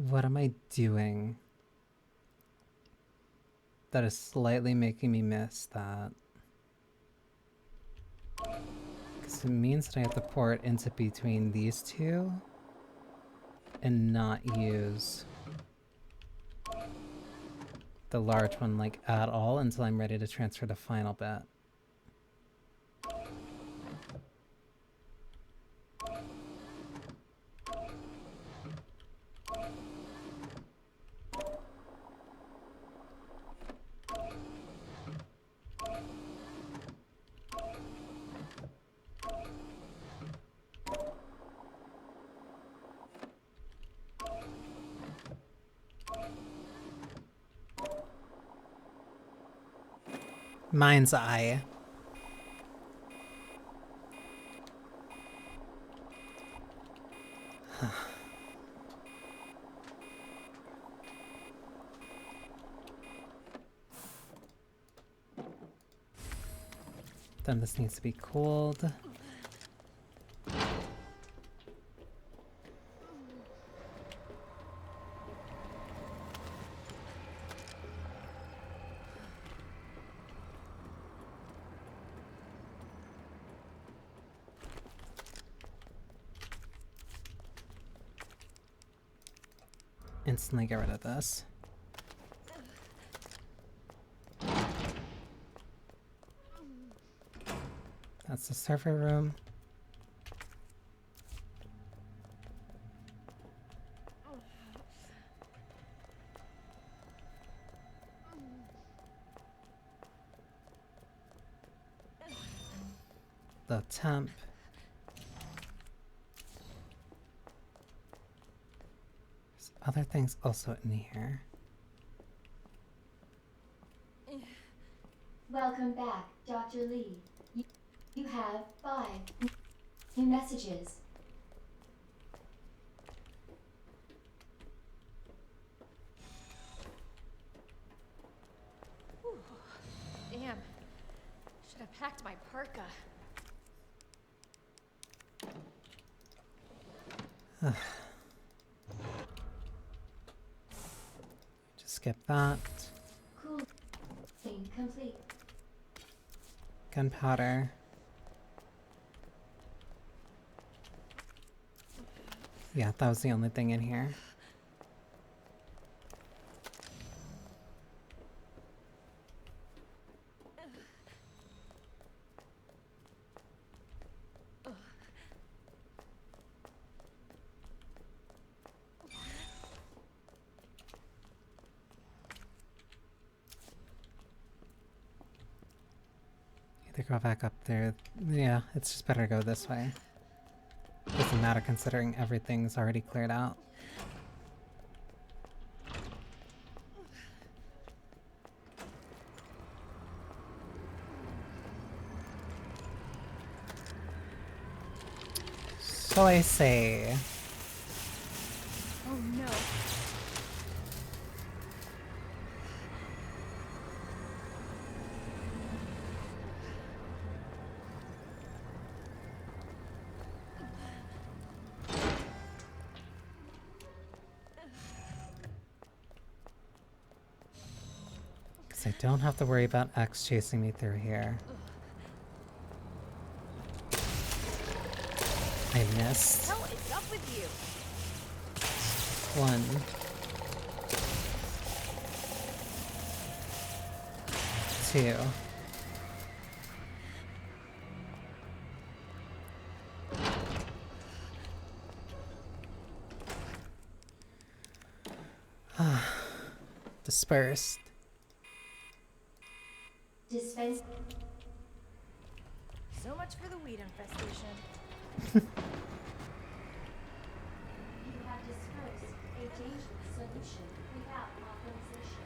What am I doing that is slightly making me miss that? Because it means that I have to pour it into between these two and not use the large one like at all until I'm ready to transfer the final bit. Mind's eye. Then this needs to be cooled. Instantly get rid of this. That's the server room. The temp. There's other things also in here. Welcome back, Dr. Lee. You have 5 new messages. Whew. Damn. Should have packed my parka. Just skip that. Cool. Thing complete. Gunpowder. Yeah, that was the only thing in here. Either go back up there. Yeah, it's just better to go this way. Doesn't matter considering everything's already cleared out. So I say. Oh no. Because I don't have to worry about X chasing me through here. I missed. What is up with you? One. Two. Dispersed. Dispense. So much for the weed infestation. You have dispersed a dangerous solution without authorization.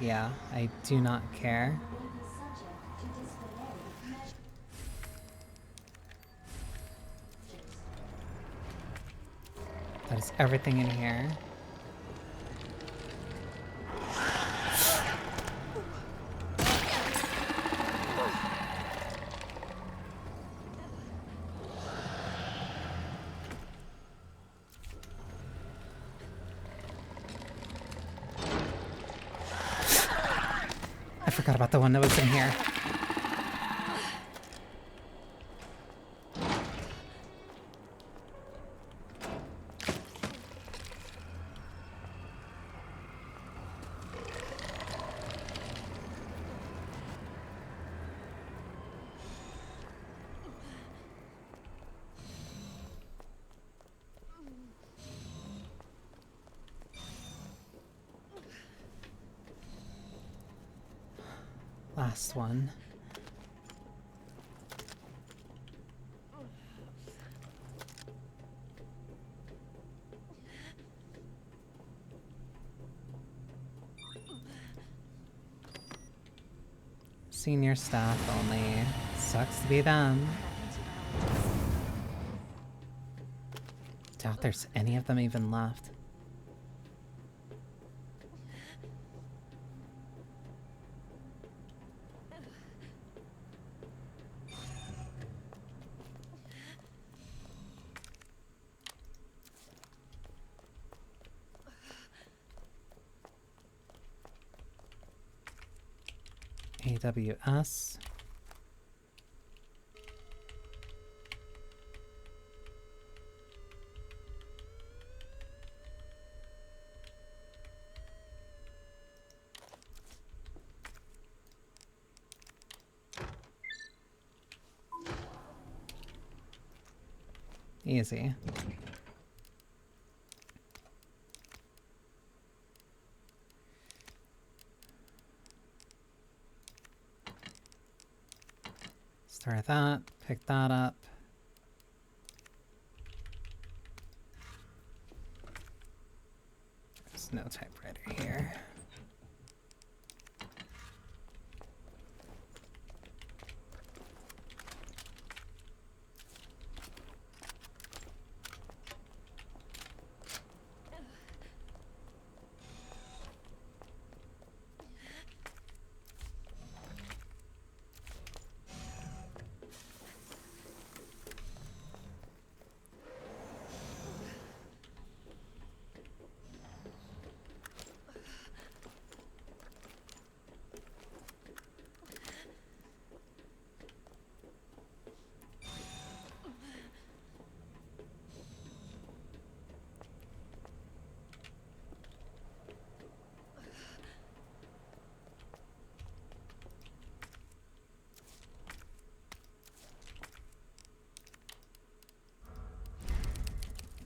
Yeah. I do not care. You may be subject to disciplinary measures. That is everything in here. I forgot about the one that was in here. Last one. Senior staff only. Sucks to be them. Doubt there's any of them even left. AWS. Easy. Start that, pick that up. There's no typewriter here.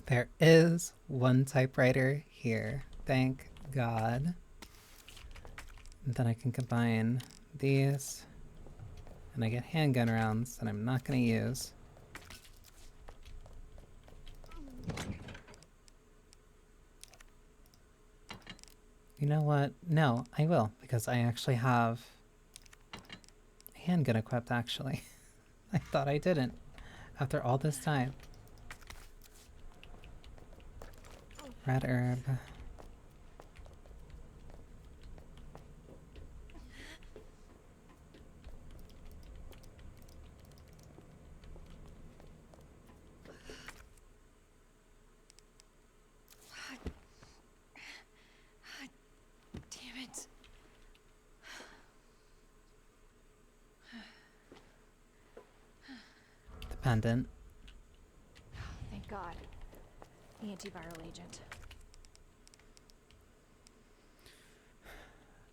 There is one typewriter here. Thank God. And then I can combine these. And I get handgun rounds that I'm not going to use. You know what? No, I will, because I actually have a handgun equipped, actually. I thought I didn't, after all this time. Red herb. Damn it. Dependent. Thank God. The antiviral agent.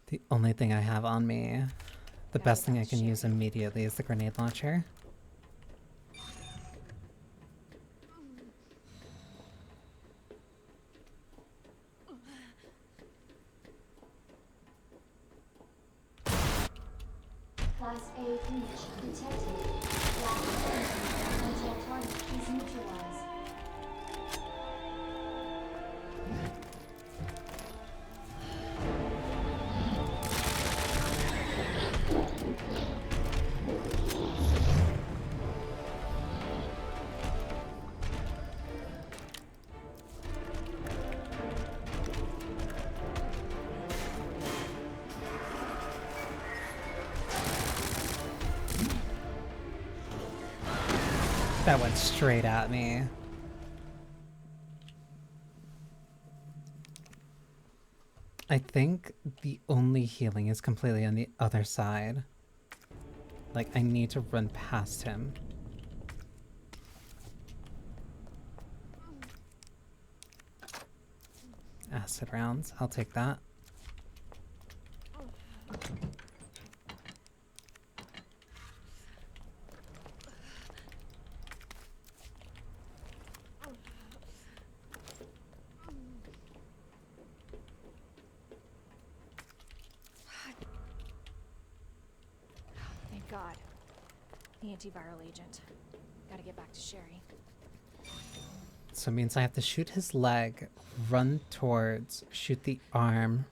The only thing I have on me, the best thing I can use immediately is the grenade launcher. Class A breach detected. Lack of energy until target is neutralized. That went straight at me. I think the only healing is completely on the other side. Like, I need to run past him. Acid rounds, I'll take that. Thank God. The antiviral agent. Gotta get back to Sherry. So it means I have to shoot his leg, run towards, shoot the arm,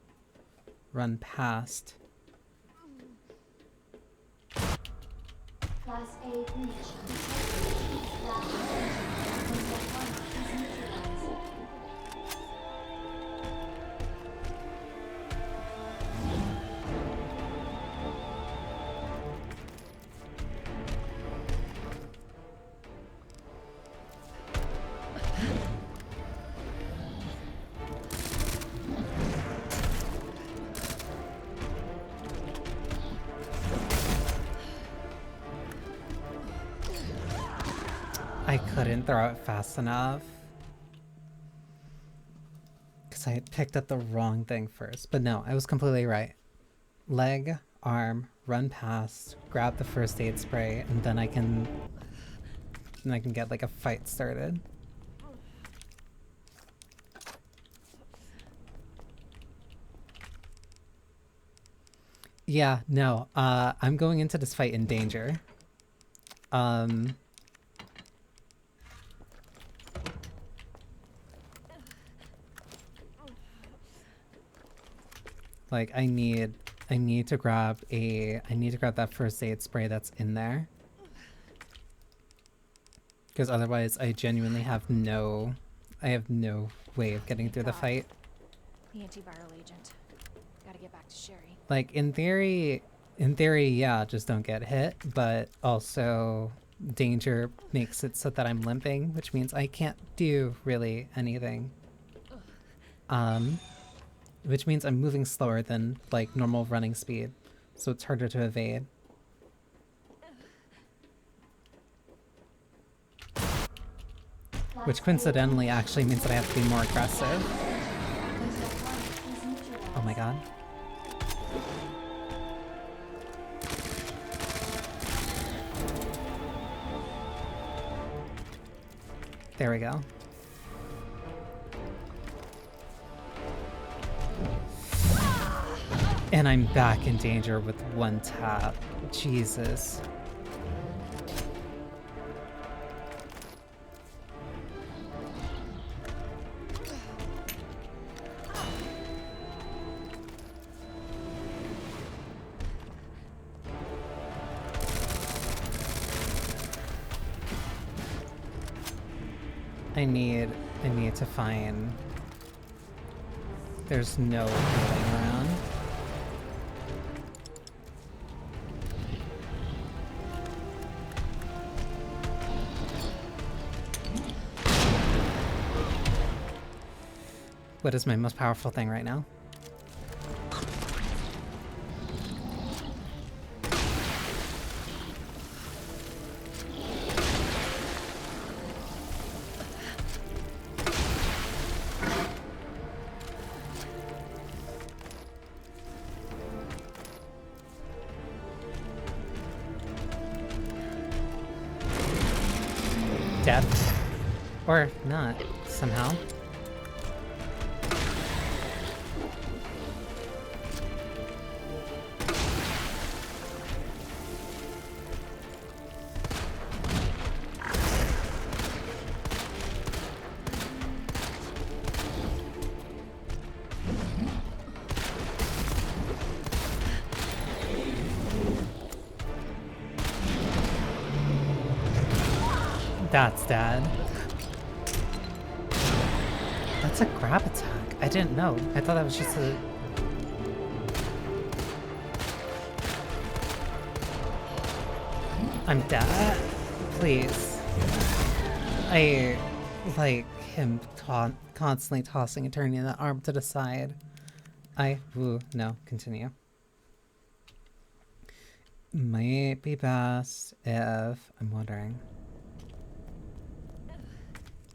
run past. Class A breach detected. Lack of energy until target is neutralized. I couldn't throw it fast enough. Because I had picked up the wrong thing first. But no, I was completely right. Leg, arm, run past, grab the first aid spray, and then I can get like a fight started. Yeah, no, I'm going into this fight in danger. Like I need to grab that first aid spray that's in there. Because otherwise I genuinely have no way of getting through the fight. The antiviral agent. Gotta get back to Sherry. Like in theory, yeah, just don't get hit, but also danger makes it so that I'm limping, which means I can't do really anything. Which means I'm moving slower than like normal running speed, so it's harder to evade. Which coincidentally actually means that I have to be more aggressive. Oh my god. There we go. And I'm back in danger with one tap. Jesus. I need to find... There's no healing around. What is my most powerful thing right now? Death. Or not, somehow. That's dead. That's a grab attack. I didn't know. I thought that was just a... I'm dead. Please. I like him constantly tossing and turning that arm to the side. No, continue. Might be best if... I'm wondering.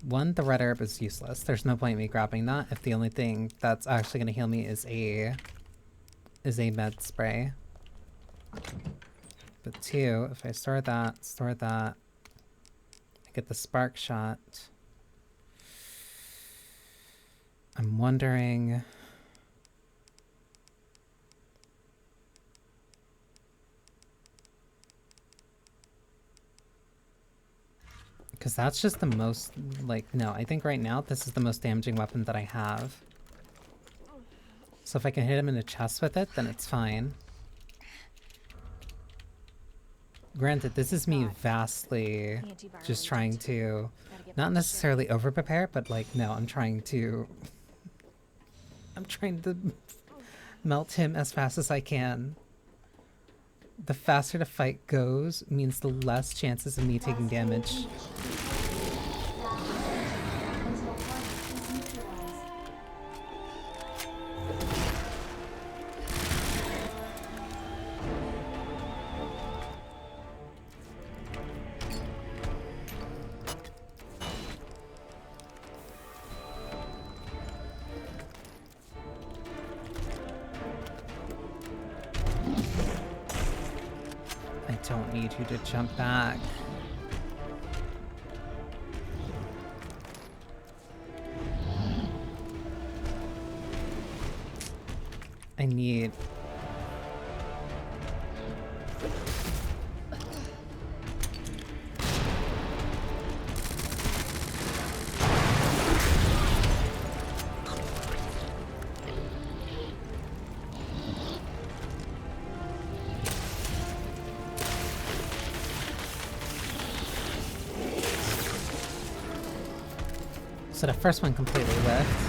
One, the red herb is useless. There's no point in me grabbing that if the only thing that's actually going to heal me is a med spray. But two, if I store that, I get the spark shot. I'm wondering... Because that's just the most, like, no, I think right now this is the most damaging weapon that I have. So if I can hit him in the chest with it, then it's fine. Granted, this is me vastly just trying to, not necessarily over-prepare, but like, no, I'm trying to melt him as fast as I can. The faster the fight goes means the less chances of me taking damage. Don't need you to jump back. I need... So the first one completely whiffed.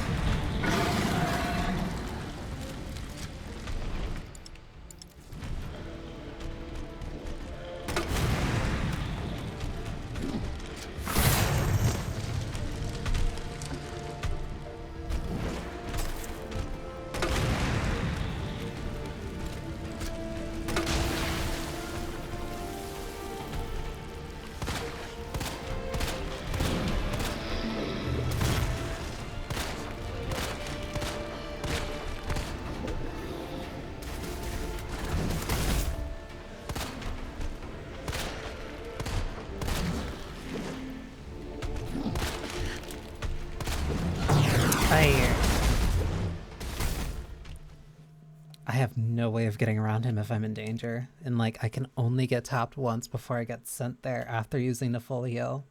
no way of getting around him if I'm in danger. And like, I can only get tapped once before I get sent there after using the full heal.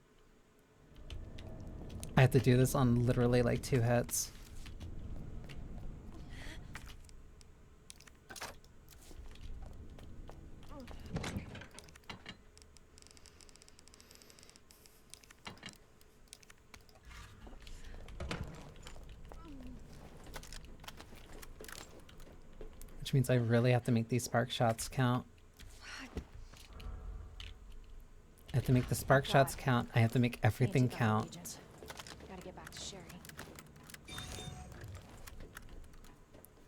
I have to do this on literally like 2 hits. Which means I really have to make these spark shots count. I have to make the spark shots count. I have to make everything count. Gotta get back to Sherry.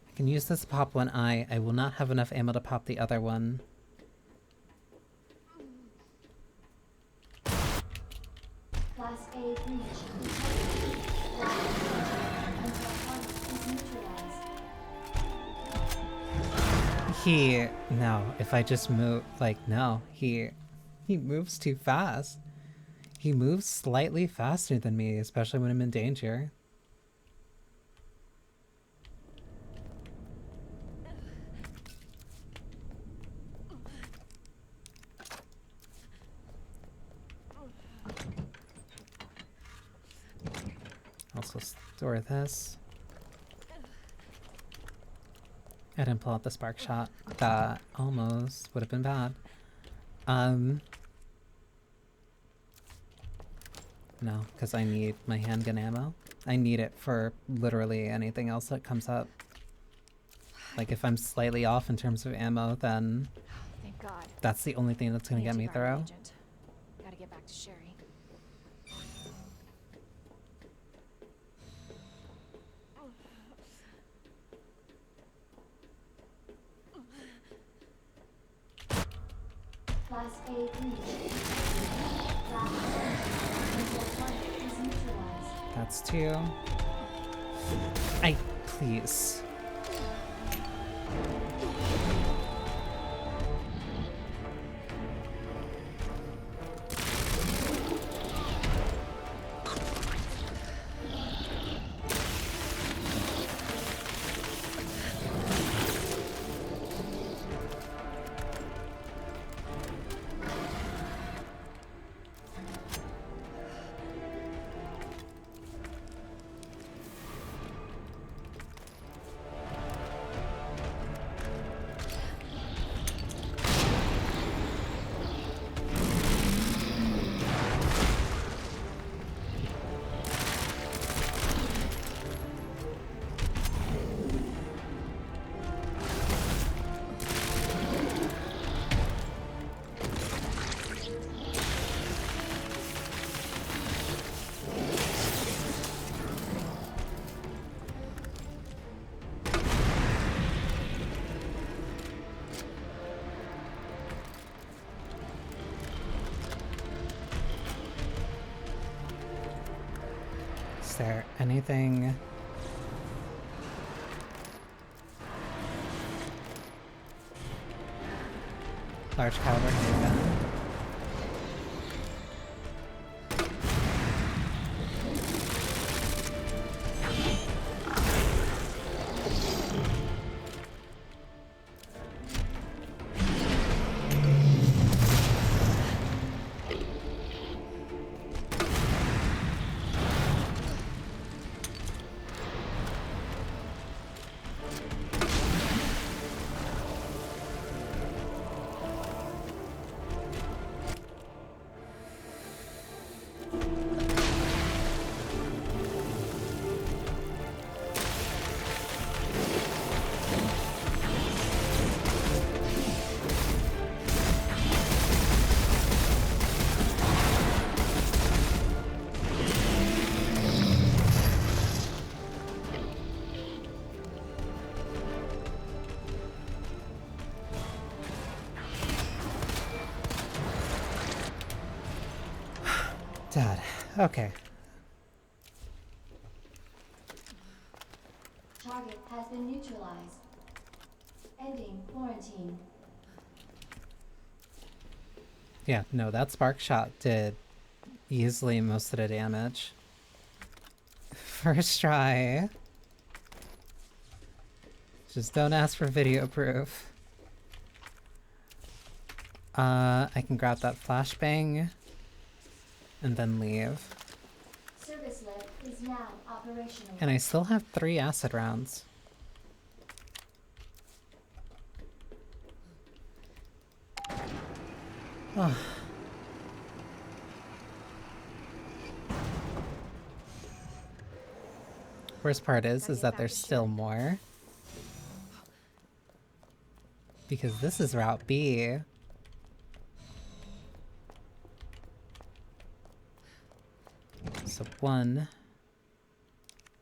I can use this to pop one eye. I will not have enough ammo to pop the other one. Class A breach detected. Until target is neutralized. No, if I just move, like, no, he moves too fast. He moves slightly faster than me, especially when I'm in danger. Also store this. I didn't pull out the spark shot. That almost would have been bad. No, because I need my handgun ammo. I need it for literally anything else that comes up. Like if I'm slightly off in terms of ammo, then Thank God. that's the only thing that's gonna get me through. Gotta get back to Sherry. Class A breach. Until target is neutralized. That's 2. Please. Is there anything? Large caliber handgun. Dad. Okay. Target has been neutralized. Ending quarantine. Yeah, no, that spark shot did easily most of the damage. First try. Just don't ask for video proof. I can grab that flashbang and then leave. Service lab is now operational. And I still have 3 acid rounds. Oh. Worst part is that there's still more. Because this is Route B. So 1,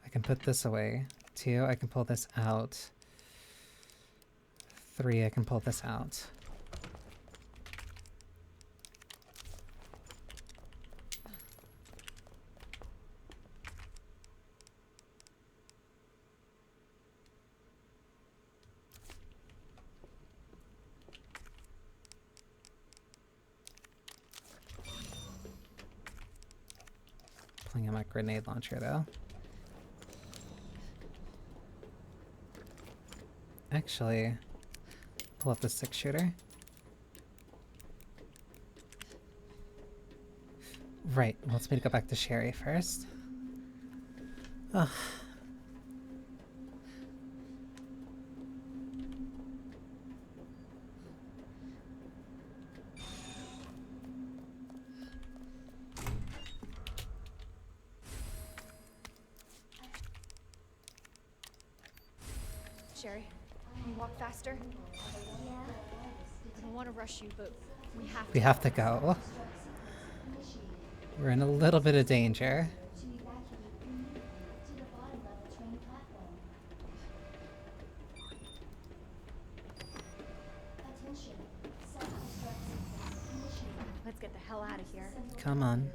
I can put this away. 2, I can pull this out. 3, I can pull this out. Pulling out my grenade launcher though. Actually, pull up the 6-shooter. Right, wants me to go back to Sherry first. Ugh. Sherry, can you walk faster? Yeah. I don't want to rush you, but we have to. We have to go. We're in a little bit of danger. Let's get the hell out of here. Come on.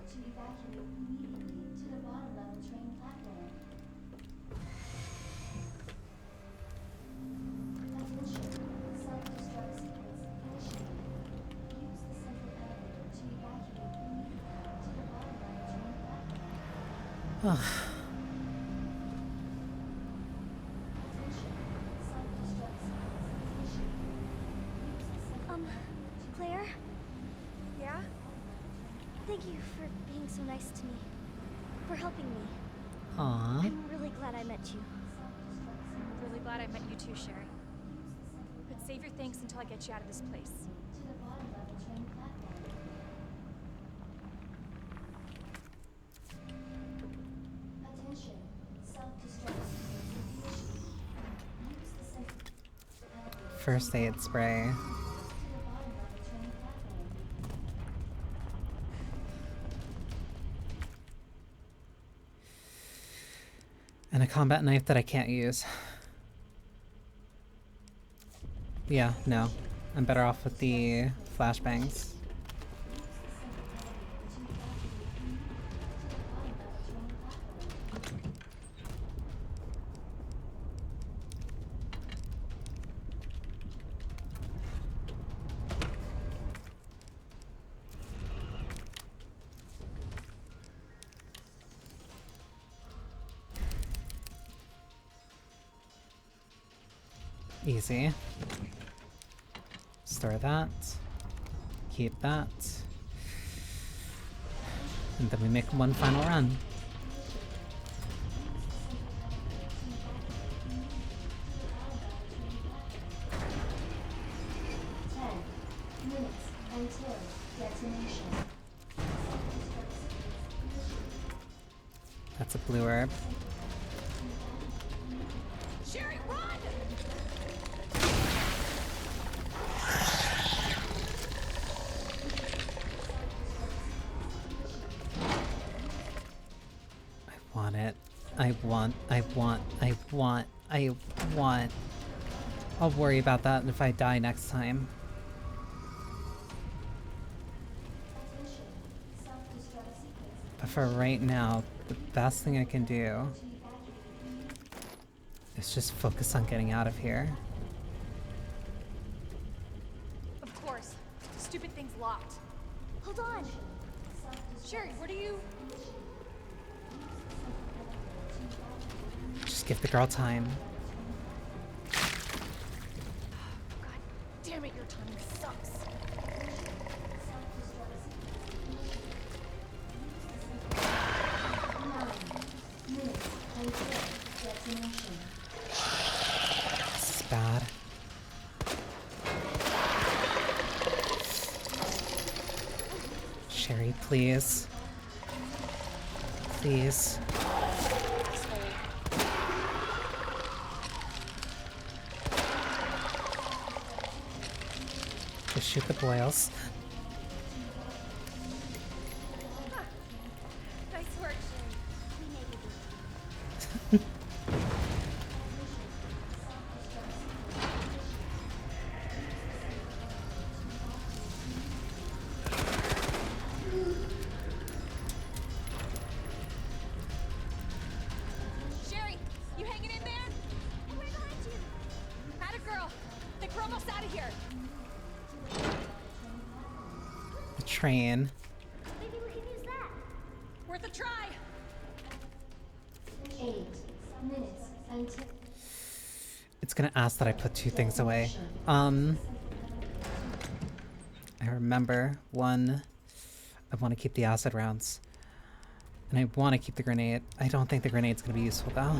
Ugh. Claire? Yeah? Thank you for being so nice to me. For helping me. Aww. I'm really glad I met you. I'm really glad I met you too, Sherry. But save your thanks until I get you out of this place. First aid spray. And a combat knife that I can't use. Yeah, no. I'm better off with the flashbangs. Easy. Store that. Keep that. And then we make one final run. That's a blue herb. Sherry, run! I want. I'll worry about that if I die next time. But for right now, the best thing I can do is just focus on getting out of here. Of course. Stupid thing's locked. Hold on. Sherry, what are you... Just give the girl time. Sherry, please. Please. Just shoot the boils. Nice work, Sherry, you hanging in there? I'm right behind you. Atta girl. Think we're almost out of here. The train. Maybe we can use that. Worth a try. 8 minutes until It's gonna ask that I put 2 things away. I remember one, I want to keep the acid rounds. And I want to keep the grenade. I don't think the grenade's gonna be useful though.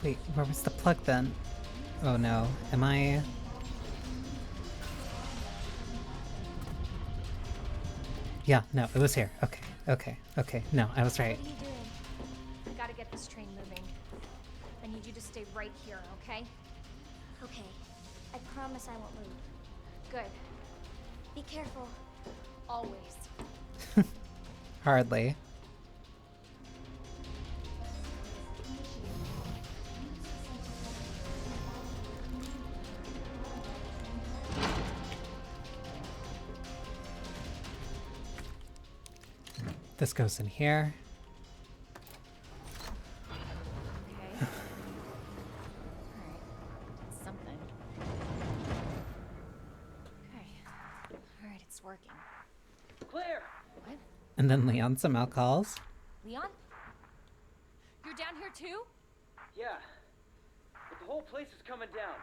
Wait, where was the plug then? Oh no, am I... Yeah, no, it was here. Okay, okay, okay. No, I was right. What are you doing? I gotta get this train moving. I need you to stay right here, okay? Okay. I promise I won't move. Good. Be careful. Always. Hardly. This goes in here. Okay. Alright. Something. Okay. Alright, it's working. Claire! What? And then Leon somehow calls. Leon? You're down here too? Yeah. But the whole place is coming down.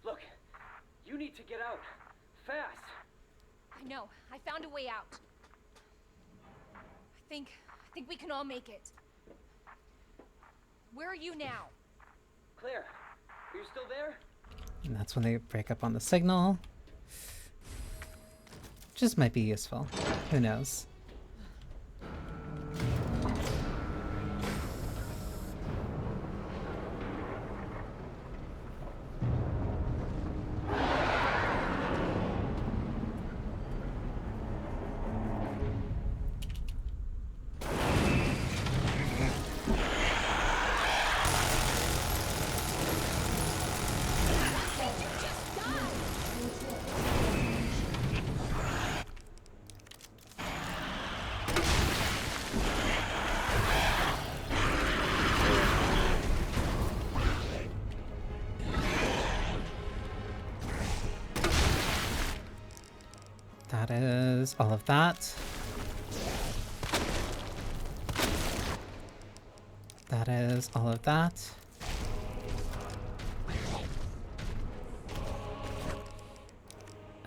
Look, you need to get out. Fast! I know. I found a way out. I think we can all make it. Where are you now? Claire, are you still there? And that's when they break up on the signal. Just might be useful. Who knows? That is all of that. That is all of that.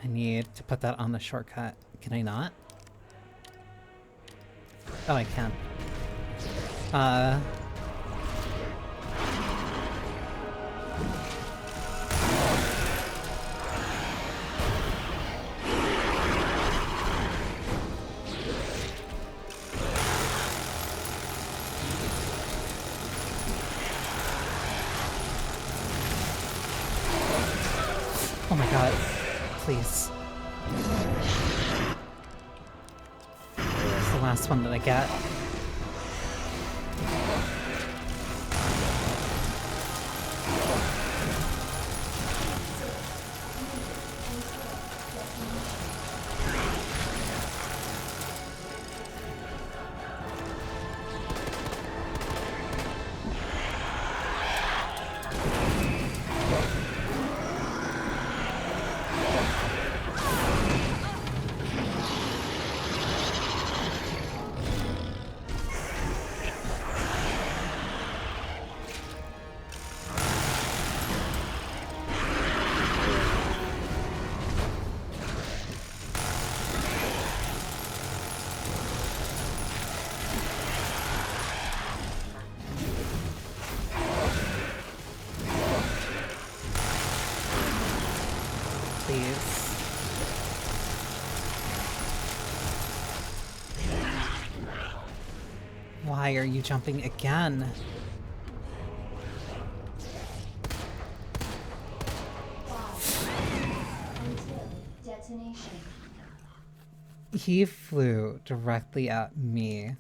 I need to put that on the shortcut. Can I not? Oh, I can. Oh my god. Please. It's the last one that I get. please. Why are you jumping again? Detonation. He flew directly at me.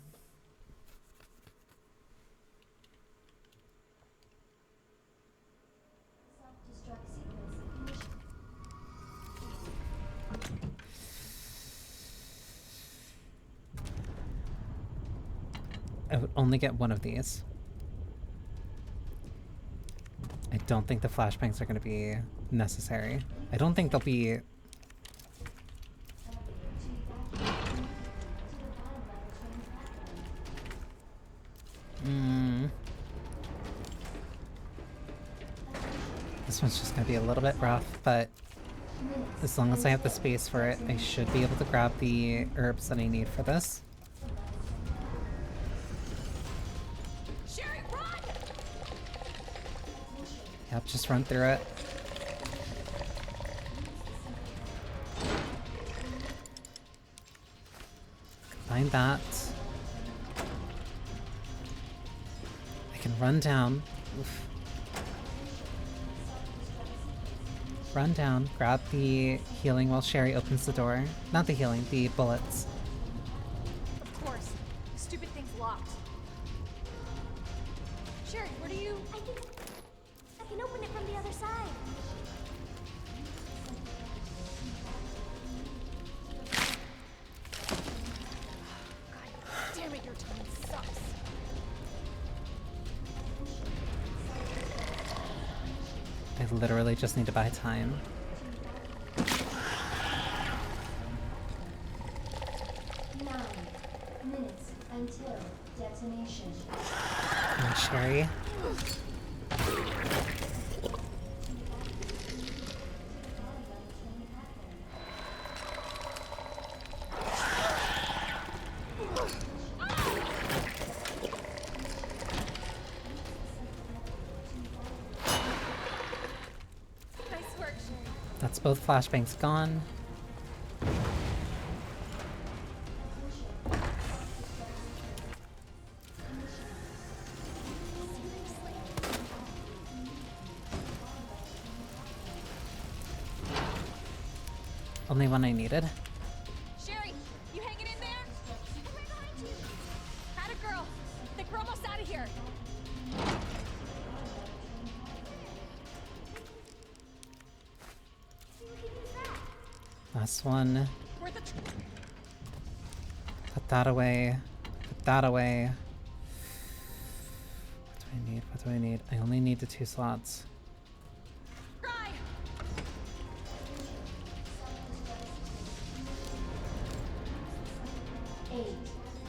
Self-destruct sequence initiated. I would only get one of these. I don't think the flashbangs are going to be necessary. I don't think they'll be... This one's just going to be a little bit rough, but as long as I have the space for it, I should be able to grab the herbs that I need for this. Sherry, run! Yep, just run through it. Find that. I can run down. Oof. Run down, grab the healing while Sherry opens the door. Not the healing, the bullets. Of course. Stupid thing's locked. Sherry, where do you... I can open it from the other side. God damn it, your timing sucks. I literally just need to buy time. 9 minutes until detonation. Come on, Sherry. Nice work, Sherry. That's both flashbangs gone. Only one I needed. Sherry, you hanging in there? I'm right behind you. Had a girl. Think we're almost out of here. Last one. We're the Put that away. Put that away. What do I need? What do I need? I only need the 2 slots. Rye! 8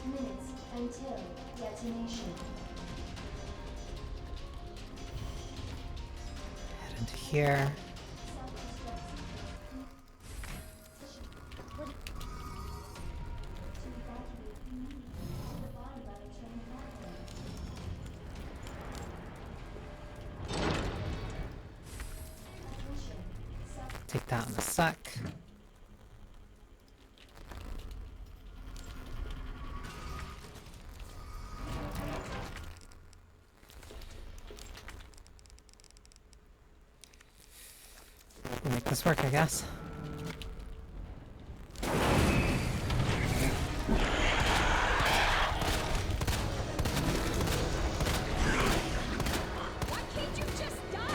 minutes until detonation. Head into here. Take that in a sec. We'll make this work, I guess. Why can't you just die?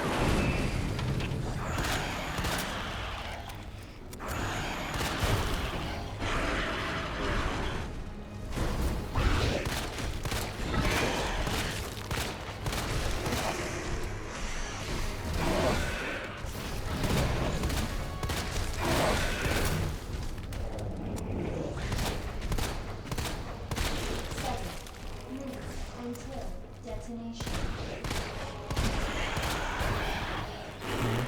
Detonation.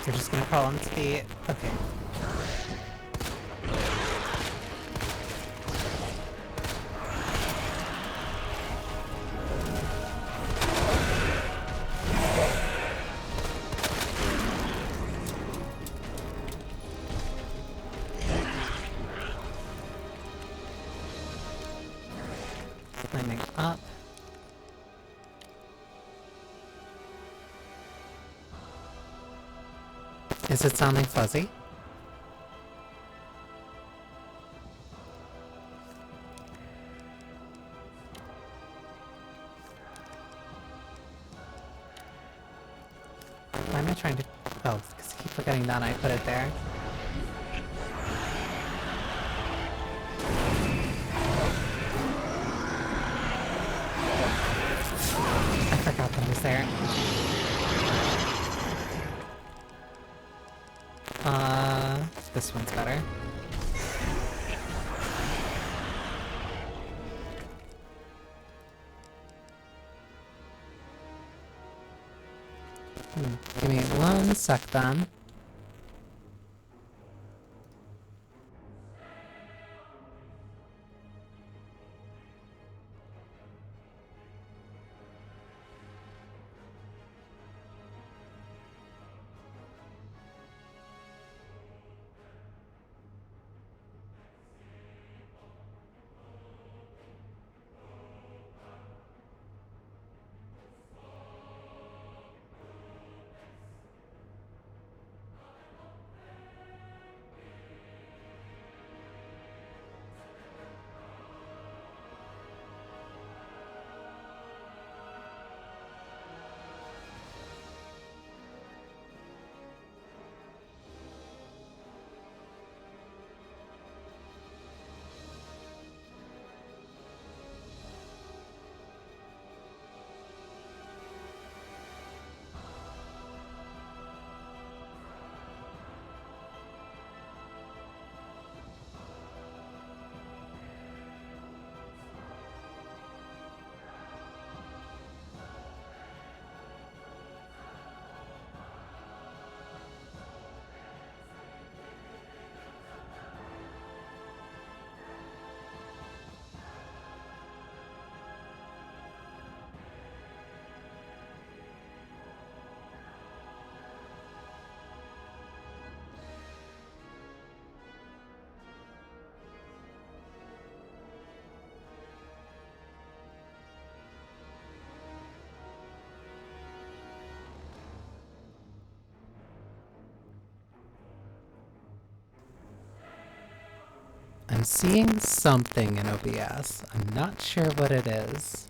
You're just gonna crawl onto the... Okay. Is it sounding fuzzy? Why am I trying to... Oh, because I keep forgetting that I put it there. I forgot that was there. This one's better. Give me 1 sec then. I'm seeing something in OBS. I'm not sure what it is.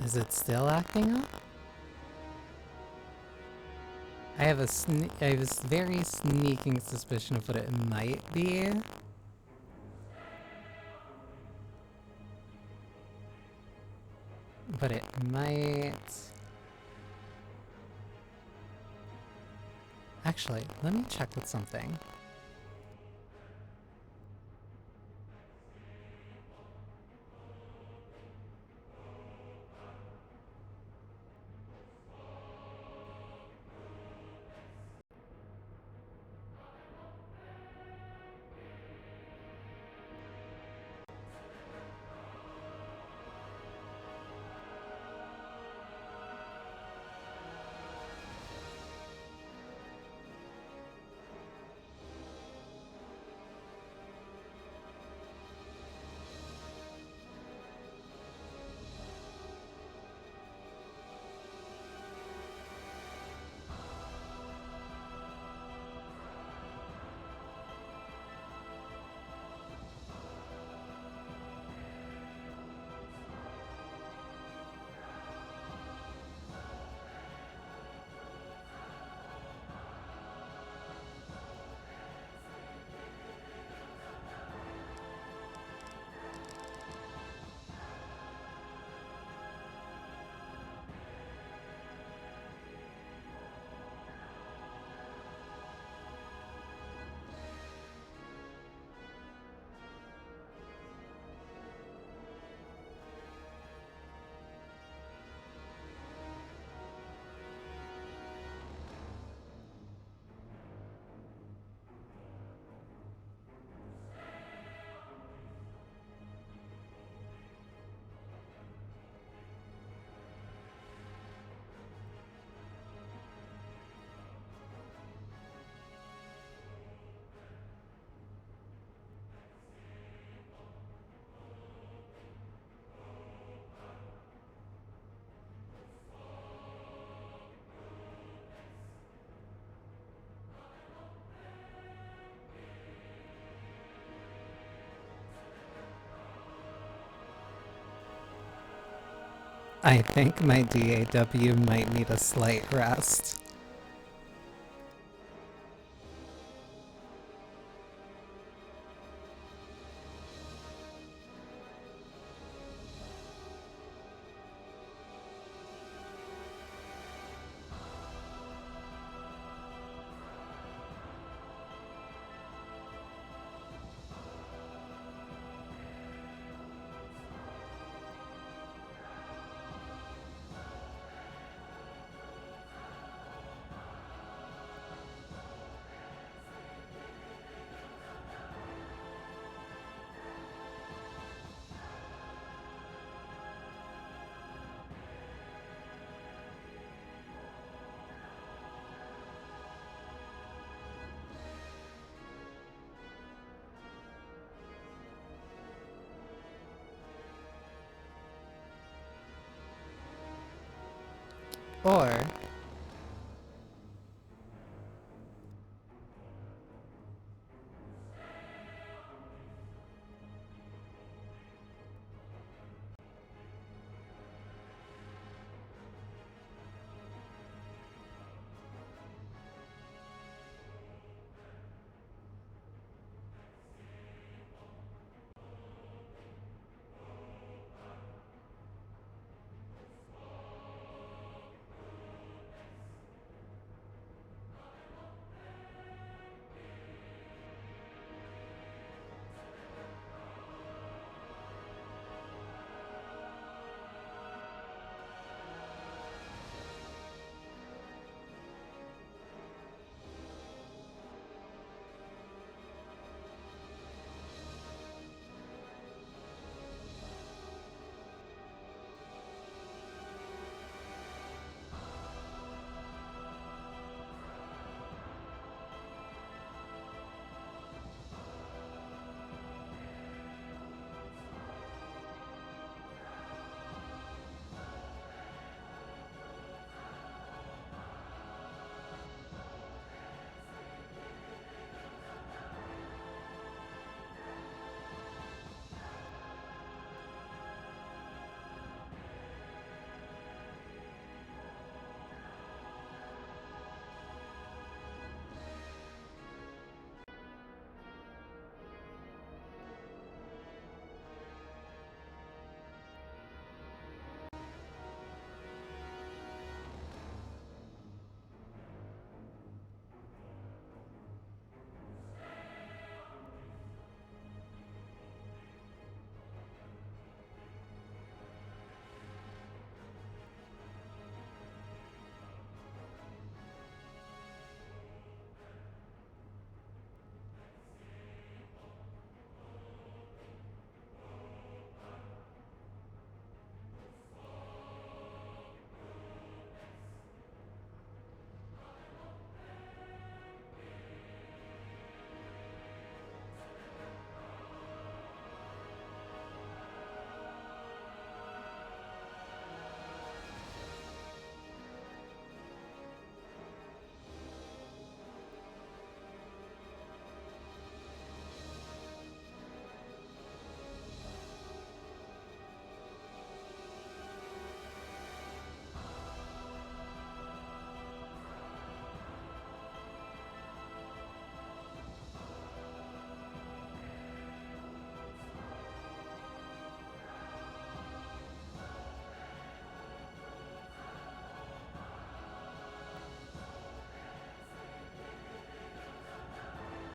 Is it still acting up? I have a very sneaking suspicion of what it might be. But it might... Actually, let me check with something. I think my DAW might need a slight rest. Or